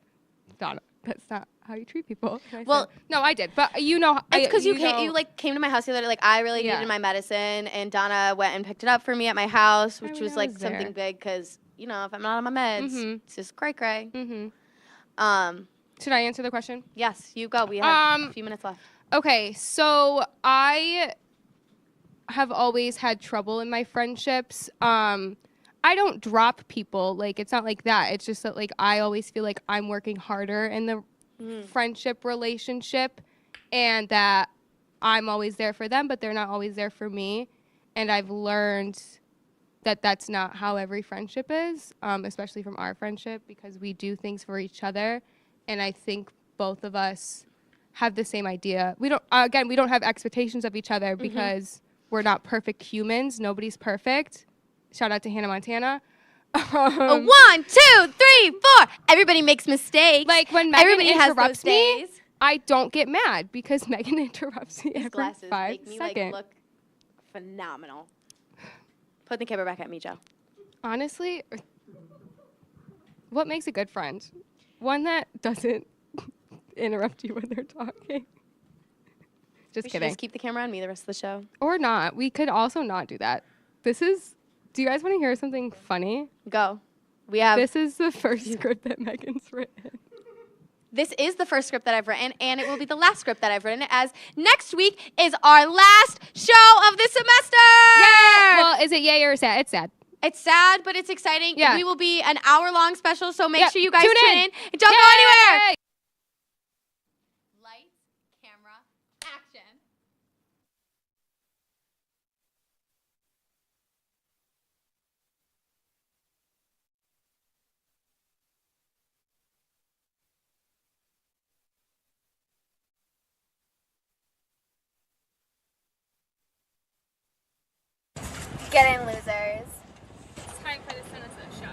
Donna, that's not how you treat people. Well, no, I did, but you know, it's because you came to my house the other day. Like I really needed my medicine, and Donna went and picked it up for me at my house, which was like something big because if I'm not on my meds, it's just cray. Should I answer the question? Yes, you go. We have a few minutes left. Okay, so I have always had trouble in my friendships. I don't drop people. Like, it's not like that. It's just that, like, I always feel like I'm working harder in the friendship relationship and that I'm always there for them, but they're not always there for me. And I've learned that that's not how every friendship is, especially from our friendship, because we do things for each other. And I think both of us have the same idea. We don't have expectations of each other because we're not perfect humans. Nobody's perfect. Shout out to Hannah Montana. 1, 2, 3, 4. Everybody makes mistakes. Like when Megan interrupts me, I don't get mad because Megan interrupts me every 5 make me seconds. look phenomenal. Put the camera back at me, Joe. Honestly, what makes a good friend? One that doesn't interrupt you when they're talking. Just kidding. Just keep the camera on me the rest of the show. Or not. We could also not do that. Do you guys want to hear something funny? Go. This is the first script that Megan's written. This is the first script that I've written, and it will be the last script that I've written, as next week is our last show of the semester! Yeah! Well, is it yay or sad? It's sad. It's sad, but it's exciting. Yeah. We will be an hour-long special, so make sure you guys Tune tune in. in. Don't go anywhere! Lights, camera, action. Get in, losers. It's time for the Citizen Show.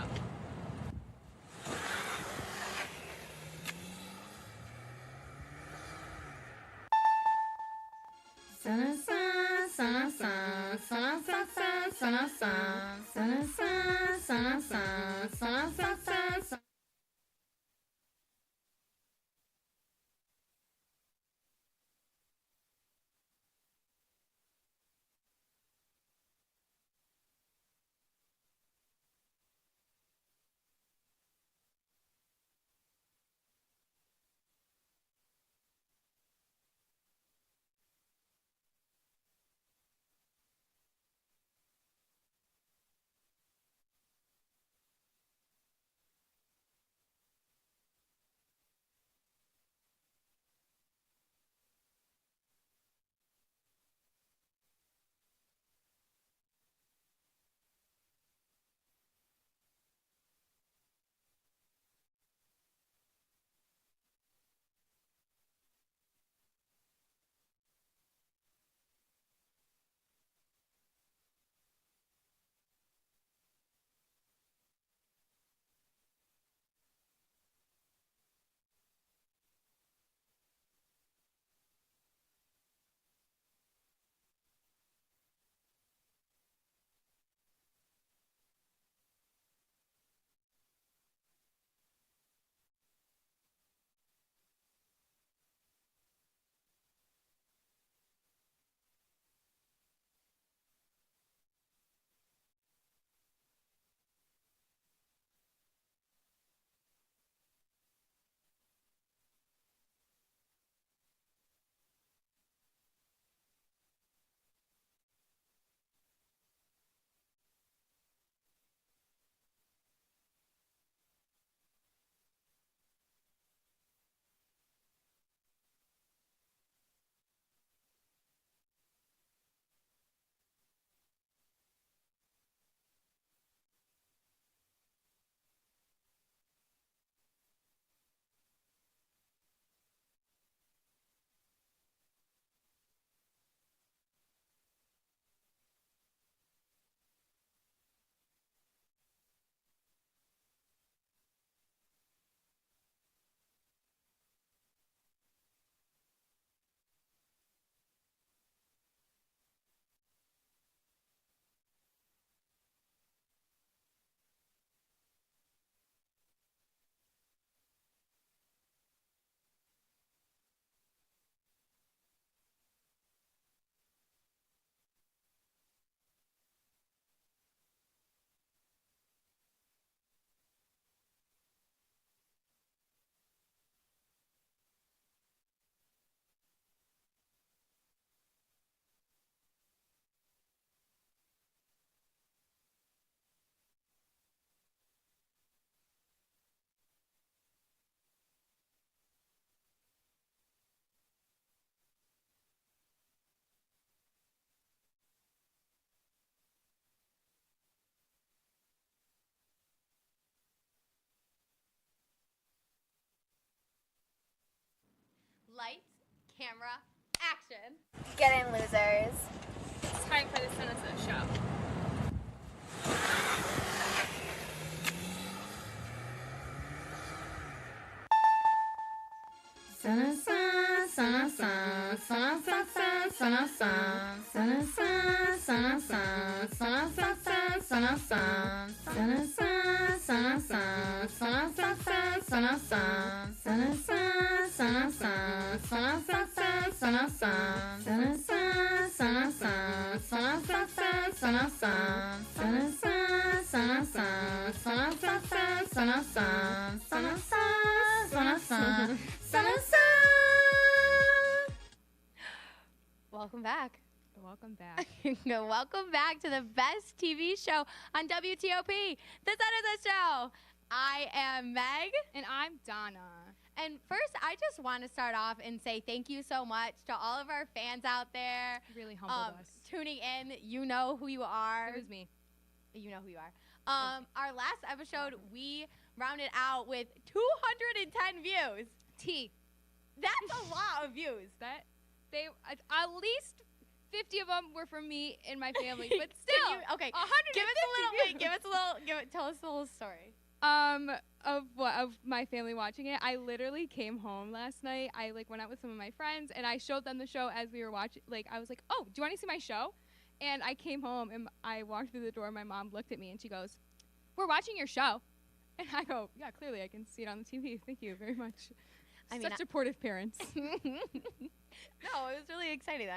camera, action. Get in, losers. It's time for the Sunset Show. Welcome back. Welcome back. Welcome back to the best TV show on WTOP, the Sunset Show. I am Meg. And I'm Donna. And first, I just want to start off and say thank you so much to all of our fans out there. Really humbled us. Tuning in. You know who you are. It was me. You know who you are. Our last episode, we rounded out with 210 views. That's a lot of views. They at least 50 of them were from me and my family, but still, okay. 150 Tell us a little story. Of my family watching it. I literally came home last night. I went out with some of my friends and I showed them the show as we were watching. I was like, "Oh, do you want to see my show?" And I came home and I walked through the door. My mom looked at me and she goes, "We're watching your show." And I go, "Yeah, clearly I can see it on the TV. Thank you very much." Such supportive parents. No, it was really exciting.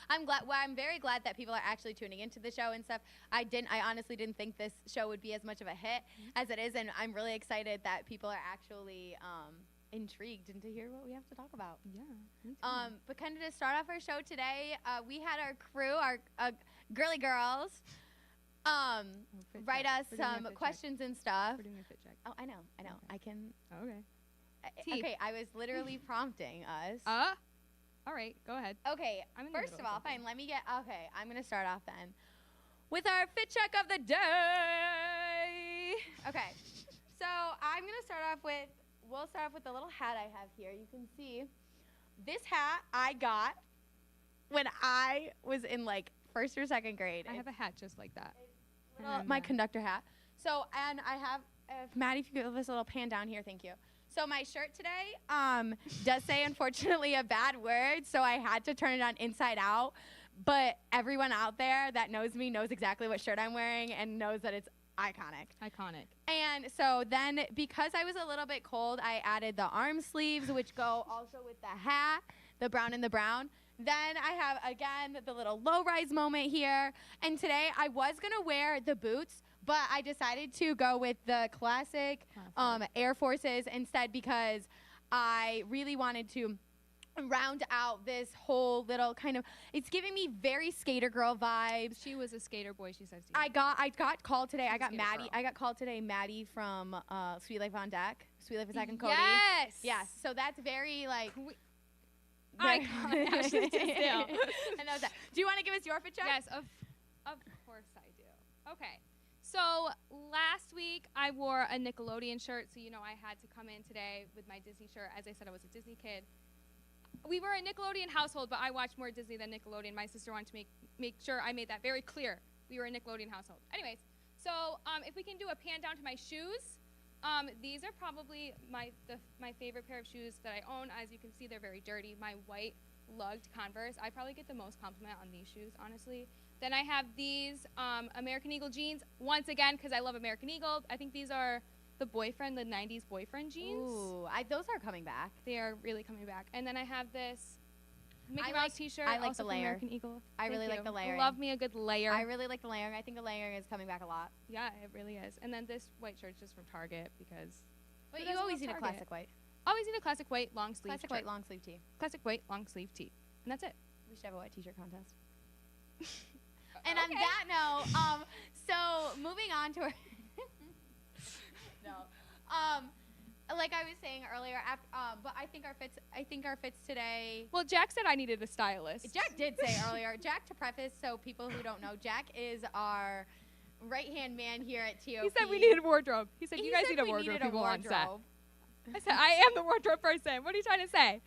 I'm very glad that people are actually tuning into the show and stuff. I honestly didn't think this show would be as much of a hit as it is, and I'm really excited that people are actually intrigued and to hear what we have to talk about. Yeah. Me too. But kind of to start off our show today, we had our crew, our girly girls, write us some questions and stuff. We're doing a fit check. Oh, I know. Okay. I can. Okay. Okay, I was literally prompting us. All right, go ahead. Okay, first of all, fine, I'm going to start off then with our fit check of the day. Okay, so I'm going to start off with, we'll start off with the little hat I have here. You can see this hat I got when I was in first or second grade. I have a hat just like that. My conductor hat. So, and I have, Maddie, if you could give us a little pan down here, thank you. So my shirt today does say, unfortunately, a bad word, so I had to turn it on inside out. But everyone out there that knows me knows exactly what shirt I'm wearing and knows that it's iconic. Iconic. And so then, because I was a little bit cold, I added the arm sleeves, which go also with the hat, the brown and the brown. Then I have, again, the little low-rise moment here. And today, I was going to wear the boots, but I decided to go with the classic Air Forces instead because I really wanted to round out this whole little kind of, it's giving me very skater girl vibes. She was a skater boy, she says to you. I got called today. I got Maddie. I got called today, Maddie from Sweet Life on Deck. Sweet Life with Zach and Cody. Yes. Yes. So that's very iconic. Actually, still. And that was that. Do you want to give us your fit check? Yes, of course I do. Okay. So last week I wore a Nickelodeon shirt, so I had to come in today with my Disney shirt. As I said, I was a Disney kid. We were a Nickelodeon household, but I watched more Disney than Nickelodeon. My sister wanted to make sure I made that very clear. We were a Nickelodeon household. Anyways, so if we can do a pan down to my shoes, these are probably my favorite pair of shoes that I own. As you can see, they're very dirty. My white lugged Converse. I probably get the most compliment on these shoes, honestly. Then I have these American Eagle jeans, once again, because I love American Eagle. I think these are the 90s boyfriend jeans. Ooh, those are coming back. They are really coming back. And then I have this Mickey Mouse t-shirt. I like also the layer. American Eagle. I really like the layering. Love me a good layer. I really like the layering. I think the layering is coming back a lot. Yeah, it really is. And then this white shirt's just from Target because. But you always need a classic white. Always need a classic white long sleeve. Classic white long sleeve tee. Classic white long sleeve tee. And that's it. We should have a white t-shirt contest. And on that note, so moving on to our like I was saying earlier, but I think our fits today. Well, Jack said I needed a stylist. Jack did say earlier. Jack, to preface, so people who don't know, Jack is our right-hand man here at TOP. He said we needed a wardrobe. He said you guys need a wardrobe. People on set. I said I am the wardrobe person. What are you trying to say?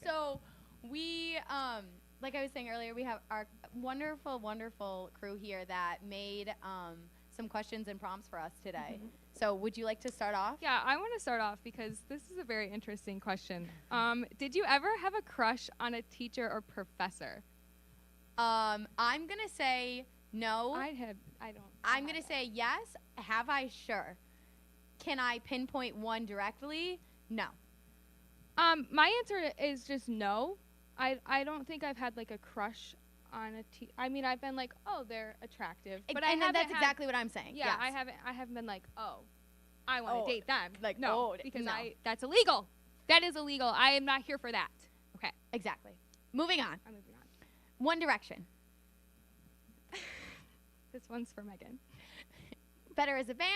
So we, like I was saying earlier, we have our wonderful, wonderful crew here that made some questions and prompts for us today. So would you like to start off? Yeah, I want to start off because this is a very interesting question. Did you ever have a crush on a teacher or professor? I'm gonna say no. I don't. I'm gonna say yes. Have I? Sure. Can I pinpoint one directly? No. My answer is just no. I don't think I've had like a crush on a I mean, I've been like, oh, they're attractive, but and that's exactly what I'm saying. Yeah, yes. I haven't been like, oh, I want to date them. Like, no, oh, because no. that's illegal. That is illegal. I am not here for that. Okay. Exactly. Moving on. I'm moving on. One Direction. This one's for Megan. Better as a band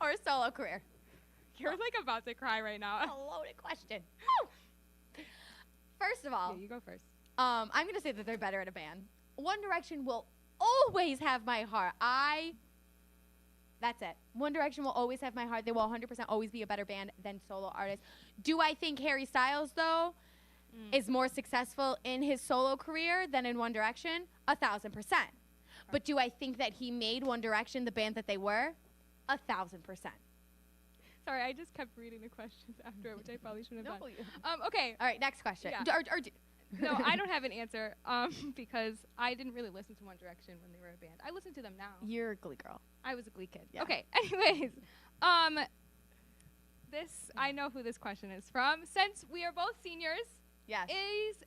or a solo career? You're like about to cry right now. A loaded question. First of all, yeah, you go first. I'm gonna say that they're better at a band. One Direction will always have my heart. That's it. One Direction will always have my heart. They will 100% always be a better band than solo artists. Do I think Harry Styles, though, is more successful in his solo career than in One Direction? 1,000%. But do I think that he made One Direction the band that they were? 1,000%. Sorry, I just kept reading the questions after, which I probably shouldn't have done. No. Okay. All right, next question. Yeah. No, I don't have an answer because I didn't really listen to One Direction when they were a band. I listen to them now. You're a Glee girl. I was a Glee kid. Yeah. Okay. Anyways, I know who this question is from. Since we are both seniors, yes, is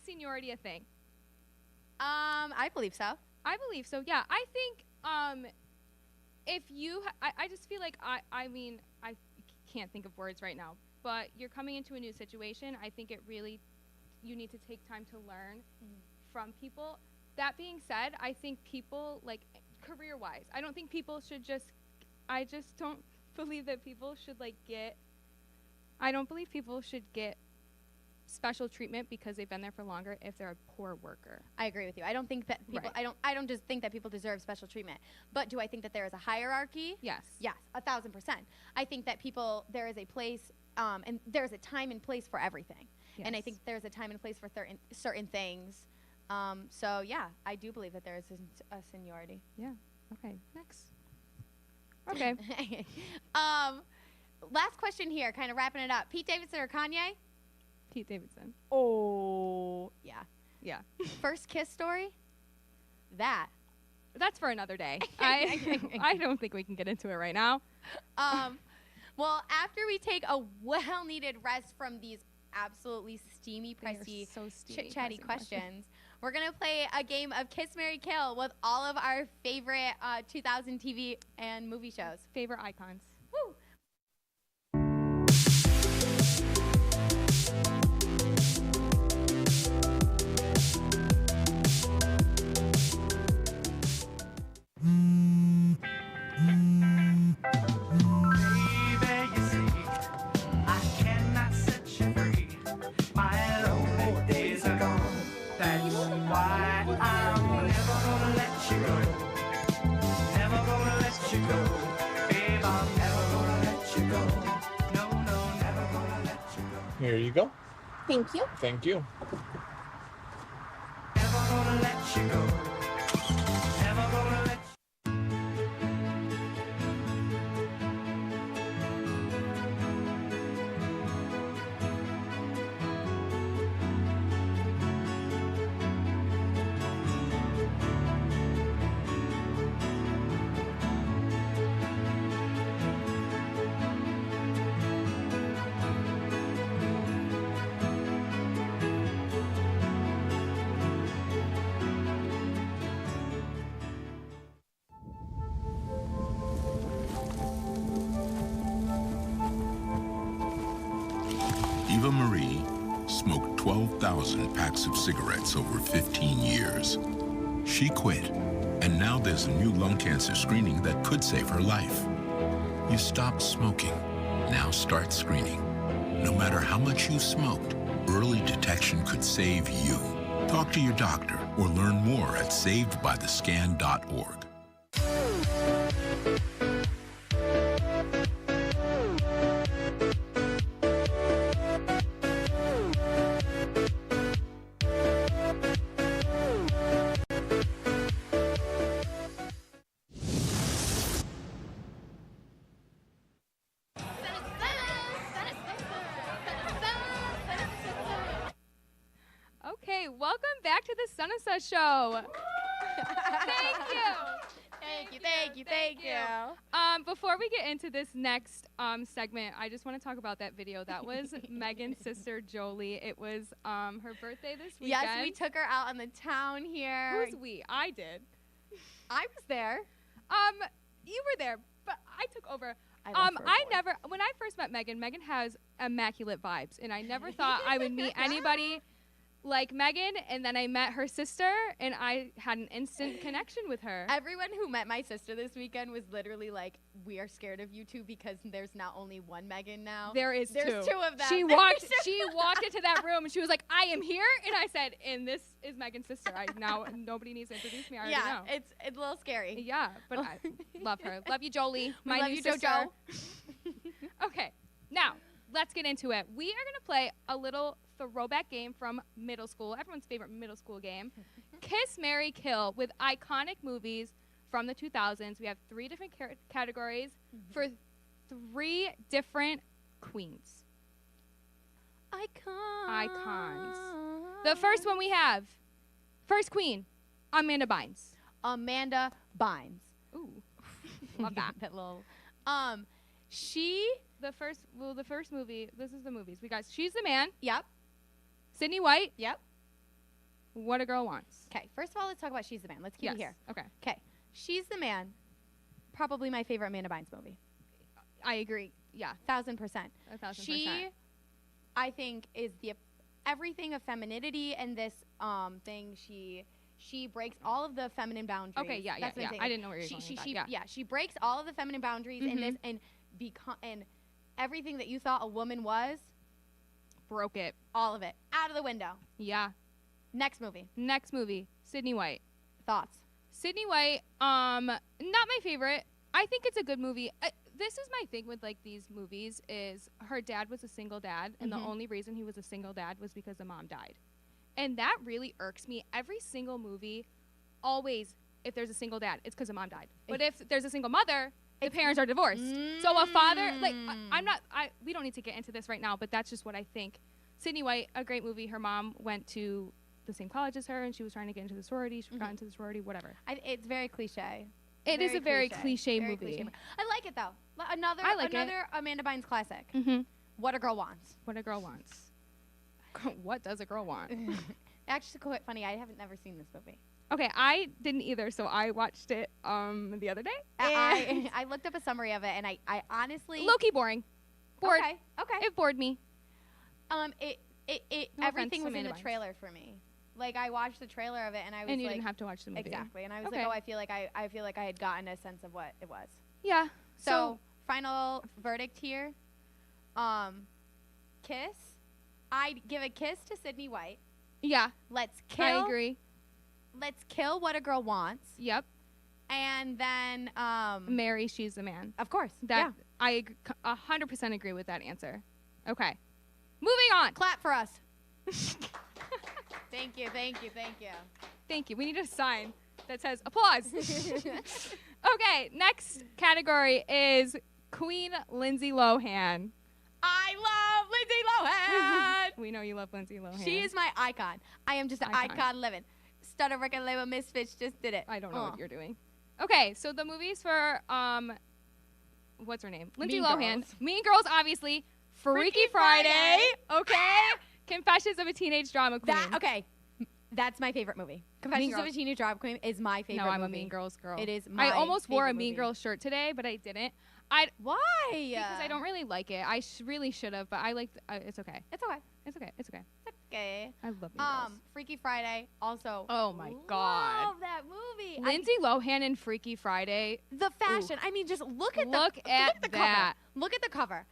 seniority a thing? I believe so. I believe so. Yeah, I think if you, I just feel like I mean I can't think of words right now, but you're coming into a new situation. I think you need to take time to learn from people. That being said, I think people, like, career-wise, I don't think people should I just don't believe that people should, like, I don't believe people should get special treatment because they've been there for longer if they're a poor worker. I agree with you. I don't think that people, Right. I don't just think that people deserve special treatment. But do I think that there is a hierarchy? Yes. Yes, 1,000%. I think that there is a place, and there's a time and place for everything. Yes. And I think there's a time and place for certain things. So yeah, I do believe that there is a seniority. Yeah. Okay. Next. Okay. Last question here, kind of wrapping it up. Pete Davidson or Kanye? Pete Davidson. Oh. Yeah. Yeah. First kiss story? That's for another day. I don't think we can get into it right now. Well, after we take a well-needed rest from these absolutely steamy, pricey, chit-chatty questions, we're going to play a game of Kiss, Marry, Kill with all of our favorite 2000 TV and movie shows. Favorite icons. Woo! Here you go. Thank you. Thank you. Eva Marie smoked 12,000 packs of cigarettes over 15 years. She quit, and now there's a new lung cancer screening that could save her life. You stopped smoking. Now start screening. No matter how much you smoked, early detection could save you. Talk to your doctor or learn more at savedbythescan.org. back to the Sunasa show. Thank you. Thank you. Before we get into this next segment, I just want to talk about that video. That was Megan's sister Jolie. It was her birthday this weekend. Yes, we took her out in the town here. Who's we? I did. I was there. You were there, but I took over. I love her voice. When I first met Megan, Megan has immaculate vibes, and I never thought I would meet anybody like Megan, and then I met her sister, and I had an instant connection with her. Everyone who met my sister this weekend was literally like, we are scared of you two because there's not only one Megan now. There's two of them. She walked into that room, and she was like, I am here, and I said, and this is Megan's sister. Nobody needs to introduce me. I already know. It's a little scary. Yeah, but I love her. Love you, Jolie. My love new you, sister. JoJo. Okay, now let's get into it. We are gonna play a little throwback game from middle school, everyone's favorite middle school game. Kiss, Marry, Kill, with iconic movies from the 2000s. We have 3 different categories for 3 different queens. Icons. The first one we have, first queen, Amanda Bynes. Amanda Bynes. Ooh, love that. That little. The first movie. This is the movies. We got She's the Man. Yep. Sydney White. Yep. What a Girl Wants. Okay, first of all, let's talk about She's the Man. Let's keep it here. Okay. Okay, She's the Man. Probably my favorite Amanda Bynes movie. I agree. Yeah. 1000%. 1000%. She, I think, is the everything of femininity and this thing. She breaks all of the feminine boundaries. Okay. Yeah. That's what I'm saying. I didn't know where you were going with that. Yeah. She breaks all of the feminine boundaries in this and everything that you thought a woman was. Broke it. All of it. Out of the window. Yeah. Next movie. Sydney White. Thoughts? Sydney White, not my favorite. I think it's a good movie. This is my thing with like these movies is her dad was a single dad, and the only reason he was a single dad was because the mom died. And that really irks me. Every single movie, always, if there's a single dad, it's because the mom died. But if there's a single mother, the parents are divorced. So a father, like, we don't need to get into this right now, but that's just what I think. Sydney White, a great movie. Her mom went to the same college as her, and she was trying to get into the sorority. She got into the sorority, whatever. It's very cliche. It is a very cliche movie. Cliche. I like it, though. Another Amanda Bynes classic. What a Girl Wants. What a Girl Wants. What does a girl want? Actually, quite funny. I haven't never seen this movie. Okay, I didn't either, so I watched it the other day. I looked up a summary of it, and I honestly low-key boring. Bored. Okay. It bored me. No everything was in the Bynes. trailer for me. Like I watched the trailer of it, and I was and you like, didn't have to watch the movie. Exactly, and I was like, oh, I feel like I had gotten a sense of what it was. Yeah. So final verdict here. Kiss. I'd give a kiss to Sydney White. Yeah. Let's kill. I agree. Let's kill What a Girl Wants. Yep. And then Marry, She's the Man. Of course. I 100% agree with that answer. Okay. Moving on. Clap for us. Thank you. Thank you. We need a sign that says applause. Okay, next category is Queen Lindsay Lohan. I love Lindsay Lohan. We know you love Lindsay Lohan. She is my icon. I am just an icon living. Stutter record label Misfits just did it. I don't know what you're doing. Okay, so the movies for what's her name? Lindsay Lohan. Mean Girls, obviously. Freaky Friday. Okay. Confessions of a Teenage Drama Queen. That's my favorite movie. Confessions of a Teenage Drama Queen is my favorite movie. No, I'm a Mean Girls girl. It is my I almost wore a favorite Mean movie. Girls shirt today, but I didn't. Why? Because I don't really like it. I really should have, but I like. It's okay. It's okay. It's okay. It's okay. Okay. I love Mean Girls. Freaky Friday also. Oh my God. Love that movie. Lindsay Lohan in Freaky Friday. The fashion. I mean, just look at that. Cover. Look at the cover.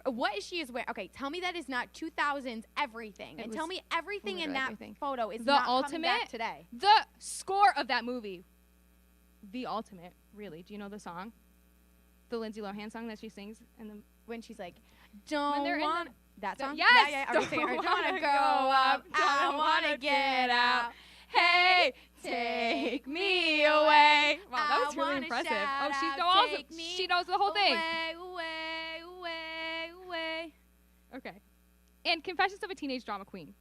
What is she is wearing? Okay, tell me that is not 2000s everything, and tell me everything in that photo is the not ultimate coming back today. The score of that movie. The ultimate, really. Do you know the song? The Lindsay Lohan song that she sings, and when she's like, "Don't want that song." Yes. Yeah. I was saying, "Don't wanna go up. I wanna get out. Hey, take me away." Wow, that was really impressive. Oh, she knows the whole thing. Away. Okay. And Confessions of a Teenage Drama Queen.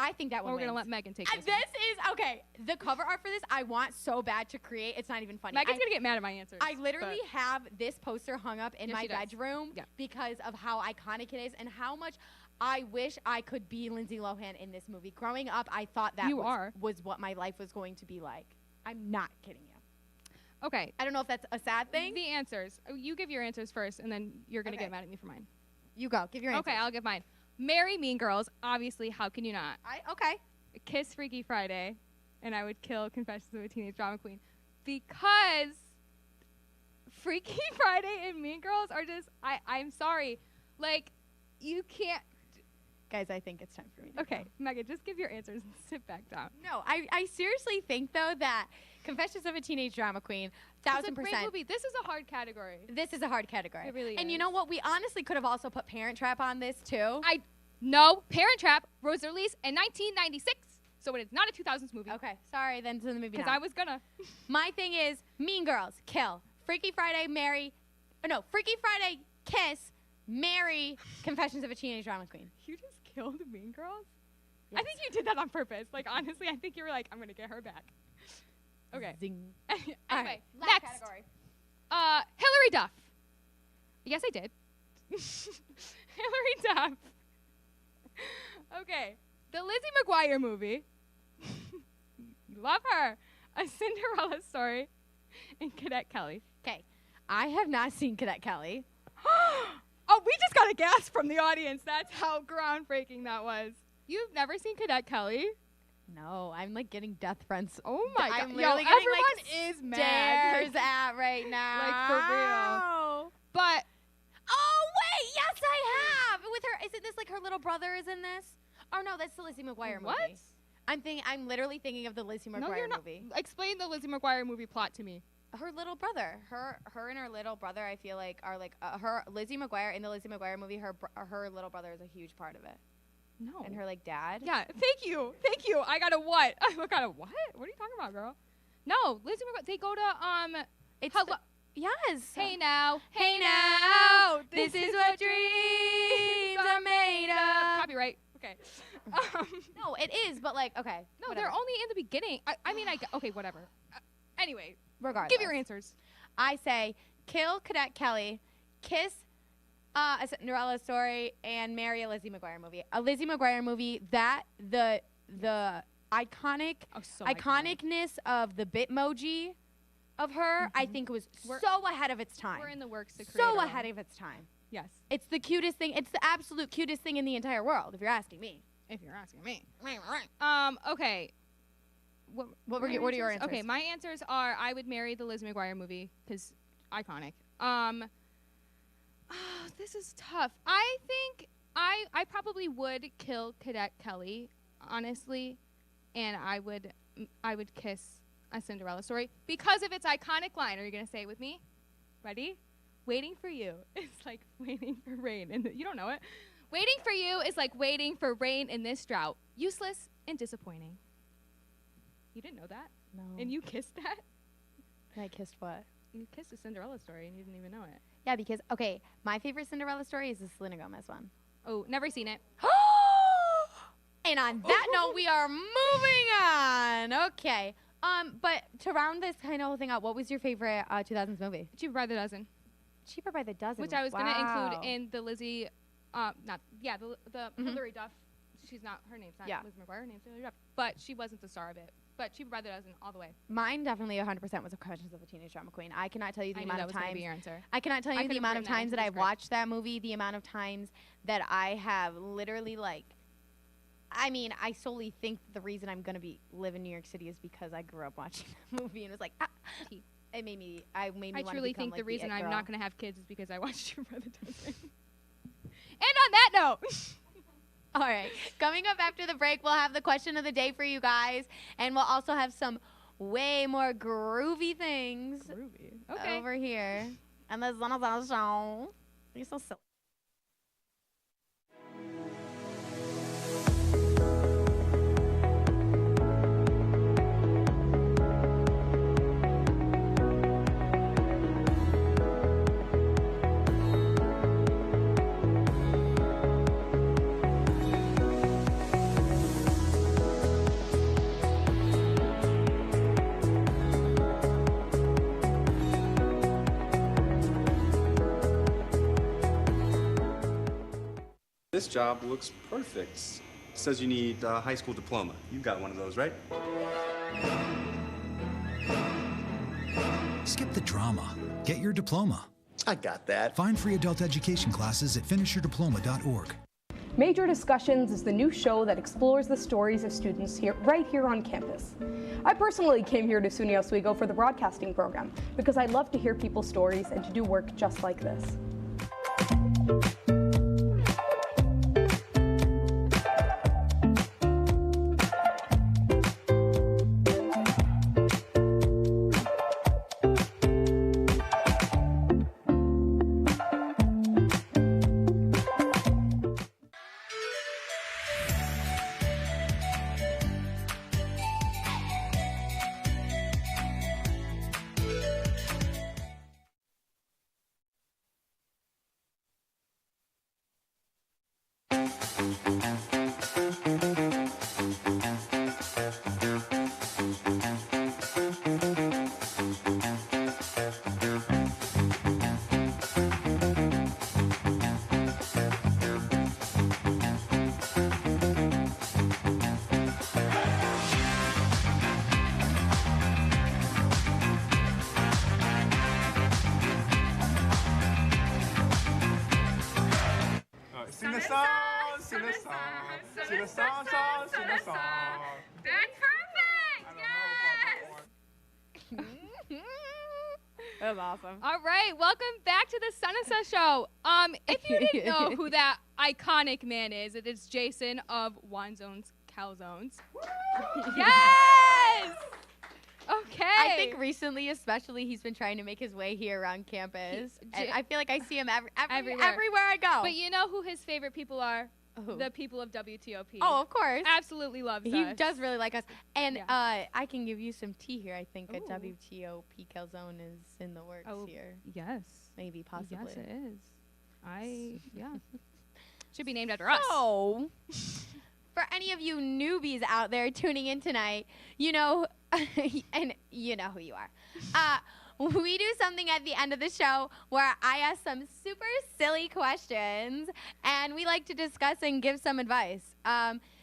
I think that one We're going to wins. let Megan take this. This is, okay, the cover art for this I want so bad to create. It's not even funny. Megan's going to get mad at my answers. I literally have this poster hung up in Yeah, my she does. bedroom because of how iconic it is and how much I wish I could be Lindsay Lohan in this movie. Growing up, I thought that was what my life was going to be like. I'm not kidding you. Okay. I don't know if that's a sad thing. The answers. You give your answers first, and then you're going to get mad at me for mine. You go. Give your answers. Okay, I'll give mine. Marry Mean Girls. Obviously, how can you not? Okay. Kiss Freaky Friday. And I would kill Confessions of a Teenage Drama Queen. Because Freaky Friday and Mean Girls are just, I'm sorry. Like, you can't. Guys, I think it's time for me to Okay, Megan, just give your answers and sit back down. No, I seriously think, though, that Confessions of a Teenage Drama Queen, 1000%. It's a great movie. This is a hard category. This is a hard category. It really is. And you know what? We honestly could have also put Parent Trap on this, too. No, Parent Trap was released in 1996, so it is not a 2000s movie. Okay, sorry, then to the movie Because now. I was gonna. My thing is Mean Girls, kill. Freaky Friday, Freaky Friday, kiss, marry, Confessions of a Teenage Drama Queen. You just killed Mean Girls? Yes. I think you did that on purpose. Like, honestly, I think you were like, I'm gonna get her back. Okay. Zing. Anyway, Right, next. category. Hillary Duff. Yes, I did. Hillary Duff. Okay. The Lizzie McGuire movie. Love her. A Cinderella Story. And Cadet Kelly. Okay. I have not seen Cadet Kelly. Oh, we just got a gasp from the audience. That's how groundbreaking that was. You've never seen Cadet Kelly? No, I'm like getting death threats. Oh my god. I'm literally getting everyone is mad. stares at right now. Like, for real. But oh wait, yes I have. With her, isn't this like her little brother is in this? Oh no, that's the Lizzie McGuire What? movie. I'm literally thinking of the Lizzie McGuire no, you're not. movie. Explain the Lizzie McGuire movie plot to me. Her little brother, her and her little brother, I feel like are like her Lizzie McGuire in the Lizzie McGuire movie. Her little brother is a huge part of it. No. And her like dad. Yeah, thank you. I got a what? I got a what? What are you talking about, girl? No, Lizzie McGuire. They go to It's hello. Yes. Hey now, Hey now, this is what dreams are made of. Copyright. Okay. No, it is, but like, okay. No, whatever. they're only in the beginning. I mean, okay, whatever. Anyway, Regardless. give your answers. I say kill Cadet Kelly, kiss a Cinderella Story, and marry a Lizzie McGuire movie. A Lizzie McGuire movie that the iconic iconicness of the Bitmoji of her, I think was so ahead of its time. We're in the works to create so our ahead own. of its time. Yes. It's the cutest thing. It's the absolute cutest thing in the entire world, if you're asking me. If you're asking me. Okay. What are your answers? Okay, my answers are I would marry the Liz McGuire movie because iconic. This is tough. I think I probably would kill Cadet Kelly, honestly, and I would kiss A Cinderella Story because of its iconic line. Are you gonna say it with me? Ready? Waiting for you. It's like waiting for rain, and you don't know it. Waiting for you is like waiting for rain in this drought. Useless and disappointing. You didn't know that? No. And you kissed that? I kissed what? You kissed A Cinderella Story and you didn't even know it. Yeah, because, okay, my favorite Cinderella story is the Selena Gomez one. Oh, never seen it. And on that note, we are moving on. Okay. But to round this kind of whole thing out, what was your favorite 2000s movie? Cheaper by the Dozen. Cheaper by the Dozen. Which I was going to Wow. include in the Lizzie, the Hillary Duff. She's not, her name's not Liz McGuire, her name's Hillary Duff. But she wasn't the star of it. But Cheaper by the Dozen all the way. Mine definitely 100% was Confessions of a Teenage Drama Queen. I cannot tell you the I knew amount that of was gonna times. be your answer. I cannot tell I you the could've amount of written that times into that the I've script. watched that movie, the amount of times that I have literally like, I mean, I solely think the reason I'm going to be live in New York City is because I grew up watching that movie and it was like, it made me I wanna truly become, think like, the reason it I'm girl. not going to have kids is because I watched Cheaper by the Dozen. And on that note. All right. Coming up after the break, we'll have the question of the day for you guys. And we'll also have some way more groovy things over here. And the Zana show. You're so silly. job looks perfect. It says you need a high school diploma. You got one of those, right? Skip the drama. Get your diploma. I got that. Find free adult education classes at finishyourdiploma.org. Major Discussions is the new show that explores the stories of students right here on campus. I personally came here to SUNY Oswego for the broadcasting program because I love to hear people's stories and to do work just like this. Sing the song, sing the song, sing the song, sing the song. That's perfect. Yes. That was awesome. All right, welcome back to the Sunasa Show. If you didn't know who that iconic man is, it is Jason of Wanzones Calzones. Yes. Okay. I think recently, especially, he's been trying to make his way here around campus. And I feel like I see him everywhere I go. But you know who his favorite people are? Who? The people of WTOP. Oh, of course. Absolutely loves us. He does really like us. And I can give you some tea here. I think a WTOP calzone is in the works here. Yes. Maybe, possibly. Yes, it is. Yeah. Should be named after us. So, for any of you newbies out there tuning in tonight, you know, and you know who you are. We do something at the end of the show where I ask some super silly questions, and we like to discuss and give some advice.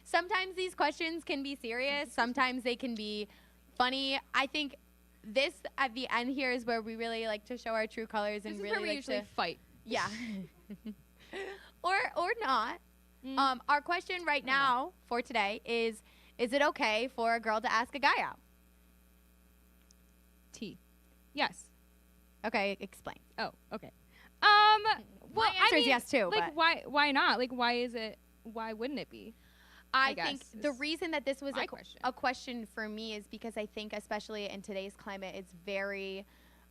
Sometimes these questions can be serious. Sometimes they can be funny. I think this at the end here is where we really like to show our true colors and This is really where we like usually to fight. Yeah. or not. Our question right now for today is it okay for a girl to ask a guy out? T. Yes. Okay, explain. Oh, okay. Well, answer is yes too. Like, but why not? Like, why wouldn't it be? I think the reason that this was question. a question for me is because I think, especially in today's climate, it's very,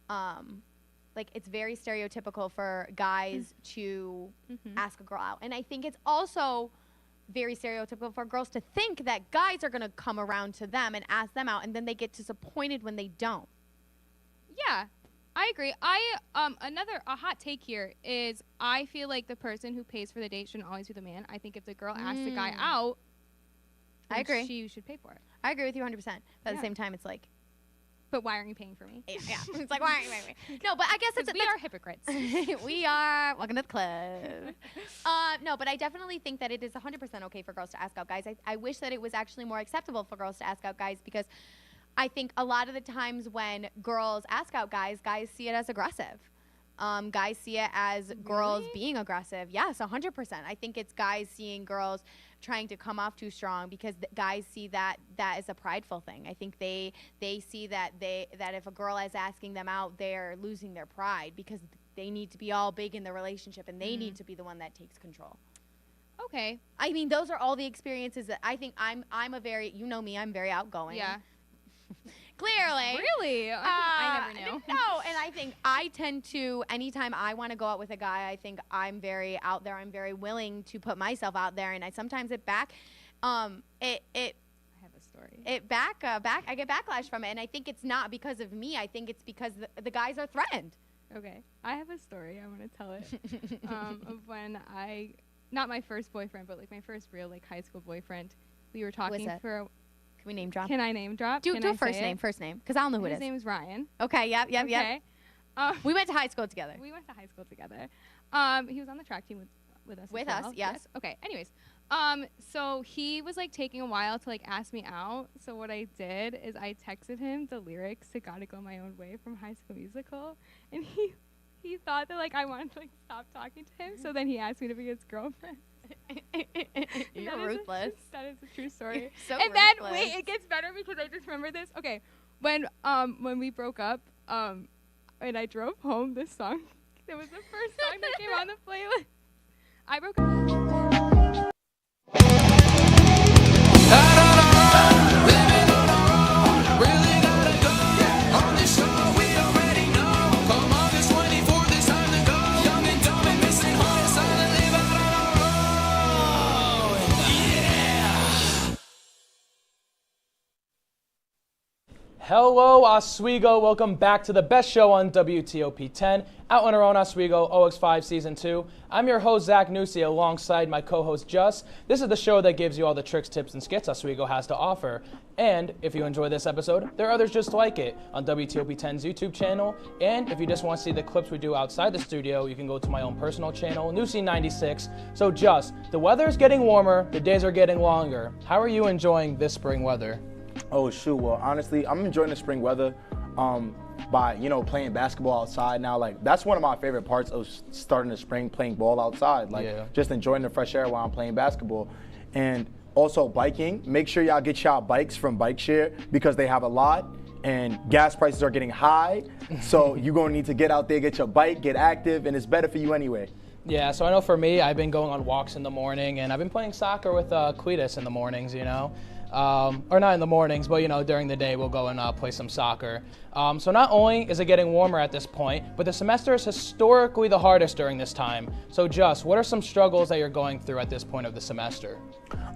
it's very stereotypical for guys to ask a girl out, and I think it's also very stereotypical for girls to think that guys are gonna come around to them and ask them out, and then they get disappointed when they don't. Yeah, I agree. A hot take here is I feel like the person who pays for the date shouldn't always be the man. I think if the girl asks the guy out, I agree. She should pay for it. I agree with you 100%. But at the same time, it's like, but why aren't you paying for me? Yeah. It's like, why aren't you paying for me? No, but I guess we are hypocrites. We are. Welcome to the club. No, but I definitely think that it is 100% okay for girls to ask out guys. I wish that it was actually more acceptable for girls to ask out guys, because I think a lot of the times when girls ask out guys see it as aggressive. Guys see it as girls being aggressive. Yes, 100%. I think it's guys seeing girls trying to come off too strong, because guys see that as a prideful thing. I think they see that if a girl is asking them out, they're losing their pride, because they need to be all big in the relationship, and they need to be the one that takes control. Okay. I mean, those are all the experiences that I think I'm a very, you know me, I'm very outgoing. Yeah. Clearly. Really? I never knew. No, and I think I tend to, anytime I want to go out with a guy, I think I'm very out there. I'm very willing to put myself out there, and I sometimes I have a story. I get backlash from it, and I think it's not because of me. I think it's because the guys are threatened. Okay. I have a story. I want to tell it of when not my first boyfriend, but like my first real high school boyfriend. We were talking for. Can we name drop? Can I name drop? Do first name, because I'll know who it is. His name is Ryan. Okay, yep. Okay. We went to high school together. He was on the track team with with us. as With us, well? yes. Okay. Anyways, so he was like taking a while to like ask me out. So what I did is I texted him the lyrics to "Gotta Go My Own Way" from High School Musical, and he thought that like I wanted to like stop talking to him. So then he asked me to be his girlfriend. You're ruthless. That is a true story. You're so and then ruthless. wait, it gets better because I just remember this. Okay, when we broke up, and I drove home, this song, it was the first song that came on the playlist. I broke up. Hello, Oswego. Welcome back to the best show on WTOP 10, out on our own Oswego OX5 Season 2. I'm your host, Zach Nussi, alongside my co-host, Just. This is the show that gives you all the tricks, tips, and skits Oswego has to offer. And if you enjoy this episode, there are others just like it on WTOP 10's YouTube channel. And if you just want to see the clips we do outside the studio, you can go to my own personal channel, Nussi96. So, Just, the weather's getting warmer, the days are getting longer. How are you enjoying this spring weather? Oh shoot, well honestly, I'm enjoying the spring weather by, playing basketball outside now. Like, that's one of my favorite parts of starting the spring, playing ball outside. Like, just enjoying the fresh air while I'm playing basketball. And also biking. Make sure y'all get y'all bikes from Bike Share because they have a lot and gas prices are getting high. So you're gonna need to get out there, get your bike, get active, and it's better for you anyway. Yeah, so I know for me, I've been going on walks in the morning, and I've been playing soccer with Cletus in the mornings, or not in the mornings, but during the day we'll go and play some soccer. So not only is it getting warmer at this point, but the semester is historically the hardest during this time. So Just, what are some struggles that you're going through at this point of the semester?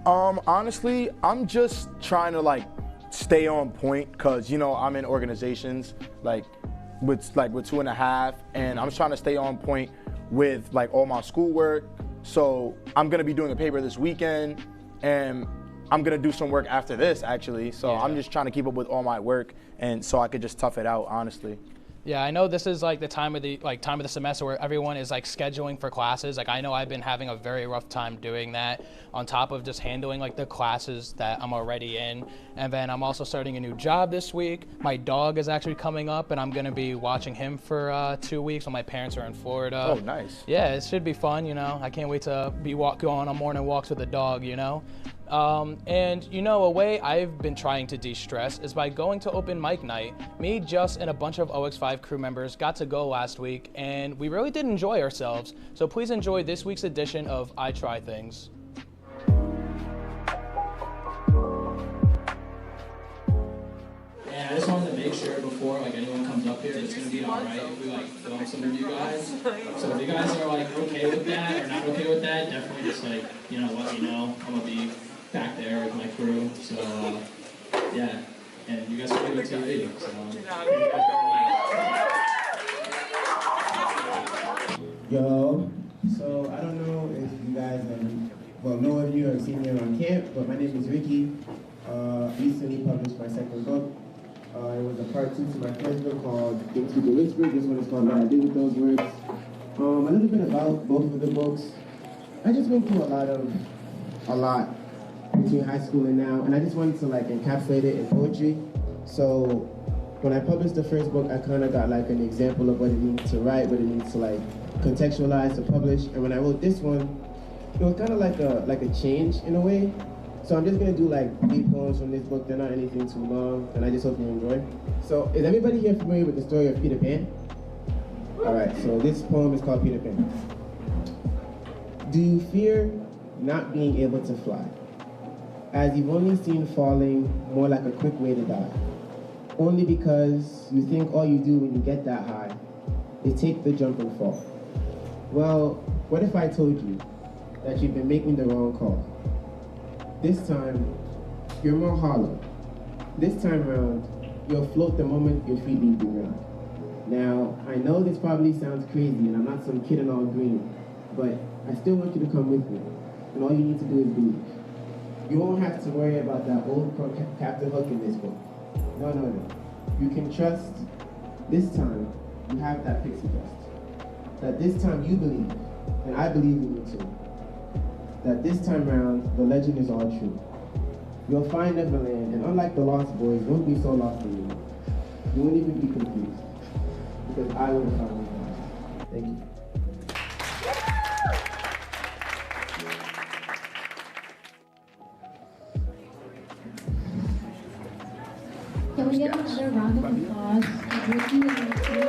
Honestly, I'm just trying to stay on point because I'm in organizations with 2.5, and I'm trying to stay on point with all my schoolwork. So I'm gonna be doing a paper this weekend, and I'm gonna do some work after this actually. So I'm just trying to keep up with all my work, and so I could just tough it out, honestly. Yeah, I know this is the time of the semester where everyone is scheduling for classes. I know I've been having a very rough time doing that, on top of just handling the classes that I'm already in. And then I'm also starting a new job this week. My dog is actually coming up, and I'm gonna be watching him for 2 weeks when my parents are in Florida. Oh, nice. Yeah, it should be fun. I can't wait to be going on morning walks with the dog. And a way I've been trying to de-stress is by going to open mic night. Me, Just, and a bunch of OX5 crew members got to go last week, and we really did enjoy ourselves. So please enjoy this week's edition of I Try Things. And I just wanted to make sure before anyone comes up here, it's gonna be all right if we film some of you guys. So if you guys are okay with that or not okay with that, definitely just let me know. I'm gonna be back there with my crew. So yeah, and you guys are good with TV. Yo, so I don't know if you guys no of you have seen me on camp, but my name is Ricky. Recently published my second book. It was a part 2 to my first book called Things People Whisper. This one is called What I Did With Those Words. A little bit about both of the books. I just went through a lot between high school and now, and I just wanted to encapsulate it in poetry. So when I published the first book, I kind of got an example of what it means to write, what it means to contextualize, to publish. And when I wrote this one, it was kind of like a change in a way. So I'm just gonna do 8 poems from this book. They're not anything too long, and I just hope you enjoy. So is everybody here familiar with the story of Peter Pan? All right, so this poem is called Peter Pan. Do you fear not being able to fly, as you've only seen falling more like a quick way to die, only because you think all you do when you get that high is take the jump and fall? Well, what if I told you that you've been making the wrong call? This time, you're more hollow. This time around, you'll float the moment your feet leave the ground. Now, I know this probably sounds crazy, and I'm not some kid in all green, but I still want you to come with me, and all you need to do is believe. You won't have to worry about that old Captain Hook in this book. No. You can trust. This time, you have that pixie dust. That this time you believe, and I believe in you too. that this time around, the legend is all true. You'll find Neverland, and unlike the Lost Boys, it won't be so lost for you. You won't even be confused, because I will have found you. Thank you. Can we get another round of applause for Ricky and Thru?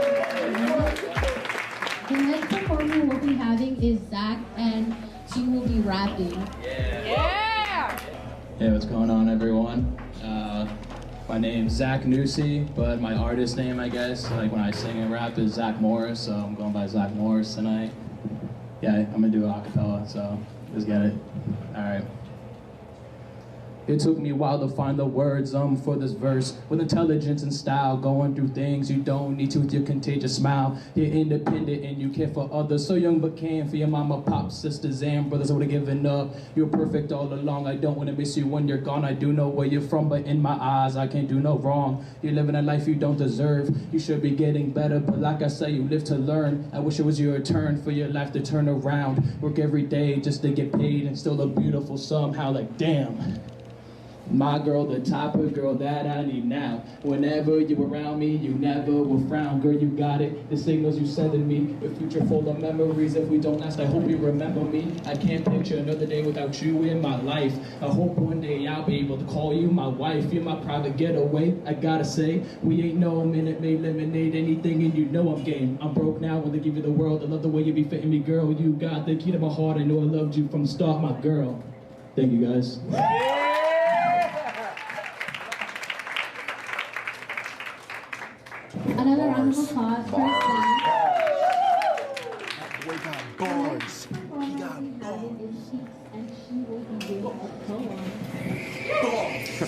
The next performer we'll be having is Zach, and she will be rapping. Yeah! Hey, what's going on, everyone? My name's Zach Nussi, but my artist name, I guess, like when I sing and rap, is Zach Morris, so I'm going by Zach Morris tonight. Yeah, I'm gonna do a cappella, so let's get it. All right. It took me a while to find the words for this verse. With intelligence and style, going through things you don't need to with your contagious smile. You're independent and you care for others. So young but can for your mama, pop, sisters, and brothers. I would have given up. You're perfect all along. I don't want to miss you when you're gone. I do know where you're from, but in my eyes, I can't do no wrong. You're living a life you don't deserve. You should be getting better, but like I say, you live to learn. I wish it was your turn for your life to turn around. Work every day just to get paid and still look beautiful somehow. Like, damn. My girl, the type of girl that I need now. Whenever you're around me, you never will frown. Girl, you got it. The signals you sending me. A future full of memories. If we don't last, I hope you remember me. I can't picture another day without you in my life. I hope one day I'll be able to call you my wife. You're my private getaway. I gotta say, we ain't no Minute Maid lemonade, anything, and you know I'm game. I'm broke now when they give you the world. I love the way you be fitting me, girl. You got the key to my heart. I know I loved you from the start, my girl. Thank you, guys. Another round of applause for Zach. We got bars. He got bars. And she will be doing a poem.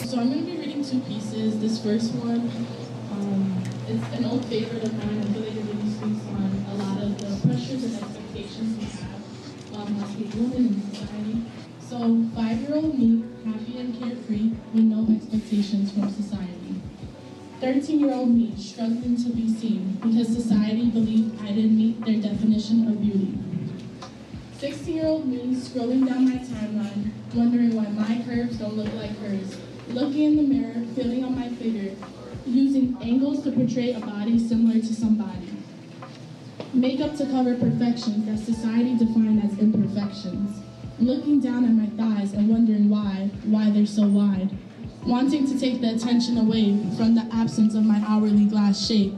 So I'm going to be reading two pieces. This first one, it's an old favorite of mine. I feel like it really speaks on a lot of the pressures and expectations we have as women in society. So 5-year-old me, happy and carefree, with no expectations from society. 13-year-old me, struggling to be seen because society believed I didn't meet their definition of beauty. 16-year-old me, scrolling down my timeline, wondering why my curves don't look like hers. Looking in the mirror, feeling on my figure, using angles to portray a body similar to somebody. Makeup to cover perfections that society defined as imperfections. Looking down at my thighs and wondering why they're so wide. Wanting to take the attention away from the absence of my hourly glass shape.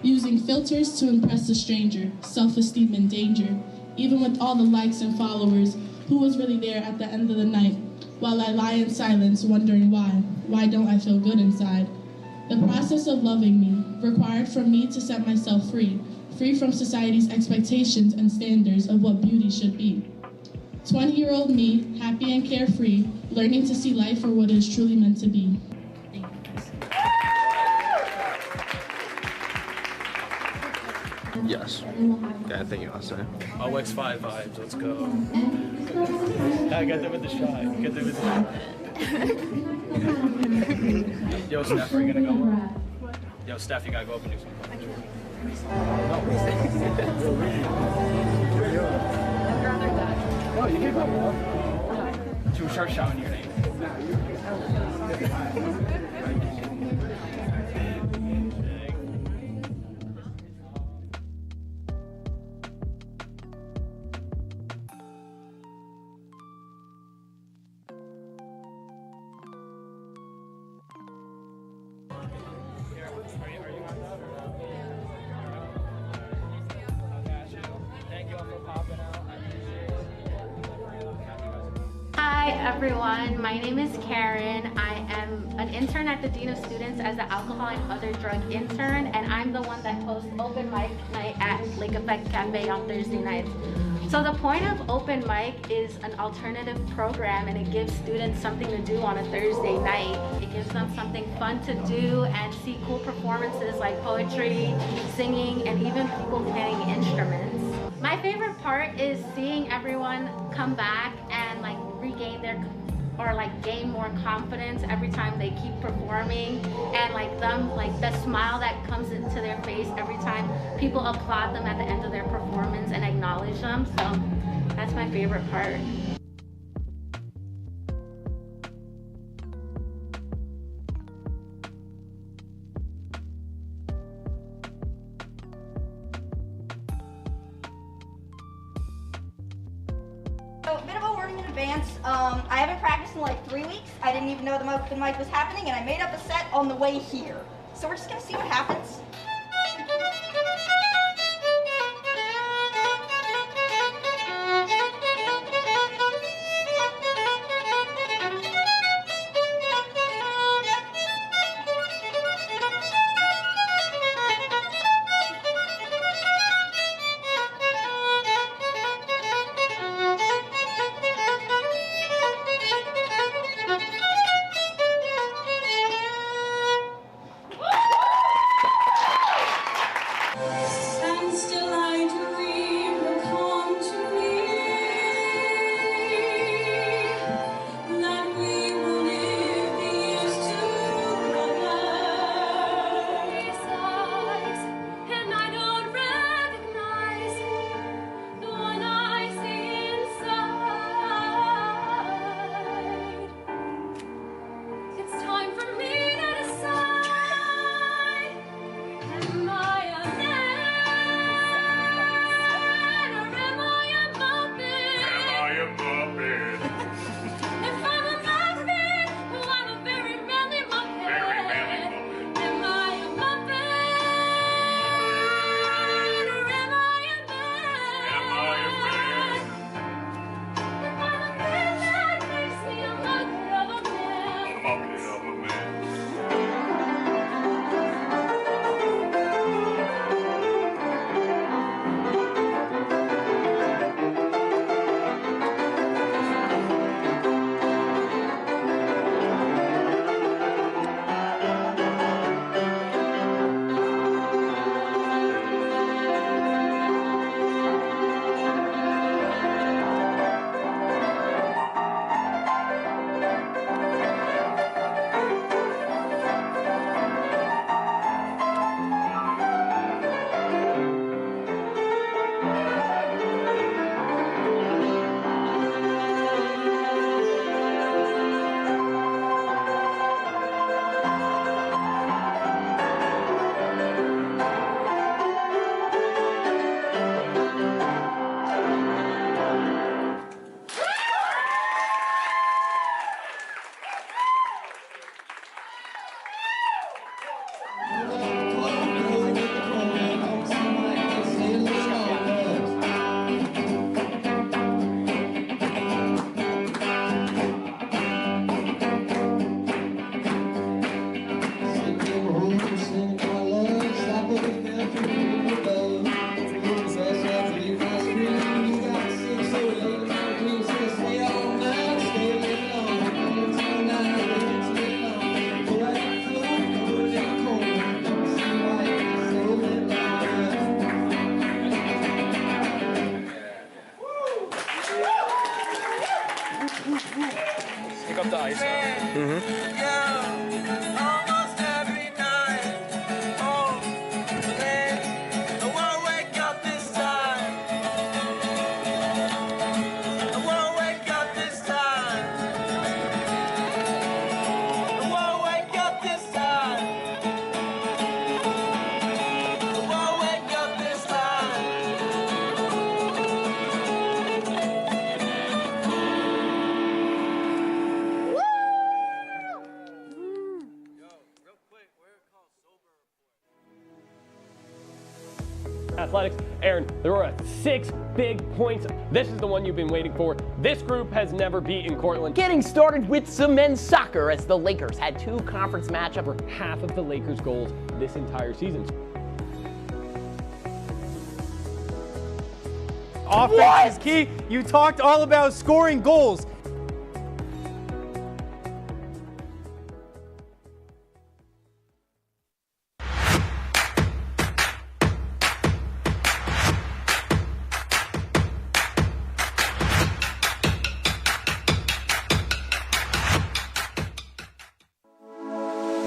Using filters to impress a stranger, self-esteem in danger. Even with all the likes and followers, who was really there at the end of the night? While I lie in silence, wondering why don't I feel good inside? The process of loving me required for me to set myself free from society's expectations and standards of what beauty should be. 20-year-old me, happy and carefree, learning to see life for what it is truly meant to be. Yes. Yeah, thank you, Austin. OX5 vibes, let's go. I got them with the shot. Get them with the shot. Yo, Steph, are you gonna go? Yo, Steph, you gotta go up and do something. No, you can go. Should we start shouting your name? Hi everyone, my name is Karen. I am an intern at the Dean of Students as an alcohol and other drug intern, and I'm the one that hosts open mic night at Lake Effect Cafe on Thursday nights. So the point of open mic is an alternative program, and it gives students something to do on a Thursday night. It gives them something fun to do and see cool performances like poetry, singing, and even people playing instruments. My favorite part is seeing everyone come back and like regain their gain more confidence every time they keep performing, and the smile that comes into their face every time people applaud them at the end of their performance and acknowledge them. So that's my favorite part. dance. I haven't practiced in like 3 weeks. I didn't even know the open mic was happening, and I made up a set on the way here. So we're just gonna see what happens. Pick up the ice. Athletics. Aaron, there were 6 big points. This is the one you've been waiting for. This group has never beaten Cortland. Getting started with some men's soccer as the Lakers had 2 conference matchups. For half of the Lakers' goals this entire season. Offense is key. You talked all about scoring goals.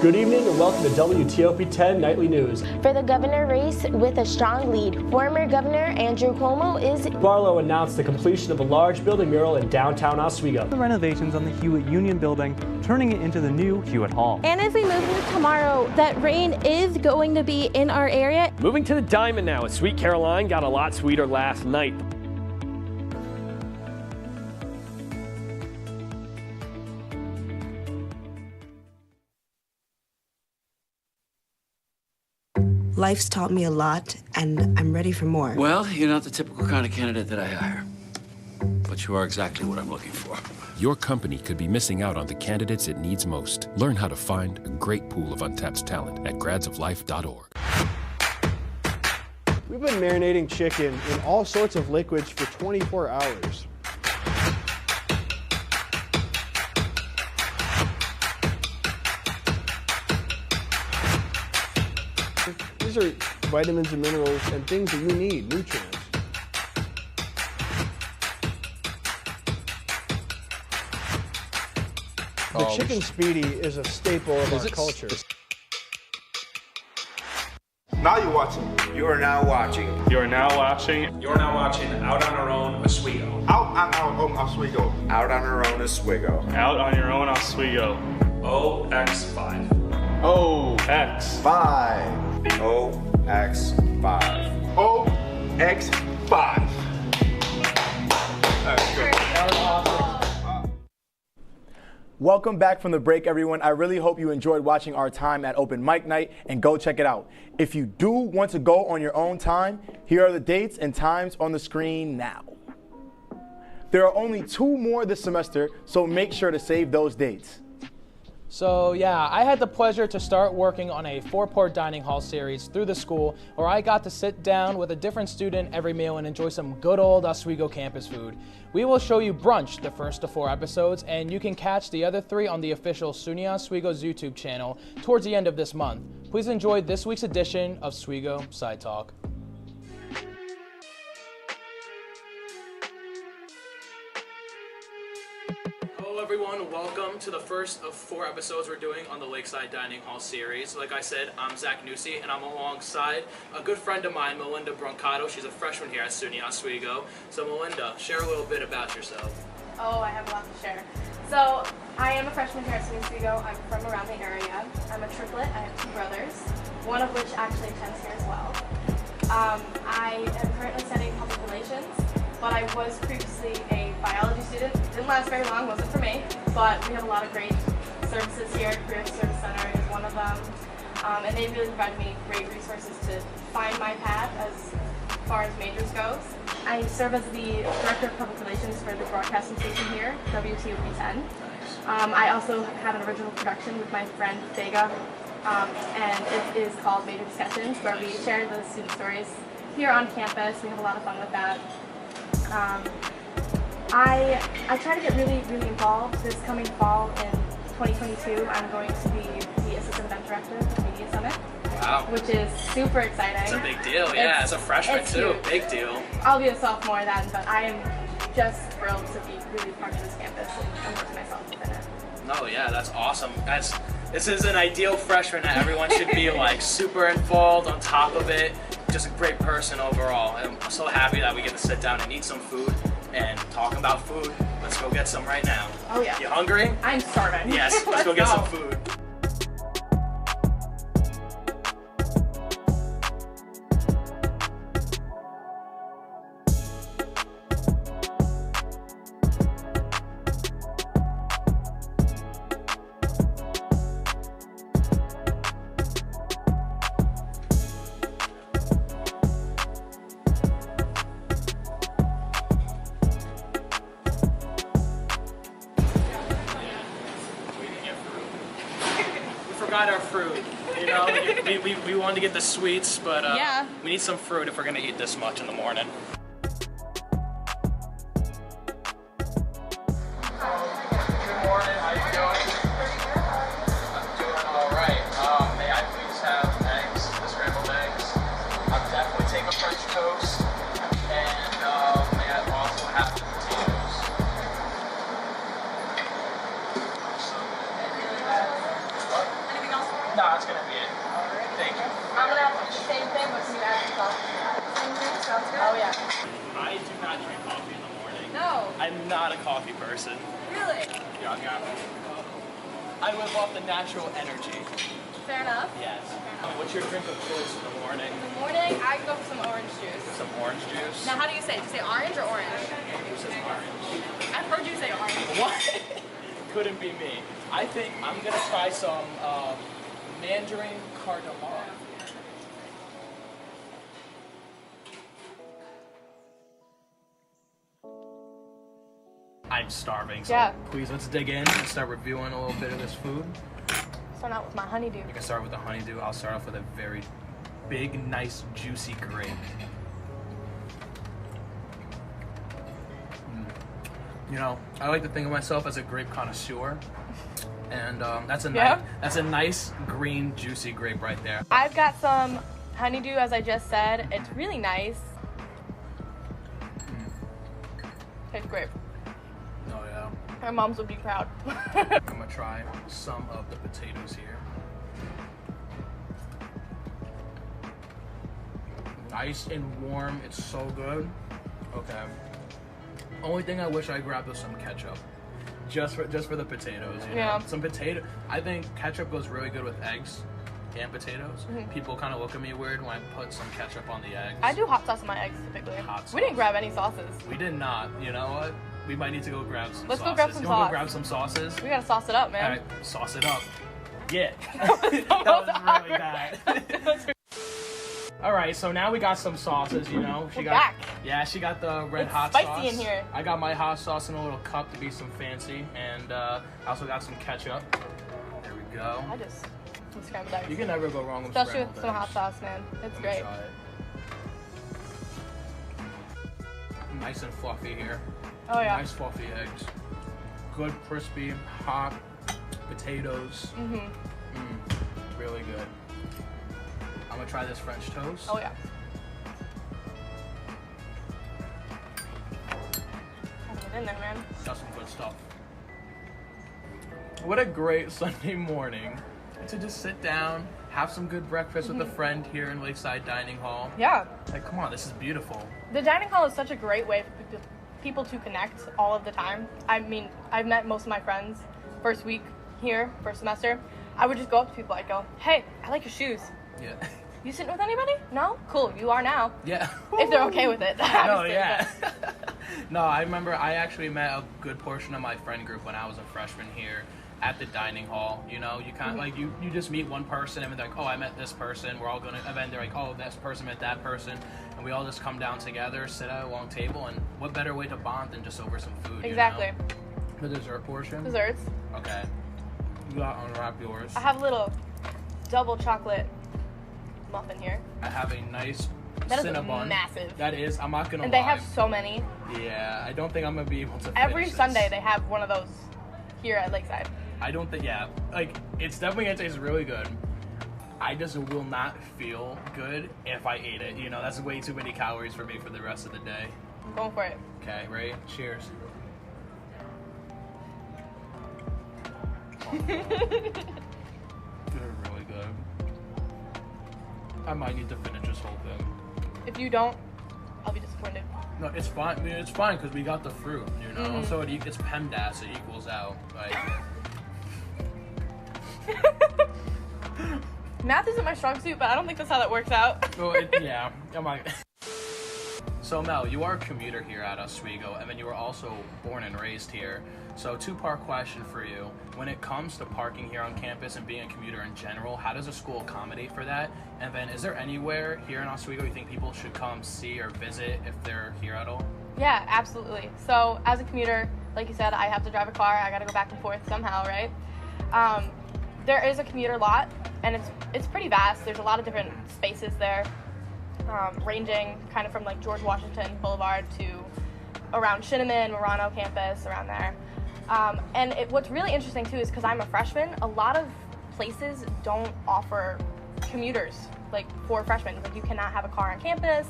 Good evening and welcome to WTOP 10 Nightly News. For the governor race with a strong lead, former Governor Andrew Cuomo is... Barlow announced the completion of a large building mural in downtown Oswego. The renovations on the Hewitt Union Building, turning it into the new Hewitt Hall. And as we move into tomorrow, that rain is going to be in our area. Moving to the Diamond now, as Sweet Caroline got a lot sweeter last night. Life's taught me a lot, and I'm ready for more. Well, you're not the typical kind of candidate that I hire. But you are exactly what I'm looking for. Your company could be missing out on the candidates it needs most. Learn how to find a great pool of untapped talent at gradsoflife.org. We've been marinating chicken in all sorts of liquids for 24 hours. These are vitamins and minerals and things that you need, nutrients. The chicken speedy is a staple of our culture. Now you're watching. You are now watching. You are now watching. You're now watching Out on Our Own Oswego. Out on our own Oswego. Out on Our Own Oswego. Out on your own Oswego. OX5. OX5. OX5. OX5. That's good. Welcome back from the break, everyone. I really hope you enjoyed watching our time at Open Mic Night, and go check it out. If you do want to go on your own time, here are the dates and times on the screen now. There are only 2 more this semester, so make sure to save those dates. So yeah, I had the pleasure to start working on a 4-part dining hall series through the school where I got to sit down with a different student every meal and enjoy some good old Oswego campus food. We will show you Brunch the first of 4 episodes, and you can catch the other 3 on the official SUNY Oswego's YouTube channel towards the end of this month. Please enjoy this week's edition of Oswego Side Talk. Hello everyone, welcome to the first of 4 episodes we're doing on the Lakeside Dining Hall series. Like I said, I'm Zach Nusi, and I'm alongside a good friend of mine, Melinda Brancato. She's a freshman here at SUNY Oswego. So Melinda, share a little bit about yourself. Oh, I have a lot to share. So, I am a freshman here at SUNY Oswego. I'm from around the area. I'm a triplet. I have 2 brothers, one of which actually attends here as well. I am currently studying public relations, but I was previously a biology student. Didn't last very long, wasn't for me, but we have a lot of great services here. Career Service Center is one of them, and they really provided me great resources to find my path as far as majors goes. I serve as the Director of Public Relations for the broadcasting station here, WTOP 10. I also have an original production with my friend Vega, and it is called Major Discussions, where we share the student stories here on campus. We have a lot of fun with that. I try to get really involved. This coming fall in 2022, I'm going to be the Assistant Event Director of the Media Summit. Wow. Which is super exciting. It's a big deal, yeah, as a freshman too, huge. big deal. I'll be a sophomore then, but I am just thrilled to be really part of this campus and immerse myself within it. Oh yeah, that's awesome. This is an ideal freshman that everyone should be like super involved, on top of it. Just a great person overall. I'm so happy that we get to sit down and eat some food and talk about food. Let's go get some right now. Oh yeah. You hungry? I'm starving. Yes, let's go get some food. Our fruit, you know, we wanted to get the sweets, but yeah. We need some fruit if we're gonna eat this much in the morning. Good morning, how you doing? I'm doing alright. May I please have eggs, the scrambled eggs? I'll definitely take a French toast, and may I also have the potatoes? Anything else? No, that's gonna be it. Thank you. I'm gonna have the same thing, but can you add some coffee? Same thing, sounds good. Oh yeah. I do not drink coffee in the morning. No. I'm not a coffee person. Really? Yeah, I live off the natural energy. Fair enough. Yes. What's your drink of choice in the morning? In the morning, I go for some orange juice. Some orange juice? Now, how do you say it? Do you say orange or orange? Who says orange? I've heard you say orange. What? Couldn't be me. I think I'm gonna try some mandarin cardamom. I'm starving, so Yeah. please let's dig in and start reviewing a little bit of this food. Start out with my honeydew. You can start with the honeydew. I'll start off with a very big, nice, juicy grape. You know, I like to think of myself as a grape connoisseur, and that's a nice green, juicy grape right there. I've got some honeydew, as I just said. It's really nice. Tastes great. Oh yeah. My moms would be proud. I'm gonna try some of the potatoes here. Nice and warm. It's so good. Okay. Only thing I wish I grabbed was some ketchup, just for the potatoes. You know? Some potato. I think ketchup goes really good with eggs and potatoes. People kind of look at me weird when I put some ketchup on the eggs. I do hot sauce on my eggs typically. Hot sauce. We didn't grab any sauces. We did not. You know what? We might need to go grab some Let's sauces. go grab some You wanna sauce. go grab some sauces? We gotta sauce it up, man. All right, sauce it up. Yeah. That was really bad. All right, so now we got some sauces, you know. She got the red hot sauce. It's spicy in here. I got my hot sauce in a little cup to be some fancy, and I also got some ketchup. There we go. I just scrambled eggs. You can never go wrong with especially scrambled with some eggs. hot sauce, man. It's great. Try it. Nice and fluffy here. Oh yeah. Nice fluffy eggs. Good crispy, hot potatoes. Really good. I'm gonna try this French toast. Oh yeah. Get in there, man. That's some good stuff. What a great Sunday morning to just sit down, have some good breakfast with a friend here in Lakeside Dining Hall. Yeah. Like, come on, this is beautiful. The dining hall is such a great way for people to connect all of the time. I mean, I've met most of my friends first week here, first semester. I would just go up to people. I'd go, hey, I like your shoes. Yeah. You sitting with anybody? No? Cool, you are now. Yeah. If they're okay with it. No, obviously, yeah. No, I remember I actually met a good portion of my friend group when I was a freshman here at the dining hall. You know, you kind of like, you just meet one person and they're like, oh, I met this person. We're all going to, and then they're like, oh, this person met that person. And we all just come down together, sit at a long table, and what better way to bond than just over some food, Exactly. You know? The dessert portion? Desserts. Okay. You got to unwrap yours. I have a little double chocolate muffin here. I have a nice That is Cinnabon. massive. That is, I'm not going to lie. And they have so many. Yeah, I don't think I'm going to be able to Every finish Sunday this. they have one of those here at Lakeside. I don't think, yeah, like, it's definitely going to taste really good. I just will not feel good if I ate it. You know, that's way too many calories for me for the rest of the day. I'm going for it. Okay, ready? Cheers. They're really good. I might need to finish this whole thing. If you don't, I'll be disappointed. No, it's fine. I mean, it's fine because we got the fruit, you know? So it's PEMDAS, it equals out. Like, Math isn't my strong suit, but I don't think that's how that works out. well, yeah. I'm like... So Mel, you are a commuter here at Oswego, and then you were also born and raised here. So two-part question for you. When it comes to parking here on campus and being a commuter in general, how does a school accommodate for that? And then is there anywhere here in Oswego you think people should come see or visit if they're here at all? Yeah, absolutely. So as a commuter, like you said, I have to drive a car. I got to go back and forth somehow, right? There is a commuter lot, and it's pretty vast. There's a lot of different spaces there. Ranging kind of from like George Washington Boulevard to around Shinneman, Marano campus, around there. And what's really interesting too is because I'm a freshman, a lot of places don't offer commuters like for freshmen. Like you cannot have a car on campus.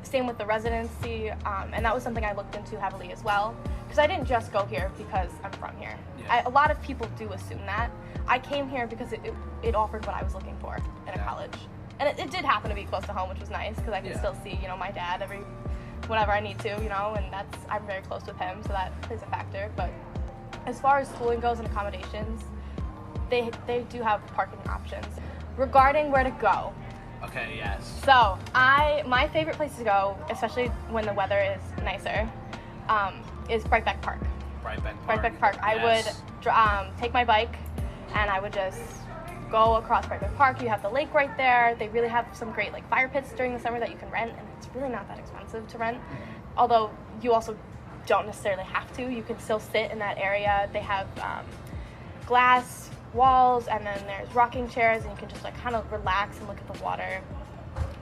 Same with the residency, and that was something I looked into heavily as well. Because I didn't just go here because I'm from here. Yeah. A lot of people do assume that. I came here because it offered what I was looking for in a college. And it did happen to be close to home, which was nice because I can still see, you know, my dad whenever I need to, you know, and I'm very close with him, so that plays a factor. But as far as schooling goes and accommodations, they do have parking options. Regarding where to go. Okay, yes. So my favorite place to go, especially when the weather is nicer, is Brightbeck Park. Brightbeck Park. I would take my bike and I would just go across Brightbeck Park. You have the lake right there. They really have some great like fire pits during the summer that you can rent, and it's really not that expensive to rent. Although you also don't necessarily have to. You can still sit in that area. They have glass walls, and then there's rocking chairs, and you can just like kind of relax and look at the water.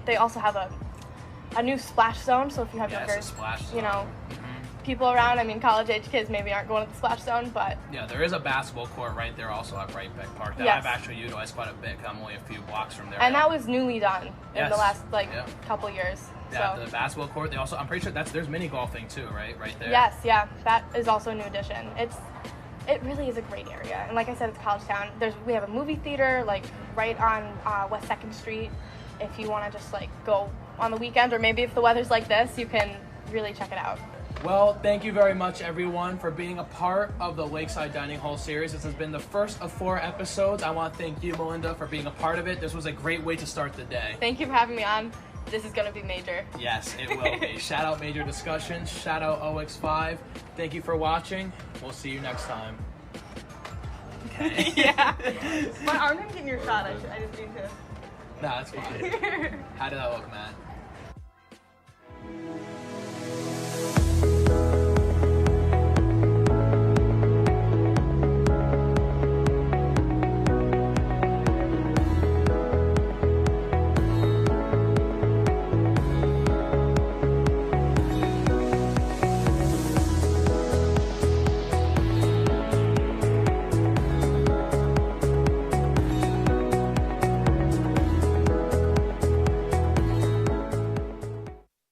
They also have a new splash zone, so if you have younger, you know, people around, I mean, college-age kids maybe aren't going to the splash zone, but... Yeah, there is a basketball court right there also at Right Beck Park that I've actually utilized quite a bit. I'm only a few blocks from there. And that was newly done in the last, like, couple years. Yeah, so. The basketball court, they also, I'm pretty sure there's mini golfing too, right there. Yes, yeah, that is also a new addition. It really is a great area, and like I said, it's college town. We have a movie theater, like, right on West 2nd Street. If you want to just, like, go on the weekend, or maybe if the weather's like this, you can really check it out. Well, thank you very much, everyone, for being a part of the Lakeside Dining Hall series. This has been the first of 4 episodes. I want to thank you, Melinda, for being a part of it. This was a great way to start the day. Thank you for having me on. This is going to be major. Yes, it will be. Shout out Major Discussions. Shout out OX5. Thank you for watching. We'll see you next time. Okay. Yeah. My arm didn't get in your shot. I didn't mean to. Nah, that's fine. How did that look, Matt?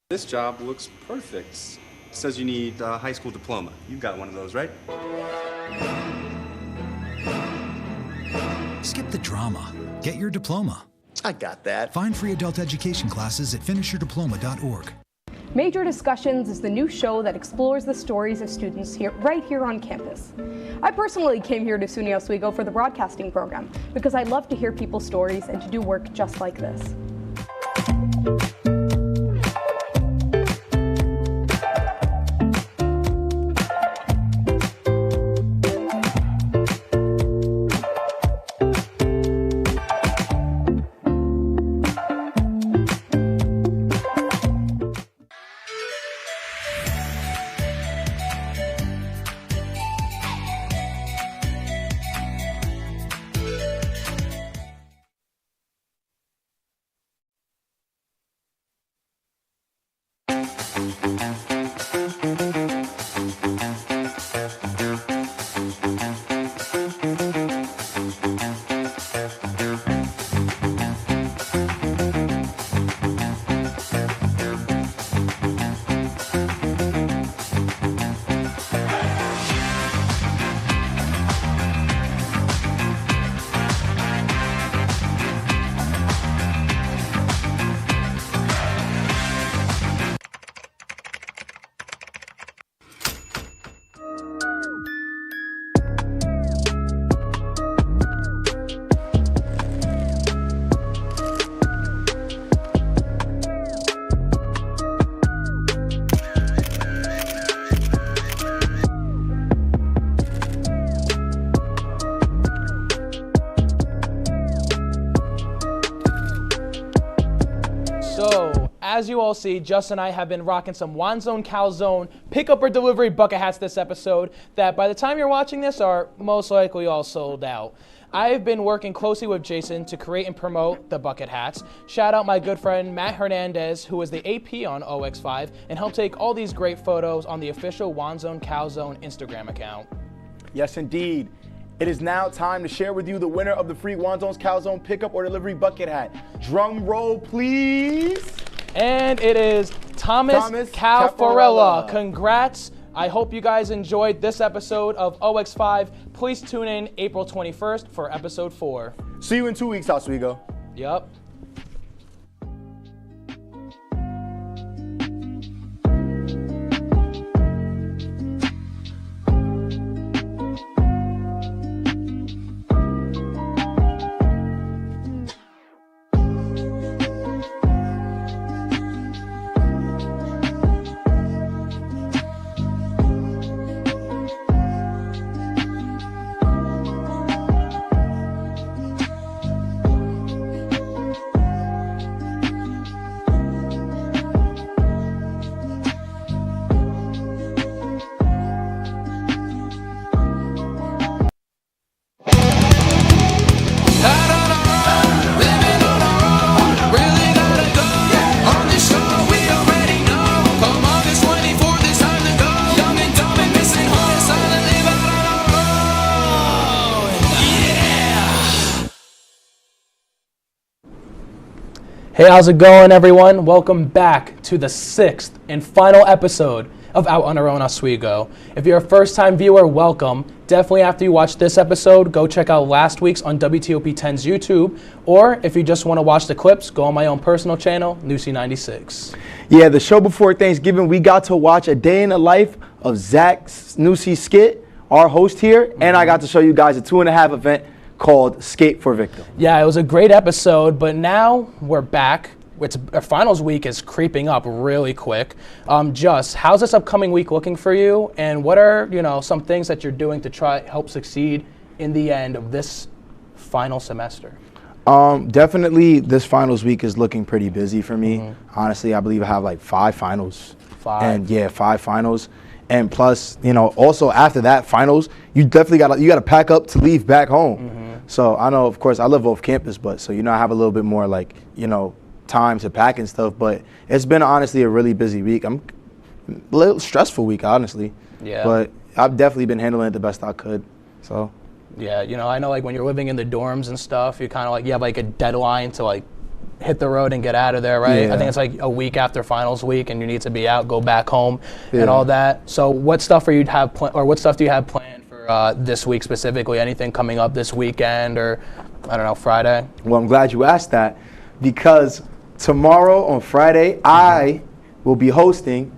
This job looks perfect. It says you need a high school diploma. You've got one of those, right? Skip the drama. Get your diploma. I got that. Find free adult education classes at finishyourdiploma.org. Major Discussions is the new show that explores the stories of students right here on campus. I personally came here to SUNY Oswego for the broadcasting program because I love to hear people's stories and to do work just like this. As you all see, Justin and I have been rocking some Wanzone Calzone pickup or delivery bucket hats this episode that by the time you're watching this are most likely all sold out. I've been working closely with Jason to create and promote the bucket hats. Shout out my good friend Matt Hernandez, who is the AP on OX5 and helped take all these great photos on the official Wanzone Calzone Instagram account. Yes, indeed. It is now time to share with you the winner of the free Wanzone's Calzone pickup or delivery bucket hat. Drum roll, please. And it is Thomas Calforella. Congrats. I hope you guys enjoyed this episode of OX5. Please tune in April 21st for episode 4. See you in 2 weeks, Oswego. Yep. Hey, how's it going, everyone? Welcome back to the 6th and final episode of Out on Our Own Oswego. If you're a first-time viewer, welcome. Definitely after you watch this episode, go check out last week's on WTOP 10's YouTube, or if you just want to watch the clips, go on my own personal channel, Nusi96. Yeah, the show before Thanksgiving, we got to watch a day in the life of Zach Nusi Skit, our host here, and I got to show you guys a 2.5 event called Skate for Victim. Yeah, it was a great episode, but now we're back. Our finals week is creeping up really quick. Just, how's this upcoming week looking for you? And what are, some things that you're doing to try help succeed in the end of this final semester? Definitely this finals week is looking pretty busy for me. Honestly, I believe I have like 5 finals. 5 finals. And plus, also after that finals, you definitely gotta pack up to leave back home. So I know, of course, I live off campus, but so I have a little bit more like, time to pack and stuff. But it's been honestly a really busy week. I'm a little stressful week, honestly. Yeah. But I've definitely been handling it the best I could. So. Yeah, I know like when you're living in the dorms and stuff, you kind of like, you have like a deadline to like hit the road and get out of there, right? Yeah. I think it's like a week after finals week and you need to be out, go back home and all that. So what stuff what stuff do you have planned for this week specifically? Anything coming up this weekend or, I don't know, Friday? Well, I'm glad you asked that because tomorrow on Friday, I will be hosting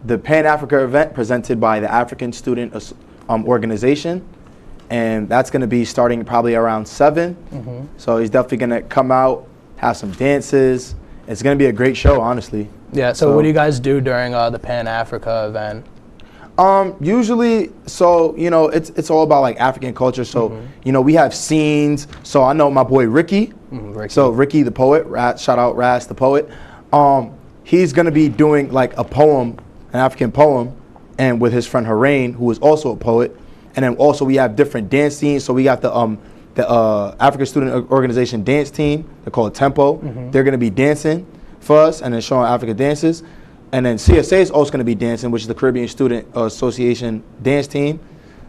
the Pan-Africa event presented by the African Student Organization. And that's going to be starting probably around 7. So he's definitely going to come out, have some dances. It's going to be a great show, honestly. Yeah, so what do you guys do during the Pan-Africa event? Usually, so, it's all about like African culture. So, we have scenes. So I know my boy Ricky. So Ricky the poet, shout out Ras the poet. He's going to be doing like a poem, an African poem, and with his friend Harain, who is also a poet. And then also we have different dance scenes. So we got the African Student Organization dance team. They're called Tempo. They're going to be dancing for us and then showing African dances. And then CSA is also going to be dancing, which is the Caribbean Student Association dance team.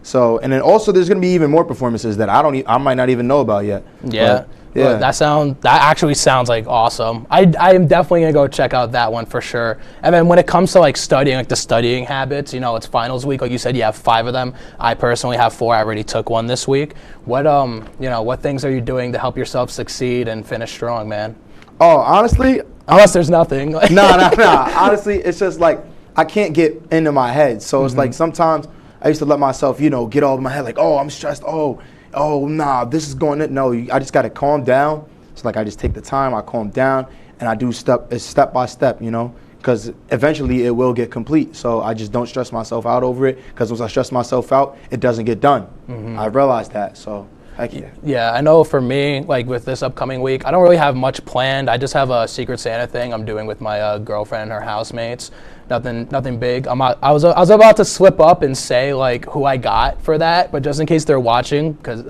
So, and then also there's going to be even more performances that I might not even know about yet. Yeah. Yeah. That actually sounds like awesome. I am definitely gonna go check out that one for sure. And then when it comes to like studying, like the studying habits, it's finals week. Like you said, you have 5 of them. I personally have 4. I already took one this week. What what things are you doing to help yourself succeed and finish strong, man? Oh, honestly, unless there's nothing. No. Honestly, it's just like I can't get into my head. So it's like sometimes I used to let myself, get all in my head like, oh, I'm stressed. Oh, nah, this is going to, no, I just got to calm down. It's like I just take the time, I calm down, and I do step by step, because eventually it will get complete. So I just don't stress myself out over it, because once I stress myself out, it doesn't get done. I realized that, so heck yeah. Yeah, I know for me, like with this upcoming week, I don't really have much planned. I just have a Secret Santa thing I'm doing with my girlfriend and her housemates. Nothing big. I was about to slip up and say like who I got for that, but just in case they're watching, because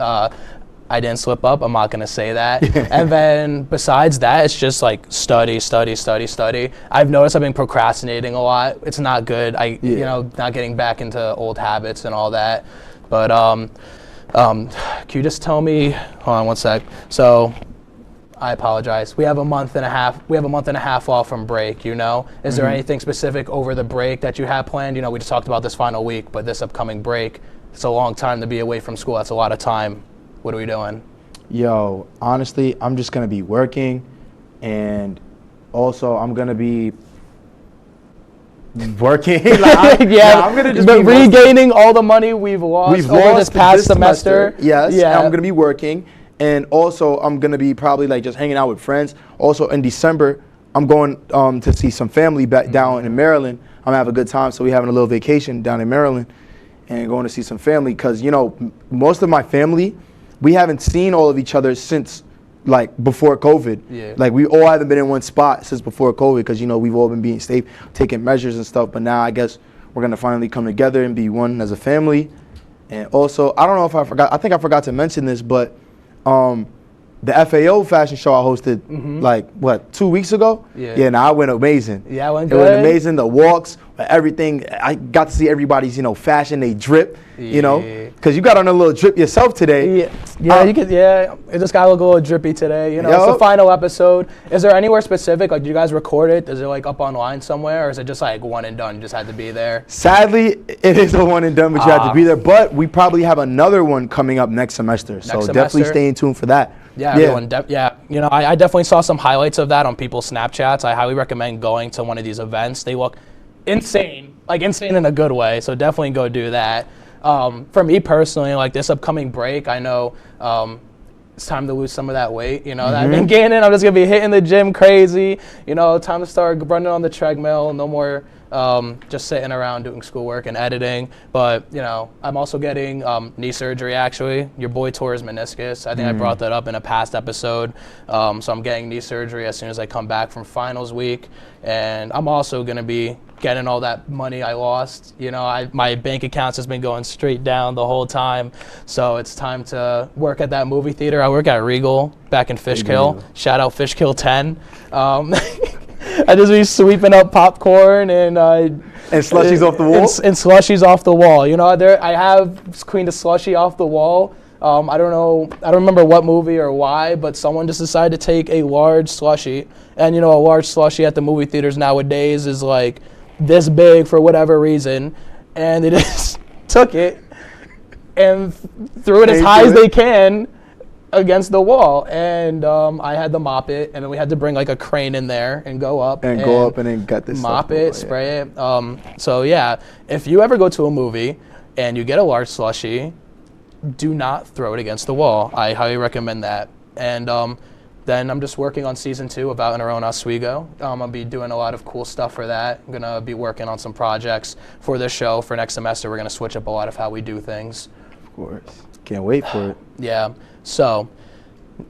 I didn't slip up, I'm not gonna say that. And then besides that, it's just like study. I've noticed I've been procrastinating a lot. It's not good. Not getting back into old habits and all that. But can you just tell me? Hold on one sec. So. I apologize. We have a month and a half off from break, Is there anything specific over the break that you have planned? We just talked about this final week, but this upcoming break, it's a long time to be away from school. That's a lot of time. What are we doing? Yo, honestly, I'm just going to be working, and also I'm going to be working. I'm going to just be regaining all the money we've lost over this past semester. Yes, yeah. I'm going to be working. And also, I'm going to be probably like just hanging out with friends. Also, in December, I'm going to see some family back down in Maryland. I'm going to have a good time. So we're having a little vacation down in Maryland and going to see some family. Because, most of my family, we haven't seen all of each other since like before COVID. Yeah. Like we all haven't been in one spot since before COVID because, we've all been being safe, taking measures and stuff. But now I guess we're going to finally come together and be one as a family. And also, I don't know if I forgot. I think I forgot to mention this, but the FAO fashion show I hosted 2 weeks ago. Yeah. Yeah, I went amazing. Yeah, I went good. It went amazing. The walks everything. I got to see everybody's, fashion, they drip, because you got on a little drip yourself today. Yeah, you could. Yeah, it just got to look a little drippy today. It's the final episode. Is there anywhere specific? Like, do you guys record it? Is it like up online somewhere, or is it just like one and done? You just had to be there. Sadly, it is a one and done, but you have to be there. But we probably have another one coming up next semester, definitely stay tuned for that. Yeah, everyone. I definitely saw some highlights of that on people's Snapchats. I highly recommend going to one of these events. They look insane, like insane in a good way. So definitely go do that. For me personally, like this upcoming break, I know it's time to lose some of that weight. That I've been gaining. I'm just gonna be hitting the gym crazy. Time to start running on the treadmill. No more just sitting around doing schoolwork and editing. But I'm also getting knee surgery. Actually, your boy tore his meniscus. I think I brought that up in a past episode. So I'm getting knee surgery as soon as I come back from finals week, and I'm also gonna be getting all that money I lost. My bank accounts has been going straight down the whole time. So it's time to work at that movie theater. I work at Regal back in Fishkill. Shout out Fishkill 10. I just be sweeping up popcorn and slushies off the wall. And slushies off the wall. I have cleaned a slushie off the wall. I don't remember what movie or why, but someone just decided to take a large slushie. And a large slushie at the movie theaters nowadays is like this big for whatever reason, and they just took it and threw it as high as they can against the wall, and I had to mop it, and then we had to bring like a crane in there and go up and then get this mop it, spray it. So yeah, if you ever go to a movie and you get a large slushie, do not throw it against the wall. I highly recommend that. And then I'm just working on season 2 of Out and Around Oswego. I'll be doing a lot of cool stuff for that. I'm gonna be working on some projects for this show. For next semester, we're gonna switch up a lot of how we do things. Of course, can't wait for it. Yeah, so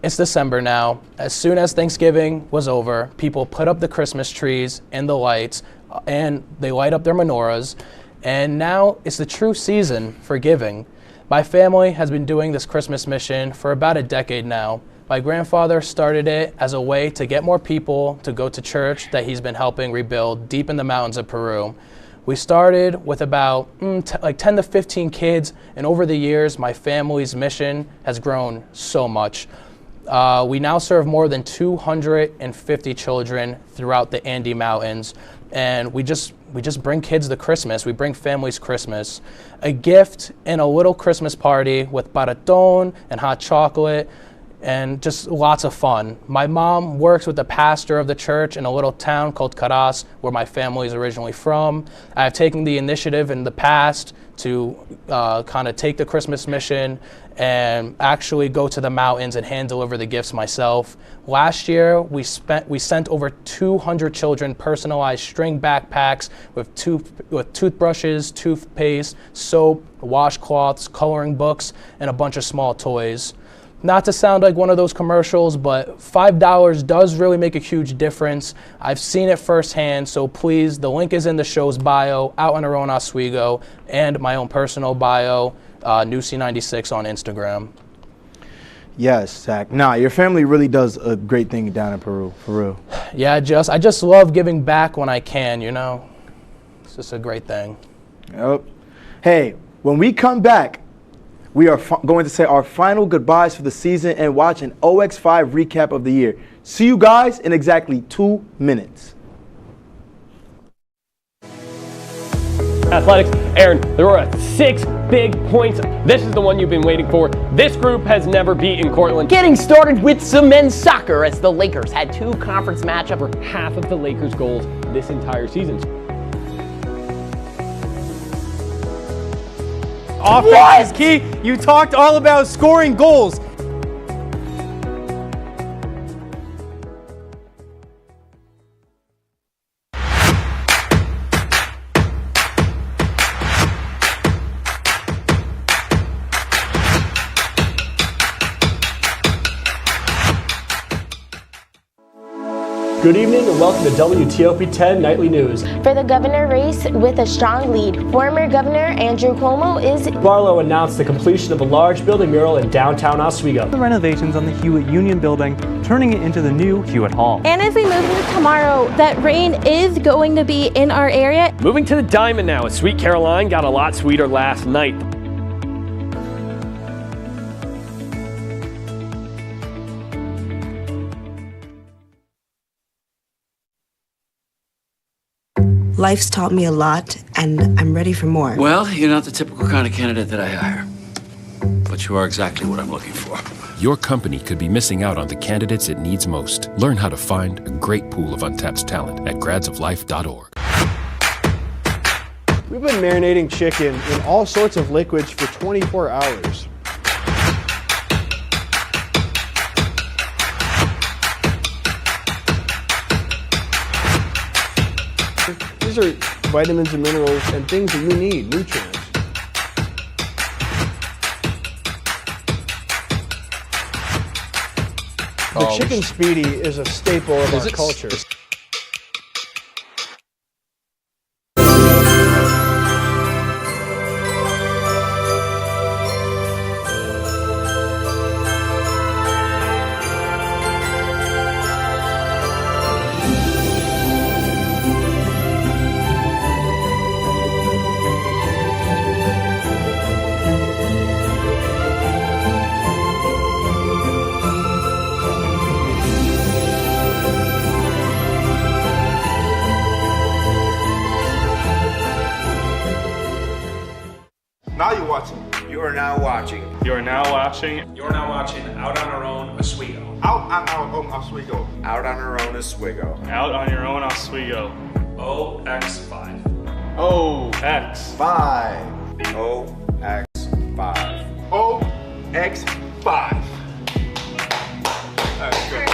it's December now. As soon as Thanksgiving was over, people put up the Christmas trees and the lights, and they light up their menorahs. And now it's the true season for giving. My family has been doing this Christmas mission for about a decade now. My grandfather started it as a way to get more people to go to church that he's been helping rebuild deep in the mountains of Peru. We started with about 10 to 15 kids, and over the years, my family's mission has grown so much. We now serve more than 250 children throughout the Andes Mountains, and we just bring kids the Christmas. We bring families Christmas. A gift and a little Christmas party with baratón and hot chocolate, and just lots of fun. My mom works with the pastor of the church in a little town called Caras, where my family is originally from. I have taken the initiative in the past to kind of take the Christmas mission and actually go to the mountains and hand deliver the gifts myself. Last year, we sent over 200 children personalized string backpacks with toothbrushes, toothpaste, soap, washcloths, coloring books, and a bunch of small toys. Not to sound like one of those commercials, but $5 does really make a huge difference. I've seen it firsthand, so please, the link is in the show's bio, Out and Around Oswego, and my own personal bio, Newsy96 on Instagram. Yes, Zach. Nah, your family really does a great thing down in Peru, for real. Yeah, I just love giving back when I can, It's just a great thing. Yep. Hey, when we come back, we are going to say our final goodbyes for the season and watch an OX5 recap of the year. See you guys in exactly 2 minutes. Athletics, Aaron, there were 6 big points. This is the one you've been waiting for. This group has never beaten Cortland. Getting started with some men's soccer as the Lakers had 2 conference matchups for half of the Lakers' goals this entire season. Offense is key. You talked all about scoring goals. Good evening and welcome to WTOP 10 Nightly News. For the governor race with a strong lead, former Governor Andrew Cuomo is... Barlow announced the completion of a large building mural in downtown Oswego. The renovations on the Hewitt Union Building, turning it into the new Hewitt Hall. And as we move into tomorrow, that rain is going to be in our area. Moving to the Diamond now, as Sweet Caroline got a lot sweeter last night. Life's taught me a lot, and I'm ready for more. Well, you're not the typical kind of candidate that I hire. But you are exactly what I'm looking for. Your company could be missing out on the candidates it needs most. Learn how to find a great pool of untapped talent at gradsoflife.org. We've been marinating chicken in all sorts of liquids for 24 hours. These are vitamins and minerals and things that you need, nutrients. The chicken speedy is a staple of our culture. You are now watching. You are now watching. You're now watching Out on Our Own Oswego. Out on Our Own Oswego. Out on Our Own Oswego. Out on Your Own Oswego. OX5. OX5. OX5. OX5. That's good.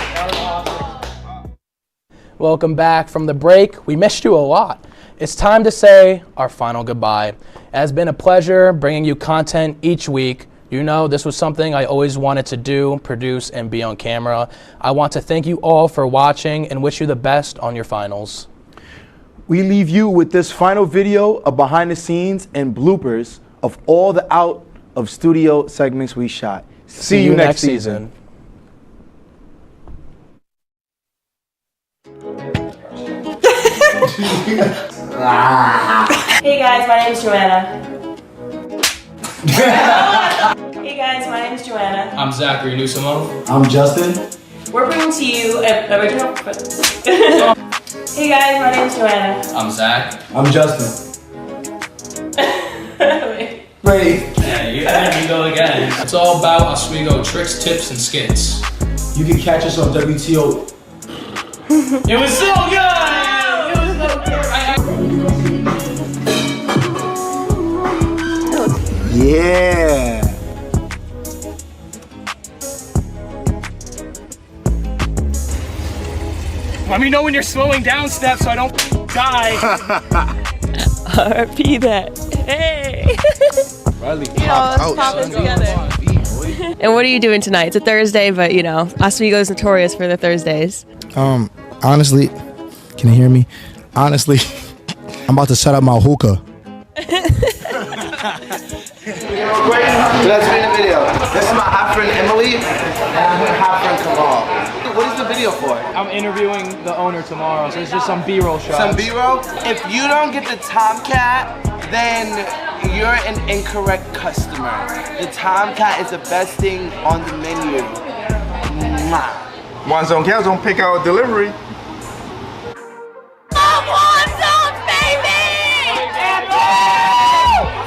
Welcome back from the break. We missed you a lot. It's time to say our final goodbye. It has been a pleasure bringing you content each week. You know, this was something I always wanted to do, produce, and be on camera. I want to thank you all for watching and wish you the best on your finals. We leave you with this final video of behind the scenes and bloopers of all the out of studio segments we shot. See you next season. Hey guys, my name's Joanna. Hey guys, my name's Joanna. I'm Zachary Newsimo. I'm Justin. We're bringing to you an original. Hey guys, my name's Joanna. I'm Zach. I'm Justin. Ready? Yeah, you go again. It's all about Oswego tricks, tips, and skits. You can catch us on WTOP. It was so good! It was so good! Yeah. Let me know when you're slowing down, Steph, so I don't die. RP that. Hey. Riley, let's pop it together. And what are you doing tonight? It's a Thursday, but you know, Oswego is notorious for their Thursdays. Honestly, can you hear me? Honestly, I'm about to set up my hookah. Let's be in the video. This is my half friend Emily and her half friend Kamal. What is the video for? I'm interviewing the owner tomorrow, so it's just some B-roll shots. Some B-roll? If you don't get the Tomcat, then you're an incorrect customer. The Tomcat is the best thing on the menu. Mwah. One Zone Calzone pick out delivery. One Zone, baby!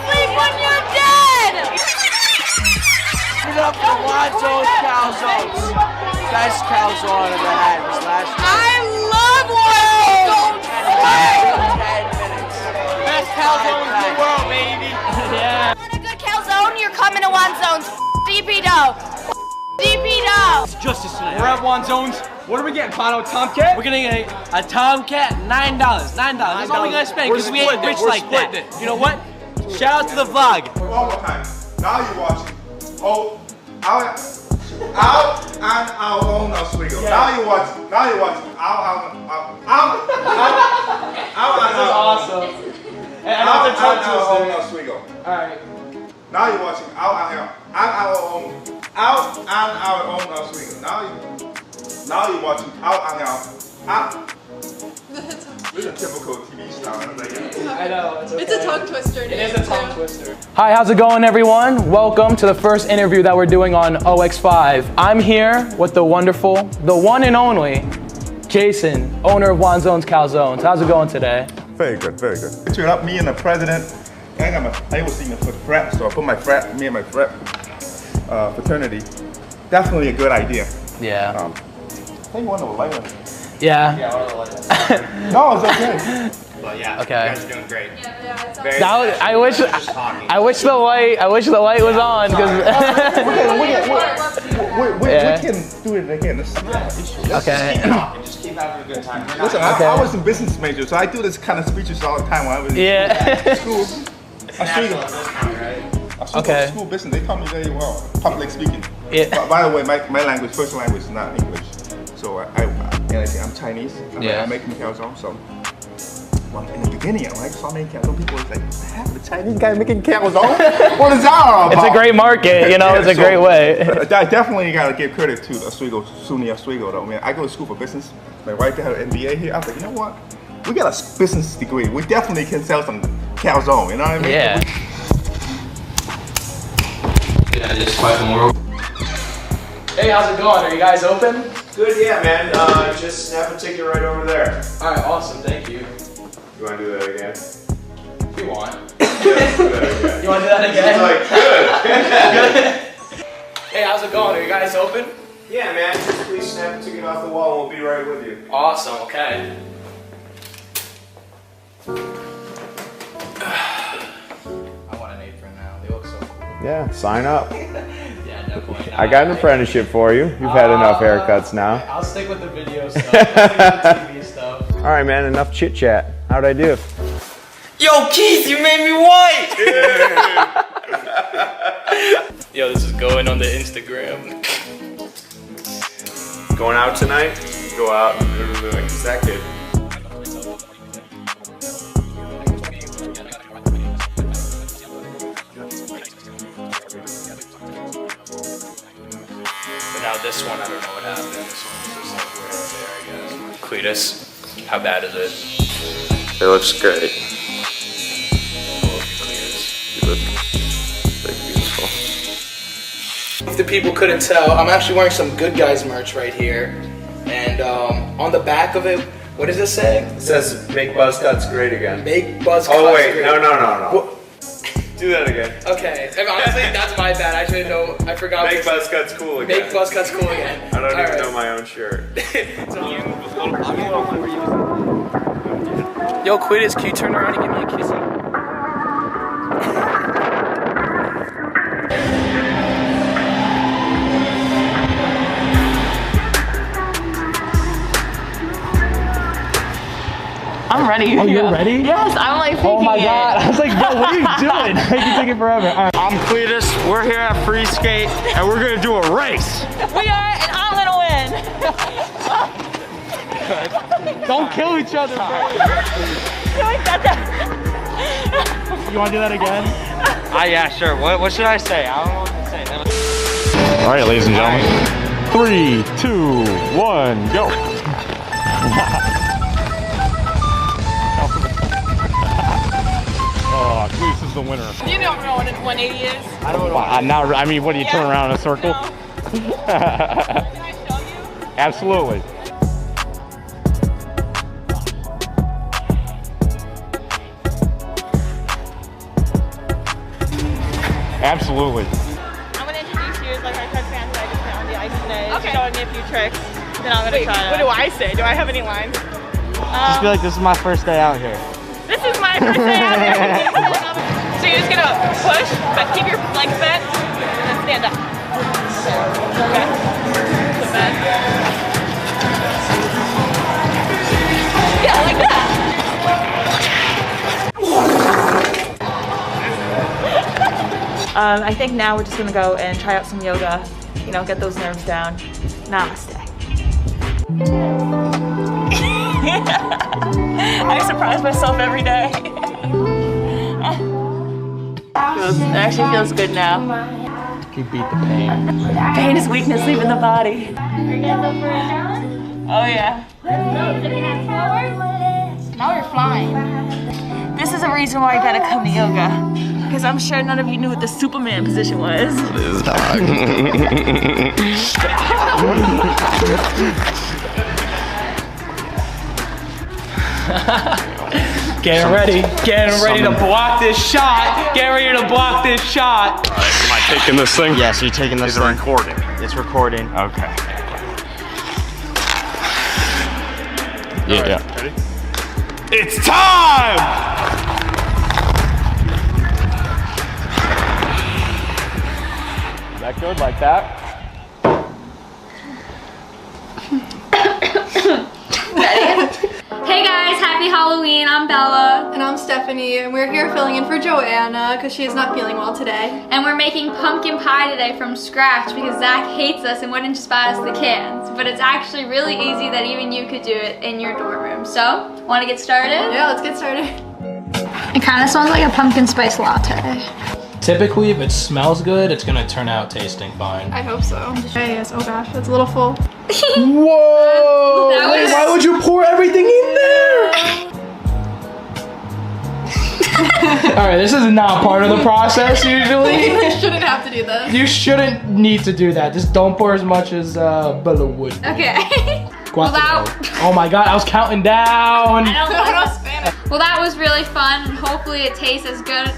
Sleep when you're dead! Give it up for One Zone Calzones. Best calzone I've ever had was last year. I love One Zone! 10 minutes. Best calzones in the world, baby. Yeah. Want a good calzone? You're coming to One Zone's. DP dough. DP dough. It's justice tonight. We're at One Zones. What are we getting, Pano? Tomcat? We're getting a Tomcat, $9. $9. That's all we gotta spend because we ain't rich like that. You know what? Shout out to the vlog. One more time. Now you're watching. Oh, Out and our own Oswego. Yeah. Now you watch. Out. This is awesome. And I know it's a tongue twister. Alright. Now you're watching out and our own Oswego. Now you're watching out and out. This is a typical TV style. I know. It's a tongue twister. It is a tongue twister. Hi, how's it going, everyone? Welcome to the first interview that we're doing on OX5. I'm here with the wonderful, the one and only Jason, owner of Wanzone's Calzones. How's it going today? Very good, very good. Picture up me and the president. I was in the frat, so I put me and my frat fraternity. Definitely a good idea. Yeah. I think one of the light ones. Yeah. Yeah, one of the light ones. No, it's okay. But yeah, okay. You guys are doing great. I wish the light was on because we can do it again. It's not an issue. Okay. Just keep having a good time. Listen, I was a business major, so I do this kind of speeches all the time when I was in school. Okay. School business, they taught me very well. Public speaking. Yeah. By the way, my language, first language is not English. So I'm Chinese. I'm making calzone, so. Well, in the beginning, when I saw making calzone, people were like, the Chinese guy making calzone? What is that all about? It's a great market, you know, it's a great way. I definitely got to give credit to Oswego, SUNY Oswego, though, man. I go to school for business. My wife got an MBA here. I was like, you know what? We got a business degree. We definitely can sell some calzone, you know what I mean? Yeah. Yeah, just swipe them over. Hey, how's it going? Are you guys open? Good, yeah, man. Just snap a ticket right over there. All right, awesome. Thank you. You want to do that again? If you want. Yeah, let's do that again. You want to do that again? He's like, good. Hey, how's it going? Are you guys open? Yeah, man. Just please snap a ticket off the wall and we'll be right with you. Awesome. Okay. I want an apron now. They look so cool. Yeah, sign up. Yeah, definitely. I got an apprenticeship for you. You've had enough haircuts now. I'll stick with the video stuff. I'll stick with the TV stuff. All right, man, enough chit chat. How'd I do? Yo, Keith, you made me white! Yo, this is going on the Instagram. Going out tonight? Go out. Is that kid? But now this one, I don't know what happened. This one's just like where it's there, I guess. Cletus, how bad is it? It looks great. You look beautiful. If the people couldn't tell, I'm actually wearing some Good Guys merch right here. And on the back of it, what does it say? It says, make buzz cuts great again. Make buzz cuts Oh, wait. great. No. What? Do that again. Okay. Honestly, that's my bad. I should know. I forgot. Make buzz cuts cool again. Make buzz cuts cool again. I don't even know my own shirt. Yo, Quidditch, can you turn around and give me a kissy? I'm ready. Oh, you're ready? Yes, I'm like thinking Oh my god. it. I was like, bro, what are you doing? It can take it forever. All right. I'm Cletus, we're here at Free Skate, and we're gonna do a race. We are, and I'm gonna win. Don't kill each other, bro. You want to do that again? Yeah, sure. What should I say? I don't know what to say. All right, ladies and gentlemen. 3, 2, 1, go. Oh, Cletus is the winner. You don't know what a 180 is? I don't know. I mean, what do you turn around in a circle? No. Can I show you? Absolutely. Absolutely. I'm gonna introduce you as like my best friend that I just met on the ice today. Okay. Showing me a few tricks. Then I'm gonna try to. What do I say? Do I have any lines? Just feel like this is my first day out here. This is my first day out here. So you're just gonna push, but keep your legs bent, and then stand up. Okay. So bend. Yeah, like that. I think now we're just gonna go and try out some yoga, you know, get those nerves down. Namaste. I surprise myself every day. It actually feels good now. You beat the pain. Pain is weakness leaving the body. Oh yeah. Now we're flying. This is a reason why I gotta come to yoga. Because I'm sure none of you knew what the Superman position was. This dog. Getting ready to block this shot. Get ready to block this shot. All right, am I taking this thing? Yes, you're taking this thing. Is it recording? It's recording. Okay. Yeah. Right, ready? It's time! That good, like that? Hey guys, happy Halloween. I'm Bella. And I'm Stephanie, and we're here filling in for Joanna because she is not feeling well today. And we're making pumpkin pie today from scratch because Zach hates us and wouldn't just buy us the cans. But it's actually really easy that even you could do it in your dorm room. So, want to get started? Yeah, let's get started. It kind of smells like a pumpkin spice latte. Typically, if it smells good, it's gonna turn out tasting fine. I hope so. Yes, oh gosh, that's a little full. Whoa! Wait, why would you pour everything in there? Alright, this is not part of the process usually. You shouldn't have to do this. You shouldn't need to do that. Just don't pour as much as Bella would. Okay. Well, oh my god, I was counting down. I don't know Spanish. Well, that was really fun, and hopefully it tastes as good.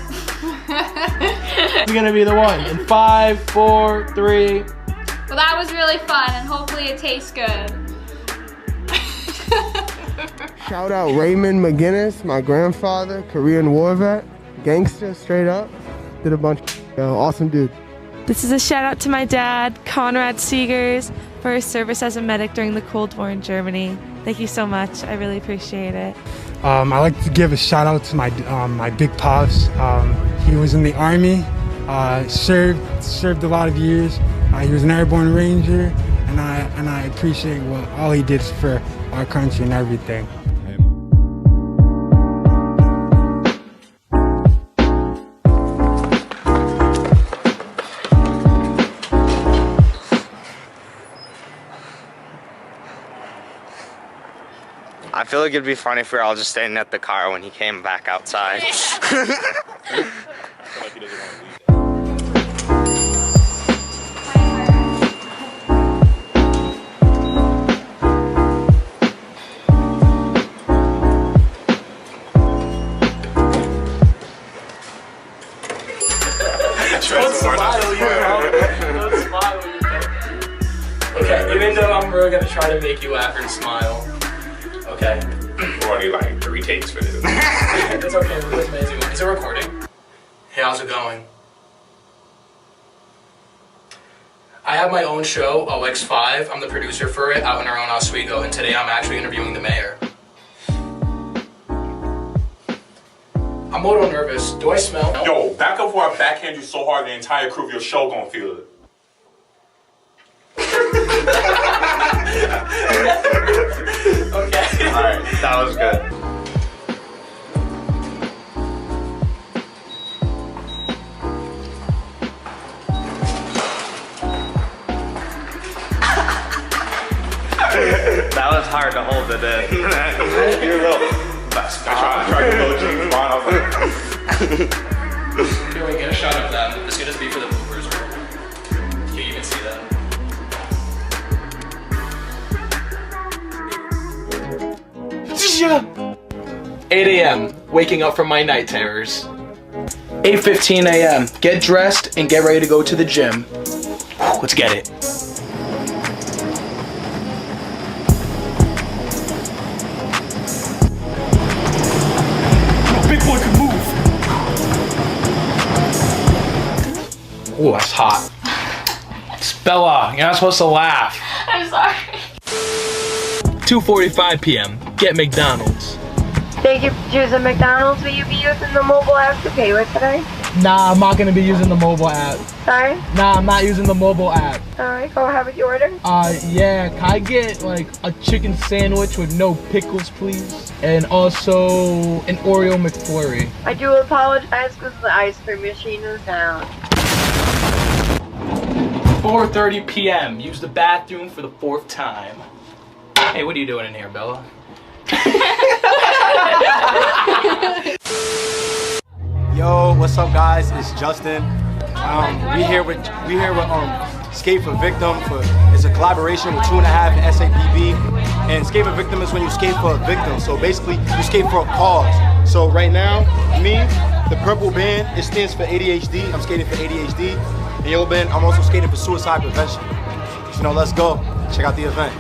It's gonna be the one. In 5, 4, 3. Well, that was really fun, and hopefully it tastes good. Shout out Raymond McGinnis, my grandfather, Korean war vet, gangster straight up. Did a bunch of awesome dude. This is a shout out to my dad, Conrad Siegers, for his service as a medic during the Cold War in Germany. Thank you so much. I really appreciate it. I like to give a shout out to my my big pops. He was in the Army, served a lot of years. He was an airborne ranger, and I appreciate all he did for our country and everything. I feel like it'd be funny if we were all just standing at the car when he came back outside. Don't smile, you know. Don't smile, you know. Okay, even though I'm really gonna try to make you laugh and smile. Okay. We're only like 3 takes for this. It's okay, we're just amazing. Is it recording? Hey, how's it going? I have my own show, OX5. I'm the producer for it out in our own Oswego, and today I'm actually interviewing the mayor. I'm a little nervous. Do I smell? Yo, back up before I backhand you so hard the entire crew of your show gonna feel it. Okay. Alright, that was good. That was hard to hold it in. You're a little. I tried to go James Bond. I was like. Here we get a shot of them. This could just be for the bloopers. Can you even see that? 8 a.m. Waking up from my night terrors. 8:15 a.m. Get dressed and get ready to go to the gym. Let's get it. Big boy can move. Oh, that's hot. Bella, you're not supposed to laugh. I'm sorry. 2:45 p.m. Get McDonald's. Thank you for choosing McDonald's. Will you be using the mobile app to pay with today? Nah, I'm not gonna be using the mobile app. Sorry? Nah, I'm not using the mobile app. Alright, go ahead with your order. Yeah, can I get like a chicken sandwich with no pickles, please? And also an Oreo McFlurry. I do apologize because the ice cream machine is down. 4:30 p.m. Use the bathroom for the 4th time. Hey, what are you doing in here, Bella? Yo, what's up, guys? It's Justin. We here with Skate for Victim. It's a collaboration with 2.5 and SAPB. And Skate for Victim is when you skate for a victim. So basically, you skate for a cause. So right now, me, the purple band, it stands for ADHD. I'm skating for ADHD. The yellow band, I'm also skating for suicide prevention. So let's go. Check out the event.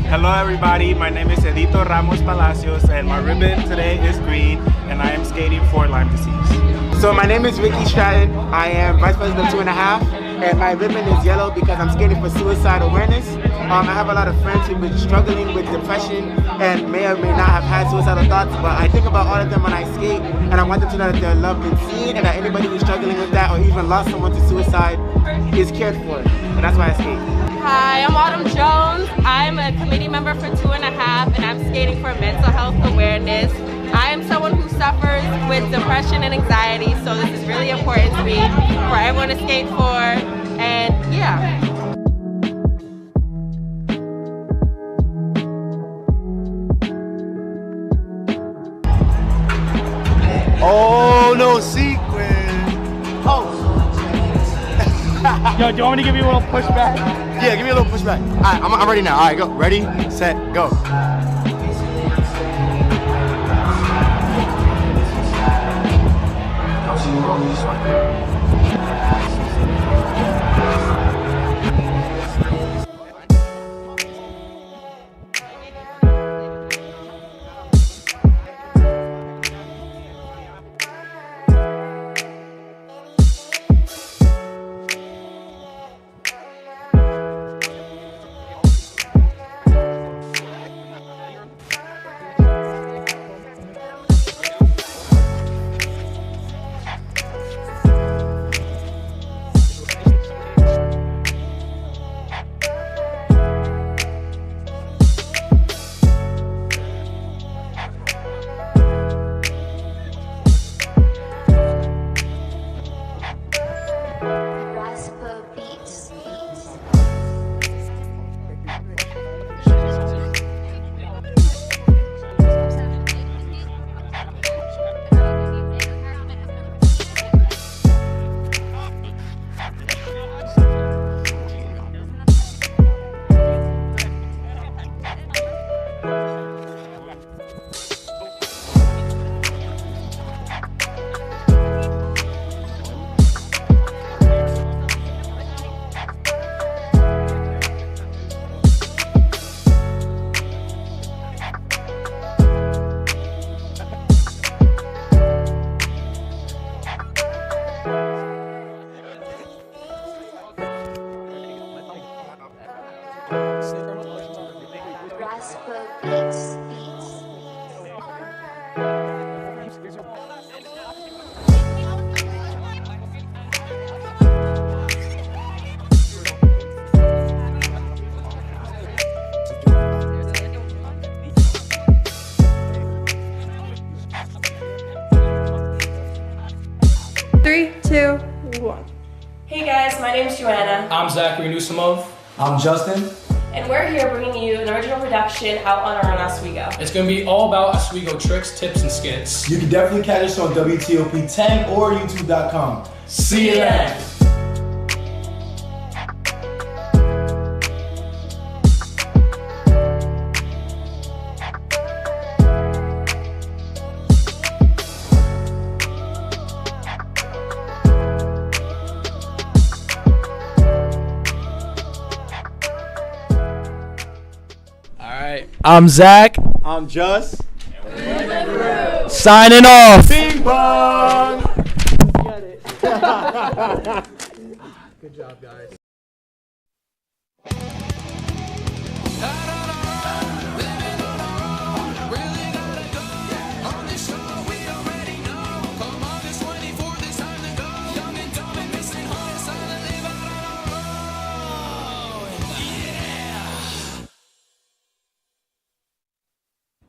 Hello everybody, my name is Edito Ramos Palacios and my ribbon today is green and I am skating for Lyme disease. So my name is Ricky Stratton. I am Vice President of 2.5 and my ribbon is yellow because I'm skating for suicide awareness. I have a lot of friends who've been struggling with depression and may or may not have had suicidal thoughts, but I think about all of them when I skate and I want them to know that they're loved and seen and that anybody who's struggling with that or even lost someone to suicide is cared for, and that's why I skate. Hi, I'm Autumn Jones. I'm a committee member for 2.5 and I'm skating for mental health awareness. I am someone who suffers with depression and anxiety, so this is really important to me for everyone to skate for, and yeah. Oh, no sequence. Oh. Yo, do you want me to give you a little pushback? Yeah, give me a little pushback. All right, I'm ready now. All right, go. Ready, set, go. Three, two, one. Hey guys, my name's Joanna. I'm Zachary Newsomov. I'm Justin. And we're here bringing you an original production out on our own Oswego. It's going to be all about Oswego tricks, tips, and skits. You can definitely catch us on WTOP 10 or YouTube.com. See you then. right. I'm Zach. I'm Just. Signing off. Bing bong. Get it. Good job, guys.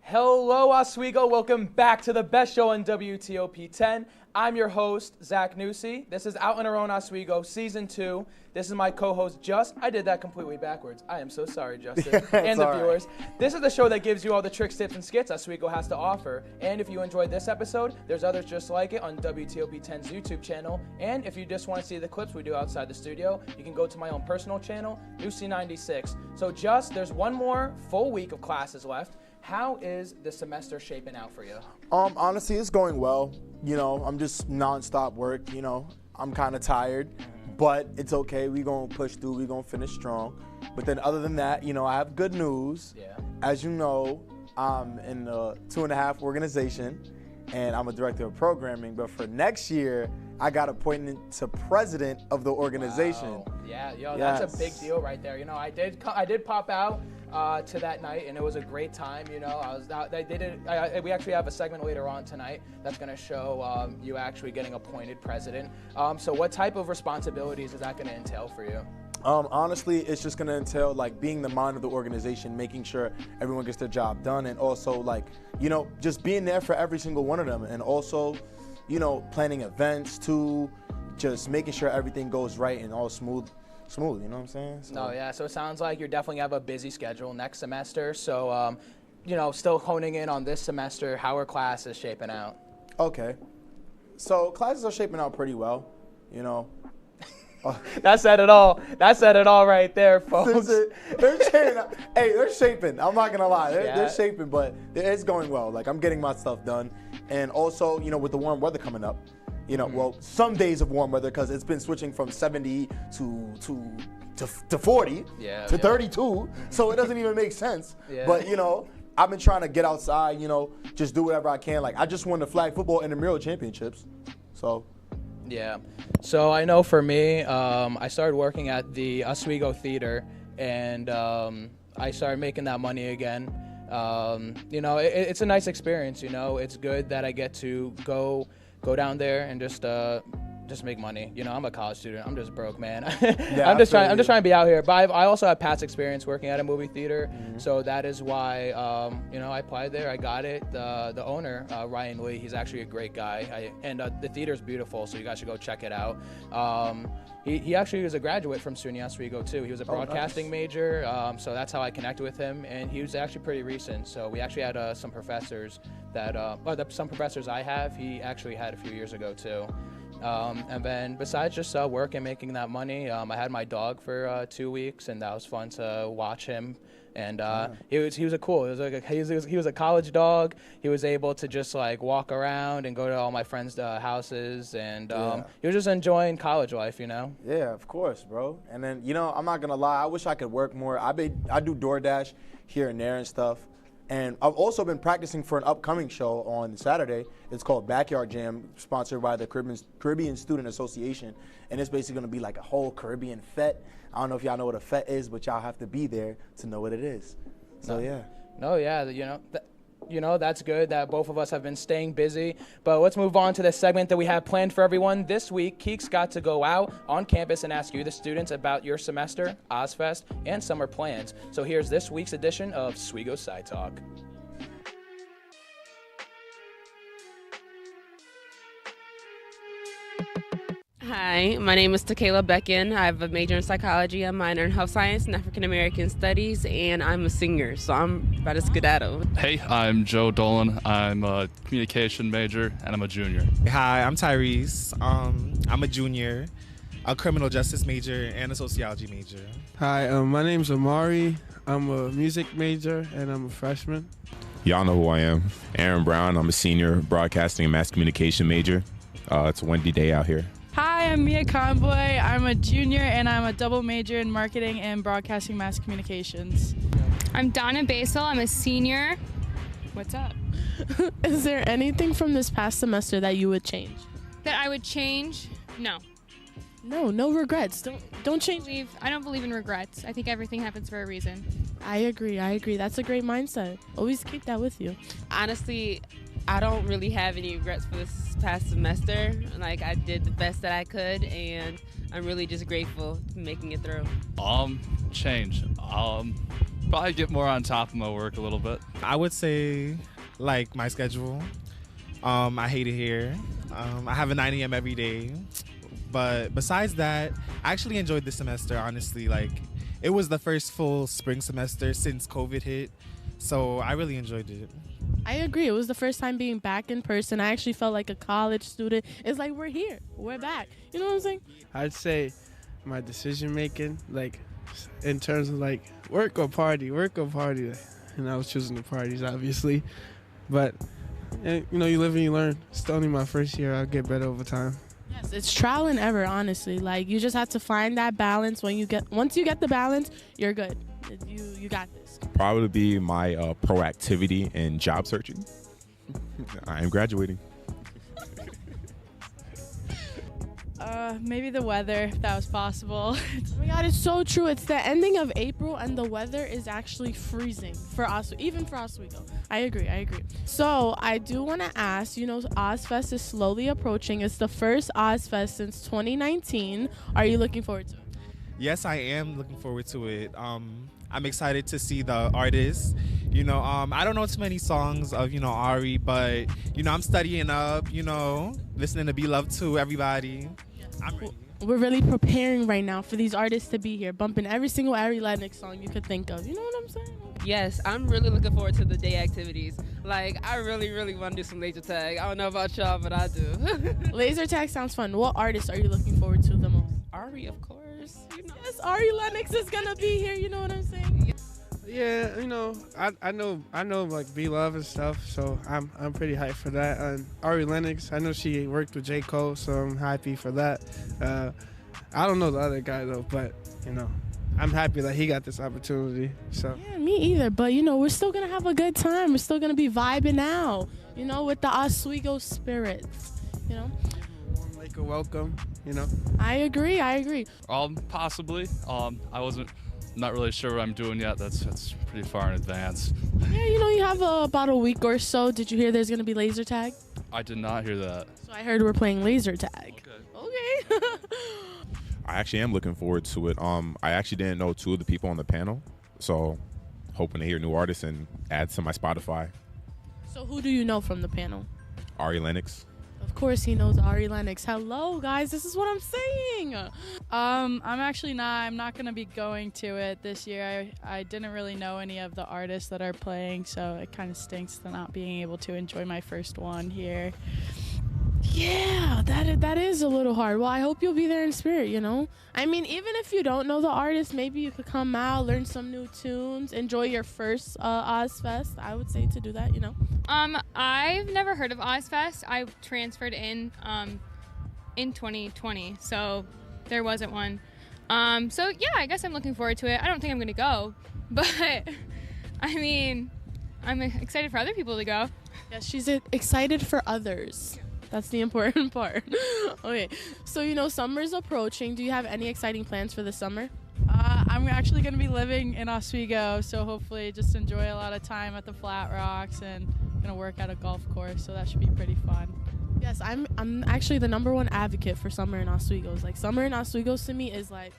Hello, Oswego. Welcome back to the best show on WTOP 10. I'm your host, Zach Nussi. This is Out on Our Own Oswego, Season 2. This is my co-host, Just. I did that completely backwards. I am so sorry, Justin. And the viewers. This is the show that gives you all the tricks, tips, and skits Oswego has to offer. And if you enjoyed this episode, there's others just like it on WTOP 10's YouTube channel. And if you just want to see the clips we do outside the studio, you can go to my own personal channel, Nussi96. So, Just, there's one more full week of classes left. How is the semester shaping out for you? Honestly, it's going well. You know, I'm just nonstop work. You know, I'm kind of tired, but it's okay. We're going to push through. We're going to finish strong. But then other than that, you know, I have good news. Yeah. As you know, I'm in the 2.5 organization, and I'm a director of programming. But for next year, I got appointed to president of the organization. Wow. Yeah, yo, that's a big deal right there. You know, I did pop out to that night, and it was a great time. You know, I was out. We actually have a segment later on tonight that's going to show you actually getting appointed president. So, what type of responsibilities is that going to entail for you? Honestly, it's just going to entail like being the mind of the organization, making sure everyone gets their job done, and also like, you know, just being there for every single one of them, and also, you know, planning events too, just making sure everything goes right and all smooth, you know what I'm saying? So. No, yeah, so it sounds like you're definitely have a busy schedule next semester. So, you know, still honing in on this semester, how are classes shaping out? Okay. So classes are shaping out pretty well, you know. That said it all. That said it all right there, folks. They're shaping. I'm not gonna lie. They're Yeah. shaping, but it's going well. Like, I'm getting my stuff done, and also, you know, with the warm weather coming up, you know, well, some days of warm weather because it's been switching from 70 to 40 to 32, so it doesn't even make sense. Yeah. But you know, I've been trying to get outside, you know, just do whatever I can. Like, I just won the flag football intramural championships, so. Yeah. So I know for me, I started working at the Oswego Theater, and I started making that money again. You know, it's a nice experience. You know, it's good that I get to go down there and just make money. You know, I'm a college student. I'm just broke, man. Yeah, I'm just trying to be out here. But I also have past experience working at a movie theater, so that is why you know, I applied there. I got it. The owner, Ryan Lee, he's actually a great guy. And the theater's beautiful, so you guys should go check it out. He actually was a graduate from SUNY Oswego too. He was a broadcasting major, so that's how I connected with him. And he was actually pretty recent. So we actually had some professors that, some professors I have, he actually had a few years ago too. And then besides just work and making that money, I had my dog for 2 weeks, and that was fun to watch him. And he was a college dog. He was able to just like walk around and go to all my friends' houses, and he was just enjoying college life, you know. Yeah, of course, bro. And then, you know, I'm not gonna lie, I wish I could work more. I do DoorDash here and there and stuff. And I've also been practicing for an upcoming show on Saturday. It's called Backyard Jam, sponsored by the Caribbean Student Association. And it's basically gonna be like a whole Caribbean fete. I don't know if y'all know what a fete is, but y'all have to be there to know what it is. So yeah. No, yeah, you know, that's good that both of us have been staying busy. But let's move on to the segment that we have planned for everyone. This week, Keeks got to go out on campus and ask you, the students, about your semester, OzFest, and summer plans. So here's this week's edition of Oswego Side Talk. Hi, my name is Takayla Beckin. I have a major in psychology, a minor in health science and African American studies, and I'm a singer, so I'm about to skedaddle. Hey, I'm Joe Dolan. I'm a communication major, and I'm a junior. Hi, I'm Tyrese. I'm a junior, a criminal justice major, and a sociology major. Hi, my name's Amari. I'm a music major, and I'm a freshman. Y'all know who I am. Aaron Brown. I'm a senior broadcasting and mass communication major. It's a windy day out here. Hi, I'm Mia Conboy. I'm a junior and I'm a double major in marketing and broadcasting mass communications. I'm Donna Basel. I'm a senior. What's up? Is there anything from this past semester that you would change? That I would change? No. No regrets. Don't change. I don't believe in regrets. I think everything happens for a reason. I agree. That's a great mindset. Always keep that with you. Honestly, I don't really have any regrets for this past semester. Like, I did the best that I could, and I'm really just grateful for making it through. Change. Probably get more on top of my work a little bit. I would say, like, my schedule. I hate it here. I have a 9 a.m. every day. But besides that, I actually enjoyed this semester, honestly. Like, it was the first full spring semester since COVID hit. So I really enjoyed it. I agree. It was the first time being back in person. I actually felt like a college student. It's like, we're here. We're back. You know what I'm saying? I'd say my decision making, like, in terms of, like, work or party. And I was choosing the parties, obviously. But, you know, you live and you learn. It's only my first year. I'll get better over time. Yes, it's trial and error, honestly. Like, you just have to find that balance. Once you get the balance, you're good. You got this. Probably be my proactivity in job searching. I am graduating. Maybe the weather, if that was possible. Oh my God, it's so true. It's the ending of April and the weather is actually freezing for us, even for Oswego. I agree. So I do want to ask, you know, Ozfest is slowly approaching. It's the first Ozfest since 2019. Are you looking forward to it? Yes, I am looking forward to it. I'm excited to see the artists. You know, I don't know too many songs of, you know, Ari, but, you know, I'm studying up, you know, listening to Be Loved Too, everybody. I'm ready. We're really preparing right now for these artists to be here, bumping every single Ari Lennox song you could think of. You know what I'm saying? Yes, I'm really looking forward to the day activities. Like, I really want to do some laser tag. I don't know about y'all, but I do. Laser tag sounds fun. What artist are you looking forward to the most? Ari, of course. You know. Yes, Ari Lennox is gonna be here. You know what I'm saying? Yeah, you know, I know like Be Love and stuff, so I'm pretty hyped for that. And Ari Lennox, I know she worked with J. Cole, so I'm happy for that. I don't know the other guy though, but you know, I'm happy that he got this opportunity. So yeah, me either. But you know, we're still gonna have a good time. We're still gonna be vibing out, you know, with the Oswego spirits. You know, warm Laker welcome. You know, I agree. Possibly. Not really sure what I'm doing yet. That's pretty far in advance. Yeah, you know, you have about a week or so. Did you hear there's gonna be laser tag? I did not hear that. So I heard we're playing laser tag. Okay. I actually am looking forward to it. I actually didn't know 2 of the people on the panel, so hoping to hear new artists and add to my Spotify. So who do you know from the panel? Ari Lennox. Of course he knows Ari Lennox. Hello guys, this is what I'm saying. I'm not gonna be going to it this year. I didn't really know any of the artists that are playing, so it kind of stinks to not being able to enjoy my first one here. Yeah, that is a little hard. Well, I hope you'll be there in spirit, you know? I mean, even if you don't know the artist, maybe you could come out, learn some new tunes, enjoy your first Ozfest. I would say to do that, you know? I've never heard of Ozfest. I transferred in 2020, so there wasn't one. So yeah, I guess I'm looking forward to it. I don't think I'm gonna go, but I mean, I'm excited for other people to go. Yeah, she's excited for others. That's the important part. Okay, so you know summer's approaching. Do you have any exciting plans for the summer? I'm actually going to be living in Oswego, so hopefully just enjoy a lot of time at the Flat Rocks and going to work at a golf course, so that should be pretty fun. Yes, I'm actually the #1 advocate for summer in Oswego. It's like summer in Oswego to me is like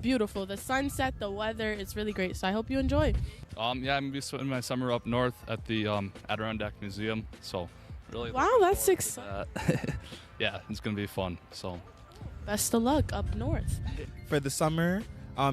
beautiful. The sunset, the weather, it's really great. So I hope you enjoy. Yeah, I'm gonna be spending my summer up north at the Adirondack Museum. So really. Wow, that's exciting. Yeah, it's gonna be fun. So. Best of luck up north. For the summer,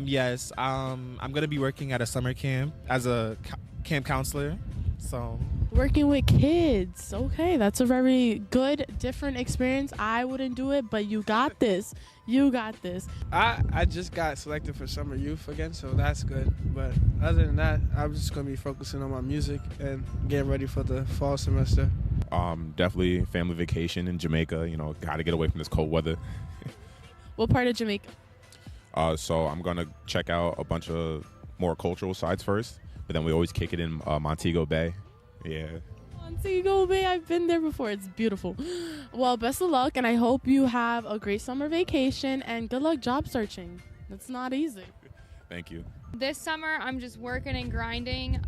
yes, I'm gonna be working at a summer camp as a camp counselor. So. Working with kids. Okay, that's a very good, different experience. I wouldn't do it, but you got this. You got this. I just got selected for summer youth again, so that's good. But other than that, I'm just going to be focusing on my music and getting ready for the fall semester. Definitely family vacation in Jamaica. You know, got to get away from this cold weather. What part of Jamaica? So I'm going to check out a bunch of more cultural sites first. but then we always kick it in Montego Bay. Yeah. Montego Bay, I've been there before. It's beautiful. Well, best of luck, and I hope you have a great summer vacation, and good luck job searching. It's not easy. Thank you. This summer, I'm just working and grinding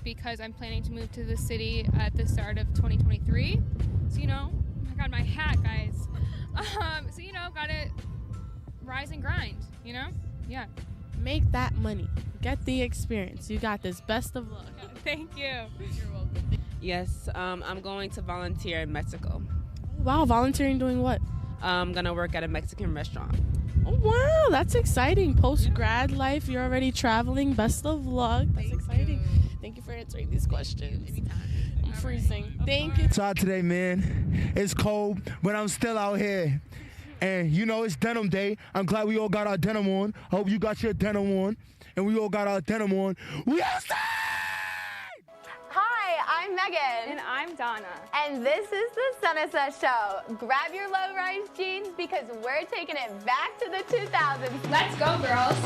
because I'm planning to move to the city at the start of 2023. So, you know, I got my hat, guys. So, you know, gotta rise and grind, you know? Yeah. Make that money. Get the experience. You got this. Best of luck. Thank you. You're welcome. Yes, I'm going to volunteer in Mexico. Wow, volunteering doing what? I'm going to work at a Mexican restaurant. Oh, wow, that's exciting. Post-grad life, you're already traveling. Best of luck. That's exciting. Thank you for answering these questions. Anytime. I'm freezing. Thank you. Outside today, man. It's cold, but I'm still out here. And, you know, it's denim day. I'm glad we all got our denim on. I hope you got your denim on. And we all got our denim on. We outside! Hi, I'm Megan. And I'm Donna. And this is the Sunset Show. Grab your low-rise jeans because we're taking it back to the 2000s. Let's go, girls.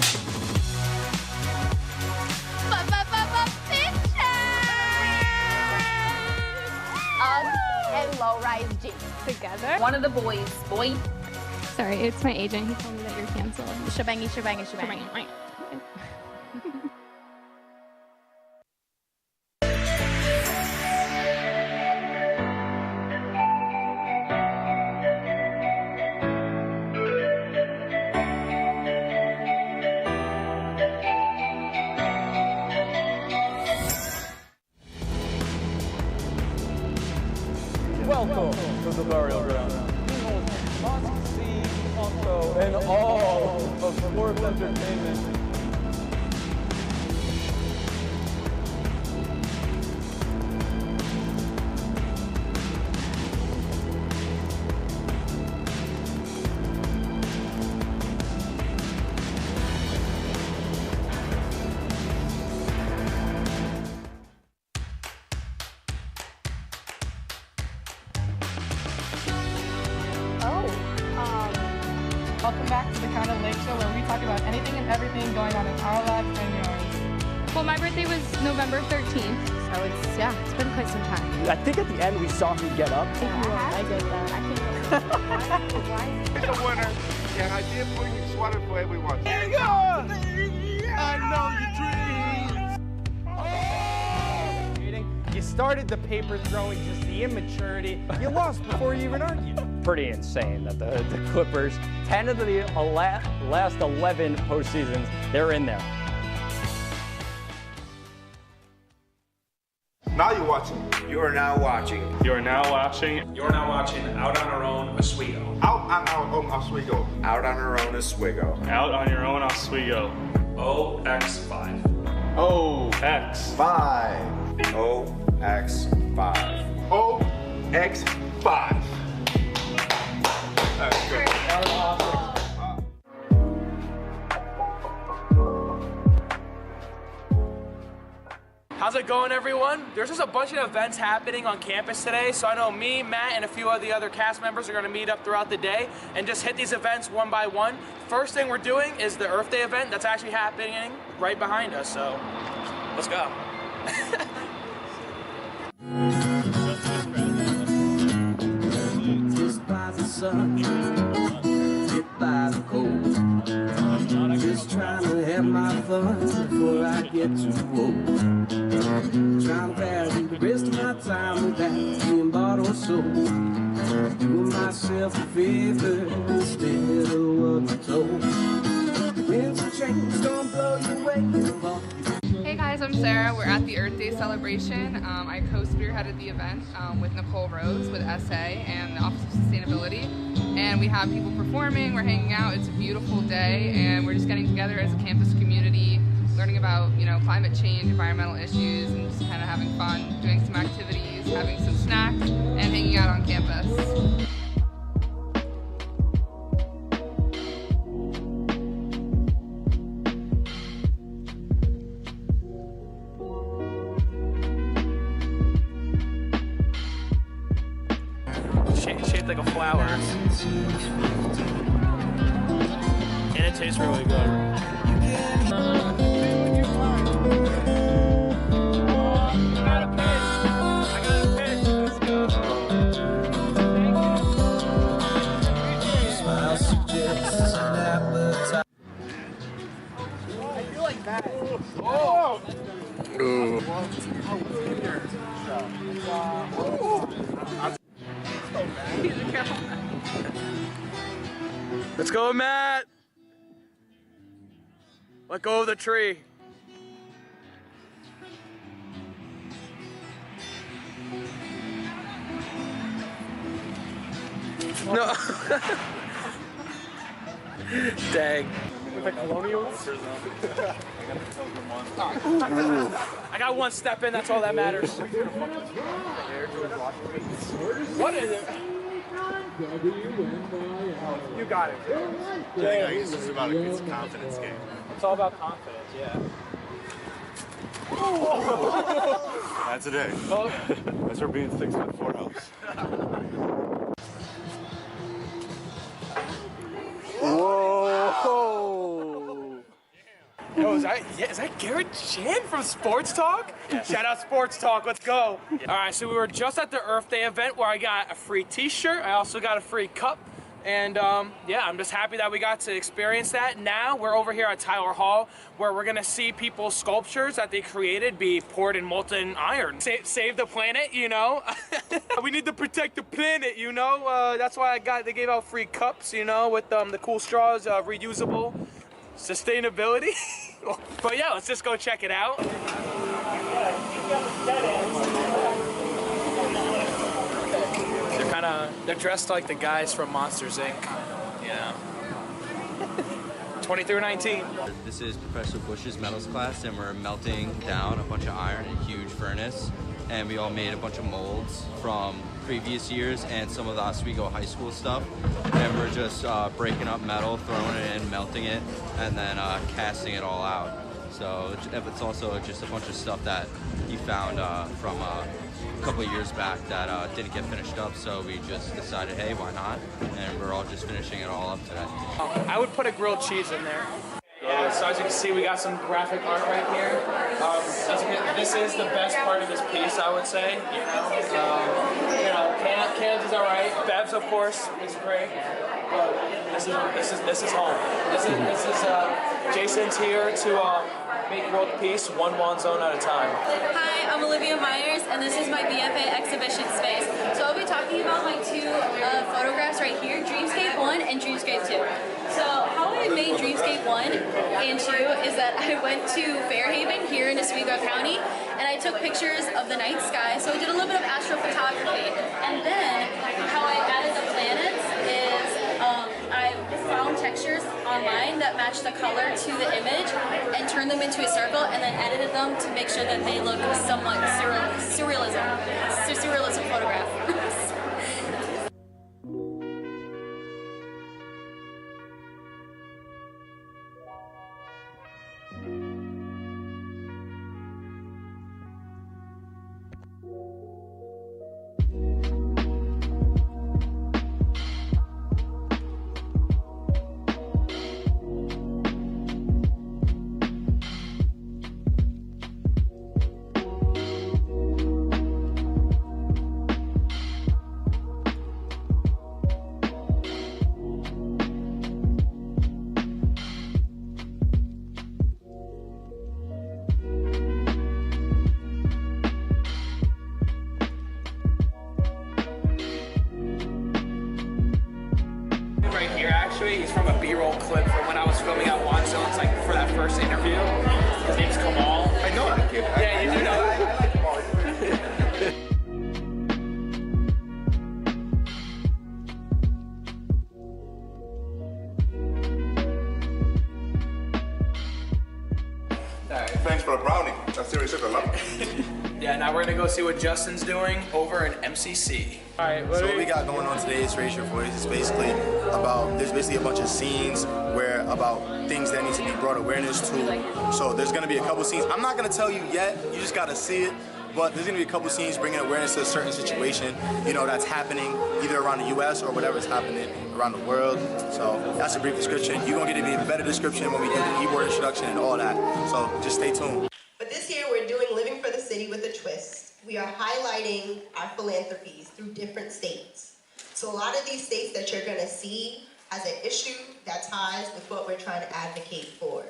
Uggs and low-rise jeans. Together. One of the boys, boy. Sorry, it's my agent. He told me that you're canceled. Shebangy, shebangy, shebangy. Welcome to the burial ground. Must-see also in all of sports entertainment. Welcome back to the Kind of Lake Show, where we talk about anything and everything going on in our lives and yours. Well, my birthday was November 13th, so it's been quite some time. I think at the end we saw him get up. I did that. I can't. It's a winner. Yeah, I did bring a sweater for everyone. There you go! I know your dreams. You started the paper throwing, just the immaturity. You lost before you even argued. Pretty insane that the Clippers, 10 of the last 11 postseasons, they're in there. Now you're watching. You are now watching. You are now watching. You're now watching Out on Our Own Oswego. Out on our own Oswego. Out on our own Oswego. Out on your own Oswego. OX5. OX5. OX5. OX5. That's good. That was awesome. How's it going, everyone? There's just a bunch of events happening on campus today, so I know me, Matt, and a few of the other cast members are going to meet up throughout the day and just hit these events one by one. First thing we're doing is the Earth Day event that's actually happening right behind us, so let's go. Just by the sun, hit by the cold. Just trying to have my fun before I get too old. Trying to value the rest of my time without being bought or sold. Doing myself a favor instead of what I'm told. Winds of change don't blow you away. Hey guys, I'm Sarah. We're at the Earth Day celebration. I co-spearheaded the event with Nicole Rose with SA and the Office of Sustainability. And we have people performing, we're hanging out, it's a beautiful day, and we're just getting together as a campus community, learning about, you know, climate change, environmental issues, and just kind of having fun, doing some activities, having some snacks, and hanging out on campus. Shaped like a flower. And it tastes really good. Oh! Ooh. Let's go, Matt. Let go of the tree. No. Dang. I got one step in, that's all that matters. What is it? You got it. Yeah, it's just about a confidence game. It's all about confidence, yeah. That's a day. That's where being 6'4" helps. Whoa! Yo, is that Garrett Chan from Sports Talk? Yeah. Shout out Sports Talk, let's go. Yeah. All right, so we were just at the Earth Day event where I got a free t-shirt. I also got a free cup. And yeah, I'm just happy that we got to experience that. Now we're over here at Tyler Hall where we're gonna see people's sculptures that they created be poured in molten iron. Save the planet, you know? We need to protect the planet, you know? That's why they gave out free cups, you know, with the cool straws, reusable, sustainability. But yeah, let's just go check it out. They're dressed like the guys from Monsters, Inc. You know. 2319. This is Professor Bush's metals class, and we're melting down a bunch of iron in a huge furnace. And we all made a bunch of molds from previous years and some of the Oswego High School stuff. And we're just breaking up metal, throwing it in, melting it, and then casting it all out. So it's also just a bunch of stuff that he found from a couple of years back that didn't get finished up, so we just decided, hey, why not? And we're all just finishing it all up today. I would put a grilled cheese in there. Yeah, so as you can see, we got some graphic art right here. This is the best part of this piece, I would say. You know, cans is all right. Bevs, of course, is great. But this is home. This is Jason's here to make world peace one zone at a time. Hi, I'm Olivia Myers, and this is my BFA exhibition space. So I'll be talking about my two photographs right here, Dreamscape 1 and Dreamscape 2. So how I made Dreamscape 1 and 2 is that I went to Fairhaven here in Oswego County, and I took pictures of the night sky. So I did a little bit of astrophotography. And then how I added the planets is I found textures online that matched the color to the image and turned them into a circle and then edited them to make sure that they look somewhat surrealism photograph. He's from a B-roll clip from when I was filming at Wanzones, like for that first interview. His name's Kamal. I know that kid. Yeah, you do know that. Thanks for the brownie. That's seriously a lot. Yeah, now we're gonna go see what Justin's doing over in MCC. All right, so what we got going on today is Raise Your Voice. It's basically about, there's basically a bunch of scenes where about things that need to be brought awareness to. So there's gonna be a couple scenes. I'm not gonna tell you yet, you just gotta see it. But there's gonna be a couple scenes bringing awareness to a certain situation, you know, that's happening either around the US or whatever's happening around the world. So that's a brief description. You're gonna get an even better description when we do the e-board introduction and all that. So just stay tuned. But this year we're doing Living for the City with a twist. We are highlighting our philanthropies through different states. So a lot of these states that you're gonna see has an issue that ties with what we're trying to advocate for.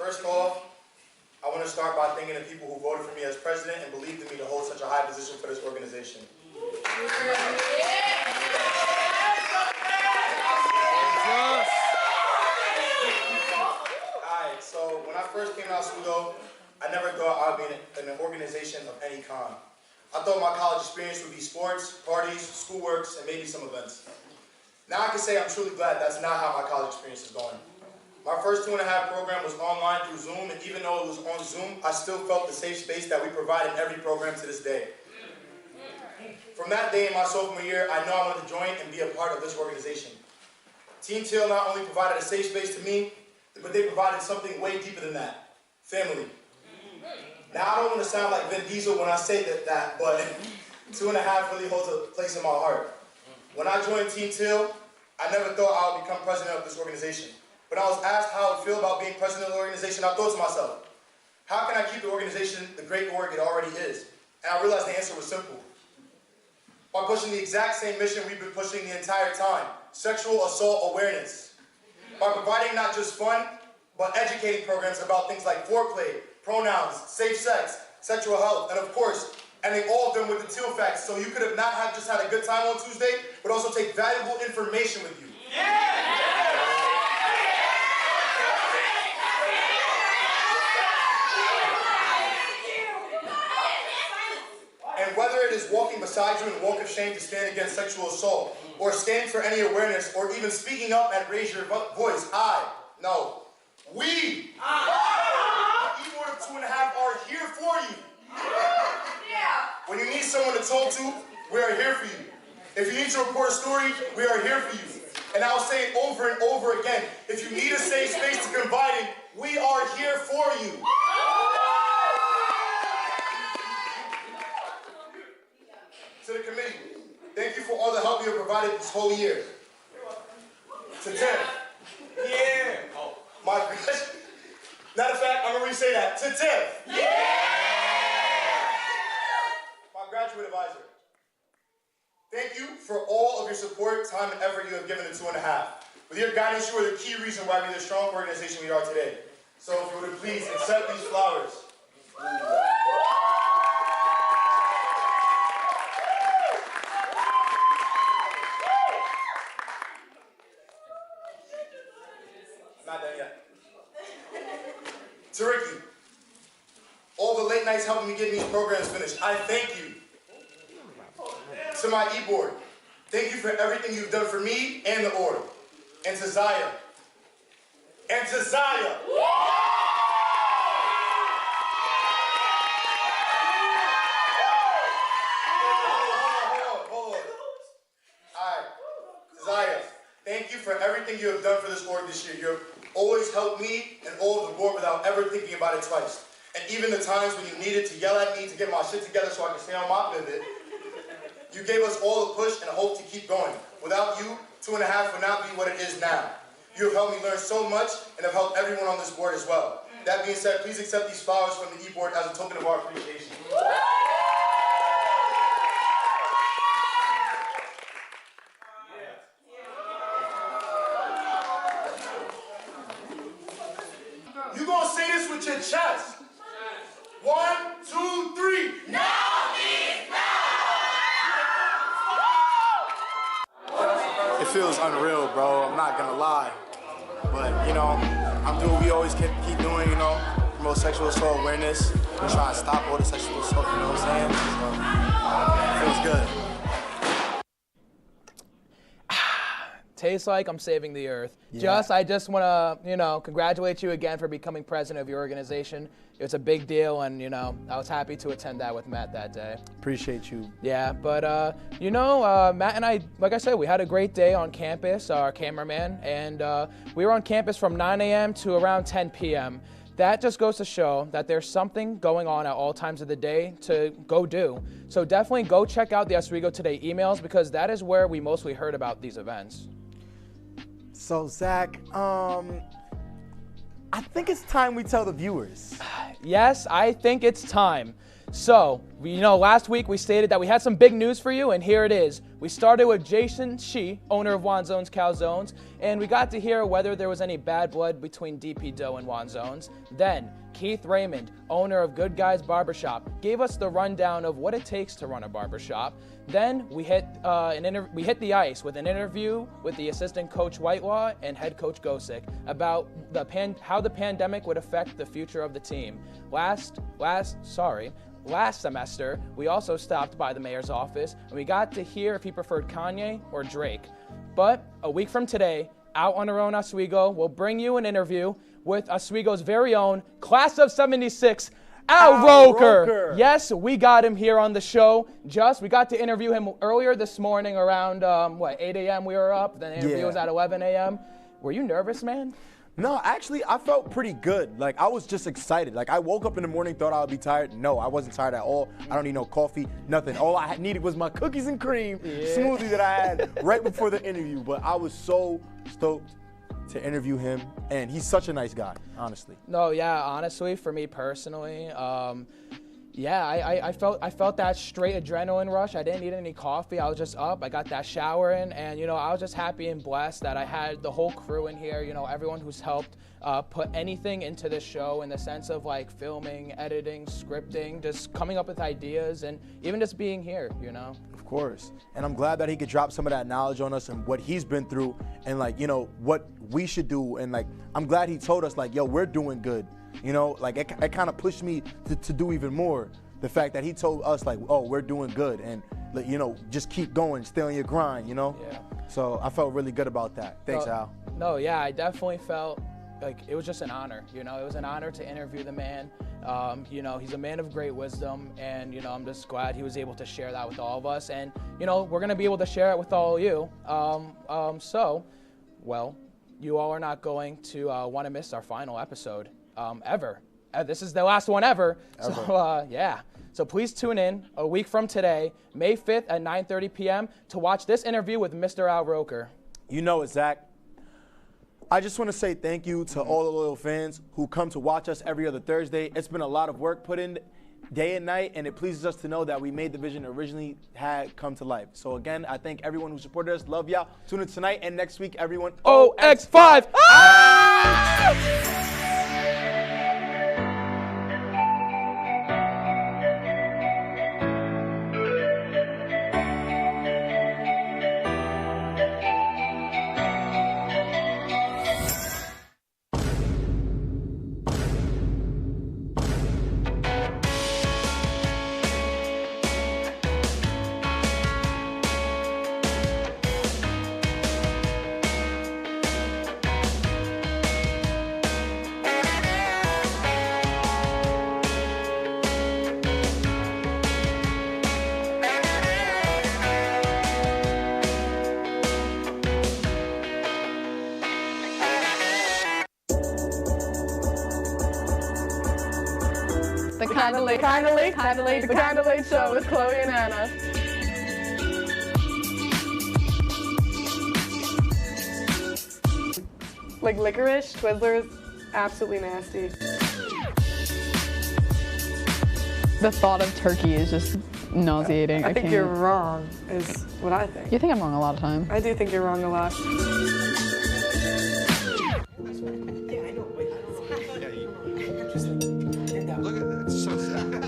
First off, I want to start by thanking the people who voted for me as president and believed in me to hold such a high position for this organization. Alright, so when I first came to Oswego, I never thought I would be in an organization of any kind. I thought my college experience would be sports, parties, schoolworks, and maybe some events. Now I can say I'm truly glad that's not how my college experience is going. My first 2.5 program was online through Zoom, and even though it was on Zoom, I still felt the safe space that we provide in every program to this day. From that day in my sophomore year, I know I wanted to join and be a part of this organization. Team Teal not only provided a safe space to me, but they provided something way deeper than that, family. Now I don't want to sound like Vin Diesel when I say that, but 2.5 really holds a place in my heart. When I joined Team Teal, I never thought I would become president of this organization. When I was asked how I would feel about being president of the organization, I thought to myself, how can I keep the organization the great org it already is? And I realized the answer was simple. By pushing the exact same mission we've been pushing the entire time, sexual assault awareness. By providing not just fun, but educating programs about things like foreplay, pronouns, safe sex, sexual health, and of course, ending all of them with the Teal facts, so you could have not have just had a good time on Tuesday, but also take valuable information with you. And whether it is walking beside you in Walk of Shame to stand against sexual assault, or standing for any awareness, or even speaking up and raise your voice, we, the E-Board of 2.5 are here for you. When you need someone to talk to, we are here for you. If you need to report a story, we are here for you. And I'll say it over and over again. If you need a safe space to confide in, we are here for you. To the committee, thank you for all the help you have provided this whole year. To Tim. Matter of fact, I'm going to re-say that. To Tim. My graduate advisor. Thank you for all of your support, time, and effort you have given to 2.5. With your guidance, you are the key reason why we're the strong organization we are today. So if you would please accept these flowers. Not done yet. To Ricky, all the late nights helping me get these programs finished, I thank you. To my E-Board, thank you for everything you've done for me and the org. And to Zaya. And to Zaya. Hold on. Alright, Zaya, thank you for everything you have done for this org this year. You have always helped me and all of the board without ever thinking about it twice. And even the times when you needed to yell at me to get my shit together so I can stay on my pivot, you gave us all a push and a hope to keep going. Without you, 2.5 would not be what it is now. You have helped me learn so much and have helped everyone on this board as well. That being said, please accept these flowers from the E-Board as a token of our appreciation. You gonna say this with your chest. 1, 2, 3. No! It feels unreal, bro. I'm not gonna lie. But, you know, I'm doing what we always keep doing, you know, promote sexual assault awareness, try to stop all the sexual assault, you know what I'm saying? So, it feels good. Tastes like I'm saving the earth. Yeah. I just want to, congratulate you again for becoming president of your organization. It's a big deal, and, I was happy to attend that with Matt that day. Appreciate you. Yeah, but, Matt and I, like I said, we had a great day on campus, our cameraman, and we were on campus from 9 a.m. to around 10 p.m. That just goes to show that there's something going on at all times of the day to go do. So definitely go check out the Oswego Today emails, because that is where we mostly heard about these events. So, Zach, I think it's time we tell the viewers. Yes, I think it's time. So, You know, last week we stated that we had some big news for you, and here it is. We started with Jason Shi, owner of Wanzones Calzones, and we got to hear whether there was any bad blood between DP Doe and Wanzones. Then, Keith Raymond, owner of Good Guys Barbershop, gave us the rundown of what it takes to run a barbershop. Then we hit the ice with an interview with the assistant coach Whitelaw and head coach Gosick about how the pandemic would affect the future of the team. Last semester, we also stopped by the mayor's office and we got to hear if he preferred Kanye or Drake. But a week from today, out on our own Oswego, we'll bring you an interview with Oswego's very own Class of 76, Al Roker. Yes, we got him here on the show. We got to interview him earlier this morning around, 8 a.m. we were up. Then the interview was at 11 a.m. Were you nervous, man? No, actually, I felt pretty good. Like, I was just excited. Like, I woke up in the morning, thought I would be tired. No, I wasn't tired at all. I don't need no coffee, nothing. All I needed was my cookies and cream smoothie that I had right before the interview. But I was so stoked to interview him, and he's such a nice guy, honestly. No, yeah, honestly, for me personally, I felt that straight adrenaline rush. I didn't need any coffee. I was just up. I got that shower in, and I was just happy and blessed that I had the whole crew in here. Everyone who's helped put anything into this show in the sense of like filming, editing, scripting, just coming up with ideas, and even just being here. Of course. And I'm glad that he could drop some of that knowledge on us and what he's been through, and what we should do. And I'm glad he told us yo, we're doing good. It kind of pushed me to do even more. The fact that he told us oh, we're doing good, and just keep going, stay on your grind. Yeah. So I felt really good about that. Thanks, Al. No, yeah, I definitely felt like it was just an honor. It was an honor to interview the man. He's a man of great wisdom, and I'm just glad he was able to share that with all of us. And we're gonna be able to share it with all of you. You all are not going to want to miss our final episode. Ever. This is the last one ever. So please tune in a week from today, May 5th at 9:30 p.m. to watch this interview with Mr. Al Roker. You know it, Zach. I just want to say thank you to all the loyal fans who come to watch us every other Thursday. It's been a lot of work put in day and night, and it pleases us to know that we made the vision originally had come to life. So again, I thank everyone who supported us. Love y'all. Tune in tonight and next week, everyone. OX5! The Kinda Late Show with Chloe and Anna. Like licorice, Twizzlers, absolutely nasty. The thought of turkey is just nauseating. I think you're wrong, is what I think. You think I'm wrong a lot of time. I do think you're wrong a lot. Look at that, it's so sad.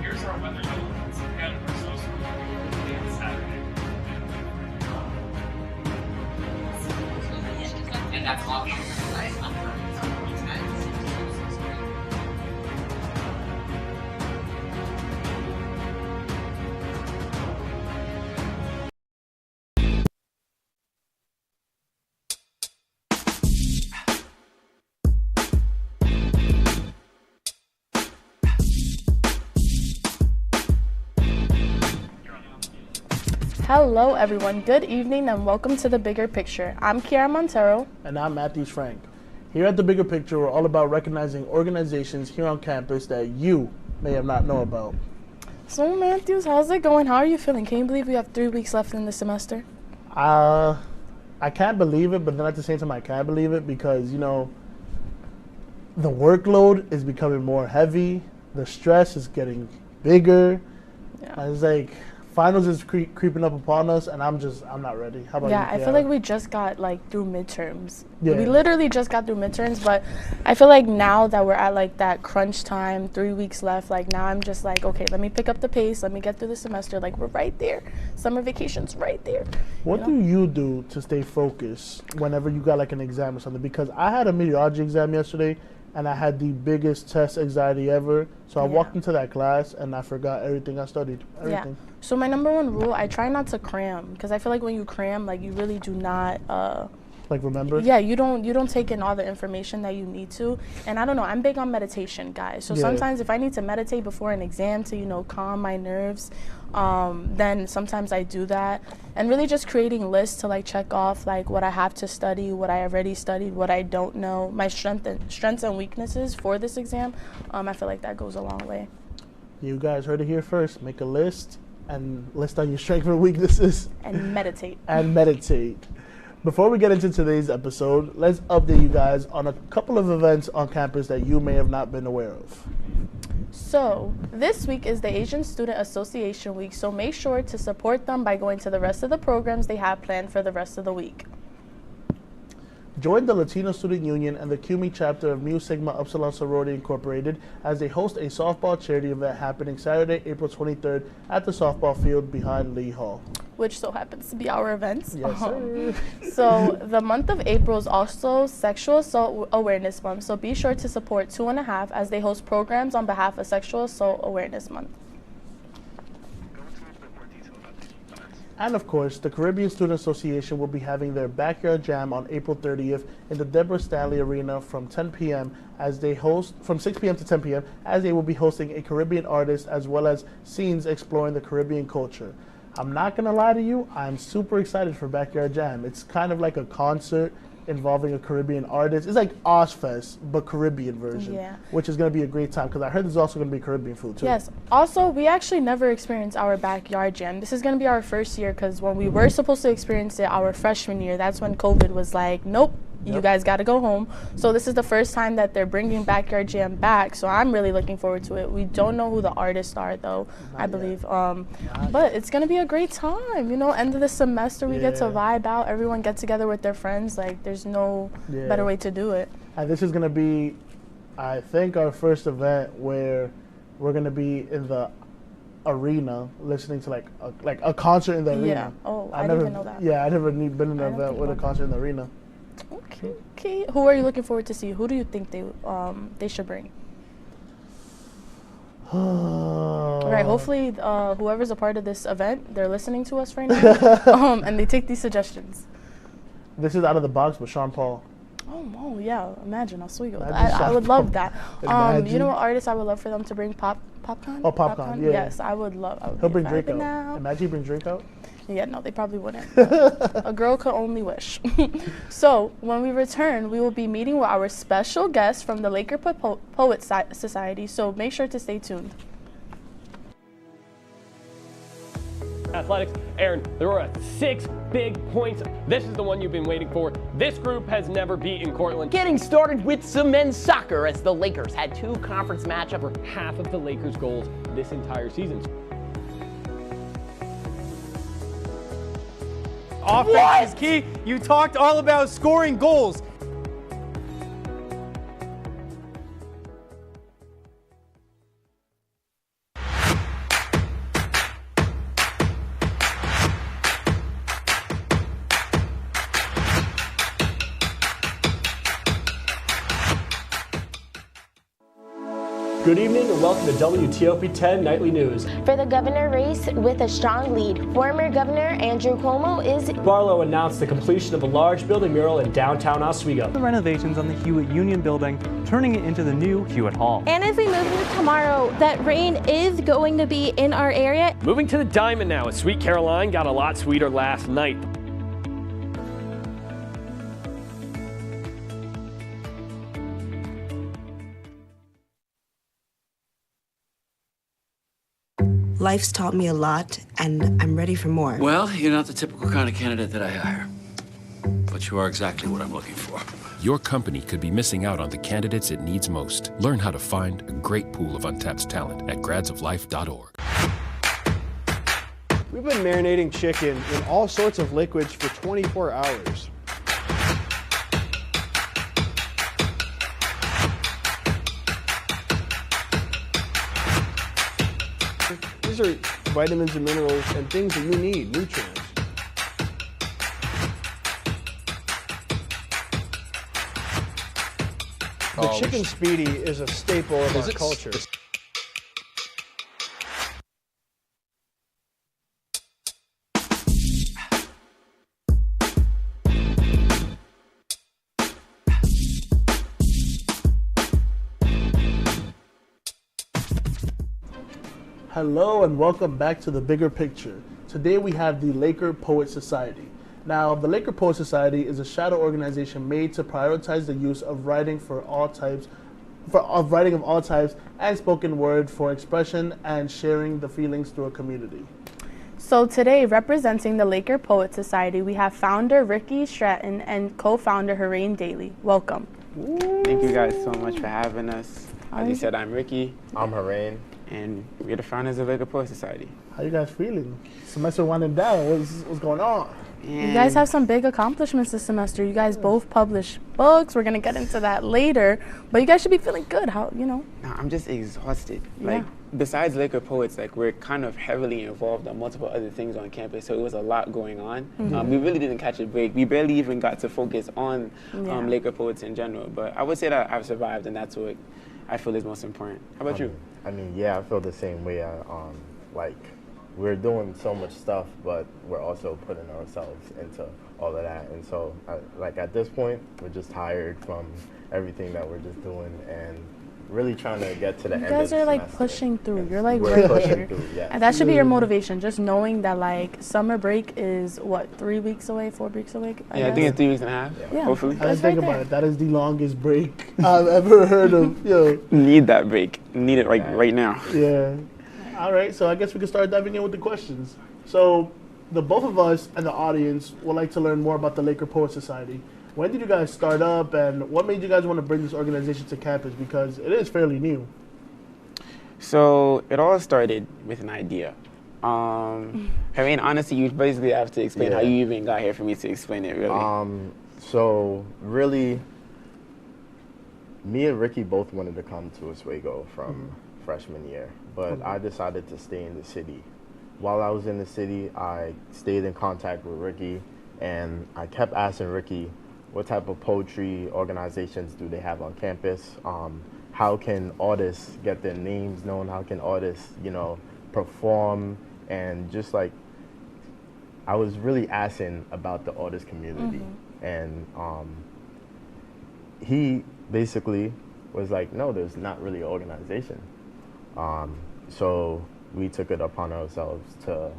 Here's our weather elements, and we're supposed to be on Saturday. And that's all. Hello everyone, good evening and welcome to The Bigger Picture. I'm Kiara Montero. And I'm Matthews Frank. Here at The Bigger Picture, we're all about recognizing organizations here on campus that you may have not known about. So Matthews, how's it going? How are you feeling? Can you believe we have 3 weeks left in the semester? I can't believe it, but then at the same time I can't believe it because, you know, the workload is becoming more heavy. The stress is getting bigger. Yeah. It's like finals is creeping up upon us, and I'm not ready. How about you? Yeah, I feel like we just got through midterms. Yeah. We literally just got through midterms, but I feel like now that we're at that crunch time, 3 weeks left, now I'm just okay, let me pick up the pace, let me get through the semester. We're right there. Summer vacation's right there. What do you do to stay focused whenever you got an exam or something? Because I had a meteorology exam yesterday, and I had the biggest test anxiety ever. So I walked into that class and I forgot everything I studied. Everything. Yeah. So my number one rule, I try not to cram, because I feel like when you cram, you really do not remember? Yeah, you don't take in all the information that you need to. And I don't know, I'm big on meditation, guys. So sometimes if I need to meditate before an exam to, calm my nerves, then sometimes I do that. And really just creating lists to check off what I have to study, what I already studied, what I don't know, my strengths and weaknesses for this exam. I feel like that goes a long way. You guys heard it here first. Make a list and list on your strengths and weaknesses. And meditate. Before we get into today's episode, let's update you guys on a couple of events on campus that you may have not been aware of. So, this week is the Asian Student Association Week, so make sure to support them by going to the rest of the programs they have planned for the rest of the week. Join the Latino Student Union and the CUNY chapter of Mu Sigma Upsilon Sorority Incorporated as they host a softball charity event happening Saturday, April 23rd at the softball field behind Lee Hall. Which so happens to be our events. Yes, sir. So the month of April is also Sexual Assault Awareness Month, so be sure to support 2.5 as they host programs on behalf of Sexual Assault Awareness Month. And of course, the Caribbean Student Association will be having their backyard jam on April 30th in the Deborah Stanley Arena from 10 p.m. as they host, from 6 p.m. to 10 p.m. as they will be hosting a Caribbean artist as well as scenes exploring the Caribbean culture. I'm not gonna lie to you, I'm super excited for Backyard Jam. It's kind of like a concert involving a Caribbean artist. It's like Ozfest, but Caribbean version, which is going to be a great time because I heard there's also going to be Caribbean food too. Yes. Also, we actually never experienced our backyard jam. This is going to be our first year because when we were supposed to experience it our freshman year, that's when COVID was like, nope. You guys got to go home. So this is the first time that they're bringing Backyard Jam back. So I'm really looking forward to it. We don't know who the artists are, though, I believe. But it's going to be a great time. End of the semester, we get to vibe out. Everyone get together with their friends. There's no better way to do it. And this is going to be, I think, our first event where we're going to be in the arena listening to a concert in the arena. Yeah. Oh, I didn't even know that. Yeah, I never been in an event with a concert in the arena. Okay. Who are you looking forward to see? Who do you think they should bring? All right. Hopefully, whoever's a part of this event, they're listening to us right now, and they take these suggestions. This is out of the box with Sean Paul. Oh yeah. Imagine Oswego. I would love that. You know what artist I would love for them to bring? Popcorn. Oh, Popcorn. Yeah. Yes, I would love. He'll bring Drake out. Imagine he brings Drake out. Yeah, no, they probably wouldn't. A girl could only wish. So, when we return, we will be meeting with our special guest from the Laker Poets Society, so make sure to stay tuned. Athletics. Aaron, there are 6 big points. This is the one you've been waiting for. This group has never beaten Cortland. Getting started with some men's soccer as the Lakers had 2 conference matchups for half of the Lakers' goals this entire season. Offense is key. You talked all about scoring goals. Good evening and welcome to WTOP 10 Nightly News. For the governor race with a strong lead, former Governor Andrew Cuomo is... Barlow announced the completion of a large building mural in downtown Oswego. The renovations on the Hewitt Union building, turning it into the new Hewitt Hall. And as we move into tomorrow, that rain is going to be in our area. Moving to the Diamond now, as Sweet Caroline got a lot sweeter last night. life's taught me a lot, and I'm ready for more. Well, you're not the typical kind of candidate that I hire, but you are exactly what I'm looking for. Your company could be missing out on the candidates it needs most. Learn how to find a great pool of untapped talent at gradsoflife.org. We've been marinating chicken in all sorts of liquids for 24 hours. These are vitamins and minerals and things that you need, nutrients. The chicken speedy is a staple of our culture. Hello and welcome back to The Bigger Picture. Today we have the Laker Poet Society. Now, the Laker Poet Society is a shadow organization made to prioritize the use of writing of all types and spoken word for expression and sharing the feelings through a community. So today, representing the Laker Poet Society, we have founder Ricky Stratton and co-founder Harain Daly. Welcome. Thank you guys so much for having us. As you said, I'm Ricky. I'm Harain. And we're the founders of Laker Poet Society. How you guys feeling? Semester winding down. What's going on? You guys have some big accomplishments this semester. You guys both published books. We're gonna get into that later, but you guys should be feeling good. How, you know? No, I'm just exhausted. Yeah. Like, besides Laker Poets, like, we're kind of heavily involved on multiple other things on campus, so it was a lot going on. Mhm. We really didn't catch a break. We barely even got to focus on Laker Poets in general, but I would say that I've survived, and that's what I feel is most important. How about you? I mean, yeah, I feel the same way. Like, we're doing so much stuff, but we're also putting ourselves into all of that. And so, like, at this point, we're just tired from everything that we're just doing and really trying to get to the end of the semester. You guys are like pushing through. You're like we're pushing through, yeah. And that should be your motivation, just knowing that like summer break is what, 3 weeks away, 4 weeks away? I think it's 3 weeks and a half, hopefully. I didn't think about it. That is the longest break I've ever heard of. Yo. Need that break. Need it right now. Yeah. All right, so I guess we can start diving in with the questions. So the both of us and the audience would like to learn more about the Laker Poet Society. When did you guys start up, and what made you guys want to bring this organization to campus? Because it is fairly new. So it all started with an idea. I mean, honestly, you basically have to explain how you even got here for me to explain it, really. So really, me and Ricky both wanted to come to Oswego from freshman year, but I decided to stay in the city. While I was in the city, I stayed in contact with Ricky, and I kept asking Ricky, what type of poetry organizations do they have on campus? How can artists get their names known? How can artists, you know, perform? And just like, I was really asking about the artist community. And he basically was like, no, there's not really an organization. So we took it upon ourselves to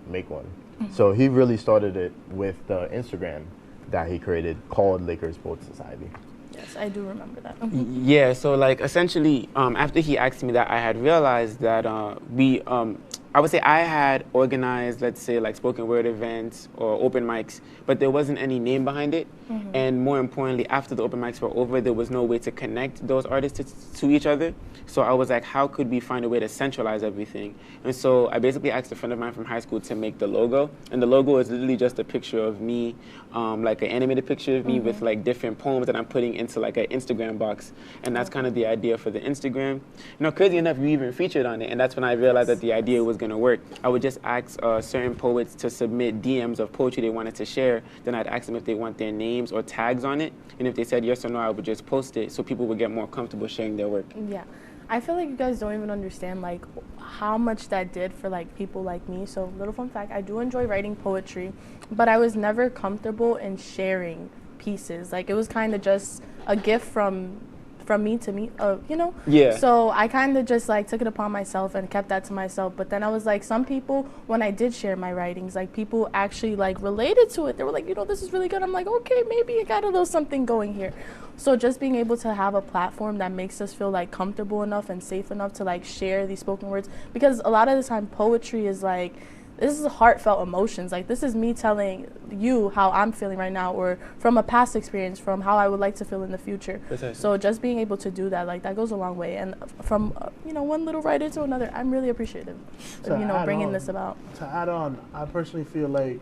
make one. So he really started it with the Instagram that he created called Lakers Poet Society. Yes, I do remember that. Yeah, so like essentially, after he asked me that, I had realized that I would say I had organized, let's say, like spoken word events or open mics, but there wasn't any name behind it. And more importantly, after the open mics were over, there was no way to connect those artists to each other. So I was like, how could we find a way to centralize everything? And so I basically asked a friend of mine from high school to make the logo. And the logo is literally just a picture of me, like an animated picture of me with like different poems that I'm putting into like an Instagram box. And that's kind of the idea for the Instagram. You know, crazy enough, you even featured on it. And that's when I realized that the idea was gonna work. I would just ask certain poets to submit DMs of poetry they wanted to share. Then I'd ask them if they want their names or tags on it. And if they said yes or no, I would just post it so people would get more comfortable sharing their work. Yeah. I feel like you guys don't even understand like how much that did for like people like me. So little fun fact, I do enjoy writing poetry, but I was never comfortable in sharing pieces. Like it was kind of just a gift from from me to me, you know? Yeah. So I kind of just like took it upon myself and kept that to myself. But then I was like, some people, when I did share my writings, like people actually like related to it. They were like, you know, this is really good. I'm like, okay, maybe I got a little something going here. So just being able to have a platform that makes us feel like comfortable enough and safe enough to like share these spoken words, because a lot of the time poetry is like, this is heartfelt emotions. Like this is me telling you how I'm feeling right now, or from a past experience, from how I would like to feel in the future. Precisely. So just being able to do that, like that goes a long way. And from you know, one little writer to another, I'm really appreciative of, you know, bringing this about. To add on, I personally feel like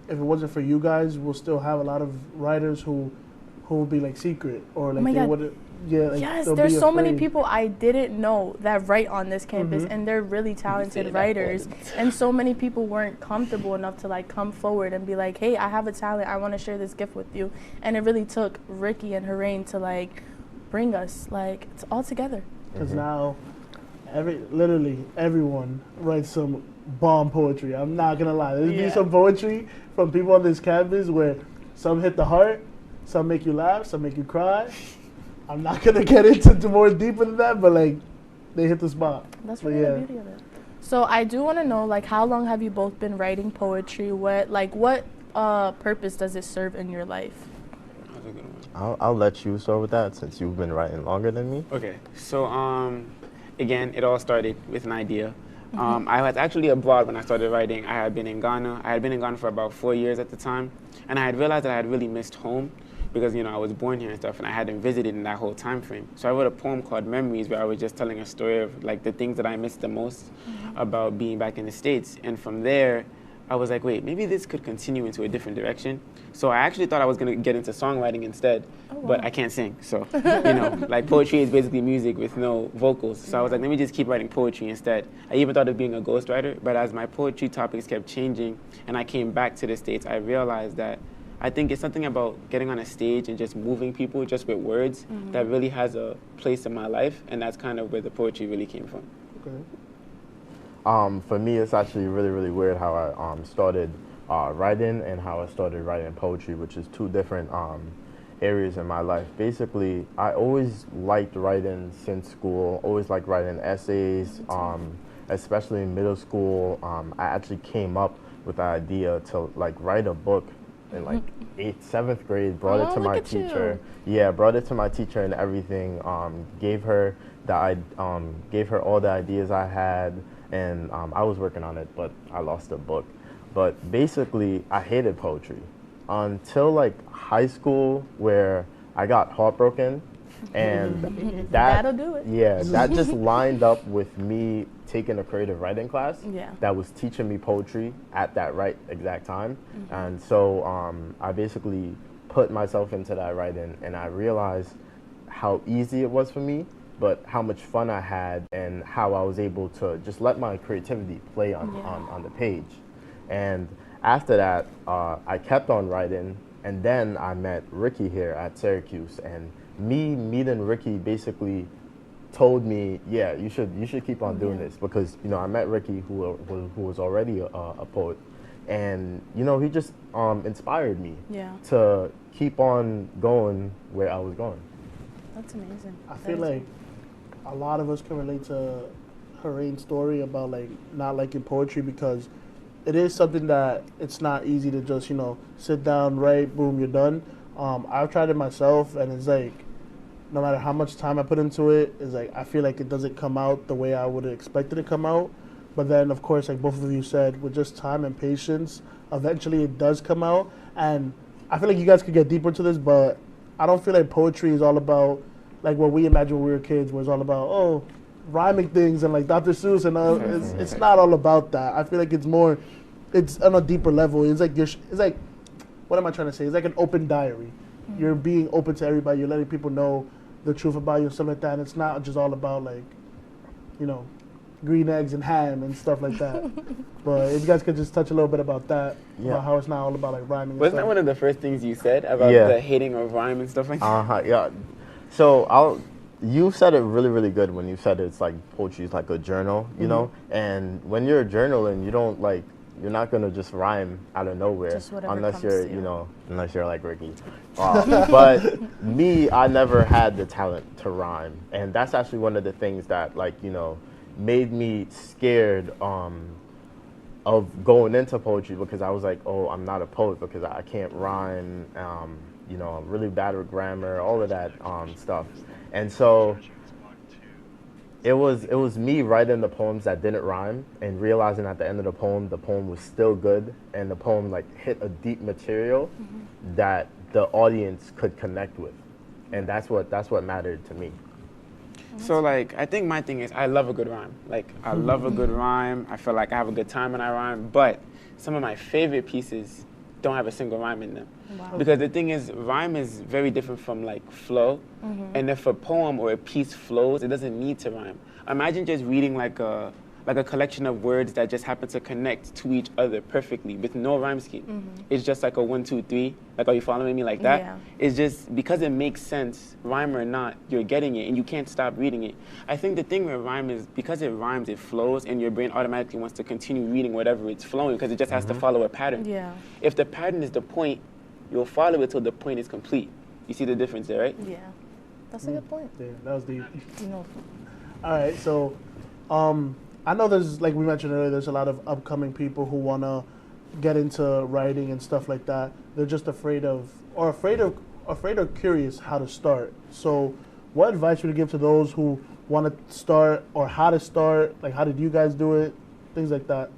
if it wasn't for you guys, we'll still have a lot of writers who will be like secret, or like they would. Yeah, like yes, there's so many people I didn't know that write on this campus, and they're really talented writers. And so many people weren't comfortable enough to like come forward and be like, hey, I have a talent, I want to share this gift with you. And it really took Ricky and Harain to like bring us like all together. Because now, literally everyone writes some bomb poetry. I'm not gonna lie. There's be some poetry from people on this campus where some hit the heart, some make you laugh, some make you cry. I'm not gonna get into more deeper than that, but like they hit the spot. That's really the beauty of it. So I do want to know, like, how long have you both been writing poetry? What purpose does it serve in your life? I'll let you start with that since you've been writing longer than me. Okay, so again, it all started with an idea. I was actually abroad when I started writing. I had been in Ghana. I had been in Ghana for about 4 years at the time, and I had realized that I had really missed home, because, you know, I was born here and stuff, and I hadn't visited in that whole time frame. So I wrote a poem called Memories, where I was just telling a story of like the things that I missed the most about being back in the States. And from there, I was like, wait, maybe this could continue into a different direction. So I actually thought I was gonna get into songwriting instead, but I can't sing. So, you know, like poetry is basically music with no vocals. So I was like, let me just keep writing poetry instead. I even thought of being a ghostwriter, but as my poetry topics kept changing and I came back to the States, I realized that I think it's something about getting on a stage and just moving people just with words that really has a place in my life, and that's kind of where the poetry really came from. Okay. For me, it's actually really, really weird how I started writing and how I started writing poetry, which is two different areas in my life. Basically, I always liked writing since school, always liked writing essays, especially in middle school. I actually came up with the idea to like write a book in like 7th grade, brought it to my teacher. Yeah, brought it to my teacher and everything. Gave her all the ideas I had, and I was working on it, but I lost the book. But basically, I hated poetry until like high school, where I got heartbroken, and that'll do it. Yeah, that just lined up with me taking a creative writing class that was teaching me poetry at that right exact time. And so I basically put myself into that writing, and I realized how easy it was for me, but how much fun I had, and how I was able to just let my creativity play on the page. And after that, I kept on writing, and then I met Ricky here at Syracuse, and me meeting Ricky basically told me, yeah, you should keep on doing this, because, you know, I met Ricky who was already a poet, and, you know, he just inspired me to keep on going where I was going. That's amazing. I feel like a lot of us can relate to Harain's story about like not liking poetry, because it is something that it's not easy to just, you know, sit down, write, boom, you're done. I've tried it myself, and it's like, no matter how much time I put into it, it's like I feel like it doesn't come out the way I would have expected it to come out. But then, of course, like both of you said, with just time and patience, eventually it does come out. And I feel like you guys could get deeper into this, but I don't feel like poetry is all about like what we imagined when we were kids, where it's all about, rhyming things and like Dr. Seuss and all. It's not all about that. I feel like it's on a deeper level. It's like, what am I trying to say? It's like an open diary. You're being open to everybody. You're letting people know the truth about you and stuff like that. And it's not just all about like, you know, green eggs and ham and stuff like that. But if you guys could just touch a little bit about that, about how it's not all about like rhyming. Wasn't that one of the first things you said about the hating of rhyme and stuff like that? Yeah. So you said it really, really good when you said it's like poetry is like a journal, you know? And when you're journaling, you don't like you're not gonna just rhyme out of nowhere Just whatever unless comes you're, to you. you know, unless you're like Ricky. But me, I never had the talent to rhyme, and that's actually one of the things that, like, you know, made me scared of going into poetry, because I was like, oh, I'm not a poet because I can't rhyme. You know, I'm really bad with grammar, all of that stuff, and so. It was me writing the poems that didn't rhyme and realizing at the end of the poem was still good, and the poem like hit a deep material that the audience could connect with, and that's what mattered to me. So like, I think my thing is I love a good rhyme. Like, I love a good rhyme. I feel like I have a good time when I rhyme, but some of my favorite pieces don't have a single rhyme in them. Wow. Because the thing is, rhyme is very different from like flow. And if a poem or a piece flows, it doesn't need to rhyme. Imagine just reading like a collection of words that just happen to connect to each other perfectly with no rhyme scheme. It's just like a 1, 2, 3. Like, are you following me like that? Yeah. It's just because it makes sense, rhyme or not, you're getting it and you can't stop reading it. I think the thing with rhyme is because it rhymes, it flows, and your brain automatically wants to continue reading whatever it's flowing because it just has to follow a pattern. Yeah. If the pattern is the point, you'll follow it till the point is complete. You see the difference there, right? Yeah. That's a good point. Yeah, that was deep. You know. All right, so I know there's, like we mentioned earlier, there's a lot of upcoming people who want to get into writing and stuff like that. They're just afraid or curious how to start. So what advice would you give to those who want to start, or how to start? Like, how did you guys do it? Things like that.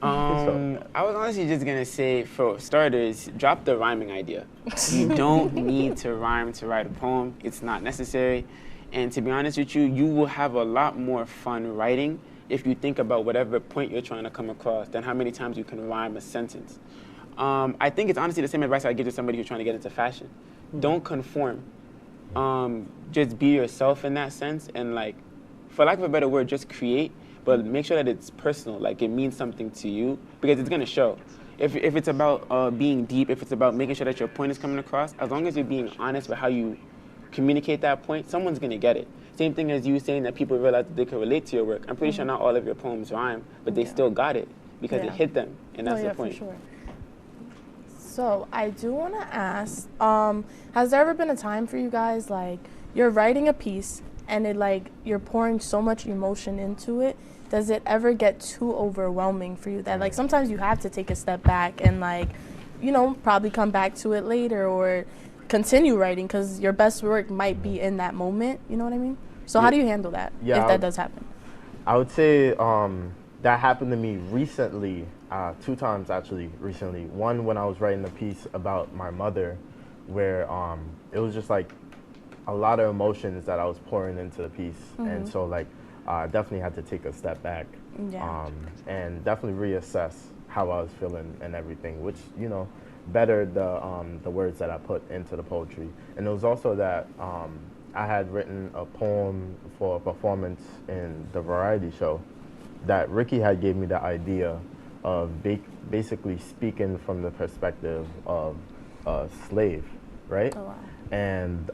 I was honestly just gonna say, for starters, drop the rhyming idea. You don't need to rhyme to write a poem. It's not necessary. And to be honest with you, you will have a lot more fun writing if you think about whatever point you're trying to come across than how many times you can rhyme a sentence. I think it's honestly the same advice I give to somebody who's trying to get into fashion. Don't conform. Just be yourself in that sense, and like, for lack of a better word, just create. But make sure that it's personal, like it means something to you, because it's gonna show. If it's about being deep, if it's about making sure that your point is coming across, as long as you're being honest with how you communicate that point, someone's gonna get it. Same thing as you saying that people realize that they can relate to your work. I'm pretty sure not all of your poems rhyme, but they still got it because it hit them, and that's the point. For sure. So I do want to ask, has there ever been a time for you guys, like, you're writing a piece and it, like, you're pouring so much emotion into it, does it ever get too overwhelming for you that, like, sometimes you have to take a step back and, like, you know, probably come back to it later or continue writing because your best work might be in that moment, you know what I mean? So how do you handle that, if that does happen? I would say that happened to me recently, 2 times actually recently. One, when I was writing a piece about my mother, where it was just like a lot of emotions that I was pouring into the piece. And so like, I definitely had to take a step back and definitely reassess how I was feeling and everything, which, you know, bettered the words that I put into the poetry. And it was also that I had written a poem for a performance in the variety show that Ricky had gave me the idea of basically speaking from the perspective of a slave, right? Oh, wow. And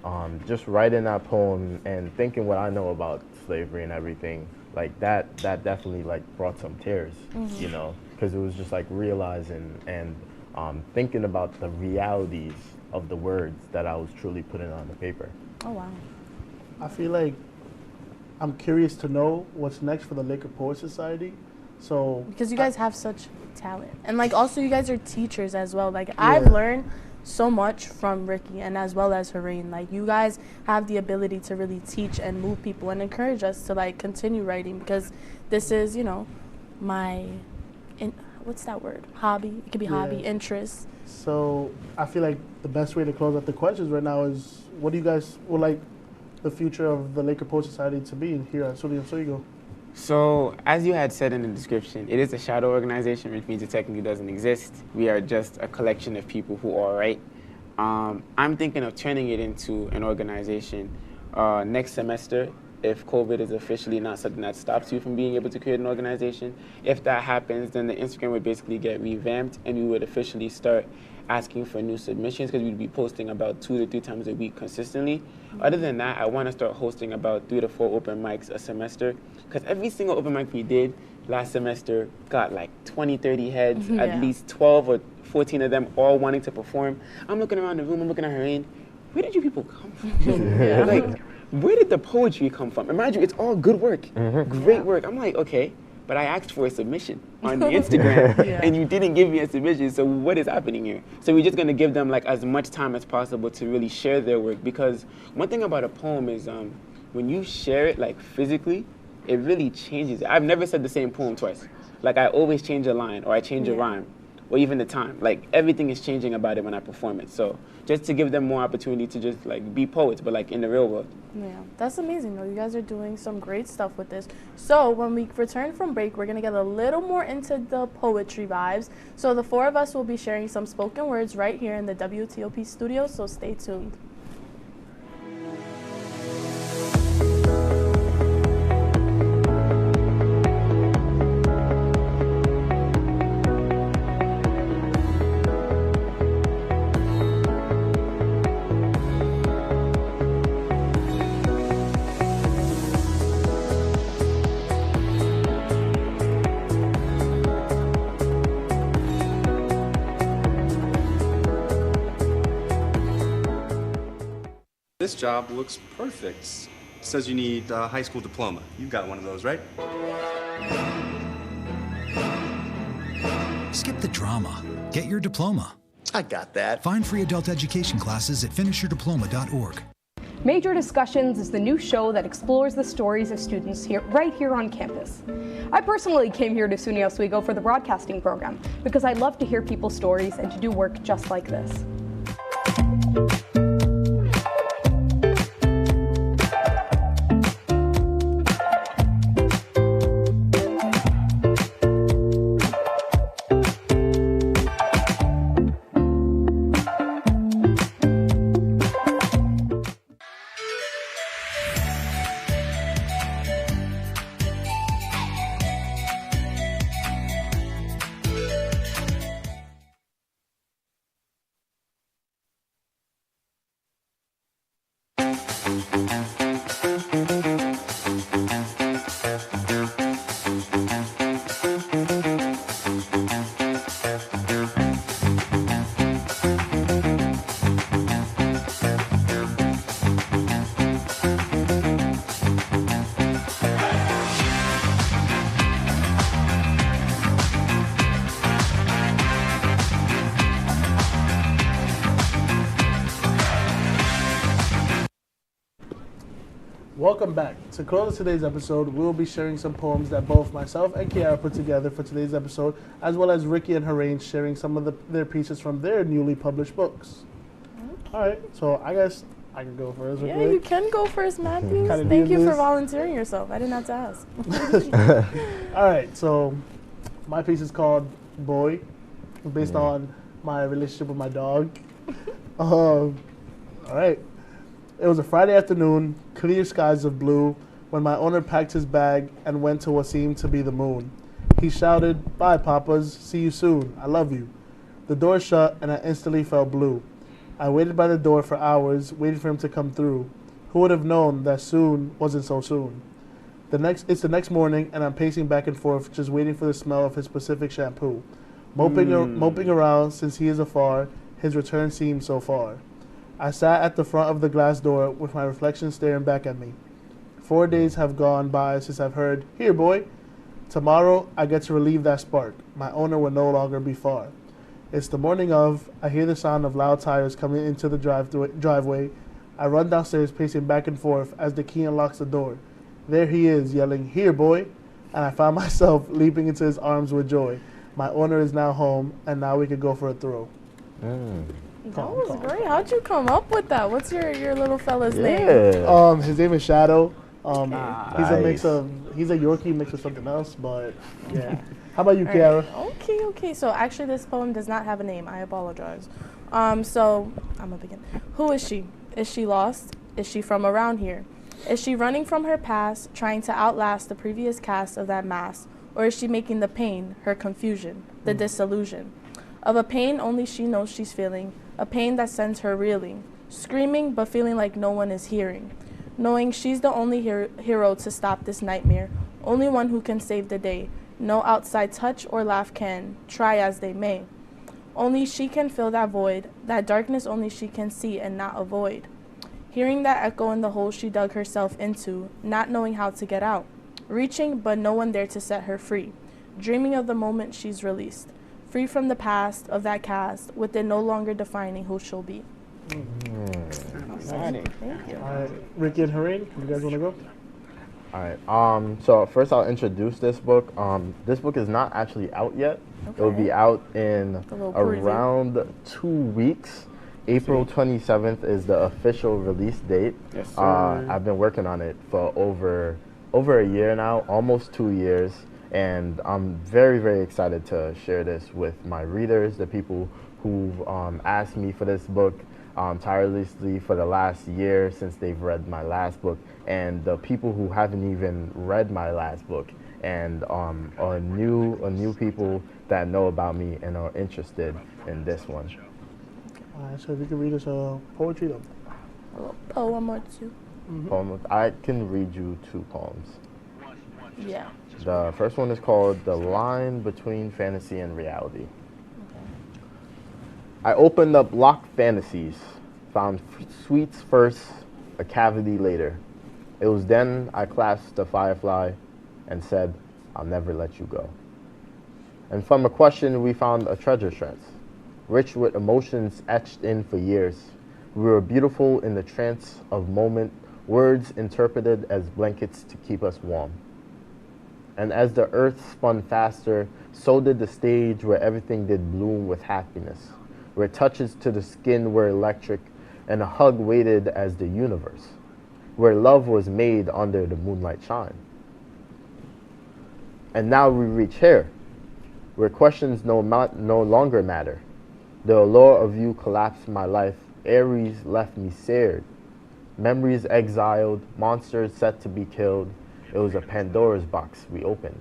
just writing that poem and thinking what I know about slavery and everything, like that definitely like brought some tears, you know, because it was just like realizing and thinking about the realities of the words that I was truly putting on the paper. Oh, wow. I feel like I'm curious to know what's next for the Laker Poet Society. So because you guys have such talent, and like also you guys are teachers as well. Like I've learned so much from Ricky and as well as Hareen. Like you guys have the ability to really teach and move people and encourage us to like continue writing, because this is, you know, my what's that word? Hobby. It could be hobby, interest. So I feel like the best way to close out the questions right now is, what do you guys would like the future of the Laker Poet Society to be here at SUNY Oswego? So, as you had said in the description, it is a shadow organization, which means it technically doesn't exist. We are just a collection of people who all write. I'm thinking of turning it into an organization next semester, if COVID is officially not something that stops you from being able to create an organization. If that happens, then the Instagram would basically get revamped, and we would officially start asking for new submissions, because we'd be posting about 2 to 3 times a week consistently. Other than that, I want to start hosting about 3 to 4 open mics a semester, because every single open mic we did last semester got like 20, 30 heads, Yeah. at least 12 or 14 of them all wanting to perform. I'm looking around the room, I'm looking at Hareen. Where did you people come from? Yeah. Like, where did the poetry come from? Imagine it's all good work, great work. I'm like, okay, but I asked for a submission on the Instagram and you didn't give me a submission, so what is happening here? So we're just gonna give them like as much time as possible to really share their work, because one thing about a poem is when you share it like physically, it really changes it. I've never said the same poem twice. Like I always change a line or I change a rhyme or even the time. Like everything is changing about it when I perform it. So just to give them more opportunity to just like be poets, but like in the real world. Yeah, that's amazing though. You guys are doing some great stuff with this. So when we return from break, we're gonna get a little more into the poetry vibes. So the four of us will be sharing some spoken words right here in the WTOP studio, so stay tuned. This job looks perfect. It says you need a high school diploma. You've got one of those, right? Skip the drama. Get your diploma. I got that. Find free adult education classes at finishyourdiploma.org. Major Discussions is the new show that explores the stories of students right here on campus. I personally came here to SUNY Oswego for the broadcasting program because I love to hear people's stories and to do work just like this. Welcome back. To close today's episode, we'll be sharing some poems that both myself and Kiara put together for today's episode, as well as Ricky and Hareen sharing some of their pieces from their newly published books. Okay. All right, so I guess I can go first. Yeah, you can go first, Matthew. Thank you for volunteering yourself. I didn't have to ask. All right, so my piece is called Boy, based on my relationship with my dog. All right. It was a Friday afternoon, clear skies of blue, when my owner packed his bag and went to what seemed to be the moon. He shouted, "Bye, Papas. See you soon. I love you." The door shut, and I instantly felt blue. I waited by the door for hours, waiting for him to come through. Who would have known that soon wasn't so soon? It's the next morning, and I'm pacing back and forth, just waiting for the smell of his Pacific shampoo. Moping around since he is afar, his return seemed so far. I sat at the front of the glass door with my reflection staring back at me. 4 days have gone by since I've heard, "Here, boy." Tomorrow, I get to relieve that spark. My owner will no longer be far. It's the morning of. I hear the sound of loud tires coming into the driveway. I run downstairs, pacing back and forth as the key unlocks the door. There he is, yelling, "Here, boy." And I found myself leaping into his arms with joy. My owner is now home, and now we could go for a throw. That was great. How'd you come up with that? What's your little fella's name? His name is Shadow. He's a Nice. he's a Yorkie mixed with something else, but yeah. How about you, Kiara? Okay. So actually, this poem does not have a name. I apologize. So I'm gonna begin. Who is she? Is she lost? Is she from around here? Is she running from her past, trying to outlast the previous cast of that mask? Or is she making the pain, her confusion, the disillusion? Of a pain only she knows she's feeling, a pain that sends her reeling, screaming but feeling like no one is hearing, knowing she's the only hero to stop this nightmare, only one who can save the day, No outside touch or laugh can, try as they may. Only she can fill that void, that darkness only she can see and not avoid. Hearing that echo in the hole she dug herself into, not knowing how to get out. Reaching, but no one there to set her free. Dreaming of the moment she's released. Free from the past of that cast, with it no longer defining who she'll be. Thank you. All right, Ricky and Hareen, you guys want to go? All right. So first, I'll introduce this book. This book is not actually out yet. Okay. It will be out in around 2 weeks. April 27th is the official release date. Yes, sir. I've been working on it for over a year now, almost 2 years, and I'm very, very excited to share this with my readers, the people who've asked me for this book tirelessly for the last year since they've read my last book, and the people who haven't even read my last book and are new people that know about me and are interested in this one. All right, so if you can read us poetry, though. A little poem or two. Poem. I can read you 2 poems. Yeah. The first one is called The Line Between Fantasy and Reality. I opened up locked fantasies, found sweets first, a cavity later. It was then I clasped a firefly and said, I'll never let you go. And from a question we found a treasure chest, rich with emotions etched in for years. We were beautiful in the trance of moment, words interpreted as blankets to keep us warm. And as the earth spun faster, so did the stage where everything did bloom with happiness, where touches to the skin were electric, and a hug waited as the universe, where love was made under the moonlight shine. And now we reach here, where questions no longer matter. The allure of you collapsed my life, Aries left me seared. Memories exiled, monsters set to be killed. It was a Pandora's box we opened.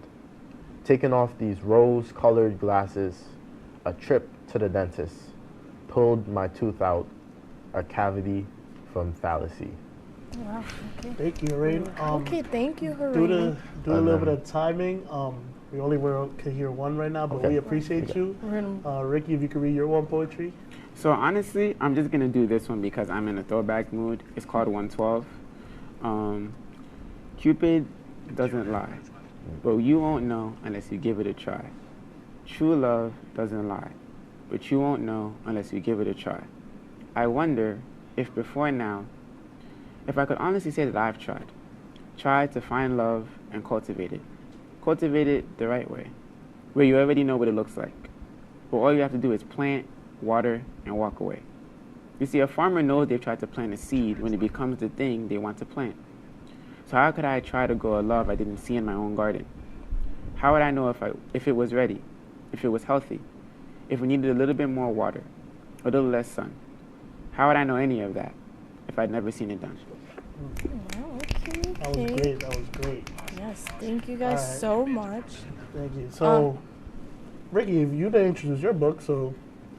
Taking off these rose-colored glasses, a trip to the dentist, pulled my tooth out, a cavity from fallacy. Wow, okay. Thank you, Hareen. Okay, thank you, Hareen. Due to a little bit of timing, we only can hear one right now, but Okay. we appreciate you. Ricky, if you could read your one poetry. So honestly, I'm just gonna do this one because I'm in a throwback mood. It's called 112. Cupid doesn't lie, but you won't know unless you give it a try. True love doesn't lie, but you won't know unless you give it a try. I wonder if before now, if I could honestly say that I've tried to find love and cultivate it the right way, where you already know what it looks like, but all you have to do is plant, water, and walk away. You see, a farmer knows they've tried to plant a seed when it becomes the thing they want to plant. So how could I try to grow a love I didn't see in my own garden? How would I know if it was ready, if it was healthy, if it needed a little bit more water, a little less sun? How would I know any of that if I'd never seen it done? Wow, okay. That was great. That was great. Yes, thank you guys so much. Thank you. So, Ricky, if you didn't introduce your book, so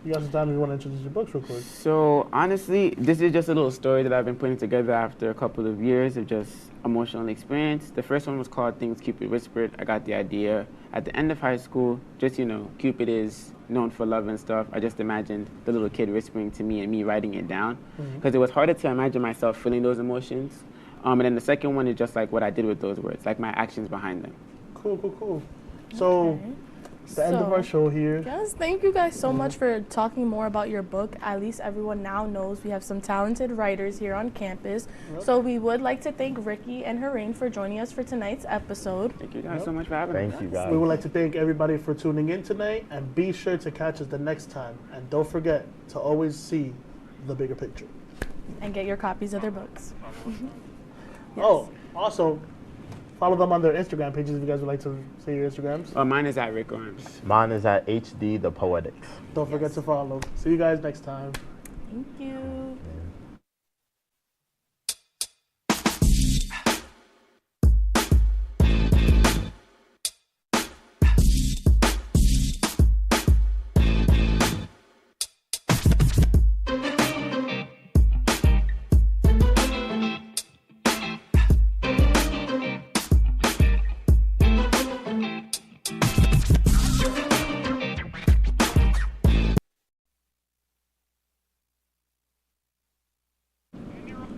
you got some time if you want to introduce your books real quick. So honestly, this is just a little story that I've been putting together after a couple of years of just emotional experience. The first one was called Things Cupid Whispered. I got the idea at the end of high school. Just, Cupid is known for love and stuff. I just imagined the little kid whispering to me and me writing it down because it was harder to imagine myself feeling those emotions. And then the second one is just like what I did with those words, like my actions behind them. Cool. So, the end of our show here. Yes, thank you guys so much for talking more about your book. At least everyone now knows we have some talented writers here on campus. So we would like to thank Ricky and Hareen for joining us for tonight's episode. Thank you guys so much for having us. Thank you guys. We would like to thank everybody for tuning in tonight, and be sure to catch us the next time. And don't forget to always see the bigger picture. And get your copies of their books. Yes. Oh, also, follow them on their Instagram pages if you guys would like to say your Instagrams. Mine is at Rick Arms. Mine is at HD The Poetics. Don't forget to follow. See you guys next time. Thank you.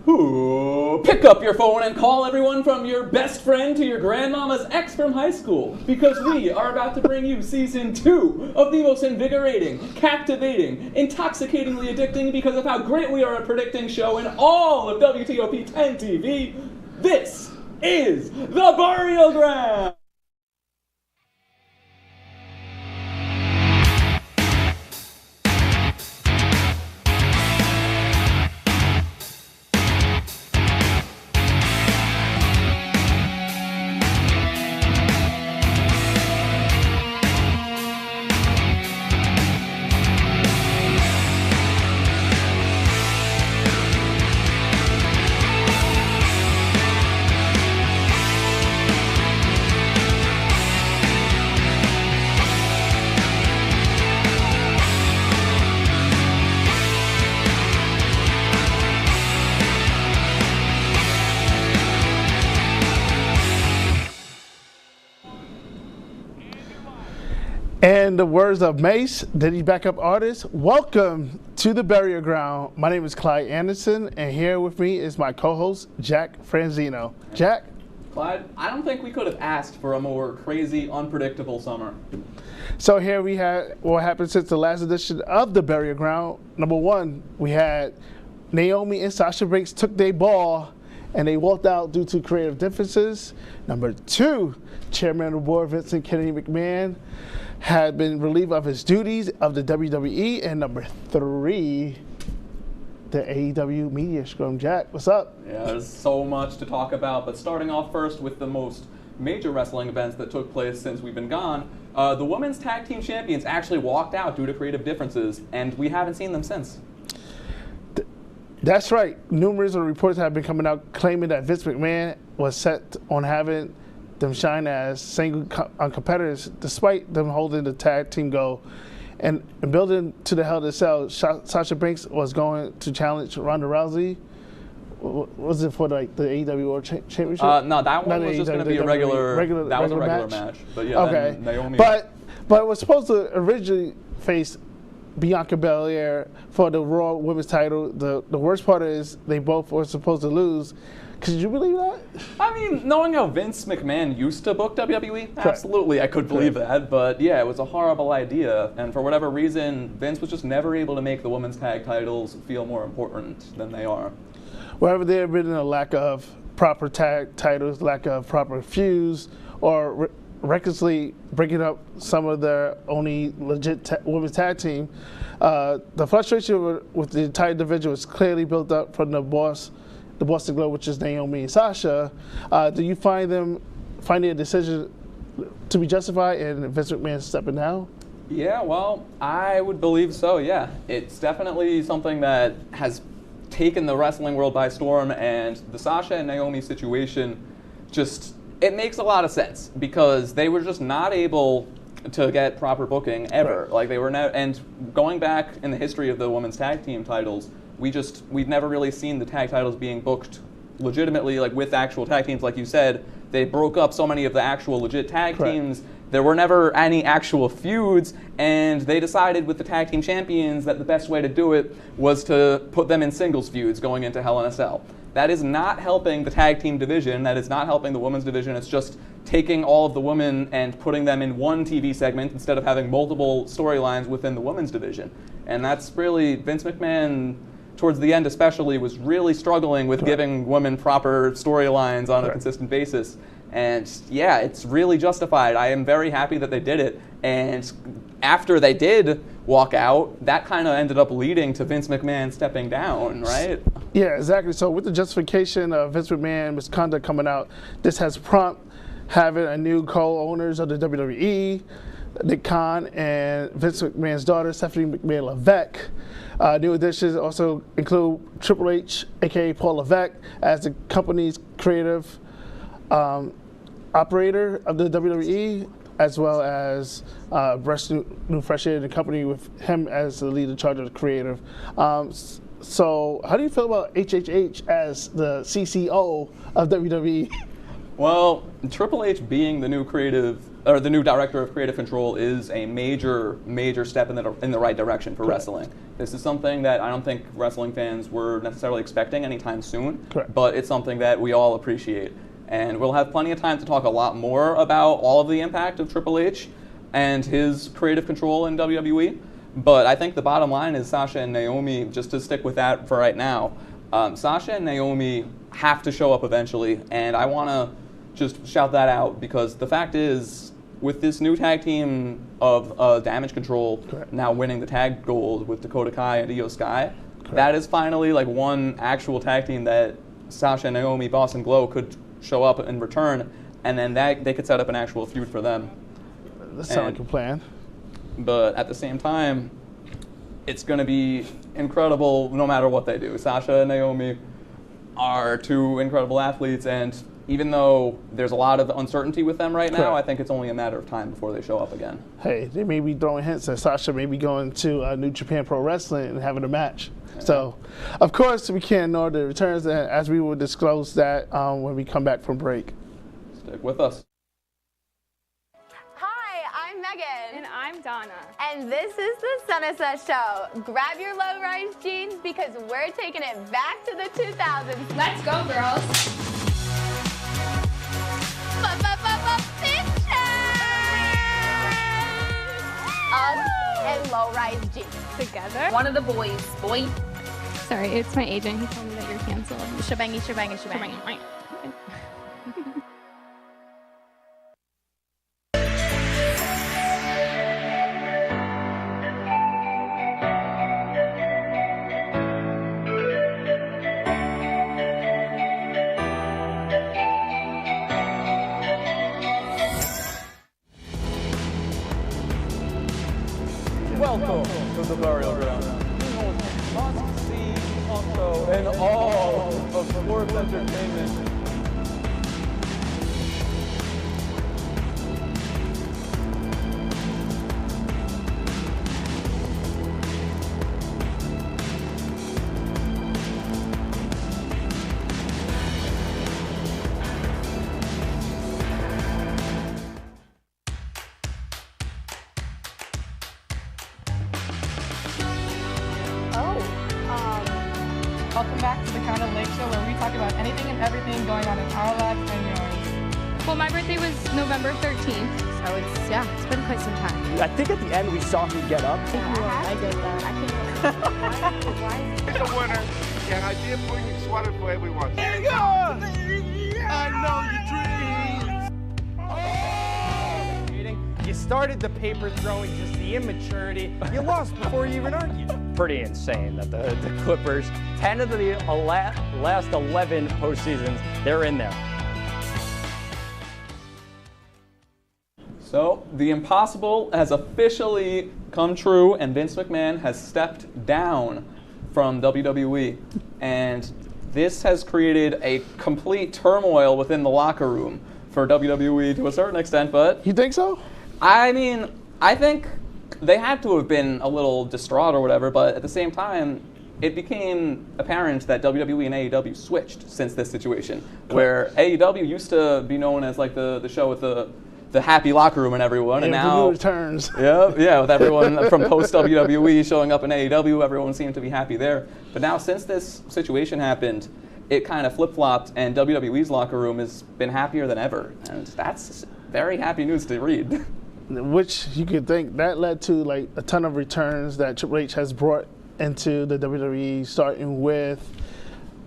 Ooh, pick up your phone and call everyone from your best friend to your grandmama's ex from high school, because we are about to bring you season 2 of the most invigorating, captivating, intoxicatingly addicting, because of how great we are at predicting show in all of WTOP 10 TV. This is The Burial Ground! In the words of Mace, Diddy backup artist, welcome to the Burial Ground. My name is Clyde Anderson, and here with me is my co-host, Jack Franzino. Jack? Clyde, I don't think we could have asked for a more crazy, unpredictable summer. So here we had what happened since the last edition of the Burial Ground. Number one, we had Naomi and Sasha Banks took their ball and they walked out due to creative differences. Number two, Chairman of the Board Vincent Kennedy McMahon had been relieved of his duties of the WWE. And number three, the AEW media scrum. Jack, what's up? Yeah, there's so much to talk about, but starting off first with the most major wrestling events that took place since we've been gone, the women's tag team champions actually walked out due to creative differences, and we haven't seen them since. That's right. Numerous reports have been coming out claiming that Vince McMahon was set on having them shine as single competitors, despite them holding the tag team goal. And building to the Hell in a Cell, Sasha Banks was going to challenge Ronda Rousey. Was it for like the AEW World Championship? No, that one was just going to be a regular match. But yeah, okay. Then Naomi. But it was supposed to originally face Bianca Belair for the Raw Women's title. The worst part is they both were supposed to lose. Could you believe that? I mean, knowing how Vince McMahon used to book WWE, absolutely, I could believe that. But yeah, it was a horrible idea. And for whatever reason, Vince was just never able to make the women's tag titles feel more important than they are. Wherever there had been a lack of proper tag titles, lack of proper feuds, or recklessly breaking up some of their only legit women's tag team, the frustration with the entire division was clearly built up from the Boston Globe, which is Naomi and Sasha. Do you finding a decision to be justified and Vince McMahon stepping down? Yeah, well, I would believe so, yeah. It's definitely something that has taken the wrestling world by storm, and the Sasha and Naomi situation it makes a lot of sense because they were just not able to get proper booking ever. Right. Like they were and going back in the history of the women's tag team titles, we've never really seen the tag titles being booked legitimately, like with actual tag teams. Like you said, they broke up so many of the actual legit tag teams. There were never any actual feuds, and they decided with the tag team champions that the best way to do it was to put them in singles feuds going into Hell in a Cell. That is not helping the tag team division. That is not helping the women's division. It's just taking all of the women and putting them in one TV segment instead of having multiple storylines within the women's division. And that's really, Vince McMahon, towards the end especially, was really struggling with giving women proper storylines on a consistent basis. And yeah, it's really justified. I am very happy that they did it. And after they did walk out, that kind of ended up leading to Vince McMahon stepping down, right? Yeah, exactly. So with the justification of Vince McMahon misconduct coming out, this has prompted having a new co-owners of the WWE, Nick Khan and Vince McMahon's daughter, Stephanie McMahon Levesque. New additions also include Triple H, aka Paul Levesque, as the company's creative operator of the WWE, as well as Bresh New Fresh Air in the company with him as the lead in charge of the creative. So how do you feel about HHH as the CCO of WWE? Well, Triple H being the new creative or the new director of creative control is a major step in the right direction for wrestling. This is something that I don't think wrestling fans were necessarily expecting anytime soon, but it's something that we all appreciate. And we'll have plenty of time to talk a lot more about all of the impact of Triple H and his creative control in WWE. But I think the bottom line is Sasha and Naomi, just to stick with that for right now, Sasha and Naomi have to show up eventually, and I want to just shout that out because the fact is, with this new tag team of Damage Control now winning the tag gold with Dakota Kai and Io Sky, that is finally like one actual tag team that Sasha and Naomi, Boss and Glow could show up in return, and then they could set up an actual feud for them. That sounds like a plan. But at the same time, it's going to be incredible no matter what they do. Sasha and Naomi are two incredible athletes, and even though there's a lot of uncertainty with them right now, I think it's only a matter of time before they show up again. Hey, they may be throwing hints that Sasha may be going to New Japan Pro Wrestling and having a match. Yeah. So, of course, we can't ignore the returns, as we will disclose that when we come back from break. Stick with us. Hi, I'm Megan. And I'm Donna. And this is the Sunset Show. Grab your low-rise jeans because we're taking it back to the 2000s. Let's go, girls. Uggs and low-rise jeans. Together. One of the boys, boy. Sorry, it's my agent. He told me that you're canceled. Shebangy, shebangy, shebangy. Welcome to the burial ground. Must-see talk show in all of sports entertainment. Welcome back to the Count of Lake Show, where we talk about anything and everything going on in our lives and yours. Well, my birthday was November 13th, so it's been quite some time. I think at the end we saw him get up. I did that. I can't. It's a winner, and I did bring a sweater for everyone. There you go! I know your dreams. You started the paper throwing, just the immaturity. You lost before you even argued. Pretty insane that the Clippers, 10 of the last 11 postseasons, they're in there. So, the impossible has officially come true, and Vince McMahon has stepped down from WWE. And this has created a complete turmoil within the locker room for WWE to a certain extent, but... You think so? I mean, I think they had to have been a little distraught or whatever, but at the same time, it became apparent that WWE and AEW switched since this situation, where AEW used to be known as like the show with the happy locker room and everyone, and now the returns. Yeah, with everyone from post WWE showing up in AEW, everyone seemed to be happy there. But now, since this situation happened, it kind of flip-flopped, and WWE's locker room has been happier than ever, and that's very happy news to read. Which you could think that led to like a ton of returns that Triple H has brought into the WWE, starting with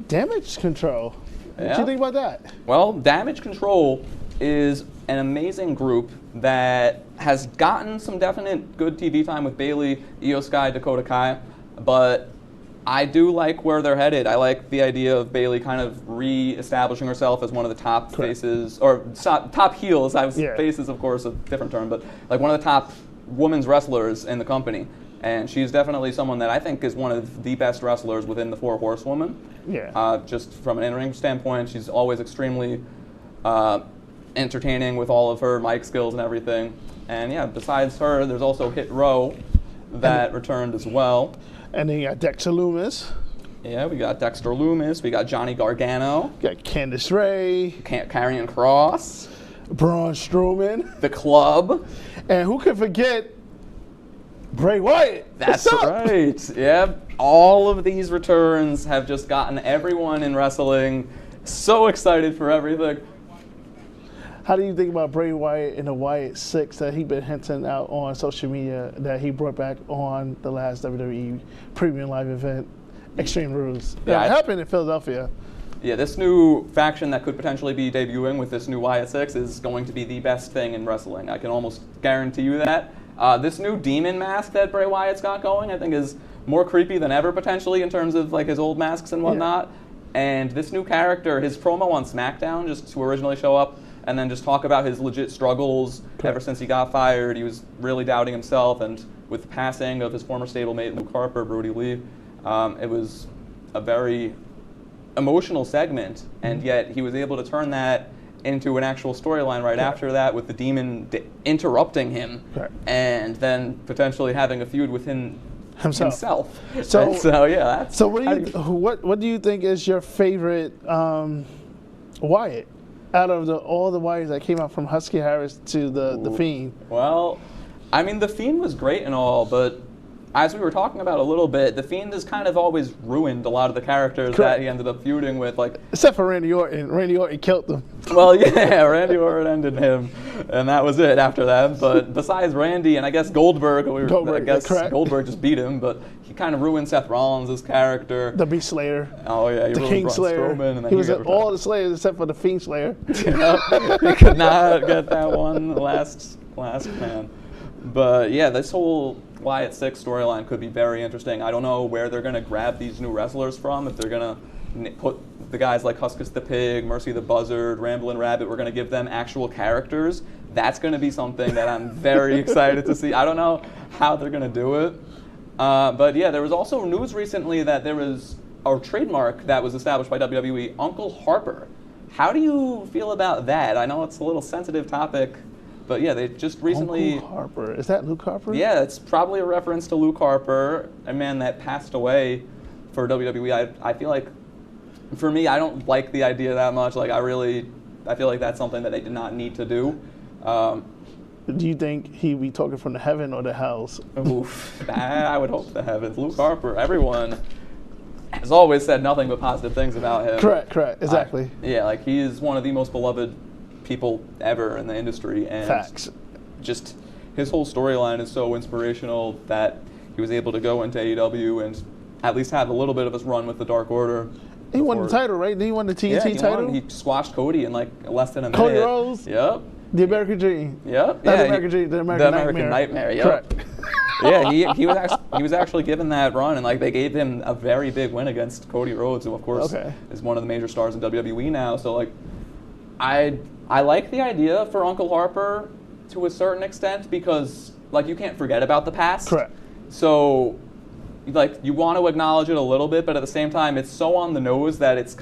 Damage Control. What do you think about that? Well, Damage Control is an amazing group that has gotten some definite good TV time with Bayley, Io Sky, Dakota Kai, but I do like where they're headed. I like the idea of Bayley kind of re-establishing herself as one of the top faces, or top heels. Faces, of course, a different term, but like one of the top women's wrestlers in the company. And she's definitely someone that I think is one of the best wrestlers within the Four Horsewomen. Yeah. Just from an in-ring standpoint, she's always extremely entertaining with all of her mic skills and everything. And yeah, besides her, there's also Hit Row that returned as well. And then you got Dexter Lumis. Yeah, we got Dexter Lumis. We got Johnny Gargano. You got Candice Ray. Karrion Kross. Braun Strowman. The Club. And who can forget Bray Wyatt? That's right. Yep. All of these returns have just gotten everyone in wrestling so excited for everything. How do you think about Bray Wyatt and the Wyatt 6 that he's been hinting out on social media that he brought back on the last WWE Premium Live event, Extreme Rules? Yeah, It happened in Philadelphia. Yeah, this new faction that could potentially be debuting with this new Wyatt 6 is going to be the best thing in wrestling. I can almost guarantee you that. This new demon mask that Bray Wyatt's got going, I think, is more creepy than ever potentially in terms of like his old masks and whatnot. Yeah. And this new character, his promo on SmackDown, just to originally show up and then just talk about his legit struggles ever since he got fired. He was really doubting himself, and with the passing of his former stablemate Luke Harper, Brody Lee, it was a very emotional segment, and yet he was able to turn that into an actual storyline right after that, with the demon interrupting him and then potentially having a feud with himself. So yeah. So what do you think is your favorite Wyatt out of all the Wyatts that came out from Husky Harris to the Fiend? Well, I mean, the Fiend was great and all, but as we were talking about a little bit, the Fiend has kind of always ruined a lot of the characters that he ended up feuding with, like except for Randy Orton. Randy Orton killed them. Well, yeah, Randy Orton ended him, and that was it after that. But besides Randy, and I guess Goldberg, Goldberg just beat him, but he kind of ruined Seth Rollins' character. The Beast Slayer. Oh yeah, the King Slayer. Strowman, and then he was at all the Slayers except for the Fiend Slayer. He could not get that one last man. But yeah, this whole Wyatt 6 storyline could be very interesting. I don't know where they're going to grab these new wrestlers from. If they're going to put the guys like Huskus the Pig, Mercy the Buzzard, Ramblin' Rabbit, we're going to give them actual characters. That's going to be something that I'm very excited to see. I don't know how they're going to do it. But yeah, there was also news recently that there was a trademark that was established by WWE, Uncle Harper. How do you feel about that? I know it's a little sensitive topic. But yeah, they just recently... Uncle Harper. Is that Luke Harper? Yeah, it's probably a reference to Luke Harper, a man that passed away for WWE. I feel like, for me, I don't like the idea that much. Like, I feel like that's something that they did not need to do. Do you think he'd be talking from the heaven or the hells? Oof, I would hope the heavens. Luke Harper, everyone has always said nothing but positive things about him. Correct, exactly. Yeah, like, he is one of the most beloved people ever in the industry, and facts. Just his whole storyline is so inspirational that he was able to go into AEW and at least have a little bit of his run with the Dark Order. He won the title, right? Did he won the TNT title? He squashed Cody in like less than a minute. Cody Rhodes? Yep. The American Dream. Yep. Not the American Dream, the American Nightmare. Yep. Correct. Yeah, he was actually given that run, and like they gave him a very big win against Cody Rhodes, who of course is one of the major stars in WWE now. So like, I like the idea for Uncle Harper to a certain extent, because like you can't forget about the past. Correct. So like you want to acknowledge it a little bit, but at the same time it's so on the nose that it's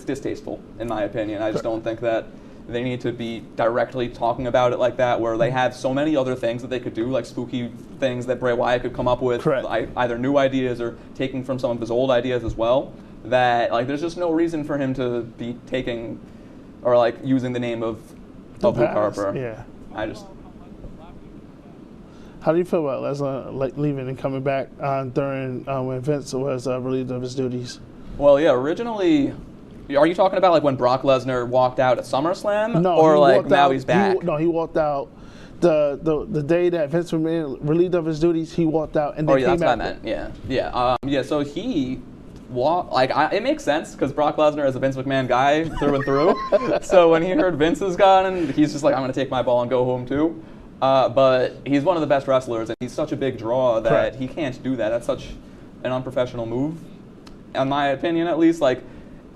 distasteful in my opinion. I just don't think that they need to be directly talking about it like that, where they have so many other things that they could do, like spooky things that Bray Wyatt could come up with, either new ideas or taking from some of his old ideas as well, that like there's just no reason for him to be taking or like using the name of Luke Harper. Yeah. How do you feel about Lesnar like leaving and coming back during when Vince was relieved of his duties? Well, yeah. Originally, are you talking about like when Brock Lesnar walked out at SummerSlam? No. Or like now he's back? He walked out the day that Vince was relieved of his duties. He walked out and then came that's out. what I meant. Yeah. So he. It makes sense because Brock Lesnar is a Vince McMahon guy through and through. So when he heard Vince is gone, and he's just like, I'm going to take my ball and go home too. But he's one of the best wrestlers, and he's such a big draw that he can't do that. That's such an unprofessional move, in my opinion, at least. Like,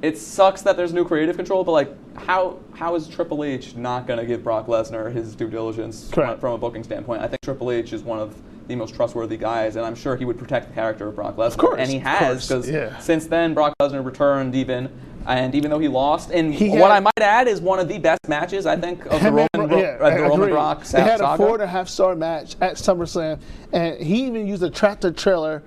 it sucks that there's new creative control, but like, how is Triple H not going to give Brock Lesnar his due diligence from a booking standpoint? I think Triple H is one of the most trustworthy guys, and I'm sure he would protect the character of Brock Lesnar. Of course, and he has, because since then Brock Lesnar returned even though he lost, and what I might add is one of the best matches I think of the Roman Brock saga. They had a 4.5-star match at SummerSlam, and he even used a tractor trailer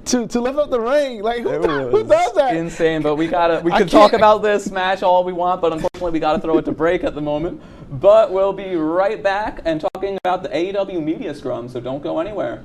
to lift up the ring. Like who does that? Insane. But we can talk about this match all we want, but unfortunately we gotta throw it to break at the moment. But we'll be right back and talking about the AEW media scrum. So don't go anywhere.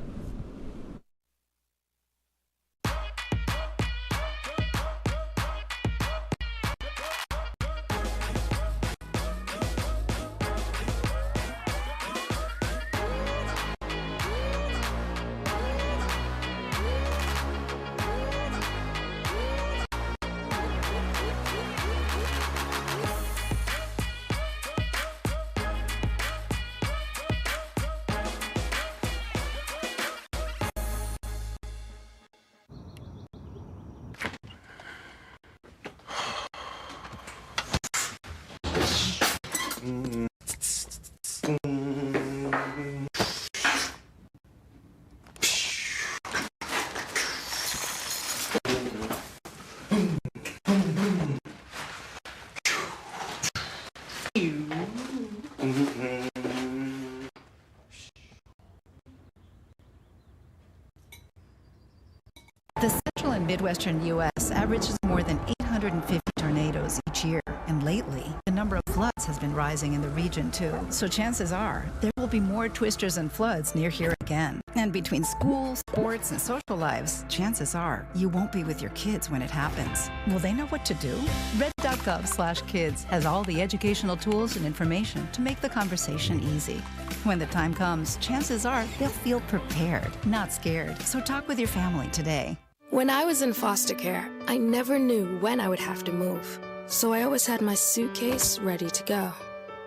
The central and midwestern U.S. averages more than 850 tornadoes each year, and lately, the number of floods has been rising in the region too. So chances are, there will be more twisters and floods near here again. And between school, sports, and social lives, chances are, you won't be with your kids when it happens. Will they know what to do? Red.gov/kids has all the educational tools and information to make the conversation easy. When the time comes, chances are they'll feel prepared, not scared. So talk with your family today. When I was in foster care, I never knew when I would have to move. So I always had my suitcase ready to go.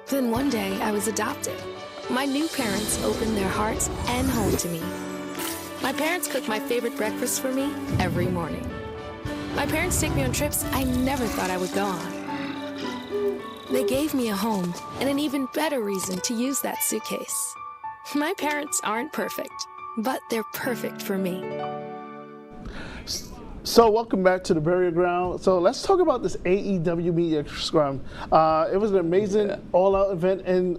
Then one day, I was adopted. My new parents opened their hearts and home to me. My parents cook my favorite breakfast for me every morning. My parents take me on trips I never thought I would go on. They gave me a home and an even better reason to use that suitcase. My parents aren't perfect, but they're perfect for me. So welcome back to the Burial Ground. So let's talk about this AEW Media Scrum. It was an amazing all-out event in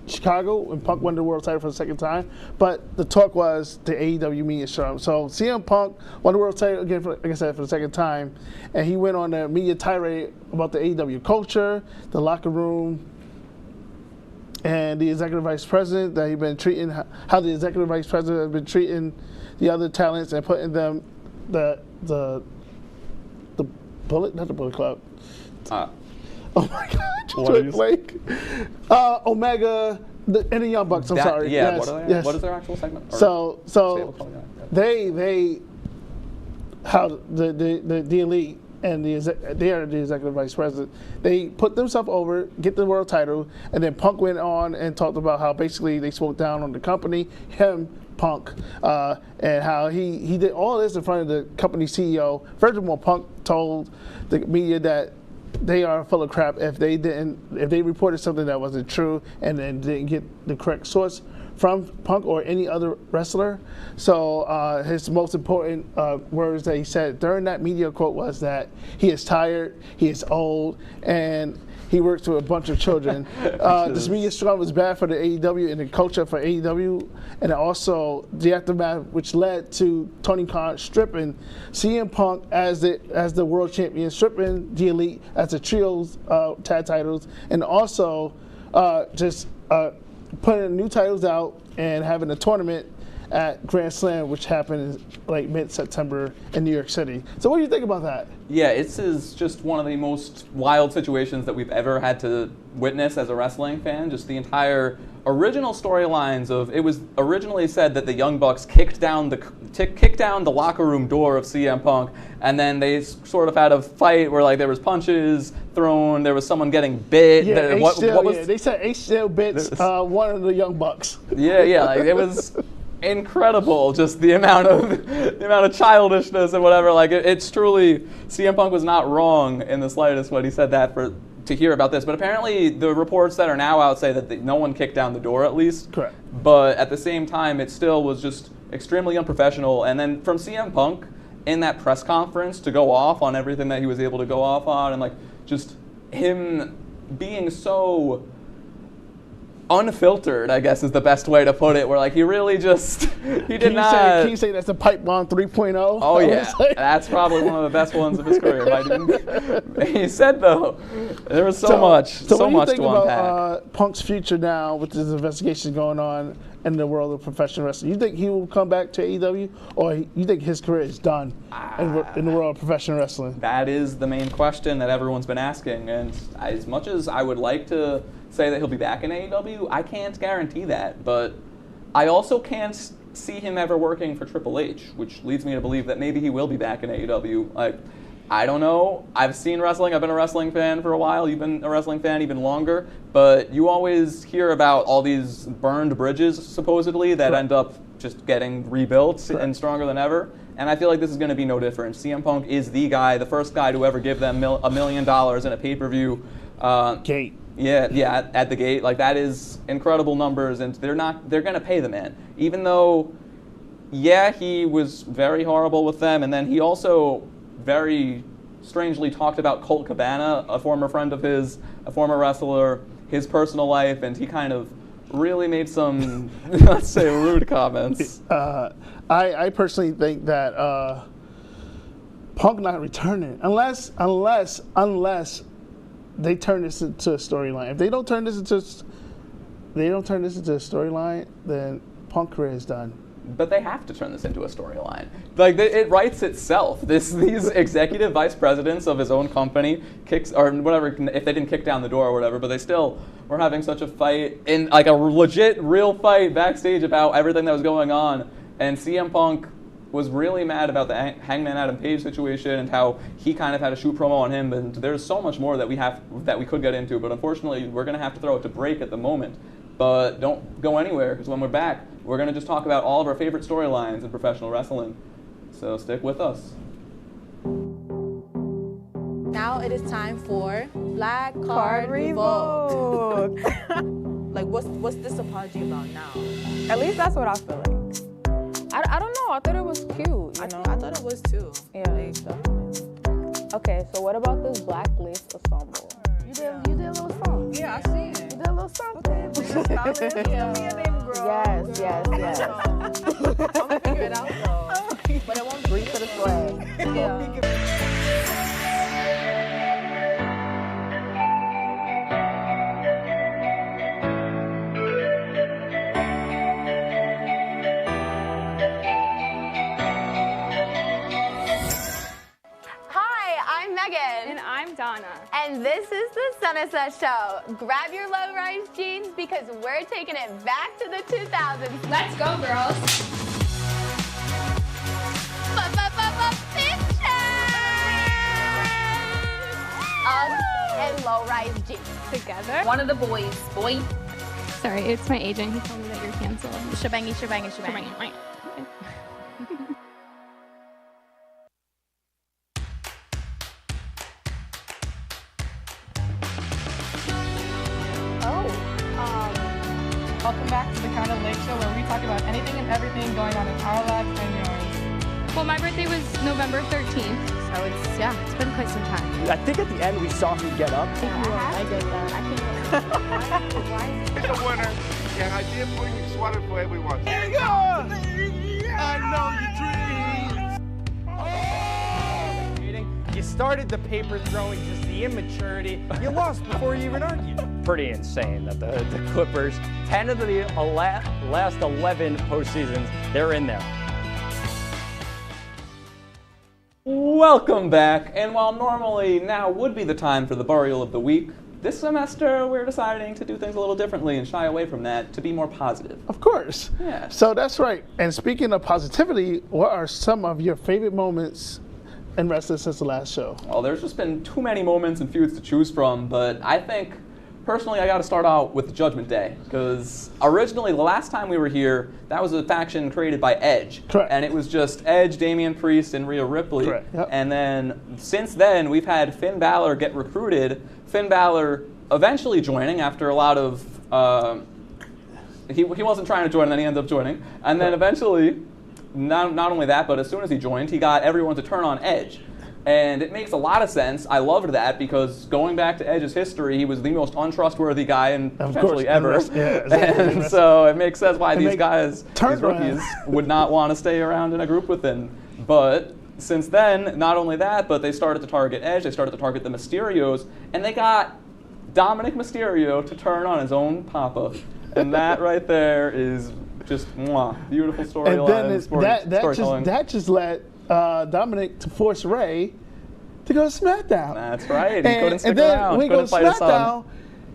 Chicago when Punk won the world title for the second time. But the talk was the AEW Media Scrum. So CM Punk won the world title again, like I said, for the second time. And he went on a media tirade about the AEW culture, the locker room, and the executive vice president, that he'd been treating, how the executive vice president had been treating the other talents and putting them the bullet, not the Bullet Club. Oh my God! Omega and the Young Bucks. I'm sorry. Yeah. Yes, what is their actual segment? So they how the elite and they are the executive vice president. They put themselves over, get the world title, and then Punk went on and talked about how basically they spoke down on the company, Punk, and how he did all this in front of the company CEO. Furthermore, Punk told the media that they are full of crap if they reported something that wasn't true and then didn't get the correct source from Punk or any other wrestler. So his most important words that he said during that media quote was that he is tired, he is old, and he works with a bunch of children. This media scrum was bad for the AEW and the culture for AEW, and also the aftermath, which led to Tony Khan stripping CM Punk as the world champion, stripping the Elite as the trios tag titles, and also just putting new titles out and having a tournament at Grand Slam, which happened in like mid-September in New York City. So what do you think about that? Yeah, it's just one of the most wild situations that we've ever had to witness as a wrestling fan. Just the entire original storylines of, it was originally said that the Young Bucks kicked down the locker room door of CM Punk, and then they sort of had a fight where like there was punches thrown, there was someone getting bit. Yeah, they said HCL bits one of the Young Bucks. Yeah, like it was incredible, just the amount of childishness and whatever. Like it's truly, CM Punk was not wrong in the slightest when he said that to hear about this. But apparently the reports that are now out say that no one kicked down the door, at least. Correct. But at the same time, it still was just extremely unprofessional. And then from CM Punk in that press conference to go off on everything that he was able to go off on, and like just him being so unfiltered, I guess is the best way to put it, where like he really just, he did not. Can you say that's a pipe bomb 3.0? Oh yeah, that's probably one of the best ones of his career. He said though, there was so much So to when you think unpack. about Punk's future now with this investigation going on in the world of professional wrestling, you think he will come back to AEW, or you think his career is done in the world of professional wrestling? That is the main question that everyone's been asking, and as much as I would like to say that he'll be back in AEW, I can't guarantee that, but I also can't see him ever working for Triple H, which leads me to believe that maybe he will be back in AEW. Like, I don't know. I've seen wrestling. I've been a wrestling fan for a while. You've been a wrestling fan even longer. But you always hear about all these burned bridges, supposedly, that end up just getting rebuilt and stronger than ever. And I feel like this is going to be no different. CM Punk is the guy, the first guy to ever give them $1 million in a pay-per-view. Gate. Yeah, at the gate. Like, that is incredible numbers, and they're going to pay the man. Even though, yeah, he was very horrible with them, and then he also very strangely talked about Colt Cabana, a former friend of his, a former wrestler, his personal life, and he kind of really made some, let's say, rude comments. I personally think that Punk not returning, unless they turn this into a storyline. If they don't turn this into a storyline, then Punk career is done. But they have to turn this into a storyline. Like, it writes itself. These executive vice presidents of his own company or whatever, if they didn't kick down the door or whatever, but they still were having such a fight, in like a legit, real fight backstage about everything that was going on. And CM Punk was really mad about the Hangman Adam Page situation and how he kind of had a shoot promo on him. And there's so much more that we could get into, but unfortunately, we're going to have to throw it to break at the moment. But don't go anywhere, because when we're back, we're going to just talk about all of our favorite storylines in professional wrestling. So stick with us. Now it is time for Black Card Revoke. Like, what's this apology about now? At least that's what I feel like. I don't know. I thought it was cute. You know? I thought it was too. Yeah, definitely. Okay, so what about this blacklist ensemble? You did a little song. Yeah, I see it. You did a little something. Yes. I'm gonna figure it out though. But it won't Breathe for the swag. Megan. And I'm Donna. And this is the Sunset Show. Grab your low-rise jeans because we're taking it back to the 2000s. Let's go, girls. Uggs and low-rise jeans. Together. One of the boys. Boy. Sorry, it's my agent. He told me that you're canceled. Shebangy. Welcome back to the Kind of Lake Show, where we talk about anything and everything going on in our lives and yours. Well, my birthday was November 13th, so it's been quite some time. I think at the end we saw him get up. I get that. It's a winner, and I did bring you sweater for everyone. There you go! I know your dreams. You started the paper throwing, just the immaturity. You lost before you even argued. Pretty insane that the Clippers, 10 of the last 11 postseasons, they're in there. Welcome back, and while normally now would be the time for the burial of the week, this semester we're deciding to do things a little differently and shy away from that to be more positive. Of course. Yeah. So that's right. And speaking of positivity, what are some of your favorite moments in wrestling since the last show? Well, there's just been too many moments and feuds to choose from, but I think personally, I got to start out with Judgment Day, because originally, the last time we were here, that was a faction created by Edge. Correct. And it was just Edge, Damian Priest, and Rhea Ripley. Correct. Yep. And then, since then, we've had Finn Balor get recruited. Finn Balor eventually joining after a lot of... he wasn't trying to join, and then he ended up joining. And then eventually, not only that, but as soon as he joined, he got everyone to turn on Edge. And it makes a lot of sense. I loved that because going back to Edge's history, he was the most untrustworthy guy in potentially ever. And so it makes sense why these guys, these rookies, would not want to stay around in a group with him. But since then, not only that, but they started to target Edge, they started to target the Mysterios, and they got Dominic Mysterio to turn on his own papa. And that right there is just beautiful storyline. That just led Dominic to force Ray to go to SmackDown. That's right. He couldn't stick and then around. when he goes to SmackDown,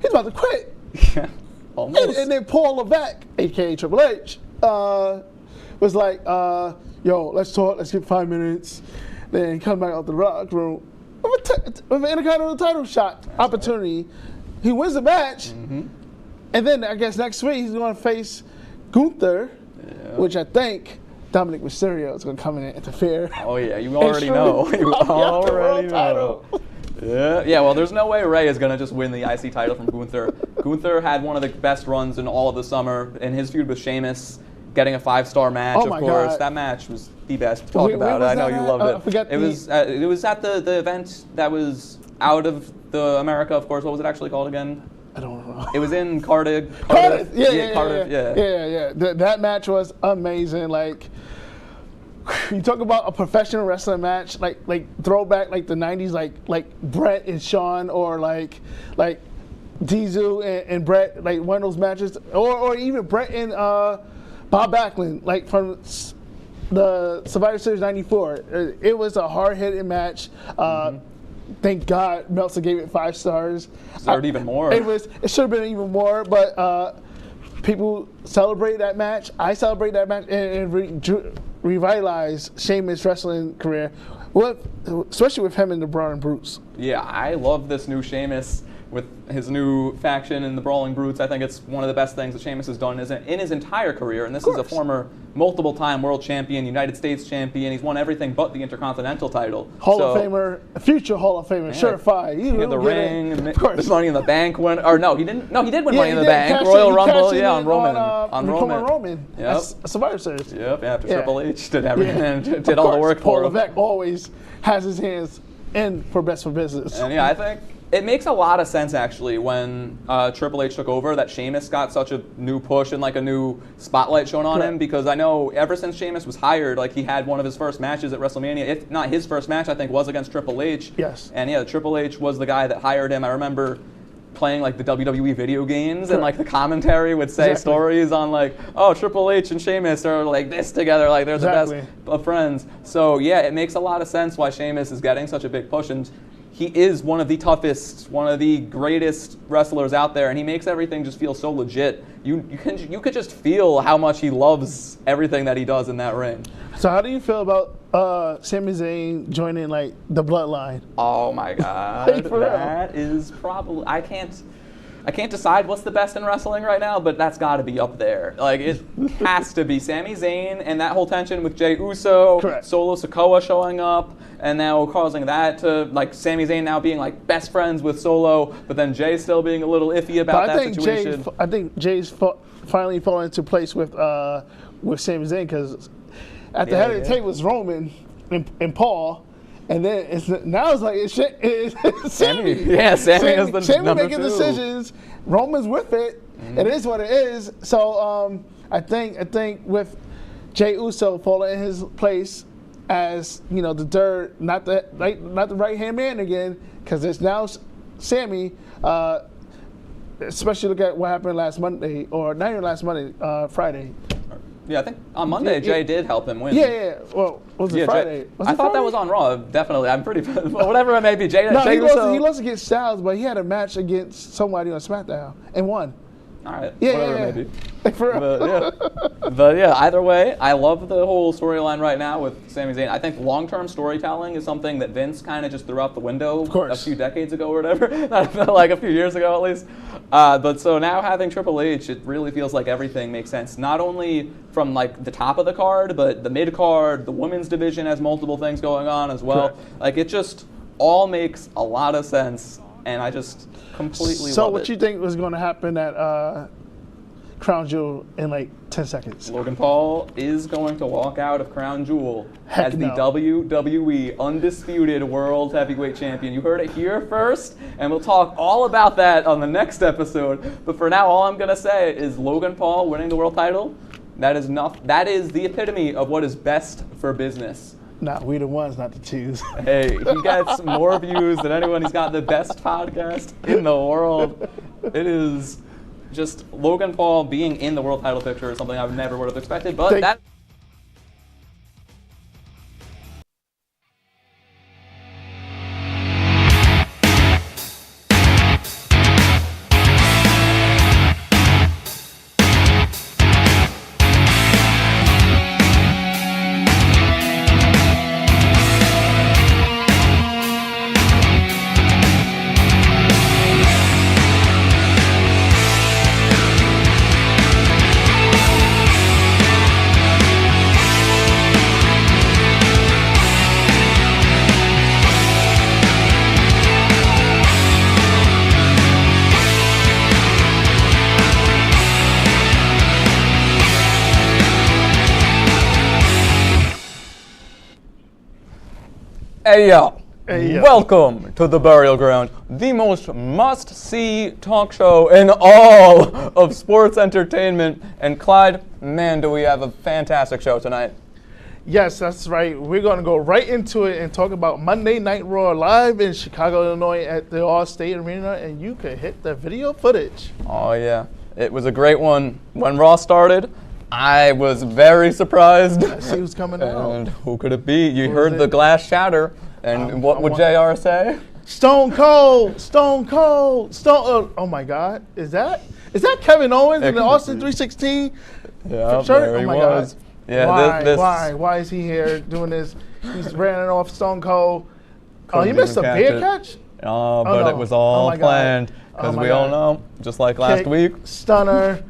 he's about to quit. Yeah, almost. And then Paul Levesque, a.k.a. Triple H, was like, yo, let's talk. Let's get 5 minutes. Then come back out the locker room with an Intercontinental title shot opportunity. He wins the match. And then I guess next week he's going to face Gunther, which I think Dominic Mysterio is going to come in and interfere. Oh yeah, you already know. You already know. Yeah. Well, there's no way Ray is going to just win the IC title from Gunther. Gunther had one of the best runs in all of the summer in his feud with Sheamus, getting a 5-star match. Of course, that match was the best. Talk about it. I know you loved it. It was at the event that was out of the America. Of course, what was it actually called again? I don't know. It was in Cardiff. Cardiff. Yeah. That match was amazing. Like, you talk about a professional wrestling match, like throwback, like the '90s, like Brett and Shawn, or like Diesel and Brett, like one of those matches, or even Brett and Bob Backlund, like from the Survivor Series '94. It was a hard-hitting match. Thank God Meltzer gave it 5 stars. Deserved even more. It should have been even more, but people celebrate that match. I celebrate that match and revitalize Sheamus' wrestling career, especially with him and the Brawling Brutes. Yeah, I love this new Sheamus with his new faction in the Brawling Brutes. I think it's one of the best things that Sheamus has done in his entire career. And this is a former multiple-time world champion, United States champion. He's won everything but the Intercontinental title. Hall of Famer, future Hall of Famer, surefire. He had the ring, the Money in the Bank win. Or no, he didn't. No, he did win Money in the Bank. Royal Rumble, on Roman. On Roman. Yep. Survivor Series. Yep. After Triple H did everything and did all the work for him. Paul Levesque always has his hands in for best for business. And I think it makes a lot of sense, actually, when Triple H took over, that Sheamus got such a new push and like a new spotlight shown on him, because I know ever since Sheamus was hired, like he had one of his first matches at WrestleMania, if not his first match, I think, was against Triple H. Yes. And Triple H was the guy that hired him. I remember playing like the WWE video games, and like the commentary would say stories on like, oh, Triple H and Sheamus are like this together, like they're the best of friends. So yeah, it makes a lot of sense why Sheamus is getting such a big push, and he is one of the toughest, one of the greatest wrestlers out there, and he makes everything just feel so legit. You could just feel how much he loves everything that he does in that ring. So how do you feel about Sami Zayn joining like the Bloodline? Oh my God, that is probably I can't decide what's the best in wrestling right now, but that's got to be up there. Like, it has to be Sami Zayn, and that whole tension with Jey Uso, Solo Sikoa showing up, and now causing that to, like, Sami Zayn now being, like, best friends with Solo, but then Jey still being a little iffy about that situation. I think Jey's finally falling into place with Sami Zayn, because at the head of the table was Roman and Paul. And then it's Sammy. Yeah, Sammy is the Sammy number making 2. decisions. Roman's with it. It is what it is. So I think with Jey Uso falling in his place as the third, not the right hand man again, because it's now Sammy. Especially look at what happened last Monday, or not even last Monday, Friday. Yeah, I think on Monday Jey did help him win. Yeah. Well, was it Friday? I thought that was on Raw. Definitely, I'm pretty. Whatever it may be, Jey. No, Jey he lost against Styles, but he had a match against somebody on SmackDown and won. All right. Whatever it may be. But yeah, either way, I love the whole storyline right now with Sami Zayn. I think long-term storytelling is something that Vince kind of just threw out the window a few decades ago or whatever, like a few years ago at least. But so now having Triple H, it really feels like everything makes sense. Not only from like the top of the card, but the mid-card, the women's division has multiple things going on as well. Correct. Like it just all makes a lot of sense, and I just completely love it. So what you think was going to happen at Crown Jewel in like 10 seconds. Logan Paul is going to walk out of Crown Jewel Heck as the no. WWE Undisputed World Heavyweight Champion. You heard it here first, and we'll talk all about that on the next episode. But for now, all I'm going to say is Logan Paul winning the world title, that is the epitome of what is best for business. Nah, we the ones not to choose. Hey, he gets more views than anyone. He's got the best podcast in the world. It is just Logan Paul being in the world title picture is something I never would have expected, but that... Hey yo. Welcome to The Burial Ground, the most must-see talk show in all of sports entertainment. And Clyde, man, do we have a fantastic show tonight. Yes, that's right. We're going to go right into it and talk about Monday Night Raw live in Chicago, Illinois at the All-State Arena, and you can hit the video footage. Oh yeah, it was a great one. When Raw started, I was very surprised. I see who's coming out. And who could it be? You heard the glass shatter. And what would JR say? Stone Cold, Stone Cold, Stone. Oh my God, is that Kevin Owens in the Austin 316 Yeah, shirt? there Oh he my was. God. Yeah, Why is he here doing this? He's running off Stone Cold. Oh, he Couldn't missed a even beer catch catch? Oh, but no. it was all my God. planned because we all know, just like last Kick, week. Stunner.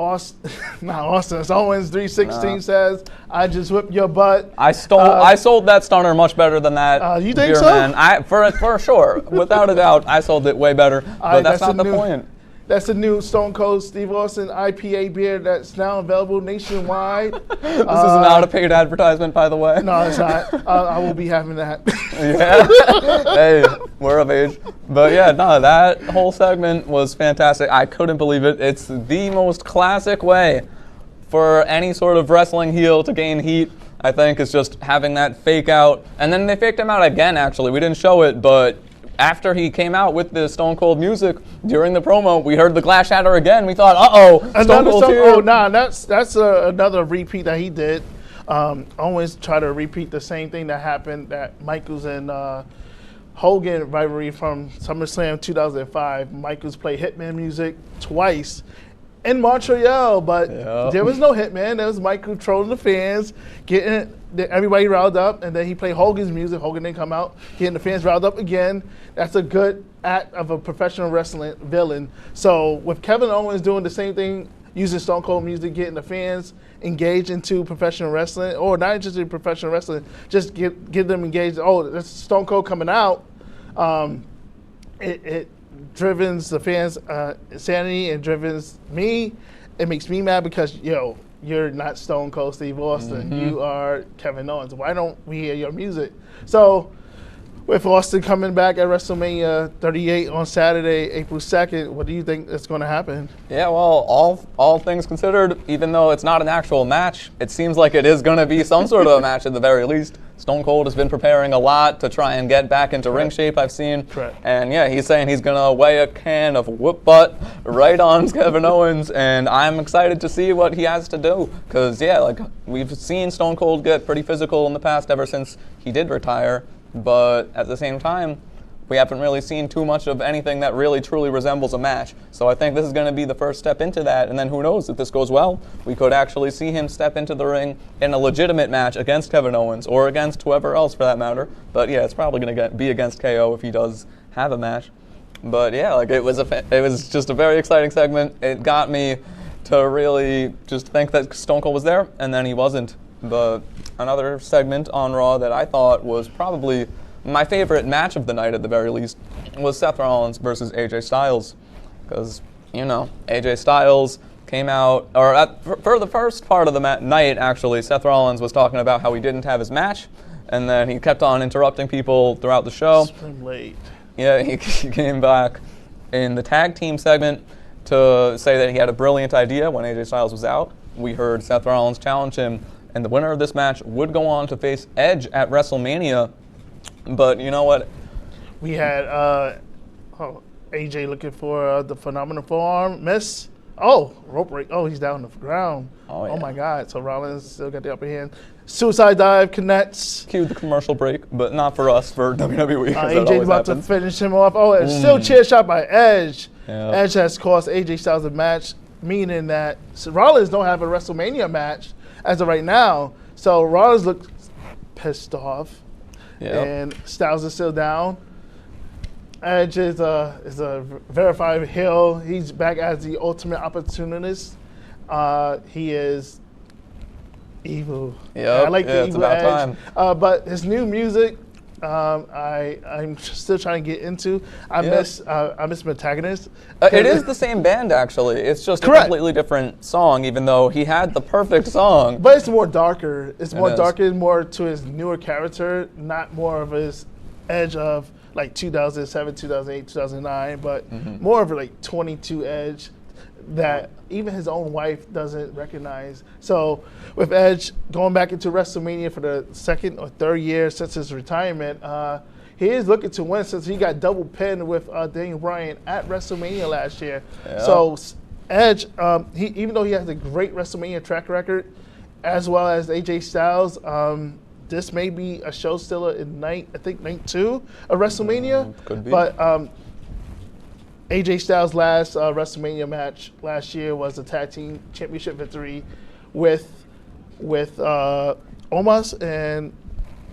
Austin. It's Owens 316 says, "I just whipped your butt." I sold that stunner much better than that. You think beer so? Man. For sure, without a doubt, I sold it way better. But that's not the point. That's the new Stone Cold Steve Austin IPA beer that's now available nationwide. This is not a paid advertisement, by the way. No, it's not. I will be having that. Yeah. Hey, we're of age. But yeah, no, that whole segment was fantastic. I couldn't believe it. It's the most classic way for any sort of wrestling heel to gain heat. I think is just having that fake out. And then they faked him out again, actually. We didn't show it, but after he came out with the Stone Cold music during the promo, we heard the glass shatter again. We thought, Stone Cold's here. Oh, nah, that's another repeat that he did. Owens tried to repeat the same thing that happened at Michaels and Hogan rivalry from SummerSlam 2005. Michaels played Hitman music twice in Montreal, but there was no Hitman. There was Michael trolling the fans, getting everybody riled up, and then he played Hogan's music. Hogan didn't come out, getting the fans riled up again. That's a good act of a professional wrestling villain. So with Kevin Owens doing the same thing, using Stone Cold music, getting the fans engaged into professional wrestling, or not just in professional wrestling, just get them engaged. Oh, that's Stone Cold coming out. It drivens the fans' sanity and drivens me. It makes me mad because, you're not Stone Cold Steve Austin. Mm-hmm. You are Kevin Owens. Why don't we hear your music? So with Austin coming back at WrestleMania 38 on Saturday, April 2nd, what do you think is going to happen? Yeah, well, all things considered, even though it's not an actual match, it seems like it is going to be some sort of a match at the very least. Stone Cold has been preparing a lot to try and get back into ring shape, I've seen. Correct. And yeah, he's saying he's going to weigh a can of whoop butt right on Kevin Owens, and I'm excited to see what he has to do. Because, yeah, like we've seen Stone Cold get pretty physical in the past ever since he did retire, but at the same time, we haven't really seen too much of anything that really truly resembles a match. So I think this is going to be the first step into that. And then who knows, if this goes well, we could actually see him step into the ring in a legitimate match against Kevin Owens or against whoever else for that matter. But yeah, it's probably going to be against KO if he does have a match. But yeah, like it was just a very exciting segment. It got me to really just think that Stone Cold was there, and then he wasn't. But another segment on Raw that I thought was probably my favorite match of the night at the very least was Seth Rollins versus AJ Styles. Because, AJ Styles came out, for the first part of the night, actually, Seth Rollins was talking about how he didn't have his match, and then he kept on interrupting people throughout the show. I'm late. Yeah, he came back in the tag team segment to say that he had a brilliant idea when AJ Styles was out. We heard Seth Rollins challenge him, and the winner of this match would go on to face Edge at WrestleMania. But you know what? We had AJ looking for the phenomenal forearm miss. Oh, rope break. Oh, he's down on the ground. Oh, yeah. Oh my God. So Rollins still got the upper hand. Suicide dive connects. Cue the commercial break, but not for us, for WWE. AJ's about to finish him off. Oh, and still chair shot by Edge. Yep. Edge has cost AJ Styles a match, meaning that Rollins don't have a WrestleMania match as of right now. So Rollins looks pissed off. Yep. And Styles is still down. Edge is a verified heel. He's back as the ultimate opportunist. He is evil. Yep. I like the it's evil about Edge. time. But his new music, I'm still trying to get into. I miss Protagonist. It is the same band, actually. It's just a completely different song, even though he had the perfect song. But it's more darker. It's more darker, more to his newer character, not more of his Edge of like 2007, 2008, 2009, but more of a like 22 Edge that even his own wife doesn't recognize. So with Edge going back into WrestleMania for the second or third year since his retirement, he is looking to win since he got double pinned with Daniel Bryan at WrestleMania last year. Yeah. So Edge, even though he has a great WrestleMania track record, as well as AJ Styles, this may be a show stealer in night 2 of WrestleMania. Could be. But AJ Styles' last WrestleMania match last year was a tag team championship victory with Omos and.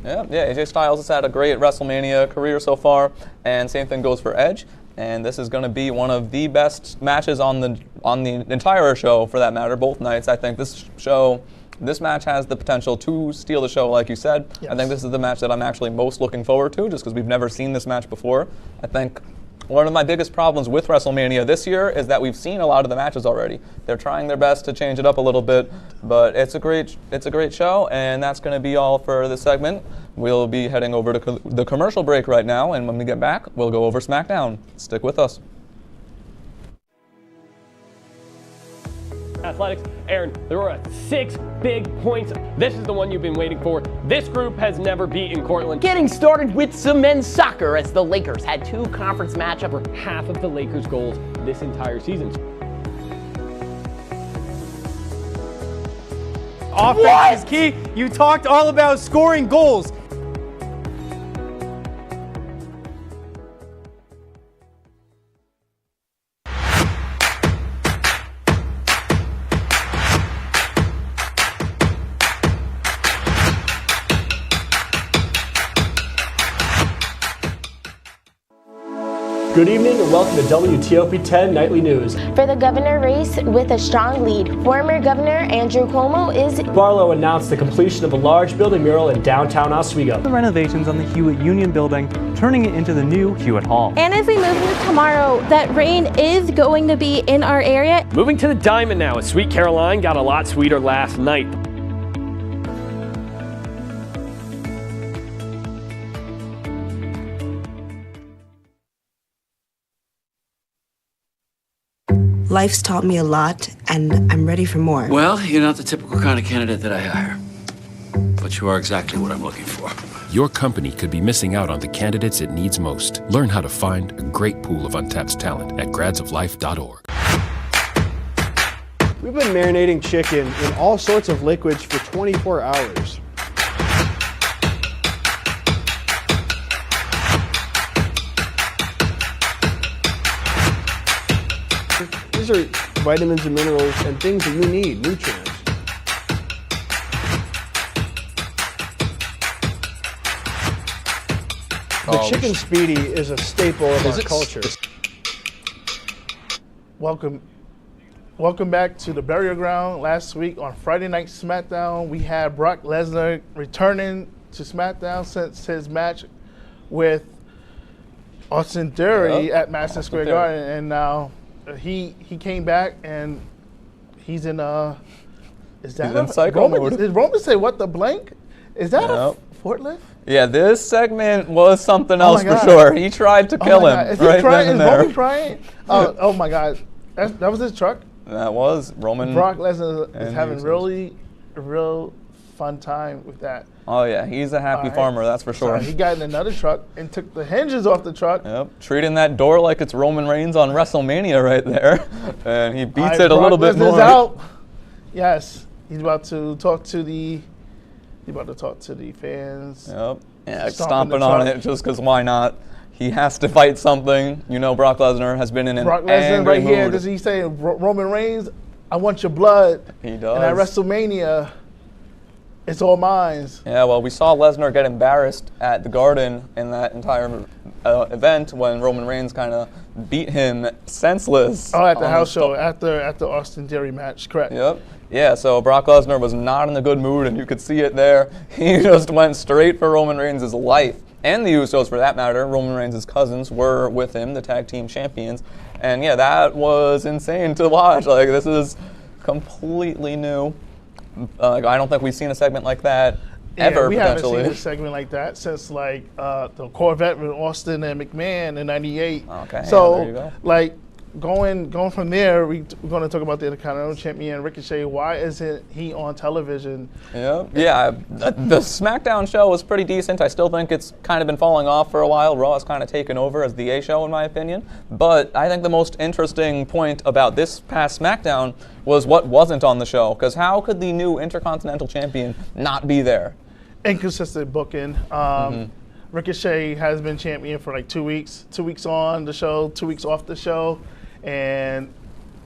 Yeah, AJ Styles has had a great WrestleMania career so far, and same thing goes for Edge. And this is going to be one of the best matches on the entire show, for that matter, both nights. I think this match has the potential to steal the show, like you said. Yes. I think this is the match that I'm actually most looking forward to, just because we've never seen this match before. I think one of my biggest problems with WrestleMania this year is that we've seen a lot of the matches already. They're trying their best to change it up a little bit, but it's a great show, and that's going to be all for this segment. We'll be heading over to the commercial break right now, and when we get back, we'll go over SmackDown. Stick with us. Athletics. Aaron, there were 6 big points. This is the one you've been waiting for. This group has never beaten Cortland. Getting started with some men's soccer as the Lakers had 2 conference matchups for half of the Lakers' goals this entire season. Offense is key. You talked all about scoring goals. Good evening and welcome to WTOP 10 Nightly News. For the governor race with a strong lead, former Governor Andrew Cuomo is... Barlow announced the completion of a large building mural in downtown Oswego. The renovations on the Hewitt Union building, turning it into the new Hewitt Hall. And as we move into tomorrow, that rain is going to be in our area. Moving to the Diamond now, as Sweet Caroline got a lot sweeter last night. Life's taught me a lot, and I'm ready for more. Well, you're not the typical kind of candidate that I hire. But you are exactly what I'm looking for. Your company could be missing out on the candidates it needs most. Learn how to find a great pool of untapped talent at gradsoflife.org. We've been marinating chicken in all sorts of liquids for 24 hours. These are vitamins and minerals and things that you need, nutrients. The chicken speedy is a staple of our culture. Welcome back to the Burial Ground. Last week on Friday Night SmackDown, we had Brock Lesnar returning to SmackDown since his match with Austin Theory at Madison Square Garden, and now he came back and He's in is that He's in psycho mode. Did Roman say what the blank? Is that a forklift? Yeah, this segment was something else for sure. He tried to kill him. Is he trying? Is Roman trying? Oh my God. That was his truck? That was Roman. Brock Lesnar is having real fun time with that. Oh yeah, he's a happy farmer, that's for sure. So he got in another truck and took the hinges off the truck. Yep, treating that door like it's Roman Reigns on WrestleMania right there. And he beats it a little bit more. Out. Yes, he's about to talk to the fans. Yep. Yeah, stomping on it just because why not? He has to fight something. You know, Brock Lesnar has been in an Brock Lesnar angry right mood. here. Does he say Roman Reigns? I want your blood. He does. And at WrestleMania, it's all mine. Yeah, well, we saw Lesnar get embarrassed at the Garden in that entire event when Roman Reigns kind of beat him senseless. Oh, at the house show, at the Austin Theory match, correct. Yep. Yeah, so Brock Lesnar was not in a good mood, and you could see it there. He just went straight for Roman Reigns' life. And the Usos, for that matter. Roman Reigns' cousins were with him, the tag team champions. And yeah, that was insane to watch. Like, this is completely new. I don't think we've seen a segment like that ever, we potentially. haven't seen a segment like that since, like, the Corvette with Austin and McMahon in '98. Okay, so, yeah, there you go. like, going from there, we're going to talk about the Intercontinental Champion, Ricochet. Why isn't he on television? Yeah, the SmackDown show was pretty decent. I still think it's kind of been falling off for a while. Raw has kind of taken over as the A show, in my opinion. But I think the most interesting point about this past SmackDown was what wasn't on the show. Because how could the new Intercontinental Champion not be there? Inconsistent booking. Ricochet has been champion for like 2 weeks. 2 weeks on the show, 2 weeks off the show. And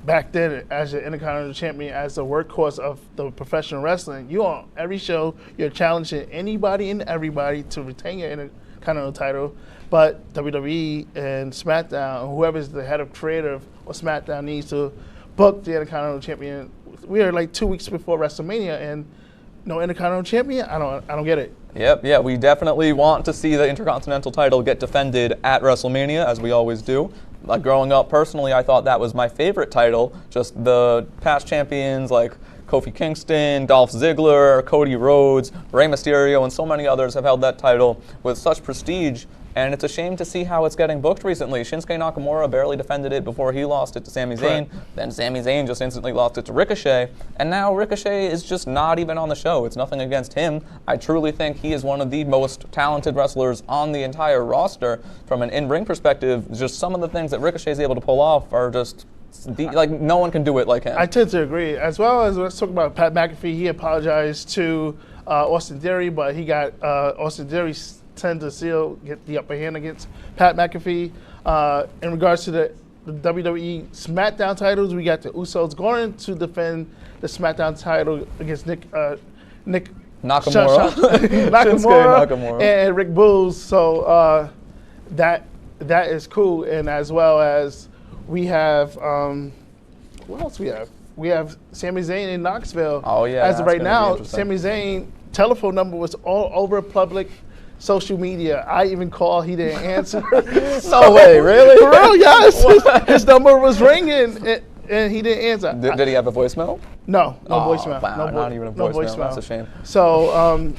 back then, as your Intercontinental Champion, as the workhorse of the professional wrestling, you on every show, you're challenging anybody and everybody to retain your Intercontinental title. But WWE and SmackDown, whoever's the head of creative or SmackDown, needs to book the Intercontinental Champion. We are like 2 weeks before WrestleMania, and no Intercontinental Champion. I don't get it. Yep, yeah, we definitely want to see the Intercontinental title get defended at WrestleMania, as we always do. Like, growing up, personally, I thought that was my favorite title. Just the past champions like Kofi Kingston, Dolph Ziggler, Cody Rhodes, Rey Mysterio, and so many others have held that title with such prestige. And it's a shame to see how it's getting booked recently. Shinsuke Nakamura barely defended it before he lost it to Sami Zayn. Then Sami Zayn just instantly lost it to Ricochet. And now Ricochet is just not even on the show. It's nothing against him. I truly think he is one of the most talented wrestlers on the entire roster. From an in-ring perspective, just some of the things that Ricochet is able to pull off are just, like, no one can do it like him. I tend to agree. As well as, let's talk about Pat McAfee. He apologized to Austin Theory, but he got Austin Theory tend to still get the upper hand against Pat McAfee. In regards to the WWE SmackDown titles, we got the Usos going to defend the SmackDown title against Nick Nakamura. Nakamura and Rick Boogs. So that is cool. And as well as we have, what else we have? We have Sami Zayn in Knoxville. Oh yeah. As of right now, Sami Zayn telephone number was all over public social media. I even called, he didn't answer. No way, really? For real, yes. His number was ringing and he didn't answer. Did he have a voicemail? No voicemail. Wow, not even a voicemail. That's a shame. So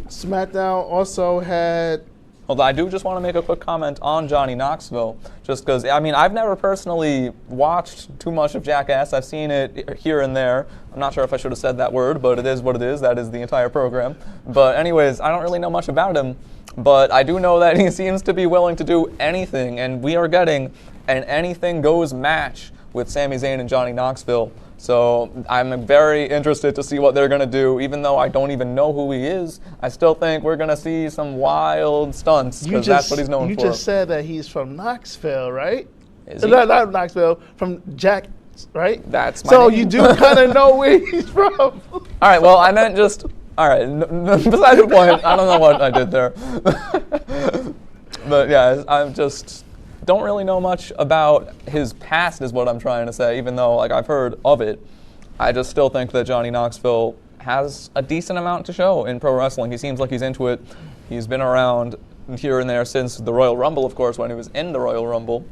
SmackDown also had... Well, I do just want to make a quick comment on Johnny Knoxville, just because, I mean, I've never personally watched too much of Jackass. I've seen it here and there. I'm not sure if I should have said that word, but it is what it is. That is the entire program. But anyways, I don't really know much about him, but I do know that he seems to be willing to do anything, and we are getting an anything goes match with Sami Zayn and Johnny Knoxville. So I'm very interested to see what they're going to do. Even though I don't even know who he is, I still think we're going to see some wild stunts, because that's what he's known for. You just said that he's from Knoxville, right? Is he? Not Knoxville, from Jack, right? That's my So name. you do kind of know where he's from. All right, well, I meant just, all right, besides the point, I don't know what I did there. But yeah, I'm just... don't really know much about his past is what I'm trying to say, even though like I've heard of it. I just still think that Johnny Knoxville has a decent amount to show in pro wrestling. He seems like he's into it. He's been around here and there since the Royal Rumble, of course, when he was in the Royal Rumble.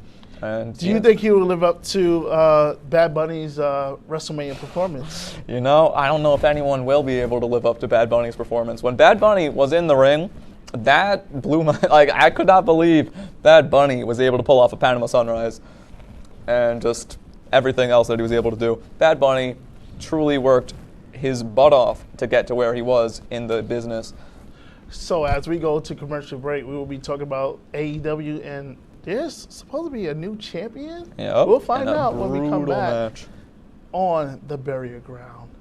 And do you think he will live up to Bad Bunny's WrestleMania performance? You know, I don't know if anyone will be able to live up to Bad Bunny's performance. When Bad Bunny was in the ring, that blew my, like, I could not believe Bad Bunny was able to pull off a Panama Sunrise and just everything else that he was able to do. Bad Bunny truly worked his butt off to get to where he was in the business. So as we go to commercial break, we will be talking about AEW, and there's supposed to be a new champion. Yep, We'll find out when we come brutal back match. on the Burial Ground.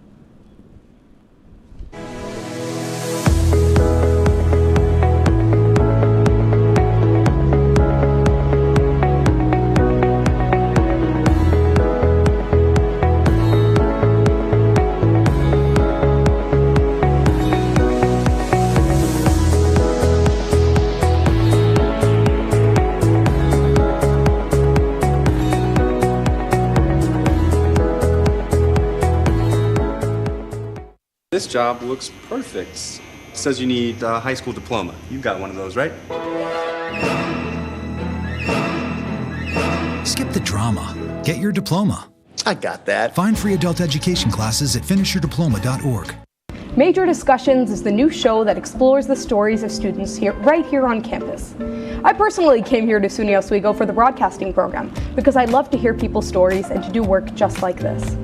This job looks perfect. It says you need a high school diploma. You've got one of those, right? Skip the drama. Get your diploma. I got that. Find free adult education classes at finishyourdiploma.org. Major Discussions is the new show that explores the stories of students right here on campus. I personally came here to SUNY Oswego for the broadcasting program because I love to hear people's stories and to do work just like this.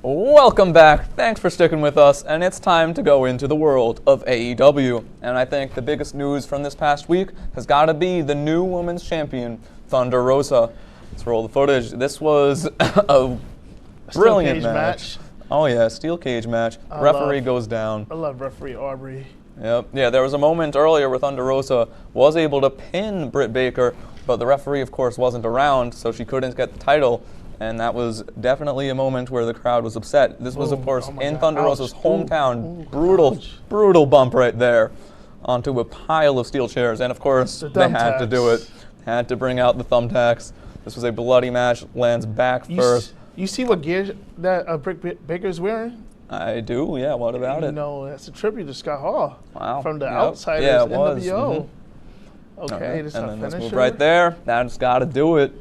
Welcome back. Thanks for sticking with us, and it's time to go into the world of AEW. And I think the biggest news from this past week has got to be the new women's champion, Thunder Rosa. Let's roll the footage. This was a brilliant match. Oh yeah, steel cage match. Referee goes down. I love referee Aubrey. Yep. Yeah, there was a moment earlier where Thunder Rosa was able to pin Britt Baker, but the referee, of course, wasn't around, so she couldn't get the title. And that was definitely a moment where the crowd was upset. This was, of course, in Thunder Rosa's hometown. Brutal bump right there onto a pile of steel chairs. And, of course, they had to do it. Had to bring out the thumbtacks. This was a bloody match. Lands back first. You see what gear that Britt Baker's wearing? I do, yeah. What about it? No, that's a tribute to Scott Hall. Wow. From the Outsiders, yeah, it was. NWO. Okay, right. this is and our then this finisher. move right there. That's got to do it.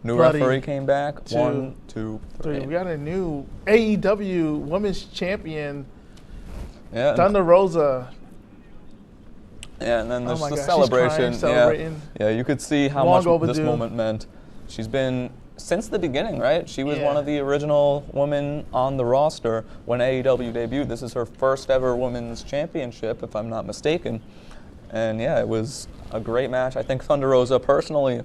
New Bloody referee came back. 1, 2, 3. We got a new AEW Women's Champion, yeah, Thunder Rosa. Yeah, and then there's my the gosh, celebration. she's crying, celebrating. Yeah, you could see how Long much this overdue. moment meant. She's been since the beginning, right? She was one of the original women on the roster when AEW debuted. This is her first ever women's championship, if I'm not mistaken. And yeah, it was a great match. I think Thunder Rosa, personally,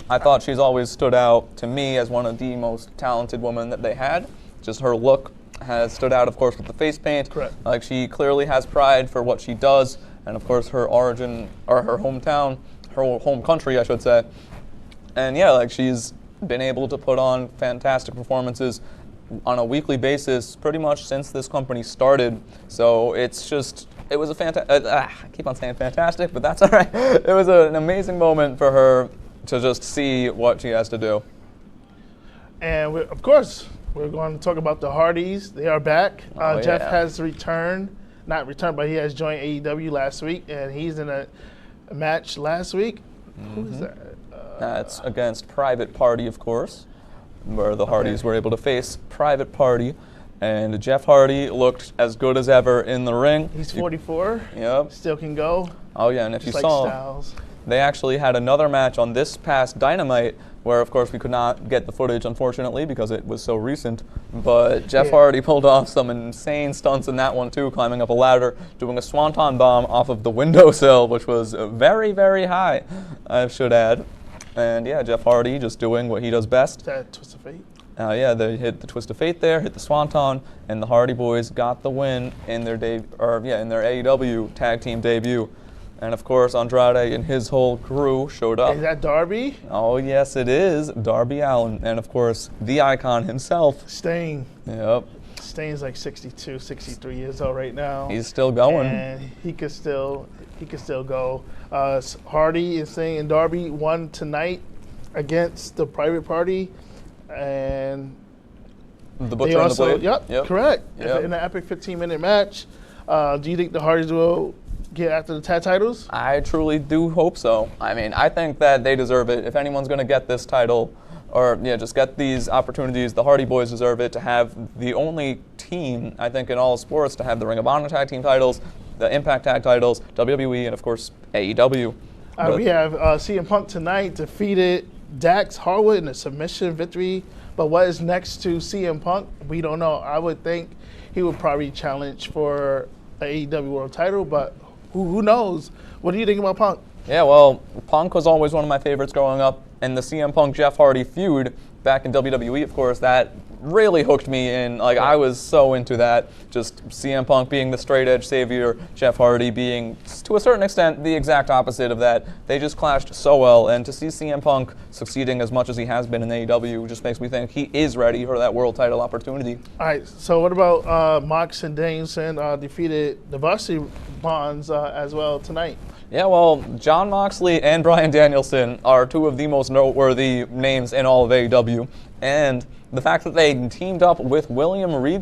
I thought she's always stood out to me as one of the most talented women that they had. Just her look has stood out, of course, with the face paint. Correct. Like, she clearly has pride for what she does, and of course her origin, or her hometown, her home country, I should say. And yeah, like, she's been able to put on fantastic performances on a weekly basis pretty much since this company started. So it's just, it was a fantastic, I keep on saying fantastic, but that's all right. It was an amazing moment for her to just see what she has to do. And of course, we're going to talk about the Hardys. They are back. Jeff has returned, not returned, but he has joined AEW last week, and he's in a match last week. Who is that? That's against Private Party, of course, where the Hardys were able to face Private Party. And Jeff Hardy looked as good as ever in the ring. He's 44. Yep. Still can go. Oh yeah, and if Just you like saw, Styles. they actually had another match on this past Dynamite, where of course we could not get the footage, unfortunately, because it was so recent. But Jeff Hardy pulled off some insane stunts in that one too, climbing up a ladder, doing a swanton bomb off of the windowsill, which was very, very high, I should add. And yeah, Jeff Hardy just doing what he does best. That twist of fate. Yeah, they hit the twist of fate there, hit the swanton, and the Hardy Boys got the win in their in their AEW tag team debut. And of course, Andrade and his whole crew showed up. Is that Darby? Oh yes, it is Darby Allin, and of course the Icon himself, Sting. Yep. Sting's like 62, 63 years old right now. He's still going. And he could still go. Hardy and Sting and Darby won tonight against the Private Party. And the Butcher and the Blade. Yep, correct. Yep. In an epic 15-minute match. Do you think the Hardys will get after the tag titles? I truly do hope so. I mean, I think that they deserve it. If anyone's going to get this title, or just get these opportunities, the Hardy Boys deserve it to have the only team, I think, in all sports to have the Ring of Honor tag team titles, the Impact tag titles, WWE, and of course AEW. We have CM Punk tonight defeated Dax Harwood in a submission victory. But what is next to CM Punk? We don't know. I would think he would probably challenge for an AEW World title, but who knows? What do you think about Punk? Yeah, well, Punk was always one of my favorites growing up, and the CM Punk Jeff Hardy feud back in WWE, of course, that really hooked me in. Like, I was so into that. Just CM Punk being the straight edge savior, Jeff Hardy being, to a certain extent, the exact opposite of that. They just clashed so well, and to see CM Punk succeeding as much as he has been in AEW just makes me think he is ready for that world title opportunity. All right, so what about Mox and Danielson defeated the Varsity Bonds as well tonight? Yeah, well, Jon Moxley and Bryan Danielson are two of the most noteworthy names in all of AEW, and the fact that they teamed up with William Regal